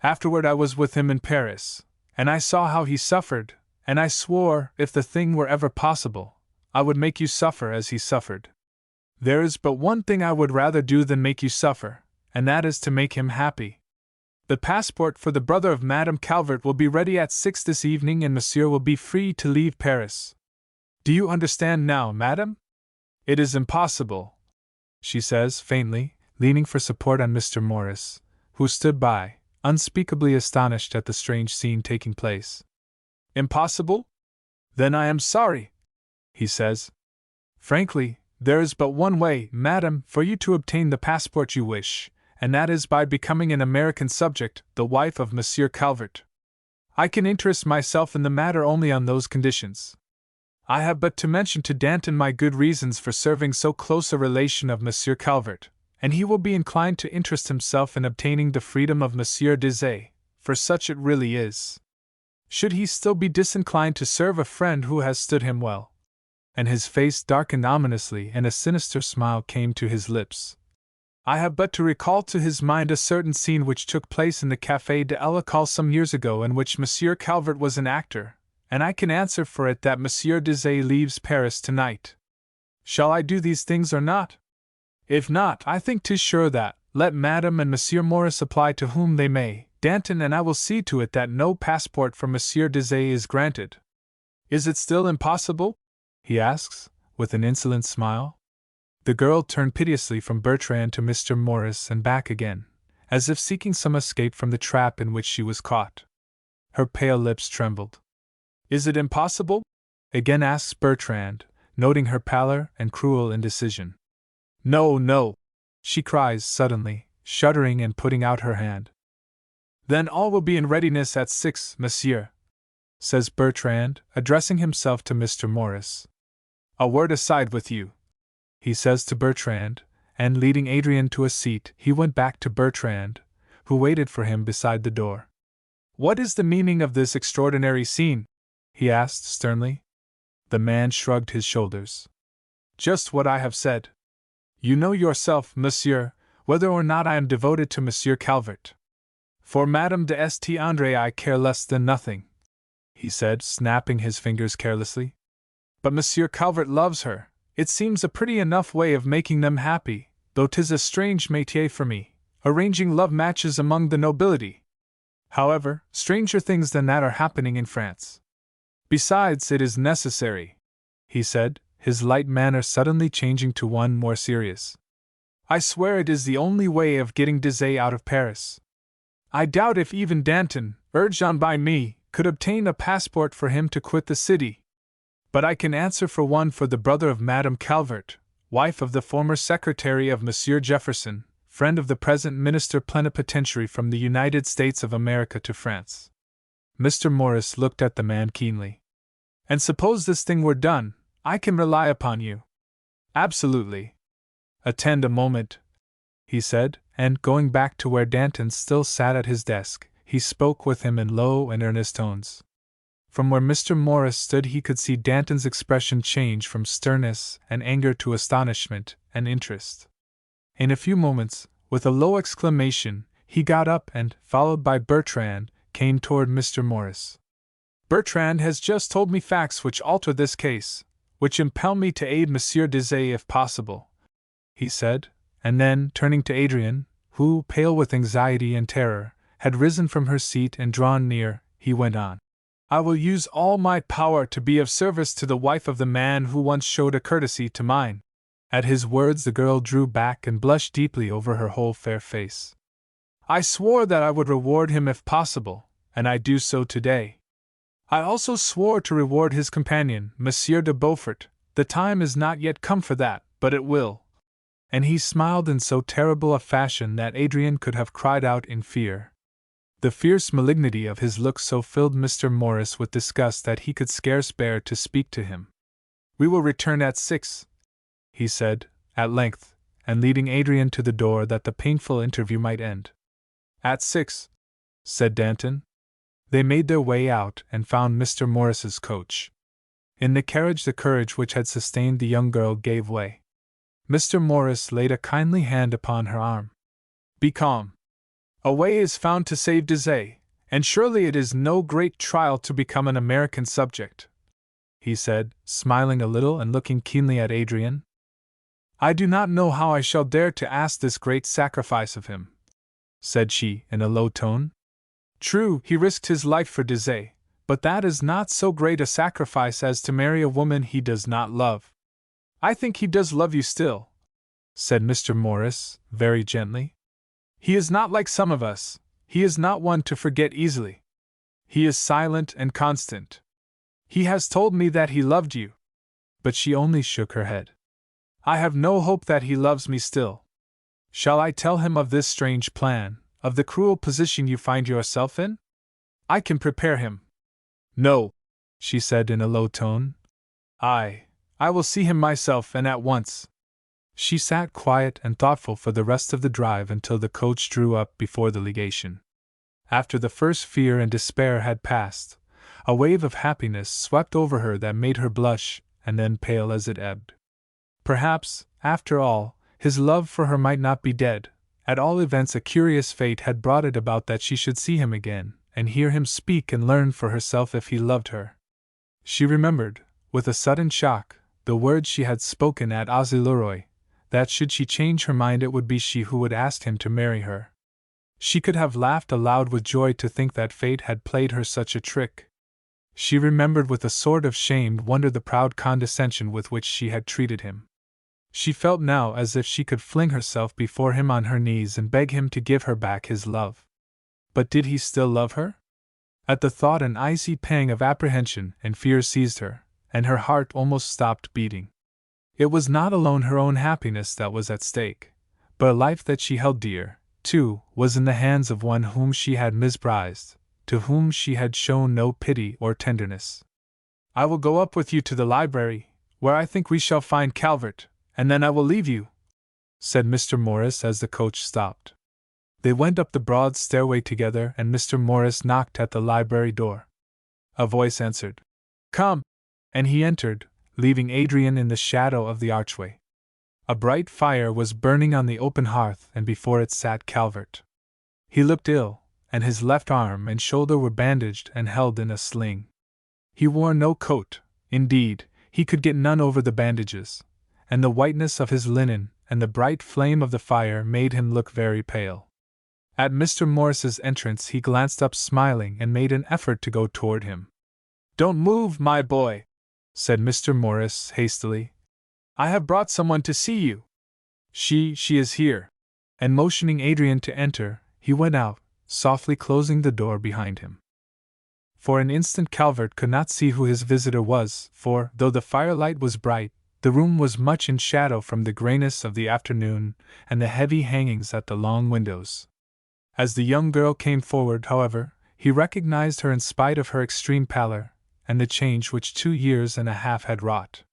S2: Afterward I was with him in Paris, and I saw how he suffered, and I swore, if the thing were ever possible, I would make you suffer as he suffered. There is but one thing I would rather do than make you suffer, and that is to make him happy. The passport for the brother of Madame Calvert will be ready at 6 this evening, and Monsieur will be free to leave Paris. Do you understand now, madam? It is impossible, she says, faintly, leaning for support on Mr. Morris, who stood by, unspeakably astonished at the strange scene taking place. Impossible? Then I am sorry, he says. Frankly, there is but one way, madam, for you to obtain the passport you wish, and that is by becoming an American subject, the wife of Monsieur Calvert. I can interest myself in the matter only on those conditions. I have but to mention to Danton my good reasons for serving so close a relation of Monsieur Calvert, and he will be inclined to interest himself in obtaining the freedom of Monsieur Deshayes, for such it really is. Should he still be disinclined to serve a friend who has stood him well? And his face darkened ominously, and a sinister smile came to his lips. I have but to recall to his mind a certain scene which took place in the Café de l'École some years ago, in which Monsieur Calvert was an actor, and I can answer for it that Monsieur Deshayes leaves Paris tonight. Shall I do these things or not? If not, I think 'tis sure that, let Madame and Monsieur Morris apply to whom they may, Danton and I will see to it that no passport for Monsieur Deshayes is granted. Is it still impossible? He asks, with an insolent smile. The girl turned piteously from Bertrand to Mr. Morris and back again, as if seeking some escape from the trap in which she was caught. Her pale lips trembled. Is it impossible? Again asks Bertrand, noting her pallor and cruel indecision. No, no, she cries suddenly, shuddering and putting out her hand. Then all will be in readiness at 6, monsieur, says Bertrand, addressing himself to Mr. Morris. A word aside with you, he says to Bertrand, and leading Adrian to a seat, he went back to Bertrand, who waited for him beside the door. What is the meaning of this extraordinary scene? He asked sternly. The man shrugged his shoulders. Just what I have said. You know yourself, monsieur, whether or not I am devoted to Monsieur Calvert. For Madame de St. André I care less than nothing, he said, snapping his fingers carelessly. But Monsieur Calvert loves her. It seems a pretty enough way of making them happy, though 'tis a strange métier for me, arranging love matches among the nobility. However, stranger things than that are happening in France. Besides, it is necessary, he said, his light manner suddenly changing to one more serious. I swear it is the only way of getting Deshayes out of Paris. I doubt if even Danton, urged on by me, could obtain a passport for him to quit the city. But I can answer for one for the brother of Madame Calvert, wife of the former secretary of Monsieur Jefferson, friend of the present minister plenipotentiary from the United States of America to France. Mr. Morris looked at the man keenly. And suppose this thing were done, I can rely upon you. Absolutely. Attend a moment, he said, and going back to where Danton still sat at his desk, he spoke with him in low and earnest tones. From where Mr. Morris stood he could see Danton's expression change from sternness and anger to astonishment and interest. In a few moments, with a low exclamation, he got up and, followed by Bertrand, came toward Mr. Morris. Bertrand has just told me facts which alter this case, which impel me to aid Monsieur Deshayes if possible, he said, and then, turning to Adrian, who, pale with anxiety and terror, had risen from her seat and drawn near, he went on. I will use all my power to be of service to the wife of the man who once showed a courtesy to mine. At his words the girl drew back and blushed deeply over her whole fair face. I swore that I would reward him if possible, and I do so today. I also swore to reward his companion, Monsieur de Beaufort. The time is not yet come for that, but it will. And he smiled in so terrible a fashion that Adrian could have cried out in fear. The fierce malignity of his look so filled Mr. Morris with disgust that he could scarce bear to speak to him. We will return at 6, he said, at length, and leading Adrian to the door that the painful interview might end. At 6, said Danton. They made their way out and found Mr. Morris's coach. In the carriage the courage which had sustained the young girl gave way. Mr. Morris laid a kindly hand upon her arm. Be calm. A way is found to save Deshayes, and surely it is no great trial to become an American subject, he said, smiling a little and looking keenly at Adrian. I do not know how I shall dare to ask this great sacrifice of him, said she, in a low tone. True, he risked his life for Deshayes, but that is not so great a sacrifice as to marry a woman he does not love. I think he does love you still, said Mr. Morris, very gently. He is not like some of us, he is not one to forget easily. He is silent and constant. He has told me that he loved you. But she only shook her head. I have no hope that he loves me still. Shall I tell him of this strange plan, of the cruel position you find yourself in? I can prepare him. No, she said in a low tone. I will see him myself and at once. She sat quiet and thoughtful for the rest of the drive until the coach drew up before the legation. After the first fear and despair had passed, A wave of happiness swept over her that made her blush, and then pale as it ebbed. Perhaps, after all, his love for her might not be dead. At all events, a curious fate had brought it about that she should see him again, and hear him speak and learn for herself if he loved her. She remembered, with a sudden shock, the words she had spoken at Auxilleroy, that should she change her mind it would be she who would ask him to marry her. She could have laughed aloud with joy to think that fate had played her such a trick. She remembered with a sort of shamed wonder the proud condescension with which she had treated him. She felt now as if she could fling herself before him on her knees and beg him to give her back his love. But did he still love her? At the thought an icy pang of apprehension and fear seized her, and her heart almost stopped beating. It was not alone her own happiness that was at stake, but a life that she held dear, too, was in the hands of one whom she had misprized, to whom she had shown no pity or tenderness. "I will go up with you to the library, where I think we shall find Calvert, and then I will leave you," said Mr. Morris as the coach stopped. They went up the broad stairway together, and Mr. Morris knocked at the library door. A voice answered, "Come," and he entered, leaving Adrian in the shadow of the archway. A bright fire was burning on the open hearth, and before it sat Calvert. He looked ill, and his left arm and shoulder were bandaged and held in a sling. He wore no coat, indeed, he could get none over the bandages, and the whiteness of his linen and the bright flame of the fire made him look very pale. At Mr. Morris's entrance he glanced up smiling and made an effort to go toward him. "Don't move, my boy," said Mr. Morris hastily. "I have brought someone to see you. She is here." And motioning Adrian to enter, he went out, softly closing the door behind him. For an instant Calvert could not see who his visitor was, for, though the firelight was bright, the room was much in shadow from the grayness of the afternoon and the heavy hangings at the long windows. As the young girl came forward, however, he recognized her in spite of her extreme pallor, and the change which 2 years and a half had wrought.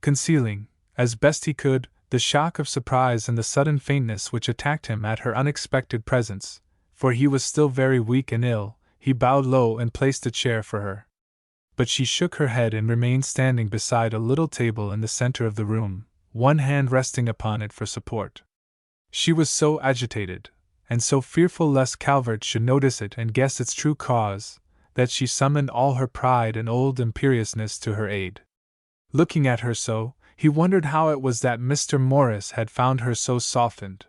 S2: Concealing, as best he could, the shock of surprise and the sudden faintness which attacked him at her unexpected presence, for he was still very weak and ill, he bowed low and placed a chair for her. But she shook her head and remained standing beside a little table in the center of the room, one hand resting upon it for support. She was so agitated, and so fearful lest Calvert should notice it and guess its true cause, that she summoned all her pride and old imperiousness to her aid. Looking at her so, he wondered how it was that Mr. Morris had found her so softened.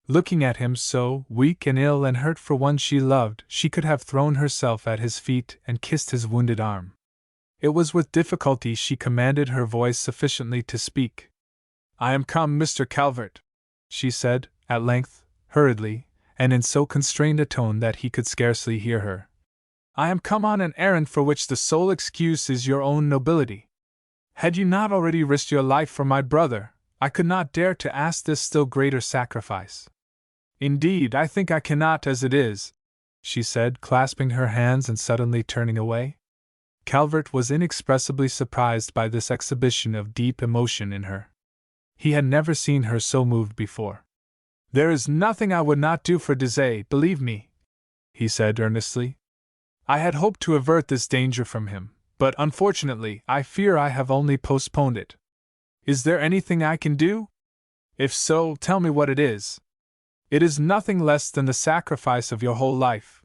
S2: Looking at him so weak and ill and hurt for one she loved, she could have thrown herself at his feet and kissed his wounded arm. It was with difficulty she commanded her voice sufficiently to speak. "I am come, Mr. Calvert," she said, at length, hurriedly, and in so constrained a tone that he could scarcely hear her. "I am come on an errand for which the sole excuse is your own nobility. Had you not already risked your life for my brother, I could not dare to ask this still greater sacrifice. Indeed, I think I cannot as it is," she said, clasping her hands and suddenly turning away. Calvert was inexpressibly surprised by this exhibition of deep emotion in her. He had never seen her so moved before. "There is nothing I would not do for Désiré, believe me," he said earnestly. "I had hoped to avert this danger from him, but unfortunately I fear I have only postponed it. Is there anything I can do? If so, tell me what it is." "It is nothing less than the sacrifice of your whole life,"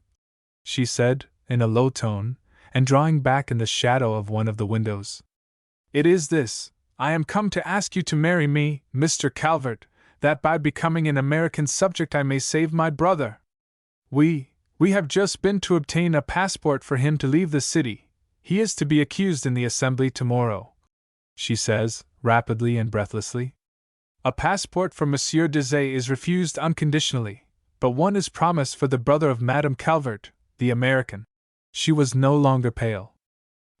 S2: she said, in a low tone, and drawing back in the shadow of one of the windows. "It is this: I am come to ask you to marry me, Mr. Calvert, that by becoming an American subject I may save my brother. We have just been to obtain a passport for him to leave the city. He is to be accused in the assembly tomorrow," she says, rapidly and breathlessly. "A passport for Monsieur Désiré is refused unconditionally, but one is promised for the brother of Madame Calvert, the American." She was no longer pale.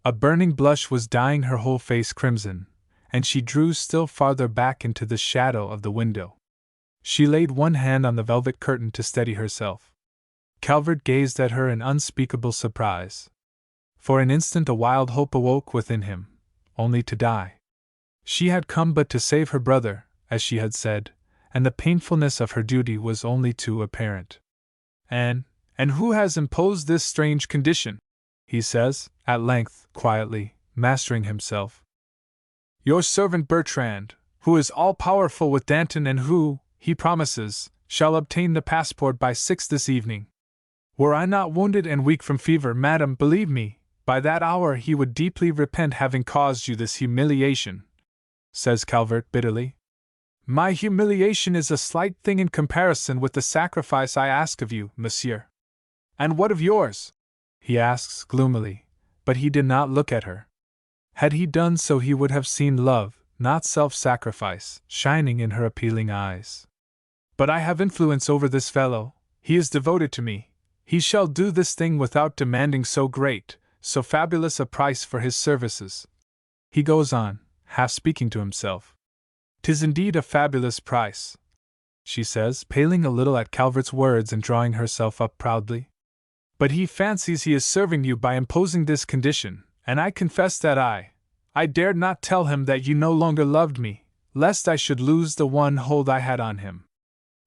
S2: A burning blush was dyeing her whole face crimson, and she drew still farther back into the shadow of the window. She laid one hand on the velvet curtain to steady herself. Calvert gazed at her in unspeakable surprise. For an instant a wild hope awoke within him, only to die. She had come but to save her brother, as she had said, and the painfulness of her duty was only too apparent. And who has imposed this strange condition?" he says, at length, quietly, mastering himself. Your servant Bertrand, who is all-powerful with Danton and who, he promises, shall obtain the passport by 6 this evening. Were I not wounded and weak from fever, madam, believe me, by that hour he would deeply repent having caused you this humiliation, says Calvert bitterly. My humiliation is a slight thing in comparison with the sacrifice I ask of you, monsieur. And what of yours? He asks gloomily, but he did not look at her. Had he done so, he would have seen love, not self-sacrifice, shining in her appealing eyes. But I have influence over this fellow, he is devoted to me, he shall do this thing without demanding so great, so fabulous a price for his services. He goes on, half speaking to himself. 'Tis indeed a fabulous price, she says, paling a little at Calvert's words and drawing herself up proudly. But he fancies he is serving you by imposing this condition, and I confess that I dared not tell him that you no longer loved me, lest I should lose the one hold I had on him.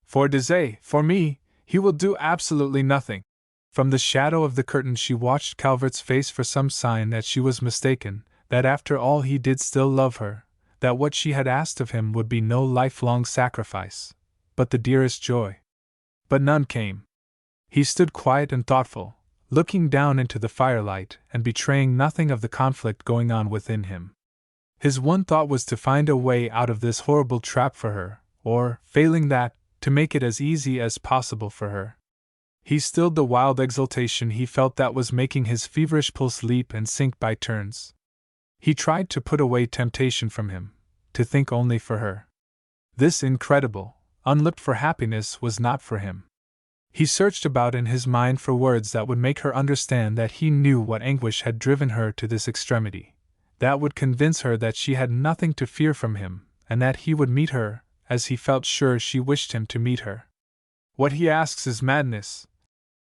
S2: For Désiré, for me, he will do absolutely nothing. From the shadow of the curtain she watched Calvert's face for some sign that she was mistaken, that after all he did still love her, that what she had asked of him would be no lifelong sacrifice, but the dearest joy. But none came. He stood quiet and thoughtful, looking down into the firelight and betraying nothing of the conflict going on within him. His one thought was to find a way out of this horrible trap for her, or, failing that, to make it as easy as possible for her. He stilled the wild exultation he felt that was making his feverish pulse leap and sink by turns. He tried to put away temptation from him, to think only for her. This incredible, unlooked-for happiness was not for him. He searched about in his mind for words that would make her understand that he knew what anguish had driven her to this extremity, that would convince her that she had nothing to fear from him, and that he would meet her, as he felt sure she wished him to meet her. What he asks is madness,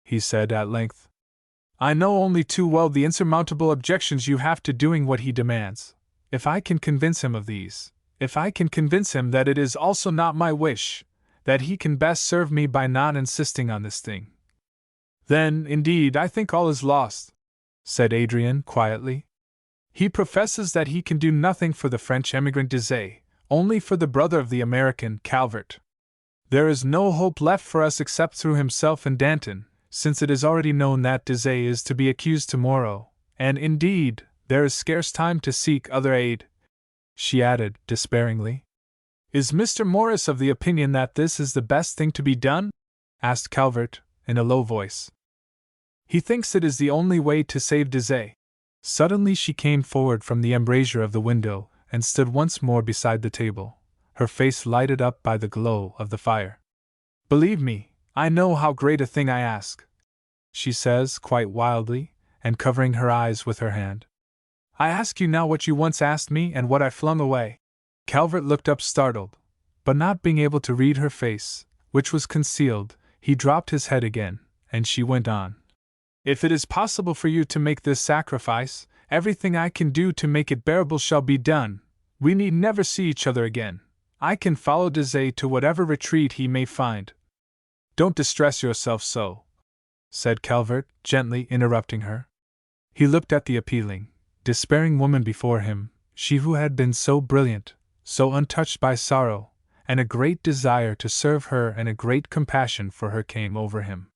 S2: he said at length. I know only too well the insurmountable objections you have to doing what he demands. If I can convince him of these, if I can convince him that it is also not my wish, that he can best serve me by not insisting on this thing, then, indeed, I think all is lost, said Adrian quietly. He professes that he can do nothing for the French emigrant Désiré, only for the brother of the American, Calvert. There is no hope left for us except through himself and Danton, since it is already known that Désiré is to be accused tomorrow, and indeed, there is scarce time to seek other aid, she added, despairingly. Is Mr. Morris of the opinion that this is the best thing to be done? Asked Calvert, in a low voice. He thinks it is the only way to save Désiré. Suddenly she came forward from the embrasure of the window, and stood once more beside the table, her face lighted up by the glow of the fire. Believe me, I know how great a thing I ask, she says quite wildly, and covering her eyes with her hand. I ask you now what you once asked me and what I flung away. Calvert looked up startled, but not being able to read her face, which was concealed, he dropped his head again, and she went on. If it is possible for you to make this sacrifice, everything I can do to make it bearable shall be done. We need never see each other again. I can follow Désiré to whatever retreat he may find. Don't distress yourself so, said Calvert, gently interrupting her. He looked at the appealing, despairing woman before him, she who had been so brilliant, so untouched by sorrow, and a great desire to serve her and a great compassion for her came over him.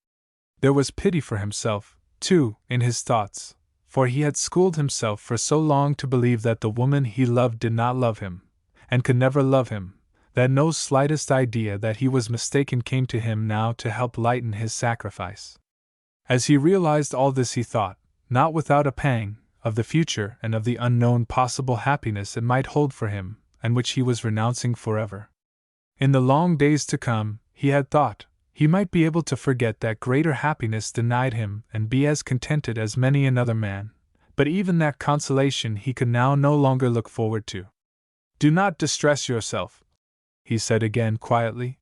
S2: There was pity for himself, too, in his thoughts, for he had schooled himself for so long to believe that the woman he loved did not love him, and could never love him, that no slightest idea that he was mistaken came to him now to help lighten his sacrifice. As he realized all this he thought, not without a pang, of the future and of the unknown possible happiness it might hold for him, and which he was renouncing forever. In the long days to come, he had thought, he might be able to forget that greater happiness denied him and be as contented as many another man, but even that consolation he could now no longer look forward to. Do not distress yourself, he said again quietly.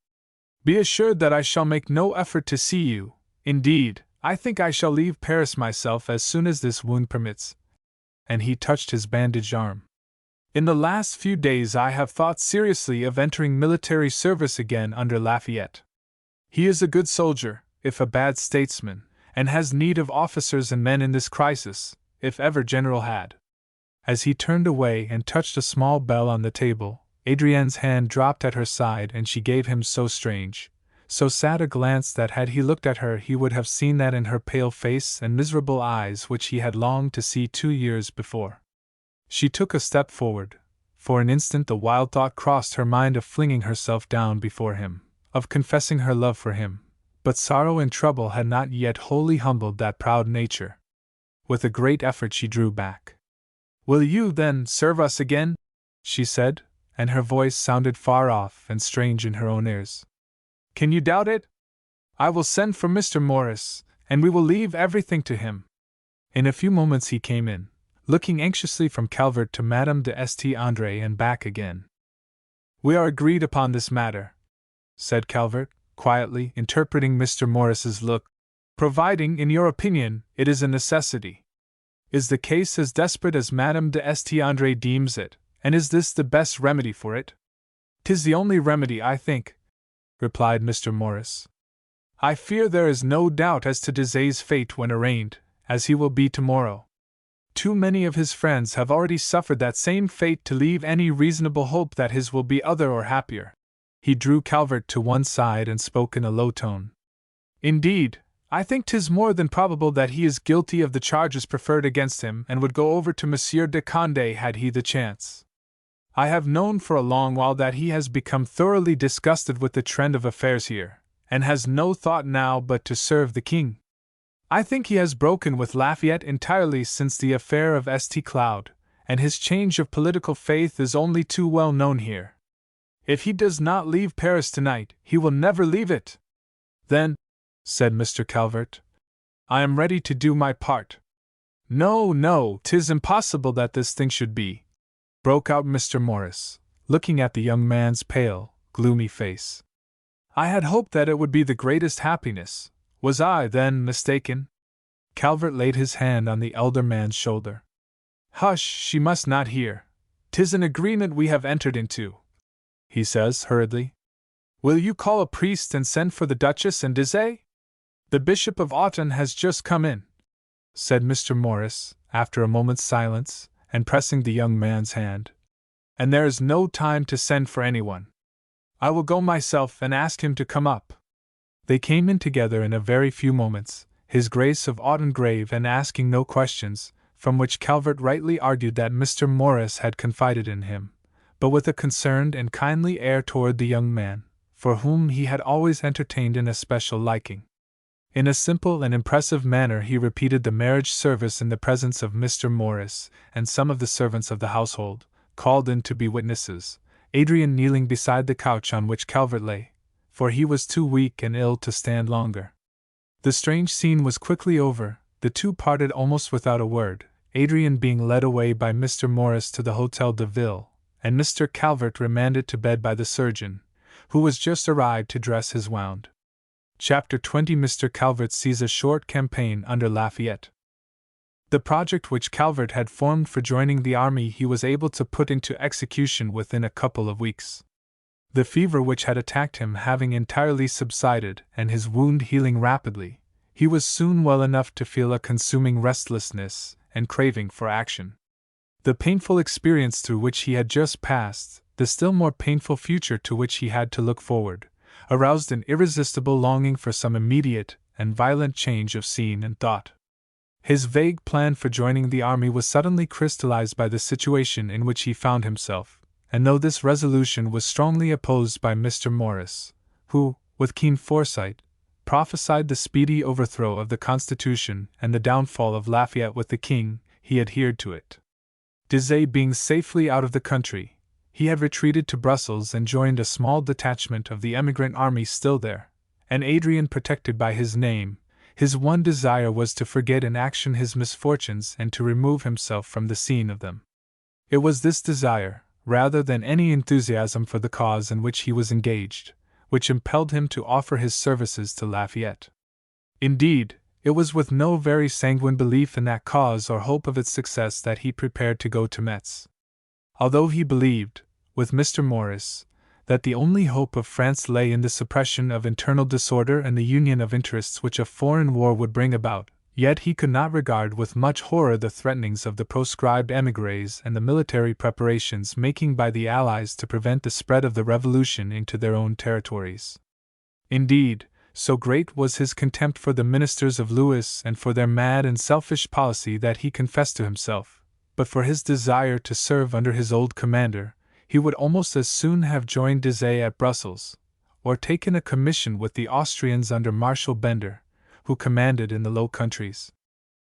S2: Be assured that I shall make no effort to see you. Indeed, I think I shall leave Paris myself as soon as this wound permits. And he touched his bandaged arm. In the last few days I have thought seriously of entering military service again under Lafayette. He is a good soldier, if a bad statesman, and has need of officers and men in this crisis, if ever general had. As he turned away and touched a small bell on the table, Adrienne's hand dropped at her side and she gave him so strange, so sad a glance that had he looked at her he would have seen that in her pale face and miserable eyes which he had longed to see 2 years before. She took a step forward. For an instant the wild thought crossed her mind of flinging herself down before him, of confessing her love for him, but sorrow and trouble had not yet wholly humbled that proud nature. With a great effort she drew back. "Will you, then, serve us again?" she said, and her voice sounded far off and strange in her own ears. "Can you doubt it? I will send for Mr. Morris, and we will leave everything to him." In a few moments he came in, looking anxiously from Calvert to Madame de St. André and back again. "We are agreed upon this matter," said Calvert, quietly interpreting Mr. Morris's look, "providing, in your opinion, it is a necessity. Is the case as desperate as Madame de St. André deems it, and is this the best remedy for it?" "'Tis the only remedy, I think," replied Mr. Morris. "I fear there is no doubt as to Désir's fate when arraigned, as he will be tomorrow. Too many of his friends have already suffered that same fate to leave any reasonable hope that his will be other or happier." He drew Calvert to one side and spoke in a low tone. "Indeed, I think 'tis more than probable that he is guilty of the charges preferred against him and would go over to Monsieur de Condé had he the chance. I have known for a long while that he has become thoroughly disgusted with the trend of affairs here, and has no thought now but to serve the king. I think he has broken with Lafayette entirely since the affair of St. Cloud, and his change of political faith is only too well known here. If he does not leave Paris tonight, he will never leave it." "Then," said Mr. Calvert, "I am ready to do my part." "No, no, 'tis impossible that this thing should be," broke out Mr. Morris, looking at the young man's pale, gloomy face. "I had hoped that it would be the greatest happiness. Was I, then, mistaken?" Calvert laid his hand on the elder man's shoulder. "Hush, she must not hear. 'Tis an agreement we have entered into," he says hurriedly. "Will you call a priest and send for the Duchess and Désir? The Bishop of Autun has just come in," said Mr. Morris, after a moment's silence, and pressing the young man's hand. "And there is no time to send for anyone. I will go myself and ask him to come up." They came in together in a very few moments, His Grace of Autun grave and asking no questions, from which Calvert rightly argued that Mr. Morris had confided in him, but with a concerned and kindly air toward the young man, for whom he had always entertained an especial liking. In a simple and impressive manner he repeated the marriage service in the presence of Mr. Morris and some of the servants of the household, called in to be witnesses, Adrienne kneeling beside the couch on which Calvert lay, for he was too weak and ill to stand longer. The strange scene was quickly over, the two parted almost without a word, Adrienne being led away by Mr. Morris to the Hotel de Ville, and Mr. Calvert remanded to bed by the surgeon, who was just arrived to dress his wound. Chapter 20. Mr. Calvert sees a short campaign under Lafayette. The project which Calvert had formed for joining the army he was able to put into execution within a couple of weeks. The fever which had attacked him having entirely subsided and his wound healing rapidly, he was soon well enough to feel a consuming restlessness and craving for action. The painful experience through which he had just passed, the still more painful future to which he had to look forward, aroused an irresistible longing for some immediate and violent change of scene and thought. His vague plan for joining the army was suddenly crystallized by the situation in which he found himself, and though this resolution was strongly opposed by Mr. Morris, who, with keen foresight, prophesied the speedy overthrow of the Constitution and the downfall of Lafayette with the king, he adhered to it. Désir being safely out of the country, he had retreated to Brussels and joined a small detachment of the emigrant army still there, and Adrienne protected by his name. His one desire was to forget in action his misfortunes and to remove himself from the scene of them. It was this desire, rather than any enthusiasm for the cause in which he was engaged, which impelled him to offer his services to Lafayette. Indeed, it was with no very sanguine belief in that cause or hope of its success that he prepared to go to Metz. Although he believed, with Mr. Morris, that the only hope of France lay in the suppression of internal disorder and the union of interests which a foreign war would bring about, yet he could not regard with much horror the threatenings of the proscribed émigrés and the military preparations making by the Allies to prevent the spread of the revolution into their own territories. Indeed, so great was his contempt for the ministers of Louis and for their mad and selfish policy that he confessed to himself, but for his desire to serve under his old commander, he would almost as soon have joined Dizet at Brussels, or taken a commission with the Austrians under Marshal Bender, who commanded in the Low Countries.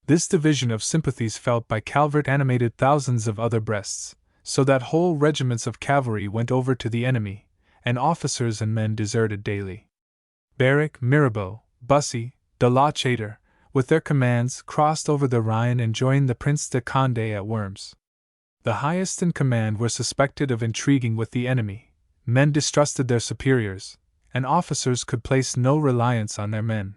S2: This division of sympathies felt by Calvert animated thousands of other breasts, so that whole regiments of cavalry went over to the enemy, and officers and men deserted daily. Berwick, Mirabeau, Bussy, de la Châtre, with their commands, crossed over the Rhine and joined the Prince de Condé at Worms. The highest in command were suspected of intriguing with the enemy, men distrusted their superiors, and officers could place no reliance on their men.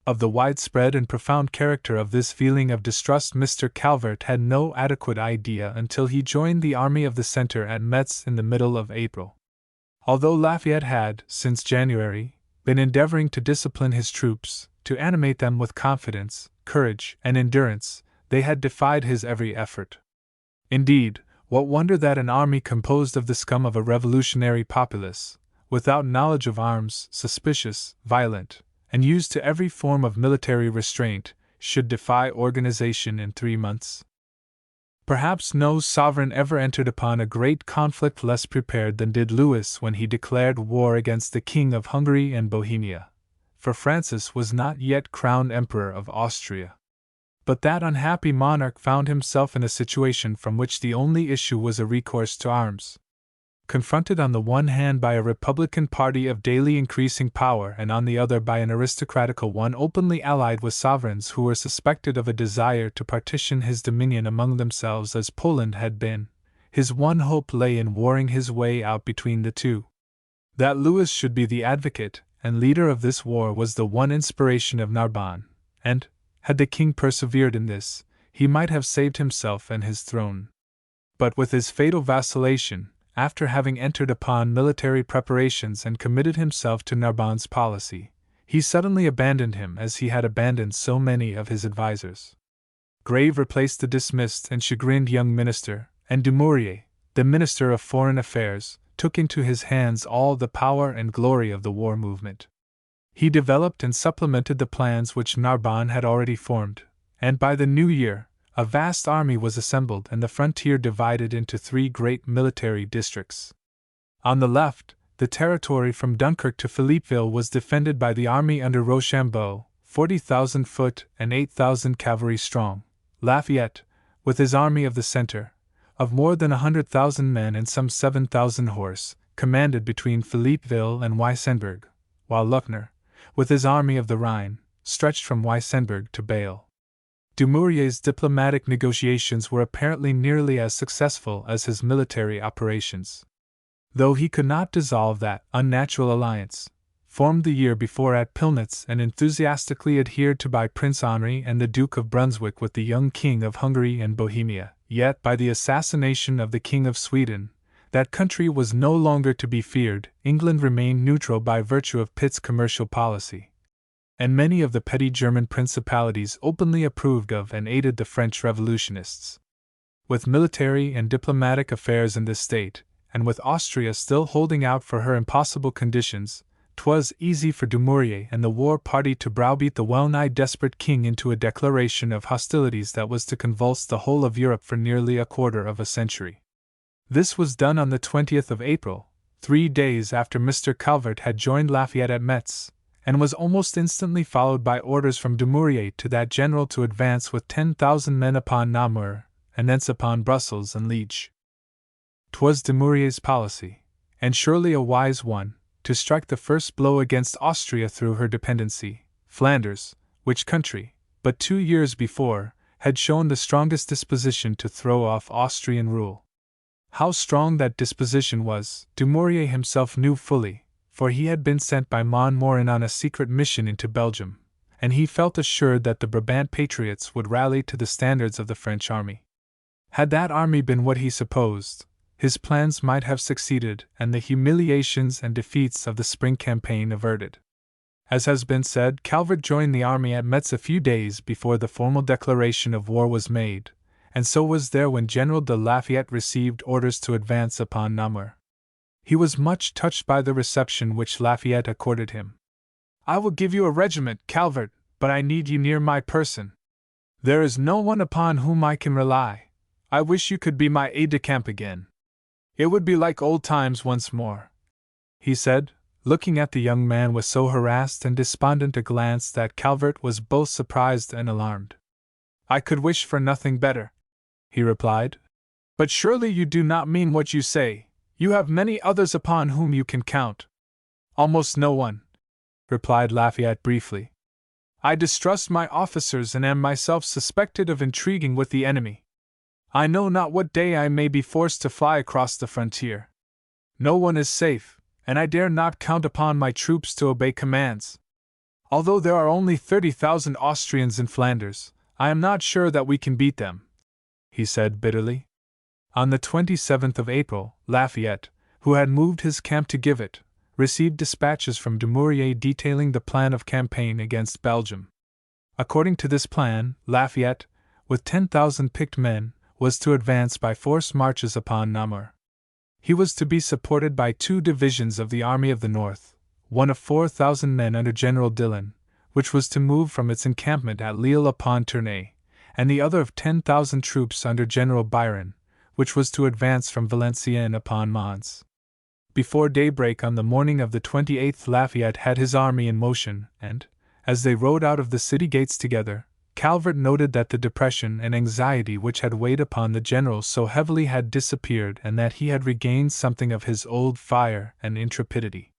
S2: Of the widespread and profound character of this feeling of distrust Mr. Calvert had no adequate idea until he joined the Army of the Centre at Metz in the middle of April. Although Lafayette had, since January, been endeavoring to discipline his troops, to animate them with confidence, courage, and endurance, they had defied his every effort. Indeed, what wonder that an army composed of the scum of a revolutionary populace, without knowledge of arms, suspicious, violent, and used to every form of military restraint, should defy organization in 3 months? Perhaps no sovereign ever entered upon a great conflict less prepared than did Louis when he declared war against the King of Hungary and Bohemia, for Francis was not yet crowned Emperor of Austria. But that unhappy monarch found himself in a situation from which the only issue was a recourse to arms. Confronted on the one hand by a republican party of daily increasing power and on the other by an aristocratical one openly allied with sovereigns who were suspected of a desire to partition his dominion among themselves as Poland had been, his one hope lay in warring his way out between the two. That Louis should be the advocate and leader of this war was the one inspiration of Narbonne, and, had the king persevered in this, he might have saved himself and his throne. But with his fatal vacillation, after having entered upon military preparations and committed himself to Narbonne's policy, he suddenly abandoned him as he had abandoned so many of his advisers. Grave replaced the dismissed and chagrined young minister, and Dumouriez, the Minister of Foreign Affairs, took into his hands all the power and glory of the war movement. He developed and supplemented the plans which Narbonne had already formed, and by the new year, a vast army was assembled and the frontier divided into 3 great military districts. On the left, the territory from Dunkirk to Philippeville was defended by the army under Rochambeau, 40,000 foot and 8,000 cavalry strong. Lafayette, with his army of the centre, of more than 100,000 men and some 7,000 horse, commanded between Philippeville and Weissenberg, while Luckner, with his army of the Rhine, stretched from Weissenberg to Bâle. Dumouriez's diplomatic negotiations were apparently nearly as successful as his military operations. Though he could not dissolve that unnatural alliance, formed the year before at Pillnitz and enthusiastically adhered to by Prince Henri and the Duke of Brunswick with the young King of Hungary and Bohemia, yet by the assassination of the King of Sweden, that country was no longer to be feared. England remained neutral by virtue of Pitt's commercial policy, and many of the petty German principalities openly approved of and aided the French revolutionists. With military and diplomatic affairs in this state, and with Austria still holding out for her impossible conditions, 'twas easy for Dumouriez and the war party to browbeat the well-nigh desperate king into a declaration of hostilities that was to convulse the whole of Europe for nearly a quarter of a century. This was done on the 20th of April, 3 days after Mr. Calvert had joined Lafayette at Metz, and was almost instantly followed by orders from Dumouriez to that general to advance with 10,000 men upon Namur, and thence upon Brussels and Liege. 'Twas Dumouriez's policy, and surely a wise one, to strike the first blow against Austria through her dependency, Flanders, which country, but 2 years before, had shown the strongest disposition to throw off Austrian rule. How strong that disposition was, Dumouriez himself knew fully, for he had been sent by Montmorin on a secret mission into Belgium, and he felt assured that the Brabant patriots would rally to the standards of the French army. Had that army been what he supposed, his plans might have succeeded and the humiliations and defeats of the spring campaign averted. As has been said, Calvert joined the army at Metz a few days before the formal declaration of war was made, and so was there when General de Lafayette received orders to advance upon Namur. He was much touched by the reception which Lafayette accorded him. "I will give you a regiment, Calvert, but I need you near my person. There is no one upon whom I can rely. I wish you could be my aide-de-camp again. It would be like old times once more," he said, looking at the young man with so harassed and despondent a glance that Calvert was both surprised and alarmed. "I could wish for nothing better," he replied. "But surely you do not mean what you say. You have many others upon whom you can count." "Almost no one," replied Lafayette briefly. "I distrust my officers and am myself suspected of intriguing with the enemy. I know not what day I may be forced to fly across the frontier. No one is safe, and I dare not count upon my troops to obey commands. Although there are only 30,000 Austrians in Flanders, I am not sure that we can beat them," he said bitterly. On the 27th of April, Lafayette, who had moved his camp to Givet, received dispatches from Dumouriez detailing the plan of campaign against Belgium. According to this plan, Lafayette, with 10,000 picked men, was to advance by forced marches upon Namur. He was to be supported by 2 divisions of the Army of the North, one of 4,000 men under General Dillon, which was to move from its encampment at Lille-upon-Tournai, and the other of 10,000 troops under General Byron, which was to advance from Valenciennes-upon-Mons. Before daybreak on the morning of the 28th, Lafayette had his army in motion, and, as they rode out of the city gates together, Calvert noted that the depression and anxiety which had weighed upon the general so heavily had disappeared and that he had regained something of his old fire and intrepidity.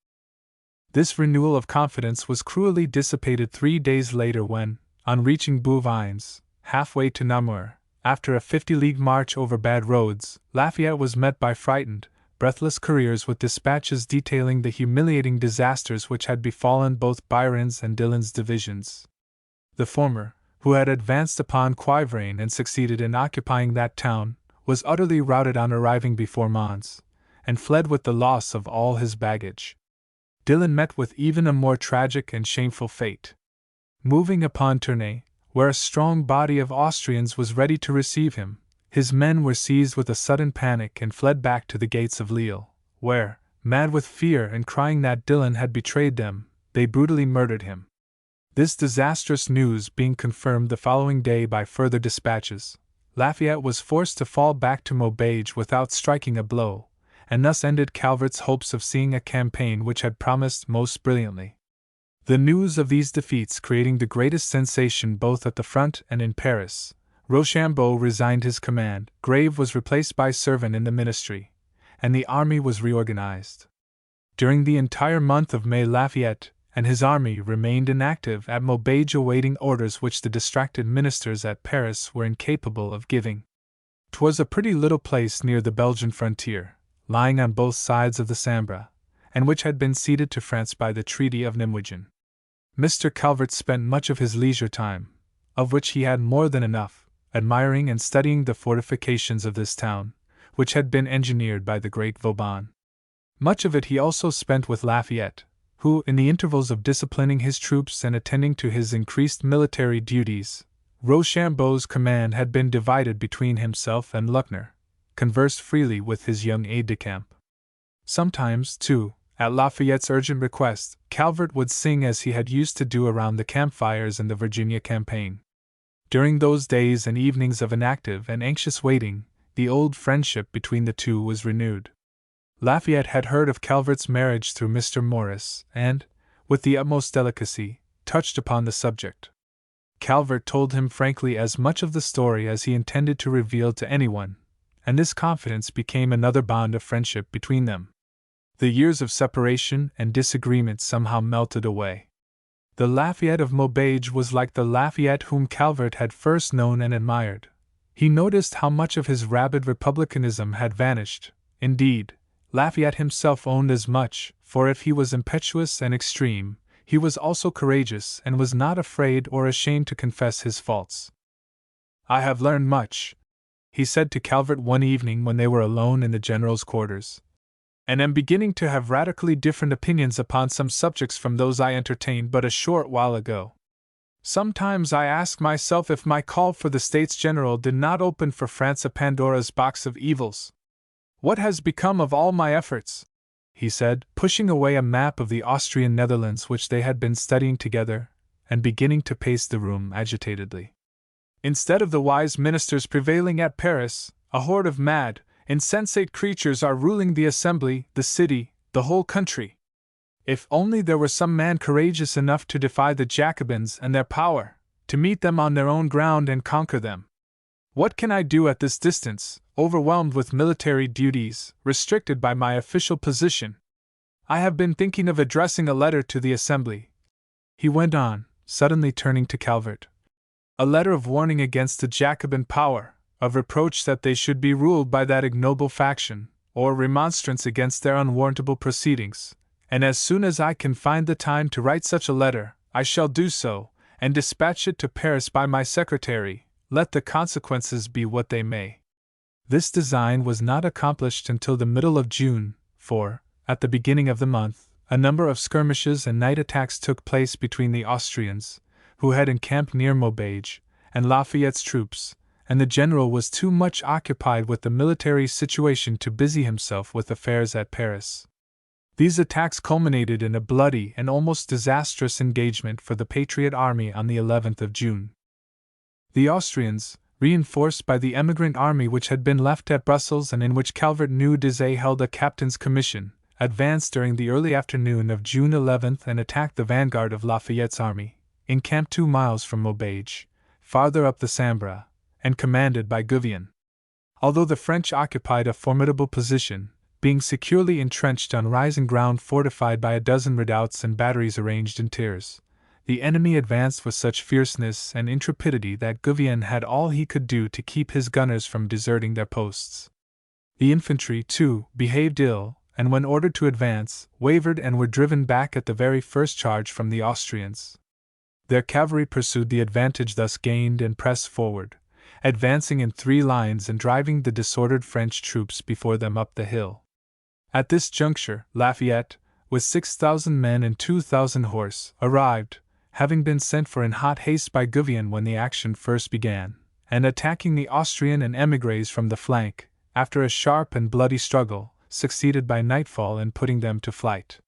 S2: This renewal of confidence was cruelly dissipated 3 days later when, on reaching Bouvines, halfway to Namur, after a 50-league march over bad roads, Lafayette was met by frightened, breathless couriers with dispatches detailing the humiliating disasters which had befallen both Byron's and Dillon's divisions. The former, who had advanced upon Quievrain and succeeded in occupying that town, was utterly routed on arriving before Mons, and fled with the loss of all his baggage. Dillon met with even a more tragic and shameful fate. Moving upon Tournai, where a strong body of Austrians was ready to receive him, his men were seized with a sudden panic and fled back to the gates of Lille, where, mad with fear and crying that Dillon had betrayed them, they brutally murdered him. This disastrous news being confirmed the following day by further dispatches, Lafayette was forced to fall back to Maubeuge without striking a blow, and thus ended Calvert's hopes of seeing a campaign which had promised most brilliantly. The news of these defeats creating the greatest sensation both at the front and in Paris, Rochambeau resigned his command, Grave was replaced by Servan in the ministry, and the army was reorganized. During the entire month of May, Lafayette and his army remained inactive at Maubeuge, awaiting orders which the distracted ministers at Paris were incapable of giving. 'Twas a pretty little place near the Belgian frontier, lying on both sides of the Sambre, and which had been ceded to France by the Treaty of Nimwegen. Mr. Calvert spent much of his leisure time, of which he had more than enough, admiring and studying the fortifications of this town, which had been engineered by the great Vauban. Much of it he also spent with Lafayette, who, in the intervals of disciplining his troops and attending to his increased military duties, Rochambeau's command had been divided between himself and Luckner, conversed freely with his young aide-de-camp. Sometimes, too, at Lafayette's urgent request, Calvert would sing as he had used to do around the campfires in the Virginia campaign. During those days and evenings of inactive and anxious waiting, the old friendship between the two was renewed. Lafayette had heard of Calvert's marriage through Mr. Morris, and, with the utmost delicacy, touched upon the subject. Calvert told him frankly as much of the story as he intended to reveal to anyone, and this confidence became another bond of friendship between them. The years of separation and disagreement somehow melted away. The Lafayette of Maubeuge was like the Lafayette whom Calvert had first known and admired. He noticed how much of his rabid republicanism had vanished. Indeed, Lafayette himself owned as much, for if he was impetuous and extreme, he was also courageous and was not afraid or ashamed to confess his faults. "I have learned much," he said to Calvert one evening when they were alone in the general's quarters, "and am beginning to have radically different opinions upon some subjects from those I entertained but a short while ago. Sometimes I ask myself if my call for the States General did not open for France a Pandora's box of evils. What has become of all my efforts?" he said, pushing away a map of the Austrian Netherlands which they had been studying together, and beginning to pace the room agitatedly. "Instead of the wise ministers prevailing at Paris, a horde of mad, insensate creatures are ruling the assembly, the city, the whole country. If only there were some man courageous enough to defy the Jacobins and their power, to meet them on their own ground and conquer them. What can I do at this distance, overwhelmed with military duties, restricted by my official position? I have been thinking of addressing a letter to the assembly," he went on, suddenly turning to Calvert. "A letter of warning against the Jacobin power, of reproach that they should be ruled by that ignoble faction, or remonstrance against their unwarrantable proceedings, and as soon as I can find the time to write such a letter, I shall do so, and dispatch it to Paris by my secretary, let the consequences be what they may." This design was not accomplished until the middle of June, for, at the beginning of the month, a number of skirmishes and night attacks took place between the Austrians, who had encamped near Maubeuge, and Lafayette's troops, and the general was too much occupied with the military situation to busy himself with affairs at Paris. These attacks culminated in a bloody and almost disastrous engagement for the Patriot army on the 11th of June. The Austrians, reinforced by the emigrant army which had been left at Brussels and in which Calvert knew Dizay held a captain's commission, advanced during the early afternoon of June 11 and attacked the vanguard of Lafayette's army, encamped 2 miles from Maubeuge, farther up the Sambre, and commanded by Gouvion. Although the French occupied a formidable position, being securely entrenched on rising ground fortified by a dozen redoubts and batteries arranged in tiers, the enemy advanced with such fierceness and intrepidity that Gouvion had all he could do to keep his gunners from deserting their posts. The infantry, too, behaved ill, and when ordered to advance, wavered and were driven back at the very first charge from the Austrians. Their cavalry pursued the advantage thus gained and pressed forward, advancing in 3 lines and driving the disordered French troops before them up the hill. At this juncture, Lafayette, with 6,000 men and 2,000 horse, arrived, having been sent for in hot haste by Gouvion when the action first began, and attacking the Austrian and émigrés from the flank, after a sharp and bloody struggle, succeeded by nightfall in putting them to flight.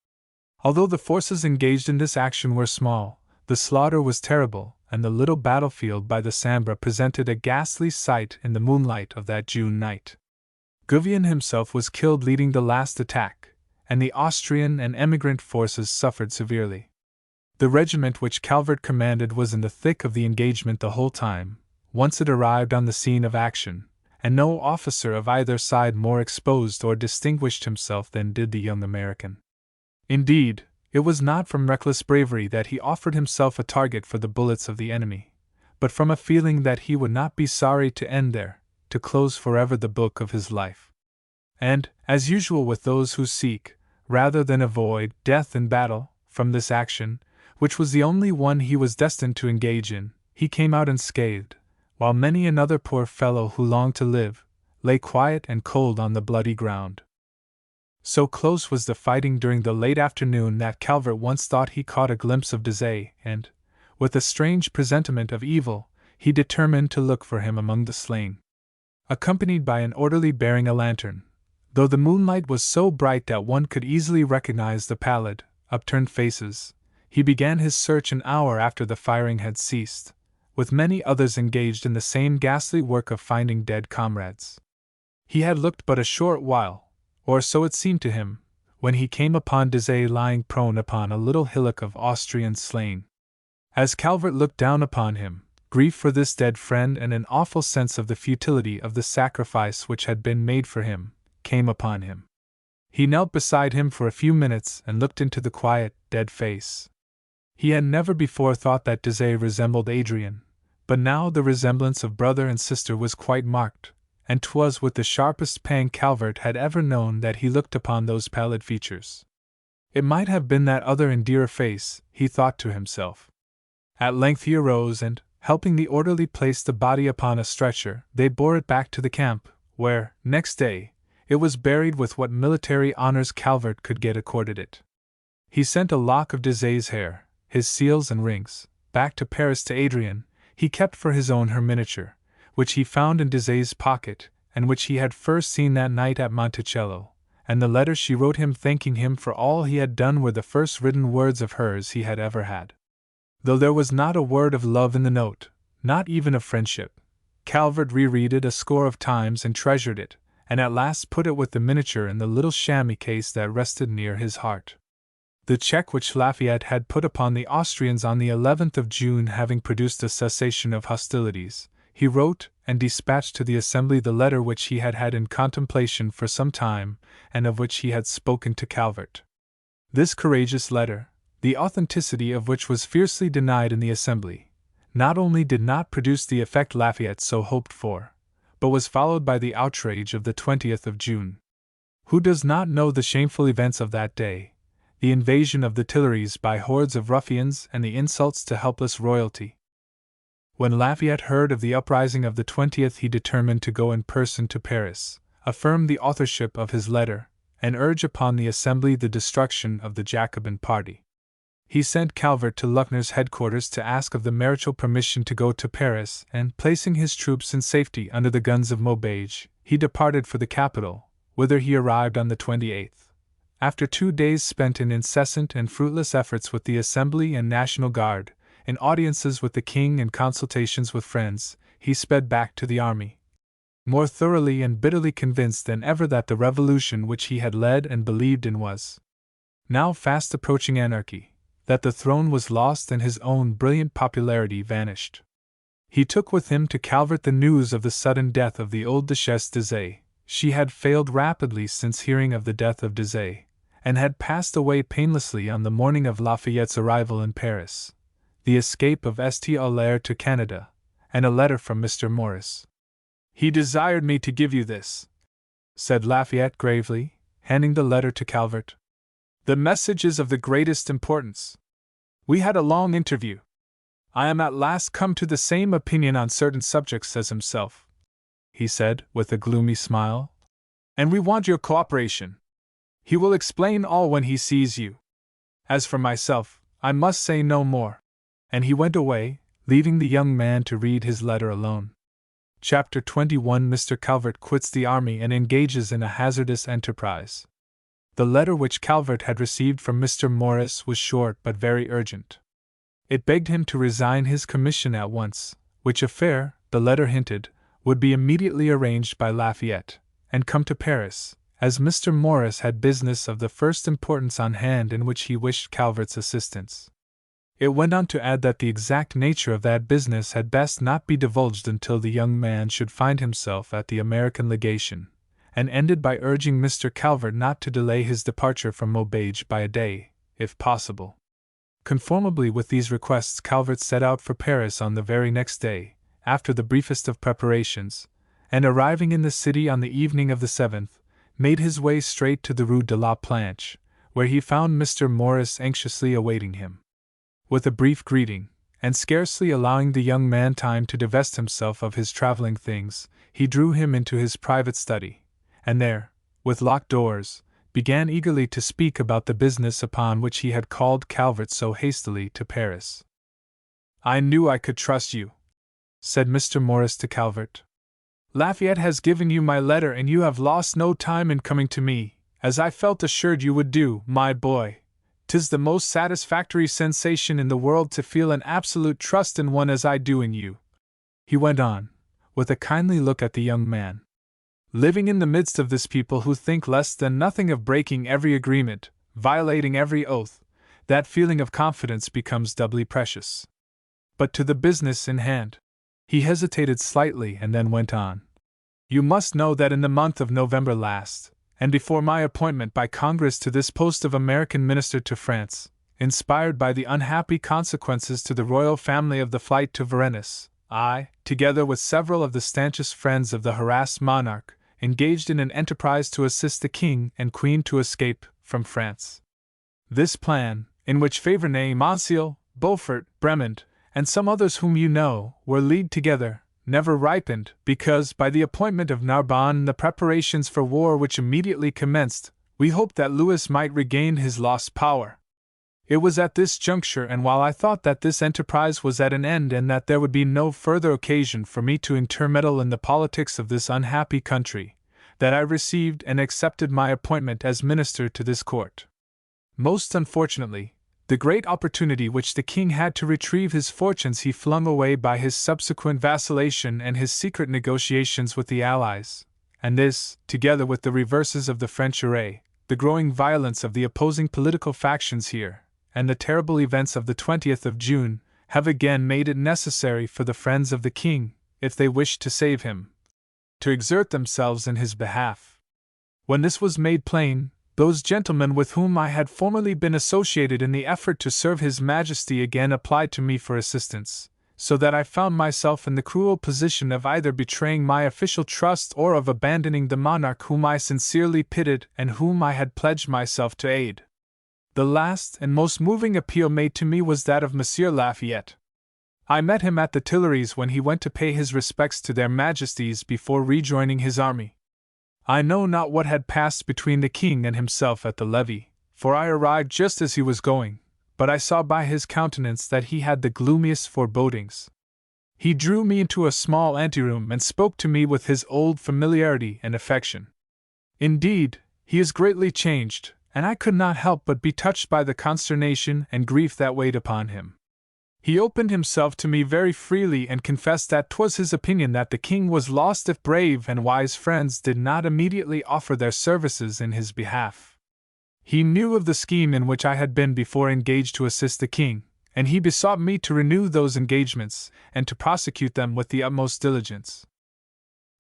S2: Although the forces engaged in this action were small, the slaughter was terrible, and the little battlefield by the Sambre presented a ghastly sight in the moonlight of that June night. Gouvion himself was killed leading the last attack, and the Austrian and emigrant forces suffered severely. The regiment which Calvert commanded was in the thick of the engagement the whole time, once it arrived on the scene of action, and no officer of either side more exposed or distinguished himself than did the young American. Indeed, it was not from reckless bravery that he offered himself a target for the bullets of the enemy, but from a feeling that he would not be sorry to end there, to close forever the book of his life. And, as usual with those who seek, rather than avoid, death in battle, from this action, which was the only one he was destined to engage in, he came out unscathed, while many another poor fellow who longed to live, lay quiet and cold on the bloody ground. So close was the fighting during the late afternoon that Calvert once thought he caught a glimpse of Dizay, and, with a strange presentiment of evil, he determined to look for him among the slain. Accompanied by an orderly bearing a lantern, though the moonlight was so bright that one could easily recognize the pallid, upturned faces, he began his search an hour after the firing had ceased, with many others engaged in the same ghastly work of finding dead comrades. He had looked but a short while, or so it seemed to him, when he came upon Dizay lying prone upon a little hillock of Austrians slain. As Calvert looked down upon him, grief for this dead friend and an awful sense of the futility of the sacrifice which had been made for him, came upon him. He knelt beside him for a few minutes and looked into the quiet, dead face. He had never before thought that Dizay resembled Adrian, but now the resemblance of brother and sister was quite marked, and 'twas with the sharpest pang Calvert had ever known that he looked upon those pallid features. It might have been that other and dearer face, he thought to himself. At length he arose and, Helping the orderly place the body upon a stretcher, they bore it back to the camp, where, next day, it was buried with what military honors Calvert could get accorded it. He sent a lock of Desaix's hair, his seals and rings, back to Paris to Adrienne. He kept for his own her miniature, which he found in Desaix's pocket, and which he had first seen that night at Monticello, and the letter she wrote him thanking him for all he had done were the first written words of hers he had ever had. Though there was not a word of love in the note, not even of friendship, Calvert reread it a score of times and treasured it, and at last put it with the miniature in the little chamois case that rested near his heart. The check which Lafayette had put upon the Austrians on the 11th of June having produced a cessation of hostilities, he wrote and dispatched to the Assembly the letter which he had had in contemplation for some time, and of which he had spoken to Calvert. This courageous letter, the authenticity of which was fiercely denied in the Assembly, not only did not produce the effect Lafayette so hoped for, but was followed by the outrage of the 20th of June. Who does not know the shameful events of that day, the invasion of the Tuileries by hordes of ruffians and the insults to helpless royalty? When Lafayette heard of the uprising of the 20th, he determined to go in person to Paris, affirm the authorship of his letter, and urge upon the Assembly the destruction of the Jacobin party. He sent Calvert to Luckner's headquarters to ask of the Marechal permission to go to Paris, and, placing his troops in safety under the guns of Maubeuge, he departed for the capital, whither he arrived on the 28th. After 2 days spent in incessant and fruitless efforts with the Assembly and National Guard, in audiences with the king and consultations with friends, he sped back to the army, more thoroughly and bitterly convinced than ever that the revolution which he had led and believed in was now fast approaching anarchy, that the throne was lost and his own brilliant popularity vanished. He took with him to Calvert the news of the sudden death of the old Duchesse Desaix. She had failed rapidly since hearing of the death of Desaix, and had passed away painlessly on the morning of Lafayette's arrival in Paris. The escape of St. Hilaire to Canada, and a letter from Mr. Morris. "He desired me to give you this," said Lafayette gravely, handing the letter to Calvert. "The message is of the greatest importance. We had a long interview. I am at last come to the same opinion on certain subjects as himself," he said, with a gloomy smile, "and we want your cooperation. He will explain all when he sees you. As for myself, I must say no more." And he went away, leaving the young man to read his letter alone. Chapter 21. Mr. Calvert quits the army and engages in a hazardous enterprise. The letter which Calvert had received from Mr. Morris was short but very urgent. It begged him to resign his commission at once, which affair, the letter hinted, would be immediately arranged by Lafayette, and come to Paris, as Mr. Morris had business of the first importance on hand in which he wished Calvert's assistance. It went on to add that the exact nature of that business had best not be divulged until the young man should find himself at the American legation, and ended by urging Mr. Calvert not to delay his departure from Maubeuge by a day, if possible. Conformably with these requests, Calvert set out for Paris on the very next day, after the briefest of preparations, and arriving in the city on the evening of the 7th, made his way straight to the Rue de la Planche, where he found Mr. Morris anxiously awaiting him. With a brief greeting, and scarcely allowing the young man time to divest himself of his traveling things, he drew him into his private study, and there, with locked doors, began eagerly to speak about the business upon which he had called Calvert so hastily to Paris. "I knew I could trust you," said Mr. Morris to Calvert. "Lafayette has given you my letter and you have lost no time in coming to me, as I felt assured you would do, my boy. 'Tis the most satisfactory sensation in the world to feel an absolute trust in one as I do in you," he went on, with a kindly look at the young man. "Living in the midst of this people who think less than nothing of breaking every agreement, violating every oath, that feeling of confidence becomes doubly precious. But to the business in hand." He hesitated slightly and then went on. "You must know that in the month of November last, and before my appointment by Congress to this post of American Minister to France, inspired by the unhappy consequences to the royal family of the flight to Varennes, I, together with several of the stanchest friends of the harassed monarch, engaged in an enterprise to assist the King and Queen to escape from France. This plan, in which Faverney, Monsignor, Beaufort, Bremond, and some others whom you know, were leagued together, never ripened, because, by the appointment of Narbonne and the preparations for war which immediately commenced, we hoped that Louis might regain his lost power. It was at this juncture, and while I thought that this enterprise was at an end and that there would be no further occasion for me to intermeddle in the politics of this unhappy country, that I received and accepted my appointment as minister to this court. Most unfortunately, the great opportunity which the king had to retrieve his fortunes he flung away by his subsequent vacillation and his secret negotiations with the Allies, and this, together with the reverses of the French array, the growing violence of the opposing political factions here, and the terrible events of the 20th of June, have again made it necessary for the friends of the king, if they wished to save him, to exert themselves in his behalf. When this was made plain, those gentlemen with whom I had formerly been associated in the effort to serve His Majesty again applied to me for assistance, so that I found myself in the cruel position of either betraying my official trust or of abandoning the monarch whom I sincerely pitied and whom I had pledged myself to aid. The last and most moving appeal made to me was that of Monsieur Lafayette. I met him at the Tuileries when he went to pay his respects to their Majesties before rejoining his army. I know not what had passed between the king and himself at the levee, for I arrived just as he was going, but I saw by his countenance that he had the gloomiest forebodings. He drew me into a small anteroom and spoke to me with his old familiarity and affection. Indeed, he is greatly changed, and I could not help but be touched by the consternation and grief that weighed upon him. He opened himself to me very freely and confessed that 'twas his opinion that the king was lost if brave and wise friends did not immediately offer their services in his behalf. He knew of the scheme in which I had been before engaged to assist the king, and he besought me to renew those engagements, and to prosecute them with the utmost diligence.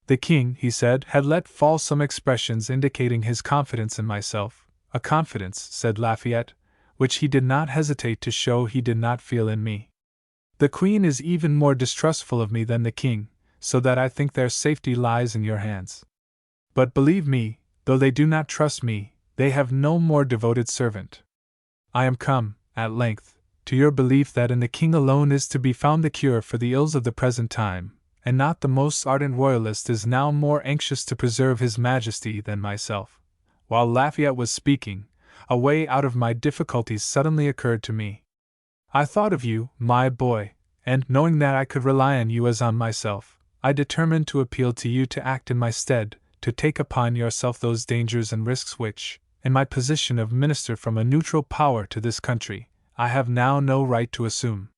S2: The king, he said, had let fall some expressions indicating his confidence in myself, a confidence, said Lafayette, which he did not hesitate to show he did not feel in me. The Queen is even more distrustful of me than the king, so that I think their safety lies in your hands. But believe me, though they do not trust me, they have no more devoted servant. I am come, at length, to your belief that in the king alone is to be found the cure for the ills of the present time, and not the most ardent royalist is now more anxious to preserve His Majesty than myself. While Lafayette was speaking, a way out of my difficulties suddenly occurred to me. I thought of you, my boy, and, knowing that I could rely on you as on myself, I determined to appeal to you to act in my stead, to take upon yourself those dangers and risks which, in my position of minister from a neutral power to this country, I have now no right to assume.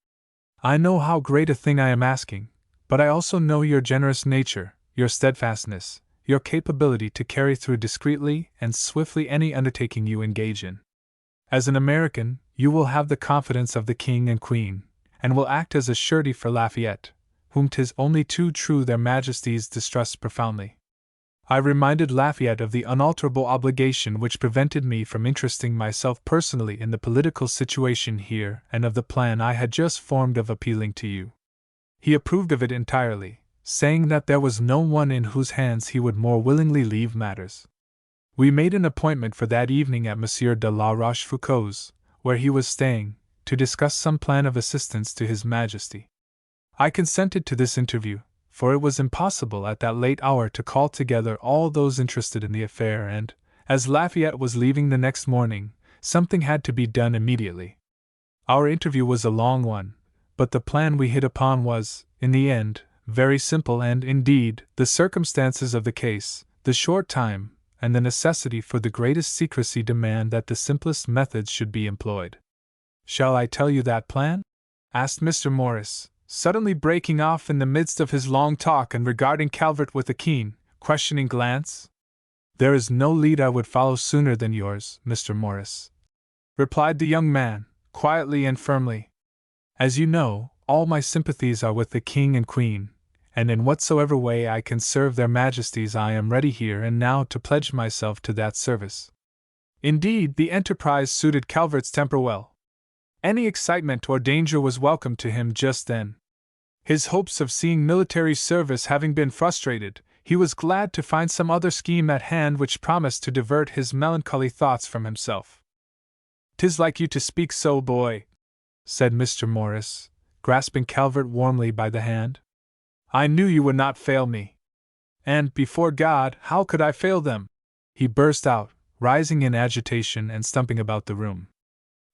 S2: I know how great a thing I am asking, but I also know your generous nature, your steadfastness, your capability to carry through discreetly and swiftly any undertaking you engage in. As an American, you will have the confidence of the King and Queen, and will act as a surety for Lafayette, whom 'tis only too true their Majesties distrust profoundly. I reminded Lafayette of the unalterable obligation which prevented me from interesting myself personally in the political situation here and of the plan I had just formed of appealing to you. He approved of it entirely, saying that there was no one in whose hands he would more willingly leave matters. We made an appointment for that evening at Monsieur de la Rochefoucauld's, where he was staying, to discuss some plan of assistance to His Majesty. I consented to this interview, for it was impossible at that late hour to call together all those interested in the affair, and, as Lafayette was leaving the next morning, something had to be done immediately. Our interview was a long one, but the plan we hit upon was, in the end, very simple, and, indeed, the circumstances of the case, the short time, and the necessity for the greatest secrecy demand that the simplest methods should be employed. Shall I tell you that plan? Asked Mr. Morris, suddenly breaking off in the midst of his long talk and regarding Calvert with a keen, questioning glance. There is no lead I would follow sooner than yours, Mr. Morris, replied the young man, quietly and firmly. As you know, all my sympathies are with the King and Queen, and in whatsoever way I can serve their Majesties I am ready here and now to pledge myself to that service. Indeed, the enterprise suited Calvert's temper well. Any excitement or danger was welcome to him just then. His hopes of seeing military service having been frustrated, he was glad to find some other scheme at hand which promised to divert his melancholy thoughts from himself. "'Tis like you to speak so, boy," said Mr. Morris, grasping Calvert warmly by the hand. "I knew you would not fail me. And, before God, how could I fail them?" he burst out, rising in agitation and stumping about the room.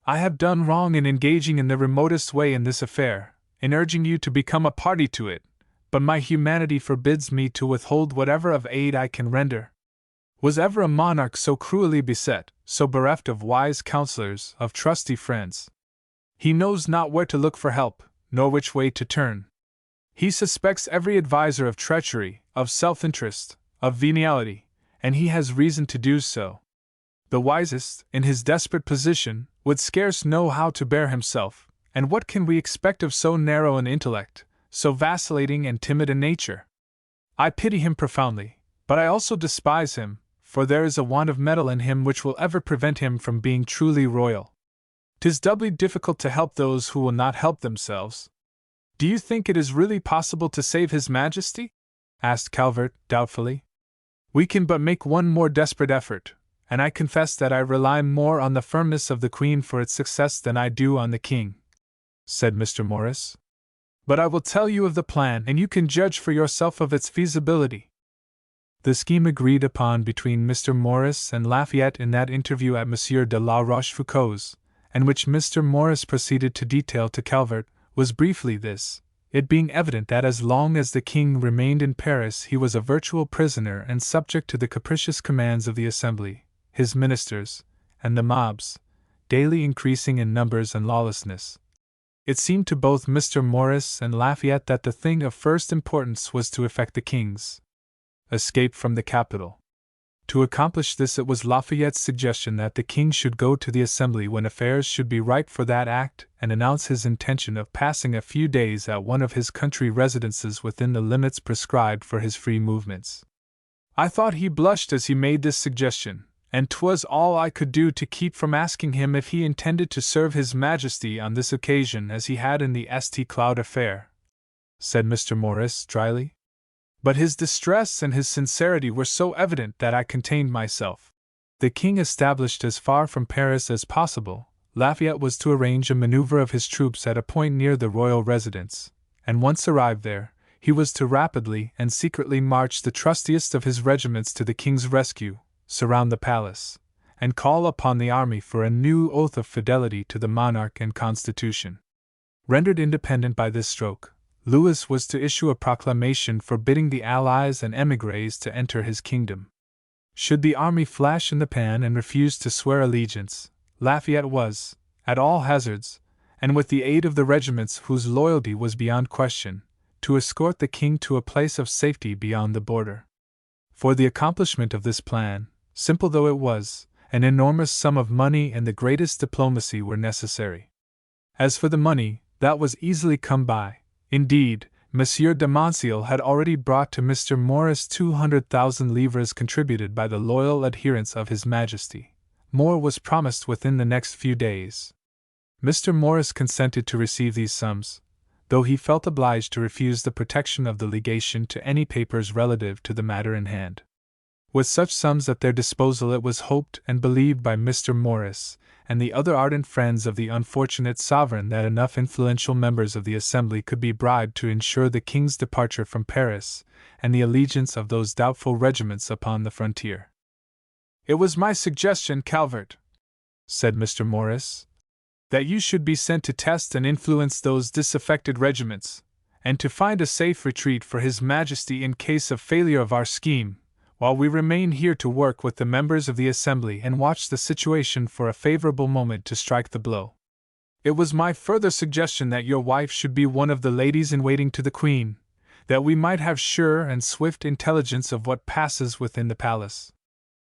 S2: "I have done wrong in engaging in the remotest way in this affair, in urging you to become a party to it, but my humanity forbids me to withhold whatever of aid I can render. Was ever a monarch so cruelly beset, so bereft of wise counselors, of trusty friends? He knows not where to look for help, nor which way to turn. He suspects every adviser of treachery, of self-interest, of venality, and he has reason to do so. The wisest, in his desperate position, would scarce know how to bear himself, and what can we expect of so narrow an intellect, so vacillating and timid a nature? I pity him profoundly, but I also despise him, for there is a want of mettle in him which will ever prevent him from being truly royal. 'Tis doubly difficult to help those who will not help themselves." "Do you think it is really possible to save His Majesty?" asked Calvert, doubtfully. "We can but make one more desperate effort, and I confess that I rely more on the firmness of the Queen for its success than I do on the King," said Mr. Morris. "But I will tell you of the plan, and you can judge for yourself of its feasibility." The scheme agreed upon between Mr. Morris and Lafayette in that interview at Monsieur de la Rochefoucauld's, and which Mr. Morris proceeded to detail to Calvert, was briefly this: it being evident that as long as the king remained in Paris he was a virtual prisoner and subject to the capricious commands of the Assembly, his ministers, and the mobs, daily increasing in numbers and lawlessness. It seemed to both Mr. Morris and Lafayette that the thing of first importance was to effect the king's escape from the capital. To accomplish this, it was Lafayette's suggestion that the king should go to the Assembly when affairs should be ripe for that act and announce his intention of passing a few days at one of his country residences within the limits prescribed for his free movements. I thought he blushed as he made this suggestion, and 'twas all I could do to keep from asking him if he intended to serve His Majesty on this occasion as he had in the St. Cloud affair," said Mr. Morris, dryly. "But his distress and his sincerity were so evident that I contained myself." The king established as far from Paris as possible, Lafayette was to arrange a maneuver of his troops at a point near the royal residence, and once arrived there, he was to rapidly and secretly march the trustiest of his regiments to the king's rescue, surround the palace, and call upon the army for a new oath of fidelity to the monarch and constitution. Rendered independent by this stroke, Louis was to issue a proclamation forbidding the allies and émigrés to enter his kingdom. Should the army flash in the pan and refuse to swear allegiance, Lafayette was, at all hazards, and with the aid of the regiments whose loyalty was beyond question, to escort the king to a place of safety beyond the border. For the accomplishment of this plan, simple though it was, an enormous sum of money and the greatest diplomacy were necessary. As for the money, that was easily come by. Indeed, Monsieur de Montciel had already brought to Mr. Morris 200,000 livres contributed by the loyal adherents of His Majesty. More was promised within the next few days. Mr. Morris consented to receive these sums, though he felt obliged to refuse the protection of the legation to any papers relative to the matter in hand. With such sums at their disposal, it was hoped and believed by Mr. Morris and the other ardent friends of the unfortunate sovereign that enough influential members of the Assembly could be bribed to ensure the king's departure from Paris and the allegiance of those doubtful regiments upon the frontier. "It was my suggestion, Calvert," said Mr. Morris, "that you should be sent to test and influence those disaffected regiments, and to find a safe retreat for His Majesty in case of failure of our scheme, while we remain here to work with the members of the Assembly and watch the situation for a favorable moment to strike the blow. It was my further suggestion that your wife should be one of the ladies-in-waiting to the Queen, that we might have sure and swift intelligence of what passes within the palace.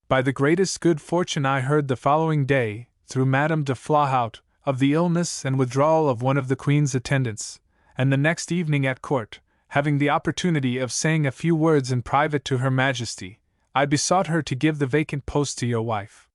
S2: By the greatest good fortune I heard the following day, through Madame de Flahaut, of the illness and withdrawal of one of the Queen's attendants, and the next evening at court, having the opportunity of saying a few words in private to Her Majesty, I besought her to give the vacant post to your wife.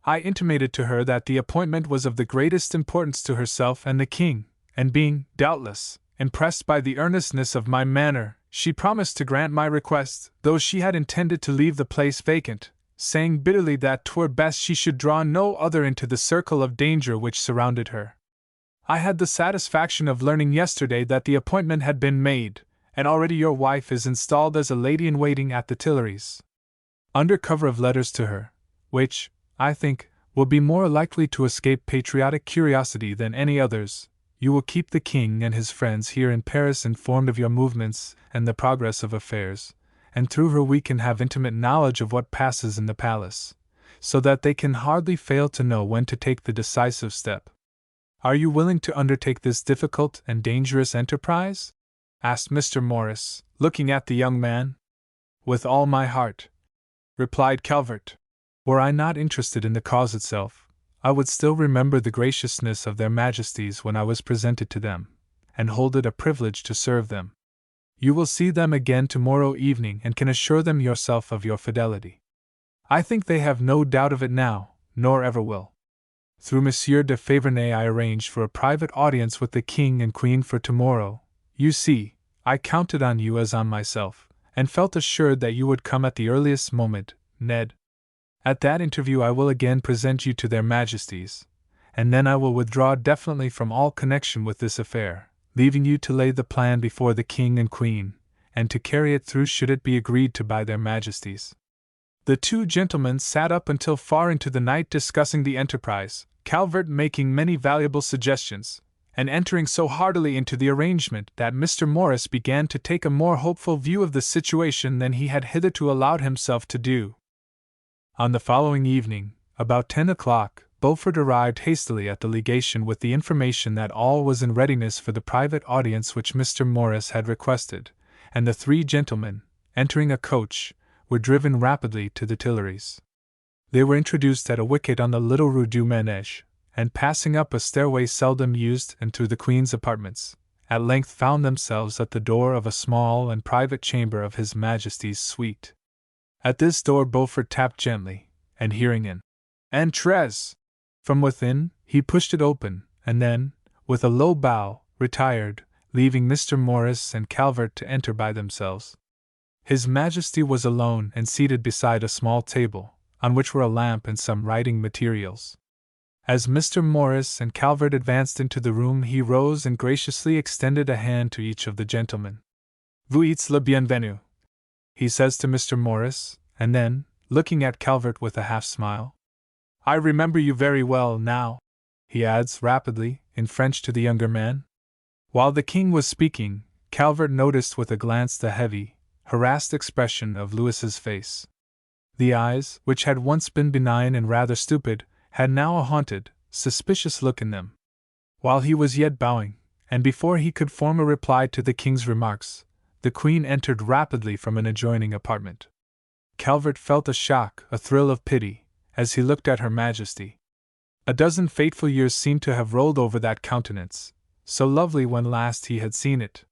S2: I intimated to her that the appointment was of the greatest importance to herself and the king, and being, doubtless, impressed by the earnestness of my manner, she promised to grant my request, though she had intended to leave the place vacant, saying bitterly that 'twere best she should draw no other into the circle of danger which surrounded her. I had the satisfaction of learning yesterday that the appointment had been made, and already your wife is installed as a lady-in-waiting at the Tuileries. Under cover of letters to her, which, I think, will be more likely to escape patriotic curiosity than any others, you will keep the king and his friends here in Paris informed of your movements and the progress of affairs, and through her we can have intimate knowledge of what passes in the palace, so that they can hardly fail to know when to take the decisive step. Are you willing to undertake this difficult and dangerous enterprise? Asked Mr. Morris, looking at the young man. With all my heart, replied Calvert. Were I not interested in the cause itself, I would still remember the graciousness of their majesties when I was presented to them, and hold it a privilege to serve them. You will see them again tomorrow evening and can assure them yourself of your fidelity. I think they have no doubt of it now, nor ever will. Through Monsieur de Faverney I arranged for a private audience with the King and Queen for tomorrow. You see, I counted on you as on myself, and felt assured that you would come at the earliest moment, Ned. At that interview I will again present you to their majesties, and then I will withdraw definitely from all connection with this affair, leaving you to lay the plan before the King and Queen, and to carry it through should it be agreed to by their majesties. The two gentlemen sat up until far into the night discussing the enterprise, Calvert making many valuable suggestions, and entering so heartily into the arrangement that Mr. Morris began to take a more hopeful view of the situation than he had hitherto allowed himself to do. On the following evening, about 10 o'clock, Beaufort arrived hastily at the legation with the information that all was in readiness for the private audience which Mr. Morris had requested, and the three gentlemen, entering a coach, were driven rapidly to the Tuileries. They were introduced at a wicket on the little Rue du Manège, and passing up a stairway seldom used and through the Queen's apartments, at length found themselves at the door of a small and private chamber of His Majesty's suite. At this door Beaufort tapped gently, and hearing an "Entrez" from within, he pushed it open, and then, with a low bow, retired, leaving Mr. Morris and Calvert to enter by themselves. His Majesty was alone and seated beside a small table, on which were a lamp and some writing materials. As Mr. Morris and Calvert advanced into the room he rose and graciously extended a hand to each of the gentlemen. "Vous êtes le bienvenu," he says to Mr. Morris, and then, looking at Calvert with a half-smile, "I remember you very well now," he adds rapidly, in French to the younger man. While the king was speaking, Calvert noticed with a glance the heavy, harassed expression of Louis's face. The eyes, which had once been benign and rather stupid, had now a haunted, suspicious look in them. While he was yet bowing, and before he could form a reply to the king's remarks, the Queen entered rapidly from an adjoining apartment. Calvert felt a shock, a thrill of pity, as he looked at Her Majesty. A dozen fateful years seemed to have rolled over that countenance, so lovely when last he had seen it.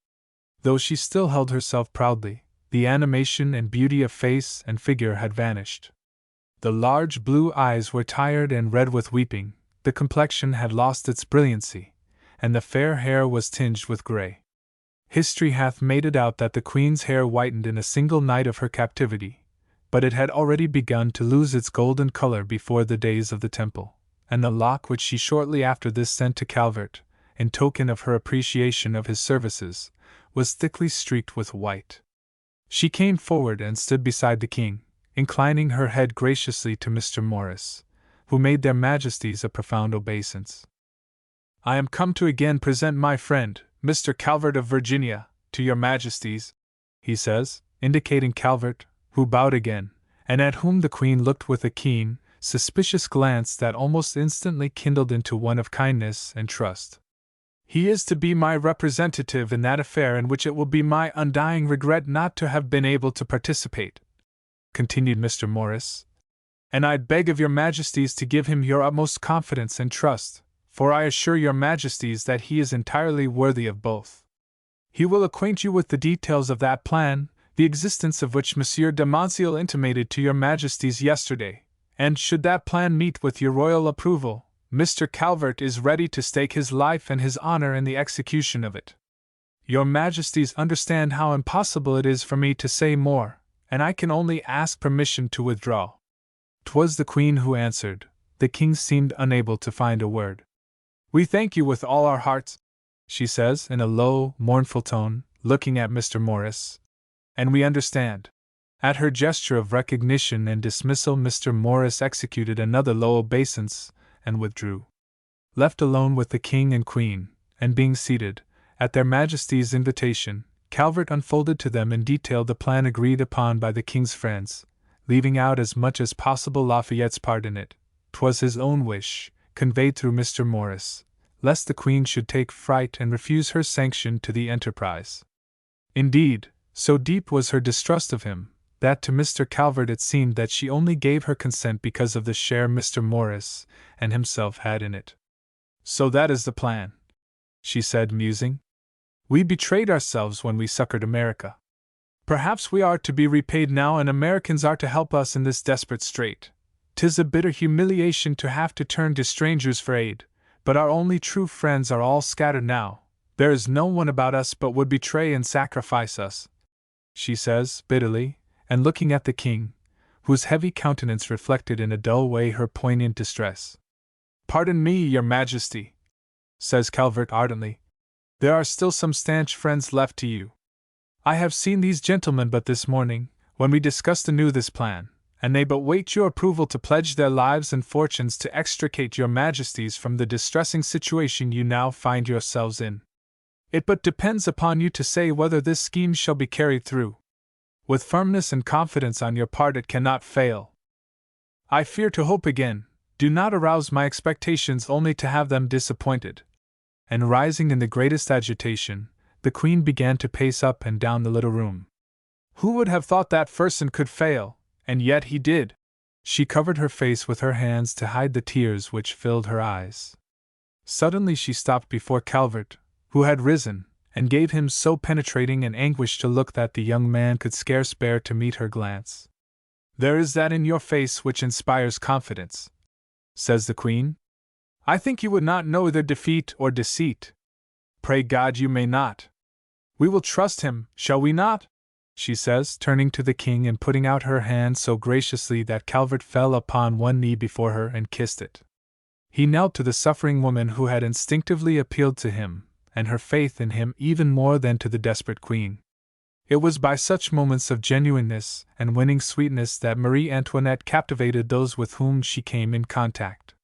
S2: Though she still held herself proudly, the animation and beauty of face and figure had vanished. The large blue eyes were tired and red with weeping, the complexion had lost its brilliancy, and the fair hair was tinged with grey. History hath made it out that the Queen's hair whitened in a single night of her captivity, but it had already begun to lose its golden color before the days of the Temple, and the lock which she shortly after this sent to Calvert, in token of her appreciation of his services, was thickly streaked with white. She came forward and stood beside the king, inclining her head graciously to Mr. Morris, who made their majesties a profound obeisance. "I am come to again present my friend, Mr. Calvert of Virginia, to your majesties," he says, indicating Calvert, who bowed again, and at whom the Queen looked with a keen, suspicious glance that almost instantly kindled into one of kindness and trust. "He is to be my representative in that affair in which it will be my undying regret not to have been able to participate," continued Mr. Morris, "and I'd beg of your majesties to give him your utmost confidence and trust, for I assure your majesties that he is entirely worthy of both. He will acquaint you with the details of that plan, the existence of which Monsieur de Montseal intimated to your majesties yesterday, and should that plan meet with your royal approval, Mr. Calvert is ready to stake his life and his honor in the execution of it. Your majesties understand how impossible it is for me to say more, and I can only ask permission to withdraw." 'Twas the Queen who answered. The king seemed unable to find a word. "We thank you with all our hearts," she says in a low, mournful tone, looking at Mr. Morris. "And we understand." At her gesture of recognition and dismissal, Mr. Morris executed another low obeisance and withdrew. Left alone with the king and queen, and being seated, at their majesties' invitation, Calvert unfolded to them in detail the plan agreed upon by the king's friends, leaving out as much as possible Lafayette's part in it. 'Twas his own wish, conveyed through Mr. Morris, lest the queen should take fright and refuse her sanction to the enterprise. Indeed, so deep was her distrust of him, that to Mr. Calvert it seemed that she only gave her consent because of the share Mr. Morris and himself had in it. "So that is the plan," she said, musing. "We betrayed ourselves when we succored America. Perhaps we are to be repaid now, and Americans are to help us in this desperate strait. 'Tis a bitter humiliation to have to turn to strangers for aid, but our only true friends are all scattered now. There is no one about us but would betray and sacrifice us," she says, bitterly, and looking at the king, whose heavy countenance reflected in a dull way her poignant distress. "Pardon me, your majesty," says Calvert ardently. "There are still some stanch friends left to you. I have seen these gentlemen but this morning, when we discussed anew this plan, and they but wait your approval to pledge their lives and fortunes to extricate your majesties from the distressing situation you now find yourselves in. It but depends upon you to say whether this scheme shall be carried through. With firmness and confidence on your part it cannot fail. I fear to hope again. Do not arouse my expectations only to have them disappointed." And rising in the greatest agitation, the queen began to pace up and down the little room. "Who would have thought that Fersen could fail, and yet he did?" She covered her face with her hands to hide the tears which filled her eyes. Suddenly she stopped before Calvert, who had risen, and gave him so penetrating and anguished a look that the young man could scarce bear to meet her glance. "There is that in your face which inspires confidence," says the queen. "I think you would not know either defeat or deceit. Pray God you may not. We will trust him, shall we not?" she says, turning to the king and putting out her hand so graciously that Calvert fell upon one knee before her and kissed it. He knelt to the suffering woman who had instinctively appealed to him, and her faith in him even more than to the desperate queen. It was by such moments of genuineness and winning sweetness that Marie Antoinette captivated those with whom she came in contact.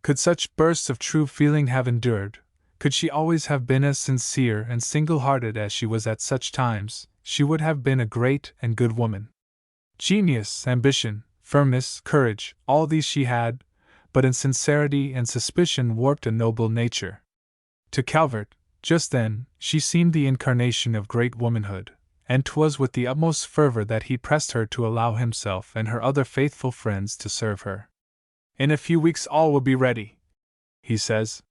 S2: Could such bursts of true feeling have endured, could she always have been as sincere and single-hearted as she was at such times, she would have been a great and good woman. Genius, ambition, firmness, courage, all these she had, but insincerity and suspicion warped a noble nature. To Calvert, just then, she seemed the incarnation of great womanhood, and 'twas with the utmost fervor that he pressed her to allow himself and her other faithful friends to serve her. "In a few weeks all will be ready," he says.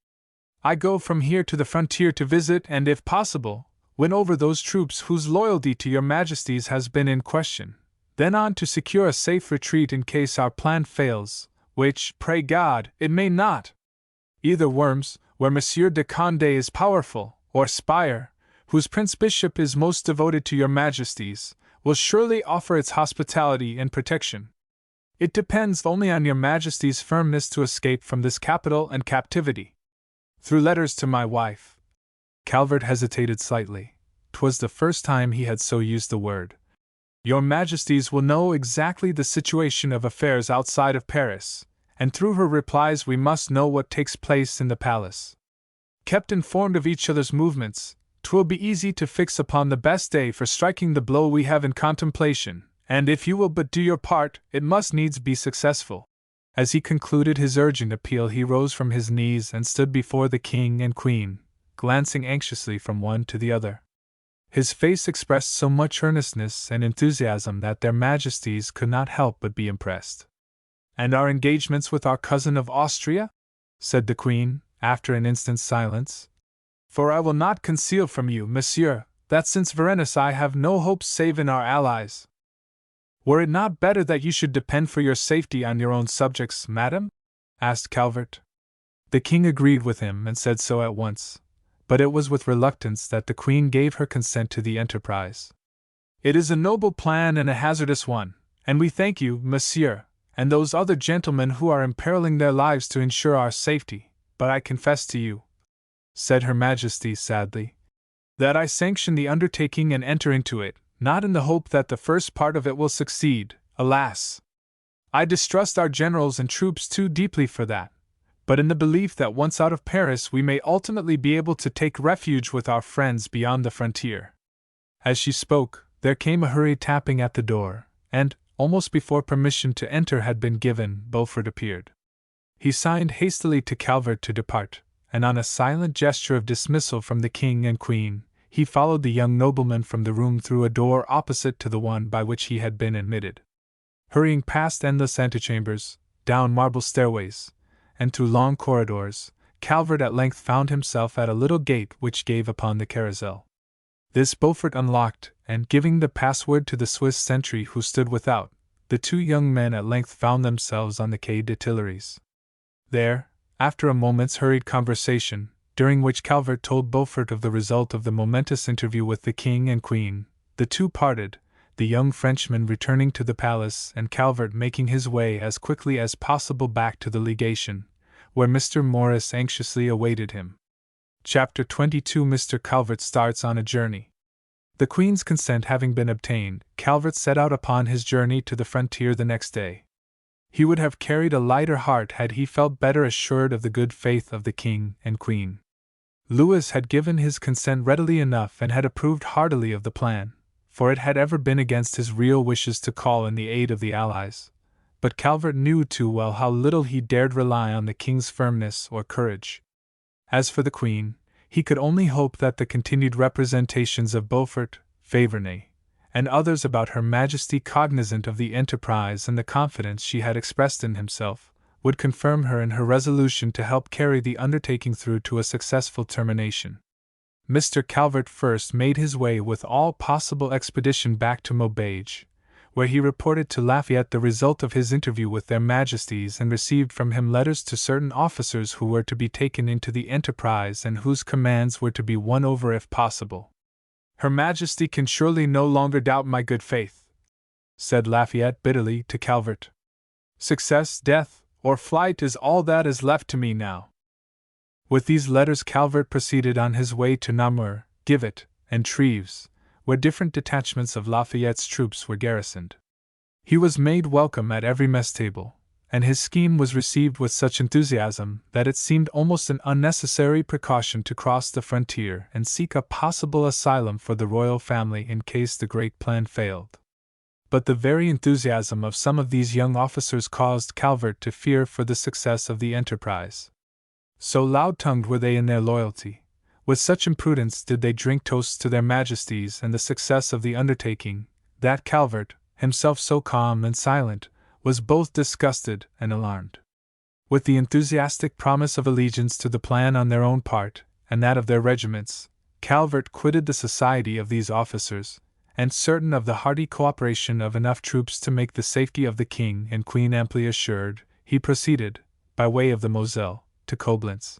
S2: "I go from here to the frontier to visit and, if possible, win over those troops whose loyalty to your majesties has been in question, then on to secure a safe retreat in case our plan fails, which, pray God, it may not. Either Worms, where Monsieur de Condé is powerful, or Spire, whose Prince-Bishop is most devoted to your majesties, will surely offer its hospitality and protection. It depends only on your majesty's firmness to escape from this capital and captivity. Through letters to my wife." Calvert hesitated slightly. 'Twas the first time he had so used the word. "Your majesties will know exactly the situation of affairs outside of Paris, and through her replies we must know what takes place in the palace. Kept informed of each other's movements, 'twill be easy to fix upon the best day for striking the blow we have in contemplation, and if you will but do your part, it must needs be successful." As he concluded his urgent appeal, he rose from his knees and stood before the king and queen, glancing anxiously from one to the other. His face expressed so much earnestness and enthusiasm that their majesties could not help but be impressed. "And our engagements with our cousin of Austria?" said the queen, after an instant's silence. "For I will not conceal from you, monsieur, that since Varennes I have no hopes save in our allies." "Were it not better that you should depend for your safety on your own subjects, madam?" asked Calvert. The king agreed with him and said so at once, but it was with reluctance that the queen gave her consent to the enterprise. "It is a noble plan and a hazardous one, and we thank you, monsieur, and those other gentlemen who are imperiling their lives to ensure our safety, but I confess to you," said Her Majesty sadly, "that I sanction the undertaking and enter into it, not in the hope that the first part of it will succeed, alas! I distrust our generals and troops too deeply for that, but in the belief that once out of Paris we may ultimately be able to take refuge with our friends beyond the frontier." As she spoke, there came a hurried tapping at the door, and, almost before permission to enter had been given, Beaufort appeared. He signed hastily to Calvert to depart, and on a silent gesture of dismissal from the king and queen, he followed the young nobleman from the room through a door opposite to the one by which he had been admitted. Hurrying past endless antechambers, down marble stairways, and through long corridors, Calvert at length found himself at a little gate which gave upon the carousel. This Beaufort unlocked, and giving the password to the Swiss sentry who stood without, the two young men at length found themselves on the Quai des Tuileries. There, after a moment's hurried conversation, during which Calvert told Beaufort of the result of the momentous interview with the king and queen, the two parted, the young Frenchman returning to the palace and Calvert making his way as quickly as possible back to the legation, where Mr. Morris anxiously awaited him. Chapter 22 Mr. Calvert starts on a journey. The Queen's consent having been obtained, Calvert set out upon his journey to the frontier the next day. He would have carried a lighter heart had he felt better assured of the good faith of the King and Queen. Louis had given his consent readily enough and had approved heartily of the plan, for it had ever been against his real wishes to call in the aid of the Allies. But Calvert knew too well how little he dared rely on the King's firmness or courage. As for the Queen, he could only hope that the continued representations of Beaufort, Faverney, and others about Her Majesty cognizant of the enterprise and the confidence she had expressed in himself, would confirm her in her resolution to help carry the undertaking through to a successful termination. Mr. Calvert first made his way with all possible expedition back to Maubeuge, where he reported to Lafayette the result of his interview with their Majesties and received from him letters to certain officers who were to be taken into the enterprise and whose commands were to be won over if possible. "Her Majesty can surely no longer doubt my good faith," said Lafayette bitterly to Calvert. "Success, death, or flight is all that is left to me now." With these letters Calvert proceeded on his way to Namur, Givet, and Treves, where different detachments of Lafayette's troops were garrisoned. He was made welcome at every mess table, and his scheme was received with such enthusiasm that it seemed almost an unnecessary precaution to cross the frontier and seek a possible asylum for the royal family in case the great plan failed. But the very enthusiasm of some of these young officers caused Calvert to fear for the success of the enterprise. So loud-tongued were they in their loyalty, with such imprudence did they drink toasts to their Majesties and the success of the undertaking, that Calvert, himself so calm and silent, was both disgusted and alarmed. With the enthusiastic promise of allegiance to the plan on their own part, and that of their regiments, Calvert quitted the society of these officers, and certain of the hearty cooperation of enough troops to make the safety of the King and Queen amply assured, he proceeded, by way of the Moselle, to Coblentz.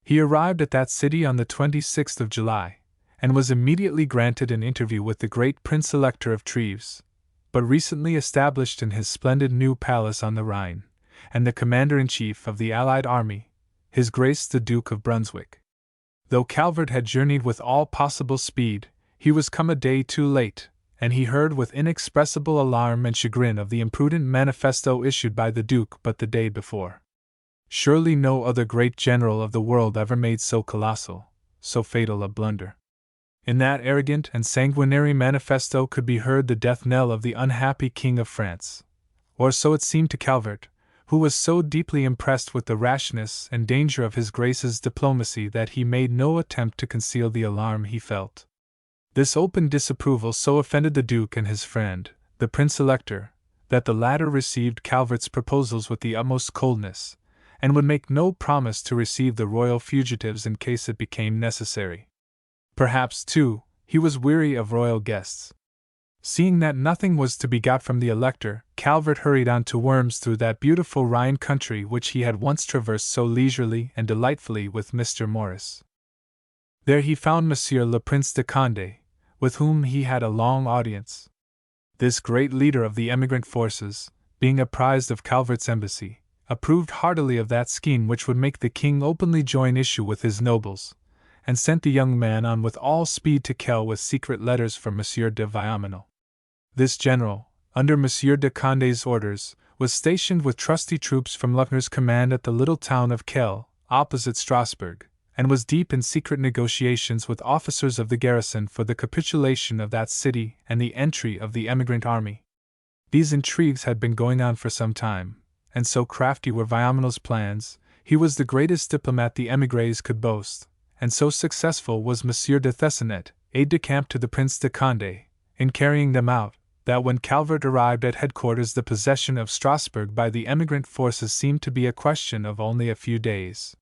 S2: He arrived at that city on the 26th of July, and was immediately granted an interview with the great Prince Elector of Treves, but recently established in his splendid new palace on the Rhine, and the Commander-in-Chief of the Allied army, His Grace the Duke of Brunswick. Though Calvert had journeyed with all possible speed, he was come a day too late, and he heard with inexpressible alarm and chagrin of the imprudent manifesto issued by the Duke but the day before. Surely no other great general of the world ever made so colossal, so fatal a blunder. In that arrogant and sanguinary manifesto could be heard the death knell of the unhappy King of France, or so it seemed to Calvert, who was so deeply impressed with the rashness and danger of his Grace's diplomacy that he made no attempt to conceal the alarm he felt. This open disapproval so offended the Duke and his friend, the Prince Elector, that the latter received Calvert's proposals with the utmost coldness, and would make no promise to receive the royal fugitives in case it became necessary. Perhaps, too, he was weary of royal guests. Seeing that nothing was to be got from the Elector, Calvert hurried on to Worms through that beautiful Rhine country which he had once traversed so leisurely and delightfully with Mr. Morris. There he found Monsieur le Prince de Condé, with whom he had a long audience. This great leader of the emigrant forces, being apprised of Calvert's embassy, approved heartily of that scheme which would make the king openly join issue with his nobles, and sent the young man on with all speed to Kell with secret letters for Monsieur de Villaminel. This general, under Monsieur de Condé's orders, was stationed with trusty troops from Luckner's command at the little town of Kell, opposite Strasbourg, and was deep in secret negotiations with officers of the garrison for the capitulation of that city and the entry of the emigrant army. These intrigues had been going on for some time, and so crafty were Villaminel's plans. He was the greatest diplomat the émigrés could boast, and so successful was Monsieur de Thessinet, aide-de-camp to the Prince de Condé, in carrying them out, that when Calvert arrived at headquarters the possession of Strasbourg by the emigrant forces seemed to be a question of only a few days.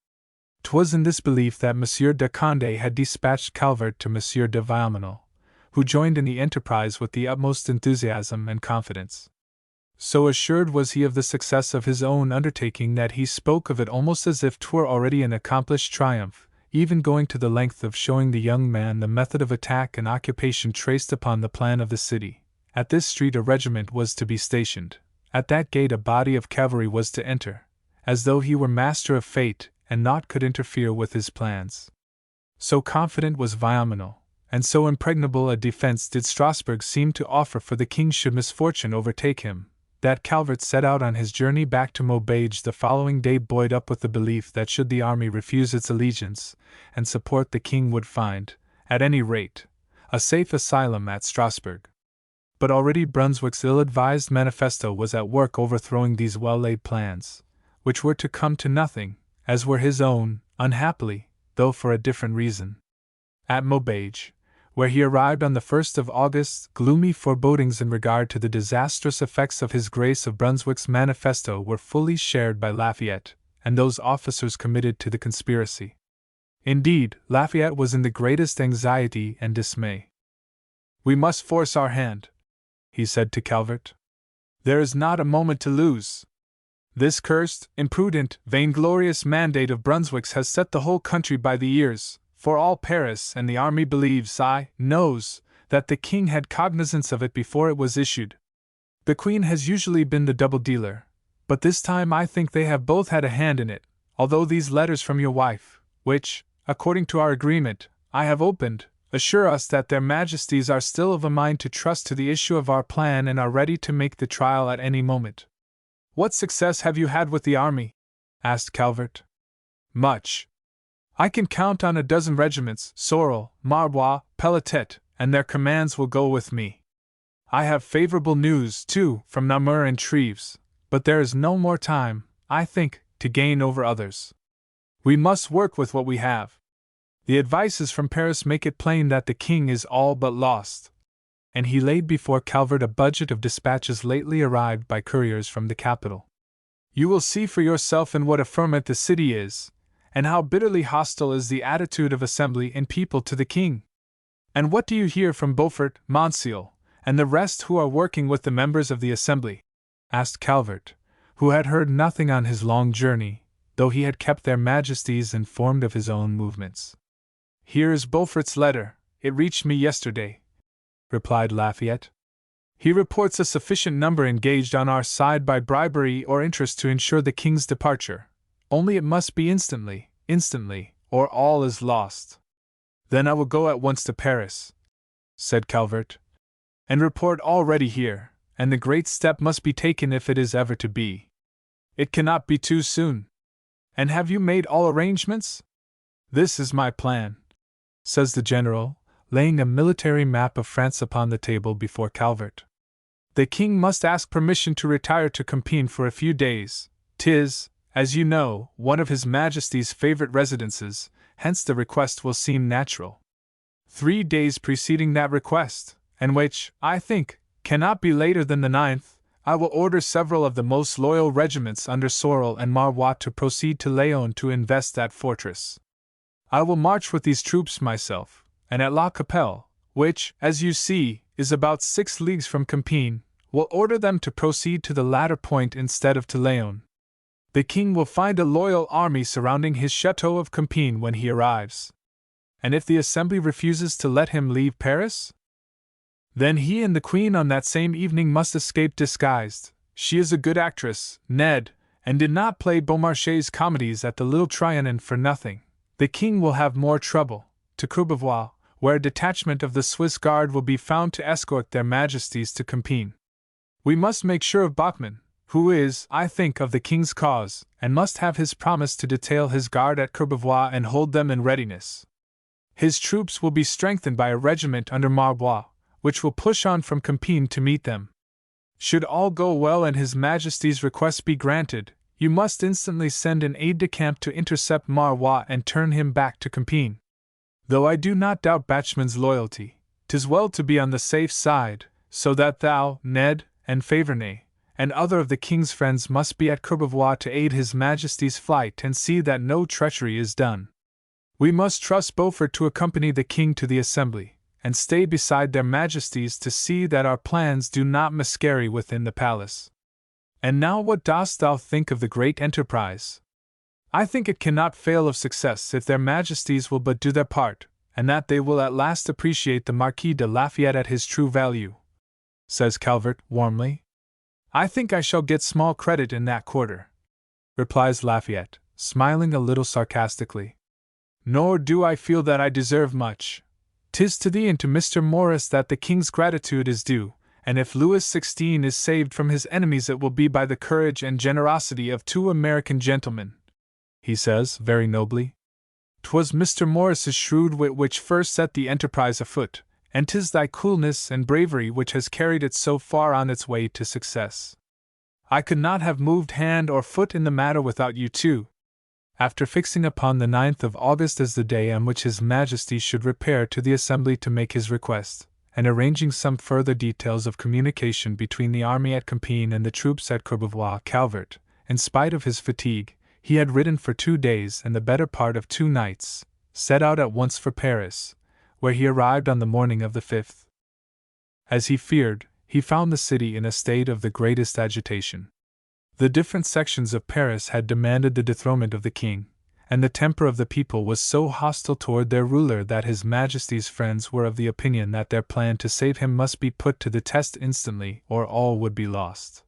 S2: 'Twas in this belief that Monsieur de Condé had dispatched Calvert to Monsieur de Villaminel, who joined in the enterprise with the utmost enthusiasm and confidence. So assured was he of the success of his own undertaking that he spoke of it almost as if 'twere already an accomplished triumph, even going to the length of showing the young man the method of attack and occupation traced upon the plan of the city. At this street a regiment was to be stationed, at that gate a body of cavalry was to enter, as though he were master of fate, and naught could interfere with his plans. So confident was Villaminel, and so impregnable a defense did Strasbourg seem to offer for the king should misfortune overtake him, that Calvert set out on his journey back to Maubeuge the following day, buoyed up with the belief that should the army refuse its allegiance and support, the king would find, at any rate, a safe asylum at Strasbourg. But already Brunswick's ill-advised manifesto was at work overthrowing these well-laid plans, which were to come to nothing, as were his own, unhappily, though for a different reason. At Maubeuge, where he arrived on the 1st of August, gloomy forebodings in regard to the disastrous effects of his Grace of Brunswick's manifesto were fully shared by Lafayette and those officers committed to the conspiracy. Indeed, Lafayette was in the greatest anxiety and dismay. "We must force our hand," he said to Calvert. "There is not a moment to lose. This cursed, imprudent, vainglorious mandate of Brunswick's has set the whole country by the ears, for all Paris and the army knows, that the king had cognizance of it before it was issued. The queen has usually been the double dealer, but this time I think they have both had a hand in it, although these letters from your wife, which, according to our agreement, I have opened, assure us that their majesties are still of a mind to trust to the issue of our plan and are ready to make the trial at any moment." "What success have you had with the army?" asked Calvert. "Much. I can count on a dozen regiments, Sorel, Marbois, Pelletet, and their commands will go with me. I have favorable news, too, from Namur and Treves, but there is no more time, I think, to gain over others. We must work with what we have. The advices from Paris make it plain that the king is all but lost." And he laid before Calvert a budget of dispatches lately arrived by couriers from the capital. "You will see for yourself in what a ferment the city is, and how bitterly hostile is the attitude of assembly and people to the king. And what do you hear from Beaufort, Monsieul, and the rest who are working with the members of the assembly?" asked Calvert, who had heard nothing on his long journey, though he had kept their majesties informed of his own movements. "Here is Beaufort's letter, it reached me yesterday," replied Lafayette. "He reports a sufficient number engaged on our side by bribery or interest to ensure the king's departure, only it must be instantly, or all is lost." "Then I will go at once to Paris," said Calvert, "and report all ready here, and the great step must be taken if it is ever to be. It cannot be too soon. And have you made all arrangements?" "This is my plan," says the general, laying a military map of France upon the table before Calvert. "The king must ask permission to retire to Compiègne for a few days. 'Tis, as you know, one of His Majesty's favorite residences, hence the request will seem natural. 3 days preceding that request, and which, I think, cannot be later than the 9th, I will order several of the most loyal regiments under Sorel and Marbois to proceed to Laon to invest that fortress. I will march with these troops myself, and at La Capelle, which, as you see, is about 6 leagues from Compiègne, will order them to proceed to the latter point instead of to Laon. The king will find a loyal army surrounding his chateau of Compiègne when he arrives. And if the assembly refuses to let him leave Paris? Then he and the queen on that same evening must escape disguised. She is a good actress, Ned, and did not play Beaumarchais' comedies at the Little Trianon for nothing, the king will have more trouble, to Courbevoie, where a detachment of the Swiss Guard will be found to escort their Majesties to Compiègne. We must make sure of Bachmann, who is, I think, of the king's cause, and must have his promise to detail his guard at Courbevoie and hold them in readiness. His troops will be strengthened by a regiment under Marbois, which will push on from Compiègne to meet them. Should all go well and His Majesty's request be granted, you must instantly send an aide-de-camp to intercept Marbois and turn him back to Compiègne. Though I do not doubt Bachmann's loyalty, 'tis well to be on the safe side, so that thou, Ned, and Faverney, and other of the king's friends must be at Courbevoie to aid His Majesty's flight and see that no treachery is done. We must trust Beaufort to accompany the king to the assembly, and stay beside their Majesties to see that our plans do not miscarry within the palace. And now what dost thou think of the great enterprise? I think it cannot fail of success if their Majesties will but do their part, and that they will at last appreciate the Marquis de Lafayette at his true value," says Calvert, warmly. "I think I shall get small credit in that quarter," replies Lafayette, smiling a little sarcastically. "Nor do I feel that I deserve much. 'Tis to thee and to Mr. Morris that the king's gratitude is due, and if Louis XVI is saved from his enemies it will be by the courage and generosity of 2 American gentlemen," he says, very nobly. "'Twas Mr. Morris's shrewd wit which first set the enterprise afoot, and 'tis thy coolness and bravery which has carried it so far on its way to success. I could not have moved hand or foot in the matter without you too." After fixing upon the 9th of August as the day on which His Majesty should repair to the Assembly to make his request, and arranging some further details of communication between the army at Compiègne and the troops at Courbevoie, Calvert, in spite of his fatigue, he had ridden for 2 days and the better part of 2 nights, set out at once for Paris, where he arrived on the morning of the 5th. As he feared, he found the city in a state of the greatest agitation. The different sections of Paris had demanded the dethronement of the king, and the temper of the people was so hostile toward their ruler that His Majesty's friends were of the opinion that their plan to save him must be put to the test instantly, or all would be lost.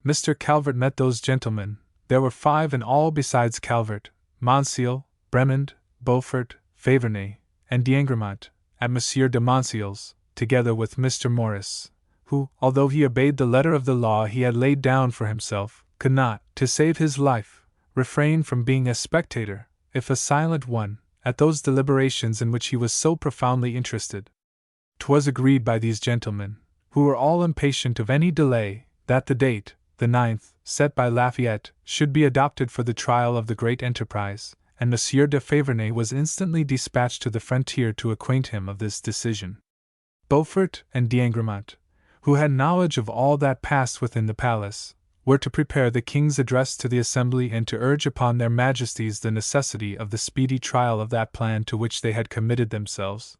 S2: Mr. Calvert met those gentlemen. There were 5 in all besides Calvert, Monsieul, Bremond, Beaufort, Faverney, and d'Engremont, at Monsieur de Monsieul's, together with Mr. Morris, who, although he obeyed the letter of the law he had laid down for himself, could not, to save his life, refrain from being a spectator, if a silent one, at those deliberations in which he was so profoundly interested. 'Twas agreed by these gentlemen, who were all impatient of any delay, that the date, the 9th, set by Lafayette, should be adopted for the trial of the great enterprise, and Monsieur de Faverney was instantly dispatched to the frontier to acquaint him of this decision. Beaufort and d'Engremont, who had knowledge of all that passed within the palace, were to prepare the king's address to the assembly and to urge upon their Majesties the necessity of the speedy trial of that plan to which they had committed themselves.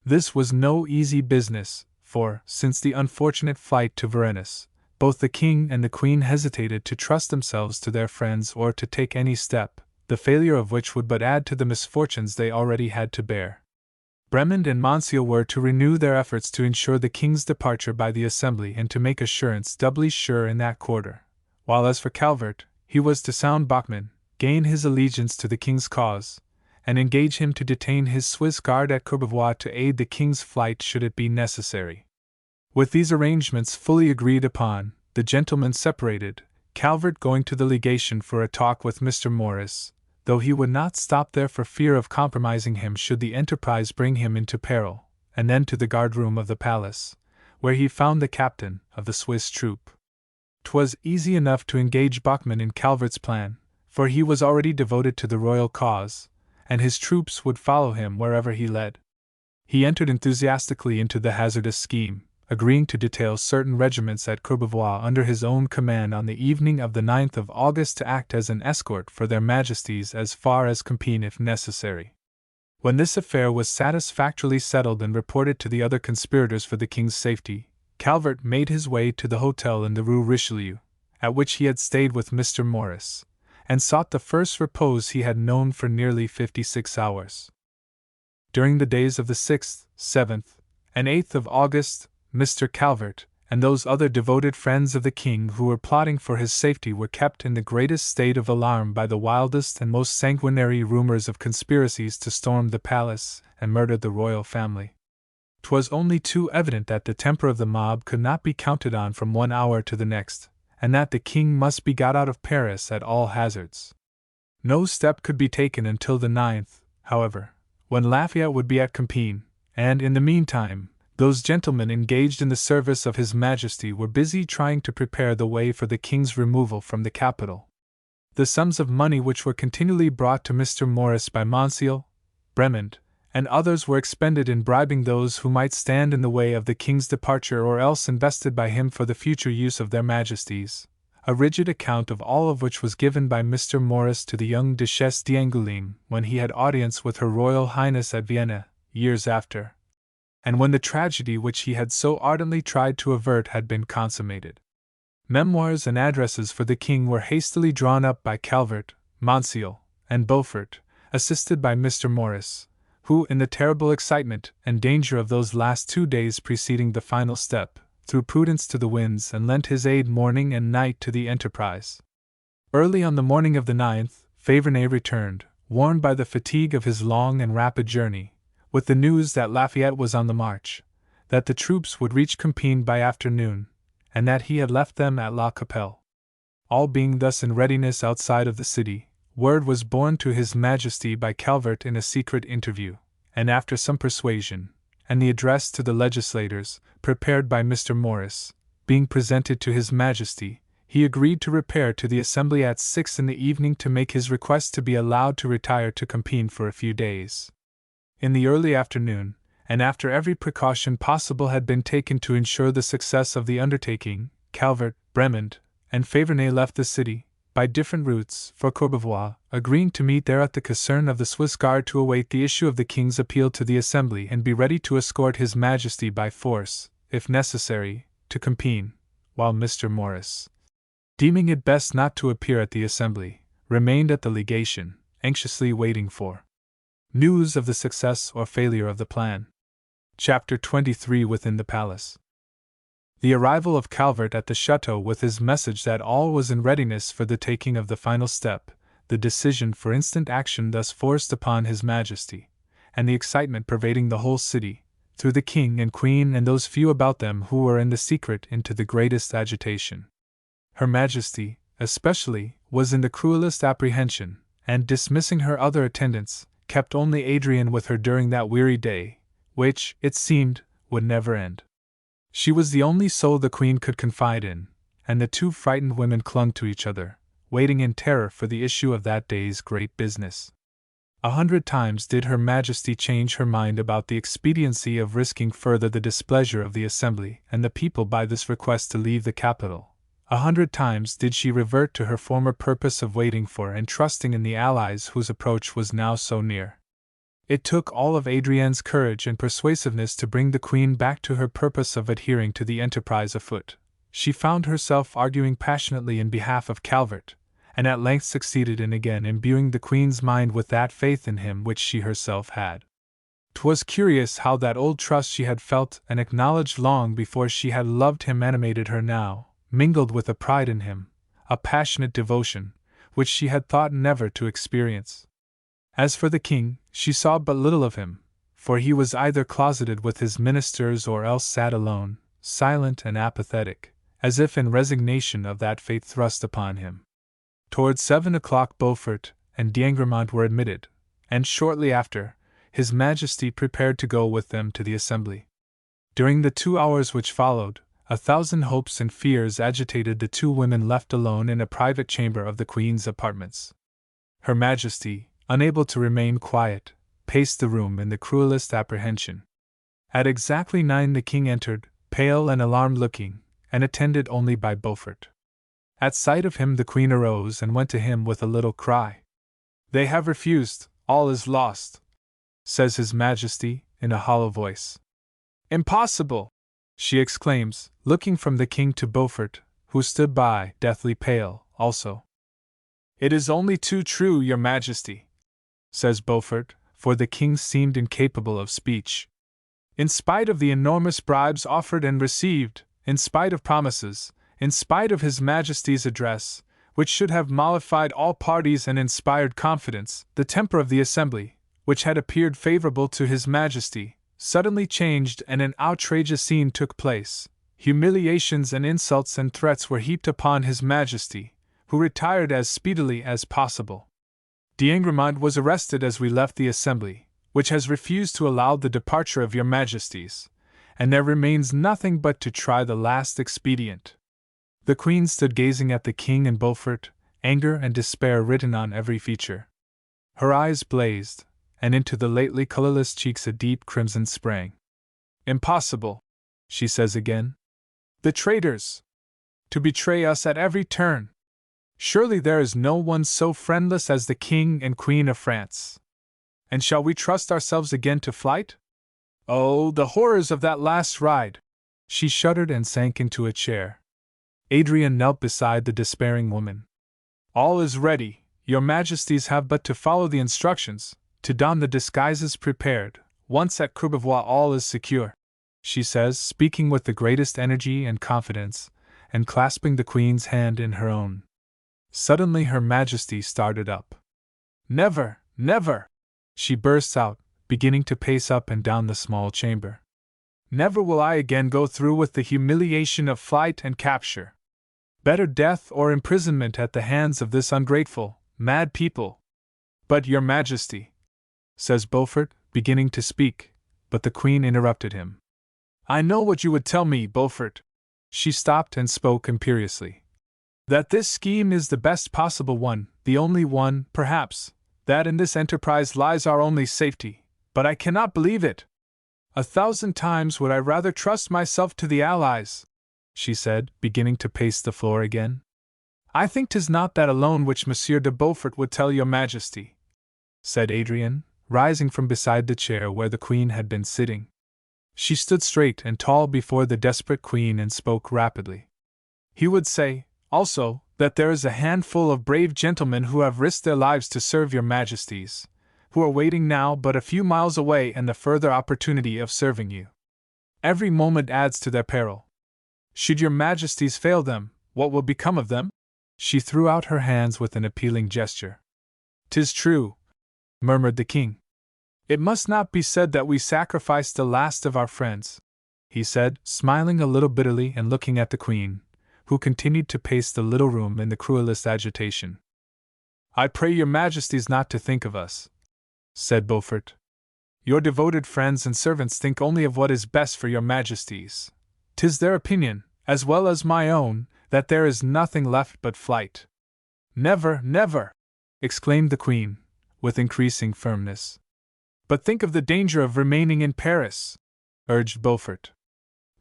S2: This was no easy business, for, since the unfortunate flight to Varennes, both the king and the queen hesitated to trust themselves to their friends or to take any step, the failure of which would but add to the misfortunes they already had to bear. Bremond and Monsieul were to renew their efforts to ensure the king's departure by the assembly and to make assurance doubly sure in that quarter, while as for Calvert, he was to sound Bachmann, gain his allegiance to the king's cause, and engage him to detain his Swiss guard at Courbevoie to aid the king's flight should it be necessary. With these arrangements fully agreed upon, the gentlemen separated, Calvert going to the legation for a talk with Mr. Morris, though he would not stop there for fear of compromising him should the enterprise bring him into peril, and then to the guard-room of the palace, where he found the captain of the Swiss troop. 'Twas easy enough to engage Bachmann in Calvert's plan, for he was already devoted to the royal cause, and his troops would follow him wherever he led. He entered enthusiastically into the hazardous scheme, agreeing to detail certain regiments at Courbevoie under his own command on the evening of the 9th of August to act as an escort for their Majesties as far as Compiègne if necessary. When this affair was satisfactorily settled and reported to the other conspirators for the king's safety, Calvert made his way to the hotel in the Rue Richelieu, at which he had stayed with Mr. Morris, and sought the first repose he had known for nearly 56 hours. During the days of the 6th, 7th, and 8th of August, Mr. Calvert, and those other devoted friends of the king who were plotting for his safety were kept in the greatest state of alarm by the wildest and most sanguinary rumors of conspiracies to storm the palace and murder the royal family. 'Twas only too evident that the temper of the mob could not be counted on from one hour to the next, and that the king must be got out of Paris at all hazards. No step could be taken until the 9th, however, when Lafayette would be at Compiègne, and in the meantime, those gentlemen engaged in the service of His Majesty were busy trying to prepare the way for the king's removal from the capital. The sums of money which were continually brought to Mr. Morris by Monsieur, Bremond, and others were expended in bribing those who might stand in the way of the king's departure or else invested by him for the future use of their majesties, a rigid account of all of which was given by Mr. Morris to the young Duchesse d'Angoulême when he had audience with Her Royal Highness at Vienna, years after, and when the tragedy which he had so ardently tried to avert had been consummated. Memoirs and addresses for the king were hastily drawn up by Calvert, Monsieur, and Beaufort, assisted by Mr. Morris, who, in the terrible excitement and danger of those last 2 days preceding the final step, threw prudence to the winds and lent his aid morning and night to the enterprise. Early on the morning of the 9th, Faverney returned, worn by the fatigue of his long and rapid journey, with the news that Lafayette was on the march, that the troops would reach Compiègne by afternoon, and that he had left them at La Capelle. All being thus in readiness outside of the city, word was borne to His Majesty by Calvert in a secret interview, and after some persuasion, and the address to the legislators, prepared by Mr. Morris, being presented to His Majesty, he agreed to repair to the Assembly at 6 in the evening to make his request to be allowed to retire to Compiègne for a few days. In the early afternoon, and after every precaution possible had been taken to ensure the success of the undertaking, Calvert, Bremond, and Faverney left the city, by different routes, for Courbevoie, agreeing to meet there at the caserne of the Swiss Guard to await the issue of the king's appeal to the Assembly and be ready to escort His Majesty by force, if necessary, to Compiègne, while Mr. Morris, deeming it best not to appear at the Assembly, remained at the legation, anxiously waiting for news of the success or failure of the plan. Chapter 23 Within the Palace. The arrival of Calvert at the chateau with his message that all was in readiness for the taking of the final step, the decision for instant action thus forced upon His Majesty, and the excitement pervading the whole city, threw the king and queen and those few about them who were in the secret into the greatest agitation. Her Majesty, especially, was in the cruelest apprehension, and dismissing her other attendants, kept only Adrian with her during that weary day, which, it seemed, would never end. She was the only soul the queen could confide in, and the two frightened women clung to each other, waiting in terror for the issue of that day's great business. 100 times did Her Majesty change her mind about the expediency of risking further the displeasure of the Assembly and the people by this request to leave the capital. 100 times did she revert to her former purpose of waiting for and trusting in the allies whose approach was now so near. It took all of Adrienne's courage and persuasiveness to bring the queen back to her purpose of adhering to the enterprise afoot. She found herself arguing passionately in behalf of Calvert, and at length succeeded in again imbuing the queen's mind with that faith in him which she herself had. 'Twas curious how that old trust she had felt and acknowledged long before she had loved him animated her now, mingled with a pride in him, a passionate devotion, which she had thought never to experience. As for the king, she saw but little of him, for he was either closeted with his ministers or else sat alone, silent and apathetic, as if in resignation of that fate thrust upon him. Towards 7 o'clock Beaufort and d'Angremont were admitted, and shortly after, His Majesty prepared to go with them to the Assembly. During the 2 hours which followed, 1,000 hopes and fears agitated the two women left alone in a private chamber of the Queen's apartments. Her Majesty, unable to remain quiet, paced the room in the cruelest apprehension. At exactly 9 the king entered, pale and alarmed looking, and attended only by Beaufort. At sight of him the queen arose and went to him with a little cry. "They have refused, all is lost," says His Majesty, in a hollow voice. "Impossible!" she exclaims, looking from the king to Beaufort, who stood by, deathly pale, also. "It is only too true, your Majesty," says Beaufort, for the king seemed incapable of speech. "In spite of the enormous bribes offered and received, in spite of promises, in spite of His Majesty's address, which should have mollified all parties and inspired confidence, the temper of the assembly, which had appeared favorable to His Majesty, suddenly changed and an outrageous scene took place. Humiliations and insults and threats were heaped upon His Majesty, who retired as speedily as possible. D'Engremont was arrested as we left the assembly, which has refused to allow the departure of your Majesties, and there remains nothing but to try the last expedient. The Queen stood gazing at the King and Beaufort, anger and despair written on every feature. Her eyes blazed, and into the lately colorless cheeks a deep crimson sprang. "Impossible," she says again. "The traitors! To betray us at every turn! Surely there is no one so friendless as the King and Queen of France. And shall we trust ourselves again to flight? Oh, the horrors of that last ride!" She shuddered and sank into a chair. Adrian knelt beside the despairing woman. "All is ready. Your Majesties have but to follow the instructions, to don the disguises prepared. Once at Courbevoie all is secure," she says, speaking with the greatest energy and confidence, and clasping the Queen's hand in her own. Suddenly Her Majesty started up. "Never, never!" she bursts out, beginning to pace up and down the small chamber. "Never will I again go through with the humiliation of flight and capture. Better death or imprisonment at the hands of this ungrateful, mad people." "But, Your Majesty," says Beaufort, beginning to speak, but the Queen interrupted him. "I know what you would tell me, Beaufort." She stopped and spoke imperiously. "That this scheme is the best possible one, the only one, perhaps, that in this enterprise lies our only safety, but I cannot believe it. 1,000 times would I rather trust myself to the Allies," she said, beginning to pace the floor again. "I think 'tis not that alone which Monsieur de Beaufort would tell your Majesty," said Adrian, rising from beside the chair where the Queen had been sitting. She stood straight and tall before the desperate Queen and spoke rapidly. "He would say, also, that there is a handful of brave gentlemen who have risked their lives to serve your Majesties, who are waiting now but a few miles away and the further opportunity of serving you. Every moment adds to their peril. Should your Majesties fail them, what will become of them?" She threw out her hands with an appealing gesture. "'Tis true," murmured the King. "It must not be said that we sacrificed the last of our friends," he said, smiling a little bitterly and looking at the Queen, who continued to pace the little room in the cruelest agitation. "I pray your Majesties not to think of us," said Beaufort. "Your devoted friends and servants think only of what is best for your Majesties. 'Tis their opinion, as well as my own, that there is nothing left but flight." "Never, never!" exclaimed the Queen, with increasing firmness. "But think of the danger of remaining in Paris," urged Beaufort.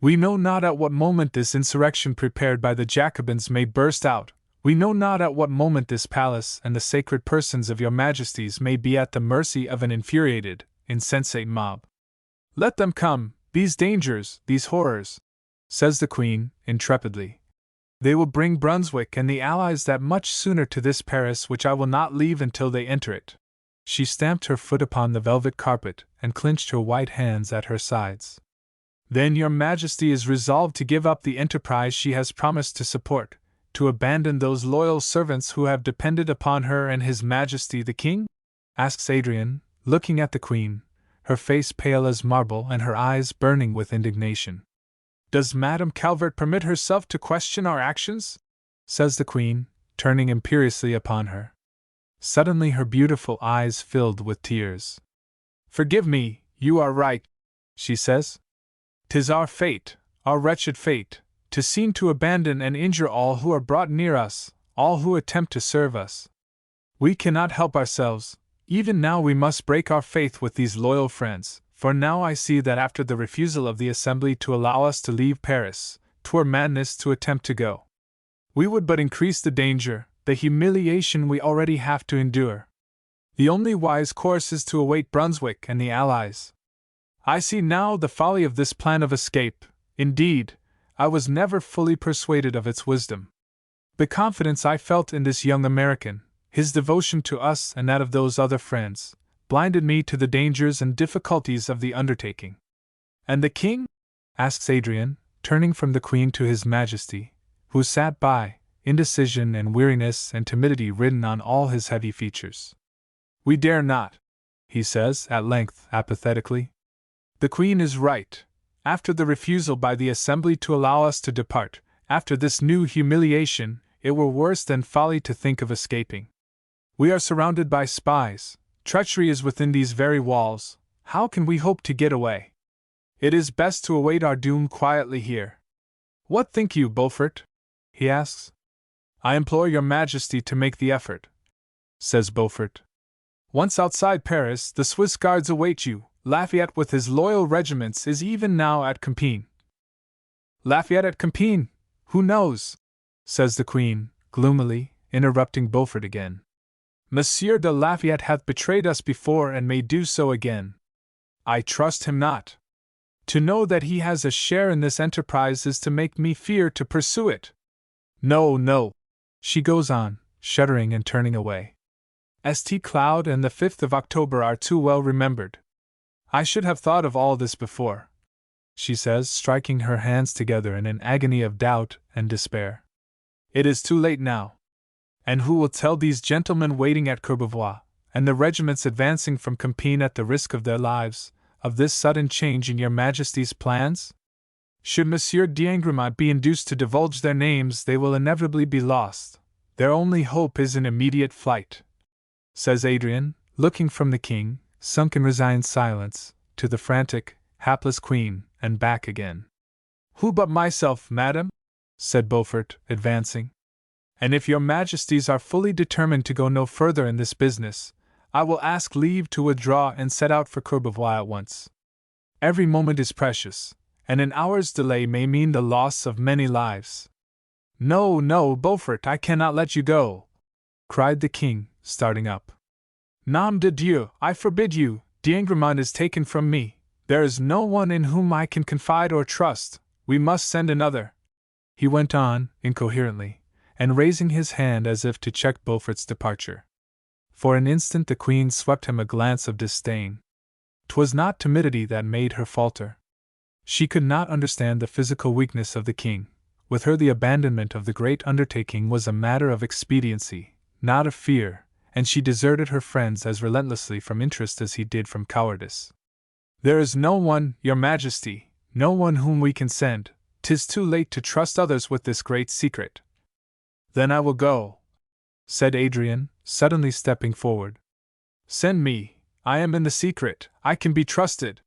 S2: "We know not at what moment this insurrection prepared by the Jacobins may burst out. We know not at what moment this palace and the sacred persons of your Majesties may be at the mercy of an infuriated, insensate mob. Let them come, these dangers, these horrors," says the Queen, intrepidly. "They will bring Brunswick and the Allies that much sooner to this Paris which I will not leave until they enter it." She stamped her foot upon the velvet carpet and clinched her white hands at her sides. "Then your Majesty is resolved to give up the enterprise she has promised to support, to abandon those loyal servants who have depended upon her and His Majesty the King?" asks Adrian, looking at the Queen, her face pale as marble and her eyes burning with indignation. "Does Madame Calvert permit herself to question our actions?" says the Queen, turning imperiously upon her. Suddenly her beautiful eyes filled with tears. "Forgive me, you are right," she says. "'Tis our fate, our wretched fate, to seem to abandon and injure all who are brought near us, all who attempt to serve us. We cannot help ourselves. Even now we must break our faith with these loyal friends, for now I see that after the refusal of the Assembly to allow us to leave Paris, 'twere madness to attempt to go. We would but increase the danger, the humiliation we already have to endure. The only wise course is to await Brunswick and the Allies. I see now the folly of this plan of escape. Indeed, I was never fully persuaded of its wisdom. The confidence I felt in this young American, his devotion to us and that of those other friends, blinded me to the dangers and difficulties of the undertaking." "And the King?" asks Adrian, turning from the Queen to His Majesty, who sat by, indecision and weariness and timidity written on all his heavy features. "We dare not," he says, at length, apathetically. "The Queen is right. After the refusal by the Assembly to allow us to depart, after this new humiliation, it were worse than folly to think of escaping. We are surrounded by spies, treachery is within these very walls, how can we hope to get away? It is best to await our doom quietly here. What think you, Beaufort?" he asks. "I implore your Majesty to make the effort," says Beaufort. "Once outside Paris, the Swiss guards await you. Lafayette with his loyal regiments is even now at Compiègne." "Lafayette at Compiègne? Who knows?" says the Queen, gloomily, interrupting Beaufort again. "Monsieur de Lafayette hath betrayed us before and may do so again. I trust him not. To know that he has a share in this enterprise is to make me fear to pursue it. No, no," she goes on, shuddering and turning away. "St. Cloud and the 5th of October are too well remembered. I should have thought of all this before," she says, striking her hands together in an agony of doubt and despair. "It is too late now. And who will tell these gentlemen waiting at Courbevoie, and the regiments advancing from Compiègne at the risk of their lives, of this sudden change in your Majesty's plans? Should Monsieur d'Angramont be induced to divulge their names, they will inevitably be lost. Their only hope is in immediate flight," says Adrian, looking from the King, sunk in resigned silence, to the frantic, hapless Queen, and back again. "Who but myself, madam?" said Beaufort, advancing. "And if your Majesties are fully determined to go no further in this business, I will ask leave to withdraw and set out for Courbevoie at once. Every moment is precious, and an hour's delay may mean the loss of many lives." "No, no, Beaufort, I cannot let you go," cried the King, starting up. "Nom de Dieu, I forbid you, d'Angramont is taken from me, there is no one in whom I can confide or trust, we must send another," he went on, incoherently, and raising his hand as if to check Beaufort's departure. For an instant the Queen swept him a glance of disdain. 'Twas not timidity that made her falter. She could not understand the physical weakness of the King. With her the abandonment of the great undertaking was a matter of expediency, not of fear, and she deserted her friends as relentlessly from interest as he did from cowardice. "There is no one, your Majesty, no one whom we can send. 'Tis too late to trust others with this great secret." "Then I will go," said Adrian, suddenly stepping forward. "Send me, I am in the secret, I can be trusted.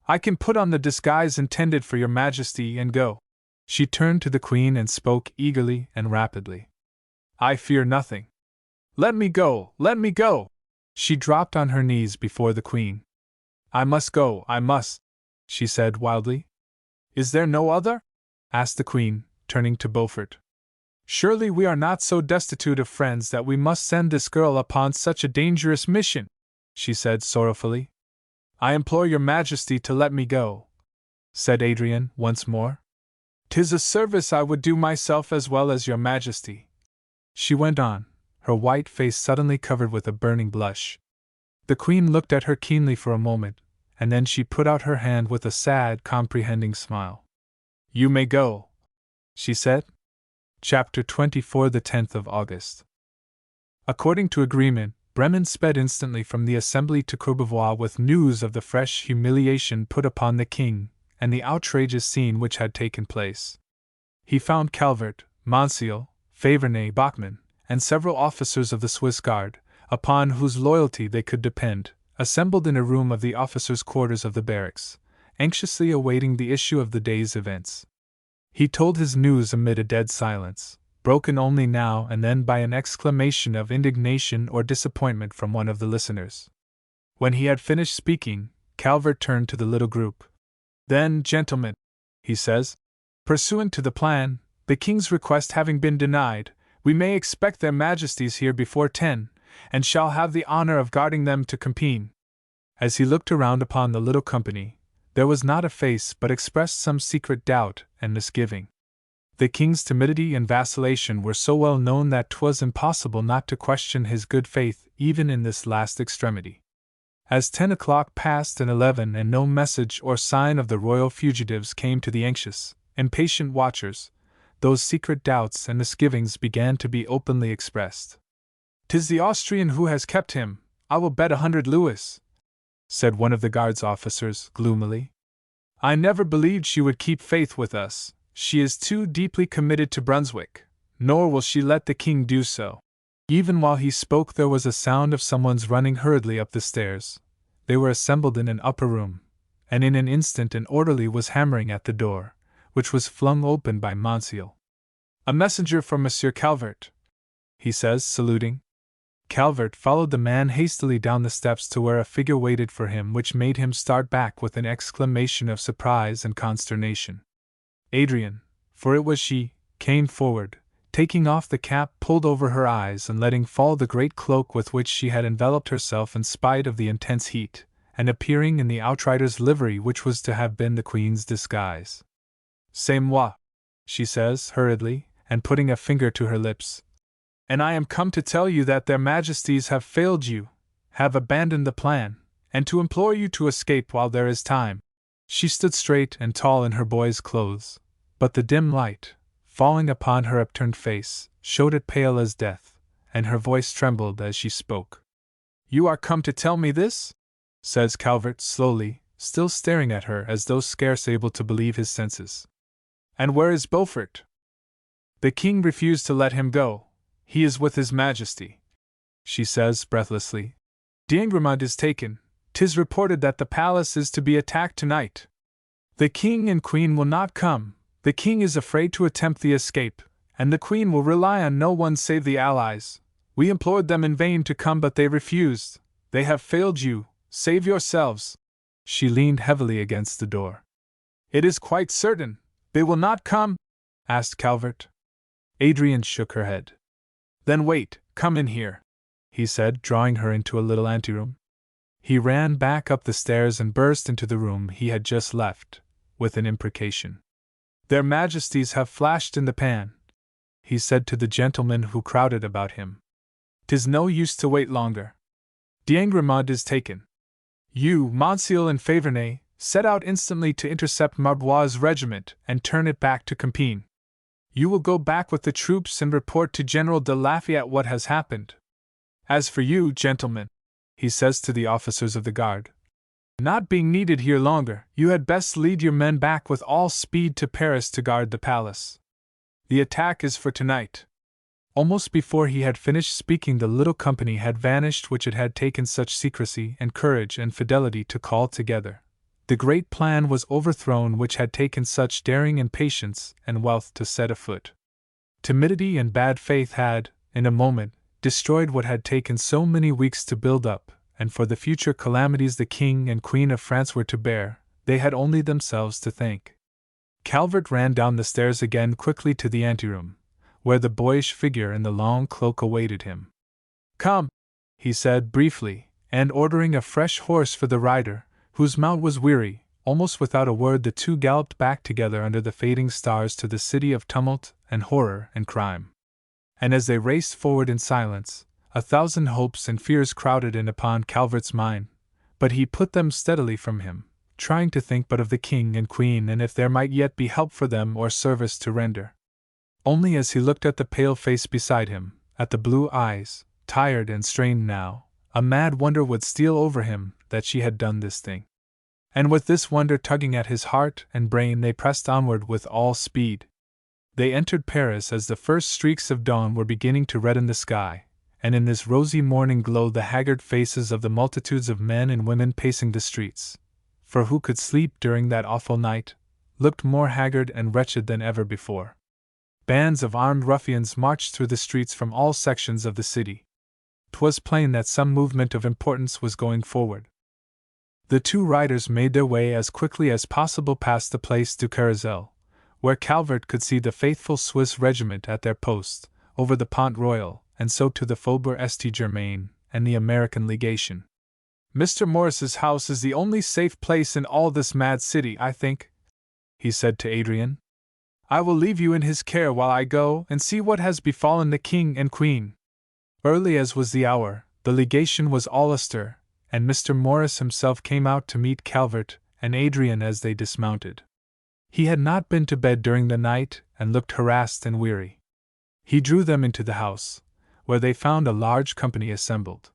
S2: I can put on the disguise intended for your Majesty and go." She turned to the Queen and spoke eagerly and rapidly. "I fear nothing. Let me go, let me go!" She dropped on her knees before the Queen. "I must go, I must," she said wildly. "Is there no other?" asked the Queen, turning to Beaufort. "Surely we are not so destitute of friends that we must send this girl upon such a dangerous mission," she said sorrowfully. "I implore your Majesty to let me go," said Adrian once more. "'Tis a service I would do myself as well as your Majesty," she went on, her white face suddenly covered with a burning blush. The Queen looked at her keenly for a moment, and then she put out her hand with a sad, comprehending smile. "You may go," she said. Chapter 24, the 10th of August. According to agreement, Bremen sped instantly from the Assembly to Courbevoie with news of the fresh humiliation put upon the King, and the outrageous scene which had taken place. He found Calvert, Monsignor, Faverney, Bachmann, and several officers of the Swiss Guard, upon whose loyalty they could depend, assembled in a room of the officers' quarters of the barracks, anxiously awaiting the issue of the day's events. He told his news amid a dead silence, broken only now and then by an exclamation of indignation or disappointment from one of the listeners. When he had finished speaking, Calvert turned to the little group. "Then, gentlemen," he says, "pursuant to the plan, the King's request having been denied, we may expect their Majesties here before 10, and shall have the honor of guarding them to Compiègne." As he looked around upon the little company, there was not a face but expressed some secret doubt and misgiving. The King's timidity and vacillation were so well known that 'twas impossible not to question his good faith even in this last extremity. As 10 o'clock passed and 11 and no message or sign of the royal fugitives came to the anxious, impatient watchers, those secret doubts and misgivings began to be openly expressed. "'Tis the Austrian who has kept him, I will bet 100 louis," said one of the guards officers, gloomily. "I never believed she would keep faith with us. She is too deeply committed to Brunswick, nor will she let the king do so." Even while he spoke, there was a sound of someone's running hurriedly up the stairs. They were assembled in an upper room, and in an instant an orderly was hammering at the door, which was flung open by Monsieur. "A messenger for Monsieur Calvert," he says, saluting. Calvert followed the man hastily down the steps to where a figure waited for him, which made him start back with an exclamation of surprise and consternation. Adrian, for it was she, came forward, taking off the cap pulled over her eyes and letting fall the great cloak with which she had enveloped herself in spite of the intense heat, and appearing in the outrider's livery which was to have been the Queen's disguise. "C'est moi," she says, hurriedly, and putting a finger to her lips. "And I am come to tell you that their Majesties have failed you, have abandoned the plan, and to implore you to escape while there is time." She stood straight and tall in her boy's clothes, but the dim light, falling upon her upturned face, showed it pale as death, and her voice trembled as she spoke. "You are come to tell me this?" says Calvert slowly, still staring at her as though scarce able to believe his senses. "And where is Beaufort?" "The king refused to let him go. He is with his Majesty," she says breathlessly. "D'Engremont is taken. 'Tis reported that the palace is to be attacked tonight. The king and queen will not come. The king is afraid to attempt the escape, and the queen will rely on no one save the allies. We implored them in vain to come, but they refused. They have failed you. Save yourselves." She leaned heavily against the door. "It is quite certain. They will not come?" asked Calvert. Adrian shook her head. "Then wait, come in here," he said, drawing her into a little anteroom. He ran back up the stairs and burst into the room he had just left, with an imprecation. "Their Majesties have flashed in the pan," he said to the gentlemen who crowded about him. "'Tis no use to wait longer. D'Engremont is taken. You, Monsieur and Faverney, set out instantly to intercept Marbois' regiment and turn it back to Compiègne. You will go back with the troops and report to General de Lafayette what has happened. As for you, gentlemen," he says to the officers of the guard, "not being needed here longer, you had best lead your men back with all speed to Paris to guard the palace. The attack is for tonight." Almost before he had finished speaking, the little company had vanished which it had taken such secrecy and courage and fidelity to call together. The great plan was overthrown which had taken such daring and patience and wealth to set afoot. Timidity and bad faith had, in a moment, destroyed what had taken so many weeks to build up, and for the future calamities the King and Queen of France were to bear, they had only themselves to thank. Calvert ran down the stairs again quickly to the anteroom, where the boyish figure in the long cloak awaited him. "Come," he said briefly, and ordering a fresh horse for the rider, whose mount was weary, almost without a word the two galloped back together under the fading stars to the city of tumult and horror and crime. And as they raced forward in silence, 1,000 hopes and fears crowded in upon Calvert's mind, but he put them steadily from him, trying to think but of the king and queen and if there might yet be help for them or service to render. Only as he looked at the pale face beside him, at the blue eyes, tired and strained now, a mad wonder would steal over him that she had done this thing. And with this wonder tugging at his heart and brain, they pressed onward with all speed. They entered Paris as the first streaks of dawn were beginning to redden the sky, and in this rosy morning glow the haggard faces of the multitudes of men and women pacing the streets, for who could sleep during that awful night, looked more haggard and wretched than ever before. Bands of armed ruffians marched through the streets from all sections of the city. 'Twas plain that some movement of importance was going forward. The two riders made their way as quickly as possible past the Place du Carrousel, where Calvert could see the faithful Swiss regiment at their post, over the Pont Royal, and so to the Faubourg St-Germain and the American legation. "Mr. Morris's house is the only safe place in all this mad city, I think," he said to Adrian. "I will leave you in his care while I go and see what has befallen the king and queen." Early as was the hour, the legation was all astir, and Mr. Morris himself came out to meet Calvert and Adrian as they dismounted. He had not been to bed during the night and looked harassed and weary. He drew them into the house, where they found a large company assembled.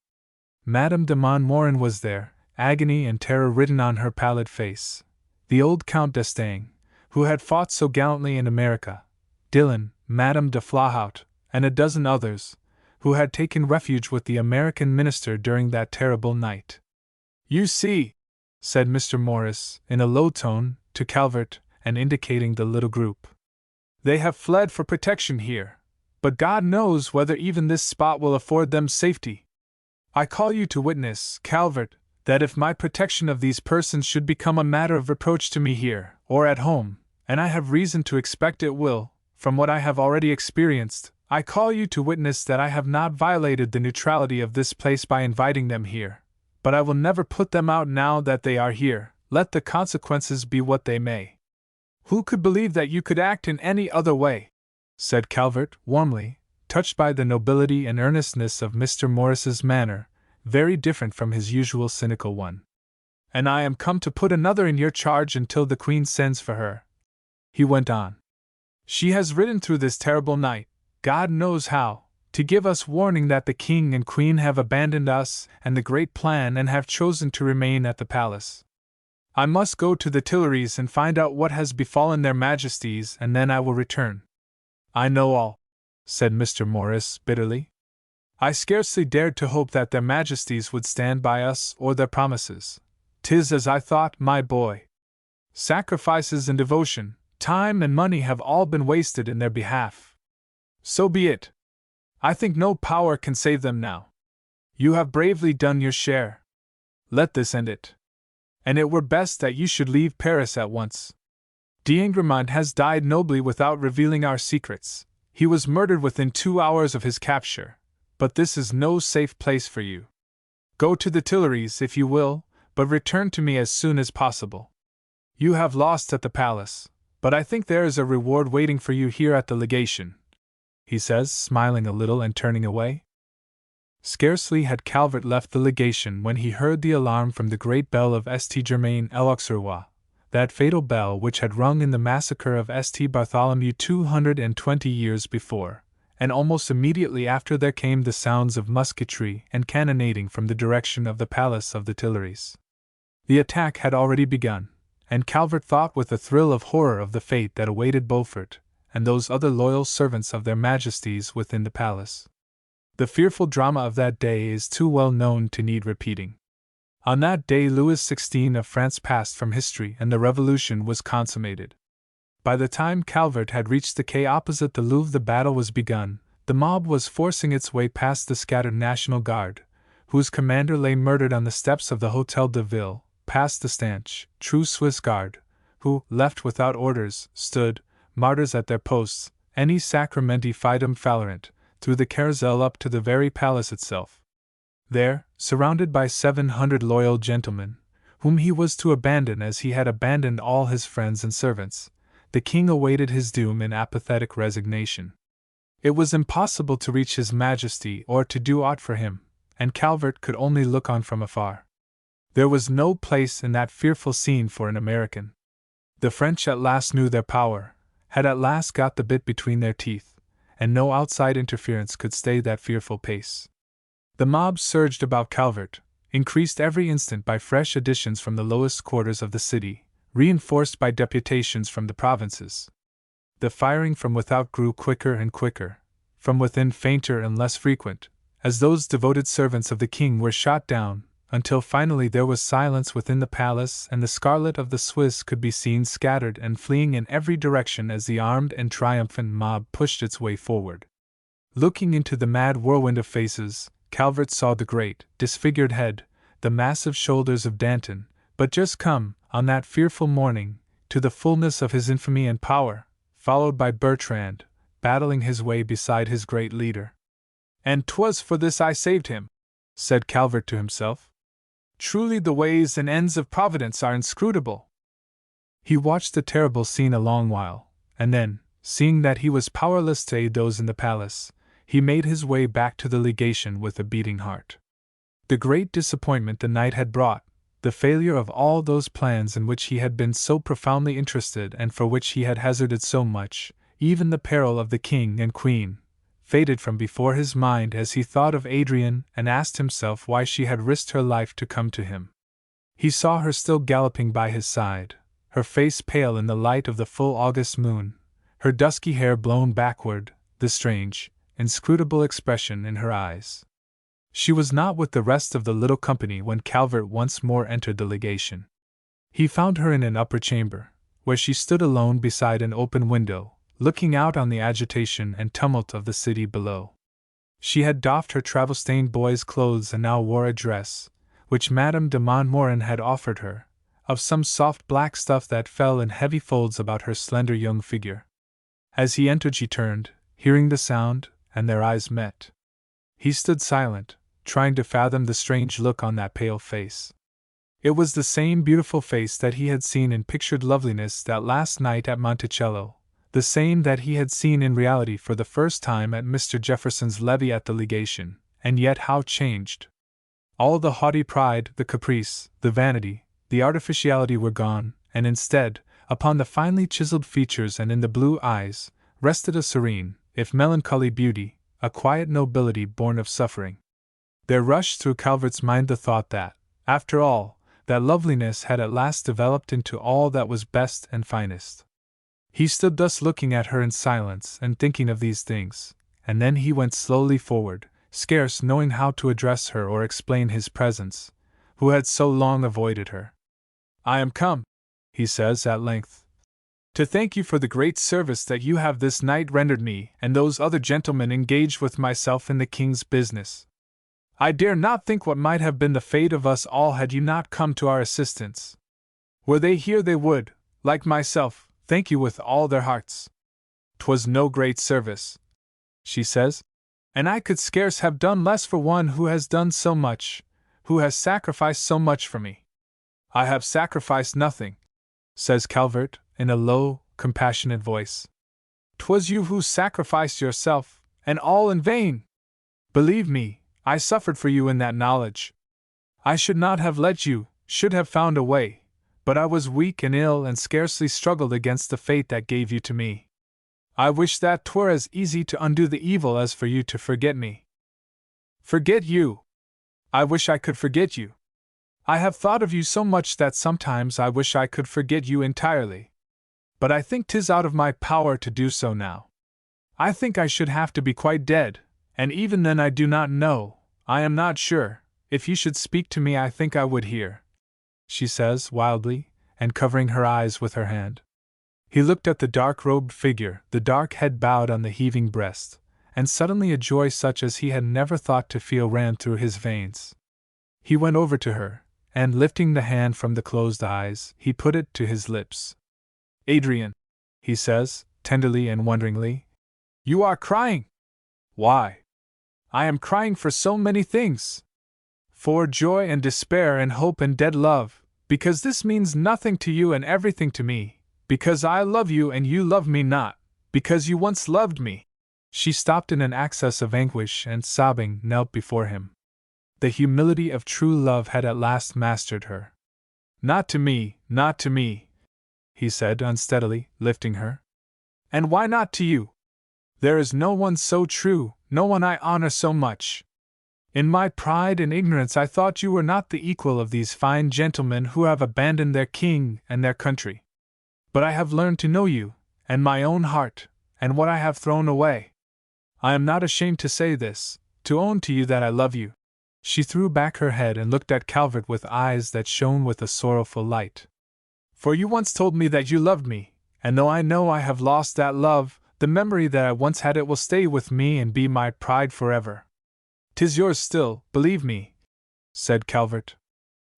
S2: Madame de Montmorin was there, agony and terror written on her pallid face. The old Count d'Estaing, who had fought so gallantly in America, Dillon, Madame de Flahaut, and a dozen others, who had taken refuge with the American minister during that terrible night. "You see," said Mr. Morris, in a low tone, to Calvert, and indicating the little group. "They have fled for protection here, but God knows whether even this spot will afford them safety. I call you to witness, Calvert, that if my protection of these persons should become a matter of reproach to me here, or at home, and I have reason to expect it will, from what I have already experienced, I call you to witness that I have not violated the neutrality of this place by inviting them here, but I will never put them out now that they are here, let the consequences be what they may." "Who could believe that you could act in any other way?" said Calvert, warmly, touched by the nobility and earnestness of Mr. Morris's manner, very different from his usual cynical one. "And I am come to put another in your charge until the Queen sends for her," he went on. "She has ridden through this terrible night, God knows how, to give us warning that the King and Queen have abandoned us and the great plan and have chosen to remain at the palace. I must go to the Tuileries and find out what has befallen their Majesties, and then I will return." "I know all," said Mr. Morris bitterly. "I scarcely dared to hope that their Majesties would stand by us or their promises. 'Tis as I thought, my boy. Sacrifices and devotion, time and money have all been wasted in their behalf. So be it. I think no power can save them now. You have bravely done your share. Let this end it. And it were best that you should leave Paris at once. D'Ingremont has died nobly without revealing our secrets. He was murdered within 2 hours of his capture, but this is no safe place for you. Go to the Tuileries if you will, but return to me as soon as possible. You have lost at the palace, but I think there is a reward waiting for you here at the legation," he says, smiling a little and turning away. Scarcely had Calvert left the legation when he heard the alarm from the great bell of St. Germain-l'Auxerrois, that fatal bell which had rung in the massacre of St. Bartholomew 220 years before, and almost immediately after there came the sounds of musketry and cannonading from the direction of the palace of the Tuileries. The attack had already begun, and Calvert thought with a thrill of horror of the fate that awaited Beaufort and those other loyal servants of their Majesties within the palace. The fearful drama of that day is too well known to need repeating. On that day Louis XVI of France passed from history and the Revolution was consummated. By the time Calvert had reached the quay opposite the Louvre the battle was begun, the mob was forcing its way past the scattered National Guard, whose commander lay murdered on the steps of the Hôtel de Ville, past the stanch, true Swiss Guard, who, left without orders, stood, martyrs at their posts, any sacramenti fidem fallerant, through the carousel up to the very palace itself. There, surrounded by 700 loyal gentlemen, whom he was to abandon as he had abandoned all his friends and servants, the king awaited his doom in apathetic resignation. It was impossible to reach his Majesty or to do aught for him, and Calvert could only look on from afar. There was no place in that fearful scene for an American. The French at last knew their power, had at last got the bit between their teeth, and no outside interference could stay that fearful pace. The mob surged about Calvert, increased every instant by fresh additions from the lowest quarters of the city, reinforced by deputations from the provinces. The firing from without grew quicker and quicker, from within fainter and less frequent, as those devoted servants of the king were shot down, until finally there was silence within the palace and the scarlet of the Swiss could be seen scattered and fleeing in every direction as the armed and triumphant mob pushed its way forward. Looking into the mad whirlwind of faces, Calvert saw the great, disfigured head, the massive shoulders of Danton, but just come, on that fearful morning, to the fullness of his infamy and power, followed by Bertrand, battling his way beside his great leader. "And 'twas for this I saved him," said Calvert to himself. "Truly the ways and ends of Providence are inscrutable." He watched the terrible scene a long while, and then, seeing that he was powerless to aid those in the palace, he made his way back to the legation with a beating heart. The great disappointment the night had brought, the failure of all those plans in which he had been so profoundly interested and for which he had hazarded so much, even the peril of the king and queen, faded from before his mind as he thought of Adrian and asked himself why she had risked her life to come to him. He saw her still galloping by his side, her face pale in the light of the full August moon, her dusky hair blown backward, the strange, inscrutable expression in her eyes. She was not with the rest of the little company when Calvert once more entered the legation. He found her in an upper chamber, where she stood alone beside an open window, looking out on the agitation and tumult of the city below. She had doffed her travel-stained boy's clothes and now wore a dress, which Madame de Montmorin had offered her, of some soft black stuff that fell in heavy folds about her slender young figure. As he entered she turned, hearing the sound, and their eyes met. He stood silent, trying to fathom the strange look on that pale face. It was the same beautiful face that he had seen in pictured loveliness that last night at Monticello, the same that he had seen in reality for the first time at Mr. Jefferson's levee at the legation, and yet how changed! All the haughty pride, the caprice, the vanity, the artificiality were gone, and instead, upon the finely chiseled features and in the blue eyes, rested a serene, if melancholy beauty, a quiet nobility born of suffering. There rushed through Calvert's mind the thought that, after all, that loveliness had at last developed into all that was best and finest. He stood thus looking at her in silence and thinking of these things, and then he went slowly forward, scarce knowing how to address her or explain his presence, who had so long avoided her. "I am come," he says at length, "to thank you for the great service that you have this night rendered me and those other gentlemen engaged with myself in the king's business. I dare not think what might have been the fate of us all had you not come to our assistance. Were they here they would, like myself, thank you with all their hearts. 'Twas no great service," she says, "and I could scarce have done less for one who has done so much, who has sacrificed so much for me." "I have sacrificed nothing," says Calvert, in a low, compassionate voice. "'Twas you who sacrificed yourself, and all in vain. Believe me, I suffered for you in that knowledge. I should not have let you, should have found a way, but I was weak and ill and scarcely struggled against the fate that gave you to me. I wish that 'twere as easy to undo the evil as for you to forget me." "Forget you! I wish I could forget you. I have thought of you so much that sometimes I wish I could forget you entirely. But I think 'tis out of my power to do so now. I think I should have to be quite dead, and even then I do not know, I am not sure, if you should speak to me I think I would hear," she says wildly, and covering her eyes with her hand. He looked at the dark-robed figure, the dark head bowed on the heaving breast, and suddenly a joy such as he had never thought to feel ran through his veins. He went over to her, and lifting the hand from the closed eyes, he put it to his lips. "Adrian," he says, tenderly and wonderingly, "you are crying! Why?" "I am crying for so many things. For joy and despair and hope and dead love, because this means nothing to you and everything to me, because I love you and you love me not, because you once loved me." She stopped in an access of anguish and, sobbing, knelt before him. The humility of true love had at last mastered her. "Not to me, not to me," he said unsteadily, lifting her. "And why not to you? There is no one so true, no one I honor so much. In my pride and ignorance I thought you were not the equal of these fine gentlemen who have abandoned their king and their country. But I have learned to know you, and my own heart, and what I have thrown away. I am not ashamed to say this, to own to you that I love you." She threw back her head and looked at Calvert with eyes that shone with a sorrowful light. "For you once told me that you loved me, and though I know I have lost that love, the memory that I once had it will stay with me and be my pride forever. 'Tis yours still, believe me," said Calvert.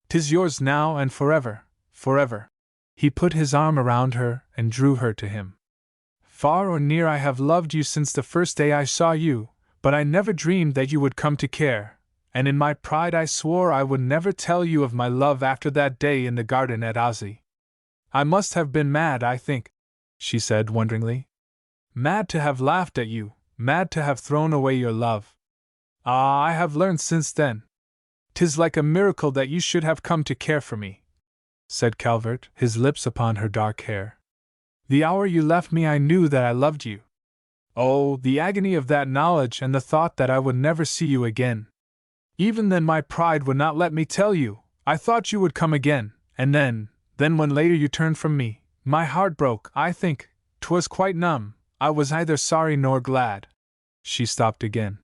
S2: "'Tis yours now and forever, forever." He put his arm around her and drew her to him. "Far or near I have loved you since the first day I saw you, but I never dreamed that you would come to care, and in my pride I swore I would never tell you of my love after that day in the garden at Ozzy. I must have been mad, I think," she said wonderingly. "Mad to have laughed at you, mad to have thrown away your love. Ah, I have learned since then. 'Tis like a miracle that you should have come to care for me," said Calvert, his lips upon her dark hair. "The hour you left me I knew that I loved you. Oh, the agony of that knowledge and the thought that I would never see you again! Even then my pride would not let me tell you. I thought you would come again, and then when later you turned from me, my heart broke. I think 'twas quite numb. I was neither sorry nor glad." She stopped again.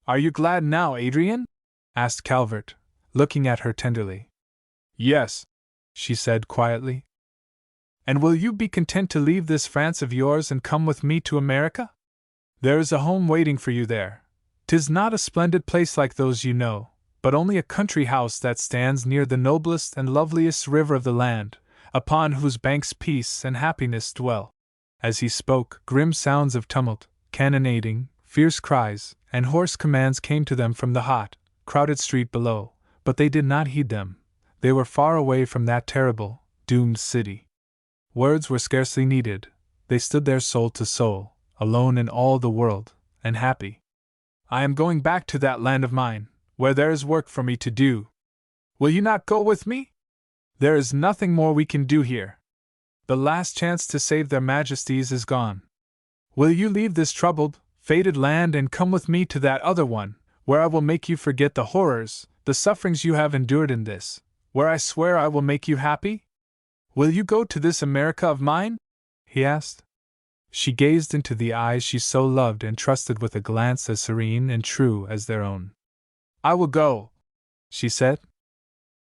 S2: "Are you glad now, Adrian?" asked Calvert, looking at her tenderly. "Yes," she said quietly. "And will you be content to leave this France of yours and come with me to America? There is a home waiting for you there. 'Tis not a splendid place like those you know, but only a country house that stands near the noblest and loveliest river of the land, upon whose banks peace and happiness dwell." As he spoke, grim sounds of tumult, cannonading, fierce cries, and hoarse commands came to them from the hot, crowded street below, but they did not heed them. They were far away from that terrible, doomed city. Words were scarcely needed. They stood there soul to soul, alone in all the world, and happy. "I am going back to that land of mine, where there is work for me to do. Will you not go with me? There is nothing more we can do here. The last chance to save their majesties is gone. Will you leave this troubled, fated land and come with me to that other one, where I will make you forget the horrors, the sufferings you have endured in this, where I swear I will make you happy? Will you go to this America of mine?" he asked. She gazed into the eyes she so loved and trusted with a glance as serene and true as their own. "I will go," she said,